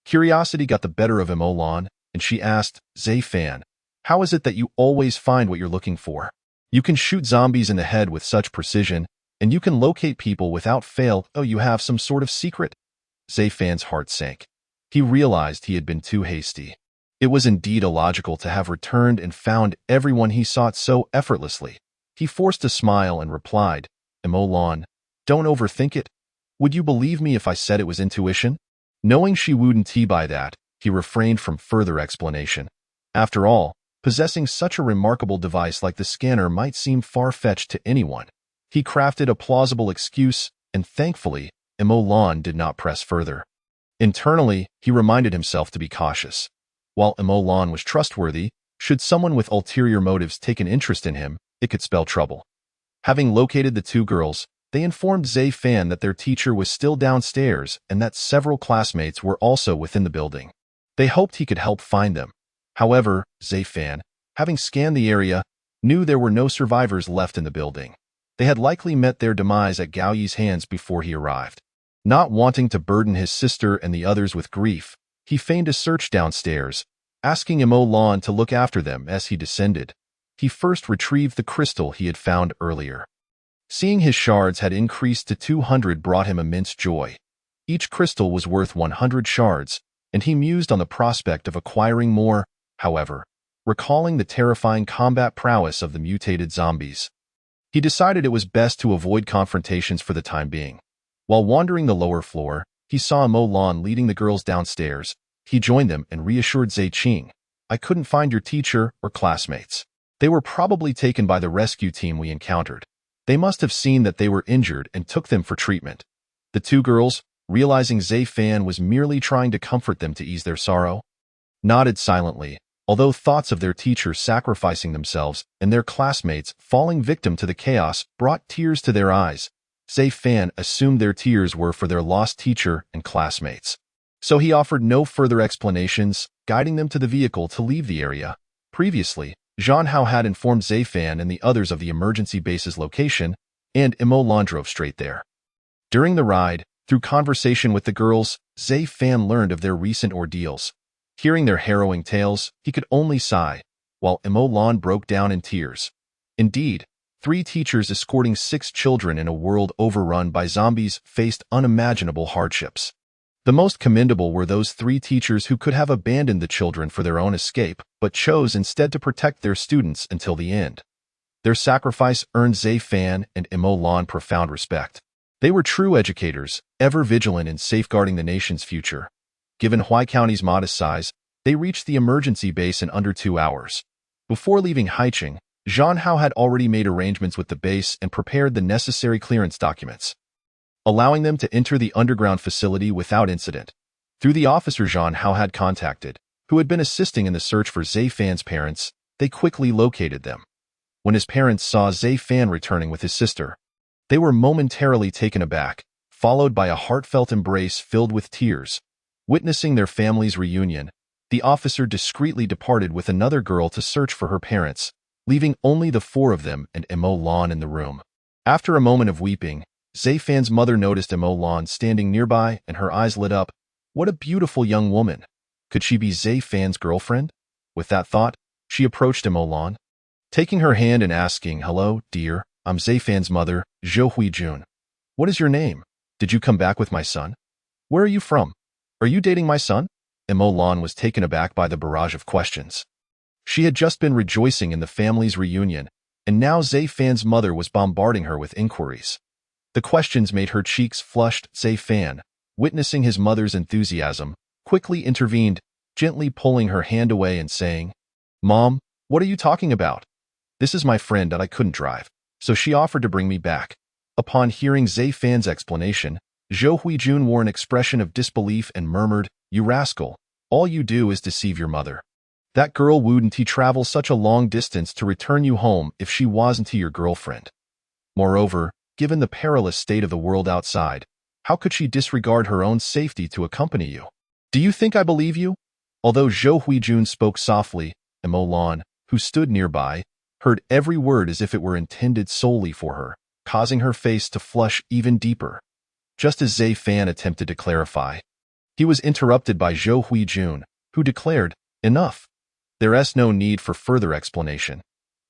Curiosity got the better of Imolan, and she asked, "Zayfan, how is it that you always find what you're looking for? You can shoot zombies in the head with such precision, and you can locate people without fail. Oh, you have some sort of secret?" Zayfan's heart sank. He realized he had been too hasty. It was indeed illogical to have returned and found everyone he sought so effortlessly. He forced a smile and replied, "Imolan, don't overthink it. Would you believe me if I said it was intuition?" Knowing she wouldn't buy that, he refrained from further explanation. After all, possessing such a remarkable device like the scanner might seem far-fetched to anyone. He crafted a plausible excuse, and thankfully, Imolan did not press further. Internally, he reminded himself to be cautious. While Imolan was trustworthy, should someone with ulterior motives take an interest in him, it could spell trouble. Having located the two girls, they informed Zayfan that their teacher was still downstairs and that several classmates were also within the building. They hoped he could help find them. However, Zayfan, having scanned the area, knew there were no survivors left in the building. They had likely met their demise at Gao Yi's hands before he arrived. Not wanting to burden his sister and the others with grief, he feigned a search downstairs, asking Imolan to look after them as he descended. He first retrieved the crystal he had found earlier. Seeing his shards had increased to 200 brought him immense joy. Each crystal was worth 100 shards, and he mused on the prospect of acquiring more. However, recalling the terrifying combat prowess of the mutated zombies, he decided it was best to avoid confrontations for the time being. While wandering the lower floor, he saw Imolan leading the girls downstairs. He joined them and reassured Zaiqing, "I couldn't find your teacher or classmates. They were probably taken by the rescue team we encountered. They must have seen that they were injured and took them for treatment." The two girls, realizing Zayfan was merely trying to comfort them to ease their sorrow, nodded silently, although thoughts of their teacher sacrificing themselves and their classmates falling victim to the chaos brought tears to their eyes. Zayfan assumed their tears were for their lost teacher and classmates. So he offered no further explanations, guiding them to the vehicle to leave the area. Previously, Zhang Hao had informed Zayfan and the others of the emergency base's location, and Imolan drove straight there. During the ride, through conversation with the girls, Zayfan learned of their recent ordeals. Hearing their harrowing tales, he could only sigh, while Imolan broke down in tears. Indeed, 3 teachers escorting 6 children in a world overrun by zombies faced unimaginable hardships. The most commendable were those 3 teachers who could have abandoned the children for their own escape, but chose instead to protect their students until the end. Their sacrifice earned Zayfan and Imolan profound respect. They were true educators, ever vigilant in safeguarding the nation's future. Given Huai County's modest size, they reached the emergency base in under 2 hours. Before leaving Haicheng, Zhang Hao had already made arrangements with the base and prepared the necessary clearance documents, allowing them to enter the underground facility without incident. Through the officer Zhang Hao had contacted, who had been assisting in the search for Zayfan's parents, they quickly located them. When his parents saw Zayfan returning with his sister, they were momentarily taken aback, followed by a heartfelt embrace filled with tears. Witnessing their family's reunion, the officer discreetly departed with another girl to search for her parents, leaving only the four of them and Emo Lan in the room. After a moment of weeping, Zayfan's mother noticed Emo Lan standing nearby and her eyes lit up. What a beautiful young woman. Could she be Zayfan's girlfriend? With that thought, she approached Emo Lan, taking her hand and asking, "Hello, dear, I'm Zayfan's mother, Zhou Huijun. What is your name? Did you come back with my son? Where are you from? Are you dating my son?" Emo Lan was taken aback by the barrage of questions. She had just been rejoicing in the family's reunion, and now Zayfan's mother was bombarding her with inquiries. The questions made her cheeks flushed. Zayfan, witnessing his mother's enthusiasm, quickly intervened, gently pulling her hand away and saying, "Mom, what are you talking about? This is my friend that I couldn't drive, so she offered to bring me back." Upon hearing Zayfan's explanation, Zhou Huijun wore an expression of disbelief and murmured, "You rascal, all you do is deceive your mother. That girl wouldn't travel such a long distance to return you home if she wasn't your girlfriend. Moreover, given the perilous state of the world outside, how could she disregard her own safety to accompany you? Do you think I believe you?" Although Zhou Huijun spoke softly, Emo Lan, who stood nearby, heard every word as if it were intended solely for her, causing her face to flush even deeper. Just as Zayfan attempted to clarify, he was interrupted by Zhou Huijun, who declared, "Enough. There's no need for further explanation.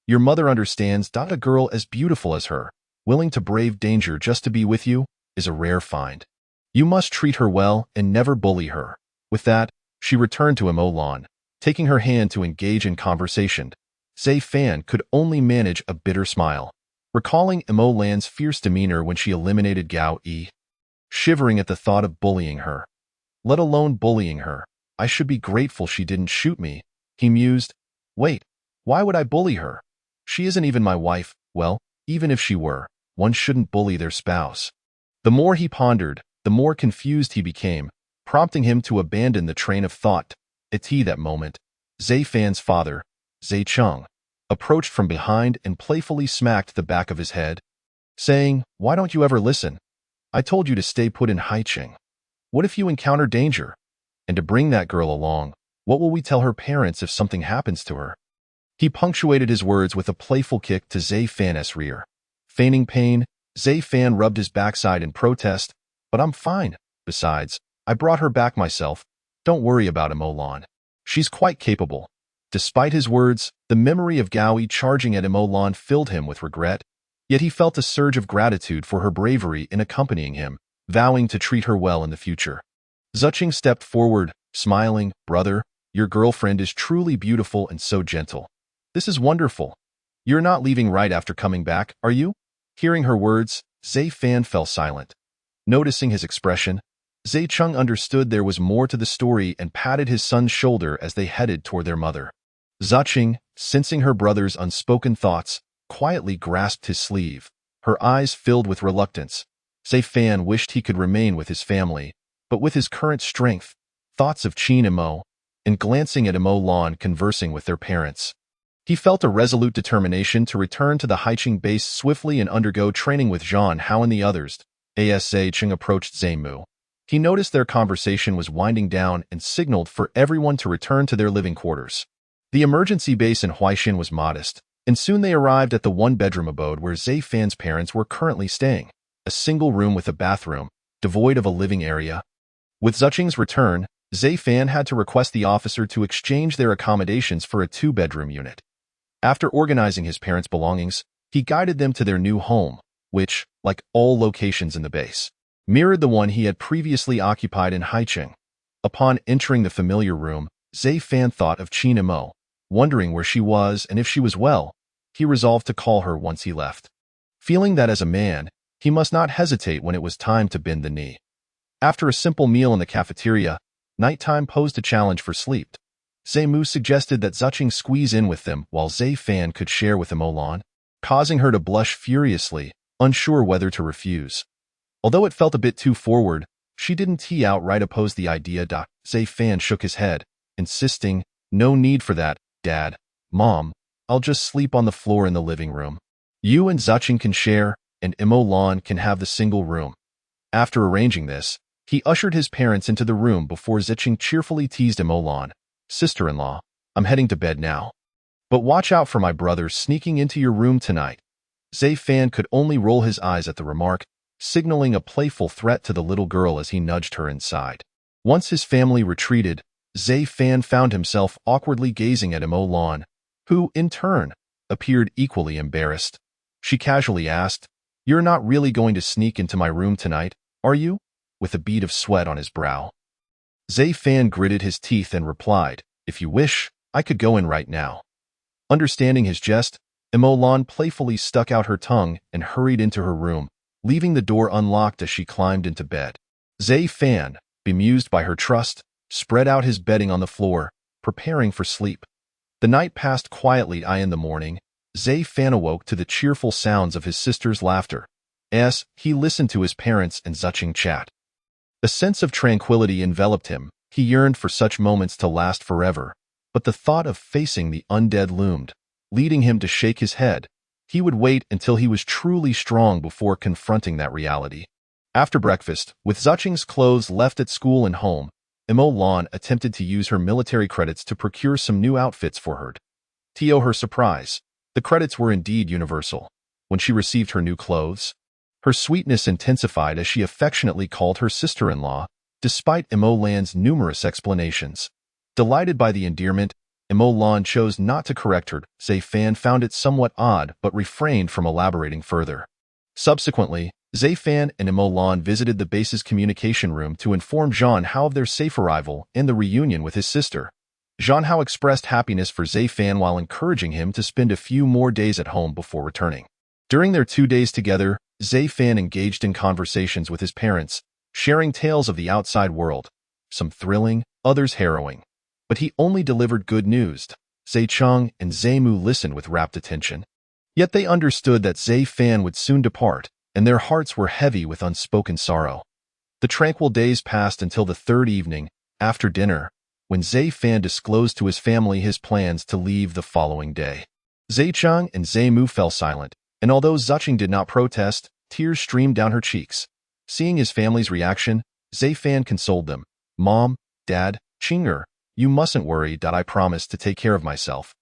Your mother understands that a girl as beautiful as her, willing to brave danger just to be with you, is a rare find. You must treat her well and never bully her." With that, she returned to Emo Lan, taking her hand to engage in conversation. Zayfan could only manage a bitter smile, recalling Emo Lan's fierce demeanor when she eliminated Gao Yi. Shivering at the thought of bullying her. Let alone bullying her, I should be grateful she didn't shoot me, he mused. Wait, why would I bully her? She isn't even my wife. Well, even if she were, one shouldn't bully their spouse. The more he pondered, the more confused he became, prompting him to abandon the train of thought. At that moment, Zayfan's father, Zay Chung, approached from behind and playfully smacked the back of his head, saying, "Why don't you ever listen? I told you to stay put in Haicheng. What if you encounter danger? And to bring that girl along, what will we tell her parents if something happens to her?" He punctuated his words with a playful kick to Zayfan's rear. Feigning pain, Zayfan rubbed his backside in protest, "But I'm fine. Besides, I brought her back myself. Don't worry about Emo Lan. She's quite capable." Despite his words, the memory of Gaoi charging at Emo Lan filled him with regret, yet he felt a surge of gratitude for her bravery in accompanying him, vowing to treat her well in the future. Zuching stepped forward, smiling, "Brother, your girlfriend is truly beautiful and so gentle. This is wonderful. You're not leaving right after coming back, are you?" Hearing her words, Zayfan fell silent. Noticing his expression, Zay Chung understood there was more to the story and patted his son's shoulder as they headed toward their mother. Zuching, sensing her brother's unspoken thoughts, quietly grasped his sleeve, her eyes filled with reluctance. Zayfan wished he could remain with his family, but with his current strength, thoughts of Qin Emo, and glancing at Emo Lan conversing with their parents, he felt a resolute determination to return to the Haicheng base swiftly and undergo training with Zhan Hao and the others. As Zaycheng approached Zaymu, he noticed their conversation was winding down and signaled for everyone to return to their living quarters. The emergency base in Huaixin was modest, and soon they arrived at the one-bedroom abode where Zayfan's parents were currently staying, a single room with a bathroom, devoid of a living area. With Zuching's return, Zayfan had to request the officer to exchange their accommodations for a two-bedroom unit. After organizing his parents' belongings, he guided them to their new home, which, like all locations in the base, mirrored the one he had previously occupied in Haicheng. Upon entering the familiar room, Zayfan thought of Qin Emo. Wondering where she was and if she was well, he resolved to call her once he left, feeling that as a man, he must not hesitate when it was time to bend the knee. After a simple meal in the cafeteria, nighttime posed a challenge for sleep. Zaymu suggested that Zuching squeeze in with them while Zayfan could share with Emo Lan, causing her to blush furiously, unsure whether to refuse. Although it felt a bit too forward, she didn't outright oppose the idea. Zayfan shook his head, insisting, "No need for that, Dad, Mom, I'll just sleep on the floor in the living room. You and Zuching can share, and Emo Lan can have the single room." After arranging this, he ushered his parents into the room before Zicheng cheerfully teased Imolan, "Sister-in-law, I'm heading to bed now. But watch out for my brother sneaking into your room tonight." Zai Fan could only roll his eyes at the remark, signaling a playful threat to the little girl as he nudged her inside. Once his family retreated, Zai Fan found himself awkwardly gazing at Imolan, who, in turn, appeared equally embarrassed. She casually asked, "You're not really going to sneak into my room tonight, are you?" with a bead of sweat on his brow. Zai Fan gritted his teeth and replied, "If you wish, I could go in right now." Understanding his jest, Imolan playfully stuck out her tongue and hurried into her room, leaving the door unlocked as she climbed into bed. Zai Fan, bemused by her trust, spread out his bedding on the floor, preparing for sleep. The night passed quietly. In the morning, Zai Fan awoke to the cheerful sounds of his sister's laughter. As he listened to his parents and Zicheng chat, a sense of tranquility enveloped him. He yearned for such moments to last forever, but the thought of facing the undead loomed, leading him to shake his head. He would wait until he was truly strong before confronting that reality. After breakfast, with Zicheng's clothes left at school and home, Imolan attempted to use her military credits to procure some new outfits for her. To her surprise, the credits were indeed universal. When she received her new clothes, her sweetness intensified as she affectionately called her sister-in-law, despite Imolan's numerous explanations. Delighted by the endearment, Imolan chose not to correct her. Zai Fan found it somewhat odd but refrained from elaborating further. Subsequently, Zai Fan and Imolan visited the base's communication room to inform Zhang Hao of their safe arrival and the reunion with his sister. Zhang Hao expressed happiness for Zai Fan while encouraging him to spend a few more days at home before returning. During their 2 days together, Zai Fan engaged in conversations with his parents, sharing tales of the outside world, some thrilling, others harrowing. But he only delivered good news. Zai Cheng and Zai Mu listened with rapt attention. Yet they understood that Zai Fan would soon depart, and their hearts were heavy with unspoken sorrow. The tranquil days passed until the third evening, after dinner, when Zai Fan disclosed to his family his plans to leave the following day. Zai Cheng and Zai Mu fell silent, and although Zicheng did not protest, tears streamed down her cheeks. Seeing his family's reaction, Zai Fan consoled them. "Mom, Dad, Chinger, you mustn't worry. I promise to take care of myself.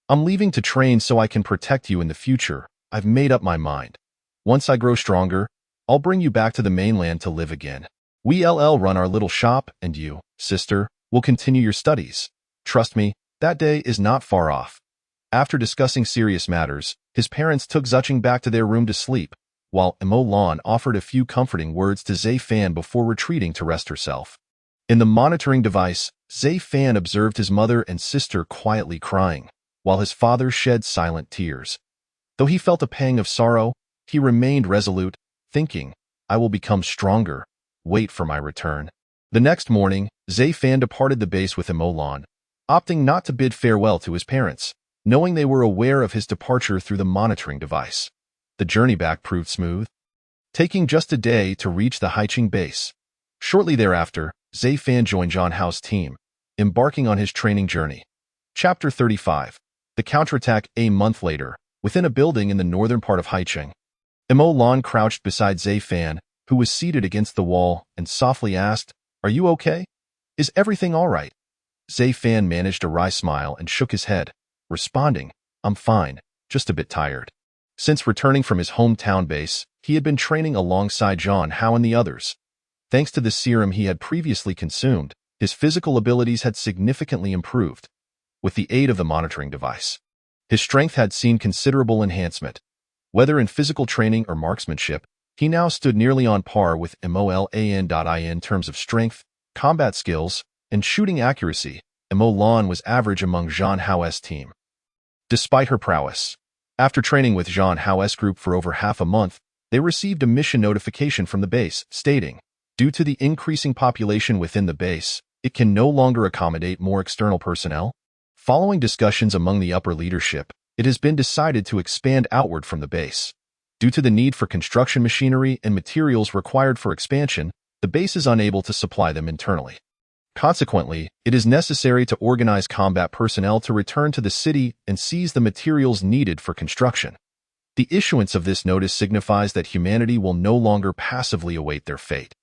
I'm leaving to train so I can protect you in the future. I've made up my mind. Once I grow stronger, I'll bring you back to the mainland to live again. We'll run our little shop, and you, sister, will continue your studies. Trust me, that day is not far off." After discussing serious matters, his parents took Zicheng back to their room to sleep, while Imolan offered a few comforting words to Zai Fan before retreating to rest herself. In the monitoring device, Zai Fan observed his mother and sister quietly crying, while his father shed silent tears. Though he felt a pang of sorrow, he remained resolute, thinking, "I will become stronger. Wait for my return." The next morning, Zai Fan departed the base with Imolan, opting not to bid farewell to his parents, knowing they were aware of his departure through the monitoring device. The journey back proved smooth, taking just a day to reach the Haiqing base. Shortly thereafter, Zai Fan joined Zhang Hao's team, embarking on his training journey. Chapter 35. The Counterattack. A month later, within a building in the northern part of Haiqing, Imolan crouched beside Zai Fan, who was seated against the wall, and softly asked, "Are you okay? Is everything all right?" Zai Fan managed a wry smile and shook his head, responding, "I'm fine, just a bit tired." Since returning from his hometown base, he had been training alongside Zhang Hao and the others. Thanks to the serum he had previously consumed, his physical abilities had significantly improved. With the aid of the monitoring device, his strength had seen considerable enhancement. Whether in physical training or marksmanship, he now stood nearly on par with Molan. In terms of strength, combat skills, and shooting accuracy, Imolan was average among Zhang Hao's team. Despite her prowess, after training with Zhang Hao's group for over half a month, they received a mission notification from the base, stating, "Due to the increasing population within the base, it can no longer accommodate more external personnel. Following discussions among the upper leadership, it has been decided to expand outward from the base. Due to the need for construction machinery and materials required for expansion, the base is unable to supply them internally. Consequently, it is necessary to organize combat personnel to return to the city and seize the materials needed for construction." The issuance of this notice signifies that humanity will no longer passively await their fate.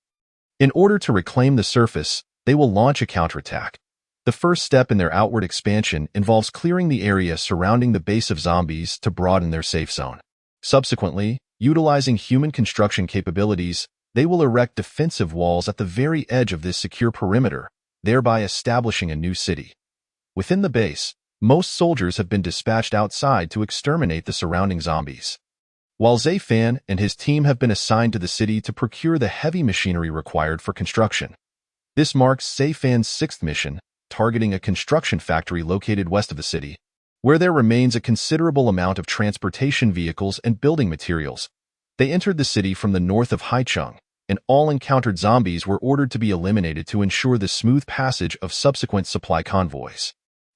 In order to reclaim the surface, they will launch a counterattack. The first step in their outward expansion involves clearing the area surrounding the base of zombies to broaden their safe zone. Subsequently, utilizing human construction capabilities, they will erect defensive walls at the very edge of this secure perimeter, thereby establishing a new city. Within the base, most soldiers have been dispatched outside to exterminate the surrounding zombies, while Zayfan and his team have been assigned to the city to procure the heavy machinery required for construction. This marks Zayfan's sixth mission, targeting a construction factory located west of the city, where there remains a considerable amount of transportation vehicles and building materials. They entered the city from the north of Haicheng, and all encountered zombies were ordered to be eliminated to ensure the smooth passage of subsequent supply convoys.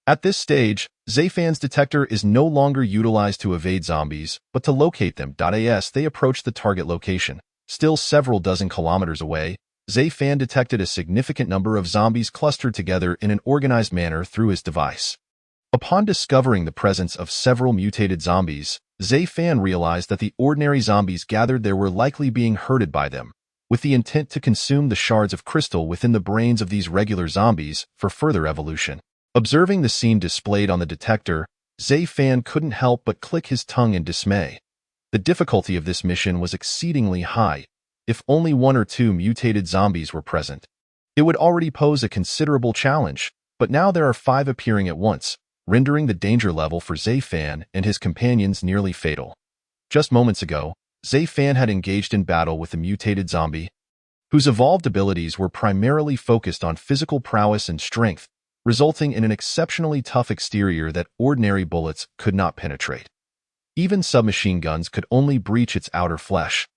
At this stage, Zayfan's detector is no longer utilized to evade zombies, but to locate them. As they approached the target location, still several dozen kilometers away, Zayfan detected a significant number of zombies clustered together in an organized manner through his device. Upon discovering the presence of several mutated zombies, Zayfan realized that the ordinary zombies gathered there were likely being herded by them, with the intent to consume the shards of crystal within the brains of these regular zombies for further evolution. Observing the scene displayed on the detector, Zayfan couldn't help but click his tongue in dismay. The difficulty of this mission was exceedingly high. If only one or two mutated zombies were present, it would already pose a considerable challenge, but now there are 5 appearing at once, rendering the danger level for Zayfan and his companions nearly fatal. Just moments ago, Zayfan had engaged in battle with a mutated zombie, whose evolved abilities were primarily focused on physical prowess and strength, resulting in an exceptionally tough exterior that ordinary bullets could not penetrate. Even submachine guns could only breach its outer flesh,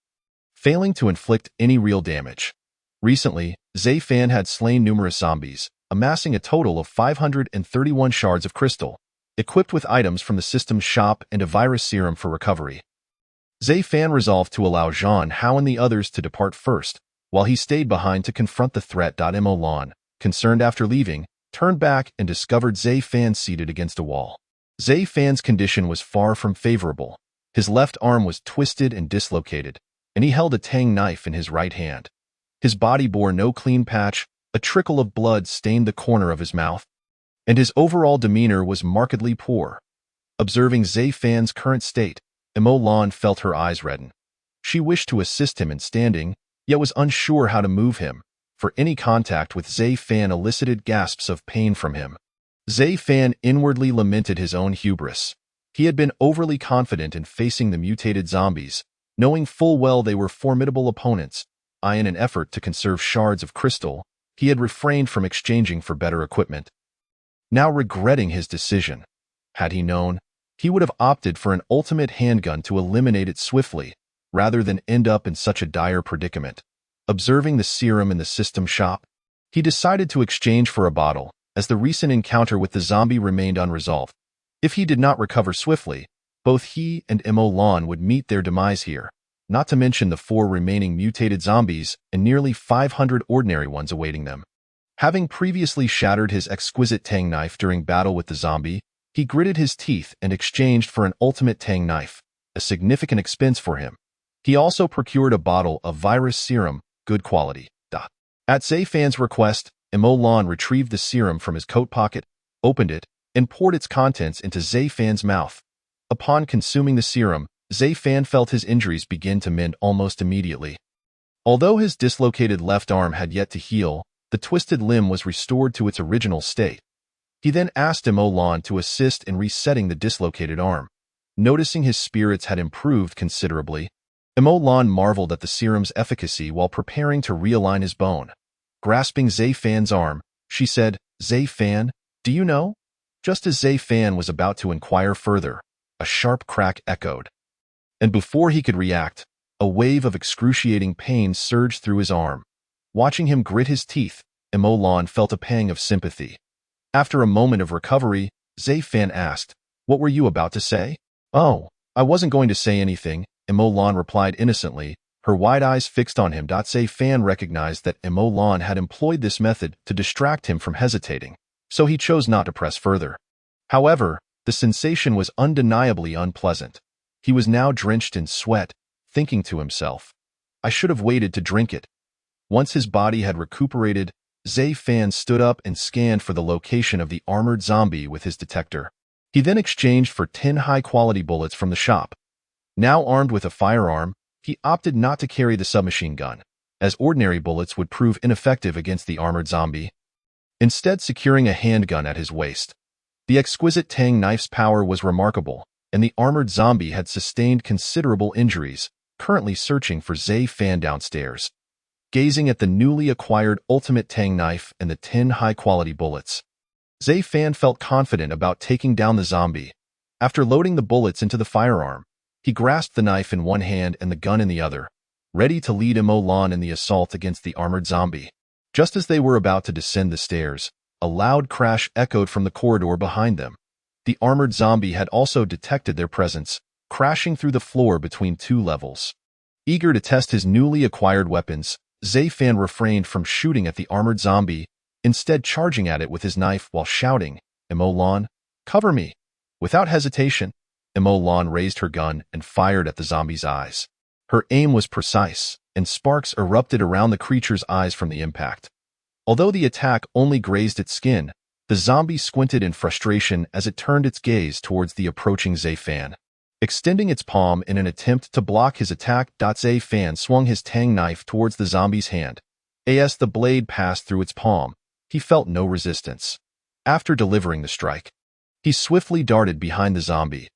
failing to inflict any real damage. Recently, Zayfan had slain numerous zombies, amassing a total of 531 shards of crystal, equipped with items from the system's shop and a virus serum for recovery. Zayfan resolved to allow Zhang Hao and the others to depart first, while he stayed behind to confront the threat. Mo Lan, concerned after leaving, turned back and discovered Zayfan seated against a wall. Zayfan's condition was far from favorable. His left arm was twisted and dislocated, and he held a tang knife in his right hand. His body bore no clean patch, a trickle of blood stained the corner of his mouth, and his overall demeanor was markedly poor. Observing Zayfan's current state, Mo Lan felt her eyes redden. She wished to assist him in standing, yet was unsure how to move him, for any contact with Zayfan elicited gasps of pain from him. Zayfan inwardly lamented his own hubris. He had been overly confident in facing the mutated zombies, knowing full well they were formidable opponents. In an effort to conserve shards of crystal, he had refrained from exchanging for better equipment. Now regretting his decision, had he known, he would have opted for an ultimate handgun to eliminate it swiftly, rather than end up in such a dire predicament. Observing the serum in the system shop, he decided to exchange for a bottle, as the recent encounter with the zombie remained unresolved. If he did not recover swiftly, both he and Mo Lan would meet their demise here, not to mention the 4 remaining mutated zombies and nearly 500 ordinary ones awaiting them. Having previously shattered his exquisite tang knife during battle with the zombie, he gritted his teeth and exchanged for an ultimate tang knife, a significant expense for him. He also procured a bottle of virus serum, good quality. At Zayfan's request, Mo Lan retrieved the serum from his coat pocket, opened it, and poured its contents into Zayfan's mouth. Upon consuming the serum, Zayfan felt his injuries begin to mend almost immediately. Although his dislocated left arm had yet to heal, the twisted limb was restored to its original state. He then asked Mo Lan to assist in resetting the dislocated arm. Noticing his spirits had improved considerably, Mo Lan marveled at the serum's efficacy while preparing to realign his bone. Grasping Zayfan's arm, she said, "Zayfan, do you know?" Just as Zayfan was about to inquire further, a sharp crack echoed. And before he could react, a wave of excruciating pain surged through his arm. Watching him grit his teeth, Mo Lan felt a pang of sympathy. After a moment of recovery, Zayfan asked, "What were you about to say?" "Oh, I wasn't going to say anything," Mo Lan replied innocently, her wide eyes fixed on him. Zayfan recognized that Mo Lan had employed this method to distract him from hesitating, so he chose not to press further. However, the sensation was undeniably unpleasant. He was now drenched in sweat, thinking to himself, I should have waited to drink it. Once his body had recuperated, Zay Fan stood up and scanned for the location of the armored zombie with his detector. He then exchanged for 10 high-quality bullets from the shop. Now armed with a firearm, he opted not to carry the submachine gun, as ordinary bullets would prove ineffective against the armored zombie, instead securing a handgun at his waist. The exquisite Tang knife's power was remarkable, and the armored zombie had sustained considerable injuries, currently searching for Zay Fan downstairs. Gazing at the newly acquired ultimate Tang knife and the 10 high-quality bullets, Zay Fan felt confident about taking down the zombie. After loading the bullets into the firearm, he grasped the knife in one hand and the gun in the other, ready to lead Mo Lan in the assault against the armored zombie. Just as they were about to descend the stairs, a loud crash echoed from the corridor behind them. The armored zombie had also detected their presence, crashing through the floor between 2 levels. Eager to test his newly acquired weapons, Zay Fan refrained from shooting at the armored zombie, instead charging at it with his knife while shouting, Mo Lan, cover me! Without hesitation, Mo Lan raised her gun and fired at the zombie's eyes. Her aim was precise, and sparks erupted around the creature's eyes from the impact. Although the attack only grazed its skin, the zombie squinted in frustration as it turned its gaze towards the approaching Zay Fan. Extending its palm in an attempt to block his attack, Zay Fan swung his Tang knife towards the zombie's hand. As the blade passed through its palm, he felt no resistance. After delivering the strike, he swiftly darted behind the zombie.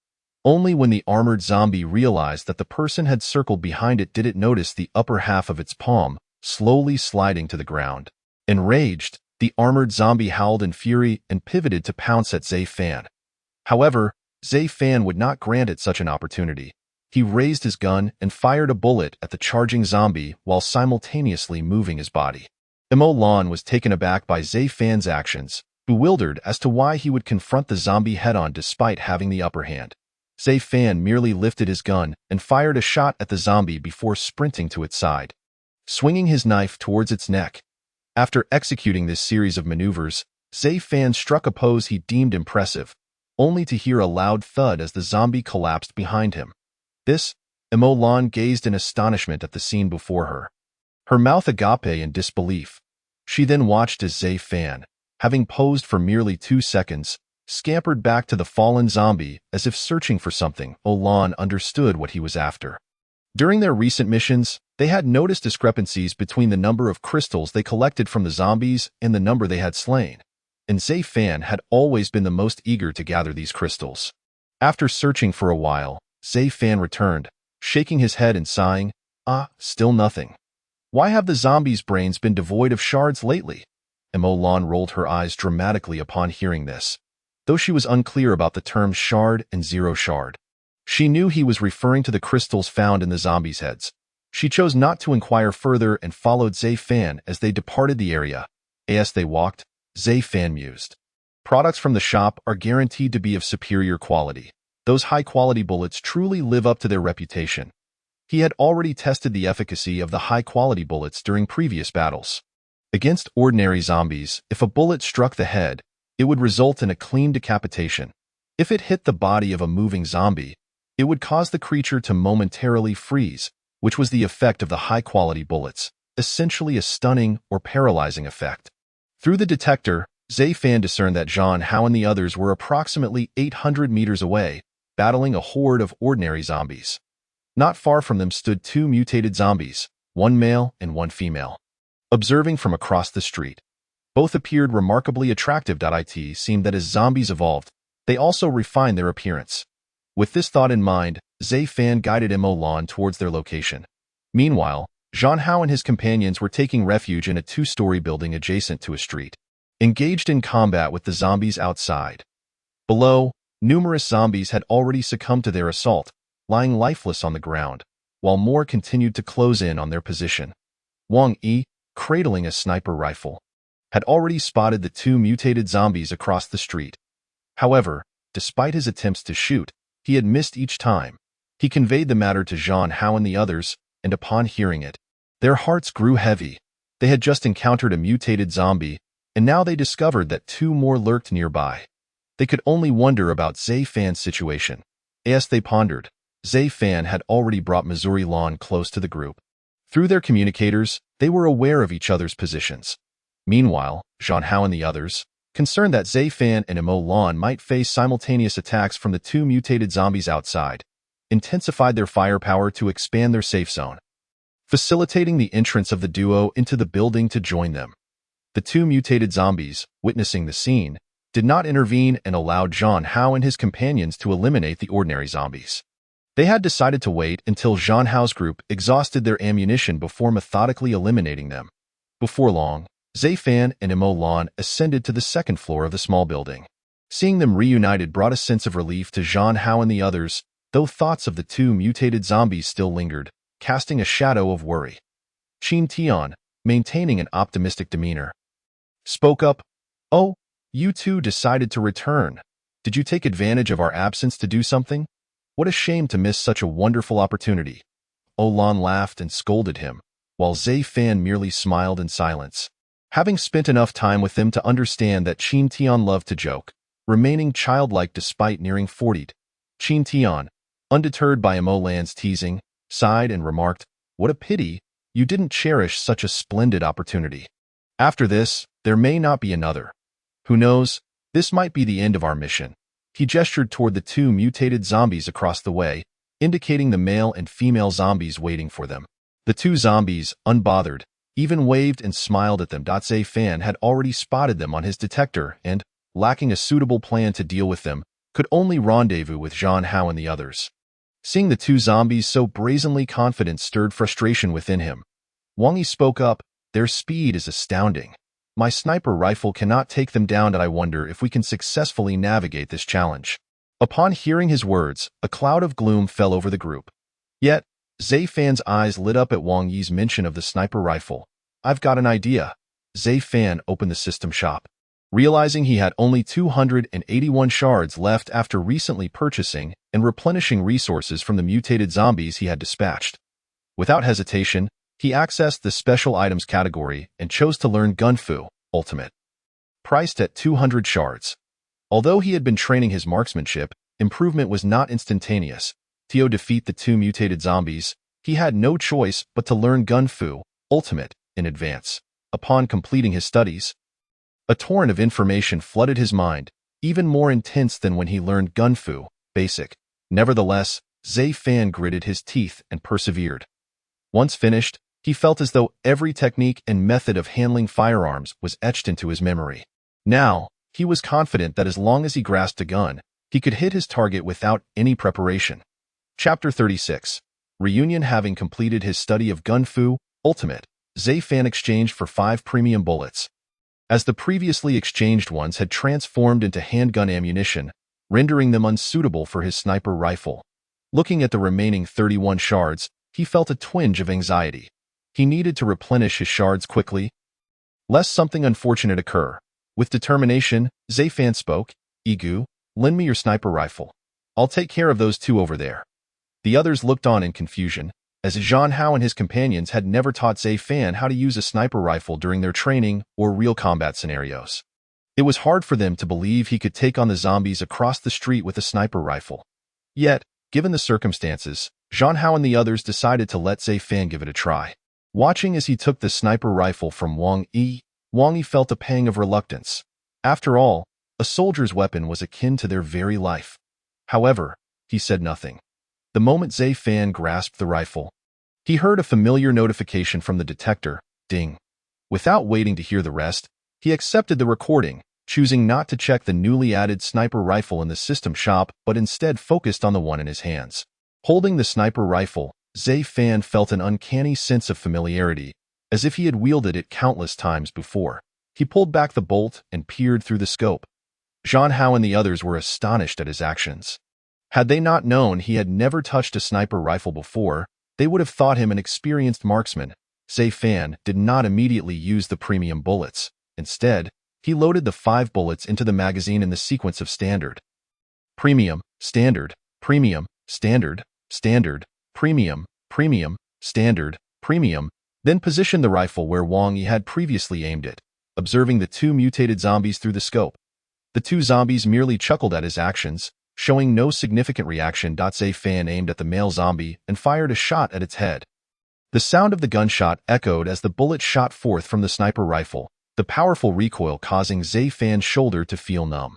Only when the armored zombie realized that the person had circled behind it did it notice the upper half of its palm slowly sliding to the ground. Enraged, the armored zombie howled in fury and pivoted to pounce at Zay Fan. However, Zay Fan would not grant it such an opportunity. He raised his gun and fired a bullet at the charging zombie while simultaneously moving his body. Mo Lan was taken aback by Zay Fan's actions, bewildered as to why he would confront the zombie head-on despite having the upper hand. Zay Fan merely lifted his gun and fired a shot at the zombie before sprinting to its side, swinging his knife towards its neck. After executing this series of maneuvers, Zay Fan struck a pose he deemed impressive, only to hear a loud thud as the zombie collapsed behind him. Mo Lan gazed in astonishment at the scene before her, her mouth agape in disbelief. She then watched as Zay Fan, having posed for merely 2 seconds, scampered back to the fallen zombie as if searching for something. Mo Lan understood what he was after. During their recent missions, they had noticed discrepancies between the number of crystals they collected from the zombies and the number they had slain, and Zay Fan had always been the most eager to gather these crystals. After searching for a while, Zay Fan returned, shaking his head and sighing, still nothing. Why have the zombies' brains been devoid of shards lately? Mo Lan rolled her eyes dramatically upon hearing this, though she was unclear about the terms shard and zero shard. She knew he was referring to the crystals found in the zombies' heads. She chose not to inquire further and followed Zay Fan as they departed the area. As they walked, Zay Fan mused. Products from the shop are guaranteed to be of superior quality. Those high-quality bullets truly live up to their reputation. He had already tested the efficacy of the high-quality bullets during previous battles. Against ordinary zombies, if a bullet struck the head, it would result in a clean decapitation. If it hit the body of a moving zombie, it would cause the creature to momentarily freeze, which was the effect of the high-quality bullets, essentially a stunning or paralyzing effect. Through the detector, Zay Fan discerned that Zhang Hao and the others were approximately 800 meters away, battling a horde of ordinary zombies. Not far from them stood 2 mutated zombies, one male and one female. Observing from across the street, both appeared remarkably attractive. It seemed that as zombies evolved, they also refined their appearance. With this thought in mind, Zay Fan guided Mo Lan towards their location. Meanwhile, Zhang Hao and his companions were taking refuge in a 2-story building adjacent to a street, engaged in combat with the zombies outside. Below, numerous zombies had already succumbed to their assault, lying lifeless on the ground, while more continued to close in on their position. Wang Yi, cradling a sniper rifle, had already spotted the 2 mutated zombies across the street. However, despite his attempts to shoot, he had missed each time. He conveyed the matter to Zhang Hao and the others, and upon hearing it, their hearts grew heavy. They had just encountered a mutated zombie, and now they discovered that 2 more lurked nearby. They could only wonder about Zay Fan's situation. As they pondered, Zay Fan had already brought Missouri Lawn close to the group. Through their communicators, they were aware of each other's positions. Meanwhile, Zhang Hao and the others, concerned that Zay Fan and Mo Lan might face simultaneous attacks from the two mutated zombies outside, intensified their firepower to expand their safe zone, facilitating the entrance of the duo into the building to join them. The two mutated zombies, witnessing the scene, did not intervene and allowed Zhang Hao and his companions to eliminate the ordinary zombies. They had decided to wait until Zhang Hao's group exhausted their ammunition before methodically eliminating them. Before long, Zay Fan and Mo Lan ascended to the second floor of the small building. Seeing them reunited brought a sense of relief to Zhang Hao and the others, though thoughts of the two mutated zombies still lingered, casting a shadow of worry. Qin Tian, maintaining an optimistic demeanor, spoke up. "Oh, you two decided to return. Did you take advantage of our absence to do something? What a shame to miss such a wonderful opportunity." Olan laughed and scolded him, while Zay Fan merely smiled in silence. Having spent enough time with them to understand that Qin Tian loved to joke, remaining childlike despite nearing 40, Qin Tian, undeterred by Mo Lan's teasing, sighed and remarked, "What a pity, you didn't cherish such a splendid opportunity. After this, there may not be another. Who knows, this might be the end of our mission." He gestured toward the two mutated zombies across the way, indicating the male and female zombies waiting for them. The two zombies, unbothered, even waved and smiled at them. Zay Fan had already spotted them on his detector and, lacking a suitable plan to deal with them, could only rendezvous with Zhang Hao and the others. Seeing the two zombies so brazenly confident stirred frustration within him. Wang Yi spoke up, "Their speed is astounding. My sniper rifle cannot take them down, and I wonder if we can successfully navigate this challenge." Upon hearing his words, a cloud of gloom fell over the group. Yet, Zay Fan's eyes lit up at Wang Yi's mention of the sniper rifle. "I've got an idea." Zay Fan opened the system shop. Realizing he had only 281 shards left after recently purchasing and replenishing resources from the mutated zombies he had dispatched. Without hesitation, he accessed the special items category and chose to learn Gun Fu Ultimate. Priced at 200 shards. Although he had been training his marksmanship, improvement was not instantaneous. To defeat the two mutated zombies, he had no choice but to learn Gun Fu Ultimate in advance. Upon completing his studies, a torrent of information flooded his mind, even more intense than when he learned Gun Fu Basic. Nevertheless, Zay Fan gritted his teeth and persevered. Once finished, he felt as though every technique and method of handling firearms was etched into his memory. Now, he was confident that as long as he grasped a gun, he could hit his target without any preparation. Chapter 36. Reunion. Having completed his study of Gun Fu Ultimate, Zay Fan exchanged for 5 premium bullets, as the previously exchanged ones had transformed into handgun ammunition, rendering them unsuitable for his sniper rifle. Looking at the remaining 31 shards, he felt a twinge of anxiety. He needed to replenish his shards quickly, lest something unfortunate occur. With determination, Zay Fan spoke, "Igu, lend me your sniper rifle. I'll take care of those two over there." The others looked on in confusion, as Zhang Hao and his companions had never taught Zay Fan how to use a sniper rifle during their training or real combat scenarios. It was hard for them to believe he could take on the zombies across the street with a sniper rifle. Yet, given the circumstances, Zhang Hao and the others decided to let Zay Fan give it a try. Watching as he took the sniper rifle from Wang Yi felt a pang of reluctance. After all, a soldier's weapon was akin to their very life. However, he said nothing. The moment Zay Fan grasped the rifle, he heard a familiar notification from the detector, ding. Without waiting to hear the rest, he accepted the recording, choosing not to check the newly added sniper rifle in the system shop but instead focused on the one in his hands. Holding the sniper rifle, Zay Fan felt an uncanny sense of familiarity, as if he had wielded it countless times before. He pulled back the bolt and peered through the scope. Zhang Hao and the others were astonished at his actions. Had they not known he had never touched a sniper rifle before, they would have thought him an experienced marksman. Zay Fan did not immediately use the premium bullets. Instead, he loaded the 5 bullets into the magazine in the sequence of standard, premium, standard, premium, standard, standard, premium, premium, standard, premium, then positioned the rifle where Wang Yi had previously aimed it, observing the two mutated zombies through the scope. The two zombies merely chuckled at his actions, showing no significant reaction. Zhe Fan aimed at the male zombie and fired a shot at its head. The sound of the gunshot echoed as the bullet shot forth from the sniper rifle, the powerful recoil causing Zhe Fan's shoulder to feel numb.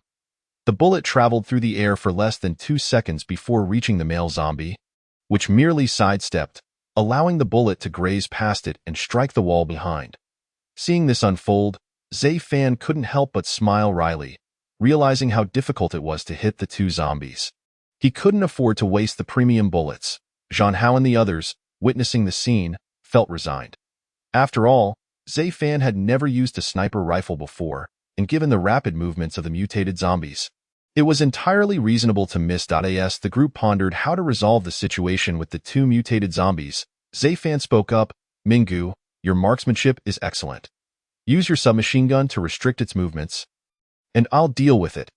The bullet traveled through the air for less than 2 seconds before reaching the male zombie, which merely sidestepped, allowing the bullet to graze past it and strike the wall behind. Seeing this unfold, Zhe Fan couldn't help but smile wryly, realizing how difficult it was to hit the 2 zombies. He couldn't afford to waste the premium bullets. Zhang Hao and the others, witnessing the scene, felt resigned. After all, Zhe Fan had never used a sniper rifle before, and given the rapid movements of the mutated zombies, it was entirely reasonable to miss. As the group pondered how to resolve the situation with the 2 mutated zombies, Zhe Fan spoke up, "Minggu, your marksmanship is excellent. Use your submachine gun to restrict its movements, and I'll deal with it."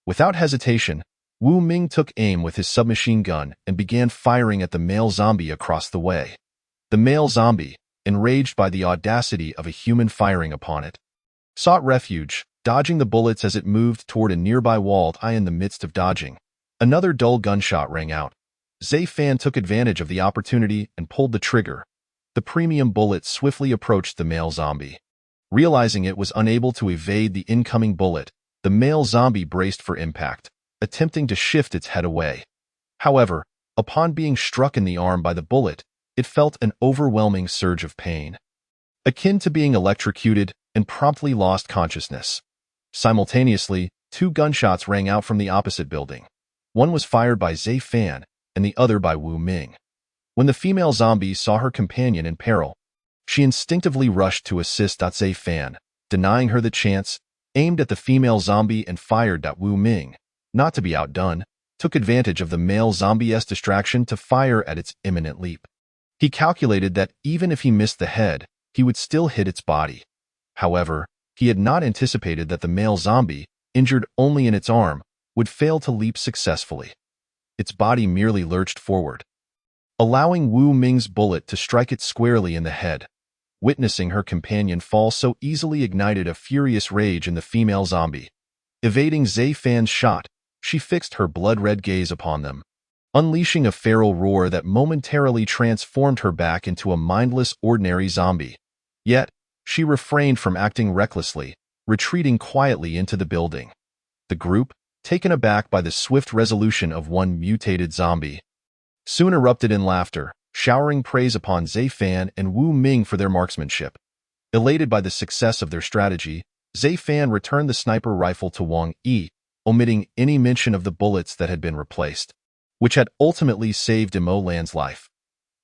Without hesitation, Wu Ming took aim with his submachine gun and began firing at the male zombie across the way. The male zombie, enraged by the audacity of a human firing upon it, sought refuge, dodging the bullets as it moved toward a nearby wall. In the midst of dodging, another dull gunshot rang out. Zhe Fan took advantage of the opportunity and pulled the trigger. The premium bullet swiftly approached the male zombie. Realizing it was unable to evade the incoming bullet, the male zombie braced for impact, attempting to shift its head away. However, upon being struck in the arm by the bullet, it felt an overwhelming surge of pain, akin to being electrocuted, and promptly lost consciousness. Simultaneously, 2 gunshots rang out from the opposite building. One was fired by Zhe Fan, and the other by Wu Ming. When the female zombie saw her companion in peril, she instinctively rushed to assist. Zhe Fan, denying her the chance, aimed at the female zombie and fired. Wu Ming, not to be outdone, took advantage of the male zombie's distraction to fire at its imminent leap. He calculated that even if he missed the head, he would still hit its body. However, he had not anticipated that the male zombie, injured only in its arm, would fail to leap successfully. Its body merely lurched forward, allowing Wu Ming's bullet to strike it squarely in the head. Witnessing her companion fall so easily ignited a furious rage in the female zombie. Evading Zhe Fan's shot, she fixed her blood-red gaze upon them, unleashing a feral roar that momentarily transformed her back into a mindless, ordinary zombie. Yet, she refrained from acting recklessly, retreating quietly into the building. The group, taken aback by the swift resolution of one mutated zombie, soon erupted in laughter, showering praise upon Zhe Fan and Wu Ming for their marksmanship. Elated by the success of their strategy, Zhe Fan returned the sniper rifle to Wang Yi, omitting any mention of the bullets that had been replaced, which had ultimately saved Mo Lan's life.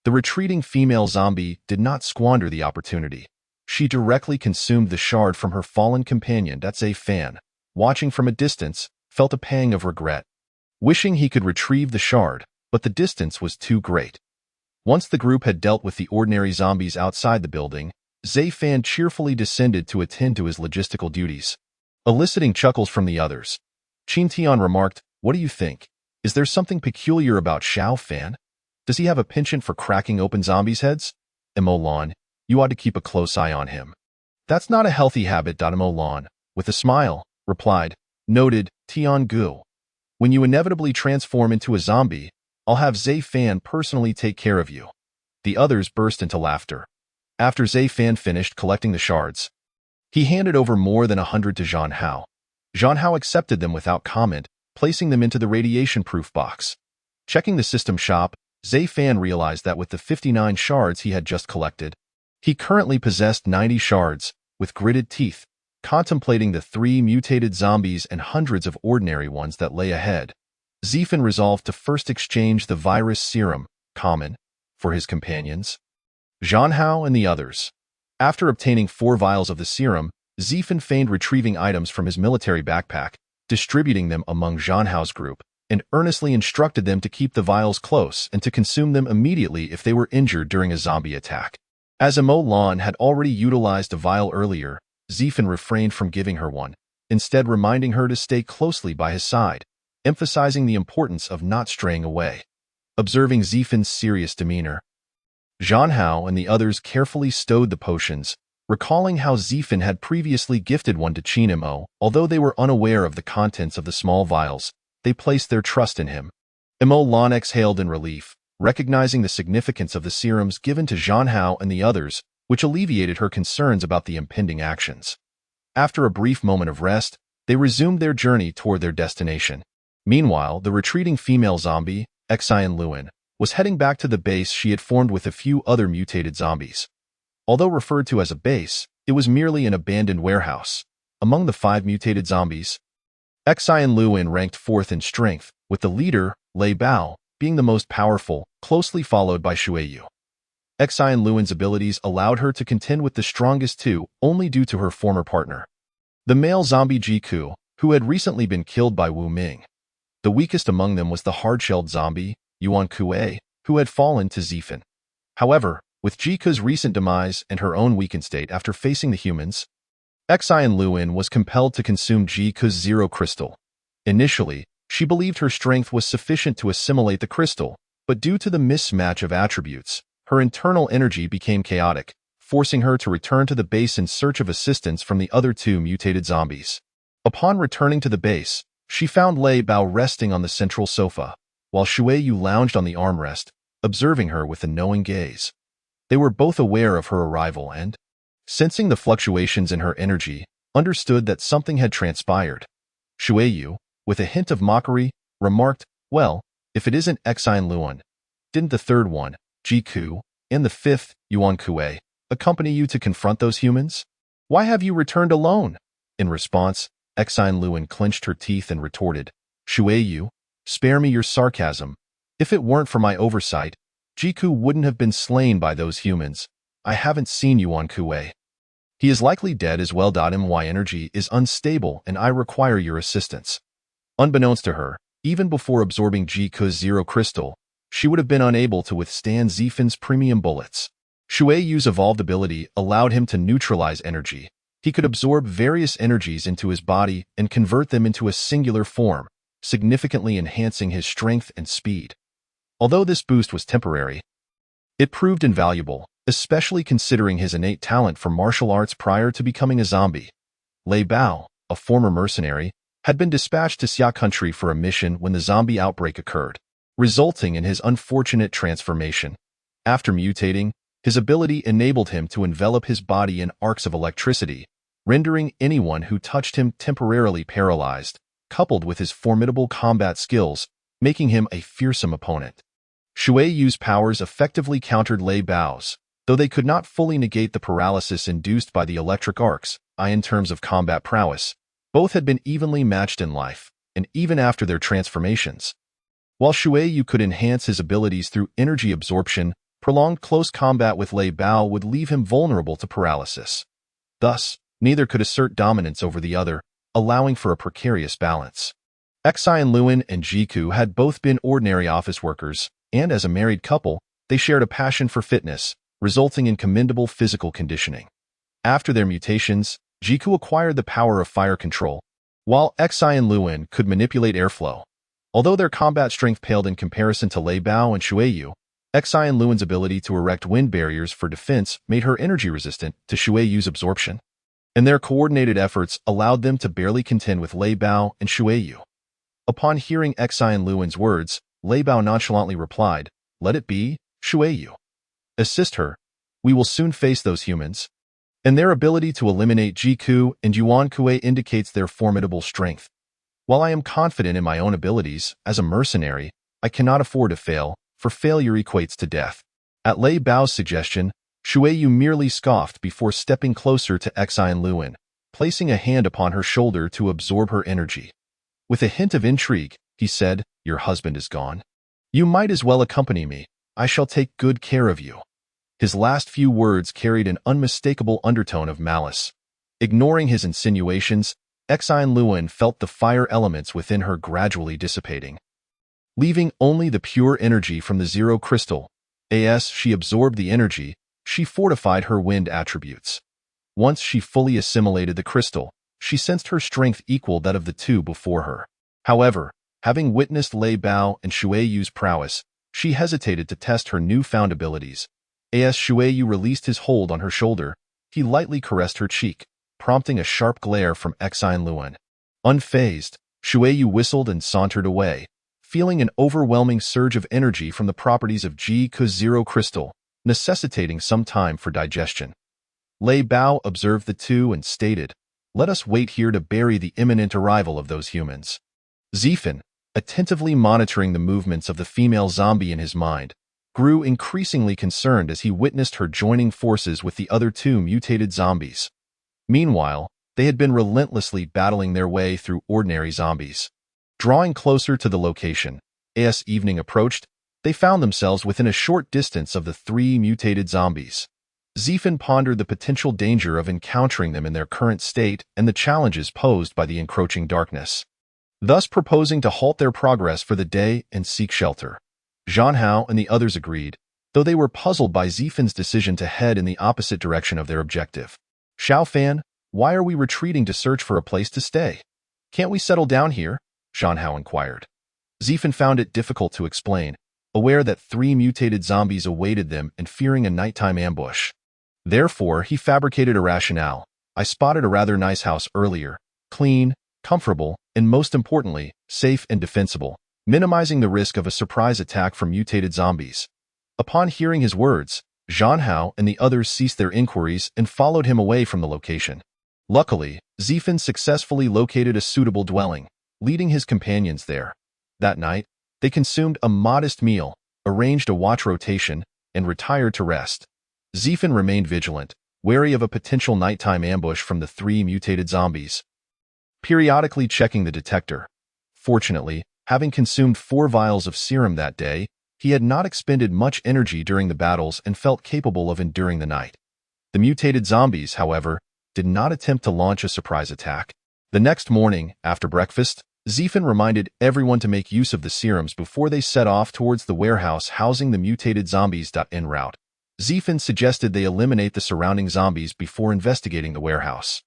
The retreating female zombie did not squander the opportunity. She directly consumed the shard from her fallen companion. Zhe Fan, watching from a distance, felt a pang of regret, wishing he could retrieve the shard, but the distance was too great. Once the group had dealt with the ordinary zombies outside the building, Zhe Fan cheerfully descended to attend to his logistical duties, eliciting chuckles from the others. Qin Tian remarked, "What do you think? Is there something peculiar about Xiao Fan? Does he have a penchant for cracking open zombies' heads? Mo Lan, you ought to keep a close eye on him." "That's not a healthy habit." Mo Lan, with a smile, replied, "Noted, Tian Gu. When you inevitably transform into a zombie, I'll have Zhe Fan personally take care of you." The others burst into laughter. After Zhe Fan finished collecting the shards, he handed over more than 100 to Zhang Hao. Zhang Hao accepted them without comment, placing them into the radiation-proof box. Checking the system shop, Zhe Fan realized that with the 59 shards he had just collected, he currently possessed 90 shards, with gritted teeth. Contemplating the 3 mutated zombies and hundreds of ordinary ones that lay ahead, Zifan resolved to first exchange the virus serum, common, for his companions, Zhang Hao and the others. After obtaining 4 vials of the serum, Zifan feigned retrieving items from his military backpack, distributing them among Zhang Hao's group, and earnestly instructed them to keep the vials close and to consume them immediately if they were injured during a zombie attack. As Mo Lan had already utilized a vial earlier, Zifan refrained from giving her one, instead reminding her to stay closely by his side, emphasizing the importance of not straying away. Observing Zifan's serious demeanor, Zhang Hao and the others carefully stowed the potions, recalling how Zifan had previously gifted one to Qin Mo. Although they were unaware of the contents of the small vials, they placed their trust in him. Imo Lan exhaled in relief, recognizing the significance of the serums given to Zhang Hao and the others, which alleviated her concerns about the impending actions. After a brief moment of rest, they resumed their journey toward their destination. Meanwhile, the retreating female zombie, Xian Luan, was heading back to the base she had formed with a few other mutated zombies. Although referred to as a base, it was merely an abandoned warehouse. Among the 5 mutated zombies, Xian Luan ranked 4th in strength, with the leader, Lei Bao, being the most powerful, closely followed by Shueyu. Xian Luan's abilities allowed her to contend with the strongest 2 only due to her former partner, the male zombie Jiku, who had recently been killed by Wu Ming. The weakest among them was the hard-shelled zombie, Yuan Kuei, who had fallen to Zifan. However, with Jiku's recent demise and her own weakened state after facing the humans, Xian Luan was compelled to consume Jiku's zero crystal. Initially, she believed her strength was sufficient to assimilate the crystal, but due to the mismatch of attributes, her internal energy became chaotic, forcing her to return to the base in search of assistance from the other 2 mutated zombies. Upon returning to the base, she found Lei Bao resting on the central sofa, while Shueyu lounged on the armrest, observing her with a knowing gaze. They were both aware of her arrival and, sensing the fluctuations in her energy, understood that something had transpired. Shueyu, with a hint of mockery, remarked, "Well, if it isn't Xian Luan, didn't the 3rd one, Jiku, and the 5th, Yuan Kuei, accompany you to confront those humans? Why have you returned alone?" In response, Xian Luan clenched her teeth and retorted, "Shueyu, spare me your sarcasm. If it weren't for my oversight, Jiku wouldn't have been slain by those humans. I haven't seen Yuan Kuei. He is likely dead as well. My energy is unstable and I require your assistance." Unbeknownst to her, even before absorbing Jiku's zero crystal, she would have been unable to withstand Zifan's premium bullets. Shueyu's evolved ability allowed him to neutralize energy. He could absorb various energies into his body and convert them into a singular form, significantly enhancing his strength and speed. Although this boost was temporary, it proved invaluable, especially considering his innate talent for martial arts prior to becoming a zombie. Lei Bao, a former mercenary, had been dispatched to Xia country for a mission when the zombie outbreak occurred, resulting in his unfortunate transformation. After mutating, his ability enabled him to envelop his body in arcs of electricity, rendering anyone who touched him temporarily paralyzed, coupled with his formidable combat skills, making him a fearsome opponent. Shueyu's powers effectively countered Lei Bao's, though they could not fully negate the paralysis induced by the electric arcs. In terms of combat prowess, both had been evenly matched in life, and even after their transformations. While Shueyu could enhance his abilities through energy absorption, prolonged close combat with Lei Bao would leave him vulnerable to paralysis. Thus, neither could assert dominance over the other, allowing for a precarious balance. Xian Luan and Jiku had both been ordinary office workers, and as a married couple, they shared a passion for fitness, resulting in commendable physical conditioning. After their mutations, Jiku acquired the power of fire control, while Xian Luan could manipulate airflow. Although their combat strength paled in comparison to Lei Bao and Shueyu, Xian Luan's ability to erect wind barriers for defense made her energy resistant to Shueyu's absorption, and their coordinated efforts allowed them to barely contend with Lei Bao and Shueyu. Upon hearing Xian Luan's words, Lei Bao nonchalantly replied, "Let it be, Shueyu. Assist her. We will soon face those humans." And their ability to eliminate Jiku and Yuan Kuei indicates their formidable strength. While I am confident in my own abilities, as a mercenary, I cannot afford to fail, for failure equates to death. At Lei Bao's suggestion, Shueyu merely scoffed before stepping closer to Xian Luan, placing a hand upon her shoulder to absorb her energy. With a hint of intrigue, he said, "Your husband is gone. You might as well accompany me. I shall take good care of you." His last few words carried an unmistakable undertone of malice. Ignoring his insinuations, Xian Luan felt the fire elements within her gradually dissipating, leaving only the pure energy from the zero crystal. As she absorbed the energy, she fortified her wind attributes. Once she fully assimilated the crystal, she sensed her strength equal that of the 2 before her. However, having witnessed Lei Bao and Shueyu's prowess, she hesitated to test her newfound abilities. As Shueyu released his hold on her shoulder, he lightly caressed her cheek, prompting a sharp glare from Xian Luan. Unfazed, Shueyu whistled and sauntered away, feeling an overwhelming surge of energy from the properties of G-Zero crystal, necessitating some time for digestion. Lei Bao observed the two and stated, "Let us wait here to bury the imminent arrival of those humans." Zifan, attentively monitoring the movements of the female zombie in his mind, grew increasingly concerned as he witnessed her joining forces with the other two mutated zombies. Meanwhile, they had been relentlessly battling their way through ordinary zombies. Drawing closer to the location, as evening approached, they found themselves within a short distance of the three mutated zombies. Zifan pondered the potential danger of encountering them in their current state and the challenges posed by the encroaching darkness, thus proposing to halt their progress for the day and seek shelter. Zhang Hao and the others agreed, though they were puzzled by Zifan's decision to head in the opposite direction of their objective. "Xiao Fan, why are we retreating to search for a place to stay? Can't we settle down here?" Zhang Hao inquired. Zifan found it difficult to explain, aware that three mutated zombies awaited them and fearing a nighttime ambush. Therefore, he fabricated a rationale. "I spotted a rather nice house earlier, clean, comfortable, and most importantly, safe and defensible, minimizing the risk of a surprise attack from mutated zombies." Upon hearing his words, Zhang Hao and the others ceased their inquiries and followed him away from the location. Luckily, Zifan successfully located a suitable dwelling, leading his companions there. That night, they consumed a modest meal, arranged a watch rotation, and retired to rest. Zifan remained vigilant, wary of a potential nighttime ambush from the three mutated zombies, periodically checking the detector. Fortunately, having consumed 4 vials of serum that day, he had not expended much energy during the battles and felt capable of enduring the night. The mutated zombies, however, did not attempt to launch a surprise attack. The next morning, after breakfast, Zifan reminded everyone to make use of the serums before they set off towards the warehouse housing the mutated zombies. En route, Zifan suggested they eliminate the surrounding zombies before investigating the warehouse,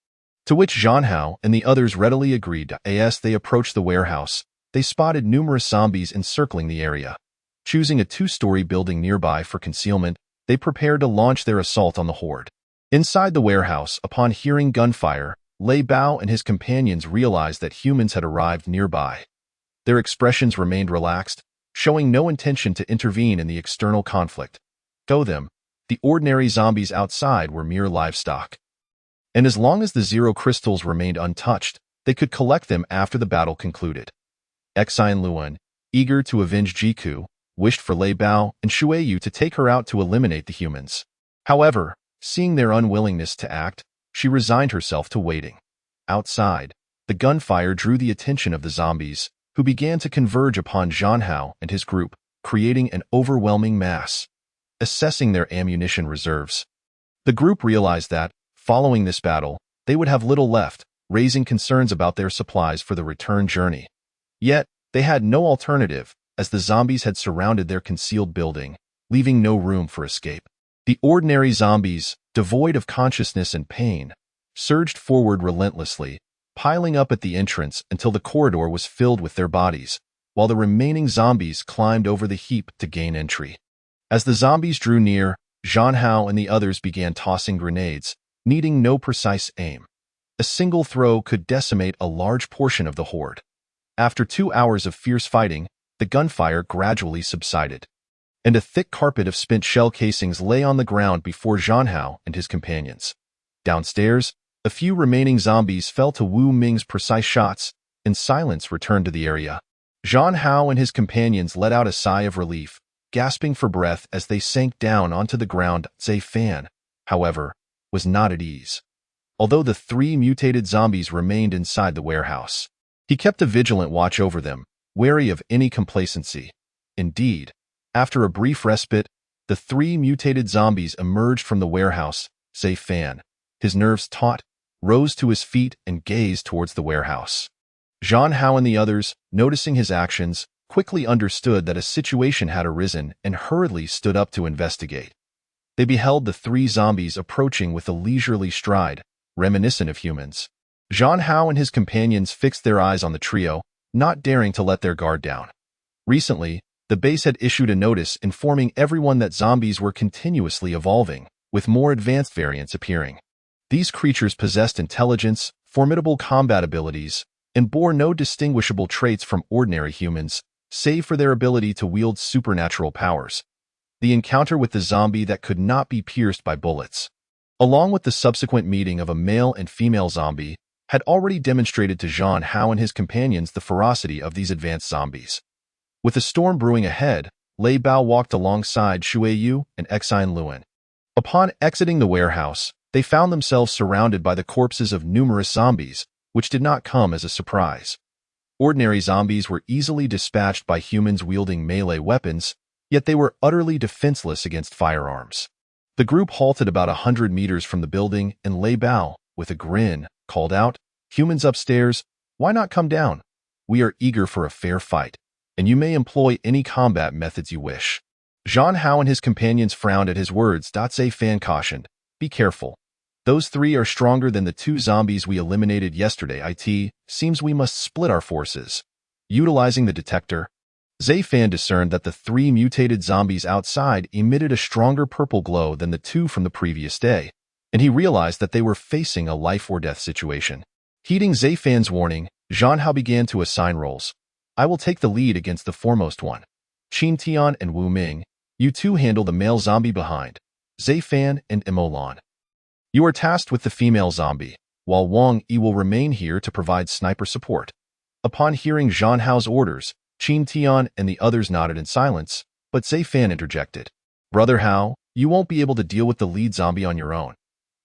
to which Zhang Hao and the others readily agreed. As they approached the warehouse, they spotted numerous zombies encircling the area. Choosing a 2-story building nearby for concealment, they prepared to launch their assault on the horde. Inside the warehouse, upon hearing gunfire, Lei Bao and his companions realized that humans had arrived nearby. Their expressions remained relaxed, showing no intention to intervene in the external conflict. To them, the ordinary zombies outside were mere livestock. And as long as the zero crystals remained untouched, they could collect them after the battle concluded. Xian Luan, eager to avenge Jiku, wished for Lei Bao and Shueyu to take her out to eliminate the humans. However, seeing their unwillingness to act, she resigned herself to waiting. Outside, the gunfire drew the attention of the zombies, who began to converge upon Zhang Hao and his group, creating an overwhelming mass. Assessing their ammunition reserves, the group realized that, following this battle, they would have little left, raising concerns about their supplies for the return journey. Yet, they had no alternative, as the zombies had surrounded their concealed building, leaving no room for escape. The ordinary zombies, devoid of consciousness and pain, surged forward relentlessly, piling up at the entrance until the corridor was filled with their bodies, while the remaining zombies climbed over the heap to gain entry. As the zombies drew near, Zhang Hao and the others began tossing grenades, needing no precise aim. A single throw could decimate a large portion of the horde. After 2 hours of fierce fighting, the gunfire gradually subsided, and a thick carpet of spent shell casings lay on the ground before Zhang Hao and his companions. Downstairs, a few remaining zombies fell to Wu Ming's precise shots, and silence returned to the area. Zhang Hao and his companions let out a sigh of relief, gasping for breath as they sank down onto the ground. Zai Fan, however, was not at ease. Although the 3 mutated zombies remained inside the warehouse, he kept a vigilant watch over them, wary of any complacency. Indeed, after a brief respite, the 3 mutated zombies emerged from the warehouse. Zai Fan, his nerves taut, rose to his feet and gazed towards the warehouse. Zhang Hao and the others, noticing his actions, quickly understood that a situation had arisen and hurriedly stood up to investigate. They beheld the 3 zombies approaching with a leisurely stride, reminiscent of humans. Zhang Hao and his companions fixed their eyes on the trio, not daring to let their guard down. Recently, the base had issued a notice informing everyone that zombies were continuously evolving, with more advanced variants appearing. These creatures possessed intelligence, formidable combat abilities, and bore no distinguishable traits from ordinary humans, save for their ability to wield supernatural powers. The encounter with the zombie that could not be pierced by bullets, along with the subsequent meeting of a male and female zombie, had already demonstrated to Zhang Hao and his companions the ferocity of these advanced zombies. With a storm brewing ahead, Lei Bao walked alongside Shui Yu and Exine Luan. Upon exiting the warehouse, they found themselves surrounded by the corpses of numerous zombies, which did not come as a surprise. Ordinary zombies were easily dispatched by humans wielding melee weapons, yet they were utterly defenseless against firearms. The group halted about 100 meters from the building, and Lei Bao, with a grin, called out, "Humans upstairs, why not come down? We are eager for a fair fight, and you may employ any combat methods you wish." Zhang Hao and his companions frowned at his words. Zai Fan cautioned, "Be careful. Those three are stronger than the two zombies we eliminated yesterday. It seems we must split our forces." Utilizing the detector, Zai Fan discerned that the three mutated zombies outside emitted a stronger purple glow than the two from the previous day, and he realized that they were facing a life-or-death situation. Heeding Zai Fan's warning, Zhang Hao began to assign roles. "I will take the lead against the foremost one. Qin Tian and Wu Ming, you two handle the male zombie behind. Zai Fan and Imolan. You are tasked with the female zombie, while Wang Yi will remain here to provide sniper support." Upon hearing Zhang Hao's orders, Qin Tian and the others nodded in silence, but Zai Fan interjected. "Brother Hao, you won't be able to deal with the lead zombie on your own.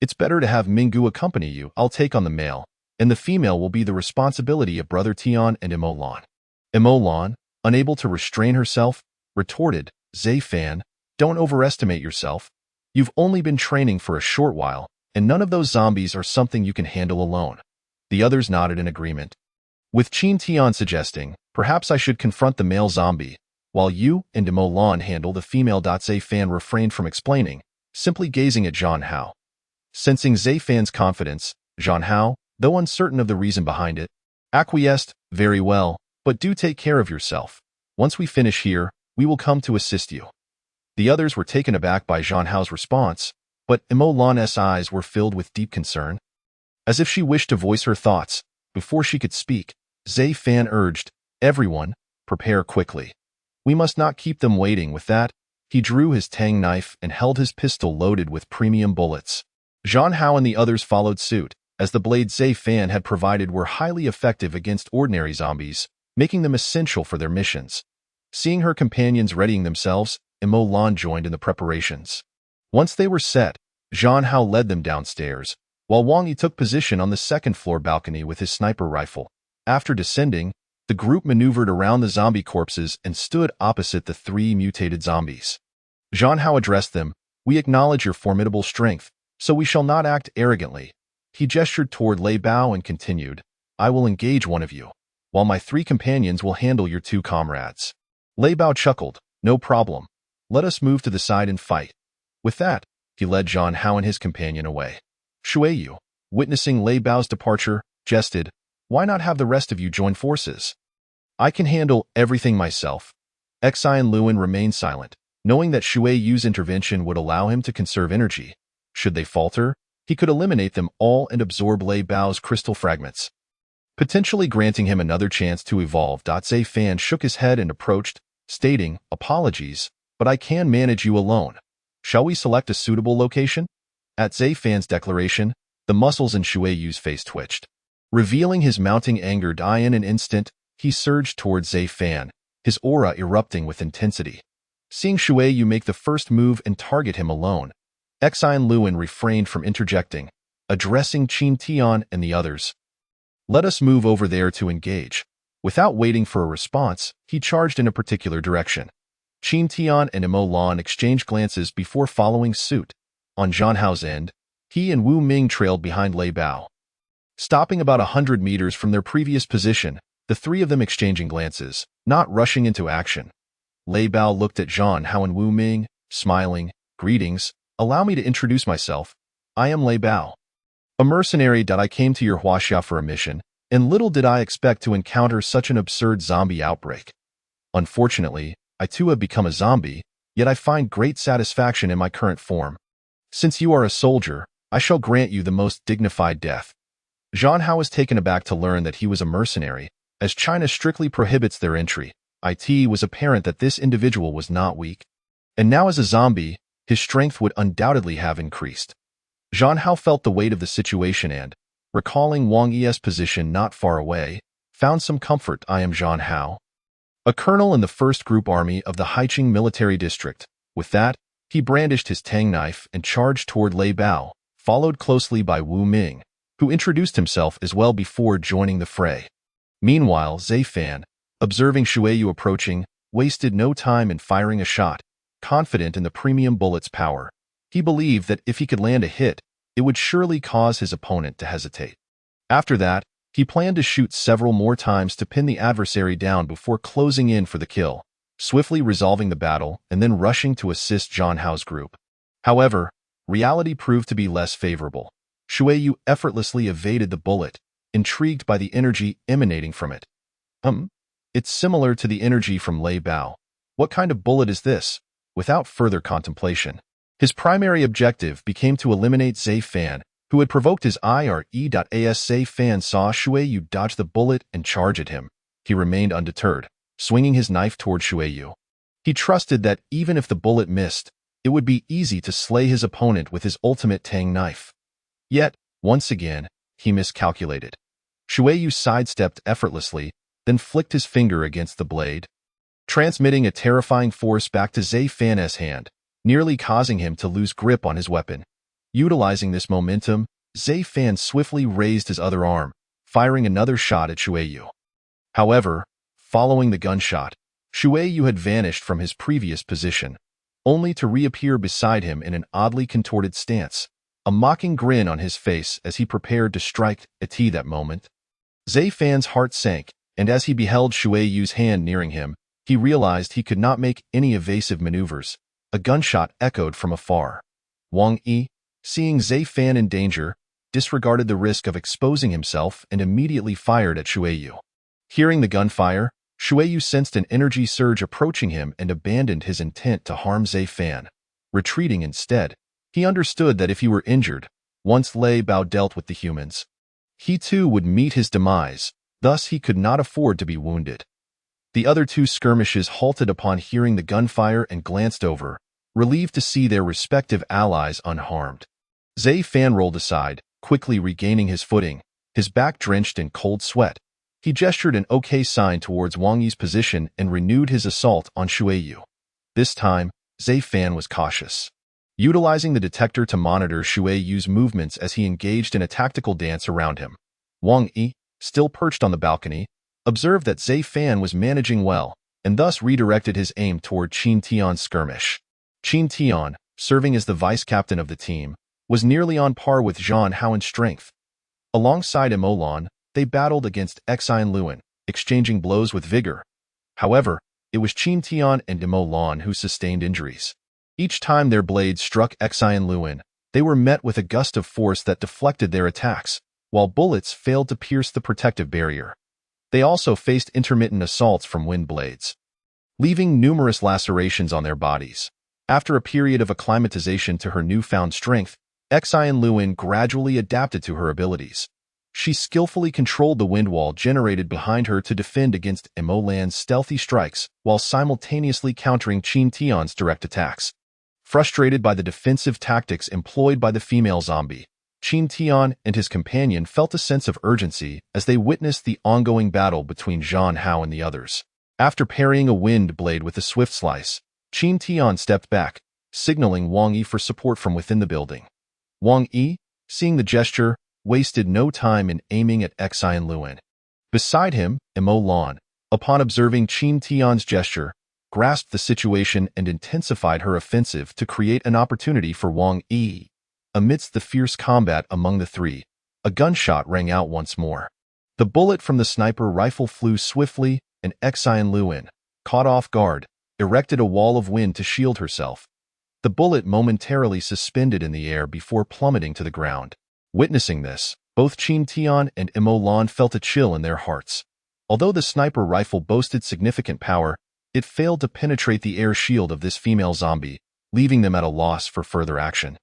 It's better to have Minggu accompany you. I'll take on the male, and the female will be the responsibility of Brother Tian and Imolan." Imolan, unable to restrain herself, retorted, "Zai Fan, don't overestimate yourself. You've only been training for a short while, and none of those zombies are something you can handle alone." The others nodded in agreement, with Qin Tian suggesting, "Perhaps I should confront the male zombie, while you and Imolan handle the female." Zai Fan refrained from explaining, simply gazing at Zhang Hao. Sensing Zai Fan's confidence, Zhang Hao, though uncertain of the reason behind it, acquiesced, "Very well, but do take care of yourself. Once we finish here, we will come to assist you." The others were taken aback by Zhang Hao's response, but Imolan's eyes were filled with deep concern. As if she wished to voice her thoughts, before she could speak, Zai Fan urged, "Everyone, prepare quickly. We must not keep them waiting." With that, he drew his tang knife and held his pistol loaded with premium bullets. Zhang Hao and the others followed suit, as the blades Zai Fan had provided were highly effective against ordinary zombies, making them essential for their missions. Seeing her companions readying themselves, Imolan joined in the preparations. Once they were set, Zhang Hao led them downstairs, while Wang Yi took position on the second-floor balcony with his sniper rifle. After descending, the group maneuvered around the zombie corpses and stood opposite the three mutated zombies. Zhang Hao addressed them, "We acknowledge your formidable strength, so we shall not act arrogantly." He gestured toward Lei Bao and continued, "I will engage one of you, while my three companions will handle your two comrades." Lei Bao chuckled, "No problem. Let us move to the side and fight." With that, he led Zhang Hao and his companion away. Shui Yu, witnessing Lei Bao's departure, jested, "Why not have the rest of you join forces? I can handle everything myself." Exine Luan remained silent, knowing that Shui Yu's intervention would allow him to conserve energy. Should they falter, he could eliminate them all and absorb Lei Bao's crystal fragments, potentially granting him another chance to evolve. Zai Fan shook his head and approached, stating, "Apologies, but I can manage you alone. Shall we select a suitable location?" At Zai Fan's declaration, the muscles in Shui Yu's face twitched. Revealing his mounting anger, in an instant, he surged towards Zai Fan, his aura erupting with intensity. Seeing Shui Yu make the first move and target him alone, Exine Luan refrained from interjecting, addressing Qin Tian and the others. "Let us move over there to engage." Without waiting for a response, he charged in a particular direction. Qin Tian and Imolan exchanged glances before following suit. On Zhang Hao's end, he and Wu Ming trailed behind Lei Bao. Stopping about 100 meters from their previous position, the three of them exchanging glances, not rushing into action. Lei Bao looked at Zhang Hao and Wu Ming, smiling, "Greetings, allow me to introduce myself. I am Lei Bao, a mercenary. I came to your Huaxia for a mission, and little did I expect to encounter such an absurd zombie outbreak. Unfortunately, I too have become a zombie, yet I find great satisfaction in my current form. Since you are a soldier, I shall grant you the most dignified death." Zhang Hao was taken aback to learn that he was a mercenary, as China strictly prohibits their entry. It was apparent that this individual was not weak. And now as a zombie, his strength would undoubtedly have increased. Zhang Hao felt the weight of the situation and, recalling Wang Yi's position not far away, found some comfort. I am Zhang Hao, a colonel in the 1st Group Army of the Haiqing Military District. With that, he brandished his tang knife and charged toward Lei Bao, followed closely by Wu Ming, who introduced himself as well before joining the fray. Meanwhile, Zai Fan, observing Shuiyu approaching, wasted no time in firing a shot, confident in the premium bullet's power. He believed that if he could land a hit, it would surely cause his opponent to hesitate. After that, he planned to shoot several more times to pin the adversary down before closing in for the kill, swiftly resolving the battle and then rushing to assist Zhang Hao's group. However, reality proved to be less favorable. Shuiyu effortlessly evaded the bullet, intrigued by the energy emanating from it. It's similar to the energy from Lei Bao. What kind of bullet is this? Without further contemplation, his primary objective became to eliminate Zai Fan, who had provoked his ire. As Zai Fan saw Shuiyu dodge the bullet and charge at him, he remained undeterred, swinging his knife toward Shuiyu. He trusted that even if the bullet missed, it would be easy to slay his opponent with his ultimate tang knife. Yet, once again, he miscalculated. Shuiyu sidestepped effortlessly, then flicked his finger against the blade, transmitting a terrifying force back to Zai Fan's hand, nearly causing him to lose grip on his weapon. Utilizing this momentum, Zai Fan swiftly raised his other arm, firing another shot at Shuiyu. However, following the gunshot, Shuiyu had vanished from his previous position, only to reappear beside him in an oddly contorted stance, a mocking grin on his face as he prepared to strike at that moment. Zai Fan's heart sank, and as he beheld Shuiyu's hand nearing him, he realized he could not make any evasive maneuvers. A gunshot echoed from afar. Wang Yi, seeing Zai Fan in danger, disregarded the risk of exposing himself and immediately fired at Shuiyu. Hearing the gunfire, Shuiyu sensed an energy surge approaching him and abandoned his intent to harm Zai Fan. Retreating instead, he understood that if he were injured, once Lei Bao dealt with the humans, he too would meet his demise, thus he could not afford to be wounded. The other two skirmishes halted upon hearing the gunfire and glanced over, relieved to see their respective allies unharmed. Zai Fan rolled aside, quickly regaining his footing, his back drenched in cold sweat. He gestured an OK sign towards Wang Yi's position and renewed his assault on Shuiyu. This time, Zai Fan was cautious, utilizing the detector to monitor Shuiyu's movements as he engaged in a tactical dance around him. Wang Yi, still perched on the balcony, observed that Zai Fan was managing well, and thus redirected his aim toward Qin Tian's skirmish. Qin Tian, serving as the vice-captain of the team, was nearly on par with Zhang Hao in strength. Alongside Emolan, they battled against Xian Luan, exchanging blows with vigor. However, it was Qin Tian and Emolan who sustained injuries. Each time their blades struck Xian Luan, they were met with a gust of force that deflected their attacks, while bullets failed to pierce the protective barrier. They also faced intermittent assaults from wind blades, leaving numerous lacerations on their bodies. After a period of acclimatization to her newfound strength, Xian Luan gradually adapted to her abilities. She skillfully controlled the wind wall generated behind her to defend against Emolan's stealthy strikes while simultaneously countering Qin Tian's direct attacks. Frustrated by the defensive tactics employed by the female zombie, Qin Tian and his companion felt a sense of urgency as they witnessed the ongoing battle between Zhang Hao and the others. After parrying a wind blade with a swift slice, Qin Tian stepped back, signaling Wang Yi for support from within the building. Wang Yi, seeing the gesture, wasted no time in aiming at Xian Luan. Beside him, Emolan, upon observing Qin Tian's gesture, grasped the situation and intensified her offensive to create an opportunity for Wang Yi. Amidst the fierce combat among the three, a gunshot rang out once more. The bullet from the sniper rifle flew swiftly, and Xian Luan, caught off guard, erected a wall of wind to shield herself. The bullet momentarily suspended in the air before plummeting to the ground. Witnessing this, both Qin Tian and Emolan felt a chill in their hearts. Although the sniper rifle boasted significant power, it failed to penetrate the air shield of this female zombie, leaving them at a loss for further action.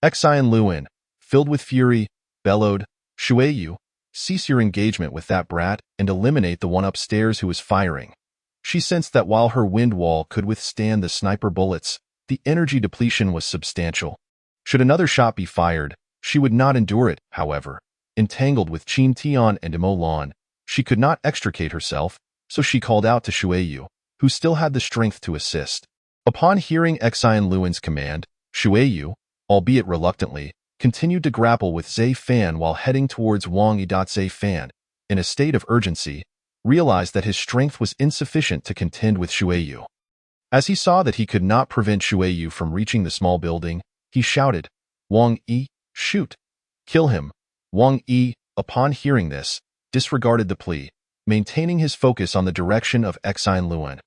Xian Luan, filled with fury, bellowed, "Shuiyu, cease your engagement with that brat and eliminate the one upstairs who is firing. She sensed that while her wind wall could withstand the sniper bullets, the energy depletion was substantial. Should another shot be fired, she would not endure it, however. Entangled with Qin Tian and Imo Lan, she could not extricate herself, so she called out to Shueyu, who still had the strength to assist. Upon hearing Xian Luan's command, Shueyu, albeit reluctantly, continued to grapple with Zai Fan while heading towards Wang Yi. Zai Fan, in a state of urgency, realized that his strength was insufficient to contend with Shueyu. As he saw that he could not prevent Shueyu from reaching the small building, he shouted, "Wang Yi, shoot! Kill him!" Wang Yi, upon hearing this, disregarded the plea, maintaining his focus on the direction of Xian Luan.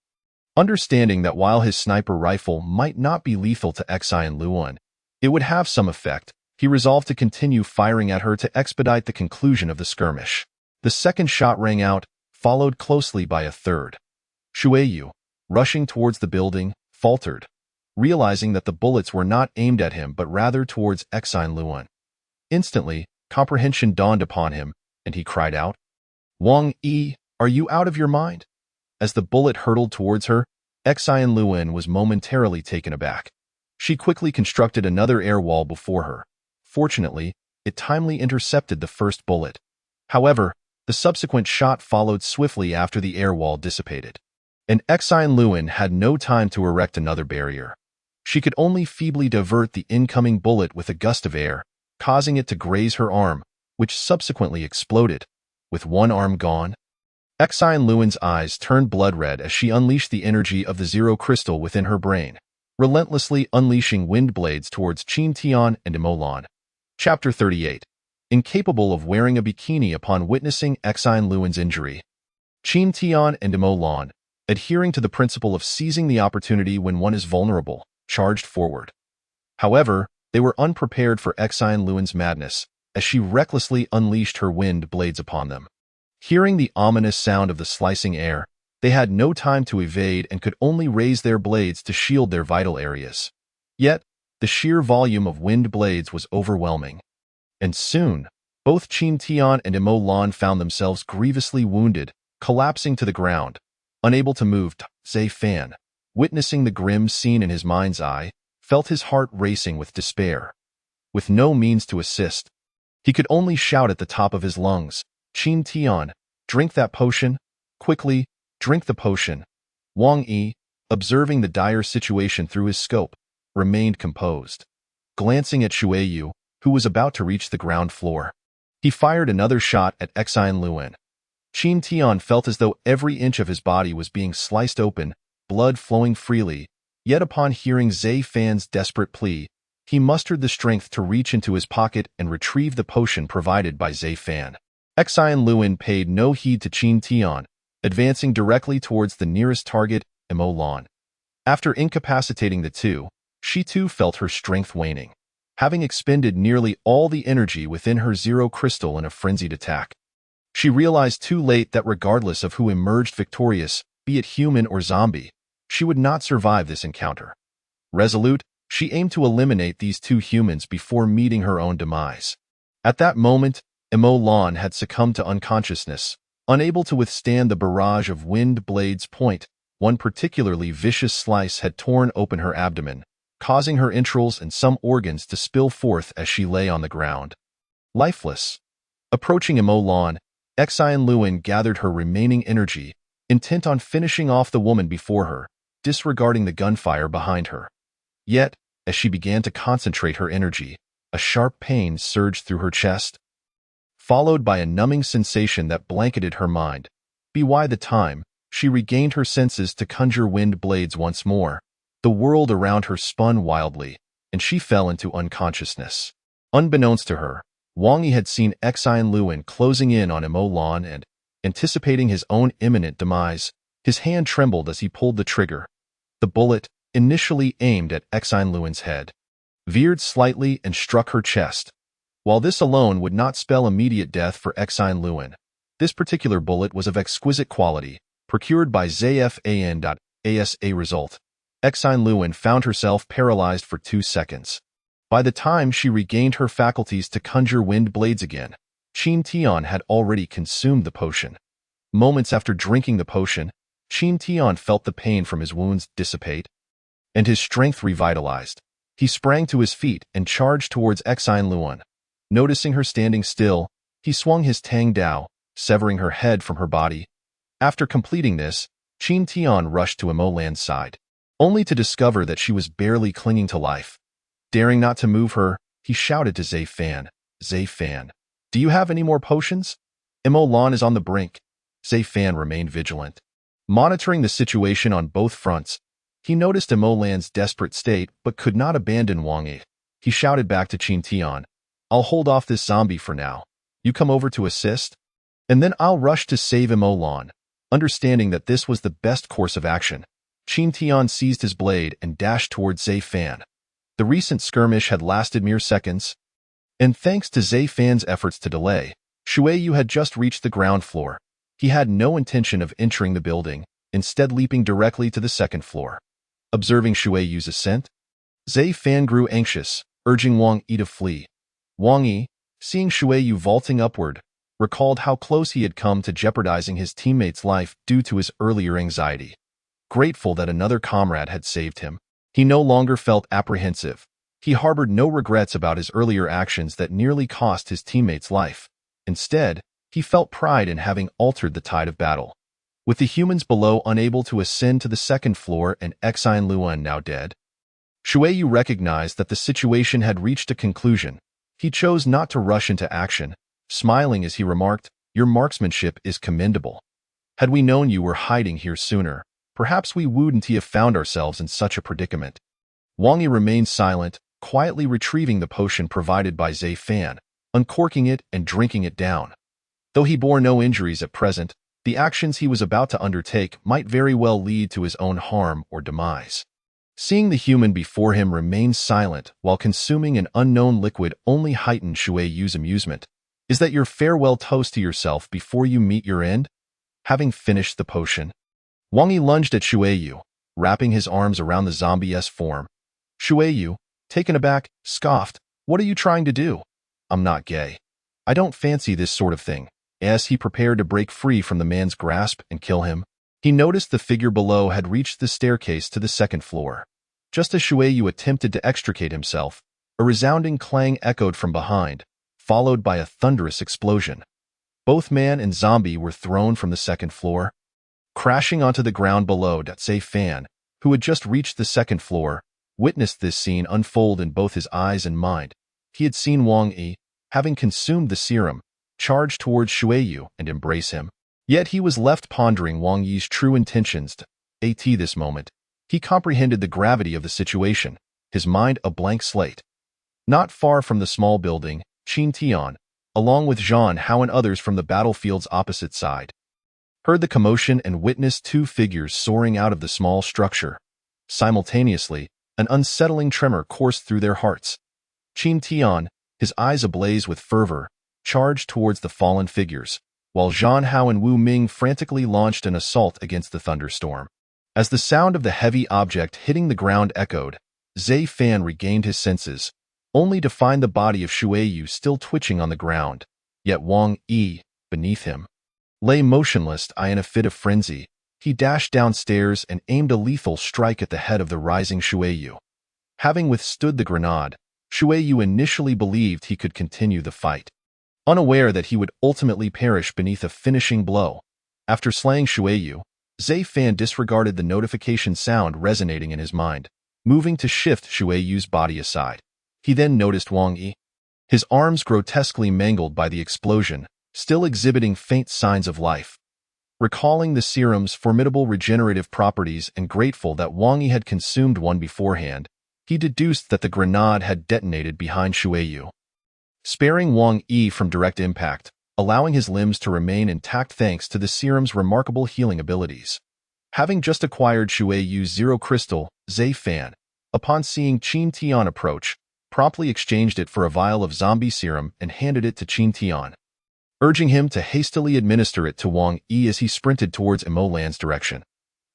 Understanding that while his sniper rifle might not be lethal to Xian Luan, it would have some effect, he resolved to continue firing at her to expedite the conclusion of the skirmish. The second shot rang out, followed closely by a third. Shueyu, rushing towards the building, faltered, realizing that the bullets were not aimed at him but rather towards Xian Luan. Instantly, comprehension dawned upon him, and he cried out, "Wang Yi, are you out of your mind?" As the bullet hurtled towards her, Xian Luan was momentarily taken aback. She quickly constructed another air wall before her. Fortunately, it timely intercepted the first bullet. However, the subsequent shot followed swiftly after the air wall dissipated. And Xian Luan had no time to erect another barrier. She could only feebly divert the incoming bullet with a gust of air, causing it to graze her arm, which subsequently exploded. With one arm gone, Xian Luan's eyes turned blood red as she unleashed the energy of the zero crystal within her brain, relentlessly unleashing wind blades towards Qin Tian and Imo Lan. Chapter 38. Incapable of wearing a bikini upon witnessing Xian Luan's injury, Qin Tian and Imo Lan, adhering to the principle of seizing the opportunity when one is vulnerable, charged forward. However, they were unprepared for Xian Luan's madness, as she recklessly unleashed her wind blades upon them. Hearing the ominous sound of the slicing air, they had no time to evade and could only raise their blades to shield their vital areas. Yet, the sheer volume of wind blades was overwhelming. And soon, both Qin Tian and Imo Lan found themselves grievously wounded, collapsing to the ground, unable to move. Zai Fan, witnessing the grim scene in his mind's eye, felt his heart racing with despair. With no means to assist, he could only shout at the top of his lungs, "Qin Tian, drink that potion, quickly, drink the potion." Wang Yi, observing the dire situation through his scope, remained composed. Glancing at Shueyu, who was about to reach the ground floor, he fired another shot at Xian Luan. Qin Tian felt as though every inch of his body was being sliced open, blood flowing freely, yet upon hearing Zai Fan's desperate plea, he mustered the strength to reach into his pocket and retrieve the potion provided by Zai Fan. Xian Luan paid no heed to Qin Tian, advancing directly towards the nearest target, Imo Lan. After incapacitating the two, she too felt her strength waning, having expended nearly all the energy within her zero crystal in a frenzied attack. She realized too late that regardless of who emerged victorious, be it human or zombie, she would not survive this encounter. Resolute, she aimed to eliminate these two humans before meeting her own demise. At that moment, Imo Lan had succumbed to unconsciousness, unable to withstand the barrage of wind blades. One particularly vicious slice had torn open her abdomen, causing her entrails and some organs to spill forth as she lay on the ground, lifeless. Approaching Imo Lan, Xian Luan gathered her remaining energy, intent on finishing off the woman before her, disregarding the gunfire behind her. Yet, as she began to concentrate her energy, a sharp pain surged through her chest, followed by a numbing sensation that blanketed her mind. By the time she regained her senses to conjure wind blades once more, the world around her spun wildly, and she fell into unconsciousness. Unbeknownst to her, Wang Yi had seen Xian Luan closing in on Imo Lan and, anticipating his own imminent demise, his hand trembled as he pulled the trigger. The bullet, initially aimed at Xian Luan's head, veered slightly and struck her chest. While this alone would not spell immediate death for Xian Luan, this particular bullet was of exquisite quality, procured by ZFAN.ASA result. Xian Luan found herself paralyzed for 2 seconds. By the time she regained her faculties to conjure wind blades again, Qin Tian had already consumed the potion. Moments after drinking the potion, Qin Tian felt the pain from his wounds dissipate, and his strength revitalized. He sprang to his feet and charged towards Xine Luan. Noticing her standing still, he swung his Tang Dao, severing her head from her body. After completing this, Qin Tian rushed to Imo Lan's side, only to discover that she was barely clinging to life. Daring not to move her, he shouted to Zai Fan, "Zai Fan, do you have any more potions? Imo Lan is on the brink." Zai Fan remained vigilant. Monitoring the situation on both fronts, he noticed Imo Lan's desperate state but could not abandon Wang Yi. He shouted back to Qin Tian, "I'll hold off this zombie for now. You come over to assist, and then I'll rush to save Imo Lan." Understanding that this was the best course of action, Qin Tian seized his blade and dashed towards Zai Fan. The recent skirmish had lasted mere seconds, and thanks to Zai Fan's efforts to delay, Shui Yu had just reached the ground floor. He had no intention of entering the building, instead leaping directly to the second floor. Observing Shui Yu's ascent, Zai Fan grew anxious, urging Wang Yi to flee. Wang Yi, seeing Shui Yu vaulting upward, recalled how close he had come to jeopardizing his teammate's life due to his earlier anxiety. Grateful that another comrade had saved him, he no longer felt apprehensive. He harbored no regrets about his earlier actions that nearly cost his teammate's life. Instead, he felt pride in having altered the tide of battle. With the humans below unable to ascend to the second floor and Xine Luan now dead, Shui Yu recognized that the situation had reached a conclusion. He chose not to rush into action, smiling as he remarked, "Your marksmanship is commendable. Had we known you were hiding here sooner, perhaps we wouldn't have found ourselves in such a predicament." Wang Yi remained silent, quietly retrieving the potion provided by Zai Fan, uncorking it and drinking it down. Though he bore no injuries at present, the actions he was about to undertake might very well lead to his own harm or demise. Seeing the human before him remain silent while consuming an unknown liquid only heightened Shui Yu's amusement. "Is that your farewell toast to yourself before you meet your end?" Having finished the potion, Wang Yi lunged at Shui Yu, wrapping his arms around the zombie-esque form. Shui Yu, taken aback, scoffed, "What are you trying to do?" "I'm not gay. I don't fancy this sort of thing." As he prepared to break free from the man's grasp and kill him, he noticed the figure below had reached the staircase to the second floor. Just as Shui Yu attempted to extricate himself, a resounding clang echoed from behind, followed by a thunderous explosion. Both man and zombie were thrown from the second floor, crashing onto the ground below. Zai Fan, who had just reached the second floor, witnessed this scene unfold in both his eyes and mind. He had seen Wang Yi, having consumed the serum, charge towards Shui Yu and embrace him. Yet he was left pondering Wang Yi's true intentions. At this moment, he comprehended the gravity of the situation, his mind a blank slate. Not far from the small building, Qin Tian, along with Zhan Hao and others from the battlefield's opposite side, heard the commotion and witnessed two figures soaring out of the small structure. Simultaneously, an unsettling tremor coursed through their hearts. Qin Tian, his eyes ablaze with fervor, charged towards the fallen figures, while Zhan Hao and Wu Ming frantically launched an assault against the thunderstorm. As the sound of the heavy object hitting the ground echoed, Zai Fan regained his senses, only to find the body of Shui Yu still twitching on the ground, yet Wang Yi, beneath him, lay motionless. In a fit of frenzy, he dashed downstairs and aimed a lethal strike at the head of the rising Shui Yu. Having withstood the grenade, Shui Yu initially believed he could continue the fight, unaware that he would ultimately perish beneath a finishing blow. After slaying Shui Yu, Zai Fan disregarded the notification sound resonating in his mind, moving to shift Shui Yu's body aside. He then noticed Wang Yi, his arms grotesquely mangled by the explosion, still exhibiting faint signs of life. Recalling the serum's formidable regenerative properties and grateful that Wang Yi had consumed one beforehand, he deduced that the grenade had detonated behind Shui Yu, sparing Wang Yi from direct impact, allowing his limbs to remain intact thanks to the serum's remarkable healing abilities. Having just acquired Shui Yu's Zero Crystal, Zai Fan, upon seeing Qin Tian approach, promptly exchanged it for a vial of zombie serum and handed it to Qin Tian, urging him to hastily administer it to Wang Yi as he sprinted towards Imo Lan's direction.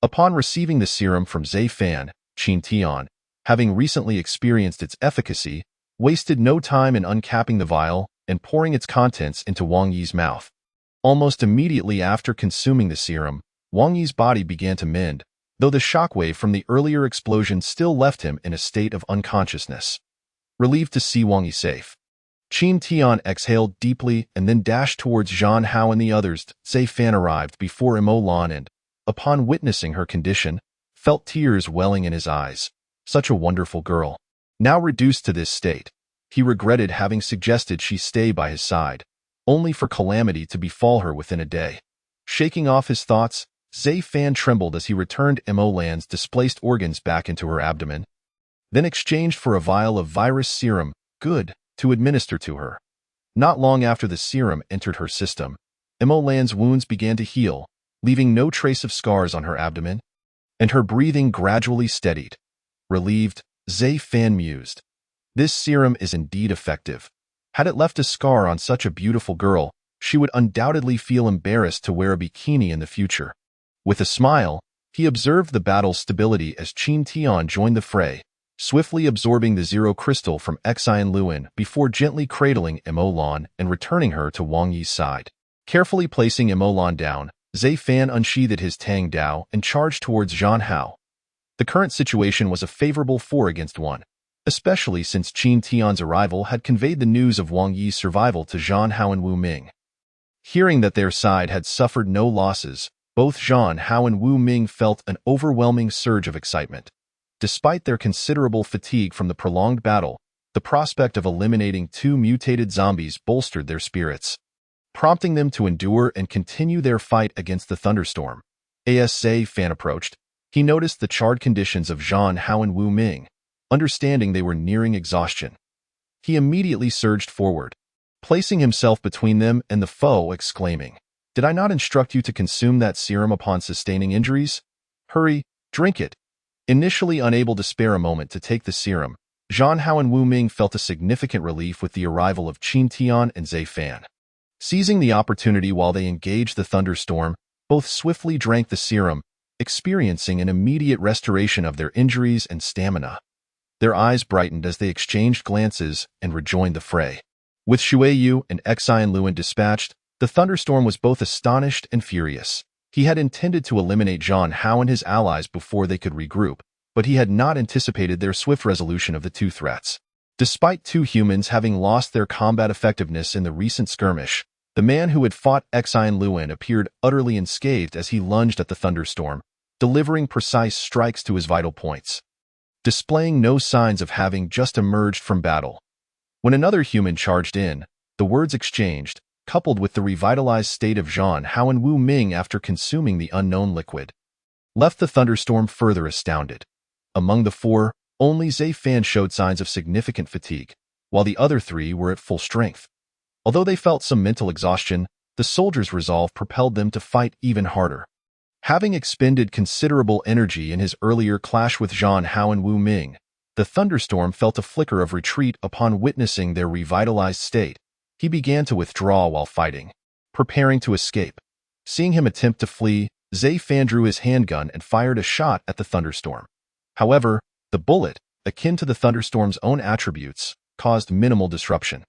Upon receiving the serum from Zai Fan, Qin Tian, having recently experienced its efficacy, wasted no time in uncapping the vial, and pouring its contents into Wang Yi's mouth. Almost immediately after consuming the serum, Wang Yi's body began to mend, though the shockwave from the earlier explosion still left him in a state of unconsciousness. Relieved to see Wang Yi safe, Qin Tian exhaled deeply and then dashed towards Zhan Hao and the others. Zai Fan arrived before Imo Lan and, upon witnessing her condition, felt tears welling in his eyes. Such a wonderful girl. Now reduced to this state, he regretted having suggested she stay by his side, only for calamity to befall her within a day. Shaking off his thoughts, Zai Fan trembled as he returned Imo Lan's displaced organs back into her abdomen, then exchanged for a vial of virus serum, good, to administer to her. Not long after the serum entered her system, Imo Lan's wounds began to heal, leaving no trace of scars on her abdomen, and her breathing gradually steadied. Relieved, Zai Fan mused. This serum is indeed effective. Had it left a scar on such a beautiful girl, she would undoubtedly feel embarrassed to wear a bikini in the future. With a smile, he observed the battle's stability as Qin Tian joined the fray, swiftly absorbing the zero crystal from Xian Luan before gently cradling Imo Lan and returning her to Wang Yi's side. Carefully placing Imo Lan down, Zai Fan unsheathed his Tang Dao and charged towards Zhan Hao. The current situation was a favorable 4-against-1, especially since Qin Tian's arrival had conveyed the news of Wang Yi's survival to Zhan Hao and Wu Ming. Hearing that their side had suffered no losses, both Zhan Hao and Wu Ming felt an overwhelming surge of excitement. Despite their considerable fatigue from the prolonged battle, the prospect of eliminating 2 mutated zombies bolstered their spirits, prompting them to endure and continue their fight against the thunderstorm. As Zai Fan approached, he noticed the charred conditions of Zhan Hao and Wu Ming, understanding they were nearing exhaustion. He immediately surged forward, placing himself between them and the foe, exclaiming, "Did I not instruct you to consume that serum upon sustaining injuries? Hurry, drink it." Initially unable to spare a moment to take the serum, Zhan Hao and Wu Ming felt a significant relief with the arrival of Qin Tian and Zai Fan. Seizing the opportunity while they engaged the thunderstorm, both swiftly drank the serum, experiencing an immediate restoration of their injuries and stamina. Their eyes brightened as they exchanged glances and rejoined the fray. With Shuiyu and Xian Luan dispatched, the thunderstorm was both astonished and furious. He had intended to eliminate Zhan Hao and his allies before they could regroup, but he had not anticipated their swift resolution of the 2 threats. Despite 2 humans having lost their combat effectiveness in the recent skirmish, the man who had fought Xian Luan appeared utterly unscathed as he lunged at the thunderstorm, delivering precise strikes to his vital points, displaying no signs of having just emerged from battle. When another human charged in, the words exchanged, coupled with the revitalized state of Zhan Hao and Wu Ming after consuming the unknown liquid, left the thunderstorm further astounded. Among the 4, only Zai Fan showed signs of significant fatigue, while the other 3 were at full strength. Although they felt some mental exhaustion, the soldiers' resolve propelled them to fight even harder. Having expended considerable energy in his earlier clash with Zhan Hao and Wu Ming, the thunderstorm felt a flicker of retreat upon witnessing their revitalized state. He began to withdraw while fighting, preparing to escape. Seeing him attempt to flee, Zai Fan drew his handgun and fired a shot at the thunderstorm. However, the bullet, akin to the thunderstorm's own attributes, caused minimal disruption.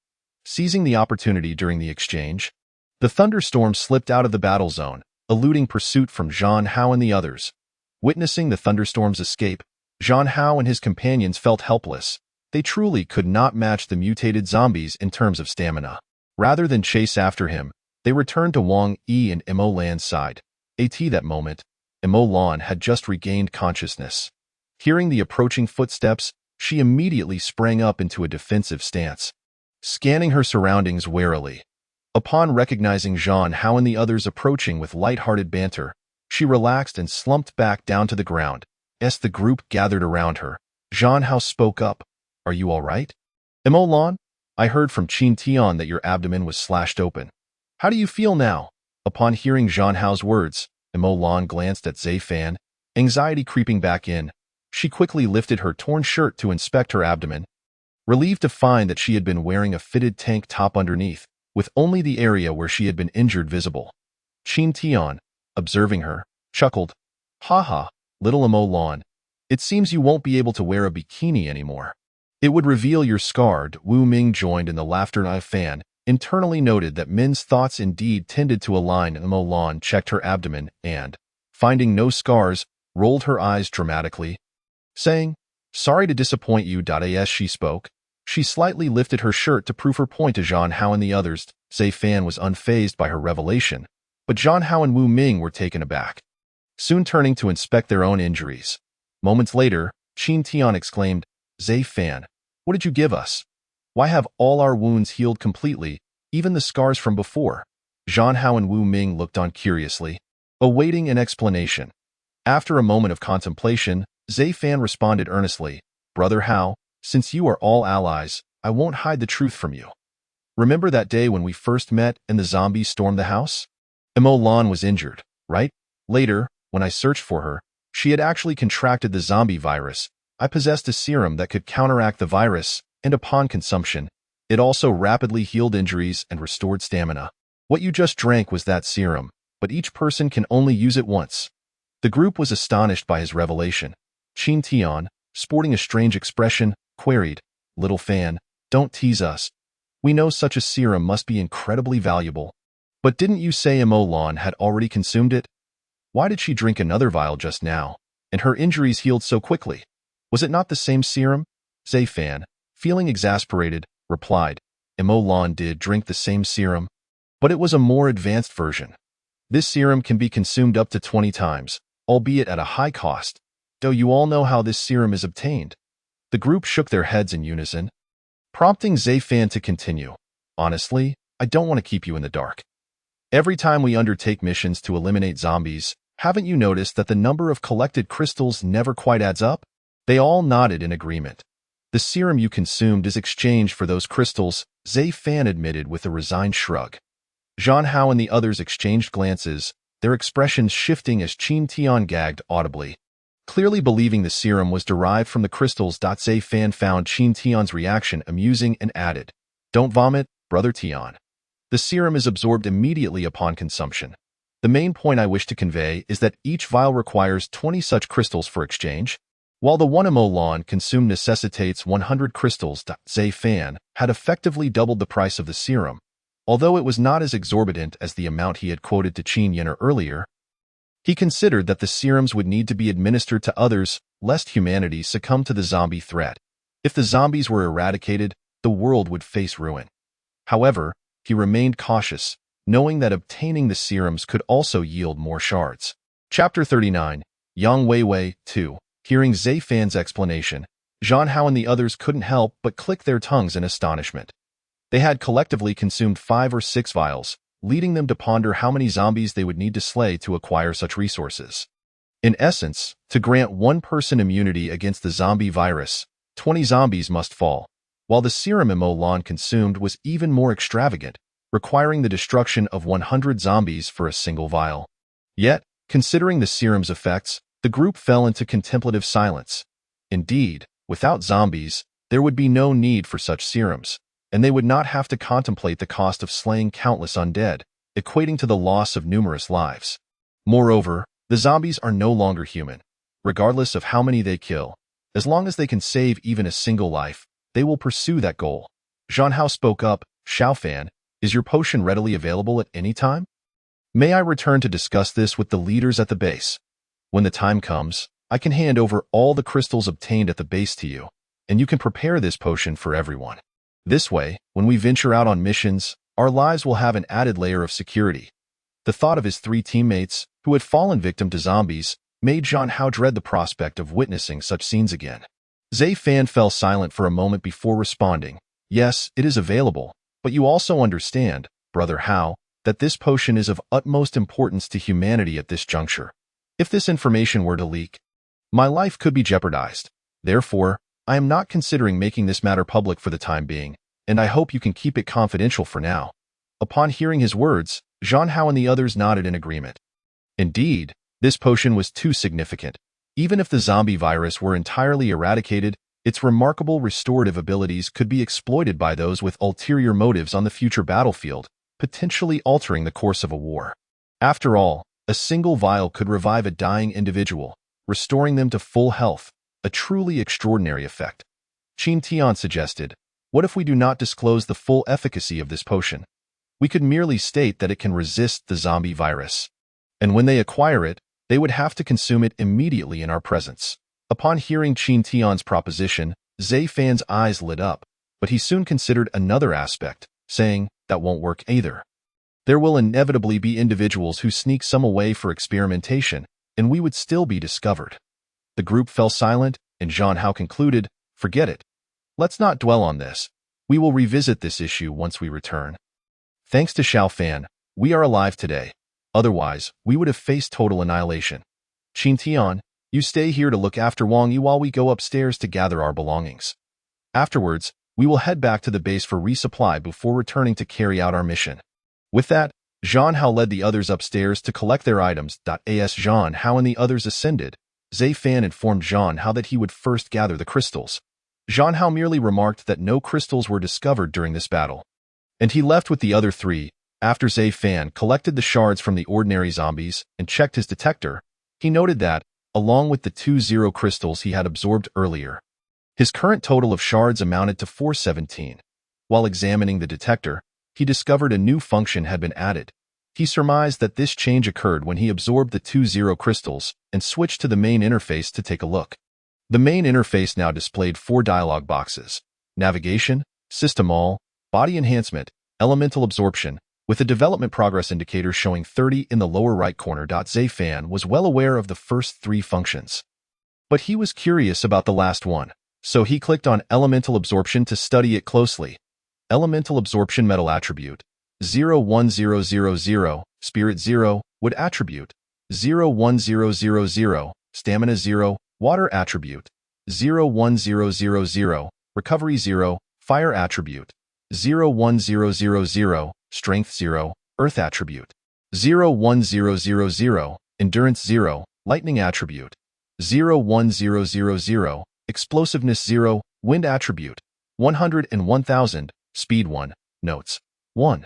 Seizing the opportunity during the exchange, the thunderstorm slipped out of the battle zone, eluding pursuit from Zhan Hao and the others. Witnessing the thunderstorm's escape, Zhan Hao and his companions felt helpless. They truly could not match the mutated zombies in terms of stamina. Rather than chase after him, they returned to Wang Yi and Imo Lan's side. At that moment, Imo Lan had just regained consciousness. Hearing the approaching footsteps, she immediately sprang up into a defensive stance, scanning her surroundings warily. Upon recognizing Zhan Hao and the others approaching with light-hearted banter, she relaxed and slumped back down to the ground. As the group gathered around her, Zhan Hao spoke up. "Are you all right? Imo Lan? I heard from Qin Tian that your abdomen was slashed open. How do you feel now?" Upon hearing Zhan Hao's words, Imo Lan glanced at Zai Fan, anxiety creeping back in. She quickly lifted her torn shirt to inspect her abdomen, relieved to find that she had been wearing a fitted tank top underneath, with only the area where she had been injured visible. Qin Tian, observing her, chuckled. "Ha, little Imo Lan. It seems you won't be able to wear a bikini anymore. It would reveal your scar." Wu Ming joined in the laughter. Fan, internally noted that Min's thoughts indeed tended to align. Lan checked her abdomen and, finding no scars, rolled her eyes dramatically, saying, "Sorry to disappoint you." As she spoke, she slightly lifted her shirt to prove her point to Zhan Hao and the others. Zai Fan was unfazed by her revelation, but Zhan Hao and Wu Ming were taken aback, soon turning to inspect their own injuries. Moments later, Qin Tian exclaimed, "Zai Fan, what did you give us? Why have all our wounds healed completely, even the scars from before?" Zhan Hao and Wu Ming looked on curiously, awaiting an explanation. After a moment of contemplation, Zai Fan responded earnestly, "Brother Hao, since you are all allies, I won't hide the truth from you. Remember that day when we first met and the zombies stormed the house? Lan was injured, right? Later, when I searched for her, she had actually contracted the zombie virus. I possessed a serum that could counteract the virus, and upon consumption, it also rapidly healed injuries and restored stamina. What you just drank was that serum, but each person can only use it once." The group was astonished by his revelation. Qin Tian, sporting a strange expression, queried, "Little Fan, don't tease us. We know such a serum must be incredibly valuable. But didn't you say Lan had already consumed it? Why did she drink another vial just now, and her injuries healed so quickly? Was it not the same serum?" Zai Fan, feeling exasperated, replied, "Lan did drink the same serum, but it was a more advanced version. This serum can be consumed up to 20 times, albeit at a high cost. Do you all know how this serum is obtained?" The group shook their heads in unison, prompting Zai Fan to continue. "Honestly, I don't want to keep you in the dark. Every time we undertake missions to eliminate zombies, haven't you noticed that the number of collected crystals never quite adds up?" They all nodded in agreement. "The serum you consumed is exchanged for those crystals," Zai Fan admitted with a resigned shrug. Zhan Hao and the others exchanged glances, their expressions shifting as Qin Tian gagged audibly, clearly believing the serum was derived from the crystals. Zai Fan found Qin Tian's reaction amusing and added, "Don't vomit, Brother Tian. The serum is absorbed immediately upon consumption. The main point I wish to convey is that each vial requires 20 such crystals for exchange, while the one Lan consumed necessitates 100 crystals." Zai Fan had effectively doubled the price of the serum, although it was not as exorbitant as the amount he had quoted to Qin Yenner earlier. He considered that the serums would need to be administered to others, lest humanity succumb to the zombie threat. If the zombies were eradicated, the world would face ruin. However, he remained cautious, knowing that obtaining the serums could also yield more shards. Chapter 39, Yang Weiwei 2. Hearing Zai Fan's explanation, Zhan Hao and the others couldn't help but click their tongues in astonishment. They had collectively consumed 5 or 6 vials, leading them to ponder how many zombies they would need to slay to acquire such resources. In essence, to grant one person immunity against the zombie virus, 20 zombies must fall, while the serum Lan consumed was even more extravagant, requiring the destruction of 100 zombies for a single vial. Yet, considering the serum's effects, the group fell into contemplative silence. Indeed, without zombies, there would be no need for such serums, and they would not have to contemplate the cost of slaying countless undead, equating to the loss of numerous lives. Moreover, the zombies are no longer human. Regardless of how many they kill, as long as they can save even a single life, they will pursue that goal. Zhan Hao spoke up, "Xiaofan, is your potion readily available at any time? May I return to discuss this with the leaders at the base? When the time comes, I can hand over all the crystals obtained at the base to you, and you can prepare this potion for everyone. This way, when we venture out on missions, our lives will have an added layer of security." The thought of his 3 teammates, who had fallen victim to zombies, made Zhan Hao dread the prospect of witnessing such scenes again. Zai Fan fell silent for a moment before responding, "Yes, it is available, but you also understand, Brother Hao, that this potion is of utmost importance to humanity at this juncture. If this information were to leak, my life could be jeopardized. Therefore, I am not considering making this matter public for the time being, and I hope you can keep it confidential for now." Upon hearing his words, Zhan Hao and the others nodded in agreement. Indeed, this potion was too significant. Even if the zombie virus were entirely eradicated, its remarkable restorative abilities could be exploited by those with ulterior motives on the future battlefield, potentially altering the course of a war. After all, a single vial could revive a dying individual, restoring them to full health, a truly extraordinary effect. Qin Tian suggested, What if we do not disclose the full efficacy of this potion? We could merely state that it can resist the zombie virus. And when they acquire it, they would have to consume it immediately in our presence. Upon hearing Qin Tian's proposition, Zai Fan's eyes lit up, but he soon considered another aspect, saying, that won't work either. There will inevitably be individuals who sneak some away for experimentation, and we would still be discovered. The group fell silent, and Zhang Hao concluded, forget it. Let's not dwell on this. We will revisit this issue once we return. Thanks to Xiao Fan, we are alive today. Otherwise, we would have faced total annihilation. Qin Tian, you stay here to look after Wang Yi while we go upstairs to gather our belongings. Afterwards, we will head back to the base for resupply before returning to carry out our mission. With that, Zhang Hao led the others upstairs to collect their items. As Zhang Hao and the others ascended, Zai Fan informed Zhang Hao that he would first gather the crystals. Zhang Hao merely remarked that no crystals were discovered during this battle. And he left with the other three. After Zai Fan collected the shards from the ordinary zombies and checked his detector, he noted that, along with the 2 crystals he had absorbed earlier, his current total of shards amounted to 417. While examining the detector, he discovered a new function had been added. He surmised that this change occurred when he absorbed the 2 crystals and switched to the main interface to take a look. The main interface now displayed 4 dialog boxes: Navigation, System All, Body Enhancement, Elemental Absorption, with a development progress indicator showing 30 in the lower right corner. Zai Fan was well aware of the first 3 functions, but he was curious about the last one, so he clicked on Elemental Absorption to study it closely. Elemental Absorption Metal Attribute 01000, Spirit 0, Wood Attribute 01000, Stamina 0, Water Attribute 01000, Recovery 0, Fire Attribute 01000, Strength 0, Earth Attribute 01000, Endurance 0, Lightning Attribute 01000, Explosiveness 0, Wind Attribute 100 and 1000, Speed 1. Notes 1.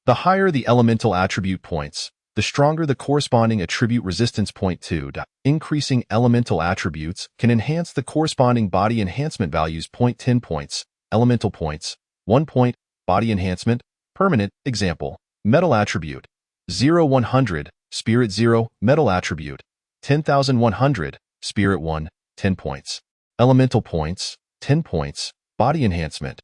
The higher the elemental attribute points, the stronger the corresponding attribute resistance. 2. Increasing elemental attributes can enhance the corresponding body enhancement values. 10 points, elemental points, 1 point, body enhancement, permanent. Example, metal attribute 0-100, spirit 0, metal attribute 10,100, spirit 1, 10 points, elemental points, 10 points, body enhancement.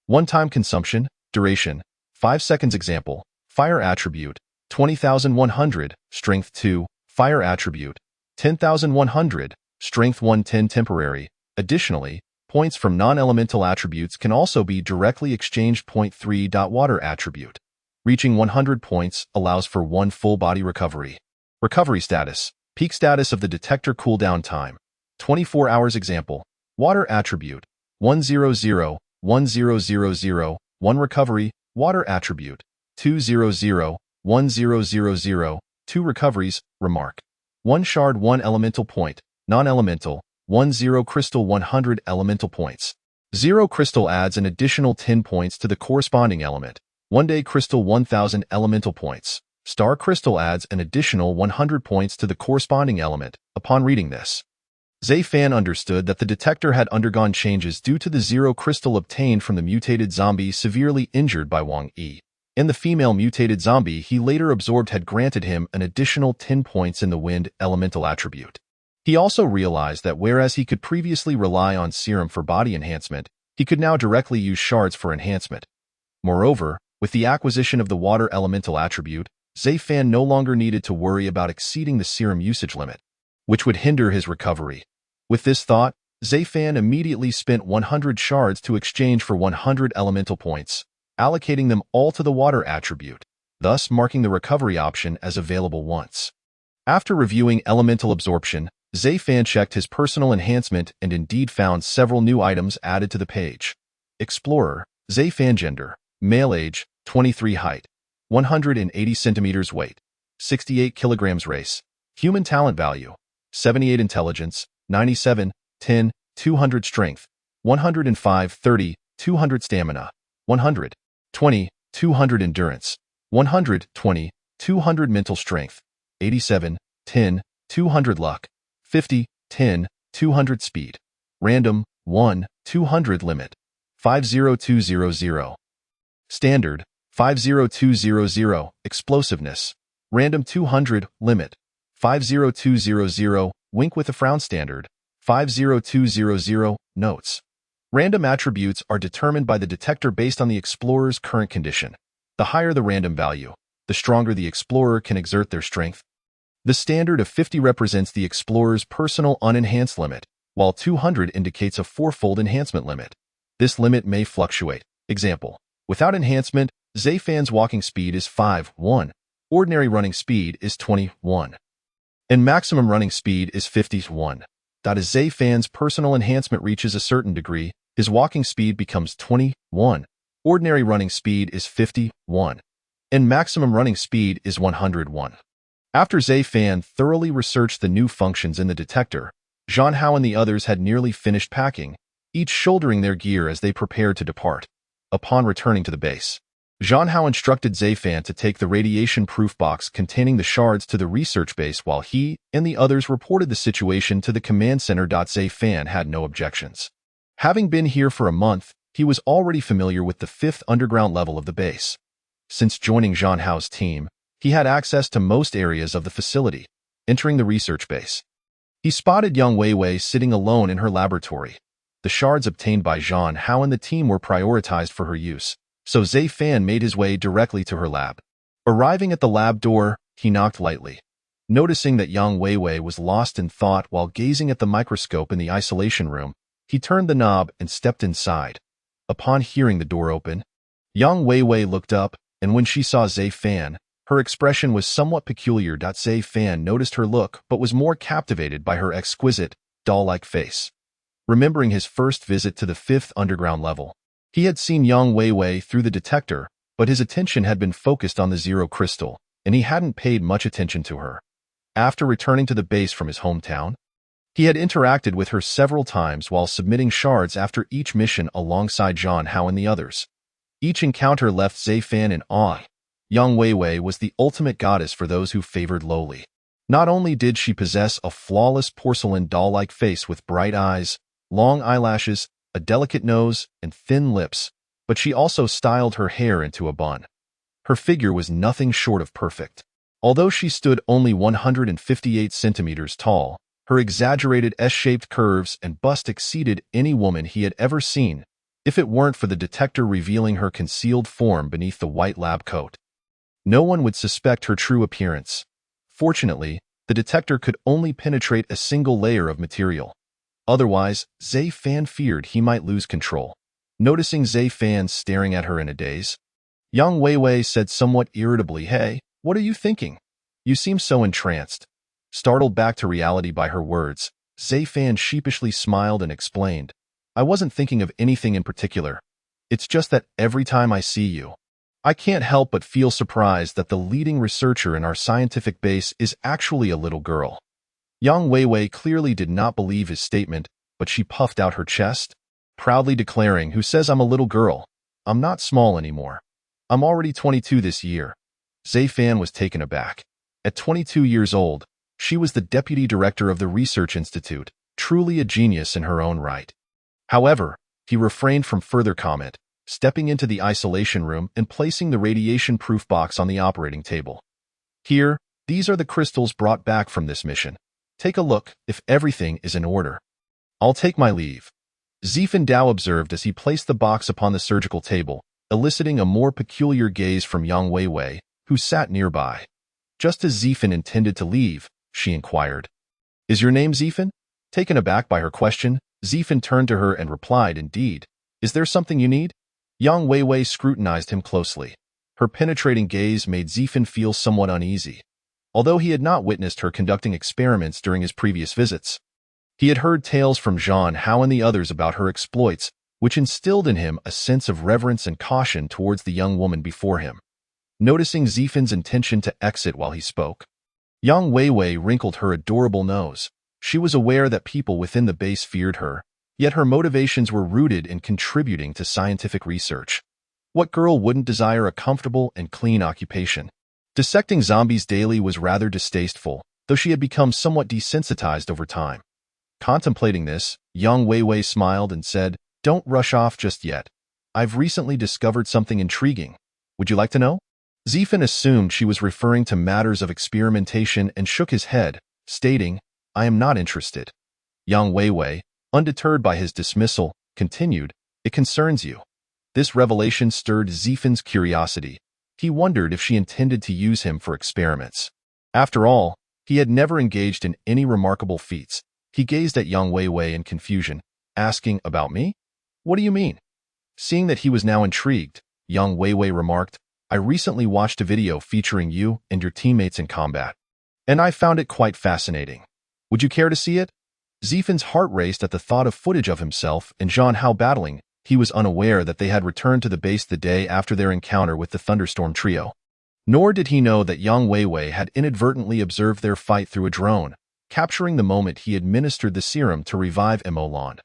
One-time consumption, duration, 5 seconds. Example, fire attribute, 20,100, strength 2, fire attribute, 10,100, strength 1, 10 temporary. Additionally, points from non-elemental attributes can also be directly exchanged. 3. Water attribute. Reaching 100 points allows for 1 full body recovery. Recovery status, peak status of the detector cooldown time, 24 hours. Example, water attribute, 100, 1000, 1 recovery, water attribute, 200, 1000, 2 recoveries. Remark, 1 shard 1 elemental point, non-elemental, 10 crystal 100 elemental points. 0 crystal adds an additional 10 points to the corresponding element. 1 day crystal 1000 elemental points. Star crystal adds an additional 100 points to the corresponding element. Upon reading this, Zai Fan understood that the detector had undergone changes due to the 0 crystal obtained from the mutated zombie severely injured by Wang Yi. And the female mutated zombie he later absorbed had granted him an additional 10 points in the wind elemental attribute. He also realized that whereas he could previously rely on serum for body enhancement, he could now directly use shards for enhancement. Moreover, with the acquisition of the water elemental attribute, Zai Fan no longer needed to worry about exceeding the serum usage limit, which would hinder his recovery. With this thought, Zai Fan immediately spent 100 shards to exchange for 100 elemental points, allocating them all to the water attribute, thus marking the recovery option as available once. After reviewing elemental absorption, Zai Fan checked his personal enhancement and indeed found several new items added to the page. Explorer, Zai Fan gender, male age, 23 height, 180 centimeters weight, 68 kilograms race, human talent value, 78 intelligence, 97, 10, 200 strength, 105, 30, 200 stamina, 100, 20, 200 endurance, 120, 200 mental strength, 87, 10, 200 luck, 50, 10, 200 speed, random, 1, 200 limit, 50200. Standard, 50200. Explosiveness, random 200. Limit, 50200. Wink with a frown. Standard, 50200. Notes. Random attributes are determined by the detector based on the explorer's current condition. The higher the random value, the stronger the explorer can exert their strength. The standard of 50 represents the explorer's personal unenhanced limit, while 200 indicates a fourfold enhancement limit. This limit may fluctuate. Example, without enhancement, Zayfan's walking speed is 5:1, ordinary running speed is 21, and maximum running speed is 51. As Zayfan's personal enhancement reaches a certain degree, his walking speed becomes 21, ordinary running speed is 51, and maximum running speed is 101. After Zayfan thoroughly researched the new functions in the detector, Zhang Hao and the others had nearly finished packing, each shouldering their gear as they prepared to depart. Upon returning to the base, Zhang Hao instructed Zayfan to take the radiation-proof box containing the shards to the research base while he and the others reported the situation to the command center. Zayfan had no objections. Having been here for a month, he was already familiar with the 5th underground level of the base. Since joining Zhang Hao's team, he had access to most areas of the facility. Entering the research base, he spotted Yang Weiwei sitting alone in her laboratory. The shards obtained by Zhang Hao and the team were prioritized for her use, so Zayfan made his way directly to her lab. Arriving at the lab door, he knocked lightly. Noticing that Yang Weiwei was lost in thought while gazing at the microscope in the isolation room, he turned the knob and stepped inside. Upon hearing the door open, Yang Weiwei looked up, and when she saw Zayfan, her expression was somewhat peculiar. Zayfan noticed her look but was more captivated by her exquisite, doll-like face. Remembering his first visit to the 5th underground level, he had seen Yang Weiwei through the detector, but his attention had been focused on the zero crystal, and he hadn't paid much attention to her. After returning to the base from his hometown, he had interacted with her several times while submitting shards after each mission alongside Zhang Hao and the others. Each encounter left Zayfan in awe. Yang Weiwei was the ultimate goddess for those who favored lowly. Not only did she possess a flawless porcelain doll-like face with bright eyes, long eyelashes, a delicate nose, and thin lips, but she also styled her hair into a bun. Her figure was nothing short of perfect. Although she stood only 158 centimeters tall, her exaggerated S-shaped curves and bust exceeded any woman he had ever seen, if it weren't for the detector revealing her concealed form beneath the white lab coat. No one would suspect her true appearance. Fortunately, the detector could only penetrate a single layer of material. Otherwise, Zayfan feared he might lose control. Noticing Zayfan staring at her in a daze, Yang Weiwei said somewhat irritably, "Hey, what are you thinking? You seem so entranced." Startled back to reality by her words, Zayfan sheepishly smiled and explained, "I wasn't thinking of anything in particular. It's just that every time I see you, I can't help but feel surprised that the leading researcher in our scientific base is actually a little girl." Yang Weiwei clearly did not believe his statement, but she puffed out her chest, proudly declaring, "Who says I'm a little girl? I'm not small anymore. I'm already 22 this year." Zayfan was taken aback. At 22 years old, she was the deputy director of the research institute, truly a genius in her own right. However, he refrained from further comment, stepping into the isolation room and placing the radiation-proof box on the operating table. "Here, these are the crystals brought back from this mission. Take a look if everything is in order. I'll take my leave." Zifan Dao observed as he placed the box upon the surgical table, eliciting a more peculiar gaze from Yang Weiwei, who sat nearby. Just as Zifan intended to leave, she inquired, "Is your name Zifan?" Taken aback by her question, Zifan turned to her and replied, "Indeed. Is there something you need?" Yang Weiwei scrutinized him closely. Her penetrating gaze made Zifan feel somewhat uneasy. Although he had not witnessed her conducting experiments during his previous visits, he had heard tales from Zhang Hao and the others about her exploits, which instilled in him a sense of reverence and caution towards the young woman before him. Noticing Zifan's intention to exit while he spoke, Yang Weiwei wrinkled her adorable nose. She was aware that people within the base feared her, yet her motivations were rooted in contributing to scientific research. What girl wouldn't desire a comfortable and clean occupation? Dissecting zombies daily was rather distasteful, though she had become somewhat desensitized over time. Contemplating this, Yang Weiwei smiled and said, Don't rush off just yet. I've recently discovered something intriguing. Would you like to know? Zifan assumed she was referring to matters of experimentation and shook his head, stating, I am not interested. Yang Weiwei, undeterred by his dismissal, continued, It concerns you. This revelation stirred Zifan's curiosity. He wondered if she intended to use him for experiments. After all, he had never engaged in any remarkable feats. He gazed at Yang Weiwei in confusion, asking, About me? What do you mean? Seeing that he was now intrigued, Yang Weiwei remarked, I recently watched a video featuring you and your teammates in combat, and I found it quite fascinating. Would you care to see it? Zifan's heart raced at the thought of footage of himself and Zhang Hao battling. He was unaware that they had returned to the base the day after their encounter with the Thunderstorm trio. Nor did he know that Yang Weiwei had inadvertently observed their fight through a drone, capturing the moment he administered the serum to revive Mo Lan.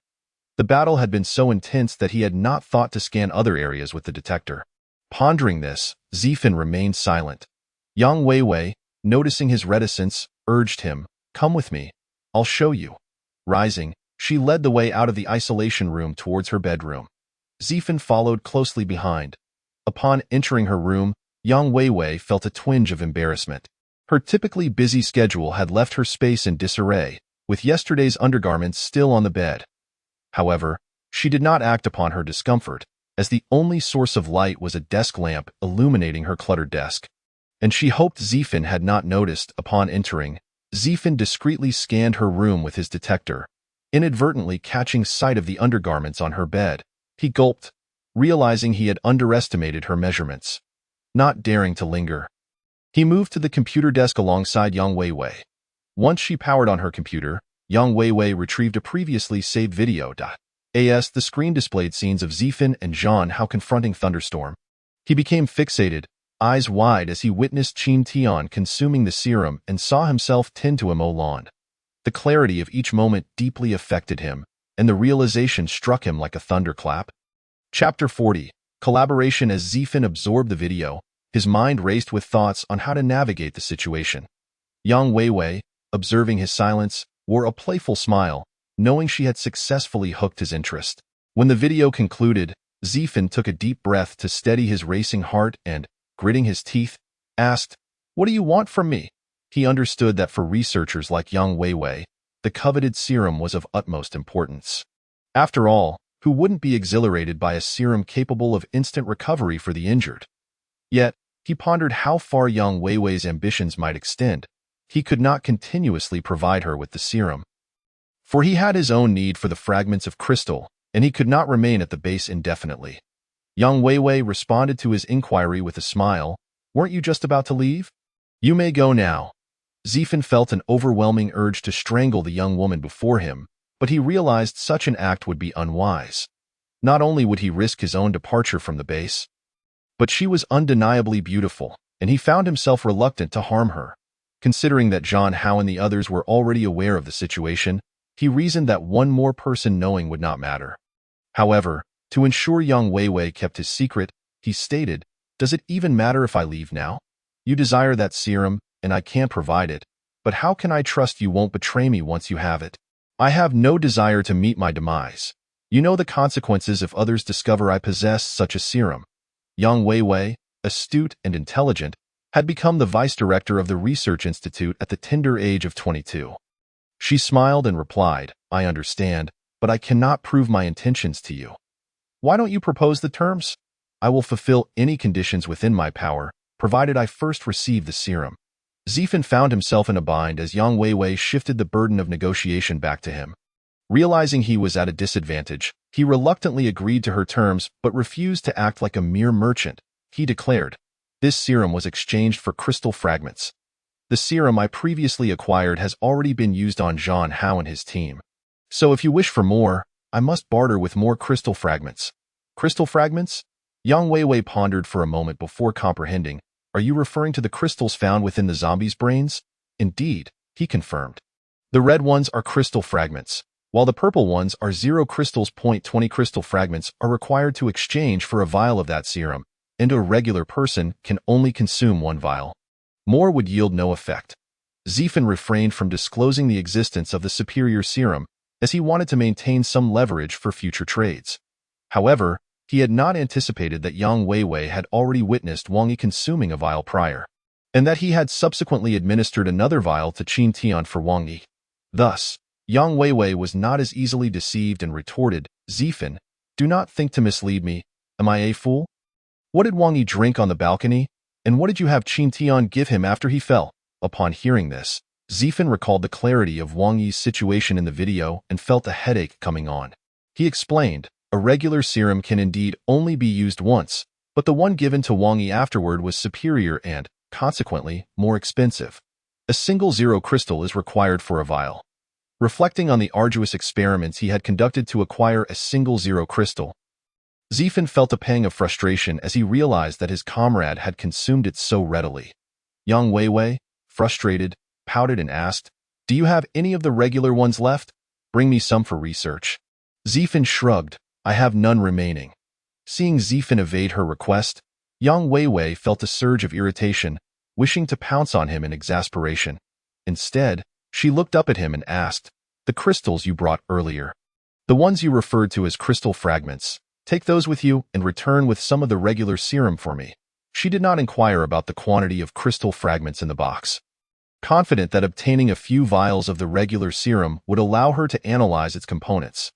The battle had been so intense that he had not thought to scan other areas with the detector. Pondering this, Zifan remained silent. Yang Weiwei, noticing his reticence, urged him, Come with me. I'll show you. Rising, she led the way out of the isolation room towards her bedroom. Zifan followed closely behind. Upon entering her room, Yang Weiwei felt a twinge of embarrassment. Her typically busy schedule had left her space in disarray, with yesterday's undergarments still on the bed. However, she did not act upon her discomfort, as the only source of light was a desk lamp illuminating her cluttered desk. And she hoped Zifan had not noticed upon entering. Zifan discreetly scanned her room with his detector, inadvertently catching sight of the undergarments on her bed. He gulped, realizing he had underestimated her measurements. Not daring to linger, he moved to the computer desk alongside Yang Weiwei. Once she powered on her computer, Yang Weiwei retrieved a previously saved video. The screen displayed scenes of Zifan and Zhang Hao confronting Thunderstorm. He became fixated, eyes wide as he witnessed Qin Tian consuming the serum and saw himself tend to Mo Lan. The clarity of each moment deeply affected him, and the realization struck him like a thunderclap. Chapter 40. Collaboration. As Zifan absorbed the video, his mind raced with thoughts on how to navigate the situation. Yang Weiwei, observing his silence, wore a playful smile, knowing she had successfully hooked his interest. When the video concluded, Zifan took a deep breath to steady his racing heart and, gritting his teeth, asked, What do you want from me? He understood that for researchers like Yang Weiwei, the coveted serum was of utmost importance. After all, who wouldn't be exhilarated by a serum capable of instant recovery for the injured? Yet, he pondered how far Yang Weiwei's ambitions might extend. He could not continuously provide her with the serum, for he had his own need for the fragments of crystal, and he could not remain at the base indefinitely. Yang Weiwei responded to his inquiry with a smile. Weren't you just about to leave? You may go now. Zifan felt an overwhelming urge to strangle the young woman before him, but he realized such an act would be unwise. Not only would he risk his own departure from the base, but she was undeniably beautiful, and he found himself reluctant to harm her. Considering that Zhang Hao and the others were already aware of the situation, he reasoned that one more person knowing would not matter. However, to ensure Yang Weiwei kept his secret, he stated, Does it even matter if I leave now? You desire that serum, and I can't provide it, but how can I trust you won't betray me once you have it? I have no desire to meet my demise. You know the consequences if others discover I possess such a serum. Yang Weiwei, astute and intelligent, had become the vice director of the research institute at the tender age of 22. She smiled and replied, I understand, but I cannot prove my intentions to you. Why don't you propose the terms? I will fulfill any conditions within my power, provided I first receive the serum. Zifan found himself in a bind as Yang Weiwei shifted the burden of negotiation back to him. Realizing he was at a disadvantage, he reluctantly agreed to her terms but refused to act like a mere merchant. He declared, This serum was exchanged for crystal fragments. The serum I previously acquired has already been used on Zhang Hao and his team. So if you wish for more, I must barter with more crystal fragments. Crystal fragments? Yang Weiwei pondered for a moment before comprehending. Are you referring to the crystals found within the zombies' brains? Indeed, he confirmed. The red ones are crystal fragments, while the purple ones are 0 crystals. 20 crystal fragments are required to exchange for a vial of that serum, and a regular person can only consume 1 vial. More would yield no effect. Zifan refrained from disclosing the existence of the superior serum, as he wanted to maintain some leverage for future trades. However, he had not anticipated that Yang Weiwei had already witnessed Wang Yi consuming a vial prior, and that he had subsequently administered another vial to Qin Tian for Wang Yi. Thus, Yang Weiwei was not as easily deceived and retorted, "Zifan, do not think to mislead me. Am I a fool? What did Wang Yi drink on the balcony, and what did you have Qin Tian give him after he fell?" Upon hearing this, Zifan recalled the clarity of Wang Yi's situation in the video and felt a headache coming on. He explained, "A regular serum can indeed only be used once, but the one given to Wang Yi afterward was superior and, consequently, more expensive. A single zero crystal is required for a vial." Reflecting on the arduous experiments he had conducted to acquire a single zero crystal, Zifan felt a pang of frustration as he realized that his comrade had consumed it so readily. Yang Weiwei, frustrated, pouted and asked, "Do you have any of the regular ones left? Bring me some for research." Zifan shrugged, "I have none remaining." Seeing Zifan evade her request, Yang Weiwei felt a surge of irritation, wishing to pounce on him in exasperation. Instead, she looked up at him and asked, "The crystals you brought earlier, the ones you referred to as crystal fragments, take those with you and return with some of the regular serum for me." She did not inquire about the quantity of crystal fragments in the box. Confident that obtaining a few vials of the regular serum would allow her to analyze its components,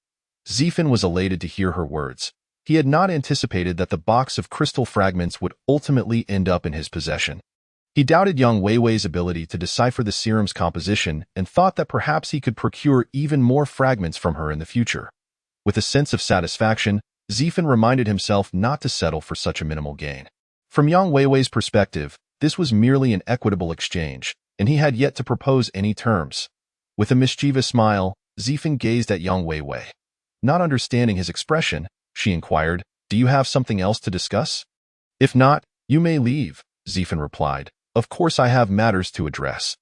Zifan was elated to hear her words. He had not anticipated that the box of crystal fragments would ultimately end up in his possession. He doubted Yang Weiwei's ability to decipher the serum's composition and thought that perhaps he could procure even more fragments from her in the future. With a sense of satisfaction, Zifan reminded himself not to settle for such a minimal gain. From Yang Weiwei's perspective, this was merely an equitable exchange, and he had yet to propose any terms. With a mischievous smile, Zifan gazed at Yang Weiwei. Not understanding his expression, she inquired, "Do you have something else to discuss?" "If not, you may leave," Zifan replied. "Of course I have matters to address.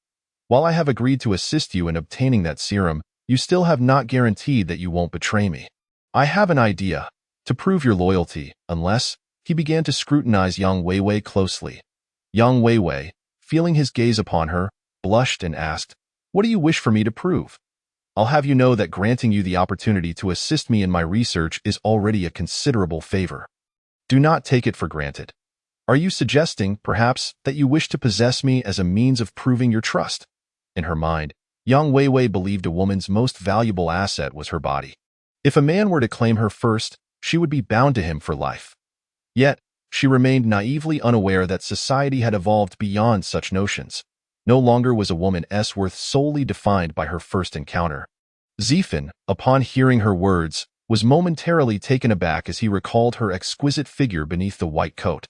While I have agreed to assist you in obtaining that serum, you still have not guaranteed that you won't betray me. I have an idea to prove your loyalty, unless—" He began to scrutinize Yang Weiwei closely. Yang Weiwei, feeling his gaze upon her, blushed and asked, "What do you wish for me to prove?" "I'll have you know that granting you the opportunity to assist me in my research is already a considerable favor. Do not take it for granted. Are you suggesting, perhaps, that you wish to possess me as a means of proving your trust?" In her mind, Yang Weiwei believed a woman's most valuable asset was her body. If a man were to claim her first, she would be bound to him for life. Yet, she remained naively unaware that society had evolved beyond such notions. No longer was a woman's worth solely defined by her first encounter. Zifan, upon hearing her words, was momentarily taken aback as he recalled her exquisite figure beneath the white coat.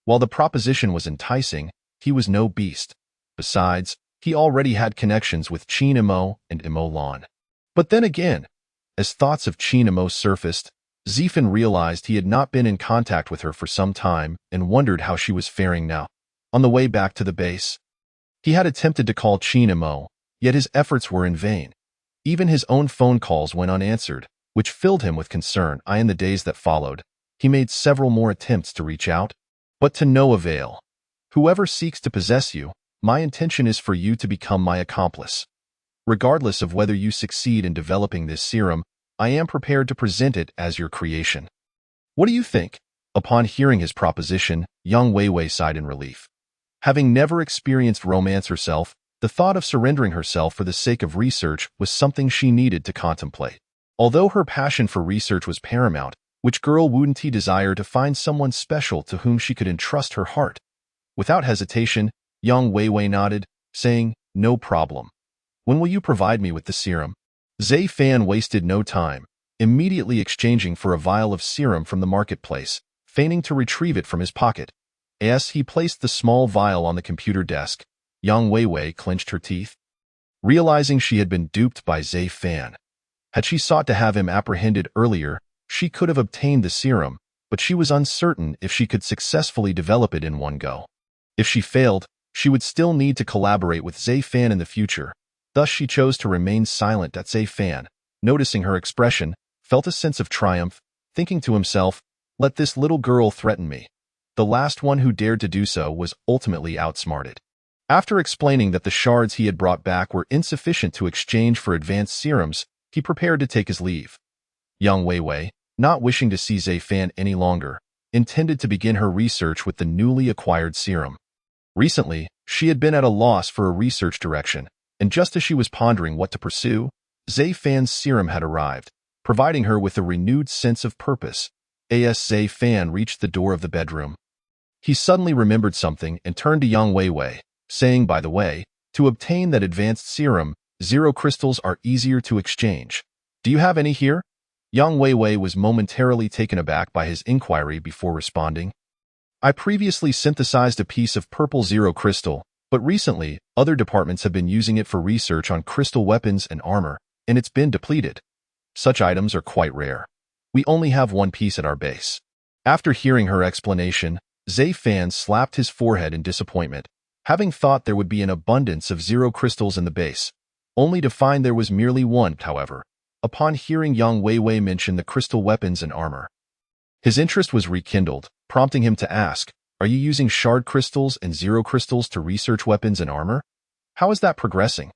While the proposition was enticing, he was no beast. Besides, he already had connections with Qin Imo and Imo Lan. But then again, as thoughts of Qin Imo surfaced, Zifan realized he had not been in contact with her for some time and wondered how she was faring now. On the way back to the base, he had attempted to call Qin Imo, yet his efforts were in vain. Even his own phone calls went unanswered, which filled him with concern. In the days that followed, he made several more attempts to reach out, but to no avail. "Whoever seeks to possess you, my intention is for you to become my accomplice. Regardless of whether you succeed in developing this serum, I am prepared to present it as your creation. What do you think?" Upon hearing his proposition, Yang Weiwei sighed in relief. Having never experienced romance herself, the thought of surrendering herself for the sake of research was something she needed to contemplate. Although her passion for research was paramount, which girl wouldn't desire to find someone special to whom she could entrust her heart? Without hesitation, Yang Weiwei nodded, saying, "No problem. When will you provide me with the serum?" Zai Fan wasted no time, immediately exchanging for a vial of serum from the marketplace, feigning to retrieve it from his pocket. As he placed the small vial on the computer desk, Yang Weiwei clenched her teeth, realizing she had been duped by Zai Fan. Had she sought to have him apprehended earlier, she could have obtained the serum, but she was uncertain if she could successfully develop it in one go. If she failed, she would still need to collaborate with Zai Fan in the future. Thus she chose to remain silent. Zai Fan, noticing her expression, felt a sense of triumph, thinking to himself, "Let this little girl threaten me." The last one who dared to do so was ultimately outsmarted. After explaining that the shards he had brought back were insufficient to exchange for advanced serums, he prepared to take his leave. Yang Weiwei, not wishing to see Zai Fan any longer, intended to begin her research with the newly acquired serum. Recently, she had been at a loss for a research direction, and just as she was pondering what to pursue, Zai Fan's serum had arrived, providing her with a renewed sense of purpose. As Zai Fan reached the door of the bedroom, he suddenly remembered something and turned to Yang Weiwei, saying, by the way, to obtain that advanced serum, 0 crystals are easier to exchange. Do you have any here? Yang Weiwei was momentarily taken aback by his inquiry before responding. I previously synthesized a piece of purple 0 crystal, but recently, other departments have been using it for research on crystal weapons and armor, and it's been depleted. Such items are quite rare. We only have one piece at our base. After hearing her explanation, Zai Fan slapped his forehead in disappointment, having thought there would be an abundance of 0 crystals in the base, only to find there was merely one, however, upon hearing Yang Weiwei mention the crystal weapons and armor. His interest was rekindled, prompting him to ask, are you using shard crystals and 0 crystals to research weapons and armor? How is that progressing?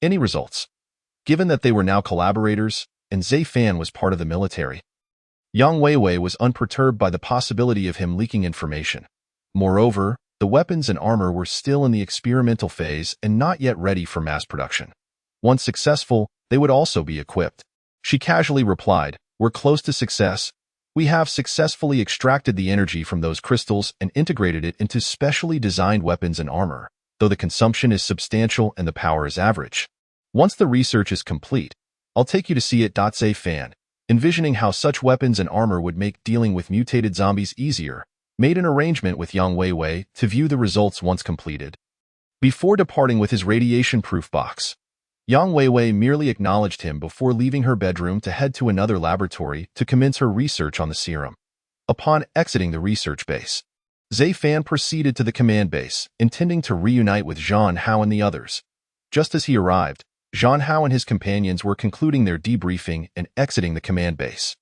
Any results? Given that they were now collaborators, and Zai Fan was part of the military, Yang Weiwei was unperturbed by the possibility of him leaking information. Moreover, the weapons and armor were still in the experimental phase and not yet ready for mass production. Once successful, they would also be equipped. She casually replied, we're close to success. We have successfully extracted the energy from those crystals and integrated it into specially designed weapons and armor, though the consumption is substantial and the power is average. Once the research is complete, I'll take you to see it. Zai Fan, envisioning how such weapons and armor would make dealing with mutated zombies easier, made an arrangement with Yang Weiwei to view the results once completed. Before departing with his radiation-proof box, Yang Weiwei merely acknowledged him before leaving her bedroom to head to another laboratory to commence her research on the serum. Upon exiting the research base, Zai Fan proceeded to the command base, intending to reunite with Zhang Hao and the others. Just as he arrived, Zhang Hao and his companions were concluding their debriefing and exiting the command base.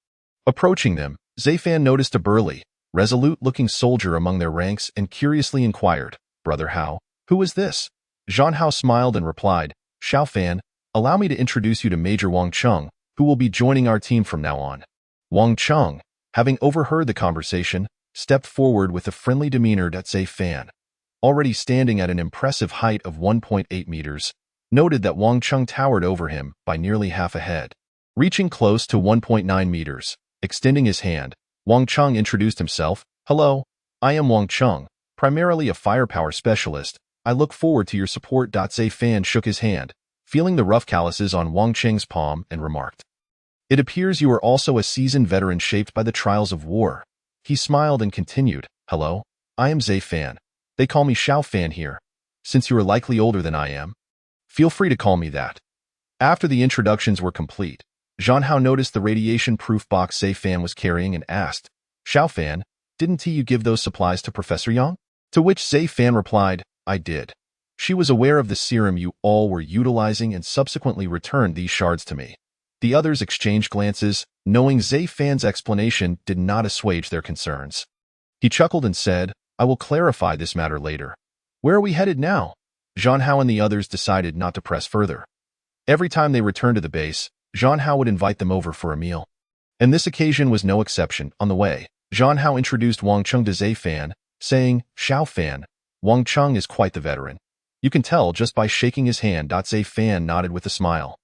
Approaching them, Zai Fan noticed a burly, resolute-looking soldier among their ranks and curiously inquired, Brother Hao, who is this? Zhang Hao smiled and replied, Xiao Fan, allow me to introduce you to Major Wang Cheng, who will be joining our team from now on. Wang Cheng, having overheard the conversation, stepped forward with a friendly demeanor. Zai Fan, already standing at an impressive height of 1.8 meters, noted that Wang Cheng towered over him by nearly half a head. Reaching close to 1.9 meters, extending his hand, Wang Cheng introduced himself. Hello, I am Wang Cheng, primarily a firepower specialist. I look forward to your support. Zai Fan shook his hand, feeling the rough calluses on Wang Cheng's palm, and remarked, it appears you are also a seasoned veteran shaped by the trials of war. He smiled and continued, hello, I am Zai Fan. They call me Xiao Fan here. Since you are likely older than I am, feel free to call me that. After the introductions were complete, Zhang Hao noticed the radiation-proof box Zai Fan was carrying and asked, Xiao Fan, didn't you give those supplies to Professor Yang? To which Zai Fan replied, I did. She was aware of the serum you all were utilizing and subsequently returned these shards to me. The others exchanged glances, knowing Zai Fan's explanation did not assuage their concerns. He chuckled and said, I will clarify this matter later. Where are we headed now? Zhang Hao and the others decided not to press further. Every time they returned to the base, Zhang Hao would invite them over for a meal. And this occasion was no exception. On the way, Zhang Hao introduced Wang Cheng to Zai Fan, saying, Xiao Fan, Wang Cheng is quite the veteran. You can tell just by shaking his hand. Zai Fan nodded with a smile.